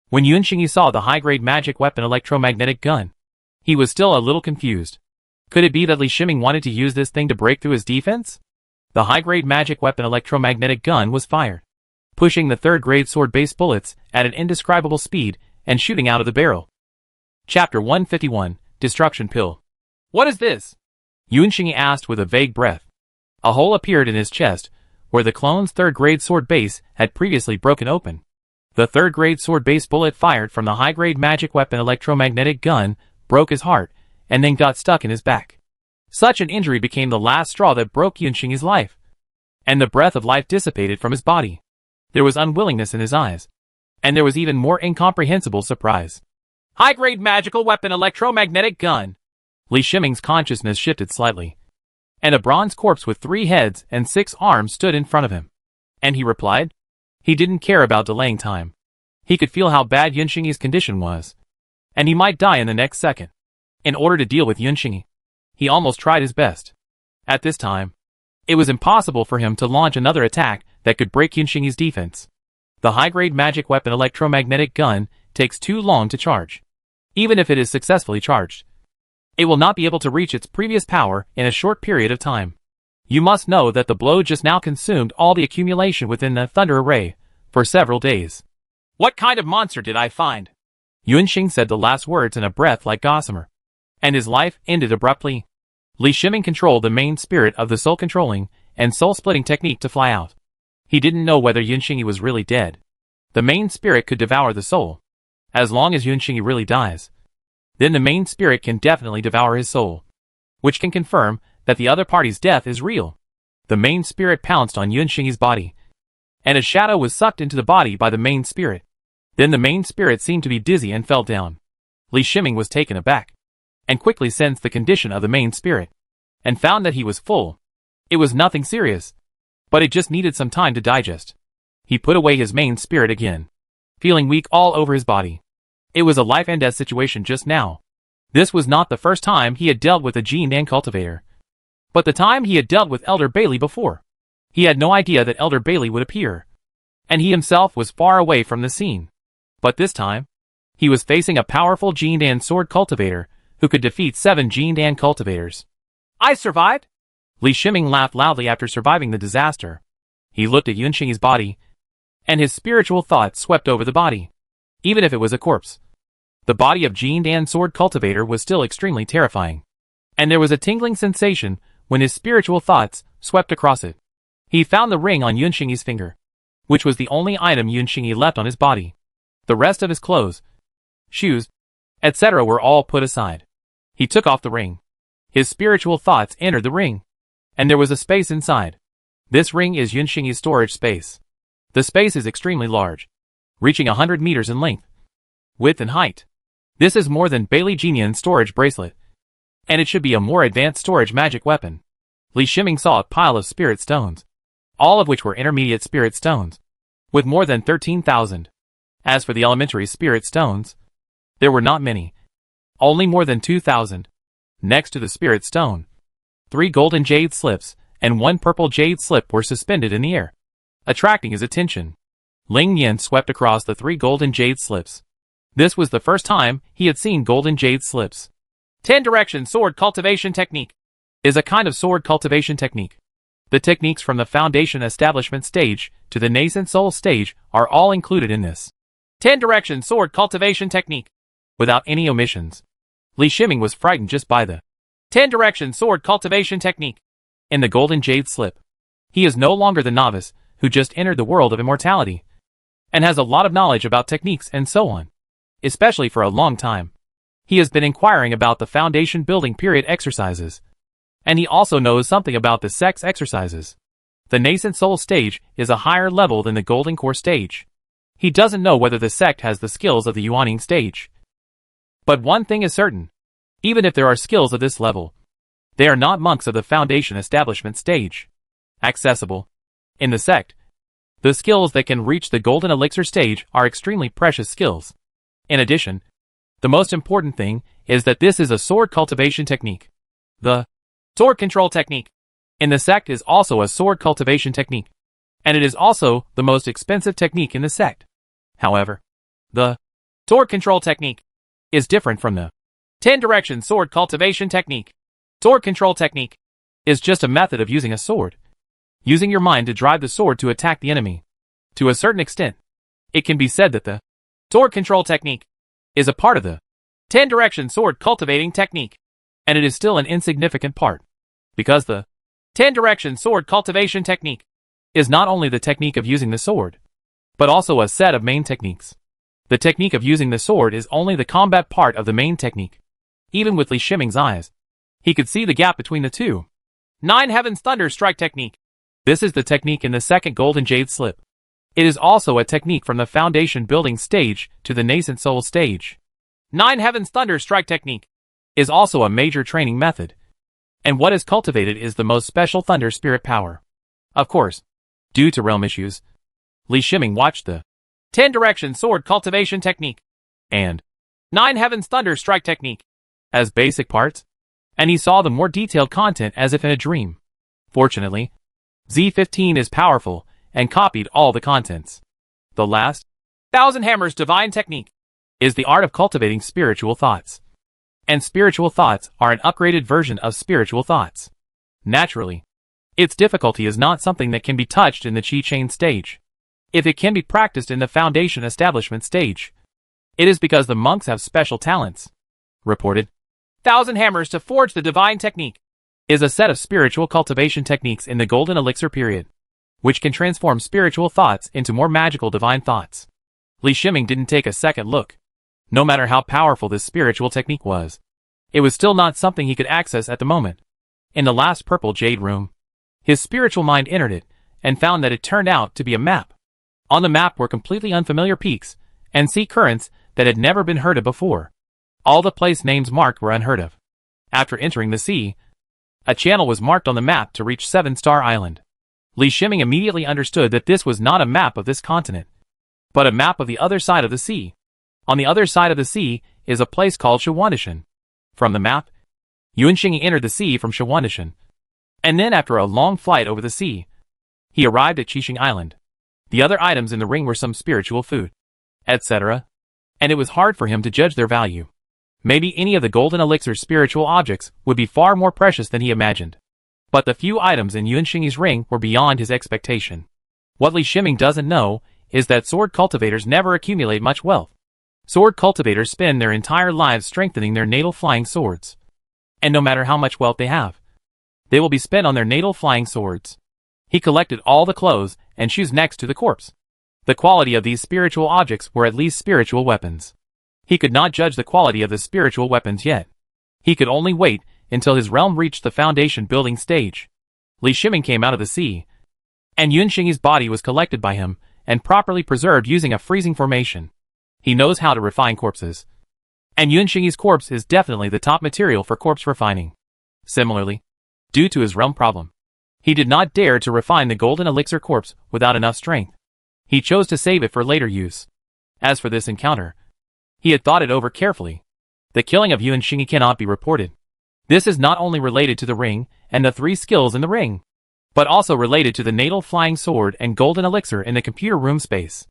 When Yunxingi saw the high-grade magic weapon electromagnetic gun, he was still a little confused. Could it be that Li Shiming wanted to use this thing to break through his defense? The high-grade magic weapon electromagnetic gun was fired, pushing the third-grade sword base bullets at an indescribable speed and shooting out of the barrel. Chapter 151, Destruction Pill. What is this? Yunxingi asked with a vague breath. A hole appeared in his chest, where the clone's third-grade sword base had previously broken open. The third-grade sword-based bullet fired from the high-grade magic weapon electromagnetic gun broke his heart and then got stuck in his back. Such an injury became the last straw that broke Yunxing's life, and the breath of life dissipated from his body. There was unwillingness in his eyes, and there was even more incomprehensible surprise. High-grade magical weapon electromagnetic gun. Li Shiming's consciousness shifted slightly, and a bronze corpse with 3 heads and 6 arms stood in front of him. And he replied? He didn't care about delaying time. He could feel how bad Yunxing's condition was, and he might die in the next second. In order to deal with Yunxing, he almost tried his best. At this time, it was impossible for him to launch another attack that could break Yunxing's defense. The high-grade magic weapon electromagnetic gun takes too long to charge. Even if it is successfully charged, it will not be able to reach its previous power in a short period of time. You must know that the blow just now consumed all the accumulation within the thunder array for several days. What kind of monster did I find? Yunxing said the last words in a breath like gossamer, and his life ended abruptly. Li Shiming controlled the main spirit of the soul-controlling and soul-splitting technique to fly out. He didn't know whether Yunxing was really dead. The main spirit could devour the soul. As long as Yunxing really dies, then the main spirit can definitely devour his soul, which can confirm that the other party's death is real. The main spirit pounced on Yunxing's body, and a shadow was sucked into the body by the main spirit. Then the main spirit seemed to be dizzy and fell down. Li Shiming was taken aback, and quickly sensed the condition of the main spirit, and found that he was full. It was nothing serious, but it just needed some time to digest. He put away his main spirit again, feeling weak all over his body. It was a life and death situation just now. This was not the first time he had dealt with a Jindan cultivator, but the time he had dealt with Elder Bailey before. He had no idea that Elder Bailey would appear, and he himself was far away from the scene. But this time, he was facing a powerful Jindan sword cultivator who could defeat 7 Jindan cultivators. I survived? Li Shiming laughed loudly after surviving the disaster. He looked at Yunxing's body, and his spiritual thoughts swept over the body. Even if it was a corpse, the body of Jindan sword cultivator was still extremely terrifying, and there was a tingling sensation when his spiritual thoughts swept across it. He found the ring on Yunxing's finger, which was the only item Yunxing left on his body. The rest of his clothes, shoes, etc. were all put aside. He took off the ring. His spiritual thoughts entered the ring, and there was a space inside. This ring is Yunxing's storage space. The space is extremely large, reaching 100 meters in length, width and height. This is more than Bailey Jinyan's storage bracelet, and it should be a more advanced storage magic weapon. Li Shiming saw a pile of spirit stones, all of which were intermediate spirit stones, with more than 13,000. As for the elementary spirit stones, there were not many, only more than 2,000. Next to the spirit stone, 3 golden jade slips and 1 purple jade slip were suspended in the air, attracting his attention. Ling Yan swept across the 3 golden jade slips. This was the first time he had seen golden jade slips. 10-direction sword cultivation technique is a kind of sword cultivation technique. The techniques from the foundation establishment stage to the nascent soul stage are all included in this 10-direction sword cultivation technique, without any omissions. Li Shiming was frightened just by the 10-direction sword cultivation technique. In the golden jade slip, he is no longer the novice who just entered the world of immortality, and has a lot of knowledge about techniques and so on. Especially for a long time, he has been inquiring about the foundation building period exercises, and he also knows something about the sex exercises. The nascent soul stage is a higher level than the golden core stage. He doesn't know whether the sect has the skills of the Yuaning stage. But one thing is certain, even if there are skills of this level, they are not monks of the foundation establishment stage. Accessible. In the sect, the skills that can reach the golden elixir stage are extremely precious skills. In addition, the most important thing is that this is a sword cultivation technique. The sword control technique in the sect is also a sword cultivation technique, and it is also the most expensive technique in the sect. However, the sword control technique is different from the 10-direction sword cultivation technique. Sword control technique is just a method of using a sword, using your mind to drive the sword to attack the enemy. To a certain extent, it can be said that the sword control technique is a part of the 10-direction sword cultivating technique, and it is still an insignificant part, because the 10-direction sword cultivation technique is not only the technique of using the sword, but also a set of main techniques. The technique of using the sword is only the combat part of the main technique. Even with Li Shiming's eyes, he could see the gap between the two. 9 Heaven's Thunder Strike Technique. This is the technique in the second Golden Jade Slip. It is also a technique from the foundation building stage to the nascent soul stage. 9 Heaven's Thunder Strike Technique is also a major training method. And what is cultivated is the most special thunder spirit power. Of course, due to realm issues, Li Shiming watched the 10 Direction Sword Cultivation Technique and 9 Heaven's Thunder Strike Technique as basic parts, and he saw the more detailed content as if in a dream. Fortunately, Z15 is powerful and copied all the contents. The last 1000 Hammers Divine Technique is the art of cultivating spiritual thoughts. And spiritual thoughts are an upgraded version of spiritual thoughts. Naturally, its difficulty is not something that can be touched in the Qi Chain stage. If it can be practiced in the foundation establishment stage, it is because the monks have special talents. Reported 1000 Hammers to Forge the Divine Technique is a set of spiritual cultivation techniques in the Golden Elixir period, which can transform spiritual thoughts into more magical divine thoughts. Li Shiming didn't take a second look. No matter how powerful this spiritual technique was, it was still not something he could access at the moment. In the last purple jade room, his spiritual mind entered it and found that it turned out to be a map. On the map were completely unfamiliar peaks and sea currents that had never been heard of before. All the place names marked were unheard of. After entering the sea, a channel was marked on the map to reach 7-Star Island. Li Shiming immediately understood that this was not a map of this continent, but a map of the other side of the sea. On the other side of the sea is a place called Shawandishan. From the map, Yuanxing entered the sea from Shawandishan, and then after a long flight over the sea, he arrived at Qixing Island. The other items in the ring were some spiritual food, etc., and it was hard for him to judge their value. Maybe any of the Golden Elixir spiritual objects would be far more precious than he imagined. But the few items in Yuanxing's ring were beyond his expectation. What Li Shiming doesn't know is that sword cultivators never accumulate much wealth. Sword cultivators spend their entire lives strengthening their natal flying swords. And no matter how much wealth they have, they will be spent on their natal flying swords. He collected all the clothes and shoes next to the corpse. The quality of these spiritual objects were at least spiritual weapons. He could not judge the quality of the spiritual weapons yet. He could only wait until his realm reached the foundation building stage. Li Shiming came out of the sea, and Yuanxing's body was collected by him and properly preserved using a freezing formation. He knows how to refine corpses, and Yuanxing's corpse is definitely the top material for corpse refining. Similarly, due to his realm problem, he did not dare to refine the Golden Elixir corpse without enough strength. He chose to save it for later use. As for this encounter, he had thought it over carefully. The killing of Yuanxing cannot be reported. This is not only related to the ring and the 3 skills in the ring, but also related to the natal flying sword and Golden Elixir in the computer room space.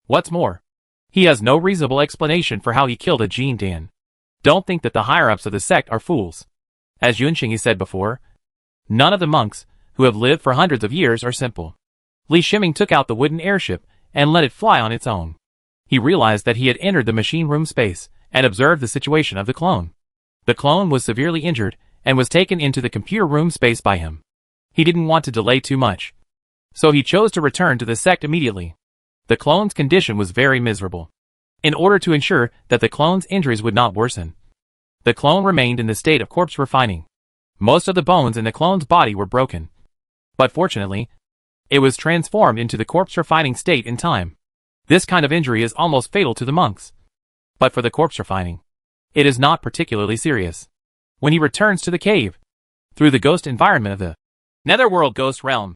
What's more, he has no reasonable explanation for how he killed a Jin Dan. Don't think that the higher-ups of the sect are fools. As Yuanxing said before, none of the monks who have lived for hundreds of years are simple. Li Shiming took out the wooden airship and let it fly on its own. He realized that he had entered the machine room space and observed the situation of the clone. The clone was severely injured and was taken into the computer room space by him. He didn't want to delay too much, so he chose to return to the sect immediately. The clone's condition was very miserable. In order to ensure that the clone's injuries would not worsen, the clone remained in the state of corpse refining. Most of the bones in the clone's body were broken, but fortunately, it was transformed into the corpse refining state in time. This kind of injury is almost fatal to the monks, but for the corpse refining, it is not particularly serious. When he returns to the cave, through the ghost environment of the Netherworld Ghost Realm,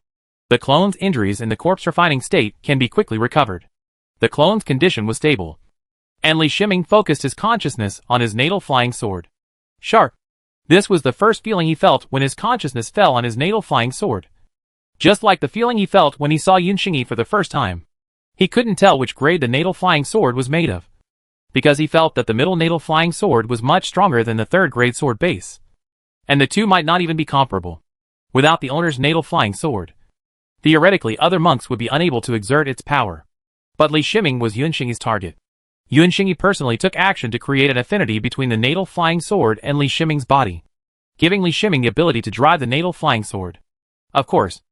the clone's injuries in the corpse refining state can be quickly recovered. The clone's condition was stable, and Li Shiming focused his consciousness on his natal flying sword. Sharp. This was the first feeling he felt when his consciousness fell on his natal flying sword. Just like the feeling he felt when he saw Yuanxing for the first time. He couldn't tell which grade the natal flying sword was made of, because he felt that the middle natal flying sword was much stronger than the 3rd grade sword base, and the two might not even be comparable. Without the owner's natal flying sword, theoretically other monks would be unable to exert its power. But Li Shiming was Yuanxing's target. Yuanxing personally took action to create an affinity between the natal flying sword and Li Shiming's body, giving Li Shiming the ability to drive the natal flying sword. Of course,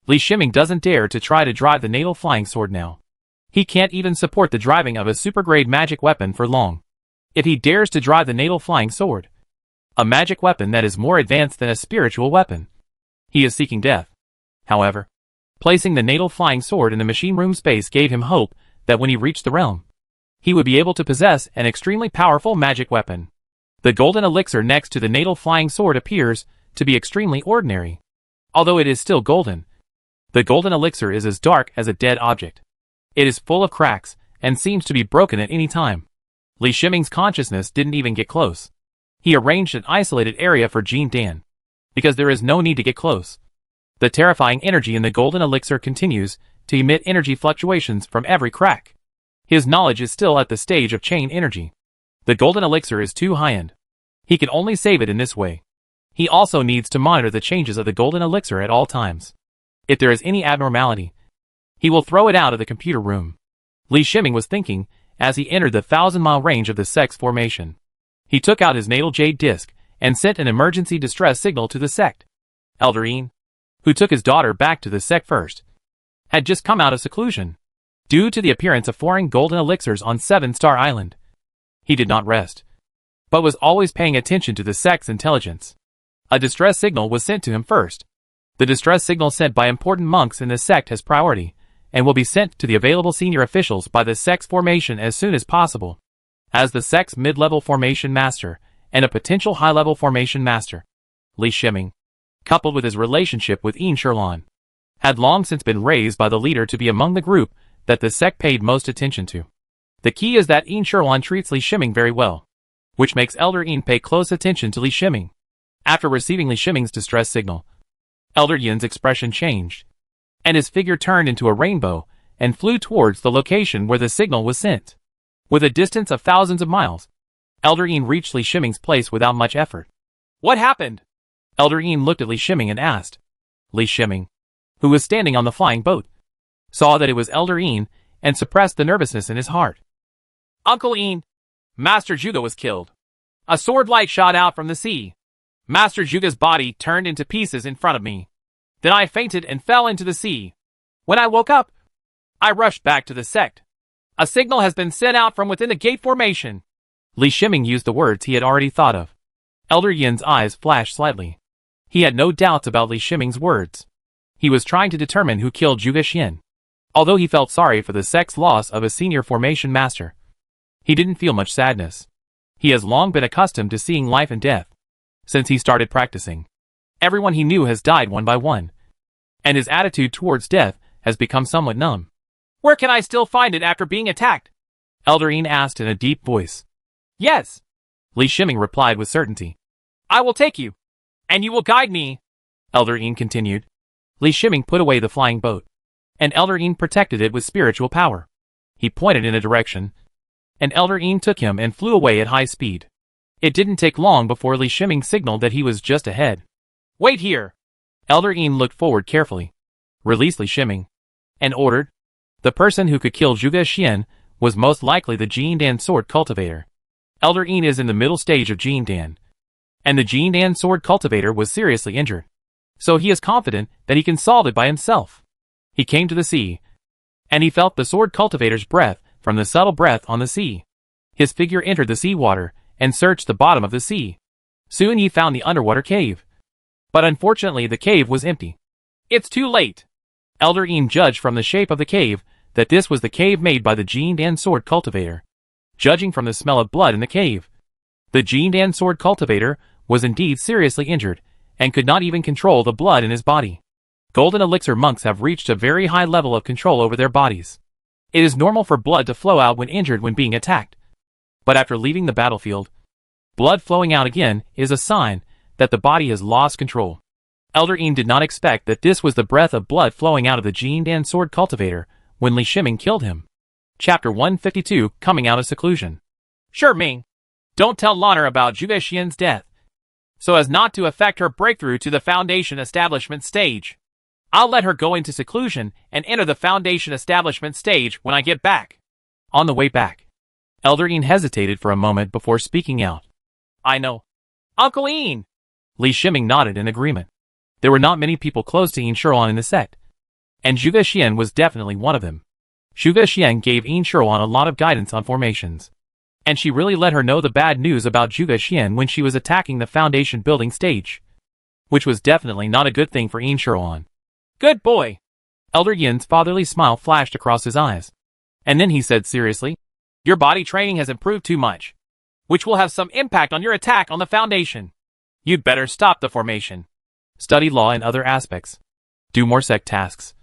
Li Shiming doesn't dare to try to drive the natal flying sword now. He can't even support the driving of a super-grade magic weapon for long. If he dares to drive the natal flying sword, a magic weapon that is more advanced than a spiritual weapon, he is seeking death. However, placing the natal flying sword in the machine room space gave him hope that when he reached the realm, he would be able to possess an extremely powerful magic weapon. The golden elixir next to the natal flying sword appears to be extremely ordinary. Although it is still golden, the golden elixir is as dark as a dead object. It is full of cracks and seems to be broken at any time. Li Shiming's consciousness didn't even get close. He arranged an isolated area for Jean Dan, because there is no need to get close. The terrifying energy in the golden elixir continues to emit energy fluctuations from every crack. His knowledge is still at the stage of chain energy. The golden elixir is too high-end. He can only save it in this way. He also needs to monitor the changes of the golden elixir at all times. If there is any abnormality, he will throw it out of the computer room. Li Shiming was thinking as he entered the 1,000-mile range of the Sex formation. He took out his natal jade disc and sent an emergency distress signal to the sect. Elder Ian, who took his daughter back to the sect first, had just come out of seclusion due to the appearance of foreign golden elixirs on 7-Star Island. He did not rest, but was always paying attention to the sect's intelligence. A distress signal was sent to him first. The distress signal sent by important monks in the sect has priority, and will be sent to the available senior officials by the sect's formation as soon as possible. As the sect's mid-level formation master, and a potential high-level formation master, Li Shiming, coupled with his relationship with Ian Sherlon, had long since been raised by the leader to be among the group that the sect paid most attention to. The key is that Ian Sherlon treats Li Shiming very well, which makes Elder Ian pay close attention to Li Shiming. After receiving Li Shiming's distress signal, Elder Ian's expression changed, and his figure turned into a rainbow and flew towards the location where the signal was sent. With a distance of thousands of miles, Elder Ian reached Li Shiming's place without much effort. What happened? Elder Ian looked at Li Shiming and asked. Li Shiming, who was standing on the flying boat, saw that it was Elder Ian and suppressed the nervousness in his heart. Uncle Ian, Master Juga was killed. A sword light shot out from the sea. Master Juga's body turned into pieces in front of me. Then I fainted and fell into the sea. When I woke up, I rushed back to the sect. A signal has been sent out from within the gate formation. Li Shiming used the words he had already thought of. Elder Yan's eyes flashed slightly. He had no doubts about Li Shiming's words. He was trying to determine who killed Juga Xian. Although he felt sorry for the sect's loss of a senior formation master, he didn't feel much sadness. He has long been accustomed to seeing life and death. Since he started practicing, everyone he knew has died one by one, and his attitude towards death has become somewhat numb. Where can I still find it after being attacked? Elder Ian asked in a deep voice. Yes, Li Shiming replied with certainty. I will take you, and you will guide me, Elder Ian continued. Li Shiming put away the flying boat, and Elder Ian protected it with spiritual power. He pointed in a direction, and Elder Ian took him and flew away at high speed. It didn't take long before Li Shiming signaled that he was just ahead. Wait here! Elder Ian looked forward carefully, released Li Shiming, and ordered. The person who could kill Juga Xian was most likely the Jean Dan sword cultivator. Elder Ian is in the middle stage of Jean Dan, and the Jean Dan sword cultivator was seriously injured, so he is confident that he can solve it by himself. He came to the sea, and he felt the sword cultivator's breath from the subtle breath on the sea. His figure entered the seawater and searched the bottom of the sea. Soon he found the underwater cave. But unfortunately the cave was empty. It's too late. Elder Ian judged from the shape of the cave that this was the cave made by the Jean Dan sword cultivator. Judging from the smell of blood in the cave, the Jean Dan sword cultivator was indeed seriously injured and could not even control the blood in his body. Golden elixir monks have reached a very high level of control over their bodies. It is normal for blood to flow out when injured when being attacked. But after leaving the battlefield, blood flowing out again is a sign that the body has lost control. Elder Ian did not expect that this was the breath of blood flowing out of the Jean Dan sword cultivator when Li Shiming killed him. Chapter 152, Coming Out of Seclusion. Sure, Ming. Don't tell Lanner about Juga Xian's death, so as not to affect her breakthrough to the Foundation establishment stage. I'll let her go into seclusion and enter the Foundation establishment stage when I get back. On the way back, Elder Ian hesitated for a moment before speaking out. I know. Uncle Ian! Li Shiming nodded in agreement. There were not many people close to Ian Sherlon in the sect, and Juga Xian was definitely one of them. Zhuge Xian gave Yin Shuoan a lot of guidance on formations. And she really let her know the bad news about Zhuge Xian when she was attacking the foundation building stage. Which was definitely not a good thing for Yin Shuoan. Good boy! Elder Yin's fatherly smile flashed across his eyes. And then he said seriously, your body training has improved too much, which will have some impact on your attack on the foundation. You'd better stop the formation. Study law and other aspects. Do more sect tasks.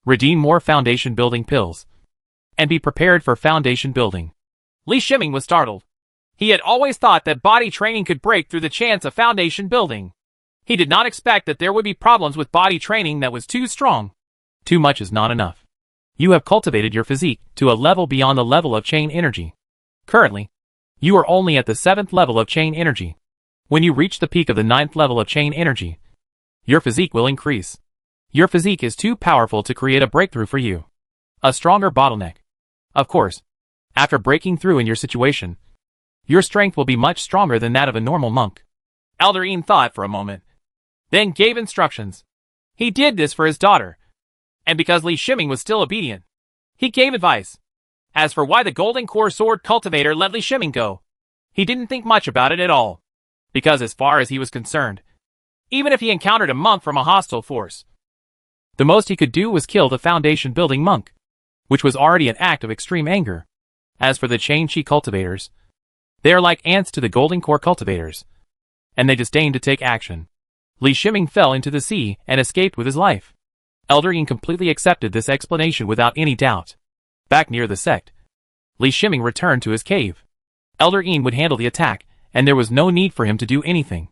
Redeem more foundation building pills. And be prepared for foundation building. Li Shiming was startled. He had always thought that body training could break through the chance of foundation building. He did not expect that there would be problems with body training that was too strong. Too much is not enough. You have cultivated your physique to a level beyond the level of chain energy. Currently, you are only at the 7th level of chain energy. When you reach the peak of the 9th level of chain energy, your physique will increase. Your physique is too powerful to create a breakthrough for you. A stronger bottleneck. Of course, after breaking through in your situation, your strength will be much stronger than that of a normal monk. Elder Yin thought for a moment, then gave instructions. He did this for his daughter. And because Li Shiming was still obedient, he gave advice. As for why the Golden Core Sword Cultivator let Li Shiming go, he didn't think much about it at all. Because as far as he was concerned, even if he encountered a monk from a hostile force, the most he could do was kill the foundation building monk, which was already an act of extreme anger. As for the Chain Chi cultivators, they are like ants to the Golden Core cultivators, and they disdain to take action. Li Shiming fell into the sea and escaped with his life. Elder Yin completely accepted this explanation without any doubt. Back near the sect, Li Shiming returned to his cave. Elder Yin would handle the attack, and there was no need for him to do anything.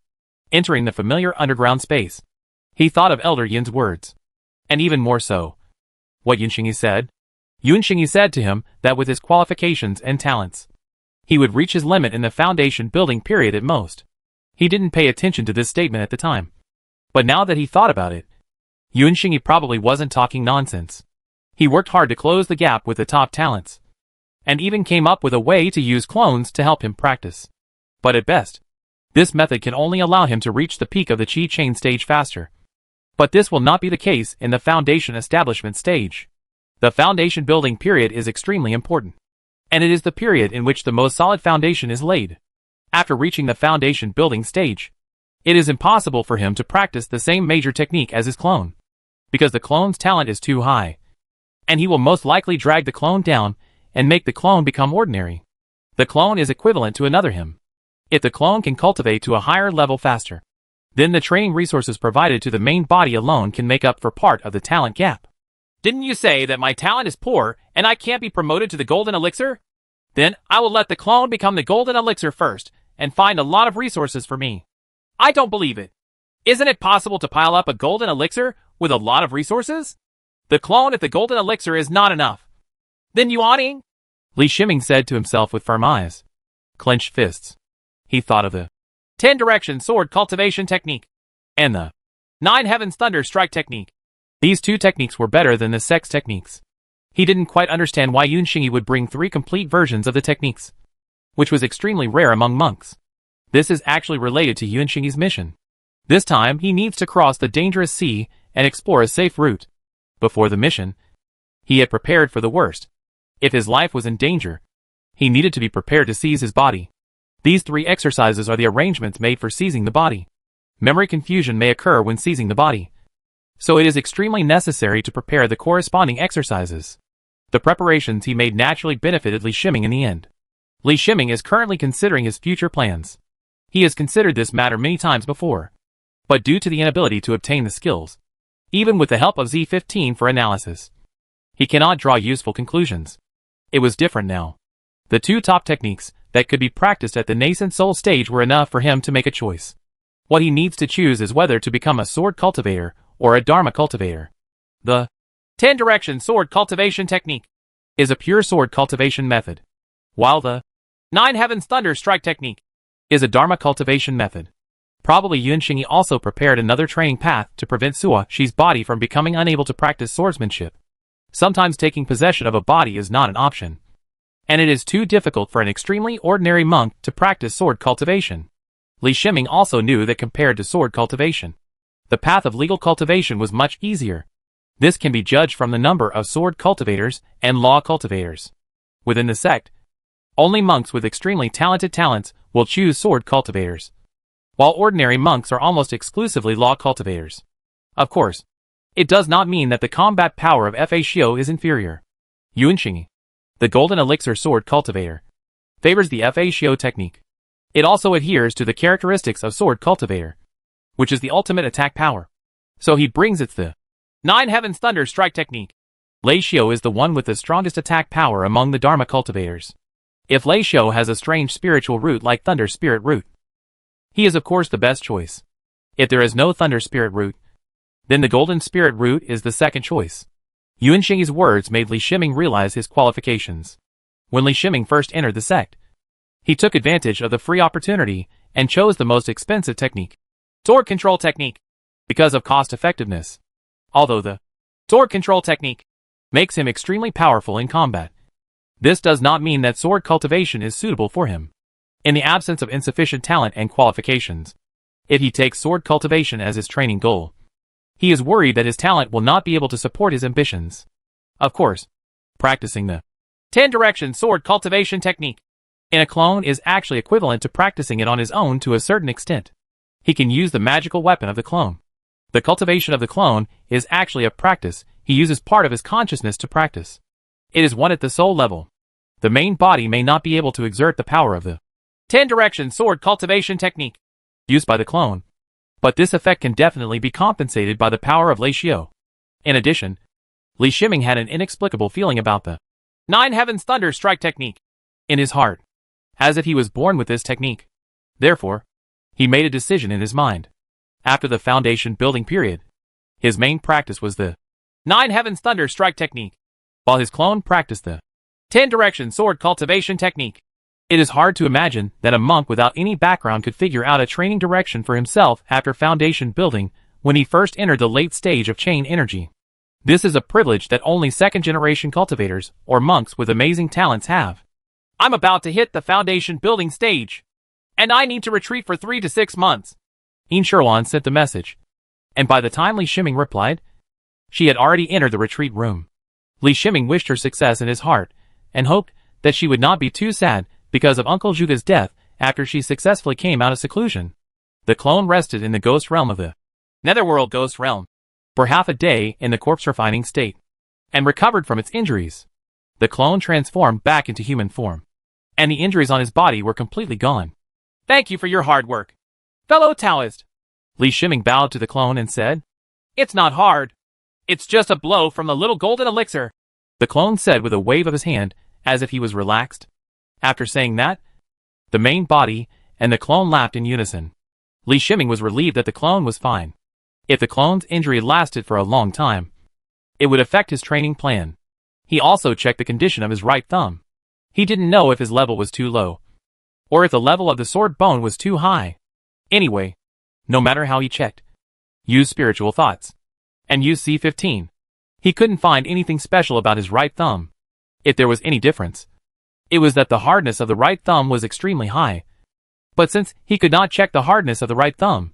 Entering the familiar underground space, he thought of Elder Yin's words. And even more so, what Yunxingyi said. Yunxingyi said to him that with his qualifications and talents, he would reach his limit in the foundation building period at most. He didn't pay attention to this statement at the time. But now that he thought about it, Yunxingyi probably wasn't talking nonsense. He worked hard to close the gap with the top talents, and even came up with a way to use clones to help him practice. But at best, this method can only allow him to reach the peak of the Qi chain stage faster. But this will not be the case in the foundation establishment stage. The foundation building period is extremely important, and it is the period in which the most solid foundation is laid. After reaching the foundation building stage, it is impossible for him to practice the same major technique as his clone, because the clone's talent is too high, and he will most likely drag the clone down and make the clone become ordinary. The clone is equivalent to another him. If the clone can cultivate to a higher level faster, then the training resources provided to the main body alone can make up for part of the talent gap. Didn't you say that my talent is poor and I can't be promoted to the golden elixir? Then I will let the clone become the golden elixir first and find a lot of resources for me. I don't believe it. Isn't it possible to pile up a golden elixir with a lot of resources? The clone if the golden elixir is not enough. Then Yuaning? Li Shiming said to himself with firm eyes. Clenched fists. He thought of the 10 Direction Sword Cultivation Technique and the 9 Heavens Thunder Strike Technique. These two techniques were better than the sex techniques. He didn't quite understand why Yunxingyi would bring 3 complete versions of the techniques, which was extremely rare among monks. This is actually related to Yunxingyi's mission. This time he needs to cross the dangerous sea and explore a safe route. Before the mission, he had prepared for the worst. If his life was in danger, he needed to be prepared to seize his body. These 3 exercises are the arrangements made for seizing the body. Memory confusion may occur when seizing the body, so it is extremely necessary to prepare the corresponding exercises. The preparations he made naturally benefited Li Shiming in the end. Li Shiming is currently considering his future plans. He has considered this matter many times before, but due to the inability to obtain the skills, even with the help of Z15 for analysis, he cannot draw useful conclusions. It was different now. The 2 top techniques that could be practiced at the nascent soul stage were enough for him to make a choice. What he needs to choose is whether to become a sword cultivator or a dharma cultivator. The 10 Direction Sword Cultivation Technique is a pure sword cultivation method, while the 9 Heavens Thunder Strike Technique is a dharma cultivation method. Probably Yunxingyi also prepared another training path to prevent Sua Shi's body from becoming unable to practice swordsmanship. Sometimes taking possession of a body is not an option, and it is too difficult for an extremely ordinary monk to practice sword cultivation. Li Shiming also knew that compared to sword cultivation, the path of legal cultivation was much easier. This can be judged from the number of sword cultivators and law cultivators. Within the sect, only monks with extremely talented talents will choose sword cultivators, while ordinary monks are almost exclusively law cultivators. Of course, it does not mean that the combat power of Fa Shio is inferior. Yuanxing, the golden elixir sword cultivator, favors the Fa Shio technique. It also adheres to the characteristics of sword cultivator, which is the ultimate attack power. So he brings it the 9 Heavens Thunder Strike technique. Lei Shio is the one with the strongest attack power among the Dharma cultivators. If Lei Shio has a strange spiritual root like Thunder Spirit Root, he is of course the best choice. If there is no Thunder Spirit Root, then the Golden Spirit Root is the second choice. Yuanxing's words made Li Shiming realize his qualifications. When Li Shiming first entered the sect, he took advantage of the free opportunity and chose the most expensive technique, sword control technique, because of cost effectiveness. Although the sword control technique makes him extremely powerful in combat, this does not mean that sword cultivation is suitable for him. In the absence of insufficient talent and qualifications, if he takes sword cultivation as his training goal, he is worried that his talent will not be able to support his ambitions. Of course, practicing the 10 direction sword cultivation technique in a clone is actually equivalent to practicing it on his own to a certain extent. He can use the magical weapon of the clone. The cultivation of the clone is actually a practice. He uses part of his consciousness to practice. It is one at the soul level. The main body may not be able to exert the power of the 10 direction sword cultivation technique used by the clone, but this effect can definitely be compensated by the power of Lei Shio. In addition, Li Shiming had an inexplicable feeling about the 9 Heavens Thunder Strike technique in his heart, as if he was born with this technique. Therefore, he made a decision in his mind. After the foundation building period, his main practice was the 9 Heavens Thunder Strike technique, while his clone practiced the 10 direction sword cultivation technique. It is hard to imagine that a monk without any background could figure out a training direction for himself after foundation building when he first entered the late stage of chain energy. This is a privilege that only second-generation cultivators or monks with amazing talents have. I'm about to hit the foundation building stage, and I need to retreat for 3 to 6 months. Yin Sherlan sent the message, and by the time Li Shiming replied, she had already entered the retreat room. Li Shiming wished her success in his heart, and hoped that she would not be too sad because of Uncle Zhuge's death after she successfully came out of seclusion. The clone rested in the ghost realm of the Netherworld Ghost Realm for half a day in the corpse refining state, and recovered from its injuries. The clone transformed back into human form, and the injuries on his body were completely gone. Thank you for your hard work, fellow Taoist. Li Shiming bowed to the clone and said, It's not hard. It's just a blow from the little golden elixir. The clone said with a wave of his hand, as if he was relaxed. After saying that, the main body and the clone laughed in unison. Li Shiming was relieved that the clone was fine. If the clone's injury lasted for a long time, it would affect his training plan. He also checked the condition of his right thumb. He didn't know if his level was too low, or if the level of the sword bone was too high. Anyway, no matter how he checked, use spiritual thoughts, and use C15, he couldn't find anything special about his right thumb. If there was any difference, it was that the hardness of the right thumb was extremely high. But since he could not check the hardness of the right thumb,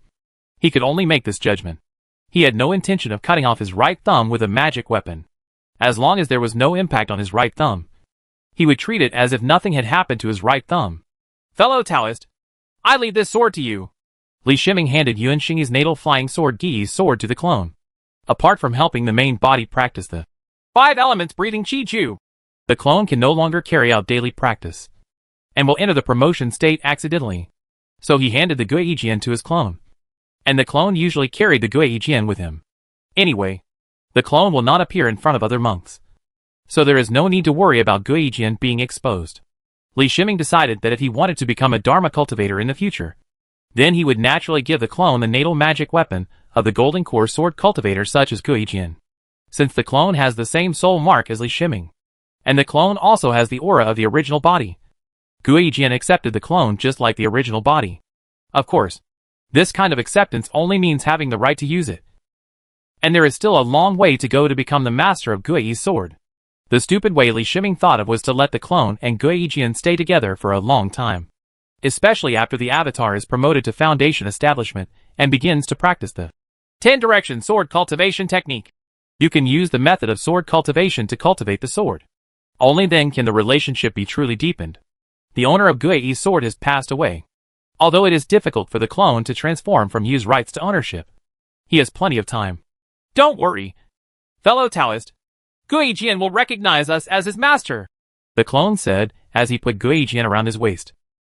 he could only make this judgment. He had no intention of cutting off his right thumb with a magic weapon. As long as there was no impact on his right thumb, he would treat it as if nothing had happened to his right thumb. Fellow Taoist, I leave this sword to you. Li Shiming handed Yuanxing's natal flying sword Gi's sword to the clone. Apart from helping the main body practice the 5 elements breathing Qi Ju, the clone can no longer carry out daily practice, and will enter the promotion state accidentally. So he handed the Gui Jian to his clone, and the clone usually carried the Gui Jian with him. Anyway, the clone will not appear in front of other monks, so there is no need to worry about Gui Jian being exposed. Li Shiming decided that if he wanted to become a Dharma cultivator in the future, then he would naturally give the clone the natal magic weapon of the Golden Core sword cultivator such as Gui Jian, since the clone has the same soul mark as Li Shiming, and the clone also has the aura of the original body. Gui Jian accepted the clone just like the original body. Of course, this kind of acceptance only means having the right to use it, and there is still a long way to go to become the master of Gui's sword. The stupid way Li Shiming thought of was to let the clone and Gui Jian stay together for a long time, especially after the avatar is promoted to foundation establishment and begins to practice the 10 direction sword cultivation technique. You can use the method of sword cultivation to cultivate the sword. Only then can the relationship be truly deepened. The owner of Gui's sword has passed away. Although it is difficult for the clone to transform from use rights to ownership, he has plenty of time. Don't worry, fellow Taoist. Gui Jian will recognize us as his master, the clone said as he put Gui Jian around his waist.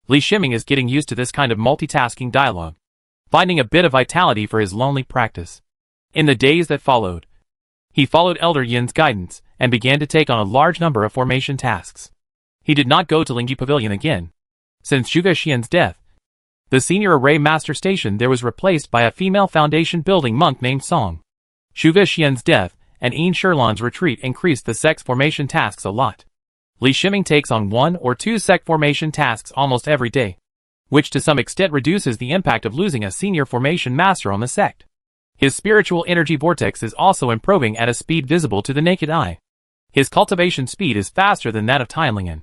Li Shiming is getting used to this kind of multitasking dialogue, finding a bit of vitality for his lonely practice. In the days that followed, he followed Elder Yin's guidance and began to take on a large number of formation tasks. He did not go to Lingyi Pavilion again. Since Zhuge Xian's death, the senior array master station there was replaced by a female foundation building monk named Song. Zhuge Xian's death and Yin Shirlan's retreat increased the sex formation tasks a lot. Li Shiming takes on 1 or 2 sect formation tasks almost every day, which to some extent reduces the impact of losing a senior formation master on the sect. His spiritual energy vortex is also improving at a speed visible to the naked eye. His cultivation speed is faster than that of Tianlingen,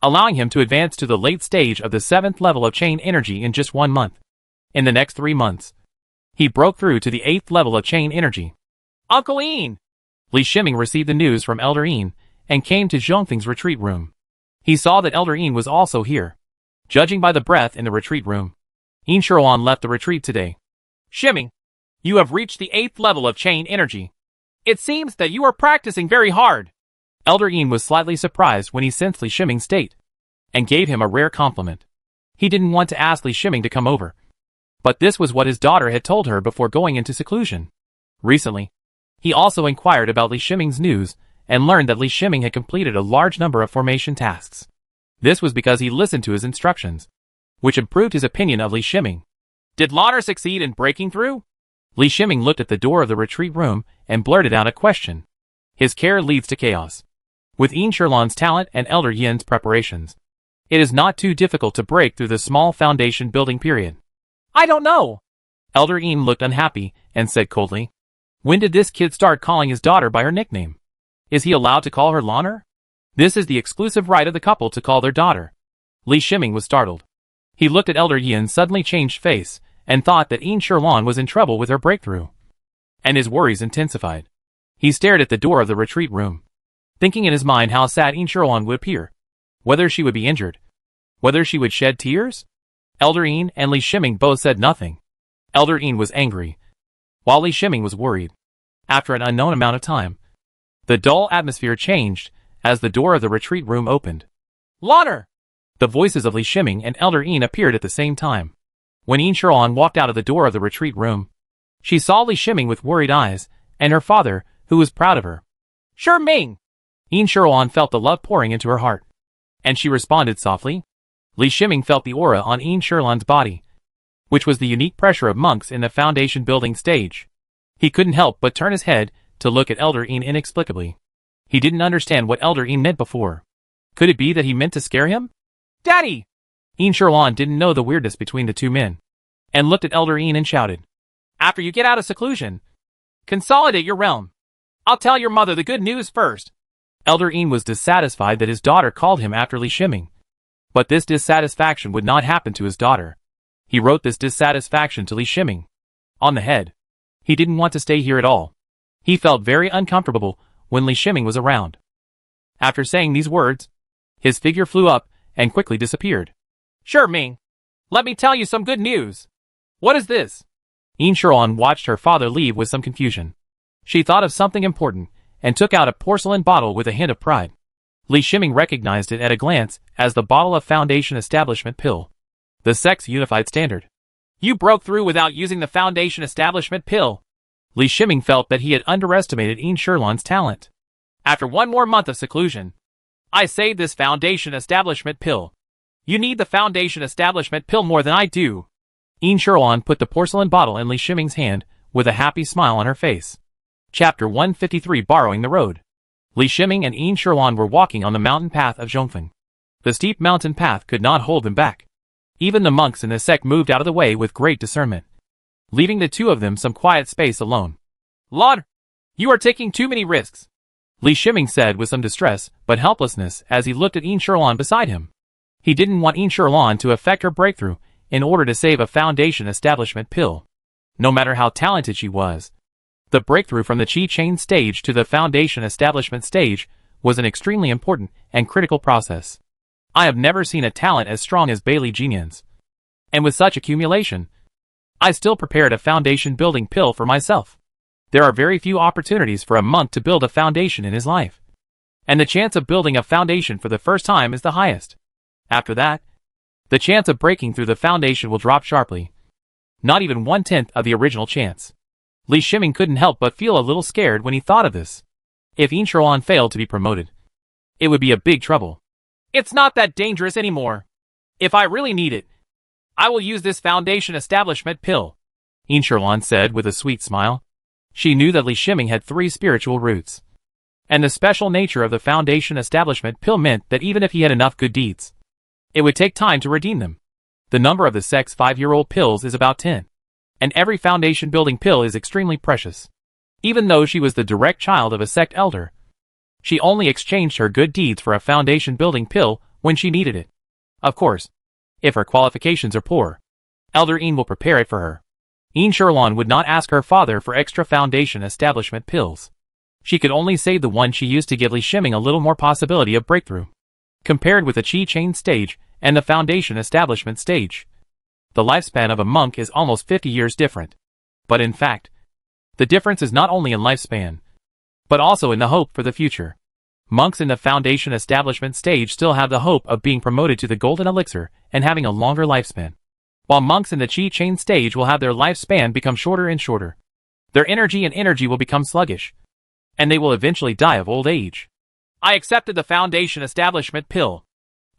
allowing him to advance to the late stage of the 7th level of chain energy in just 1 month. In the next 3 months, he broke through to the 8th level of chain energy. Uncle Yin! Li Shiming received the news from Elder Yin and came to Zhongfeng's retreat room. He saw that Elder Yin was also here. Judging by the breath in the retreat room, Yin Shiruan left the retreat today. Shiming, you have reached the 8th level of chain energy. It seems that you are practicing very hard. Elder Yin was slightly surprised when he sensed Li Shiming's state, and gave him a rare compliment. He didn't want to ask Li Shiming to come over, but this was what his daughter had told her before going into seclusion. Recently, he also inquired about Li Shiming's news and learned that Li Shiming had completed a large number of formation tasks. This was because he listened to his instructions, which improved his opinion of Li Shiming. Did Lauder succeed in breaking through? Li Shiming looked at the door of the retreat room and blurted out a question. His care leads to chaos. With Yin Shirlan's talent and Elder Yin's preparations, it is not too difficult to break through the small foundation building period. I don't know. Elder Yin looked unhappy and said coldly, "When did this kid start calling his daughter by her nickname? Is he allowed to call her Lauder? This is the exclusive right of the couple to call their daughter." Li Shiming was startled. He looked at Elder Yin's suddenly changed face and thought that Yin Shirlan was in trouble with her breakthrough. And his worries intensified. He stared at the door of the retreat room, thinking in his mind how sad Yin Shirlan would appear, whether she would be injured, whether she would shed tears. Elder Yin and Li Shiming both said nothing. Elder Yin was angry, while Li Shiming was worried. After an unknown amount of time, the dull atmosphere changed as the door of the retreat room opened. Lauder! The voices of Li Shiming and Elder Yin appeared at the same time. When Yin Shirlan walked out of the door of the retreat room, she saw Li Shiming with worried eyes, and her father, who was proud of her. Sure Ming! Yin Shirlan felt the love pouring into her heart, and she responded softly. Li Shiming felt the aura on Yin Shirlan's body, which was the unique pressure of monks in the foundation building stage. He couldn't help but turn his head to look at Elder Yin inexplicably. He didn't understand what Elder Yin meant before. Could it be that he meant to scare him? Daddy! Yin Shirlan didn't know the weirdness between the two men, and looked at Elder Yin and shouted, "After you get out of seclusion, consolidate your realm. I'll tell your mother the good news first." Elder Yin was dissatisfied that his daughter called him after Li Shiming. But this dissatisfaction would not happen to his daughter. He wrote this dissatisfaction to Li Shiming on the head. He didn't want to stay here at all. He felt very uncomfortable when Li Shiming was around. After saying these words, his figure flew up and quickly disappeared. Sure Ming, let me tell you some good news. What is this? Yin Shirlan watched her father leave with some confusion. She thought of something important and took out a porcelain bottle with a hint of pride. Li Shiming recognized it at a glance as the bottle of Foundation Establishment pill, the sect's unified standard. You broke through without using the Foundation Establishment pill. Li Shiming felt that he had underestimated Yin Shirlan's talent. After 1 more month of seclusion, I saved this Foundation Establishment pill. You need the Foundation Establishment pill more than I do. Yin Shirlan put the porcelain bottle in Li Shiming's hand with a happy smile on her face. Chapter 153 Borrowing the Road. Li Shiming and Yin Shirlan were walking on the mountain path of Zhongfeng. The steep mountain path could not hold them back. Even the monks in the sect moved out of the way with great discernment, leaving the two of them some quiet space alone. Lauder, you are taking too many risks, Li Shiming said with some distress but helplessness as he looked at Yin Shirlan beside him. He didn't want Yin Shirlan to affect her breakthrough in order to save a Foundation Establishment pill. No matter how talented she was, The breakthrough from the Qi Chain stage to the Foundation establishment stage was an extremely important and critical process. I have never seen a talent as strong as Bailey Jinyan's. And with such accumulation, I still prepared a foundation building pill for myself. There are very few opportunities for a monk to build a foundation in his life. And the chance of building a foundation for the first time is the highest. After that, the chance of breaking through the foundation will drop sharply. Not even 1/10 of the original chance. Li Shiming couldn't help but feel a little scared when he thought of this. If Yin Sherlan failed to be promoted, it would be a big trouble. It's not that dangerous anymore. If I really need it, I will use this foundation establishment pill, Yin Sherlan said with a sweet smile. She knew that Li Shiming had 3 spiritual roots. And the special nature of the foundation establishment pill meant that even if he had enough good deeds, it would take time to redeem them. The number of the sect's 5-year-old pills is about 10. And every foundation building pill is extremely precious. Even though she was the direct child of a sect elder, she only exchanged her good deeds for a foundation building pill when she needed it. Of course, if her qualifications are poor, Elder Yin will prepare it for her. Yin Sherlan would not ask her father for extra foundation establishment pills. She could only save the one she used to give Li Shiming a little more possibility of breakthrough. Compared with the Qi Chain stage and the foundation establishment stage, the lifespan of a monk is almost 50 years different. But in fact, the difference is not only in lifespan, but also in the hope for the future. Monks in the foundation establishment stage still have the hope of being promoted to the golden elixir and having a longer lifespan, while monks in the Qi Chain stage will have their lifespan become shorter and shorter. Their energy will become sluggish, and they will eventually die of old age. I accepted the foundation establishment pill.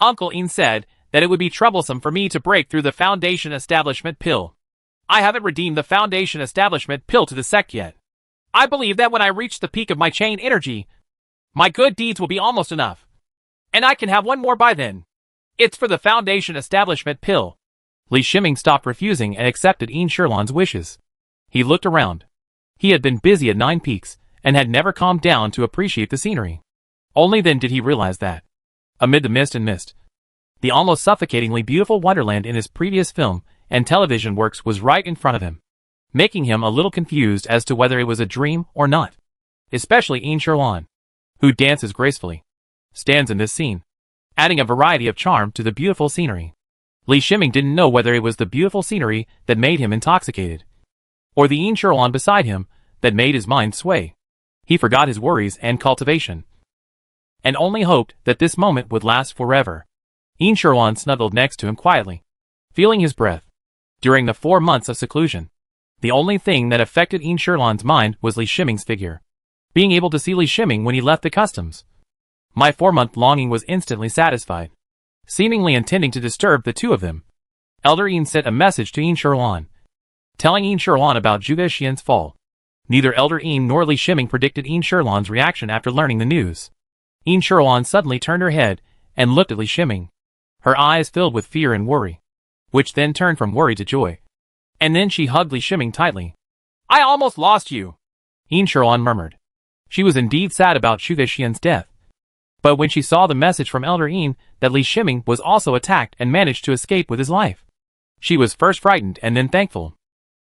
Uncle Yin said that it would be troublesome for me to break through the foundation establishment pill. I haven't redeemed the foundation establishment pill to the sect yet. I believe that when I reach the peak of my chain energy, my good deeds will be almost enough. And I can have one more by then. It's for the foundation establishment pill. Li Shiming stopped refusing and accepted Yin Sherlan's wishes. He looked around. He had been busy at 9 Peaks and had never calmed down to appreciate the scenery. Only then did he realize that, amid the mist and mist, the almost suffocatingly beautiful wonderland in his previous film and television works was right in front of him, making him a little confused as to whether it was a dream or not. Especially Yin Sherlan, who dances gracefully, stands in this scene, adding a variety of charm to the beautiful scenery. Li Shiming didn't know whether it was the beautiful scenery that made him intoxicated, or the Yin Sherlan beside him that made his mind sway. He forgot his worries and cultivation, and only hoped that this moment would last forever. Yin Sherlan snuggled next to him quietly, feeling his breath. During the 4 months of seclusion, the only thing that affected Yin Sherlan's mind was Li Shiming's figure. Being able to see Li Shiming when he left the customs. My 4-month longing was instantly satisfied. Seemingly intending to disturb the two of them, Elder Yin sent a message to Yin Sherlan, telling Yin Sherlan about Zhuge Xian's fall. Neither Elder Yin nor Li Shiming predicted Yin Sherlan's reaction after learning the news. Yin Sherlan suddenly turned her head and looked at Li Shiming. Her eyes filled with fear and worry, which then turned from worry to joy. And then she hugged Li Shiming tightly. I almost lost you, Yin Sherlan murmured. She was indeed sad about Zhuge Xian's death. But when she saw the message from Elder Yin that Li Shiming was also attacked and managed to escape with his life, she was first frightened and then thankful.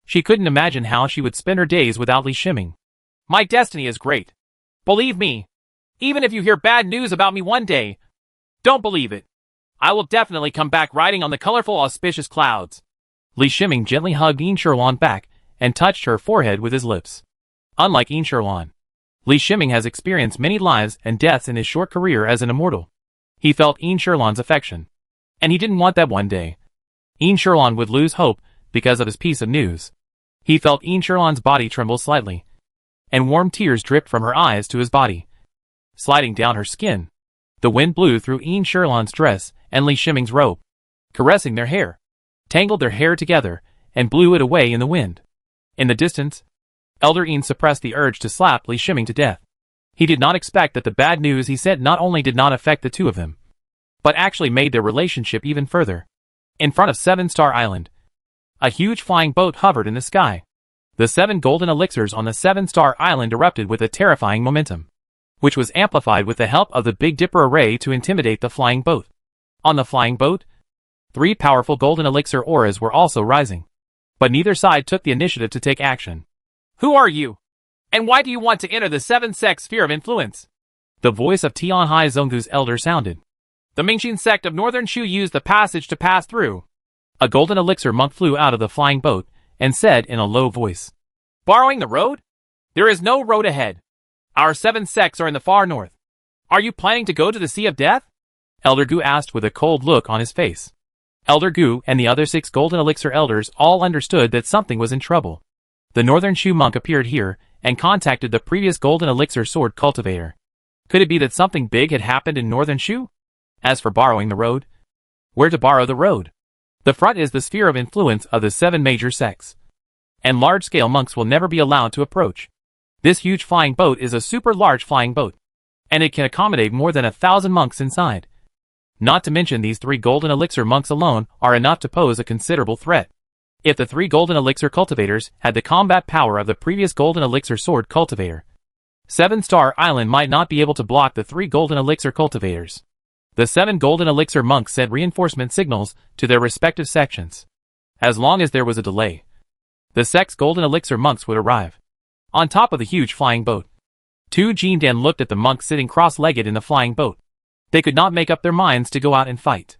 She couldn't imagine how she would spend her days without Li Shiming. My destiny is great. Believe me. Even if you hear bad news about me one day, don't believe it. I will definitely come back riding on the colorful auspicious clouds. Li Shiming gently hugged Yin Sherlan back and touched her forehead with his lips. Unlike Yin Sherlan, Li Shiming has experienced many lives and deaths in his short career as an immortal. He felt Yin Sherlan's affection, and he didn't want that one day Yin Sherlan would lose hope because of his piece of news. He felt Yin Sherlan's body tremble slightly, and warm tears dripped from her eyes to his body, sliding down her skin. The wind blew through Yin Sherlan's dress and Li Shiming's robe, caressing their hair, tangled their hair together, and blew it away in the wind. In the distance, Elder Yin suppressed the urge to slap Li Shiming to death. He did not expect that the bad news he sent not only did not affect the two of them, but actually made their relationship even further. In front of 7-Star Island, a huge flying boat hovered in the sky. The 7 golden elixirs on the 7-Star Island erupted with a terrifying momentum, which was amplified with the help of the Big Dipper array to intimidate the flying boat. On the flying boat, 3 powerful golden elixir auras were also rising, but neither side took the initiative to take action. Who are you? And why do you want to enter the 7-sect sphere of influence? The voice of Tianhai Zonggu's elder sounded. The Mingxin sect of Northern Shu used the passage to pass through. A golden elixir monk flew out of the flying boat and said in a low voice, Borrowing the road? There is no road ahead. Our 7 sects are in the far north. Are you planning to go to the Sea of Death? Elder Gu asked with a cold look on his face. Elder Gu and the other 6 golden elixir elders all understood that something was in trouble. The Northern Shu monk appeared here and contacted the previous golden elixir sword cultivator. Could it be that something big had happened in Northern Shu? As for borrowing the road, where to borrow the road? The front is the sphere of influence of the 7 major sects, and large-scale monks will never be allowed to approach. This huge flying boat is a super large flying boat, and it can accommodate more than 1,000 monks inside. Not to mention these 3 golden elixir monks alone are enough to pose a considerable threat. If the 3 golden elixir cultivators had the combat power of the previous golden elixir sword cultivator, 7-star Island might not be able to block the 3 golden elixir cultivators. The 7 golden elixir monks sent reinforcement signals to their respective sections. As long as there was a delay, the sect's golden elixir monks would arrive on top of the huge flying boat. 2 Jindan looked at the monks sitting cross-legged in the flying boat. They could not make up their minds to go out and fight.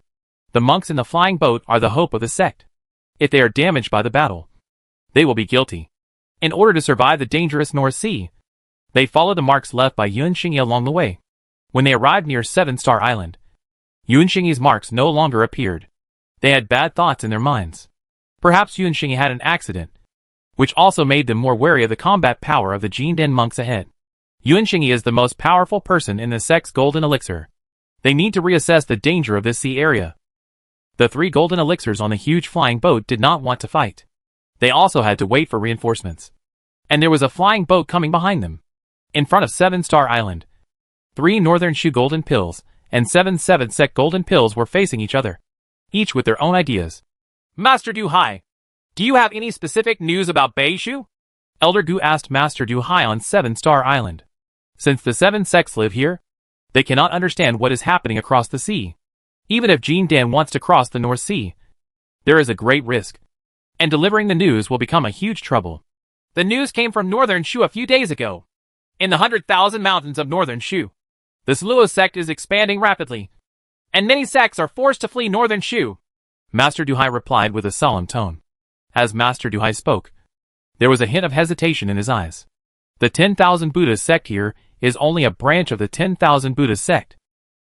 The monks in the flying boat are the hope of the sect. If they are damaged by the battle, they will be guilty. In order to survive the dangerous North Sea, they followed the marks left by Yun Xingyi along the way. When they arrived near 7-star Island, Yun Xingyi's marks no longer appeared. They had bad thoughts in their minds. Perhaps Yun Xingyi had an accident, which also made them more wary of the combat power of the Jindan monks ahead. Yun Xingyi is the most powerful person in the sect's golden elixir. They need to reassess the danger of this sea area. The 3 golden elixirs on the huge flying boat did not want to fight. They also had to wait for reinforcements. And there was a flying boat coming behind them. In front of 7-star Island, 3 Northern Shu golden pills and 7 7-sect golden pills were facing each other, each with their own ideas. Master Du Hai, do you have any specific news about Beishu? Elder Gu asked Master Du Hai on 7-star Island. Since the 7 sects live here, they cannot understand what is happening across the sea. Even if Jindan wants to cross the North Sea, there is a great risk, and delivering the news will become a huge trouble. The news came from Northern Shu a few days ago. In the 100,000 mountains of Northern Shu, the Sluo sect is expanding rapidly, and many sects are forced to flee Northern Shu. Master Du Hai replied with a solemn tone. As Master Du Hai spoke, there was a hint of hesitation in his eyes. The 10,000 Buddhist sect here is only a branch of the 10,000 Buddhist sect.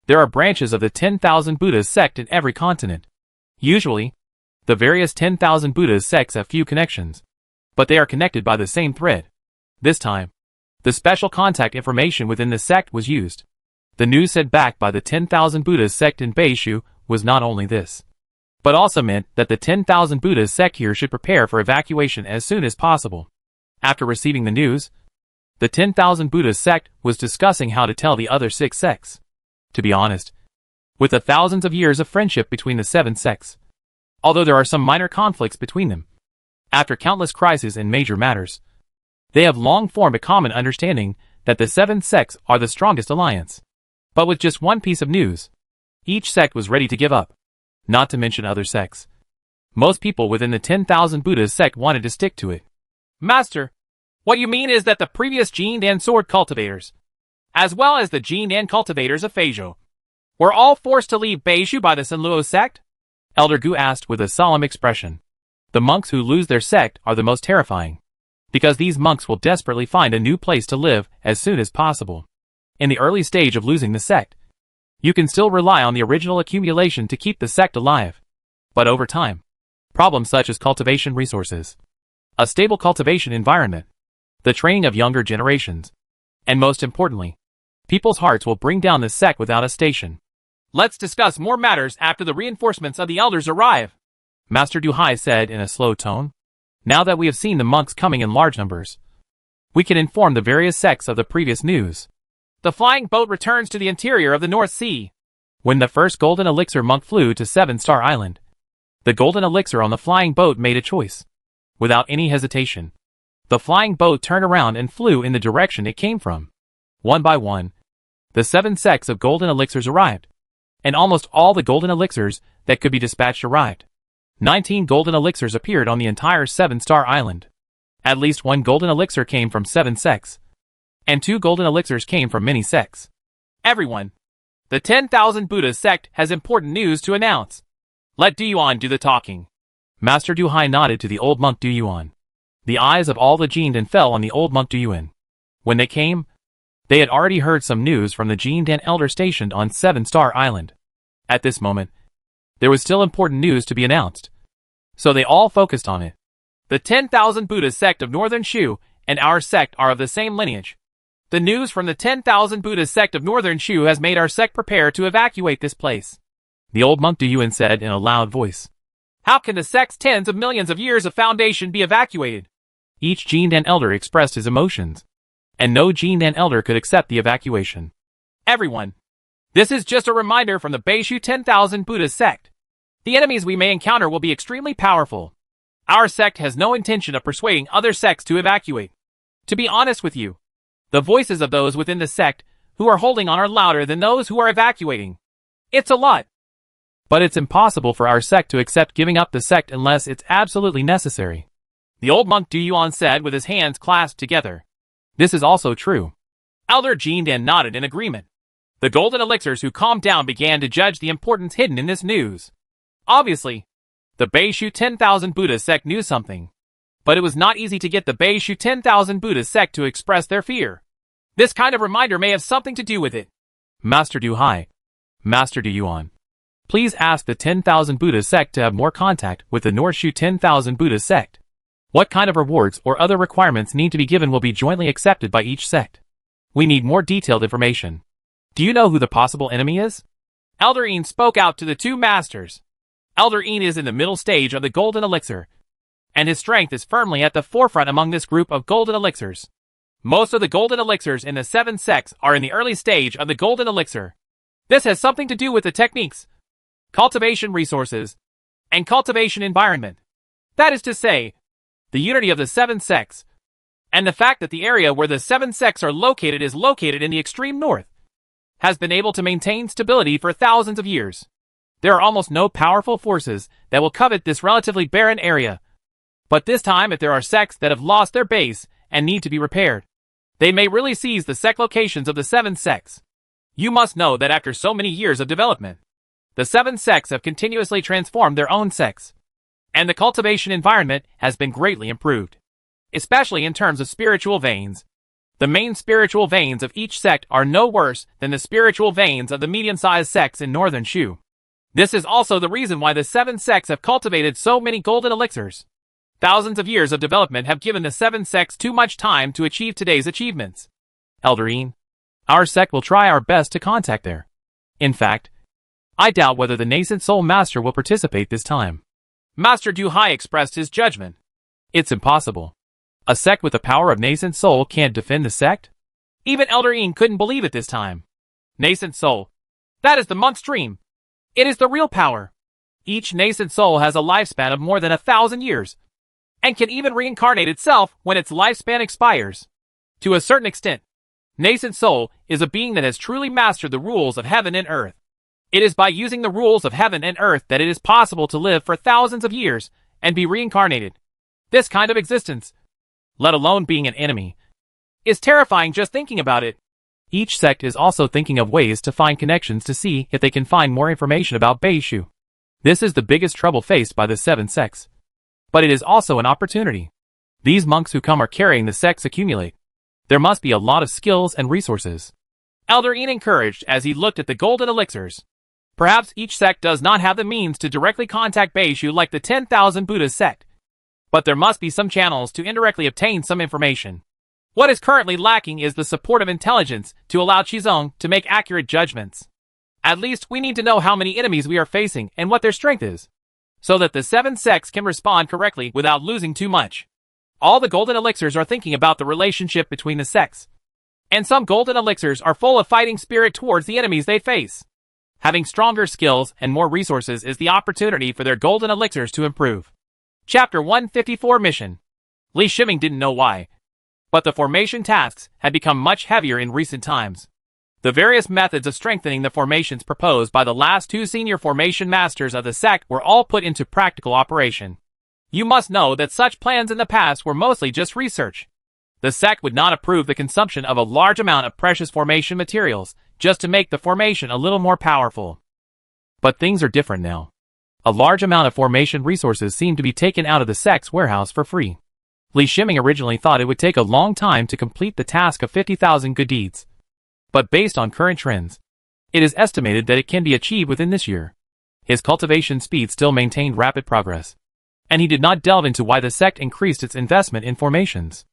There are branches of the 10,000 Buddhist sect in every continent. Usually, the various 10,000 Buddhist sects have few connections, but they are connected by the same thread. This time, the special contact information within the sect was used. The news said back by the 10,000 Buddhist sect in Beishu was not only this, but also meant that the 10,000 Buddhist sect here should prepare for evacuation as soon as possible. After receiving the news, the 10,000 Buddhist sect was discussing how to tell the other 6 sects. To be honest, with the thousands of years of friendship between the 7 sects, although there are some minor conflicts between them, after countless crises and major matters, they have long formed a common understanding that the 7 sects are the strongest alliance. But with just one piece of news, each sect was ready to give up, not to mention other sects. Most people within the 10,000 Buddhist sect wanted to stick to it. Master, what you mean is that the previous Jindan sword cultivators, as well as the Jindan cultivators of Feizhou, were all forced to leave Beishu by the Sanluo sect? Elder Gu asked with a solemn expression. The monks who lose their sect are the most terrifying, because these monks will desperately find a new place to live as soon as possible. In the early stage of losing the sect, you can still rely on the original accumulation to keep the sect alive. But over time, problems such as cultivation resources, a stable cultivation environment, the training of younger generations, and most importantly, people's hearts will bring down the sect without a station. Let's discuss more matters after the reinforcements of the elders arrive, Master Du Hai said in a slow tone. Now that we have seen the monks coming in large numbers, we can inform the various sects of the previous news. The flying boat returns to the interior of the North Sea. When the first golden elixir monk flew to 7-star Island, the golden elixir on the flying boat made a choice. Without any hesitation, the flying boat turned around and flew in the direction it came from. One by one, the 7 sects of golden elixirs arrived, and almost all the golden elixirs that could be dispatched arrived. 19 golden elixirs appeared on the entire 7-star Island. At least one golden elixir came from 7 sects, and 2 golden elixirs came from many sects. Everyone, the 10,000 Buddhas sect has important news to announce. Let Du-Yuan do the talking. Master Du-Hai nodded to the old monk Du-Yuan. The eyes of all the Jindan fell on the old monk Du-Yuan. When they came, they had already heard some news from the Jindan elder stationed on 7-Star Island. At this moment, there was still important news to be announced. So they all focused on it. The 10,000 Buddhas sect of Northern Shu and our sect are of the same lineage. The news from the 10,000 Buddhas sect of Northern Shu has made our sect prepare to evacuate this place. The old monk Du-Yuan said in a loud voice. How can the sect's tens of millions of years of foundation be evacuated? Each Jindan elder expressed his emotions, and no Jindan elder could accept the evacuation. Everyone, this is just a reminder from the Beishu 10,000 Buddhas sect. The enemies we may encounter will be extremely powerful. Our sect has no intention of persuading other sects to evacuate. To be honest with you, the voices of those within the sect who are holding on are louder than those who are evacuating. It's a lot. But it's impossible for our sect to accept giving up the sect unless it's absolutely necessary. The old monk Du-Yuan said with his hands clasped together. This is also true. Elder Jindan nodded in agreement. The golden elixirs who calmed down began to judge the importance hidden in this news. Obviously, the Beishu 10,000 Buddhas sect knew something. But it was not easy to get the Beishu 10,000 Buddhas sect to express their fear. This kind of reminder may have something to do with it. Master Du-Hai, Master Du-Yuan, please ask the 10,000 Buddhas sect to have more contact with the North Shu 10,000 Buddhas sect. What kind of rewards or other requirements need to be given will be jointly accepted by each sect. We need more detailed information. Do you know who the possible enemy is? Elder Een spoke out to the 2 masters. Elder Een is in the middle stage of the golden elixir, and his strength is firmly at the forefront among this group of golden elixirs. Most of the golden elixirs in the 7 sects are in the early stage of the golden elixir. This has something to do with the techniques, cultivation resources, and cultivation environment. That is to say, the unity of the 7 sects, and the fact that the area where the 7 sects are located is located in the extreme north, has been able to maintain stability for thousands of years. There are almost no powerful forces that will covet this relatively barren area. But this time, if there are sects that have lost their base and need to be repaired, they may really seize the sect locations of the 7 sects. You must know that after so many years of development, the 7 sects have continuously transformed their own sects, and the cultivation environment has been greatly improved, especially in terms of spiritual veins. The main spiritual veins of each sect are no worse than the spiritual veins of the medium-sized sects in Northern Shu. This is also the reason why the 7 sects have cultivated so many golden elixirs. Thousands of years of development have given the 7 sects too much time to achieve today's achievements. Elder Een, our sect will try our best to contact there. In fact, I doubt whether the nascent soul master will participate this time. Master Du-Hai expressed his judgment. It's impossible. A sect with the power of nascent soul can't defend the sect? Even Elder Een couldn't believe it this time. Nascent soul. That is the monk's dream. It is the real power. Each nascent soul has a lifespan of more than 1,000 years, and can even reincarnate itself when its lifespan expires. To a certain extent, nascent soul is a being that has truly mastered the rules of heaven and earth. It is by using the rules of heaven and earth that it is possible to live for thousands of years and be reincarnated. This kind of existence, let alone being an enemy, is terrifying just thinking about it. Each sect is also thinking of ways to find connections to see if they can find more information about Beishu. This is the biggest trouble faced by the 7 sects. But it is also an opportunity. These monks who come are carrying the sects accumulate. There must be a lot of skills and resources. Elder Een encouraged as he looked at the golden elixirs. Perhaps each sect does not have the means to directly contact Beishu like the 10,000 Buddhas sect. But there must be some channels to indirectly obtain some information. What is currently lacking is the support of intelligence to allow Qizong to make accurate judgments. At least we need to know how many enemies we are facing and what their strength is, so that the 7 sects can respond correctly without losing too much. All the golden elixirs are thinking about the relationship between the sects, and some golden elixirs are full of fighting spirit towards the enemies they face. Having stronger skills and more resources is the opportunity for their golden elixirs to improve. Chapter 154 Mission. Li Shiming didn't know why, but the formation tasks had become much heavier in recent times. The various methods of strengthening the formations proposed by the last 2 senior formation masters of the sect were all put into practical operation. You must know that such plans in the past were mostly just research. The sect would not approve the consumption of a large amount of precious formation materials, just to make the formation a little more powerful. But things are different now. A large amount of formation resources seem to be taken out of the sect's warehouse for free. Li Shiming originally thought it would take a long time to complete the task of 50,000 good deeds. But based on current trends, it is estimated that it can be achieved within this year. His cultivation speed still maintained rapid progress, and he did not delve into why the sect increased its investment in formations,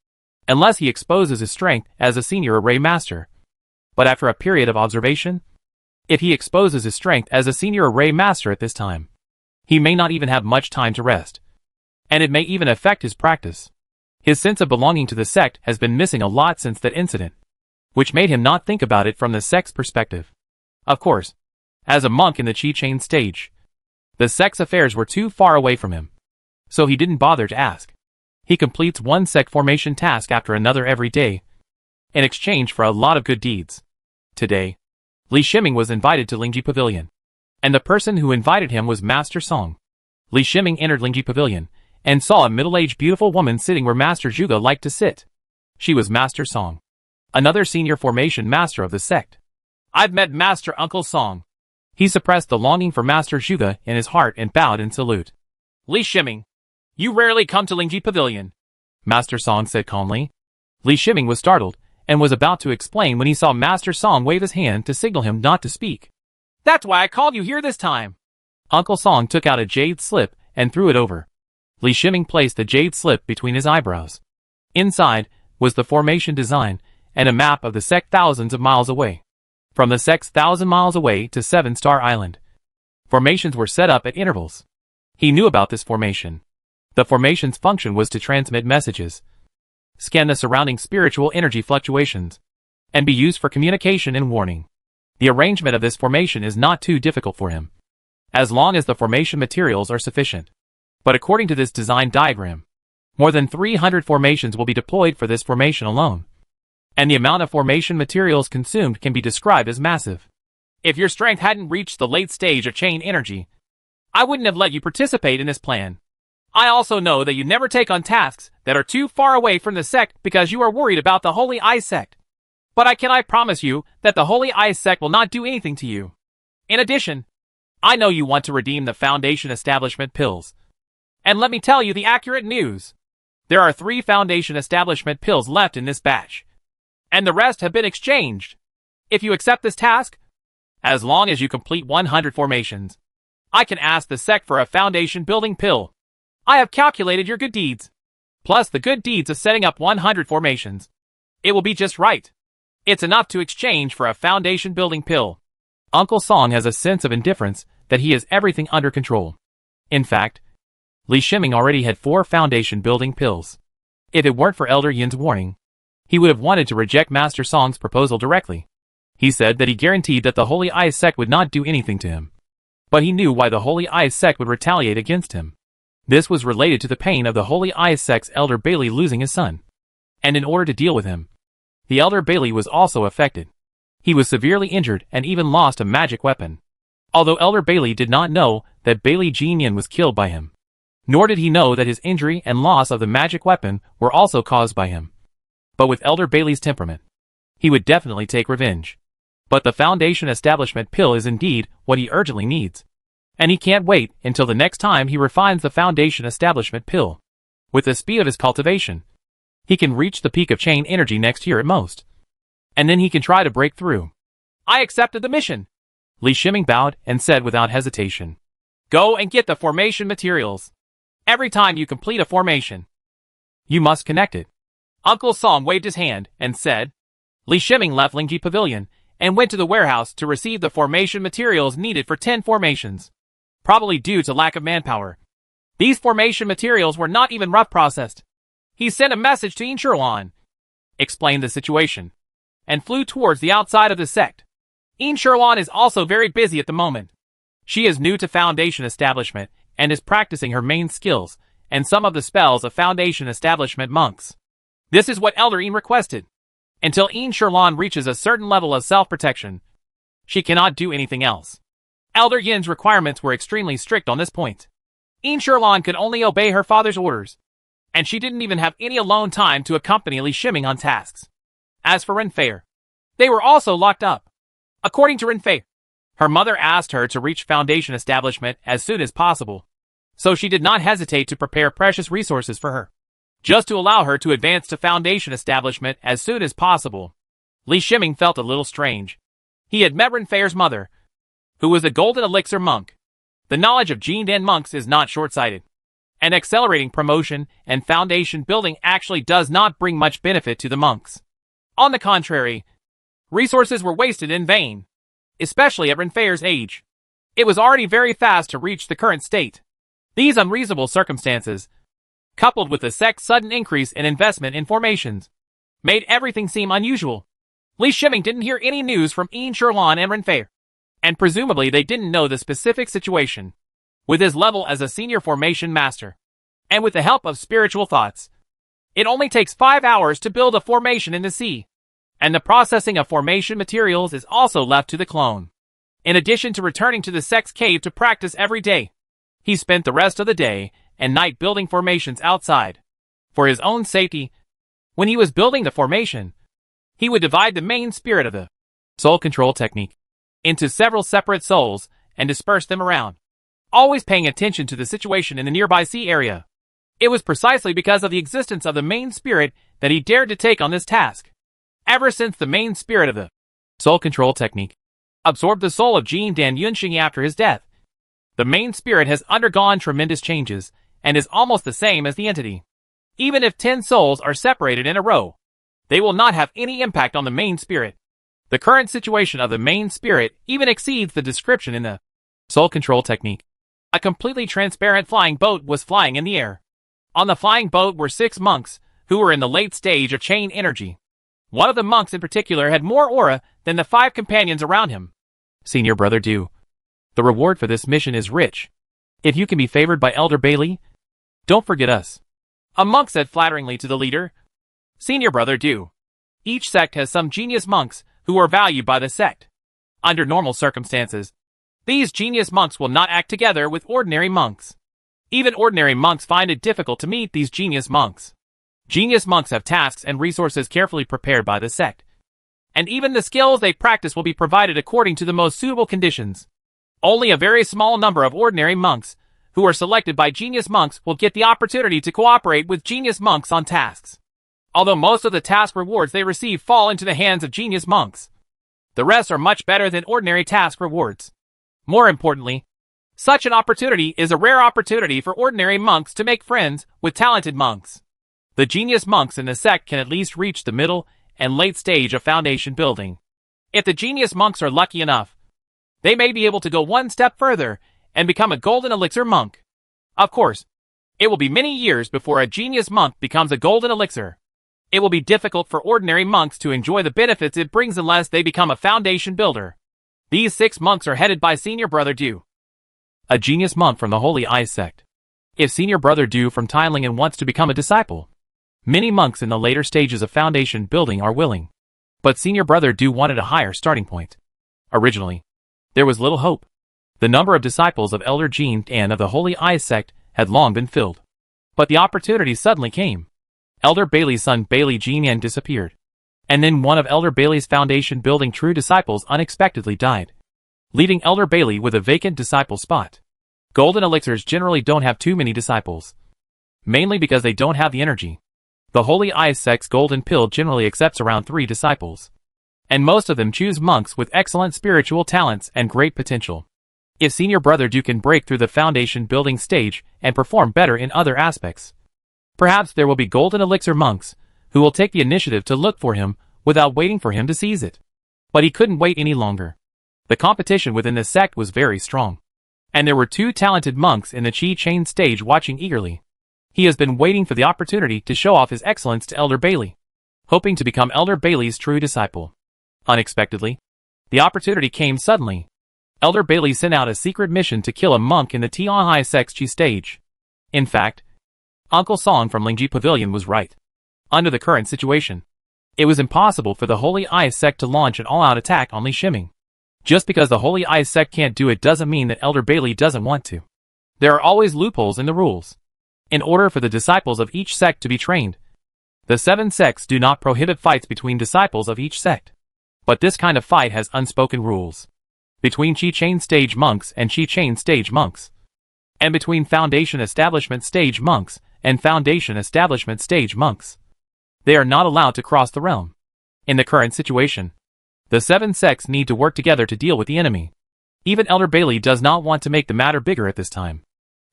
unless he exposes his strength as a senior array master. But after a period of observation, if he exposes his strength as a senior array master at this time, he may not even have much time to rest, and it may even affect his practice. His sense of belonging to the sect has been missing a lot since that incident, which made him not think about it from the sect's perspective. Of course, as a monk in the Qi Chain stage, the sect's affairs were too far away from him, so he didn't bother to ask. He completes one sect formation task after another every day, in exchange for a lot of good deeds. Today, Li Shiming was invited to Lingji Pavilion, and the person who invited him was Master Song. Li Shiming entered Lingji Pavilion, and saw a middle-aged beautiful woman sitting where Master Zhuge liked to sit. She was Master Song, another senior formation master of the sect. I've met Master Uncle Song. He suppressed the longing for Master Zhuge in his heart and bowed in salute. Li Shiming, you rarely come to Lingji Pavilion, Master Song said calmly. Li Shiming was startled, and was about to explain when he saw Master Song wave his hand to signal him not to speak. That's why I called you here this time. Uncle Song took out a jade slip and threw it over. Li Shiming placed the jade slip between his eyebrows. Inside was the formation design and a map of the sect thousands of miles away. From the sect's 1,000 miles away to 7-Star Island, formations were set up at intervals. He knew about this formation. The formation's function was to transmit messages, scan the surrounding spiritual energy fluctuations, and be used for communication and warning. The arrangement of this formation is not too difficult for him, as long as the formation materials are sufficient. But according to this design diagram, more than 300 formations will be deployed for this formation alone, and the amount of formation materials consumed can be described as massive. If your strength hadn't reached the late stage of chain energy, I wouldn't have let you participate in this plan. I also know that you never take on tasks that are too far away from the sect because you are worried about the Holy Ice Sect. But I promise you that the Holy Ice Sect will not do anything to you. In addition, I know you want to redeem the Foundation Establishment pills. And let me tell you the accurate news. There are 3 Foundation Establishment pills left in this batch, and the rest have been exchanged. If you accept this task, as long as you complete 100 formations, I can ask the sect for a foundation building pill. I have calculated your good deeds, plus the good deeds of setting up 100 formations. It will be just right. It's enough to exchange for a foundation building pill. Uncle Song has a sense of indifference that he has everything under control. In fact, Li Shiming already had 4 foundation building pills. If it weren't for Elder Yin's warning, he would have wanted to reject Master Song's proposal directly. He said that he guaranteed that the Holy Ice Sect would not do anything to him. But he knew why the Holy Ice Sect would retaliate against him. This was related to the pain of the Holy Ice Sect's Elder Bailey losing his son. And in order to deal with him, the Elder Bailey was also affected. He was severely injured and even lost a magic weapon. Although Elder Bailey did not know that Bailey Jinyan was killed by him, nor did he know that his injury and loss of the magic weapon were also caused by him. But with Elder Bailey's temperament, he would definitely take revenge. But the Foundation Establishment pill is indeed what he urgently needs. And he can't wait until the next time he refines the Foundation Establishment pill. With the speed of his cultivation, he can reach the peak of chain energy next year at most. And then he can try to break through. I accepted the mission. Li Shiming bowed and said without hesitation, go and get the formation materials. Every time you complete a formation, you must connect it. Uncle Song waved his hand and said. Li Shiming left Lingji Pavilion and went to the warehouse to receive the formation materials needed for 10 formations. Probably due to lack of manpower, these formation materials were not even rough processed. He sent a message to Immortality, explained the situation, and flew towards the outside of the sect. Immortality is also very busy at the moment. She is new to Foundation Establishment and is practicing her main skills and some of the spells of Foundation Establishment monks. This is what Elder Yin requested. Until Immortality reaches a certain level of self-protection, she cannot do anything else. Elder Yin's requirements were extremely strict on this point. Immortality could only obey her father's orders. and she didn't even have any alone time to accompany Li Shiming on tasks. As for Renfei, they were also locked up. According to Renfei, her mother asked her to reach Foundation establishment as soon as possible, so she did not hesitate to prepare precious resources for her, just to allow her to advance to Foundation establishment as soon as possible. Li Shiming felt a little strange. He had met Renfei's mother, who was a golden elixir monk. The knowledge of Jindan monks is not short-sighted, and accelerating promotion and foundation building actually does not bring much benefit to the monks. On the contrary, resources were wasted in vain, especially at Renfei's age. It was already very fast to reach the current state. These unreasonable circumstances, coupled with the sect's sudden increase in investment in formations, made everything seem unusual. Li Shiming didn't hear any news from Yin Sherlan and Renfei, and presumably they didn't know the specific situation. With his level as a senior formation master, and with the help of spiritual thoughts, it only takes 5 hours to build a formation in the sea, and the processing of formation materials is also left to the clone. In addition to returning to the sect's cave to practice every day, he spent the rest of the day and night building formations outside. For his own safety, when he was building the formation, he would divide the main spirit of the soul control technique into several separate souls and disperse them around, always paying attention to the situation in the nearby sea area. It was precisely because of the existence of the main spirit that he dared to take on this task. Ever since the main spirit of the soul control technique absorbed the soul of Jindan Yunxing after his death, the main spirit has undergone tremendous changes and is almost the same as the entity. Even if 10 souls are separated in a row, they will not have any impact on the main spirit. The current situation of the main spirit even exceeds the description in the soul control technique. A completely transparent flying boat was flying in the air. On the flying boat were 6 monks, who were in the late stage of chain energy. One of the monks in particular had more aura than the 5 companions around him. Senior Brother Du, the reward for this mission is rich. If you can be favored by Elder Bailey, don't forget us. A monk said flatteringly to the leader. Senior Brother Du, each sect has some genius monks who are valued by the sect. Under normal circumstances, these genius monks will not act together with ordinary monks. Even ordinary monks find it difficult to meet these genius monks. Genius monks have tasks and resources carefully prepared by the sect, and even the skills they practice will be provided according to the most suitable conditions. Only a very small number of ordinary monks, who are selected by genius monks, will get the opportunity to cooperate with genius monks on tasks. Although most of the task rewards they receive fall into the hands of genius monks, the rest are much better than ordinary task rewards. More importantly, such an opportunity is a rare opportunity for ordinary monks to make friends with talented monks. The genius monks in the sect can at least reach the middle and late stage of foundation building. If the genius monks are lucky enough, they may be able to go one step further and become a golden elixir monk. Of course, it will be many years before a genius monk becomes a golden elixir. It will be difficult for ordinary monks to enjoy the benefits it brings unless they become a foundation builder. These 6 monks are headed by Senior Brother Du, a genius monk from the Holy Eye sect. If Senior Brother Du from Tailingen wants to become a disciple, many monks in the later stages of foundation building are willing. But Senior Brother Du wanted a higher starting point. Originally, there was little hope. The number of disciples of Elder Jin and of the Holy Eye sect had long been filled. But the opportunity suddenly came. Elder Bailey's son Bailey Jinyan disappeared. And then one of Elder Bailey's foundation building true disciples unexpectedly died, leaving Elder Bailey with a vacant disciple spot. Golden elixirs generally don't have too many disciples, mainly because they don't have the energy. The Holy Eye sect's golden pill generally accepts around 3 disciples, and most of them choose monks with excellent spiritual talents and great potential. If Senior Brother Du can break through the foundation building stage and perform better in other aspects, perhaps there will be golden elixir monks who will take the initiative to look for him without waiting for him to seize it. But he couldn't wait any longer. The competition within the sect was very strong, and there were 2 talented monks in the Qi Chain stage watching eagerly. He has been waiting for the opportunity to show off his excellence to Elder Bailey, hoping to become Elder Bailey's true disciple. Unexpectedly, the opportunity came suddenly. Elder Bailey sent out a secret mission to kill a monk in the Tianhai sect's Qi stage. In fact, Uncle Song from Lingji Pavilion was right. Under the current situation, it was impossible for the Holy Eye sect to launch an all-out attack on Li Shiming. Just because the Holy Eye sect can't do it doesn't mean that Elder Bailey doesn't want to. There are always loopholes in the rules. in order for the disciples of each sect to be trained. The 7 sects do not prohibit fights between disciples of each sect. But this kind of fight has unspoken rules. Between Chi-Chain stage monks and Chi-Chain stage monks. And between Foundation Establishment stage monks and Foundation Establishment stage monks. They are not allowed to cross the realm. In the current situation, the 7 sects need to work together to deal with the enemy. Even Elder Bailey does not want to make the matter bigger at this time.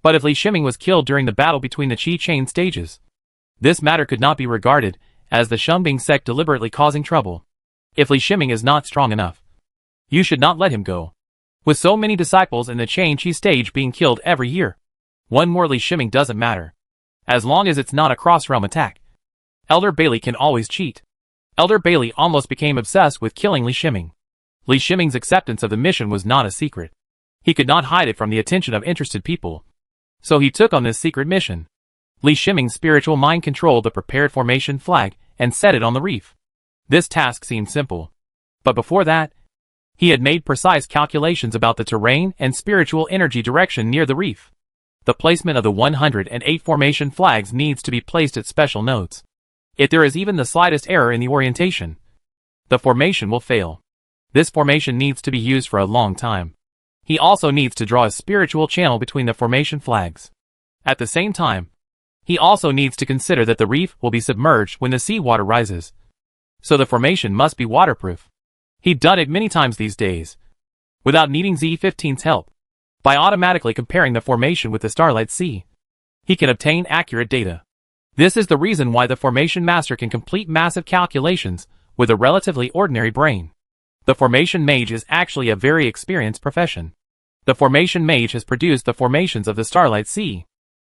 But if Li Shiming was killed during the battle between the Chi-Chain stages, this matter could not be regarded as the Shengbing sect deliberately causing trouble. If Li Shiming is not strong enough, you should not let him go. With so many disciples in the Chain Chi stage being killed every year, one more Li Shiming doesn't matter. As long as it's not a cross-realm attack. Elder Bailey can always cheat. Elder Bailey almost became obsessed with killing Li Shiming. Li Shiming's acceptance of the mission was not a secret. He could not hide it from the attention of interested people. So he took on this secret mission. Li Shiming's spiritual mind controlled the prepared formation flag and set it on the reef. This task seemed simple. But before that, he had made precise calculations about the terrain and spiritual energy direction near the reef. The placement of the 108 formation flags needs to be placed at special nodes. If there is even the slightest error in the orientation, the formation will fail. This formation needs to be used for a long time. He also needs to draw a spiritual channel between the formation flags. At the same time, he also needs to consider that the reef will be submerged when the seawater rises. So the formation must be waterproof. He'd done it many times these days, without needing Z15's help. By automatically comparing the formation with the Starlight Sea, he can obtain accurate data. This is the reason why the Formation Master can complete massive calculations with a relatively ordinary brain. The Formation Mage is actually a very experienced profession. The Formation Mage has produced the formations of the Starlight Sea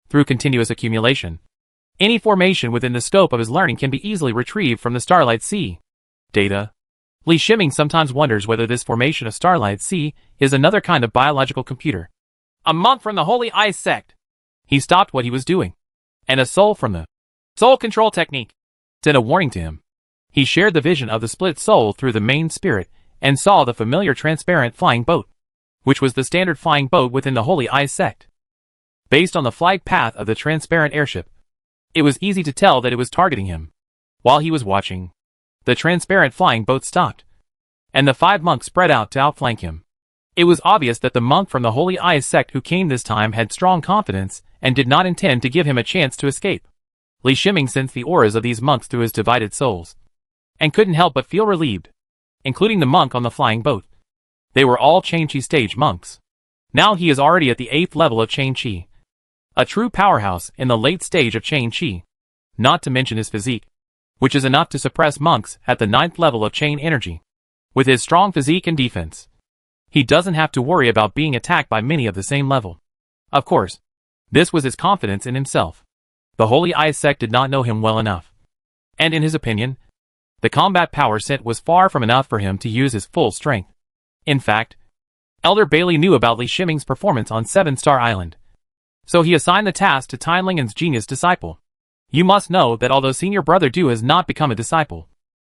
through continuous accumulation. Any formation within the scope of his learning can be easily retrieved from the Starlight Sea data. Li Shiming sometimes wonders whether this formation of Starlight Sea is another kind of biological computer. A monk from the Holy Ice Sect. He stopped what he was doing. And a soul from the Soul Control Technique sent a warning to him. He shared the vision of the split soul through the main spirit and saw the familiar transparent flying boat, which was the standard flying boat within the Holy Ice Sect. Based on the flight path of the transparent airship, it was easy to tell that it was targeting him. While he was watching, the transparent flying boat stopped, and the 5 monks spread out to outflank him. It was obvious that the monk from the Holy Ice Sect who came this time had strong confidence and did not intend to give him a chance to escape. Li Shiming sensed the auras of these monks through his divided souls, and couldn't help but feel relieved, including the monk on the flying boat. They were all Chain Chi stage monks. Now he is already at the 8th level of Chain Chi. A true powerhouse in the late stage of Chain Chi. Not to mention his physique, which is enough to suppress monks at the 9th level of Chain Energy. With his strong physique and defense, he doesn't have to worry about being attacked by many of the same level. Of course, this was his confidence in himself. The Holy Ice Sect did not know him well enough. And in his opinion, the combat power sent was far from enough for him to use his full strength. In fact, Elder Bailey knew about Li Shiming's performance on 7-Star Island. So he assigned the task to Tine Lingen's genius disciple. You must know that although Senior Brother Du has not become a disciple,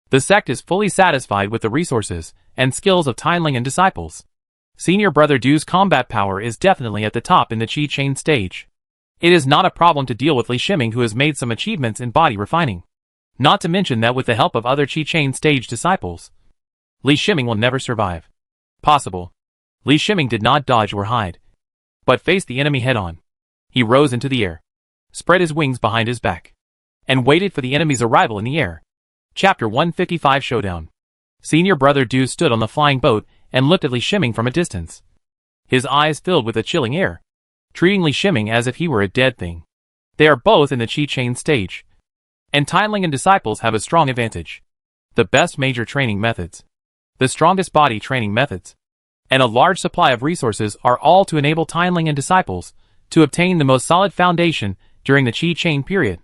the sect is fully satisfied with the resources and skills of Tine Lingen disciples. Senior Brother Du's combat power is definitely at the top in the Chi Chain stage. It is not a problem to deal with Li Shiming, who has made some achievements in body refining. Not to mention that with the help of other Chi Chain stage disciples, Li Shiming will never survive. Possible. Li Shiming did not dodge or hide, but faced the enemy head-on. He rose into the air, spread his wings behind his back, and waited for the enemy's arrival in the air. Chapter 155 Showdown. Senior Brother Du stood on the flying boat and looked at Li Shiming from a distance. His eyes filled with a chilling air, treating Li Shiming as if he were a dead thing. They are both in the Chi Chain stage, and Tine Lingen disciples have a strong advantage. The best major training methods, the strongest body training methods, and a large supply of resources are all to enable Tine Lingen disciples to obtain the most solid foundation during the Chi Chain period.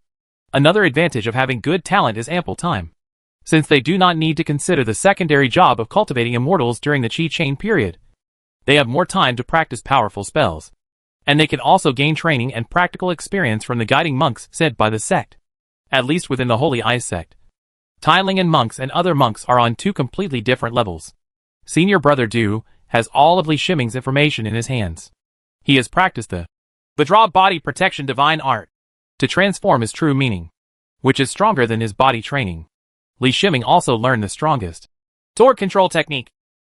Another advantage of having good talent is ample time, since they do not need to consider the secondary job of cultivating immortals during the Chi Chain period. They have more time to practice powerful spells, and they can also gain training and practical experience from the guiding monks sent by the sect. At least within the Holy Ice Sect, Tine Lingen monks and other monks are on 2 completely different levels. Senior Brother Du has all of Li Shiming's information in his hands. He has practiced the Draw Body Protection Divine Art. to transform his true meaning, which is stronger than his body training. Li Shiming also learned the strongest sword control technique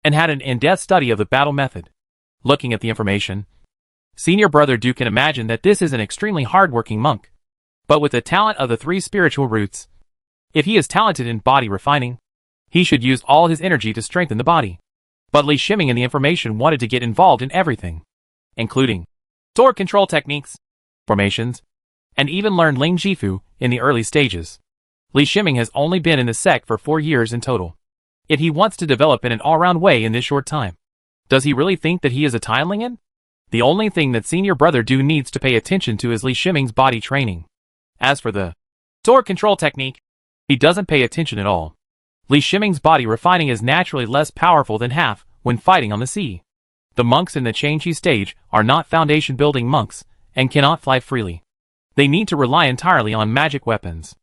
and had an in-depth study of the battle method. Looking at the information, senior brother Du can imagine that this is an extremely hard-working monk, but with the talent of the 3 spiritual roots. If he is talented in body refining, he should use all his energy to strengthen the body. But Li Shiming and the information wanted to get involved in everything, including sword control techniques, formations, and even learned Ling Jifu in the early stages. Li Shiming has only been in the sect for 4 years in total. If he wants to develop in an all-round way in this short time, does he really think that he is a Tianlingen? The only thing that senior brother Du needs to pay attention to is Li Shiming's body training. As for the sword control technique, he doesn't pay attention at all. Li Shiming's body refining is naturally less powerful than half when fighting on the sea. The monks in the Changqi stage are not foundation-building monks and cannot fly freely. They need to rely entirely on magic weapons.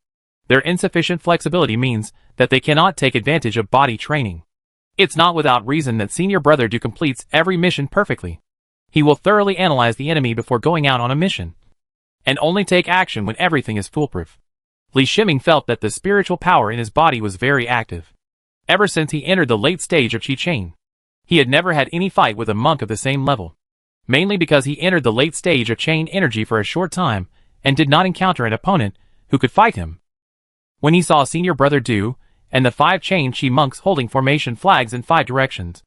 Their insufficient flexibility means that they cannot take advantage of body training. It's not without reason that senior brother Du completes every mission perfectly. He will thoroughly analyze the enemy before going out on a mission, and only take action when everything is foolproof. Li Shiming felt that the spiritual power in his body was very active. Ever since he entered the late stage of Qi Chain, he had never had any fight with a monk of the same level, mainly because he entered the late stage of chain energy for a short time and did not encounter an opponent who could fight him. When he saw senior brother Du and the 5 chain Qi monks holding formation flags in 5 directions,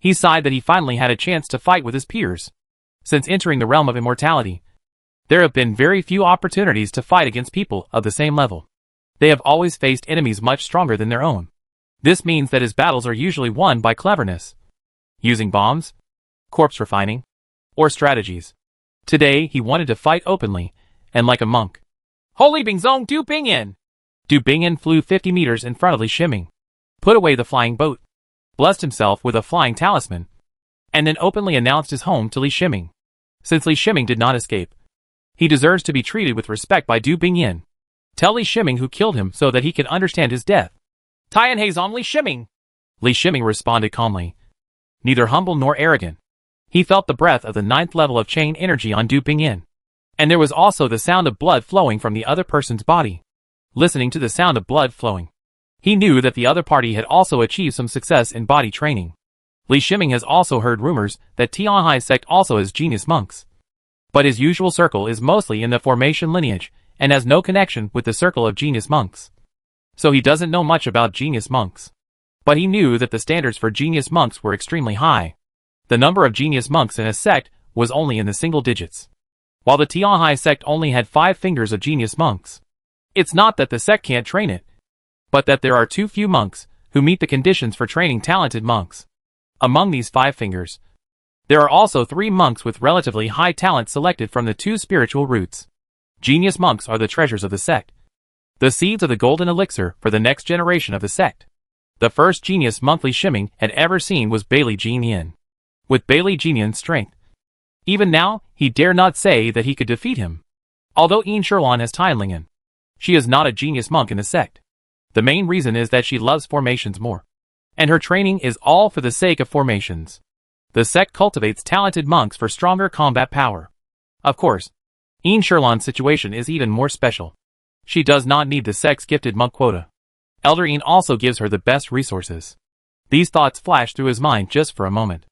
he sighed that he finally had a chance to fight with his peers. Since entering the realm of immortality, there have been very few opportunities to fight against people of the same level. They have always faced enemies much stronger than their own. This means that his battles are usually won by cleverness, using bombs, corpse refining, or strategies. Today he wanted to fight openly, and like a monk. Holy Bingzong Du Bingyan! Du Bingyan flew 50 meters in front of Li Shiming, put away the flying boat, blessed himself with a flying talisman, and then openly announced his home to Li Shiming. Since Li Shiming did not escape, he deserves to be treated with respect by Du Bingyan. Tell Li Shiming who killed him so that he can understand his death. Tian Heizong Li Shiming! Li Shiming responded calmly, neither humble nor arrogant. He felt the breath of the 9th level of chain energy on Du Bingyan, and there was also the sound of blood flowing from the other person's body. Listening to the sound of blood flowing, he knew that the other party had also achieved some success in body training. Li Shiming has also heard rumors that Tianhai sect also has genius monks, but his usual circle is mostly in the formation lineage and has no connection with the circle of genius monks. So he doesn't know much about genius monks. But he knew that the standards for genius monks were extremely high. The number of genius monks in a sect was only in the single digits, while the Tianhai sect only had 5 fingers of genius monks. It's not that the sect can't train it, but that there are too few monks who meet the conditions for training talented monks. Among these 5 fingers, there are also 3 monks with relatively high talent selected from the 2 spiritual roots. Genius monks are the treasures of the sect, the seeds of the golden elixir for the next generation of the sect. The first genius monk Li Shiming had ever seen was Bailey Jinyan. With Bailey Jinyan's strength, even now, he dare not say that he could defeat him. Although Yin Sherlan has Tianlingen, she is not a genius monk in the sect. The main reason is that she loves formations more, and her training is all for the sake of formations. The sect cultivates talented monks for stronger combat power. Of course, Yin Sherlan's situation is even more special. She does not need the sect's gifted monk quota. Elder Yin also gives her the best resources. These thoughts flashed through his mind just for a moment.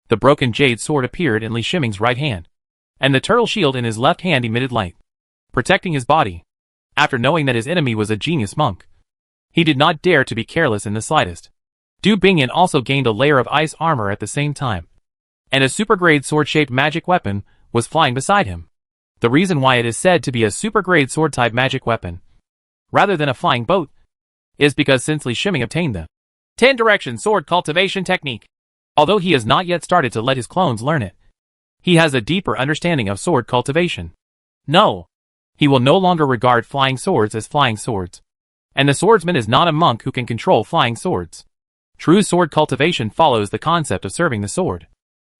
The broken jade sword appeared in Li Shiming's right hand, and the turtle shield in his left hand emitted light, protecting his body. After knowing that his enemy was a genius monk, he did not dare to be careless in the slightest. Du Bingyan also gained a layer of ice armor at the same time, and a super-grade sword-shaped magic weapon was flying beside him. The reason why it is said to be a super-grade sword-type magic weapon, rather than a flying boat, is because since Li Shiming obtained the 10-direction sword cultivation technique, although he has not yet started to let his clones learn it, he has a deeper understanding of sword cultivation. No, he will no longer regard flying swords as flying swords, and the swordsman is not a monk who can control flying swords. True sword cultivation follows the concept of serving the sword,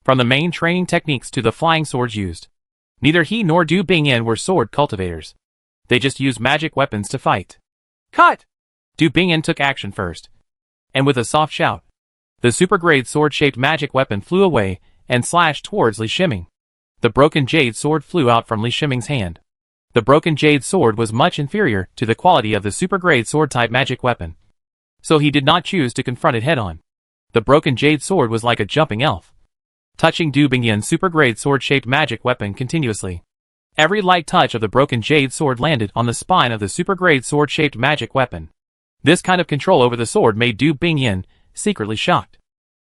from the main training techniques to the flying swords used. Neither he nor Du Bingyan were sword cultivators. They just used magic weapons to fight. Cut! Du Bingyan took action first, and with a soft shout, the super-grade sword-shaped magic weapon flew away and slashed towards Li Shiming. The broken jade sword flew out from Li Shiming's hand. The broken jade sword was much inferior to the quality of the super-grade sword-type magic weapon. So he did not choose to confront it head-on. The broken jade sword was like a jumping elf, touching Du Bingyan's super-grade sword-shaped magic weapon continuously. Every light touch of the broken jade sword landed on the spine of the super-grade sword-shaped magic weapon. This kind of control over the sword made Du Bingyan secretly shocked.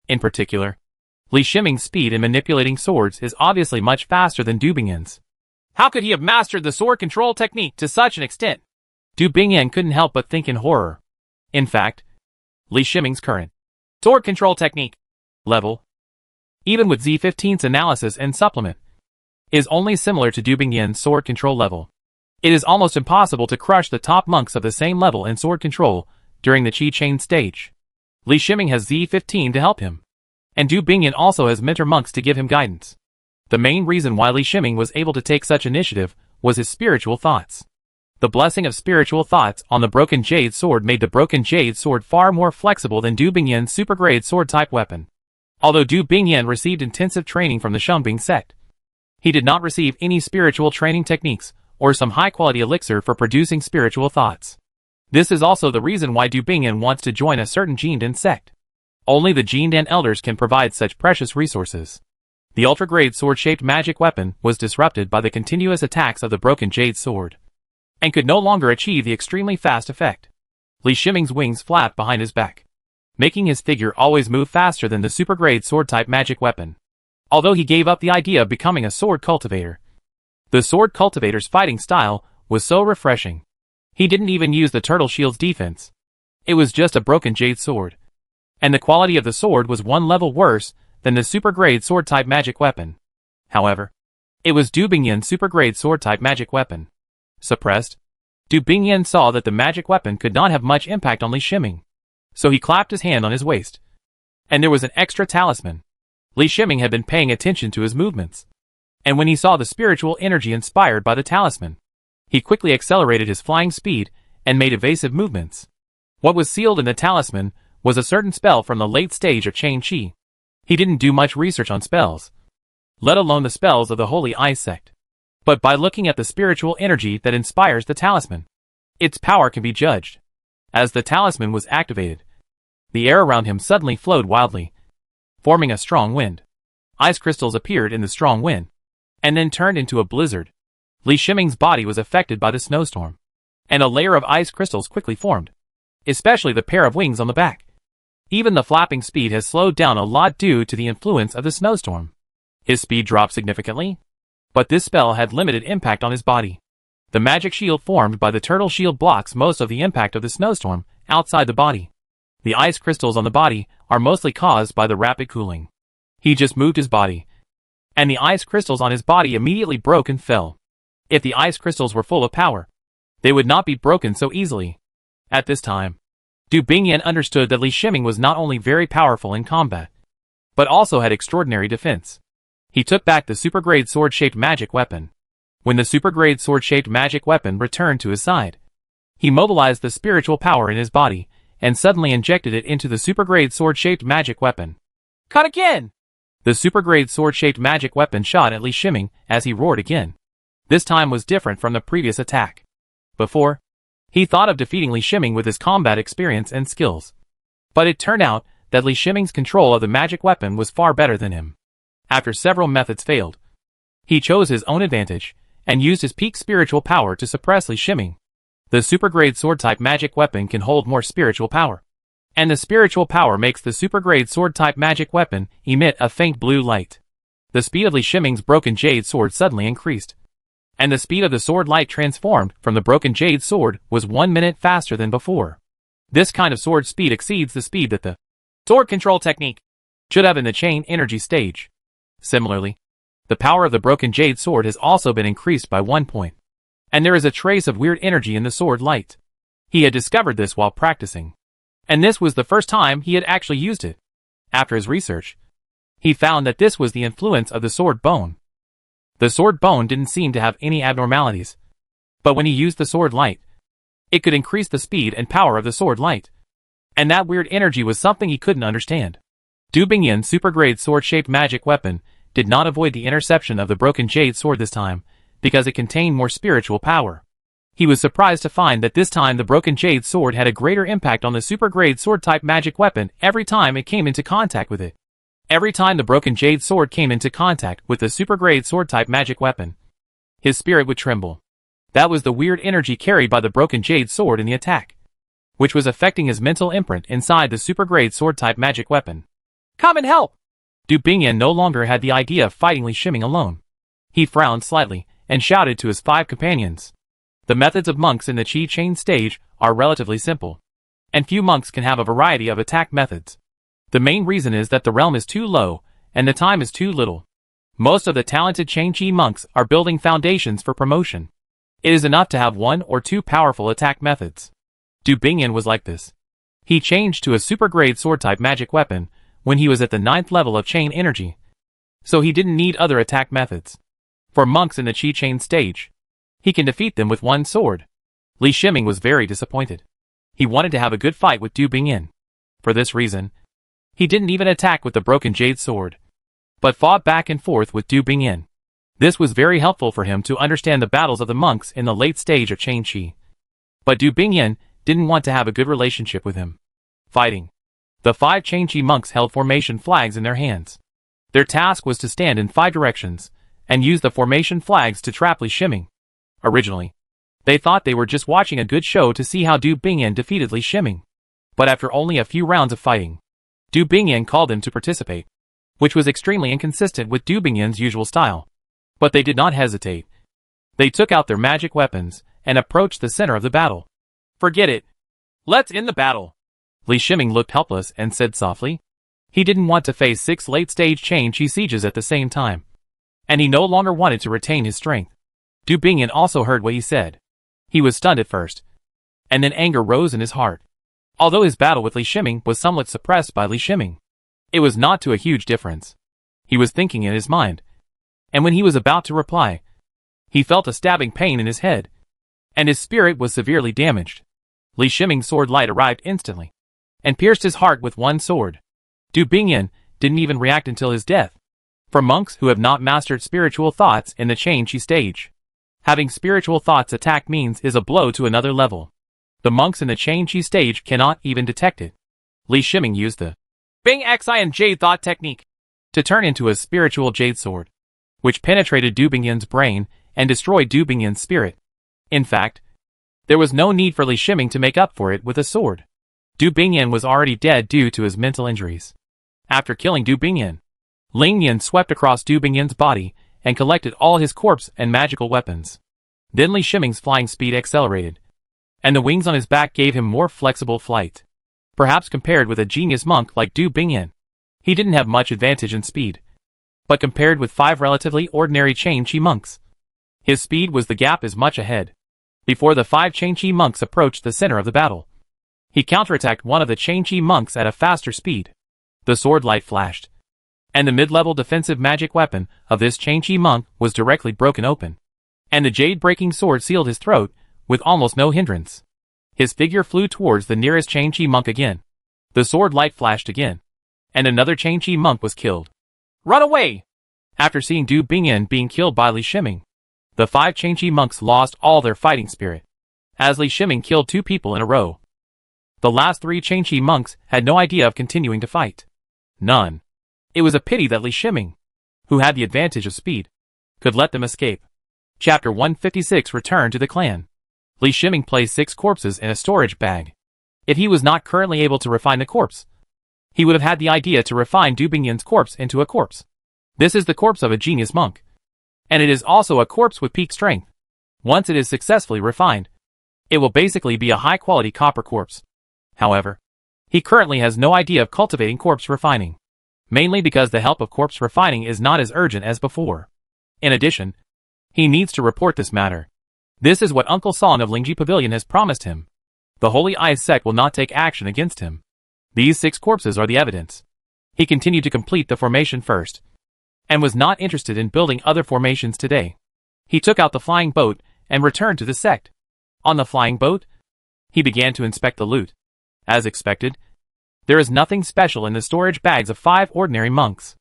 In particular, Li Shiming's speed in manipulating swords is obviously much faster than Du Bingyan's. How could he have mastered the sword control technique to such an extent? Du Bingyan couldn't help but think in horror. In fact, Li Shiming's current sword control technique level, even with Z15's analysis and supplement, is only similar to Du Bingyan's sword control level. It is almost impossible to crush the top monks of the same level in sword control during the Qi Chain stage. Li Shiming has Z15 to help him, and Du Bingyan also has mentor monks to give him guidance. The main reason why Li Shiming was able to take such initiative was his spiritual thoughts. The blessing of spiritual thoughts on the broken jade sword made the broken jade sword far more flexible than Du Bingyan's super-grade sword-type weapon. Although Du Bingyan received intensive training from the Shunbing sect, he did not receive any spiritual training techniques or some high-quality elixir for producing spiritual thoughts. This is also the reason why Du Bingyan wants to join a certain Jindan sect. Only the Jindan elders can provide such precious resources. The ultra-grade sword-shaped magic weapon was disrupted by the continuous attacks of the broken jade sword, and could no longer achieve the extremely fast effect. Li Shiming's wings flapped behind his back, making his figure always move faster than the super-grade sword-type magic weapon. Although he gave up the idea of becoming a sword cultivator, the sword cultivator's fighting style was so refreshing. He didn't even use the turtle shield's defense. It was just a broken jade sword, and the quality of the sword was one level worse than the super-grade sword-type magic weapon. However, it was Du Bingyan's super-grade sword-type magic weapon. Suppressed, Du Bingyan saw that the magic weapon could not have much impact on Li Shiming, so he clapped his hand on his waist, and there was an extra talisman. Li Shiming had been paying attention to his movements, and when he saw the spiritual energy inspired by the talisman, he quickly accelerated his flying speed and made evasive movements. What was sealed in the talisman was a certain spell from the late stage of Chain Qi. He didn't do much research on spells, let alone the spells of the Holy Eye sect. But by looking at the spiritual energy that inspires the talisman, its power can be judged. As the talisman was activated, the air around him suddenly flowed wildly, forming a strong wind. Ice crystals appeared in the strong wind, and then turned into a blizzard. Li Shiming's body was affected by the snowstorm, and a layer of ice crystals quickly formed, especially the pair of wings on the back. Even the flapping speed has slowed down a lot due to the influence of the snowstorm. His speed dropped significantly, but this spell had limited impact on his body. The magic shield formed by the turtle shield blocks most of the impact of the snowstorm outside the body. The ice crystals on the body are mostly caused by the rapid cooling. He just moved his body, and the ice crystals on his body immediately broke and fell. If the ice crystals were full of power, they would not be broken so easily. At this time, Du Bingyan understood that Li Shiming was not only very powerful in combat, but also had extraordinary defense. He took back the super-grade sword-shaped magic weapon. When the super-grade sword-shaped magic weapon returned to his side, he mobilized the spiritual power in his body and suddenly injected it into the super-grade sword-shaped magic weapon. Cut again! The super-grade sword-shaped magic weapon shot at Li Shiming as he roared again. This time was different from the previous attack. Before, he thought of defeating Li Shiming with his combat experience and skills, but it turned out that Li Shiming's control of the magic weapon was far better than him. After several methods failed, he chose his own advantage and used his peak spiritual power to suppress Li Shiming. The super-grade sword-type magic weapon can hold more spiritual power, and the spiritual power makes the super-grade sword-type magic weapon emit a faint blue light. The speed of Li Shiming's broken jade sword suddenly increased, and the speed of the sword light transformed from the broken jade sword was 1 minute faster than before. This kind of sword speed exceeds the speed that the sword control technique should have in the chain energy stage. Similarly, the power of the broken jade sword has also been increased by 1 point, and there is a trace of weird energy in the sword light. He had discovered this while practicing, and this was the first time he had actually used it. After his research, he found that this was the influence of the sword bone. The sword bone didn't seem to have any abnormalities, but when he used the sword light, it could increase the speed and power of the sword light, and that weird energy was something he couldn't understand. Du Bingyan's super-grade sword-shaped magic weapon did not avoid the interception of the broken jade sword this time, because it contained more spiritual power. He was surprised to find that this time the broken jade sword had a greater impact on the super-grade sword-type magic weapon every time it came into contact with it. Every time the broken jade sword came into contact with the super-grade sword-type magic weapon, his spirit would tremble. That was the weird energy carried by the broken jade sword in the attack, which was affecting his mental imprint inside the super-grade sword-type magic weapon. Come and help! Du Bingyan no longer had the idea of fighting Li Shiming alone. He frowned slightly and shouted to his 5 companions. The methods of monks in the Qi chain stage are relatively simple, and few monks can have a variety of attack methods. The main reason is that the realm is too low, and the time is too little. Most of the talented Chain Qi monks are building foundations for promotion. It is enough to have 1 or 2 powerful attack methods. Du Bingyan was like this. He changed to a super-grade sword-type magic weapon when he was at the 9th level of chain energy, so he didn't need other attack methods. For monks in the Qi chain stage, he can defeat them with 1 sword. Li Shiming was very disappointed. He wanted to have a good fight with Du Bingyan. For this reason, he didn't even attack with the broken jade sword, but fought back and forth with Du Bingyan. This was very helpful for him to understand the battles of the monks in the late stage of Chain Qi. But Du Bingyan didn't want to have a good relationship with him. Fighting. The 5 Chain Qi monks held formation flags in their hands. Their task was to stand in 5 directions and use the formation flags to trap Li Shiming. Originally, they thought they were just watching a good show to see how Du Bingyan defeated Li Shiming. But after only a few rounds of fighting, Du Bingyan called them to participate, which was extremely inconsistent with Du Bingyan's usual style. But they did not hesitate. They took out their magic weapons and approached the center of the battle. Forget it. Let's end the battle. Li Shiming looked helpless and said softly. He didn't want to face 6 late-stage Chain Qi sieges at the same time, and he no longer wanted to retain his strength. Du Bingyan also heard what he said. He was stunned at first, and then anger rose in his heart. Although his battle with Li Shiming was somewhat suppressed by Li Shiming, it was not to a huge difference. He was thinking in his mind, and when he was about to reply, he felt a stabbing pain in his head, and his spirit was severely damaged. Li Shiming's sword light arrived instantly, and pierced his heart with 1 sword. Du Bingyan didn't even react until his death. For monks who have not mastered spiritual thoughts in the Chain Qi stage, having spiritual thoughts attack means is a blow to another level. The monks in the Chain Qi stage cannot even detect it. Li Shiming used the Bing Xi and Jade Thought technique to turn into a spiritual jade sword, which penetrated Du Bingyan's brain and destroyed Du Bingyan's spirit. In fact, there was no need for Li Shiming to make up for it with a sword. Du Bingyan was already dead due to his mental injuries. After killing Du Bingyan, Ling Yan swept across Du Bingyan's body and collected all his corpse and magical weapons. Then Li Shiming's flying speed accelerated, and the wings on his back gave him more flexible flight. Perhaps compared with a genius monk like Du Bingyan, he didn't have much advantage in speed. But compared with 5 relatively ordinary Chain Qi monks, his speed was the gap as much ahead. Before the 5 Chain Qi monks approached the center of the battle, he counterattacked one of the Chain Qi monks at a faster speed. The sword light flashed, and the mid-level defensive magic weapon of this Chain Qi monk was directly broken open, and the jade-breaking sword sealed his throat with almost no hindrance. His figure flew towards the nearest Chain Qi monk again. The sword light flashed again, and another Chain Qi monk was killed. Run away! After seeing Du Bingyan being killed by Li Shiming, the 5 Chain Qi monks lost all their fighting spirit, as Li Shiming killed 2 people in a row. The last 3 Chain Qi monks had no idea of continuing to fight. None. It was a pity that Li Shiming, who had the advantage of speed, could let them escape. Chapter 156 Return to the Clan. Li Shiming placed 6 corpses in a storage bag. If he was not currently able to refine the corpse, he would have had the idea to refine Du Bingyan's corpse into a corpse. This is the corpse of a genius monk, and it is also a corpse with peak strength. Once it is successfully refined, it will basically be a high-quality copper corpse. However, he currently has no idea of cultivating corpse refining, mainly because the help of corpse refining is not as urgent as before. In addition, he needs to report this matter. This is what Uncle Song of Lingji Pavilion has promised him. The Holy Eyes sect will not take action against him. These 6 corpses are the evidence. He continued to complete the formation first, and was not interested in building other formations today. He took out the flying boat and returned to the sect. On the flying boat, he began to inspect the loot. As expected, there is nothing special in the storage bags of 5 ordinary monks.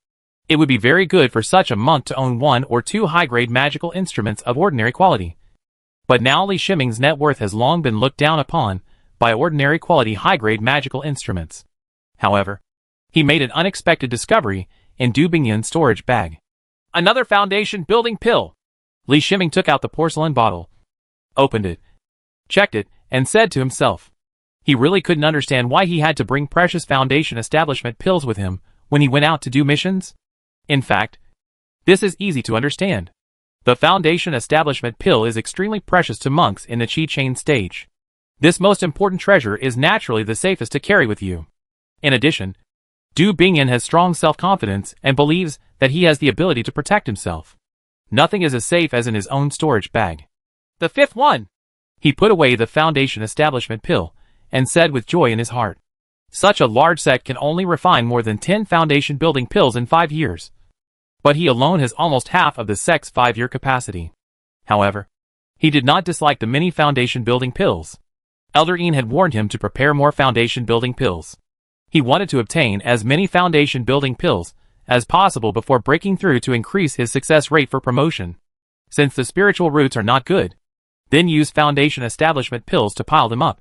It would be very good for such a monk to own 1 or 2 high-grade magical instruments of ordinary quality. But now Li Shiming's net worth has long been looked down upon by ordinary quality high-grade magical instruments. However, he made an unexpected discovery in Du Bingyan's storage bag. Another foundation building pill. Li Shiming took out the porcelain bottle, opened it, checked it, and said to himself. He really couldn't understand why he had to bring precious foundation establishment pills with him when he went out to do missions. In fact, this is easy to understand. The foundation establishment pill is extremely precious to monks in the Qi chain stage. This most important treasure is naturally the safest to carry with you. In addition, Du Bingyan has strong self-confidence and believes that he has the ability to protect himself. Nothing is as safe as in his own storage bag. The 5th one. He put away the foundation establishment pill and said with joy in his heart. Such a large sect can only refine more than 10 foundation building pills in 5 years. But he alone has almost half of the sect's 5-year capacity. However, he did not dislike the many foundation building pills. Elder Ian had warned him to prepare more foundation building pills. He wanted to obtain as many foundation building pills as possible before breaking through to increase his success rate for promotion. Since the spiritual roots are not good, then use foundation establishment pills to pile them up.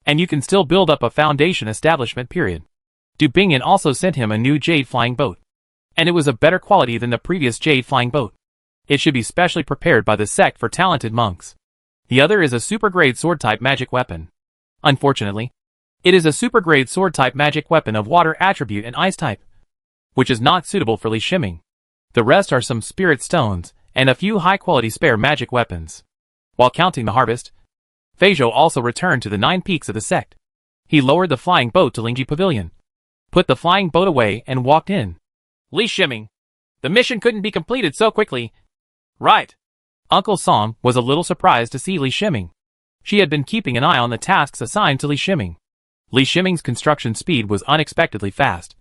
And you can still build up a foundation establishment period. Du Bingyan also sent him a new jade flying boat. And it was of better quality than the previous jade flying boat. It should be specially prepared by the sect for talented monks. The other is a super-grade sword-type magic weapon. Unfortunately, it is a super-grade sword-type magic weapon of water attribute and ice type, which is not suitable for Li Shiming. The rest are some spirit stones and a few high-quality spare magic weapons. While counting the harvest, Feizhou also returned to the 9 peaks of the sect. He lowered the flying boat to Lingji Pavilion, put the flying boat away and walked in. Li Shiming, the mission couldn't be completed so quickly. Right. Uncle Song was a little surprised to see Li Shiming. She had been keeping an eye on the tasks assigned to Li Shiming. Li Shiming's construction speed was unexpectedly fast.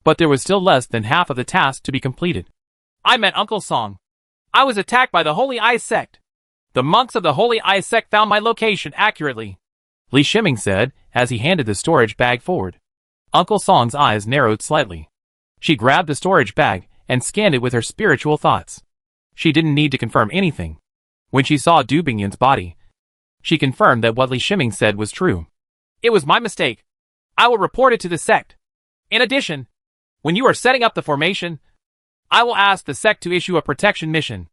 But there was still less than half of the task to be completed. I met Uncle Song. I was attacked by the Holy Ice Sect. The monks of the Holy Ice Sect found my location accurately, Li Shiming said as he handed the storage bag forward. Uncle Song's eyes narrowed slightly. She grabbed the storage bag and scanned it with her spiritual thoughts. She didn't need to confirm anything. When she saw Du Bingyan's body, she confirmed that what Li Shiming said was true. It was my mistake. I will report it to the sect. In addition, when you are setting up the formation, I will ask the sect to issue a protection mission,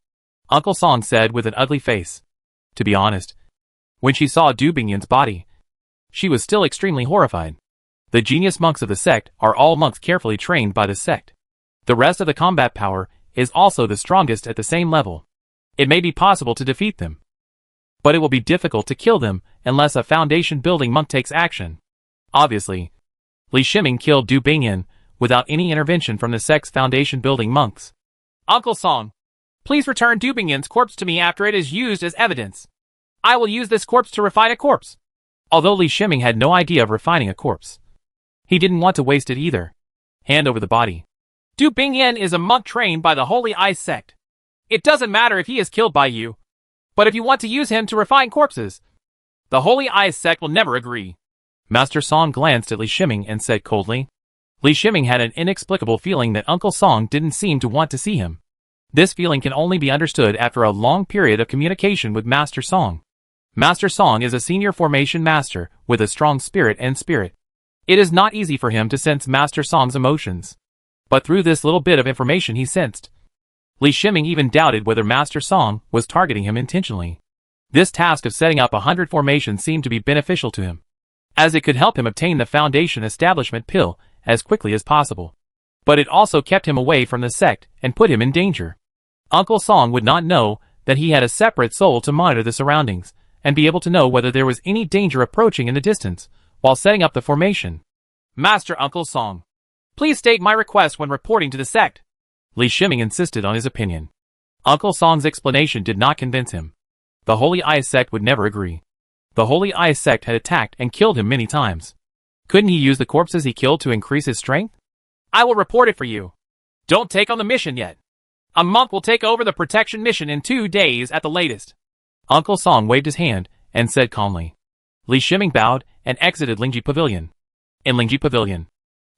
Uncle Song said with an ugly face. To be honest, when she saw Du Bingyan's body, she was still extremely horrified. The genius monks of the sect are all monks carefully trained by the sect. The rest of the combat power is also the strongest at the same level. It may be possible to defeat them, but it will be difficult to kill them unless a foundation building monk takes action. Obviously, Li Shiming killed Du Bingyan without any intervention from the sect's foundation building monks. Uncle Song, please return Du Bingyan's corpse to me after it is used as evidence. I will use this corpse to refine a corpse. Although Li Shiming had no idea of refining a corpse, he didn't want to waste it either. Hand over the body. Du Bingyan is a monk trained by the Holy Ice Sect. It doesn't matter if he is killed by you, but if you want to use him to refine corpses, the Holy Ice Sect will never agree. Master Song glanced at Li Shiming and said coldly. Li Shiming had an inexplicable feeling that Uncle Song didn't seem to want to see him. This feeling can only be understood after a long period of communication with Master Song. Master Song is a senior formation master with a strong spirit and spirit. It is not easy for him to sense Master Song's emotions. But through this little bit of information he sensed, Li Shiming even doubted whether Master Song was targeting him intentionally. This task of setting up 100 formations seemed to be beneficial to him, as it could help him obtain the foundation establishment pill as quickly as possible. But it also kept him away from the sect and put him in danger. Uncle Song would not know that he had a separate soul to monitor the surroundings and be able to know whether there was any danger approaching in the distance while setting up the formation. Master Uncle Song, please state my request when reporting to the sect. Li Shiming insisted on his opinion. Uncle Song's explanation did not convince him. The Holy Ice Sect would never agree. The Holy Ice Sect had attacked and killed him many times. Couldn't he use the corpses he killed to increase his strength? I will report it for you. Don't take on the mission yet. A monk will take over the protection mission in 2 days at the latest. Uncle Song waved his hand and said calmly. Li Shiming bowed and exited Lingji Pavilion. In Lingji Pavilion,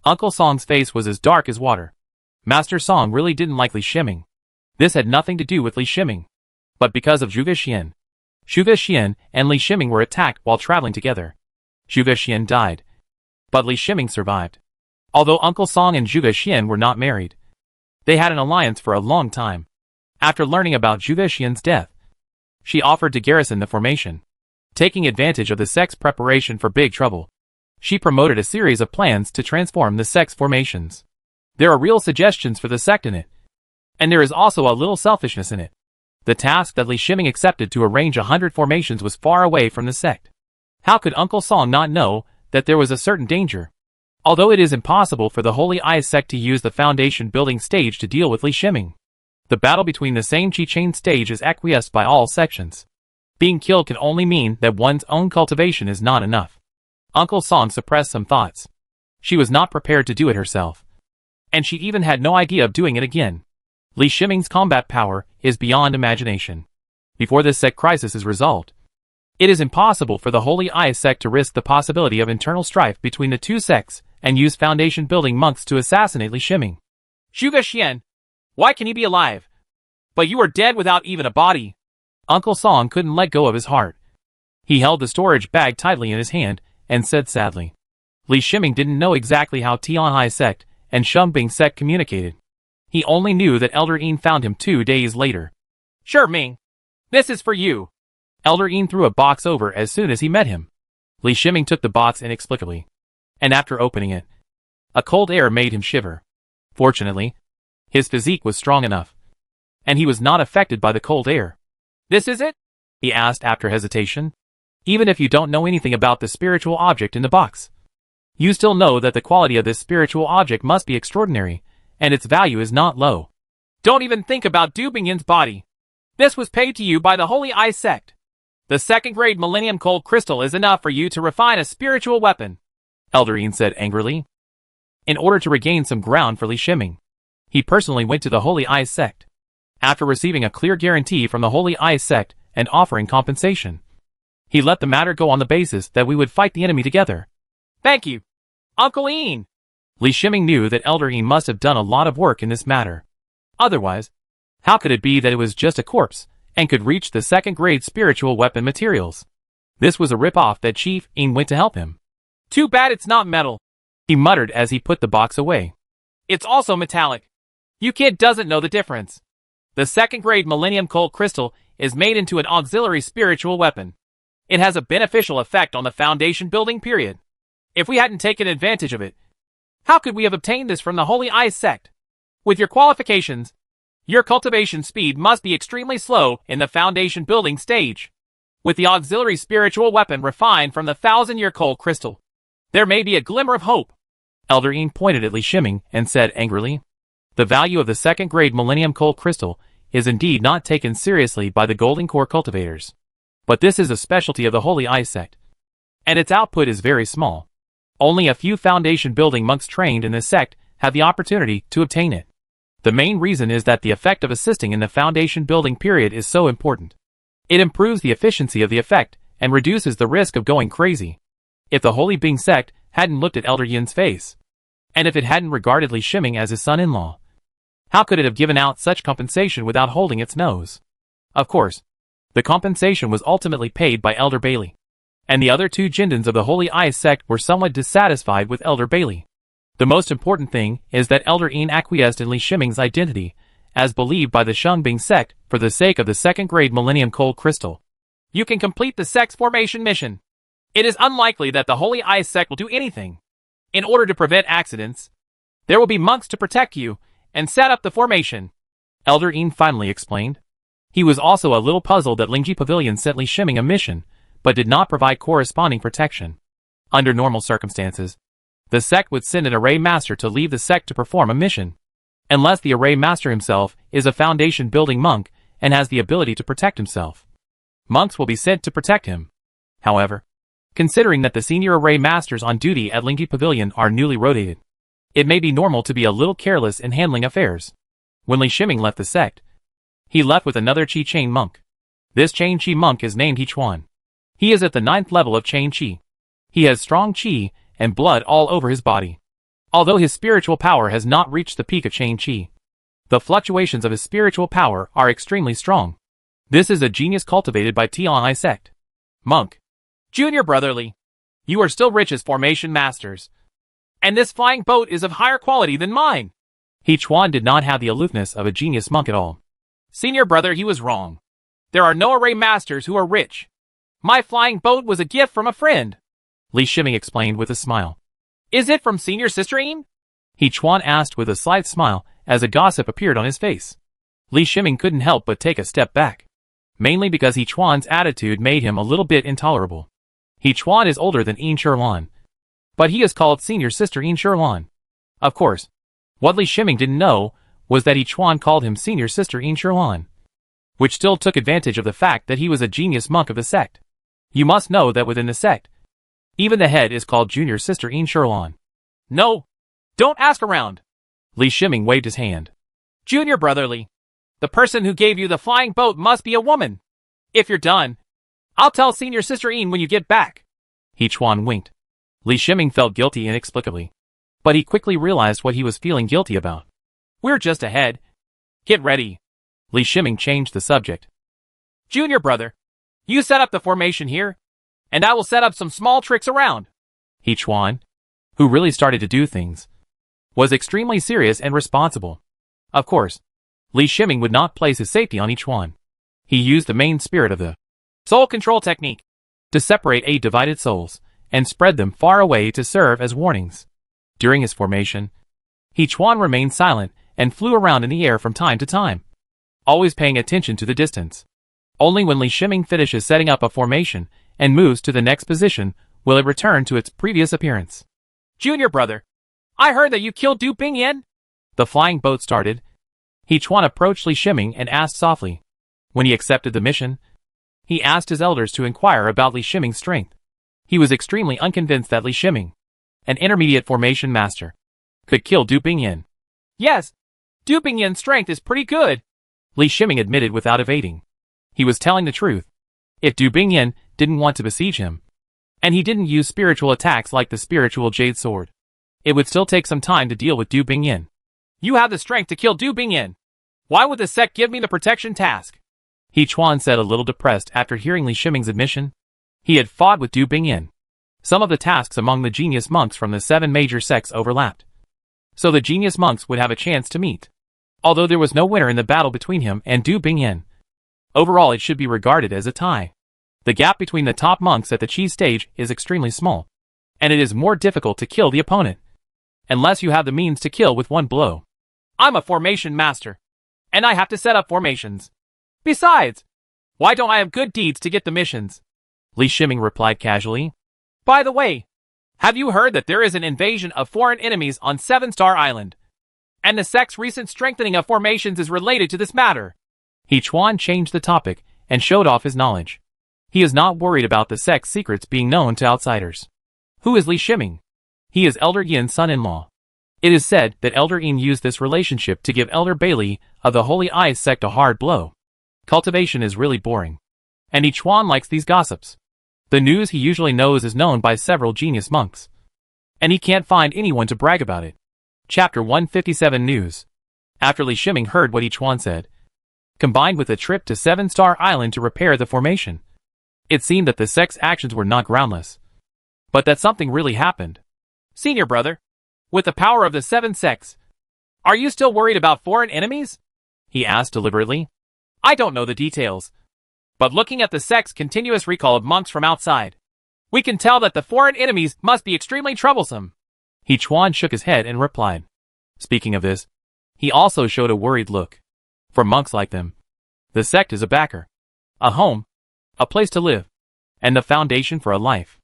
Uncle Song's face was as dark as water. Master Song really didn't like Li Shiming. This had nothing to do with Li Shiming, but because of Zhuge Xian. Zhuge Xian and Li Shiming were attacked while traveling together. Zhuge Xian died, but Li Shiming survived. Although Uncle Song and Zhuge Xian were not married, they had an alliance for a long time. After learning about Zhuge Xian's death, she offered to garrison the formation. Taking advantage of the sect's preparation for big trouble, she promoted a series of plans to transform the sect's formations. There are real suggestions for the sect in it, and there is also a little selfishness in it. The task that Li Shiming accepted to arrange 100 formations was far away from the sect. How could Uncle Song not know that there was a certain danger? Although it is impossible for the Holy Eye sect to use the foundation building stage to deal with Li Shiming, the battle between the same Qi Chain stage is acquiesced by all sections. Being killed can only mean that one's own cultivation is not enough. Uncle Song suppressed some thoughts. She was not prepared to do it herself, and she even had no idea of doing it again. Li Shiming's combat power is beyond imagination. Before this sect crisis is resolved, it is impossible for the Holy Eye sect to risk the possibility of internal strife between the two sects and use foundation building monks to assassinate Li Shiming. Zhuge Xian, why can he be alive? But you are dead without even a body. Uncle Song couldn't let go of his heart. He held the storage bag tightly in his hand and said sadly. Li Shiming didn't know exactly how Tianhai sect and Shengbing sect communicated. He only knew that Elder Yin found him 2 days later. Sure, Ming. This is for you. Elder Yin threw a box over as soon as he met him. Li Shiming took the box inexplicably, and after opening it, a cold air made him shiver. Fortunately, his physique was strong enough, and he was not affected by the cold air. This is it? He asked after hesitation. Even if you don't know anything about the spiritual object in the box, you still know that the quality of this spiritual object must be extraordinary, and its value is not low. Don't even think about Du Bingyin's body. This was paid to you by the Holy Eye sect. The second-grade Millennium Cold Crystal is enough for you to refine a spiritual weapon, Elder Yin said angrily. In order to regain some ground for Li Shiming, he personally went to the Holy Eye sect. After receiving a clear guarantee from the Holy Eye sect and offering compensation, he let the matter go on the basis that we would fight the enemy together. Thank you, Uncle Yin. Li Shiming knew that Elder Yin must have done a lot of work in this matter. Otherwise, how could it be that it was just a corpse and could reach the second-grade spiritual weapon materials? This was a rip-off that Chief Yin went to help him. Too bad it's not metal, he muttered as he put the box away. It's also metallic. You kid doesn't know the difference. The second-grade Millennium Cold Crystal is made into an auxiliary spiritual weapon. It has a beneficial effect on the foundation building period. If we hadn't taken advantage of it, how could we have obtained this from the Holy Eye sect? With your qualifications, your cultivation speed must be extremely slow in the foundation building stage. With the auxiliary spiritual weapon refined from the 1,000-year cold crystal, there may be a glimmer of hope. Elder Yin pointed at Li Shiming and said angrily, the value of the second-grade Millennium Cold Crystal is indeed not taken seriously by the Golden Core cultivators. But this is a specialty of the Holy Eye sect, and its output is very small. Only a few foundation building monks trained in this sect have the opportunity to obtain it. The main reason is that the effect of assisting in the foundation building period is so important. It improves the efficiency of the effect and reduces the risk of going crazy. If the Holy Bing sect hadn't looked at Elder Yin's face, and if it hadn't regarded Li Shiming as his son-in-law, how could it have given out such compensation without holding its nose? Of course, the compensation was ultimately paid by Elder Bailey, and the other 2 Jindans of the Holy Eye sect were somewhat dissatisfied with Elder Bailey. The most important thing is that Elder Yin acquiesced in Li Shiming's identity, as believed by the Shengbing sect, for the sake of the second-grade Millennium Cold Crystal. You can complete the sect's formation mission. It is unlikely that the Holy Eye sect will do anything. In order to prevent accidents, there will be monks to protect you and set up the formation, Elder Yin finally explained. He was also a little puzzled that Lingji Pavilion sent Li Shiming a mission, but did not provide corresponding protection. Under normal circumstances, the sect would send an array master to leave the sect to perform a mission, unless the array master himself is a foundation building monk and has the ability to protect himself. Monks will be sent to protect him. However, considering that the senior array masters on duty at Lingji Pavilion are newly rotated, it may be normal to be a little careless in handling affairs. When Li Shiming left the sect, he left with another Qi Chain monk. This Chain Qi monk is named Hechuan. He is at the 9th level of Chain Qi. He has strong Qi and blood all over his body. Although his spiritual power has not reached the peak of Chain Chi, the fluctuations of his spiritual power are extremely strong. This is a genius cultivated by Tian'ai sect. Monk. Junior brotherly. You are still rich as formation masters. And this flying boat is of higher quality than mine. He Chuan did not have the aloofness of a genius monk at all. Senior brother, he was wrong. There are no array masters who are rich. My flying boat was a gift from a friend. Li Shiming explained with a smile. Is it from senior sister Yin? He Chuan asked with a slight smile as a gossip appeared on his face. Li Shiming couldn't help but take a step back. Mainly because He Chuan's attitude made him a little bit intolerable. He Chuan is older than Yin Sherlan, but he is called senior sister Yin Sherlan. Of course, what Li Shiming didn't know was that He Chuan called him senior sister Yin Sherlan, which still took advantage of the fact that he was a genius monk of the sect. You must know that within the sect, even the head is called junior sister Yin Sherlan. No, don't ask around. Li Shiming waved his hand. Junior brotherly, the person who gave you the flying boat must be a woman. If you're done, I'll tell senior sister Yin when you get back. He Chuan winked. Li Shiming felt guilty inexplicably, but he quickly realized what he was feeling guilty about. We're just ahead. Get ready. Li Shiming changed the subject. Junior brother, you set up the formation here, and I will set up some small tricks around. He Chuan, who really started to do things, was extremely serious and responsible. Of course, Li Shiming would not place his safety on He Chuan. He used the main spirit of the soul control technique to separate 8 divided souls and spread them far away to serve as warnings. During his formation, He Chuan remained silent and flew around in the air from time to time, always paying attention to the distance. Only when Li Shiming finishes setting up a formation and moves to the next position will it return to its previous appearance. Junior brother, I heard that you killed Du Bingyan. The flying boat started. He Chuan approached Li Shiming and asked softly. When he accepted the mission, he asked his elders to inquire about Li Shiming's strength. He was extremely unconvinced that Li Shiming, an intermediate formation master, could kill Du Bingyan. Yes, Du Bingyan's strength is pretty good, Li Shiming admitted without evading. He was telling the truth. If Du Bingyan didn't want to besiege him, and he didn't use spiritual attacks like the spiritual jade sword, it would still take some time to deal with Du Bingyan. You have the strength to kill Du Bingyan. Why would the sect give me the protection task? He Chuan said, a little depressed after hearing Li Shiming's admission. He had fought with Du Bingyan. Some of the tasks among the genius monks from the 7 major sects overlapped, so the genius monks would have a chance to meet. Although there was no winner in the battle between him and Du Bingyan, overall it should be regarded as a tie. The gap between the top monks at the Chi stage is extremely small, and it is more difficult to kill the opponent, unless you have the means to kill with one blow. I'm a formation master, and I have to set up formations. Besides, why don't I have good deeds to get the missions? Li Shiming replied casually. By the way, have you heard that there is an invasion of foreign enemies on 7-Star Island? And the sect's recent strengthening of formations is related to this matter. He Chuan changed the topic and showed off his knowledge. He is not worried about the sect's secrets being known to outsiders. Who is Li Shiming? He is Elder Yin's son-in-law. It is said that Elder Yin used this relationship to give Elder Bailey of the Holy Eyes sect a hard blow. Cultivation is really boring, and He Chuan likes these gossips. The news he usually knows is known by several genius monks, and he can't find anyone to brag about it. Chapter 157 News. After Li Shiming heard what He Chuan said, combined with a trip to 7-Star Island to repair the formation, it seemed that the sect's actions were not groundless, but that something really happened. Senior brother, with the power of the 7 sects, are you still worried about foreign enemies? He asked deliberately. I don't know the details, but looking at the sect's continuous recall of monks from outside, we can tell that the foreign enemies must be extremely troublesome. He Chuan shook his head and replied. Speaking of this, he also showed a worried look. For monks like them, the sect is a backer, a home, a place to live, and the foundation for a life.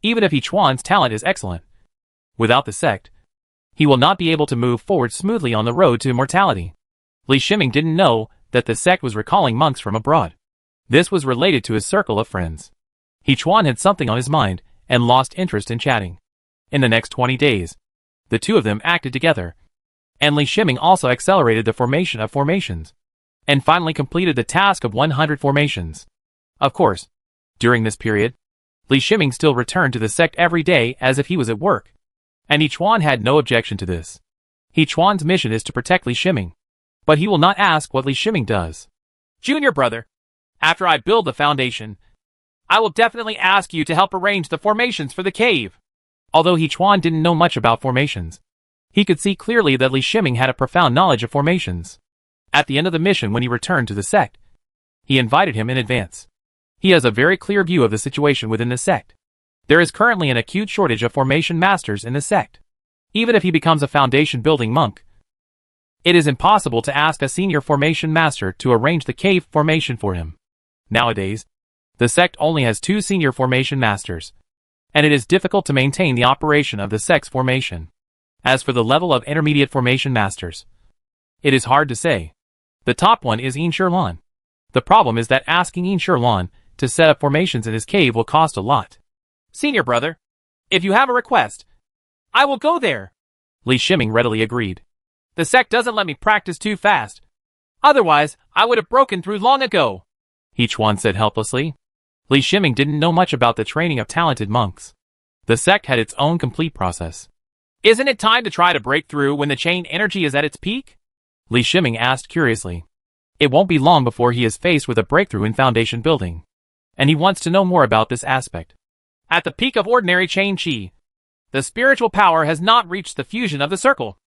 Even if He Chuan's talent is excellent, without the sect, he will not be able to move forward smoothly on the road to immortality. Li Shiming didn't know that the sect was recalling monks from abroad. This was related to his circle of friends. He Chuan had something on his mind and lost interest in chatting. In the next 20 days, the two of them acted together, and Li Shiming also accelerated the formation of formations, and finally completed the task of 100 formations. Of course, during this period, Li Shiming still returned to the sect every day as if he was at work. And Yichuan had no objection to this. Yichuan's mission is to protect Li Shiming, but he will not ask what Li Shiming does. Junior brother, after I build the foundation, I will definitely ask you to help arrange the formations for the cave. Although Yichuan didn't know much about formations, he could see clearly that Li Shiming had a profound knowledge of formations. At the end of the mission, when he returned to the sect, he invited him in advance. He has a very clear view of the situation within the sect. There is currently an acute shortage of formation masters in the sect. Even if he becomes a foundation building monk, it is impossible to ask a senior formation master to arrange the cave formation for him. Nowadays, the sect only has 2 senior formation masters, and it is difficult to maintain the operation of the sect's formation. As for the level of intermediate formation masters, it is hard to say. The top one is Yin Shirlan. The problem is that asking Yin Shirlan to set up formations in his cave will cost a lot. Senior brother, if you have a request, I will go there. Li Shiming readily agreed. The sect doesn't let me practice too fast. Otherwise, I would have broken through long ago. Yichuan said helplessly. Li Shiming didn't know much about the training of talented monks. The sect had its own complete process. Isn't it time to try to break through when the chain energy is at its peak? Li Shiming asked curiously. It won't be long before he is faced with a breakthrough in foundation building, and he wants to know more about this aspect. At the peak of ordinary chain chi, the spiritual power has not reached the fusion of the circle.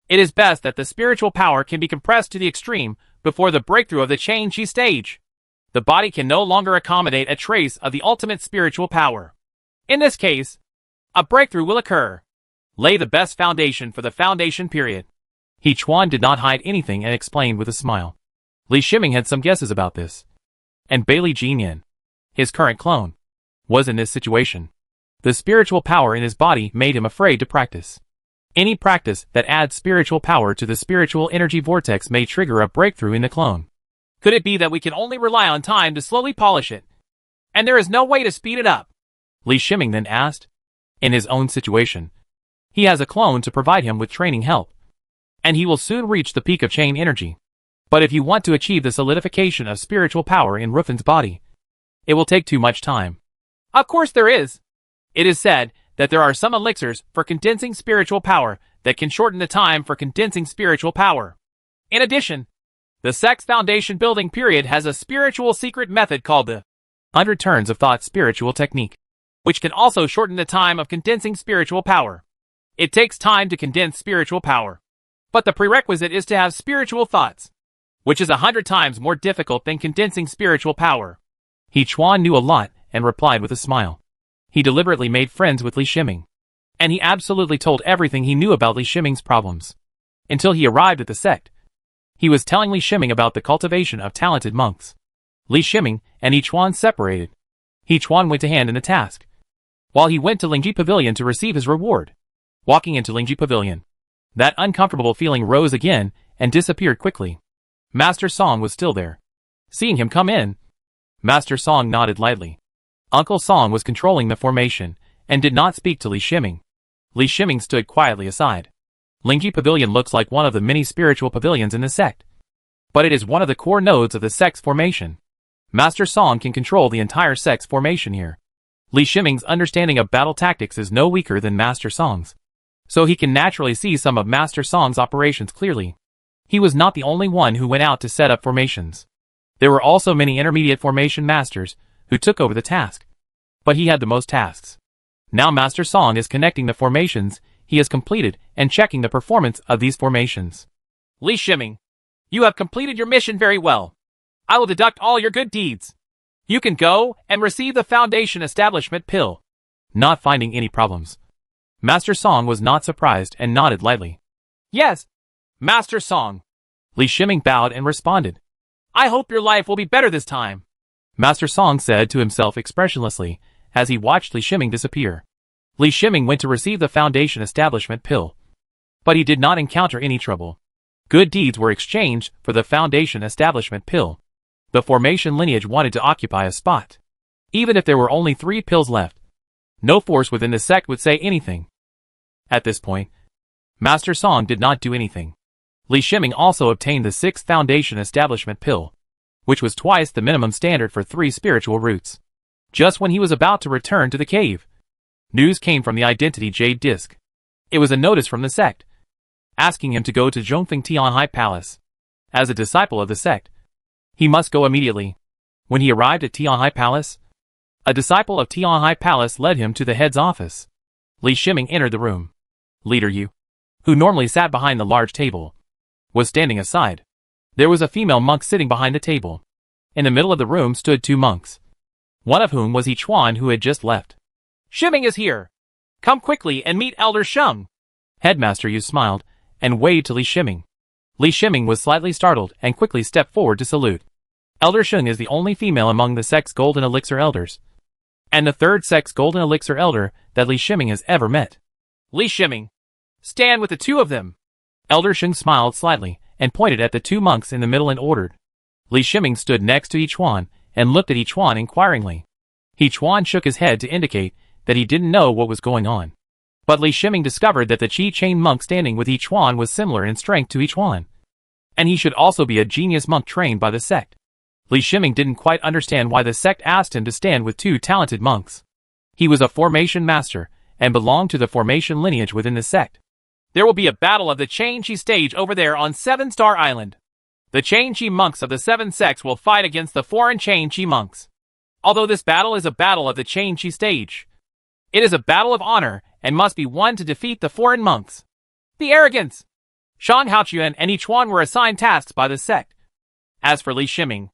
It is best that the spiritual power can be compressed to the extreme before the breakthrough of the chain chi stage. The body can no longer accommodate a trace of the ultimate spiritual power. In this case, a breakthrough will occur. Lay the best foundation for the foundation period. Yichuan did not hide anything and explained with a smile. Li Shiming had some guesses about this. And Bailey Jinyan, his current clone, was in this situation. The spiritual power in his body made him afraid to practice. Any practice that adds spiritual power to the spiritual energy vortex may trigger a breakthrough in the clone. Could it be that we can only rely on time to slowly polish it, and there is no way to speed it up? Li Shiming then asked. In his own situation, he has a clone to provide him with training help, and he will soon reach the peak of chain energy. But if you want to achieve the solidification of spiritual power in Rufin's body, it will take too much time. Of course there is. It is said that there are some elixirs for condensing spiritual power that can shorten the time for condensing spiritual power. In addition, the sect's foundation building period has a spiritual secret method called the 100 Turns of Thought spiritual technique, which can also shorten the time of condensing spiritual power. It takes time to condense spiritual power, but the prerequisite is to have spiritual thoughts, which is 100 times more difficult than condensing spiritual power. Yichuan knew a lot and replied with a smile. He deliberately made friends with Li Shiming, and he absolutely told everything he knew about Li Shiming's problems. Until he arrived at the sect, he was telling Li Shiming about the cultivation of talented monks. Li Shiming and Yichuan separated. Yichuan went to hand in the task, while he went to Lingji Pavilion to receive his reward. Walking into Lingji Pavilion, that uncomfortable feeling rose again and disappeared quickly. Master Song was still there. Seeing him come in, Master Song nodded lightly. Uncle Song was controlling the formation and did not speak to Li Shiming. Li Shiming stood quietly aside. Lingji Pavilion looks like one of the many spiritual pavilions in the sect, but it is one of the core nodes of the sect's formation. Master Song can control the entire sect's formation here. Li Shiming's understanding of battle tactics is no weaker than Master Song's, so he can naturally see some of Master Song's operations clearly. He was not the only one who went out to set up formations. There were also many intermediate formation masters who took over the task, but he had the most tasks. Now Master Song is connecting the formations he has completed and checking the performance of these formations. Li Shiming, you have completed your mission very well. I will deduct all your good deeds. You can go and receive the foundation establishment pill. Not finding any problems, Master Song was not surprised and nodded lightly. Yes, Master Song. Li Shiming bowed and responded. I hope your life will be better this time. Master Song said to himself expressionlessly as he watched Li Shiming disappear. Li Shiming went to receive the foundation establishment pill, but he did not encounter any trouble. Good deeds were exchanged for the foundation establishment pill. The formation lineage wanted to occupy a spot. Even if there were only 3 pills left, no force within the sect would say anything. At this point, Master Song did not do anything. Li Shiming also obtained the 6th foundation establishment pill, which was twice the minimum standard for 3 spiritual roots. Just when he was about to return to the cave, news came from the Identity Jade Disc. It was a notice from the sect, asking him to go to Zhongfeng Tianhai Palace. As a disciple of the sect, he must go immediately. When he arrived at Tianhai Palace, a disciple of Tianhai Palace led him to the head's office. Li Shiming entered the room. Leader Yu, who normally sat behind the large table, was standing aside. There was a female monk sitting behind the table. In the middle of the room stood two monks, one of whom was Yi Chuan, who had just left. Shiming is here. Come quickly and meet Elder Sheng. Headmaster Yu smiled and waved to Li Shiming. Li Shiming was slightly startled and quickly stepped forward to salute. Elder Sheng is the only female among the sect's Golden Elixir elders, and the third sect's Golden Elixir elder that Li Shiming has ever met. Li Shiming, stand with the two of them. Elder Sheng smiled slightly and pointed at the two monks in the middle and ordered. Li Shiming stood next to Yi Chuan and looked at Yi Chuan inquiringly. Yi Chuan shook his head to indicate that he didn't know what was going on. But Li Shiming discovered that the Qi Chain monk standing with Yi Chuan was similar in strength to Yi Chuan, and he should also be a genius monk trained by the sect. Li Shiming didn't quite understand why the sect asked him to stand with two talented monks. He was a formation master and belonged to the formation lineage within the sect. There will be a battle of the Chain-Chi stage over there on 7-Star Island. The Chain-Chi monks of the 7 sects will fight against the foreign Chain-Chi monks. Although this battle is a battle of the Chain-Chi stage, it is a battle of honor and must be won to defeat the foreign monks. The arrogance! Shang Haochuan and Yi Chuan were assigned tasks by the sect. As for Li Shiming,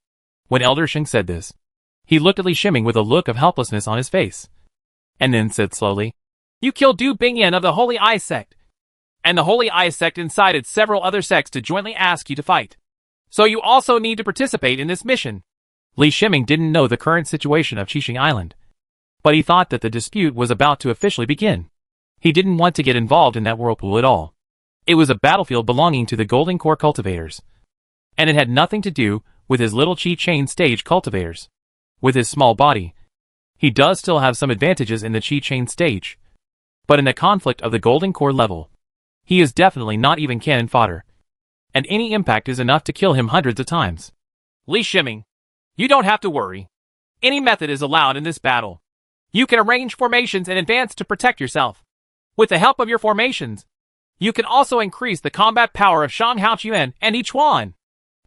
when Elder Sheng said this, he looked at Li Shiming with a look of helplessness on his face, and then said slowly, You killed Du Bingyan of the Holy Eye sect, and the Holy Eye sect incited several other sects to jointly ask you to fight. So you also need to participate in this mission. Li Shiming didn't know the current situation of Qixing Island, but he thought that the dispute was about to officially begin. He didn't want to get involved in that whirlpool at all. It was a battlefield belonging to the Golden Core cultivators, and it had nothing to do with his little Qi Chain stage cultivators. With his small body, he does still have some advantages in the Qi Chain stage, but in the conflict of the Golden Core level, he is definitely not even cannon fodder, and any impact is enough to kill him hundreds of times. Li Shiming, you don't have to worry. Any method is allowed in this battle. You can arrange formations in advance to protect yourself. With the help of your formations, you can also increase the combat power of Shang Haochuan and Yi Chuan.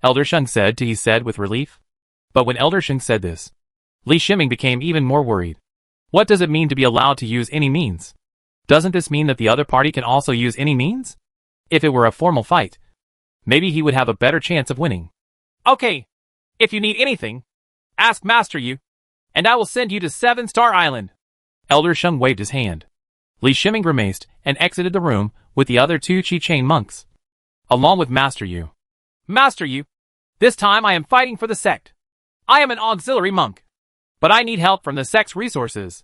Elder Sheng said he said with relief. But when Elder Sheng said this, Li Shiming became even more worried. What does it mean to be allowed to use any means? Doesn't this mean that the other party can also use any means? If it were a formal fight, maybe he would have a better chance of winning. Okay, if you need anything, ask Master Yu, and I will send you to 7-Star Island. Elder Sheng waved his hand. Li Shiming grimaced and exited the room with the other two Qi Chain monks, along with Master Yu. Master Yu, this time I am fighting for the sect. I am an auxiliary monk, but I need help from the sect's resources.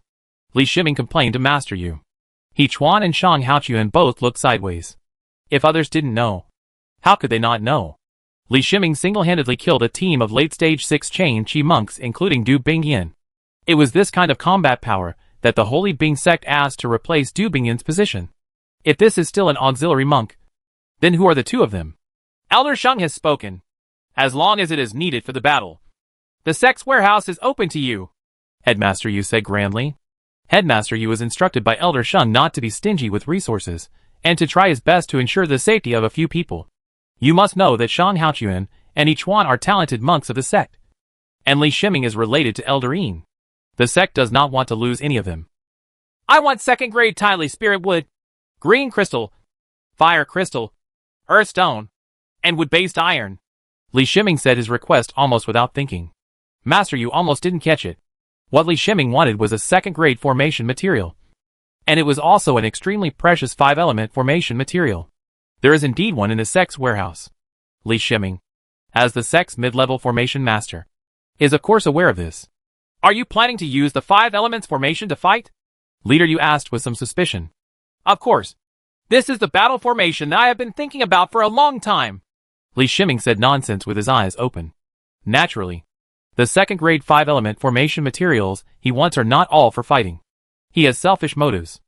Li Shiming complained to Master Yu. Yi Chuan and Shang Haochuan both looked sideways. If others didn't know, how could they not know? Li Shiming single-handedly killed a team of late-stage 6 Chain-Chi monks including Du Bingyan. It was this kind of combat power that the Holy Bing sect asked to replace Du Bingyan's position. If this is still an auxiliary monk, then who are the two of them? Elder Sheng has spoken. As long as it is needed for the battle, the sect's warehouse is open to you. Headmaster Yu said grandly. Headmaster Yu was instructed by Elder Sheng not to be stingy with resources, and to try his best to ensure the safety of a few people. You must know that Shang Haochuan and Yi Chuan are talented monks of the sect, and Li Shiming is related to Elder Yin. The sect does not want to lose any of them. I want 2nd-grade Tiley Spirit Wood, Green Crystal, Fire Crystal, Earth Stone, and Wood-based Iron. Li Shiming said his request almost without thinking. Master Yu almost didn't catch it. What Li Shiming wanted was a 2nd-grade formation material, and it was also an extremely precious 5-element formation material. There is indeed one in the sect's warehouse. Li Shiming, as the sect's mid-level formation master, is of course aware of this. Are you planning to use the 5 elements formation to fight? Leader Yu asked with some suspicion. Of course. This is the battle formation that I have been thinking about for a long time. Li Shiming said nonsense with his eyes open. Naturally, the 2nd-grade 5-element formation materials he wants are not all for fighting. He has selfish motives,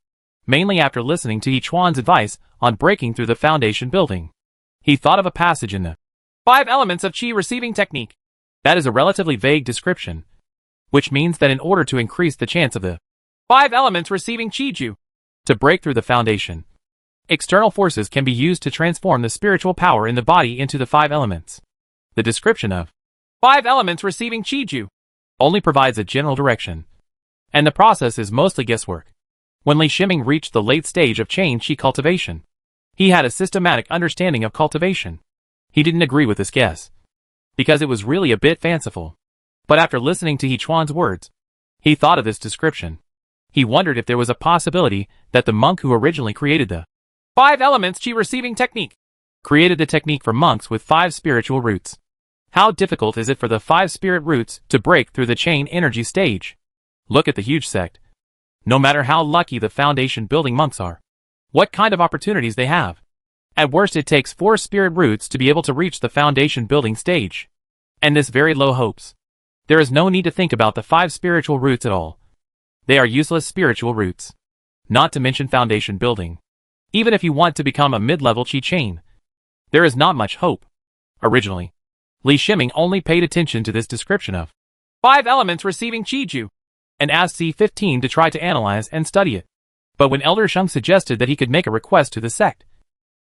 mainly after listening to Yi Chuan's advice on breaking through the foundation building. He thought of a passage in the 5 elements of Qi receiving technique. That is a relatively vague description, which means that in order to increase the chance of the 5 elements receiving Qi Ju to break through the foundation, External forces can be used to transform the spiritual power in the body into the 5 elements. The description of 5 elements receiving Qiju only provides a general direction, and the process is mostly guesswork. When Li Shiming reached the late stage of Chain Qi cultivation, he had a systematic understanding of cultivation. He didn't agree with this guess, because it was really a bit fanciful. But after listening to He Chuan's words, he thought of this description. He wondered if there was a possibility that the monk who originally created the 5 elements Qi receiving technique created the technique for monks with 5 spiritual roots. How difficult is it for the 5 spirit roots to break through the chain energy stage? Look at the huge sect. No matter how lucky the foundation building monks are, what kind of opportunities they have. At worst it takes 4 spirit roots to be able to reach the foundation building stage. And this very low hopes. There is no need to think about the 5 spiritual roots at all. They are useless spiritual roots. Not to mention foundation building. Even if you want to become a mid-level Qi chain, there is not much hope. Originally, Li Shiming only paid attention to this description of 5 elements receiving Qiju, and asked C15 to try to analyze and study it. But when Elder Sheng suggested that he could make a request to the sect,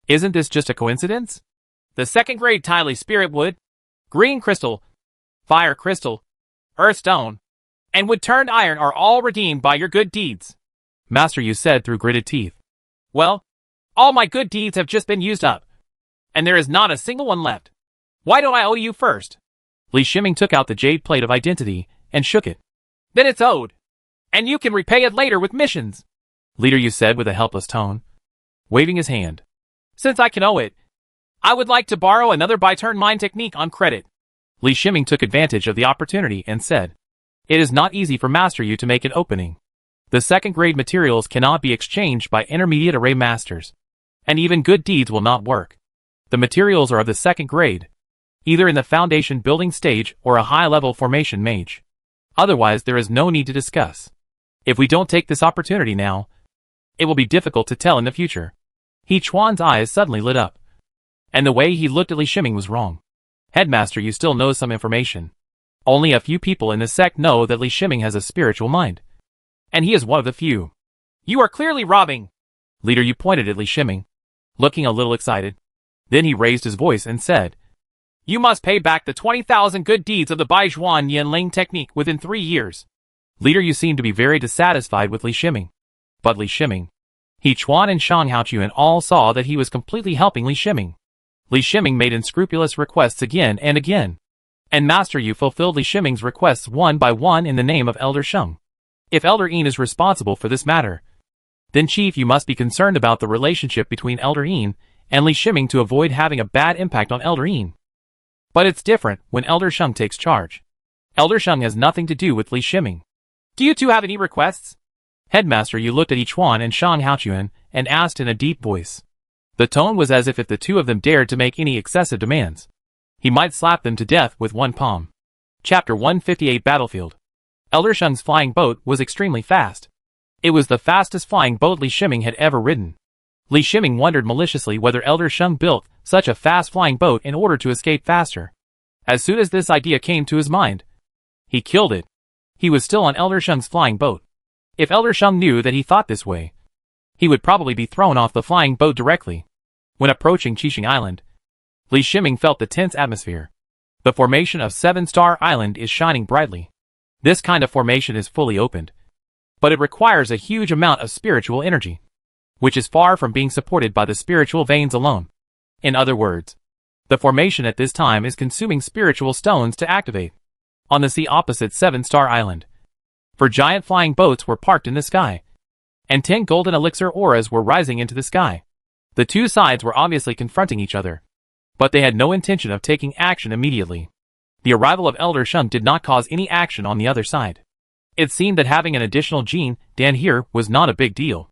isn't this just a coincidence? The 2nd grade Tylee Spirit Wood, Green Crystal, Fire Crystal, Earth Stone, and Wood turned Iron are all redeemed by your good deeds, Master Yu said through gritted teeth. Well, all my good deeds have just been used up, and there is not a single one left. Why do I owe you first? Li Shiming took out the jade plate of identity and shook it. Then it's owed, and you can repay it later with missions, Leader Yu said with a helpless tone, waving his hand. Since I can owe it, I would like to borrow another by-turn mind technique on credit. Li Shiming took advantage of the opportunity and said, It is not easy for Master Yu to make an opening. The 2nd grade materials cannot be exchanged by intermediate array masters, and even good deeds will not work. The materials are of the 2nd grade, either in the foundation building stage or a high-level formation mage. Otherwise there is no need to discuss. If we don't take this opportunity now, it will be difficult to tell in the future. He Chuan's eyes suddenly lit up, and the way he looked at Li Shiming was wrong. Headmaster, you still know some information. Only a few people in the sect know that Li Shiming has a spiritual mind, and he is one of the few. You are clearly robbing. Leader Yu pointed at Li Shiming, looking a little excited. Then he raised his voice and said, You must pay back the 20,000 good deeds of the Baijuan Yanling technique within 3 years. Leader Yu seemed to be very dissatisfied with Li Shiming. But Li Shiming, He Chuan and Shang Haochuan all saw that he was completely helping Li Shiming. Li Shiming made unscrupulous requests again and again, and Master Yu fulfilled Li Shiming's requests one by one in the name of Elder Sheng. If Elder Yin is responsible for this matter, then Chief, you must be concerned about the relationship between Elder Yin and Li Shiming to avoid having a bad impact on Elder Yin. But it's different when Elder Sheng takes charge. Elder Sheng has nothing to do with Li Shiming. Do you two have any requests? Headmaster Yu looked at Yi Chuan and Shang Haochuan and asked in a deep voice. The tone was as if the 2 of them dared to make any excessive demands, he might slap them to death with one palm. Chapter 158 Battlefield. Elder Sheng's flying boat was extremely fast. It was the fastest flying boat Li Shiming had ever ridden. Li Shiming wondered maliciously whether Elder Sheng built such a fast flying boat in order to escape faster. As soon as this idea came to his mind, he killed it. He was still on Elder Sheng's flying boat. If Elder Sheng knew that he thought this way, he would probably be thrown off the flying boat directly. When approaching Qixing Island, Li Shiming felt the tense atmosphere. The formation of 7-Star Island is shining brightly. This kind of formation is fully opened, but it requires a huge amount of spiritual energy, which is far from being supported by the spiritual veins alone. In other words, the formation at this time is consuming spiritual stones to activate. On the sea opposite 7-Star Island, 4 giant flying boats were parked in the sky, and 10 golden elixir auras were rising into the sky. The 2 sides were obviously confronting each other, but they had no intention of taking action immediately. The arrival of Elder Sheng did not cause any action on the other side. It seemed that having an additional Jin Dan here was not a big deal.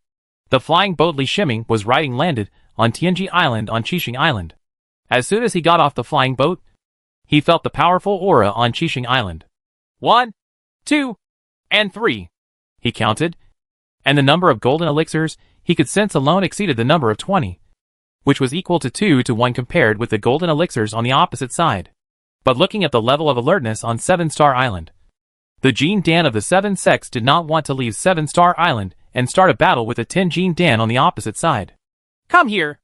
The flying boat Li Shiming was riding landed on Tianji Island on Qixing Island. As soon as he got off the flying boat, he felt the powerful aura on Qixing Island. 1, 2, and 3. He counted, and the number of golden elixirs he could sense alone exceeded the number of 20, which was equal to 2 to 1 compared with the golden elixirs on the opposite side. But looking at the level of alertness on 7-Star Island, the Jin Dan of the 7 sects did not want to leave 7-Star Island and start a battle with the 10 Jin Dan on the opposite side. Come here.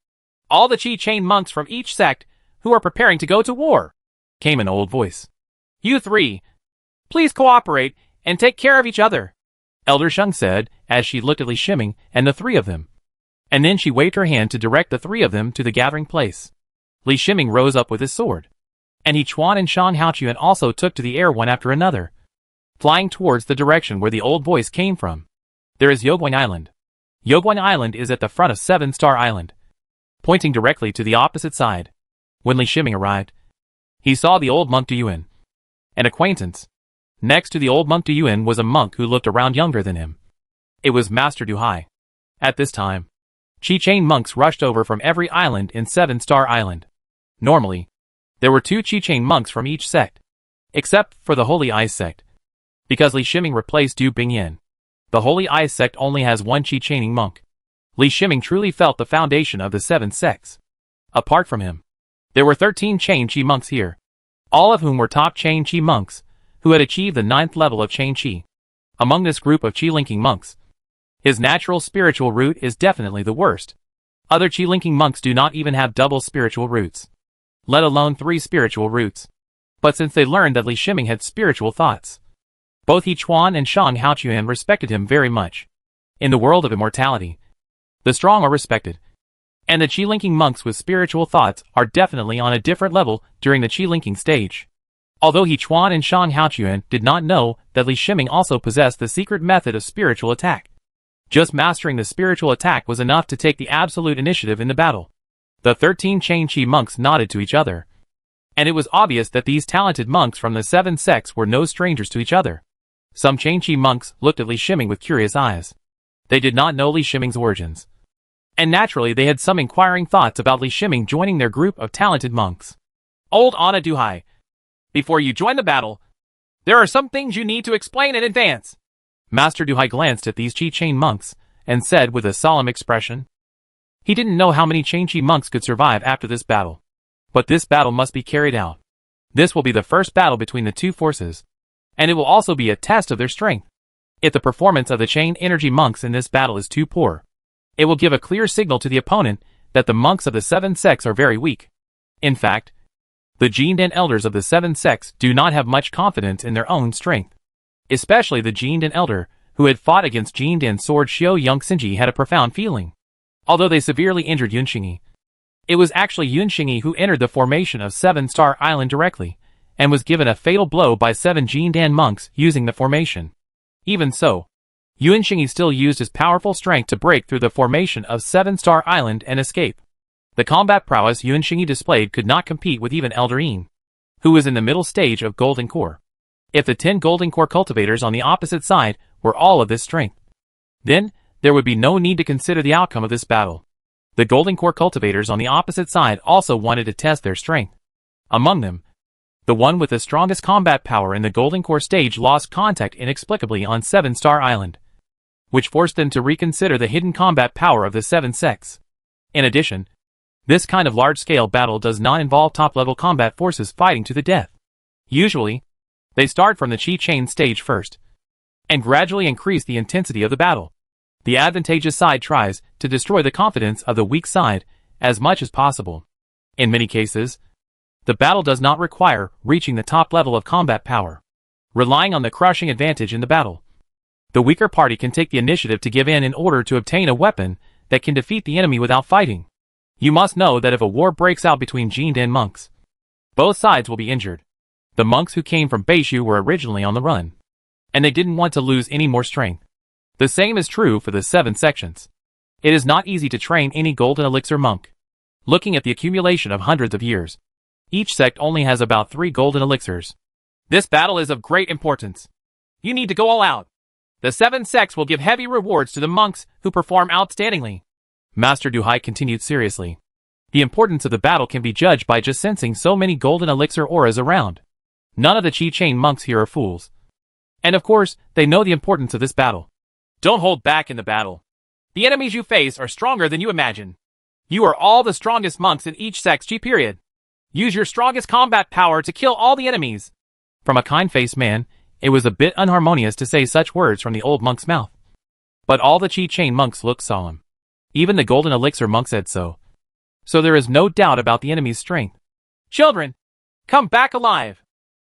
All the Chi Chain monks from each sect who are preparing to go to war, came an old voice. You three, please cooperate and take care of each other, Elder Sheng said as she looked at Li Shiming and the three of them. And then she waved her hand to direct the three of them to the gathering place. Li Shiming rose up with his sword. And He Chuan and Shan Haochuan also took to the air one after another, flying towards the direction where the old voice came from. There is Yoguang Island. Yoguang Island is at the front of 7-Star Island, pointing directly to the opposite side. When Li Shiming arrived, he saw the old monk Duyuan, an acquaintance. Next to the old monk Duyuan was a monk who looked around younger than him. It was Master Du Hai. At this time, Chi Chain monks rushed over from every island in 7-Star Island. Normally, there were 2 Chi Chain monks from each sect, except for the Holy Eyes sect. Because Li Shiming replaced Du Bingyan, the Holy Eyes sect only has 1 Chi Chaining monk. Li Shiming truly felt the foundation of the 7 sects. Apart from him, there were 13 Chain Chi monks here, all of whom were top Chain Chi monks, who had achieved the 9th level of Chain Chi. Among this group of Chi-linking monks, his natural spiritual root is definitely the worst. Other Chi-linking monks do not even have double spiritual roots, let alone 3 spiritual roots. But since they learned that Li Shiming had spiritual thoughts, both He Chuan and Shan Haochuan respected him very much. In the world of immortality, the strong are respected, and the Chi-linking monks with spiritual thoughts are definitely on a different level during the Chi-linking stage. Although He Chuan and Shan Haochuan did not know that Li Shiming also possessed the secret method of spiritual attack. Just mastering the spiritual attack was enough to take the absolute initiative in the battle. The 13 Chain Chi monks nodded to each other, and it was obvious that these talented monks from the 7 sects were no strangers to each other. Some Chain Chi monks looked at Li Shiming with curious eyes. They did not know Li Shiming's origins, and naturally they had some inquiring thoughts about Li Shiming joining their group of talented monks. Old Anna Du Hai, before you join the battle, there are some things you need to explain in advance. Master Du Hai glanced at these Chi Chain monks and said with a solemn expression. He didn't know how many Chain Chi monks could survive after this battle, but this battle must be carried out. This will be the first battle between the 2 forces, and it will also be a test of their strength. If the performance of the Chain Energy monks in this battle is too poor, it will give a clear signal to the opponent that the monks of the 7 sects are very weak. In fact, the Jindan elders of the 7 sects do not have much confidence in their own strength. Especially the Jindan elder, who had fought against Jindan sword Xiao Yung Xinji, had a profound feeling. Although they severely injured Yun Xingyi, it was actually Yun Xingyi who entered the formation of 7-Star Island directly, and was given a fatal blow by 7 Jindan monks using the formation. Even so, Yun Xingyi still used his powerful strength to break through the formation of 7-Star Island and escape. The combat prowess Yun Xingyi displayed could not compete with even Elder Yin, who was in the middle stage of Golden Core. If the 10 Golden Core cultivators on the opposite side were all of this strength, then there would be no need to consider the outcome of this battle. The Golden Core cultivators on the opposite side also wanted to test their strength. Among them, the one with the strongest combat power in the Golden Core stage lost contact inexplicably on 7-Star Island, which forced them to reconsider the hidden combat power of the 7 sects. In addition, this kind of large-scale battle does not involve top-level combat forces fighting to the death. Usually, they start from the Chi Chain stage first, and gradually increase the intensity of the battle. The advantageous side tries to destroy the confidence of the weak side as much as possible. In many cases, the battle does not require reaching the top level of combat power. Relying on the crushing advantage in the battle, the weaker party can take the initiative to give in order to obtain a weapon that can defeat the enemy without fighting. You must know that if a war breaks out between Jindan monks, both sides will be injured. The monks who came from Beishu were originally on the run, and they didn't want to lose any more strength. The same is true for the 7 sections. It is not easy to train any golden elixir monk. Looking at the accumulation of hundreds of years, each sect only has about 3 golden elixirs. This battle is of great importance. You need to go all out. The 7 sects will give heavy rewards to the monks who perform outstandingly. Master Du Hai continued seriously. The importance of the battle can be judged by just sensing so many golden elixir auras around. None of the Chi Chain monks here are fools. And of course, they know the importance of this battle. Don't hold back in the battle. The enemies you face are stronger than you imagine. You are all the strongest monks in each sect's Chi period. Use your strongest combat power to kill all the enemies. From a kind-faced man, it was a bit unharmonious to say such words from the old monk's mouth. But all the Chi Chain monks looked solemn. Even the golden elixir monk said so. So there is no doubt about the enemy's strength. Children, come back alive!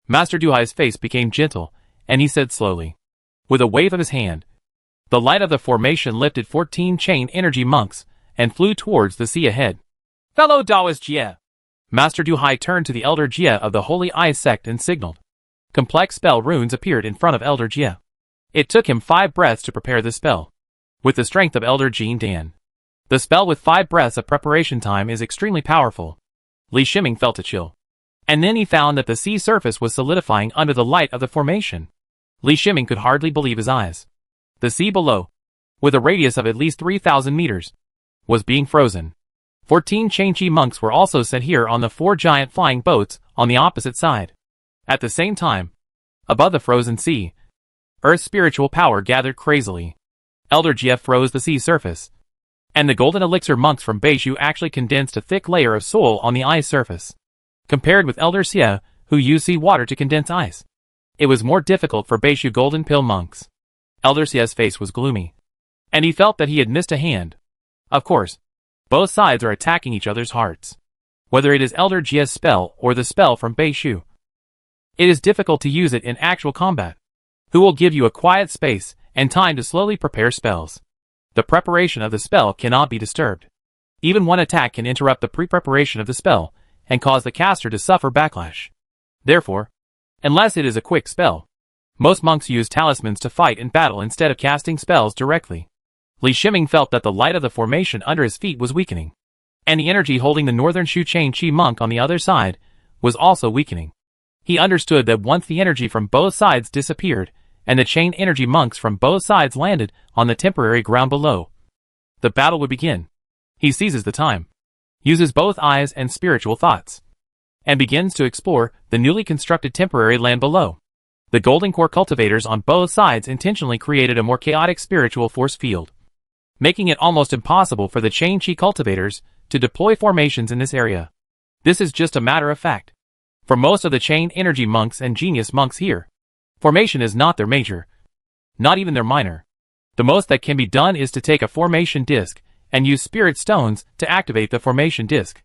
Master Duhai's face became gentle, and he said slowly, with a wave of his hand. The light of the formation lifted 14 chain energy monks and flew towards the sea ahead. Fellow Taoist Jie! Master Duhai turned to the Elder Jie of the Holy Eye sect and signaled. Complex spell runes appeared in front of Elder Jie. It took him 5 breaths to prepare the spell. With the strength of Elder Jin Dan, the spell with 5 breaths of preparation time is extremely powerful. Li Shiming felt a chill. And then he found that the sea surface was solidifying under the light of the formation. Li Shiming could hardly believe his eyes. The sea below, with a radius of at least 3,000 meters, was being frozen. 14 Changchi monks were also sent here on the 4 giant flying boats on the opposite side. At the same time, above the frozen sea, Earth's spiritual power gathered crazily. Elder Jie froze the sea surface, and the golden elixir monks from Beishu actually condensed a thick layer of soul on the ice surface. Compared with Elder Xie, who used sea water to condense ice, it was more difficult for Beishu golden pill monks. Elder Xie's face was gloomy, and he felt that he had missed a hand. Of course, both sides are attacking each other's hearts. Whether it is Elder Jie's spell or the spell from Beishu, it is difficult to use it in actual combat. Who will give you a quiet space and time to slowly prepare spells? The preparation of the spell cannot be disturbed. Even one attack can interrupt the pre-preparation of the spell and cause the caster to suffer backlash. Therefore, unless it is a quick spell, most monks use talismans to fight in battle instead of casting spells directly. Li Shiming felt that the light of the formation under his feet was weakening, and the energy holding the northern Shu Chain Chi monk on the other side was also weakening. He understood that once the energy from both sides disappeared, and the chain energy monks from both sides landed on the temporary ground below, the battle would begin. He seizes the time, uses both eyes and spiritual thoughts, and begins to explore the newly constructed temporary land below. The Golden Core cultivators on both sides intentionally created a more chaotic spiritual force field, making it almost impossible for the Chain Chi cultivators to deploy formations in this area. This is just a matter of fact. For most of the chain energy monks and genius monks here, formation is not their major, not even their minor. The most that can be done is to take a formation disc and use spirit stones to activate the formation disc.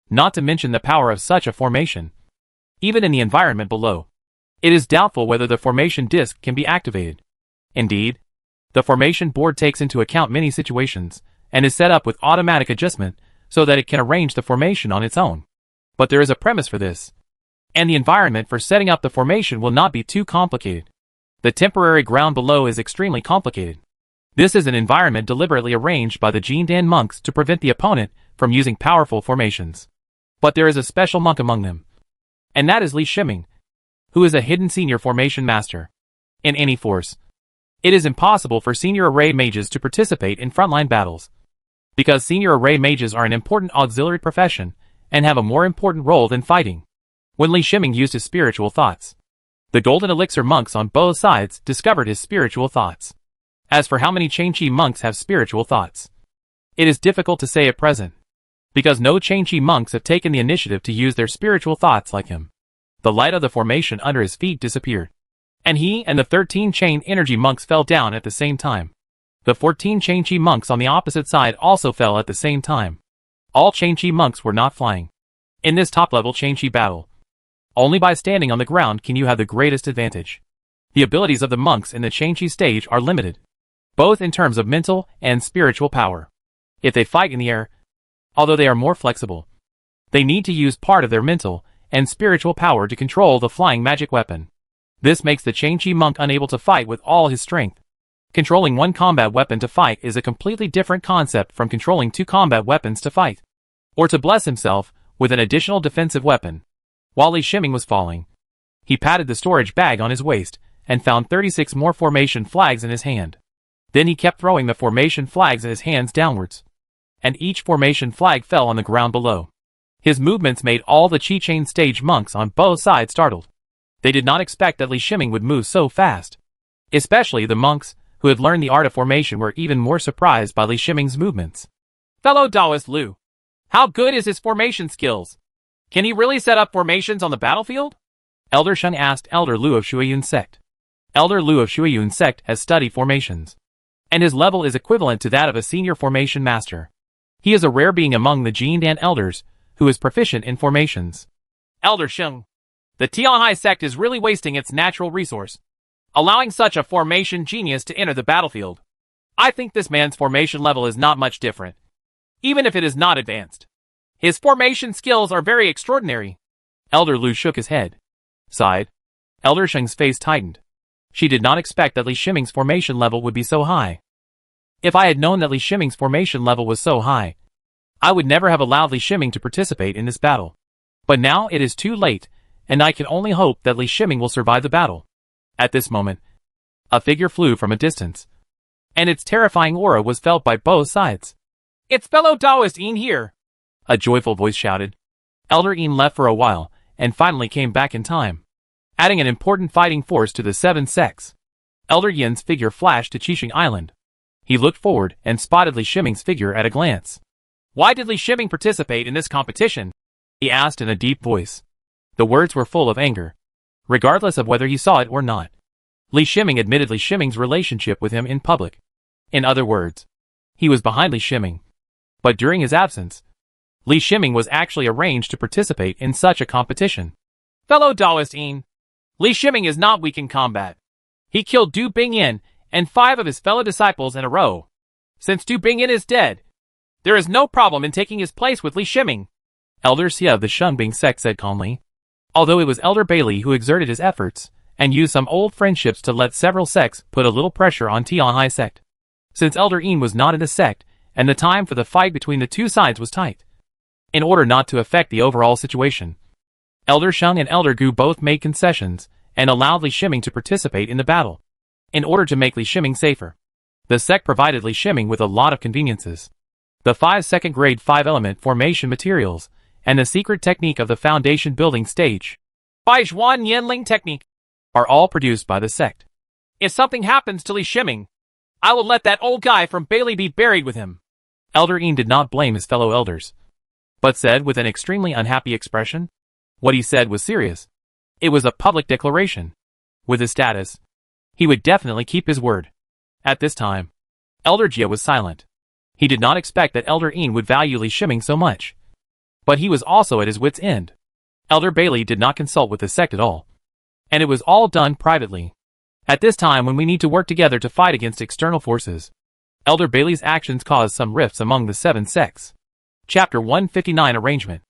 Not to mention the power of such a formation. Even in the environment below, it is doubtful whether the formation disc can be activated. Indeed, the formation board takes into account many situations and is set up with automatic adjustment so that it can arrange the formation on its own. But there is a premise for this, and the environment for setting up the formation will not be too complicated. The temporary ground below is extremely complicated. This is an environment deliberately arranged by the Jindan monks to prevent the opponent from using powerful formations. But there is a special monk among them, and that is Li Shiming, who is a hidden senior formation master. In any force, it is impossible for senior array mages to participate in frontline battles, because senior array mages are an important auxiliary profession and have a more important role than fighting. When Li Shiming used his spiritual thoughts, the golden elixir monks on both sides discovered his spiritual thoughts. As for how many Chainchi monks have spiritual thoughts, it is difficult to say at present, because no Chainchi monks have taken the initiative to use their spiritual thoughts like him. The light of the formation under his feet disappeared, and he and the 13 chain energy monks fell down at the same time. The 14 Chainchi monks on the opposite side also fell at the same time. All Chainchi monks were not flying. In this top-level Chainchi battle, only by standing on the ground can you have the greatest advantage. The abilities of the monks in the Chainchi stage are limited, both in terms of mental and spiritual power. If they fight in the air, although they are more flexible, they need to use part of their mental and spiritual power to control the flying magic weapon. This makes the Chainchi monk unable to fight with all his strength. Controlling one combat weapon to fight is a completely different concept from controlling 2 combat weapons to fight, or to bless himself with an additional defensive weapon. While Li Shiming was falling, he patted the storage bag on his waist and found 36 more formation flags in his hand. Then he kept throwing the formation flags in his hands downwards, and each formation flag fell on the ground below. His movements made all the Chi Chain stage monks on both sides startled. They did not expect that Li Shiming would move so fast. Especially the monks, who had learned the art of formation, were even more surprised by Li Shiming's movements. Fellow Taoist Liu, how good is his formation skills? Can he really set up formations on the battlefield? Elder Shun asked Elder Liu of Shuiyun sect. Elder Liu of Shuiyun sect has studied formations. and his level is equivalent to that of a senior formation master. He is a rare being among the Jin Dan elders, who is proficient in formations. Elder Sheng. The Tianhai sect is really wasting its natural resource, allowing such a formation genius to enter the battlefield. I think this man's formation level is not much different, even if it is not advanced. His formation skills are very extraordinary. Elder Lu shook his head, sighed. Elder Sheng's face tightened. She did not expect that Li Shiming's formation level would be so high. If I had known that Li Shiming's formation level was so high, I would never have allowed Li Shiming to participate in this battle. But now it is too late, and I can only hope that Li Shiming will survive the battle. At this moment, a figure flew from a distance, and its terrifying aura was felt by both sides. "It's fellow Taoist Yin here!" a joyful voice shouted. Elder Yin left for a while, and finally came back in time, adding an important fighting force to the seven sects. Elder Yin's figure flashed to Qixing Island. He looked forward and spotted Li Shiming's figure at a glance. "Why did Li Shiming participate in this competition?" he asked in a deep voice. The words were full of anger, regardless of whether he saw it or not. Li Shiming admitted Li Shiming's relationship with him in public. In other words, he was behind Li Shiming. But during his absence, Li Shiming was actually arranged to participate in such a competition. "Fellow Taoist Yin, Li Shiming is not weak in combat. He killed Du Bingyan and 5 of his fellow disciples in a row. Since Du Bingyan is dead, there is no problem in taking his place with Li Shiming," Elder Xia of the Shunbing sect said calmly. Although it was Elder Bailey who exerted his efforts, and used some old friendships to let several sects put a little pressure on Tianhai sect. Since Elder Yin was not in the sect, and the time for the fight between the two sides was tight. In order not to affect the overall situation, Elder Sheng and Elder Gu both made concessions, and allowed Li Shiming to participate in the battle. In order to make Li Shiming safer, the sect provided Li Shiming with a lot of conveniences. The 5 second-grade 5-element formation materials, and the secret technique of the foundation building stage, Bai Zhuan Yanling technique, are all produced by the sect. "If something happens to Li Shiming, I will let that old guy from Bailey be buried with him." Elder Yin did not blame his fellow elders, but said with an extremely unhappy expression. What he said was serious. It was a public declaration. With his status, he would definitely keep his word. At this time, Elder Jia was silent. He did not expect that Elder Yin would value Li Shiming so much. But he was also at his wit's end. Elder Bailey did not consult with the sect at all, and it was all done privately. At this time when we need to work together to fight against external forces, Elder Bailey's actions caused some rifts among the 7 sects. Chapter 159 Arrangement.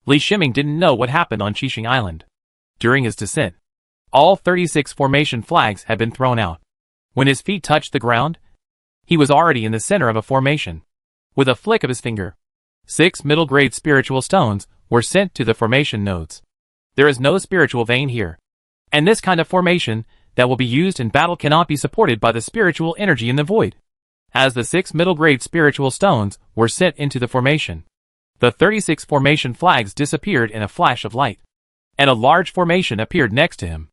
Li Shiming didn't know what happened on Qixing Island. During his descent, all 36 formation flags had been thrown out. When his feet touched the ground, he was already in the center of a formation. With a flick of his finger, 6 middle-grade spiritual stones were sent to the formation nodes. There is no spiritual vein here, and this kind of formation that will be used in battle cannot be supported by the spiritual energy in the void. As the 6 middle-grade spiritual stones were sent into the formation, the 36 formation flags disappeared in a flash of light, and a large formation appeared next to him.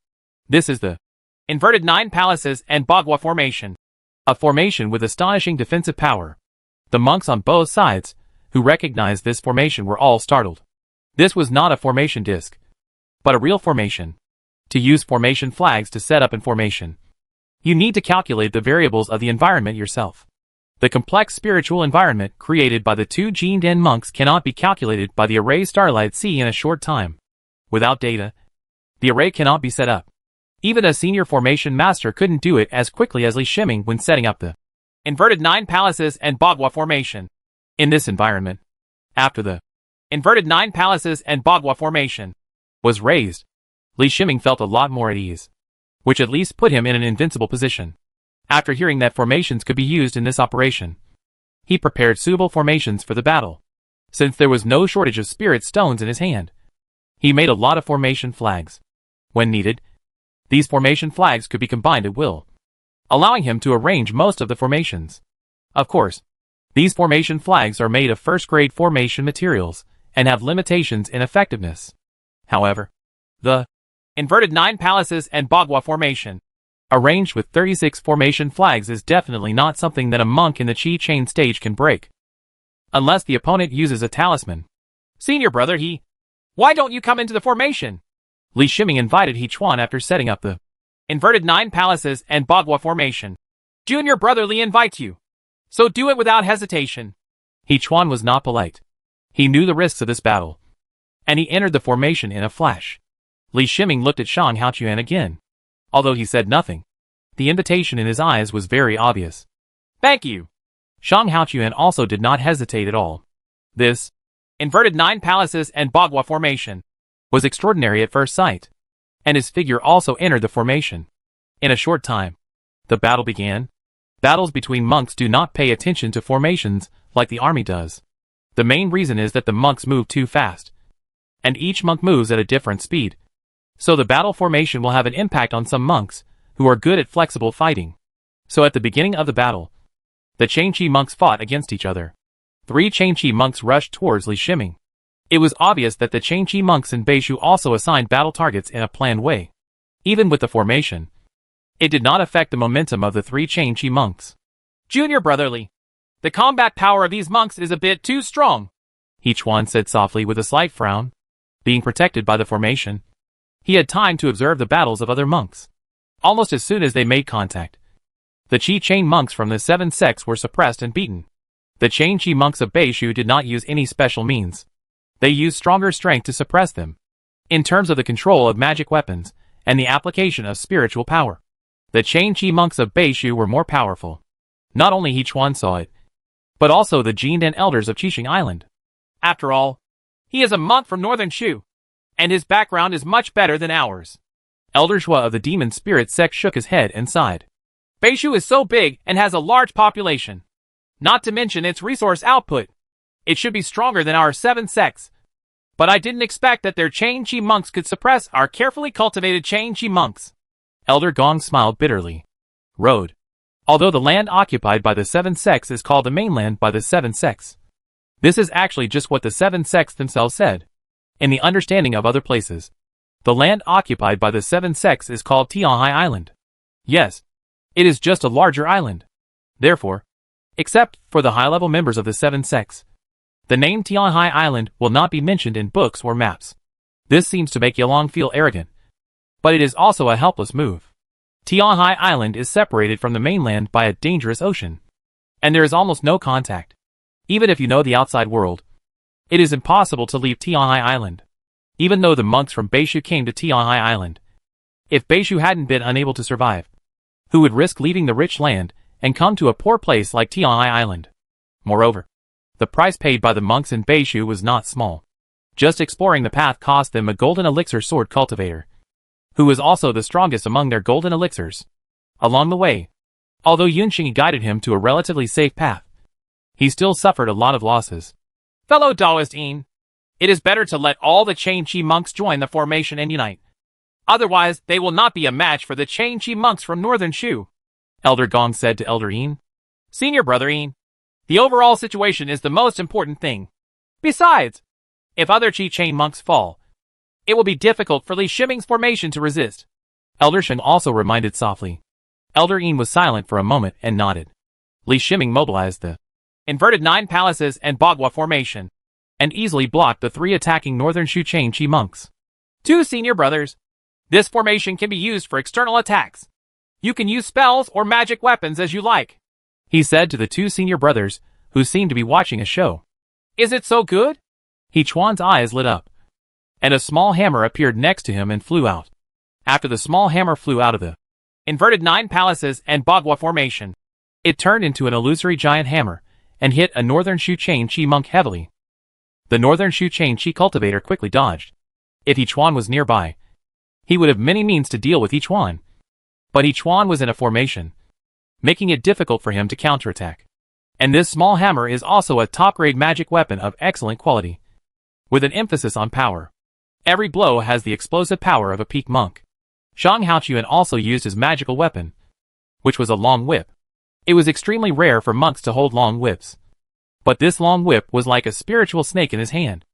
This is the Inverted 9 Palaces and Bagua Formation, a formation with astonishing defensive power. The monks on both sides, who recognized this formation, were all startled. This was not a formation disc, but a real formation. To use formation flags to set up in formation, you need to calculate the variables of the environment yourself. The complex spiritual environment created by the 2 Jin Den monks cannot be calculated by the array Starlight Sea in a short time. Without data, the array cannot be set up. Even a senior formation master couldn't do it as quickly as Li Shiming when setting up the Inverted 9 Palaces and Bagua Formation. In this environment, after the Inverted 9 Palaces and Bagua Formation was raised, Li Shiming felt a lot more at ease, which at least put him in an invincible position. After hearing that formations could be used in this operation, he prepared suitable formations for the battle. Since there was no shortage of spirit stones in his hand, he made a lot of formation flags. When needed, these formation flags could be combined at will, allowing him to arrange most of the formations. Of course, these formation flags are made of first-grade formation materials and have limitations in effectiveness. However, the Inverted 9 Palaces and Bagua Formation, arranged with 36 formation flags, is definitely not something that a monk in the Qi Chain stage can break, unless the opponent uses a talisman. "Senior brother why don't you come into the formation?" Li Shiming invited He Chuan after setting up the Inverted 9 Palaces and Bagua Formation. Junior brotherly invites you. So do it without hesitation. He Chuan was not polite. He knew the risks of this battle. And he entered the formation in a flash. Li Shiming looked at Shang Haochuan again. Although he said nothing, the invitation in his eyes was very obvious. Thank you. Shang Haochuan also did not hesitate at all. This inverted 9 palaces and Bagua formation was extraordinary at first sight. And his figure also entered the formation. In a short time, the battle began. Battles between monks do not pay attention to formations like the army does. The main reason is that the monks move too fast. And each monk moves at a different speed. So the battle formation will have an impact on some monks, who are good at flexible fighting. So at the beginning of the battle, the Changchi monks fought against each other. 3 Changchi monks rushed towards Li Shiming. It was obvious that the Changchi monks in Beishu also assigned battle targets in a planned way. Even with the formation, it did not affect the momentum of the 3 Changchi monks. Junior brotherly, the combat power of these monks is a bit too strong, He Chuan said softly with a slight frown. Being protected by the formation, he had time to observe the battles of other monks. Almost as soon as they made contact, the Qi Chain monks from the 7 sects were suppressed and beaten. The Changchi monks of Beishu did not use any special means. They used stronger strength to suppress them. In terms of the control of magic weapons and the application of spiritual power, the Changchi monks of Beishu were more powerful. Not only He Chuan saw it, but also the Jindan elders of Qixing Island. After all, he is a monk from northern Shu, and his background is much better than ours. Elder Shua of the Demon Spirit sect shook his head and sighed. Beishu is so big and has a large population. Not to mention its resource output. It should be stronger than our 7 sects. But I didn't expect that their Changchi monks could suppress our carefully cultivated Changchi monks. Elder Gong smiled bitterly. Road. Although the land occupied by the 7 sects is called the mainland by the 7 sects, this is actually just what the 7 sects themselves said. In the understanding of other places, the land occupied by the 7 sects is called Tianhai Island. Yes, it is just a larger island. Therefore, except for the high-level members of the 7 sects, the name Tianhai Island will not be mentioned in books or maps. This seems to make Yalong feel arrogant, but it is also a helpless move. Tianhai Island is separated from the mainland by a dangerous ocean, and there is almost no contact. Even if you know the outside world, it is impossible to leave Tianhai Island. Even though the monks from Beishu came to Tianhai Island, if Beishu hadn't been unable to survive, who would risk leaving the rich land and come to a poor place like Tianhai Island? Moreover, the price paid by the monks in Beishu was not small. Just exploring the path cost them a golden elixir sword cultivator, who was also the strongest among their golden elixirs. Along the way, although Yunxing guided him to a relatively safe path, he still suffered a lot of losses. Fellow Taoist Yin, it is better to let all the Changchi monks join the formation and unite. Otherwise, they will not be a match for the Changchi monks from northern Shu, Elder Gong said to Elder Yin. Senior brother Yin, the overall situation is the most important thing. Besides, if other Qi Chain monks fall, it will be difficult for Li Shiming's formation to resist. Elder Shen also reminded softly. Elder Yin was silent for a moment and nodded. Li Shiming mobilized the inverted 9 palaces and Bagua formation, and easily blocked the 3 attacking northern Shu Changchi monks. 2 senior brothers. This formation can be used for external attacks. You can use spells or magic weapons as you like, he said to the 2 senior brothers, who seemed to be watching a show. Is it so good? He Chuan's eyes lit up, and a small hammer appeared next to him and flew out. After the small hammer flew out of the inverted 9 palaces and Bagua formation, it turned into an illusory giant hammer and hit a northern Shu Changchi monk heavily. The northern Shu Changchi cultivator quickly dodged. If He Chuan was nearby, he would have many means to deal with He Chuan. But He Chuan was in a formation, making it difficult for him to counterattack. And this small hammer is also a top-grade magic weapon of excellent quality, with an emphasis on power. Every blow has the explosive power of a peak monk. Shang Haochuan also used his magical weapon, which was a long whip. It was extremely rare for monks to hold long whips. But this long whip was like a spiritual snake in his hand,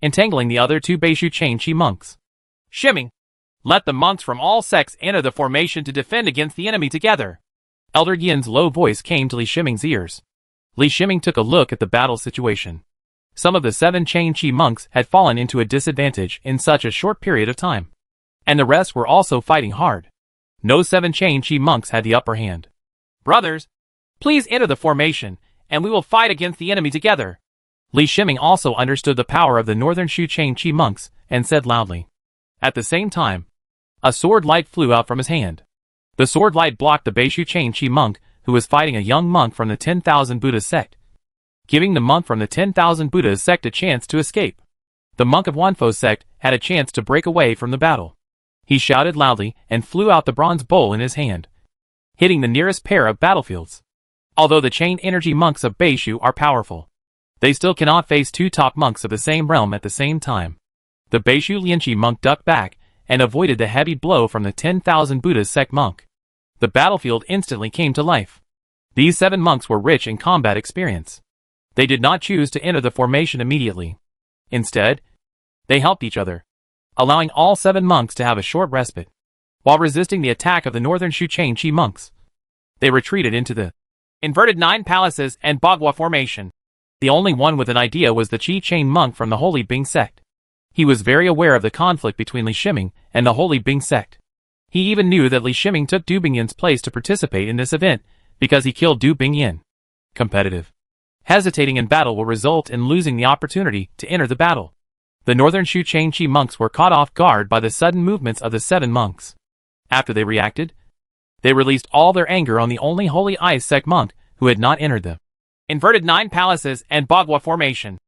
entangling the other 2 Beishu Changchi monks. Shiming, let the monks from all sects enter the formation to defend against the enemy together. Elder Yin's low voice came to Li Shiming's ears. Li Shiming took a look at the battle situation. Some of the 7 Changchi monks had fallen into a disadvantage in such a short period of time, and the rest were also fighting hard. No 7 Changchi monks had the upper hand. Brothers, please enter the formation, and we will fight against the enemy together. Li Shiming also understood the power of the northern Shu Chang Chi monks, and said loudly. At the same time, a sword light flew out from his hand. The sword light blocked the Beishu Chang Chi monk, who was fighting a young monk from the 10,000 Buddha sect, giving the monk from the 10,000 Buddha sect a chance to escape. The monk of Wanfo sect had a chance to break away from the battle. He shouted loudly and flew out the bronze bowl in his hand, hitting the nearest pair of battlefields. Although the chain energy monks of Beishu are powerful, they still cannot face two top monks of the same realm at the same time. The Beishu Lianqi monk ducked back and avoided the heavy blow from the 10,000 Buddha sect monk. The battlefield instantly came to life. These 7 monks were rich in combat experience. They did not choose to enter the formation immediately. Instead, they helped each other, allowing all 7 monks to have a short respite. While resisting the attack of the northern Shu Chang Chi monks, they retreated into the inverted 9 palaces and Bagua formation. The only one with an idea was the Chi Chain monk from the Holy Bing sect. He was very aware of the conflict between Li Shiming and the Holy Bing sect. He even knew that Li Shiming took Du Bingyan's place to participate in this event because he killed Du Bingyan. Competitive. Hesitating in battle will result in losing the opportunity to enter the battle. The northern Shu Chang Chi monks were caught off guard by the sudden movements of the 7 monks. After they reacted, they released all their anger on the only Holy Ice sect monk who had not entered the inverted 9 palaces and Bagua formation.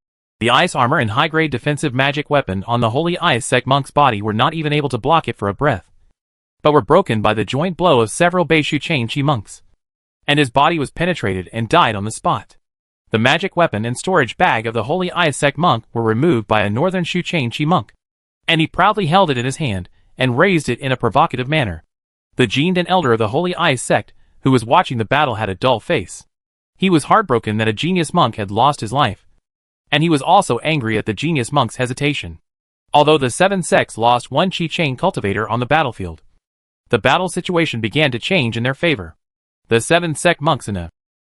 The ice armor and high-grade defensive magic weapon on the Holy Ice sect monk's body were not even able to block it for a breath, but were broken by the joint blow of several Beishu Chang Chi monks, and his body was penetrated and died on the spot. The magic weapon and storage bag of the Holy Ice sect monk were removed by a northern Shu Chang Chi monk, and he proudly held it in his hand and raised it in a provocative manner. The Jindan elder of the Holy Ice sect, who was watching the battle, had a dull face. He was heartbroken that a genius monk had lost his life, and he was also angry at the genius monk's hesitation. Although the 7 sects lost 1 Chi Chain cultivator on the battlefield, the battle situation began to change in their favor. The 7 sect monks in a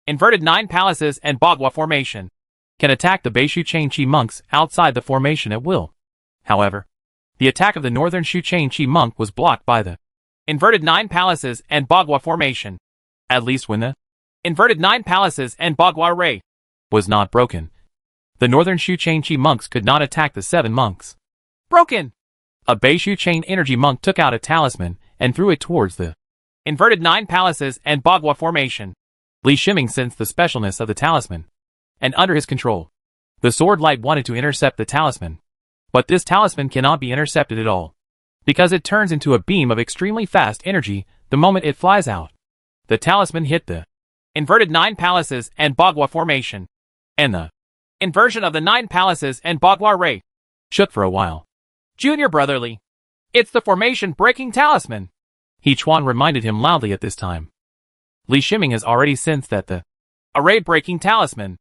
inverted 9 palaces and Bagua formation can attack the Beishu Chang Chi monks outside the formation at will. However, the attack of the northern Shu Chang Chi monk was blocked by the inverted 9 palaces and Bagua formation. At least when the inverted 9 palaces and Bagua array was not broken, the northern Shu Chang Chi monks could not attack the 7 monks. Broken! A Beishu Chain energy monk took out a talisman and threw it towards the inverted 9 palaces and Bagua formation. Li Shiming sensed the specialness of the talisman, and under his control, the sword light wanted to intercept the talisman. But this talisman cannot be intercepted at all, because it turns into a beam of extremely fast energy the moment it flies out. The talisman hit the inverted 9 palaces and Bagua formation, and the inversion of the 9 palaces and Bagua array shook for a while. Junior brotherly, it's the formation breaking talisman. He Chuan reminded him loudly at this time. Li Shiming has already sensed that the array breaking talisman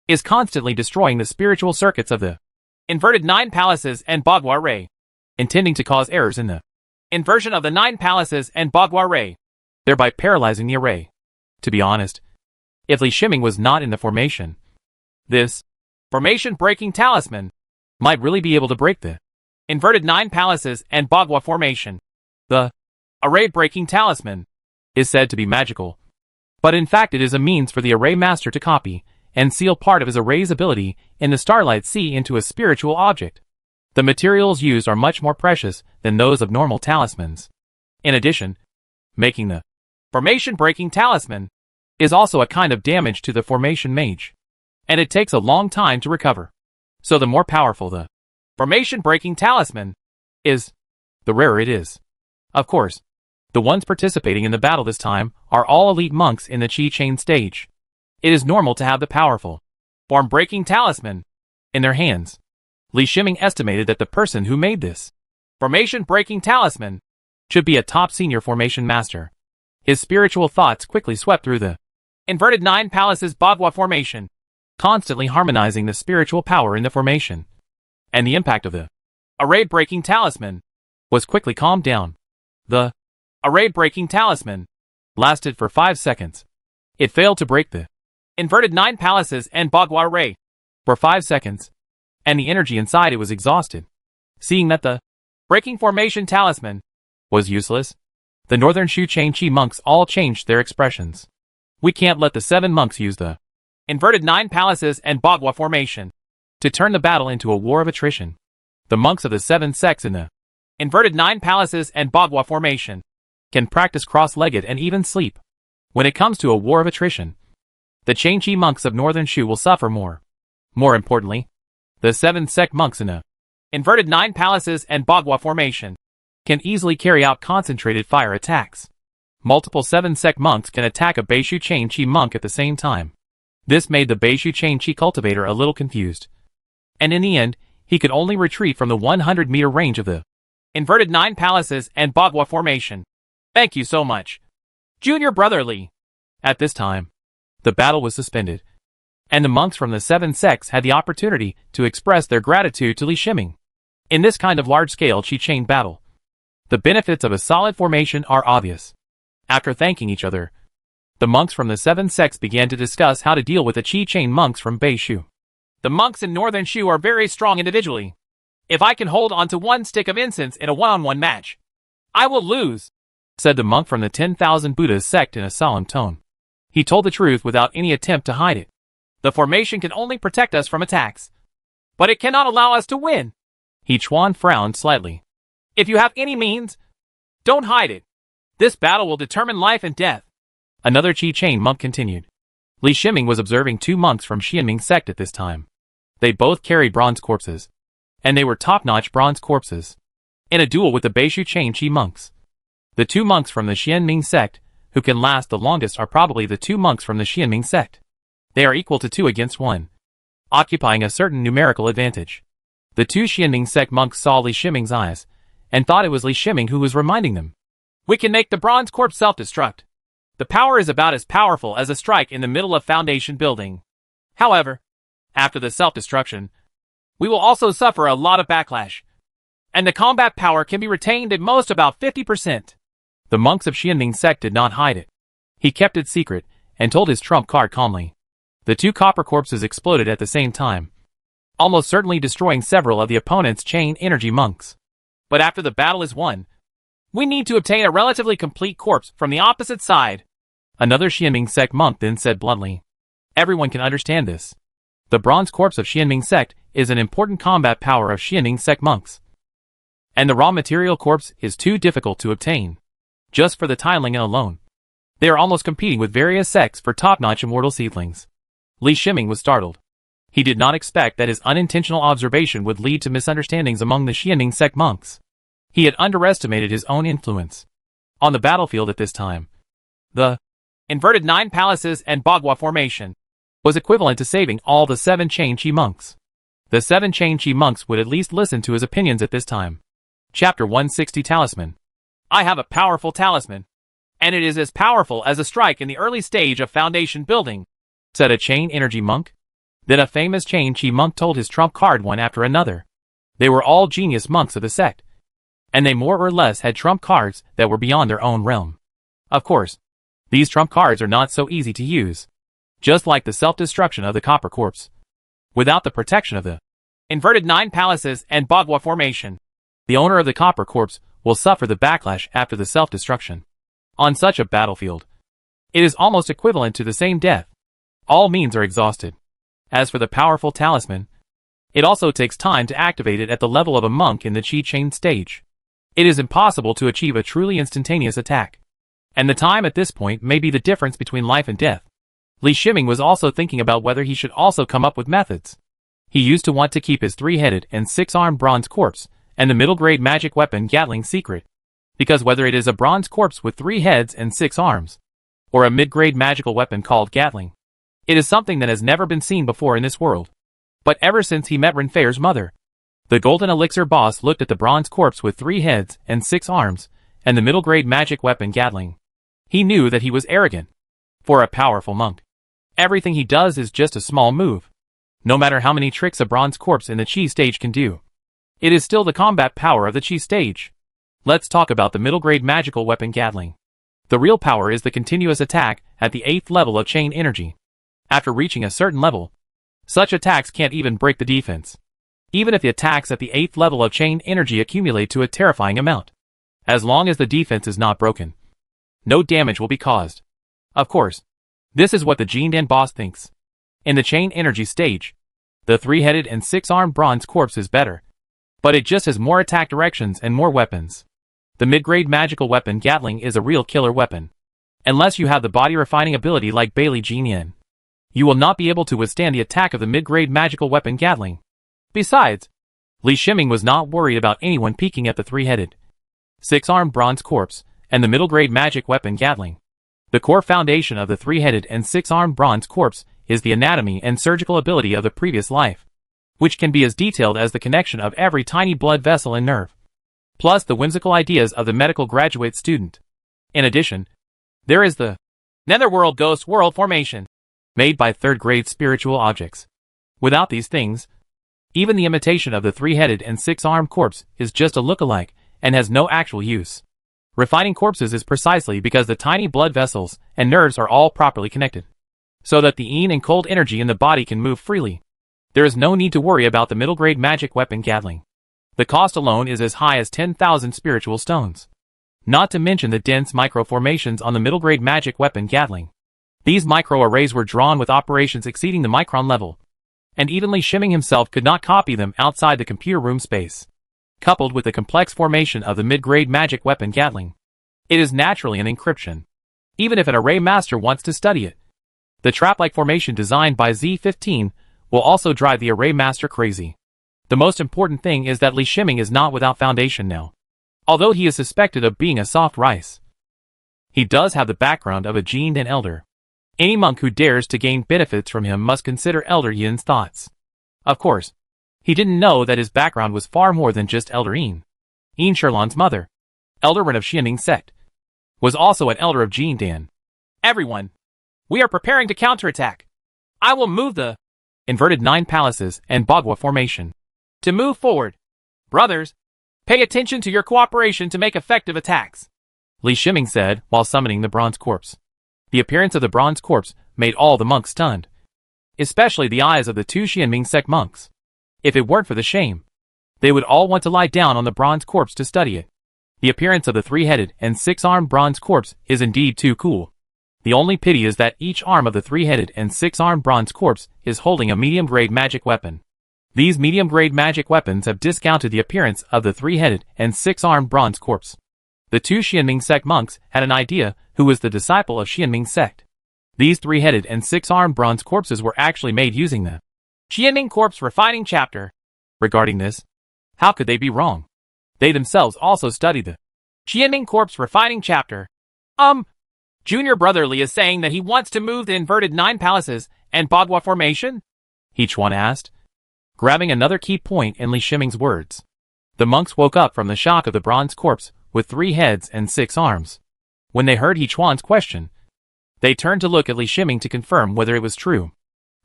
is constantly destroying the spiritual circuits of the inverted 9 palaces and Bagua array, intending to cause errors in the inversion of the 9 palaces and Bagua array, thereby paralyzing the array. To be honest, if Li Shiming was not in the formation, this formation breaking talisman might really be able to break the inverted 9 palaces and Bagua formation. The array breaking talisman is said to be magical, but in fact it is a means for the array master to copy and seal part of his array's ability in the Starlight Sea into a spiritual object. The materials used are much more precious than those of normal talismans. In addition, making the formation breaking talisman is also a kind of damage to the formation mage, and it takes a long time to recover. So the more powerful the formation breaking talisman is, the rarer it is. Of course, the ones participating in the battle this time are all elite monks in the Chi Chain stage. It is normal to have the powerful form breaking talisman in their hands. Li Shiming estimated that the person who made this formation breaking talisman should be a top senior formation master. His spiritual thoughts quickly swept through the inverted 9 palaces Bagua formation, constantly harmonizing the spiritual power in the formation. And the impact of the array breaking talisman was quickly calmed down. The array breaking talisman lasted for 5 seconds. It failed to break the inverted 9 palaces and Bagua array for 5 seconds, and the energy inside it was exhausted. Seeing that the breaking formation talisman was useless, the northern Shu Chang Chi monks all changed their expressions. We can't let the 7 monks use the inverted 9 palaces and Bagua formation to turn the battle into a war of attrition. The monks of the 7 sects in the inverted 9 palaces and Bagua formation can practice cross-legged and even sleep. When it comes to a war of attrition, the Changchi monks of Northern Shu will suffer more. More importantly, the 7 sect monks in the inverted 9 palaces and Bagua formation can easily carry out concentrated fire attacks. Multiple 7 sect monks can attack a Beishu Changchi monk at the same time. This made the Beishu Changchi cultivator a little confused. And in the end, he could only retreat from the 100-meter range of the inverted 9 palaces and Bagua formation. Thank you so much, Junior Brother Li. At this time, the battle was suspended, and the monks from the 7 sects had the opportunity to express their gratitude to Li Shiming. In this kind of large-scale Qi-chain battle, the benefits of a solid formation are obvious. After thanking each other, the monks from the 7 sects began to discuss how to deal with the Qi-chain monks from Beishu. The monks in Northern Shu are very strong individually. If I can hold onto one stick of incense in a one-on-one match, I will lose, said the monk from the 10,000 Buddhas sect in a solemn tone. He told the truth without any attempt to hide it. The formation can only protect us from attacks, but it cannot allow us to win. He Chuan frowned slightly. If you have any means, don't hide it. This battle will determine life and death. Another Qi-chain monk continued. Li Shiming was observing 2 monks from Xianming sect at this time. They both carried bronze corpses, and they were top-notch bronze corpses. In a duel with the Beishu Changchi monks, the 2 monks from the Xianming sect who can last the longest are probably the 2 monks from the Xianming sect. They are equal to 2 against 1, occupying a certain numerical advantage. The 2 Xianming sect monks saw Li Shiming's eyes, and thought it was Li Shiming who was reminding them. We can make the bronze corpse self-destruct. The power is about as powerful as a strike in the middle of foundation building. However, after the self-destruction, we will also suffer a lot of backlash, and the combat power can be retained at most about 50%. The monks of Xianming sect did not hide it. He kept it secret, and told his trump card calmly. The 2 copper corpses exploded at the same time, almost certainly destroying several of the opponent's chain energy monks. But after the battle is won, we need to obtain a relatively complete corpse from the opposite side. Another Xianming sect monk then said bluntly. Everyone can understand this. The bronze corpse of Xianming sect is an important combat power of Xianming sect monks, and the raw material corpse is too difficult to obtain. Just for the tiling alone, they are almost competing with various sects for top-notch immortal seedlings. Li Shiming was startled. He did not expect that his unintentional observation would lead to misunderstandings among the Xianming sect monks. He had underestimated his own influence. On the battlefield at this time, the inverted 9 palaces and Bagua formation was equivalent to saving all the 7 Changchi monks. The 7 Changchi monks would at least listen to his opinions at this time. Chapter 160 Talisman. I have a powerful talisman, and it is as powerful as a strike in the early stage of foundation building, said a chain energy monk. Then a famous Changchi monk told his trump card one after another. They were all genius monks of the sect, and they more or less had trump cards that were beyond their own realm. Of course, these trump cards are not so easy to use. Just like the self-destruction of the copper corpse, without the protection of the inverted 9 palaces and Bagua formation, the owner of the copper corpse will suffer the backlash after the self-destruction. On such a battlefield, it is almost equivalent to the same death. All means are exhausted. As for the powerful talisman, it also takes time to activate it at the level of a monk in the Qi chain stage. It is impossible to achieve a truly instantaneous attack, and the time at this point may be the difference between life and death. Li Shiming was also thinking about whether he should also come up with methods. He used to want to keep his 3-headed and 6-armed bronze corpse and the middle-grade magic weapon Gatling secret, because whether it is a bronze corpse with 3 heads and 6 arms, or a mid-grade magical weapon called Gatling, it is something that has never been seen before in this world. But ever since he met Renfair's mother, the golden elixir boss looked at the bronze corpse with 3 heads and 6 arms, and the middle-grade magic weapon Gatling. He knew that he was arrogant. For a powerful monk, everything he does is just a small move. No matter how many tricks a bronze corpse in the Qi stage can do, it is still the combat power of the Qi stage. Let's talk about the middle-grade magical weapon Gatling. The real power is the continuous attack at the 8th level of chain energy. After reaching a certain level, such attacks can't even break the defense, even if the attacks at the 8th level of chain energy accumulate to a terrifying amount. As long as the defense is not broken, no damage will be caused. Of course, This is what the Gene Dan boss thinks. In the chain energy stage, the 3-headed and 6-armed bronze corpse is better, but it just has more attack directions and more weapons. The mid-grade magical weapon Gatling is a real killer weapon. Unless you have the body refining ability like Bailey Jean Yin, you will not be able to withstand the attack of the mid-grade magical weapon Gatling. Besides, Li Shiming was not worried about anyone peeking at the 3-headed, 6-armed bronze corpse and the middle-grade magic weapon Gatling. The core foundation of the 3-headed and 6-armed bronze corpse is the anatomy and surgical ability of the previous life, which can be as detailed as the connection of every tiny blood vessel and nerve, plus the whimsical ideas of the medical graduate student. In addition, there is the Netherworld Ghost World formation, made by 3rd-grade spiritual objects. Without these things, even the imitation of the 3-headed and 6-armed corpse is just a look-alike and has no actual use. Refining corpses is precisely because the tiny blood vessels and nerves are all properly connected, so that the yin and cold energy in the body can move freely. There is no need to worry about the middle-grade magic weapon Gatling. The cost alone is as high as 10,000 spiritual stones. Not to mention the dense micro-formations on the middle-grade magic weapon Gatling. These micro-arrays were drawn with operations exceeding the micron level, and even Li Shiming himself could not copy them outside the computer room space. Coupled with the complex formation of the mid-grade magic weapon Gatling, it is naturally an encryption, even if an array master wants to study it. The trap-like formation designed by Z15 will also drive the array master crazy. The most important thing is that Li Shiming is not without foundation now. Although he is suspected of being a soft rice, he does have the background of a Gene Dan elder. Any monk who dares to gain benefits from him must consider Elder Yin's thoughts. Of course, he didn't know that his background was far more than just Elder Yin. Yin Sherlan's mother, Elder Ren of Xianming sect, was also an elder of Gene Dan. Everyone, we are preparing to counterattack. I will move the inverted 9 palaces and Bagua formation to move forward. Brothers, pay attention to your cooperation to make effective attacks, Li Shiming said while summoning the bronze corpse. The appearance of the bronze corpse made all the monks stunned, especially the eyes of the 2 Xianming sect monks. If it weren't for the shame, they would all want to lie down on the bronze corpse to study it. The appearance of the 3-headed and 6-armed bronze corpse is indeed too cool. The only pity is that each arm of the 3-headed and 6-armed bronze corpse is holding a medium-grade magic weapon. These medium-grade magic weapons have discounted the appearance of the 3-headed and 6-armed bronze corpse. The 2 Xianming sect monks had an idea who was the disciple of Xianming sect. These 3-headed and 6-armed bronze corpses were actually made using the Xianming corpse refining chapter. Regarding this, how could they be wrong? They themselves also studied the Xianming corpse refining chapter. Junior brother Li is saying that he wants to move the inverted 9 palaces and Bagua formation? He Chuan asked, grabbing another key point in Li Shiming's words. The monks woke up from the shock of the bronze corpse with 3 heads and 6 arms. When they heard He Chuan's question, they turned to look at Li Shiming to confirm whether it was true.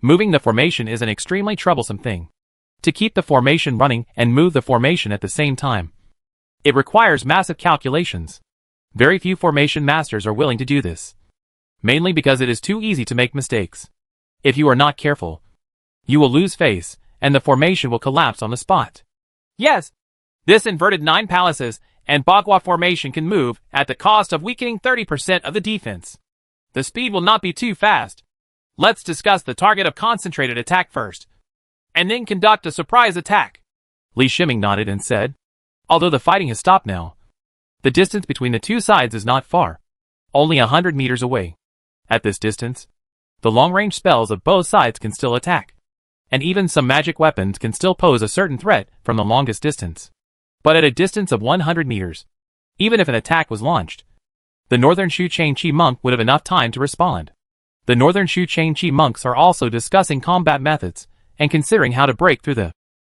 Moving the formation is an extremely troublesome thing. To keep the formation running and move the formation at the same time, it requires massive calculations. Very few formation masters are willing to do this, mainly because it is too easy to make mistakes. If you are not careful, you will lose face, and the formation will collapse on the spot. Yes, this inverted 9 palaces and Bagua formation can move at the cost of weakening 30% of the defense. The speed will not be too fast. Let's discuss the target of concentrated attack first, and then conduct a surprise attack. Li Shiming nodded and said, although the fighting has stopped now, the distance between the 2 sides is not far, only 100 meters away. At this distance, the long-range spells of both sides can still attack, and even some magic weapons can still pose a certain threat from the longest distance. But at a distance of 100 meters, even if an attack was launched, the Northern Shu Chain Chi monk would have enough time to respond. The Northern Shu Chain Chi monks are also discussing combat methods and considering how to break through the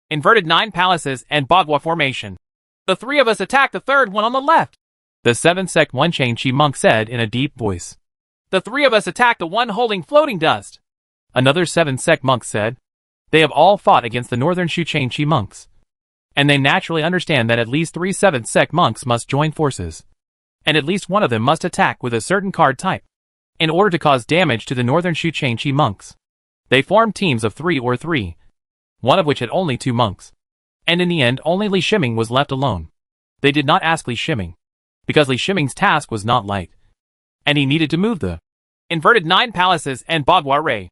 inverted 9 palaces and Bagua formation. The 3 of us attack the 3rd one on the left, the 7 sect 1 Chain Chi monk said in a deep voice. The 3 of us attack the one holding floating dust, another 7 sect monk said. They have all fought against the Northern Shu Chain Chi monks, and they naturally understand that at least 3 7th sect monks must join forces, and at least one of them must attack with a certain card type, in order to cause damage to the Northern Shu Chain Chi monks. They formed teams of 3 or 3, one of which had only 2 monks, and in the end only Li Shiming was left alone. They did not ask Li Shiming, because Li Shiming's task was not light, and he needed to move the Inverted 9 palaces and Bagua Ray.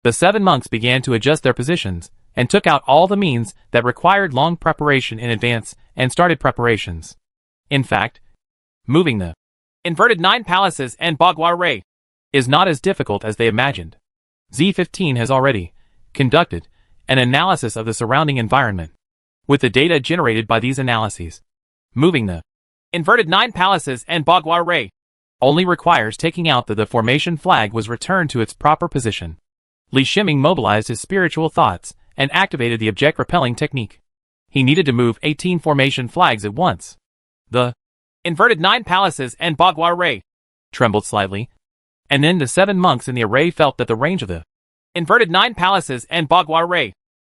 The 7 monks began to adjust their positions, and took out all the means that required long preparation in advance and started preparations. In fact, moving the Inverted 9 palaces and Bagua Ray is not as difficult as they imagined. Z15 has already conducted an analysis of the surrounding environment. With the data generated by these analyses, moving the Inverted 9 palaces and Bagua Ray only requires taking out that the formation flag was returned to its proper position. Li Shiming mobilized his spiritual thoughts and activated the object repelling technique. He needed to move 18 formation flags at once. The Inverted 9 palaces and Bagua Ray trembled slightly, and then the 7 monks in the array felt that the range of the Inverted 9 palaces and Bagua Ray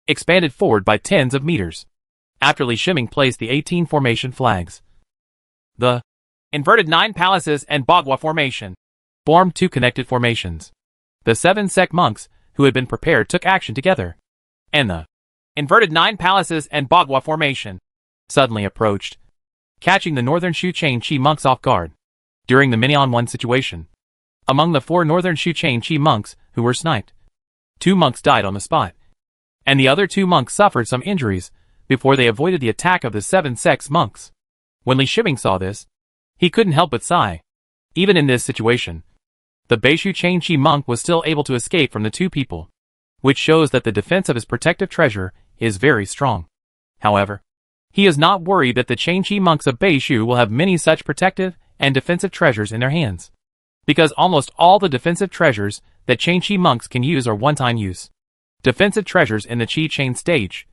expanded forward by tens of meters. After Li Shiming placed the 18 formation flags, the Inverted 9 palaces and Bagua formation formed 2 connected formations. The 7 sect monks who had been prepared took action together, and the Inverted 9 palaces and Bagua formation suddenly approached, catching the northern Shu Chain Chi monks off guard. During the mini-on-one situation, among the 4 northern Shu Chain Chi monks who were sniped, 2 monks died on the spot, and the other 2 monks suffered some injuries before they avoided the attack of the 7 sect monks. When Li Shiming saw this, he couldn't help but sigh. Even in this situation, the Beishu Chain Chi monk was still able to escape from the 2 people, which shows that the defense of his protective treasure is very strong. However, he is not worried that the Chain Chi monks of Beishu will have many such protective and defensive treasures in their hands, because almost all the defensive treasures that Chain Chi monks can use are one-time use. Defensive treasures in the Chi Chain stage,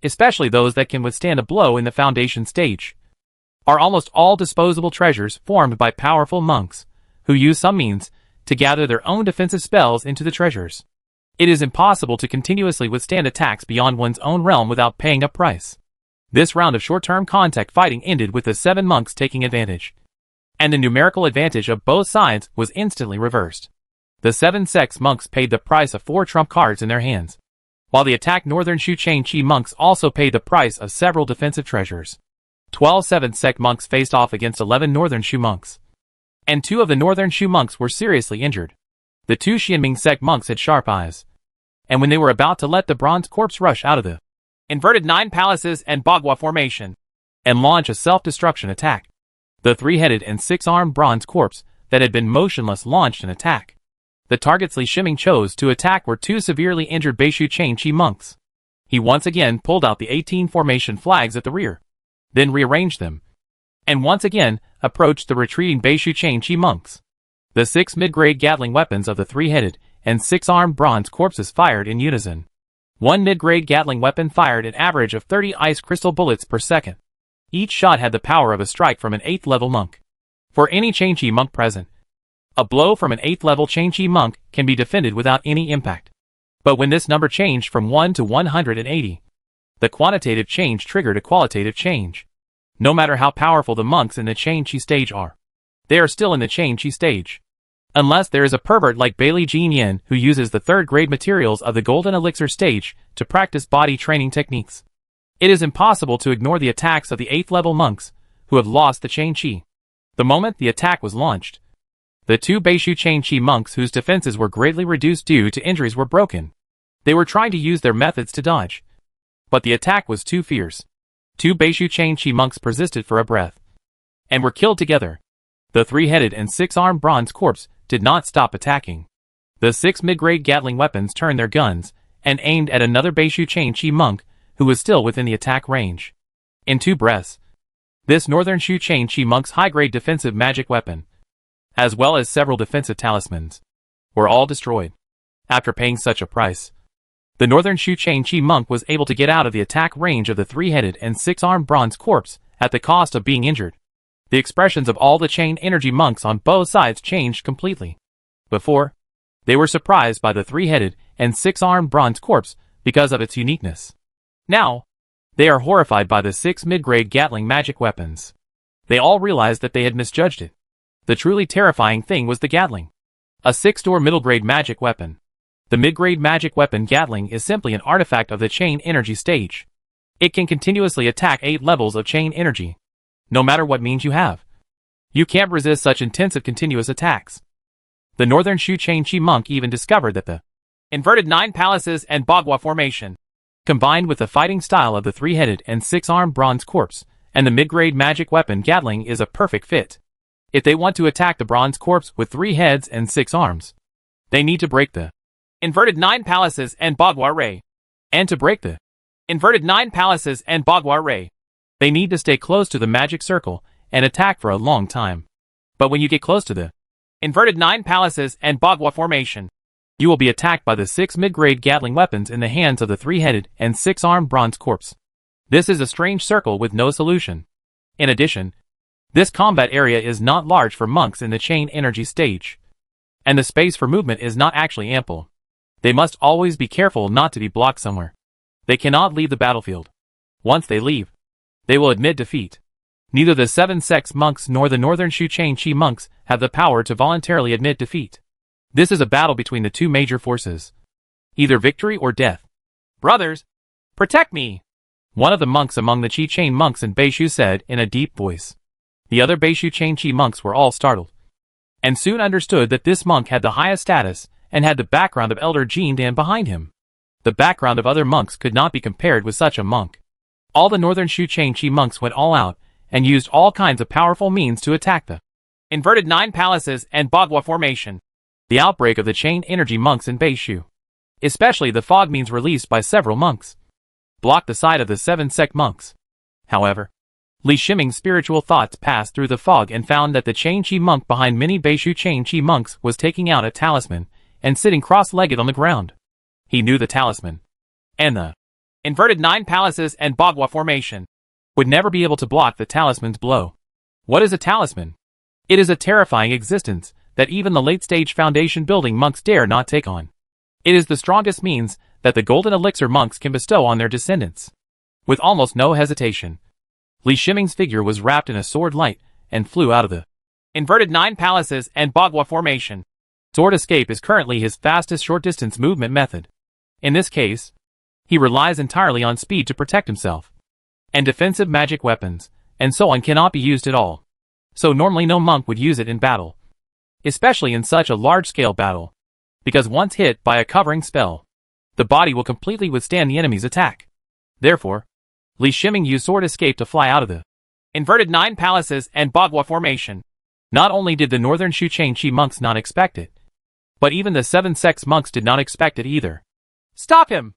especially those that can withstand a blow in the foundation stage, are almost all disposable treasures formed by powerful monks, who use some means to gather their own defensive spells into the treasures. It is impossible to continuously withstand attacks beyond one's own realm without paying a price. This round of short-term contact fighting ended with the 7 monks taking advantage, and the numerical advantage of both sides was instantly reversed. The 7 sects monks paid the price of 4 trump cards in their hands, while the attacked northern Shu Chain Chi monks also paid the price of several defensive treasures. 12 7th sect monks faced off against 11 northern Shu monks, and 2 of the northern Shu monks were seriously injured. The 2 Xianming sect monks had sharp eyes, and when they were about to let the bronze corpse rush out of the Inverted 9 palaces and Bagua formation and launch a self-destruction attack, the 3-headed and 6-armed bronze corpse that had been motionless launched an attack. The targets Li Shiming chose to attack were 2 severely injured Beishu Chain Chi monks. He once again pulled out the 18 formation flags at the rear, then rearranged them, and once again approached the retreating Beishu Chain Chi monks. The 6 mid-grade Gatling weapons of the 3-headed and 6-armed bronze corpses fired in unison. 1 mid-grade Gatling weapon fired an average of 30 ice crystal bullets per second. Each shot had the power of a strike from an 8th level monk. For any Chain Chi monk present, a blow from an 8th level Chain Chi monk can be defended without any impact. But when this number changed from 1 to 180, the quantitative change triggered a qualitative change. No matter how powerful the monks in the Chain Chi stage are, they are still in the Chain Chi stage. Unless there is a pervert like Bailey Jean Yin who uses the 3rd grade materials of the Golden Elixir stage to practice body training techniques, it is impossible to ignore the attacks of the 8th level monks who have lost the Chain Chi. The moment the attack was launched, the 2 Beishu Chain Chi monks whose defenses were greatly reduced due to injuries were broken. They were trying to use their methods to dodge, but the attack was too fierce. 2 Beishu Chain Chi monks persisted for a breath, and were killed together. The 3-headed and 6-armed bronze corpse did not stop attacking. The 6 mid-grade Gatling weapons turned their guns and aimed at another Beishu Chain Chi monk who was still within the attack range. In 2 breaths, this northern Shu Chain Chi monk's high-grade defensive magic weapon, as well as several defensive talismans, were all destroyed. After paying such a price, the northern Shu Chain Chi monk was able to get out of the attack range of the 3-headed and 6-armed bronze corpse at the cost of being injured. The expressions of all the chain energy monks on both sides changed completely. Before, they were surprised by the 3-headed and 6-armed bronze corpse because of its uniqueness. Now, they are horrified by the 6 mid-grade Gatling magic weapons. They all realized that they had misjudged it. The truly terrifying thing was the Gatling, a 6-door middle-grade magic weapon. The mid-grade magic weapon Gatling is simply an artifact of the chain energy stage. It can continuously attack 8 levels of chain energy, no matter what means you have. You can't resist such intensive continuous attacks. The northern Shu Chain Chi monk even discovered that the inverted nine palaces and Bagua formation, combined with the fighting style of the three-headed and six-armed bronze corpse, and the mid-grade magic weapon Gatling is a perfect fit. If they want to attack the bronze corpse with 3 heads and 6 arms, they need to break the inverted 9 palaces and Bagua Ray. And to break the inverted 9 palaces and Bagua Ray, they need to stay close to the magic circle and attack for a long time. But when you get close to the inverted 9 palaces and Bagua formation, you will be attacked by the 6 mid-grade Gatling weapons in the hands of the 3-headed and 6-armed bronze corpse. This is a strange circle with no solution. In addition, this combat area is not large for monks in the chain energy stage, and the space for movement is not actually ample. They must always be careful not to be blocked somewhere. They cannot leave the battlefield. Once they leave, they will admit defeat. Neither the 7 sects monks nor the northern Shu Chain Chi monks have the power to voluntarily admit defeat. This is a battle between the 2 major forces. Either victory or death. Brothers, protect me! One of the monks among the Chi Chain monks in Beishu said in a deep voice. The other Beishu Chain Chi monks were all startled, and soon understood that this monk had the highest status and had the background of Elder Jin Dan behind him. The background of other monks could not be compared with such a monk. All the northern Shu Chain Chi monks went all out and used all kinds of powerful means to attack the inverted 9 palaces and Bagua formation. The outbreak of the chain energy monks in Beishu, especially the fog means released by several monks, blocked the side of the 7 sect monks. However, Li Shiming's spiritual thoughts passed through the fog and found that the Chain Chi monk behind many Beishu Chain Chi monks was taking out a talisman and sitting cross-legged on the ground. He knew the talisman and the inverted 9 palaces and Bagua formation would never be able to block the talisman's blow. What is a talisman? It is a terrifying existence that even the late-stage foundation building monks dare not take on. It is the strongest means that the golden elixir monks can bestow on their descendants. With almost no hesitation, Li Shiming's figure was wrapped in a sword light and flew out of the inverted 9 palaces and Bagua formation. Sword escape is currently his fastest short-distance movement method. In this case, he relies entirely on speed to protect himself, and defensive magic weapons, and so on cannot be used at all. So normally no monk would use it in battle, especially in such a large-scale battle, because once hit by a covering spell, the body will completely withstand the enemy's attack. Therefore, Li Shiming used sword escape to fly out of the inverted 9 palaces and Bagua formation. Not only did the northern Shu Chain Chi monks not expect it, but even the 7 sects monks did not expect it either. Stop him!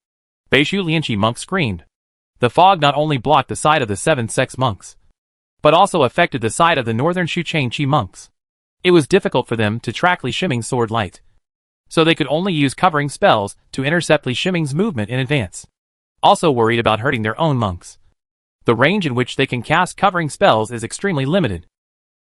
Beishu Lianqi monk screamed. The fog not only blocked the side of the 7 sects monks, but also affected the side of the northern Shu Chain Chi monks. It was difficult for them to track Li Shiming's sword light, so they could only use covering spells to intercept Li Shiming's movement in advance. Also worried about hurting their own monks. The range in which they can cast covering spells is extremely limited.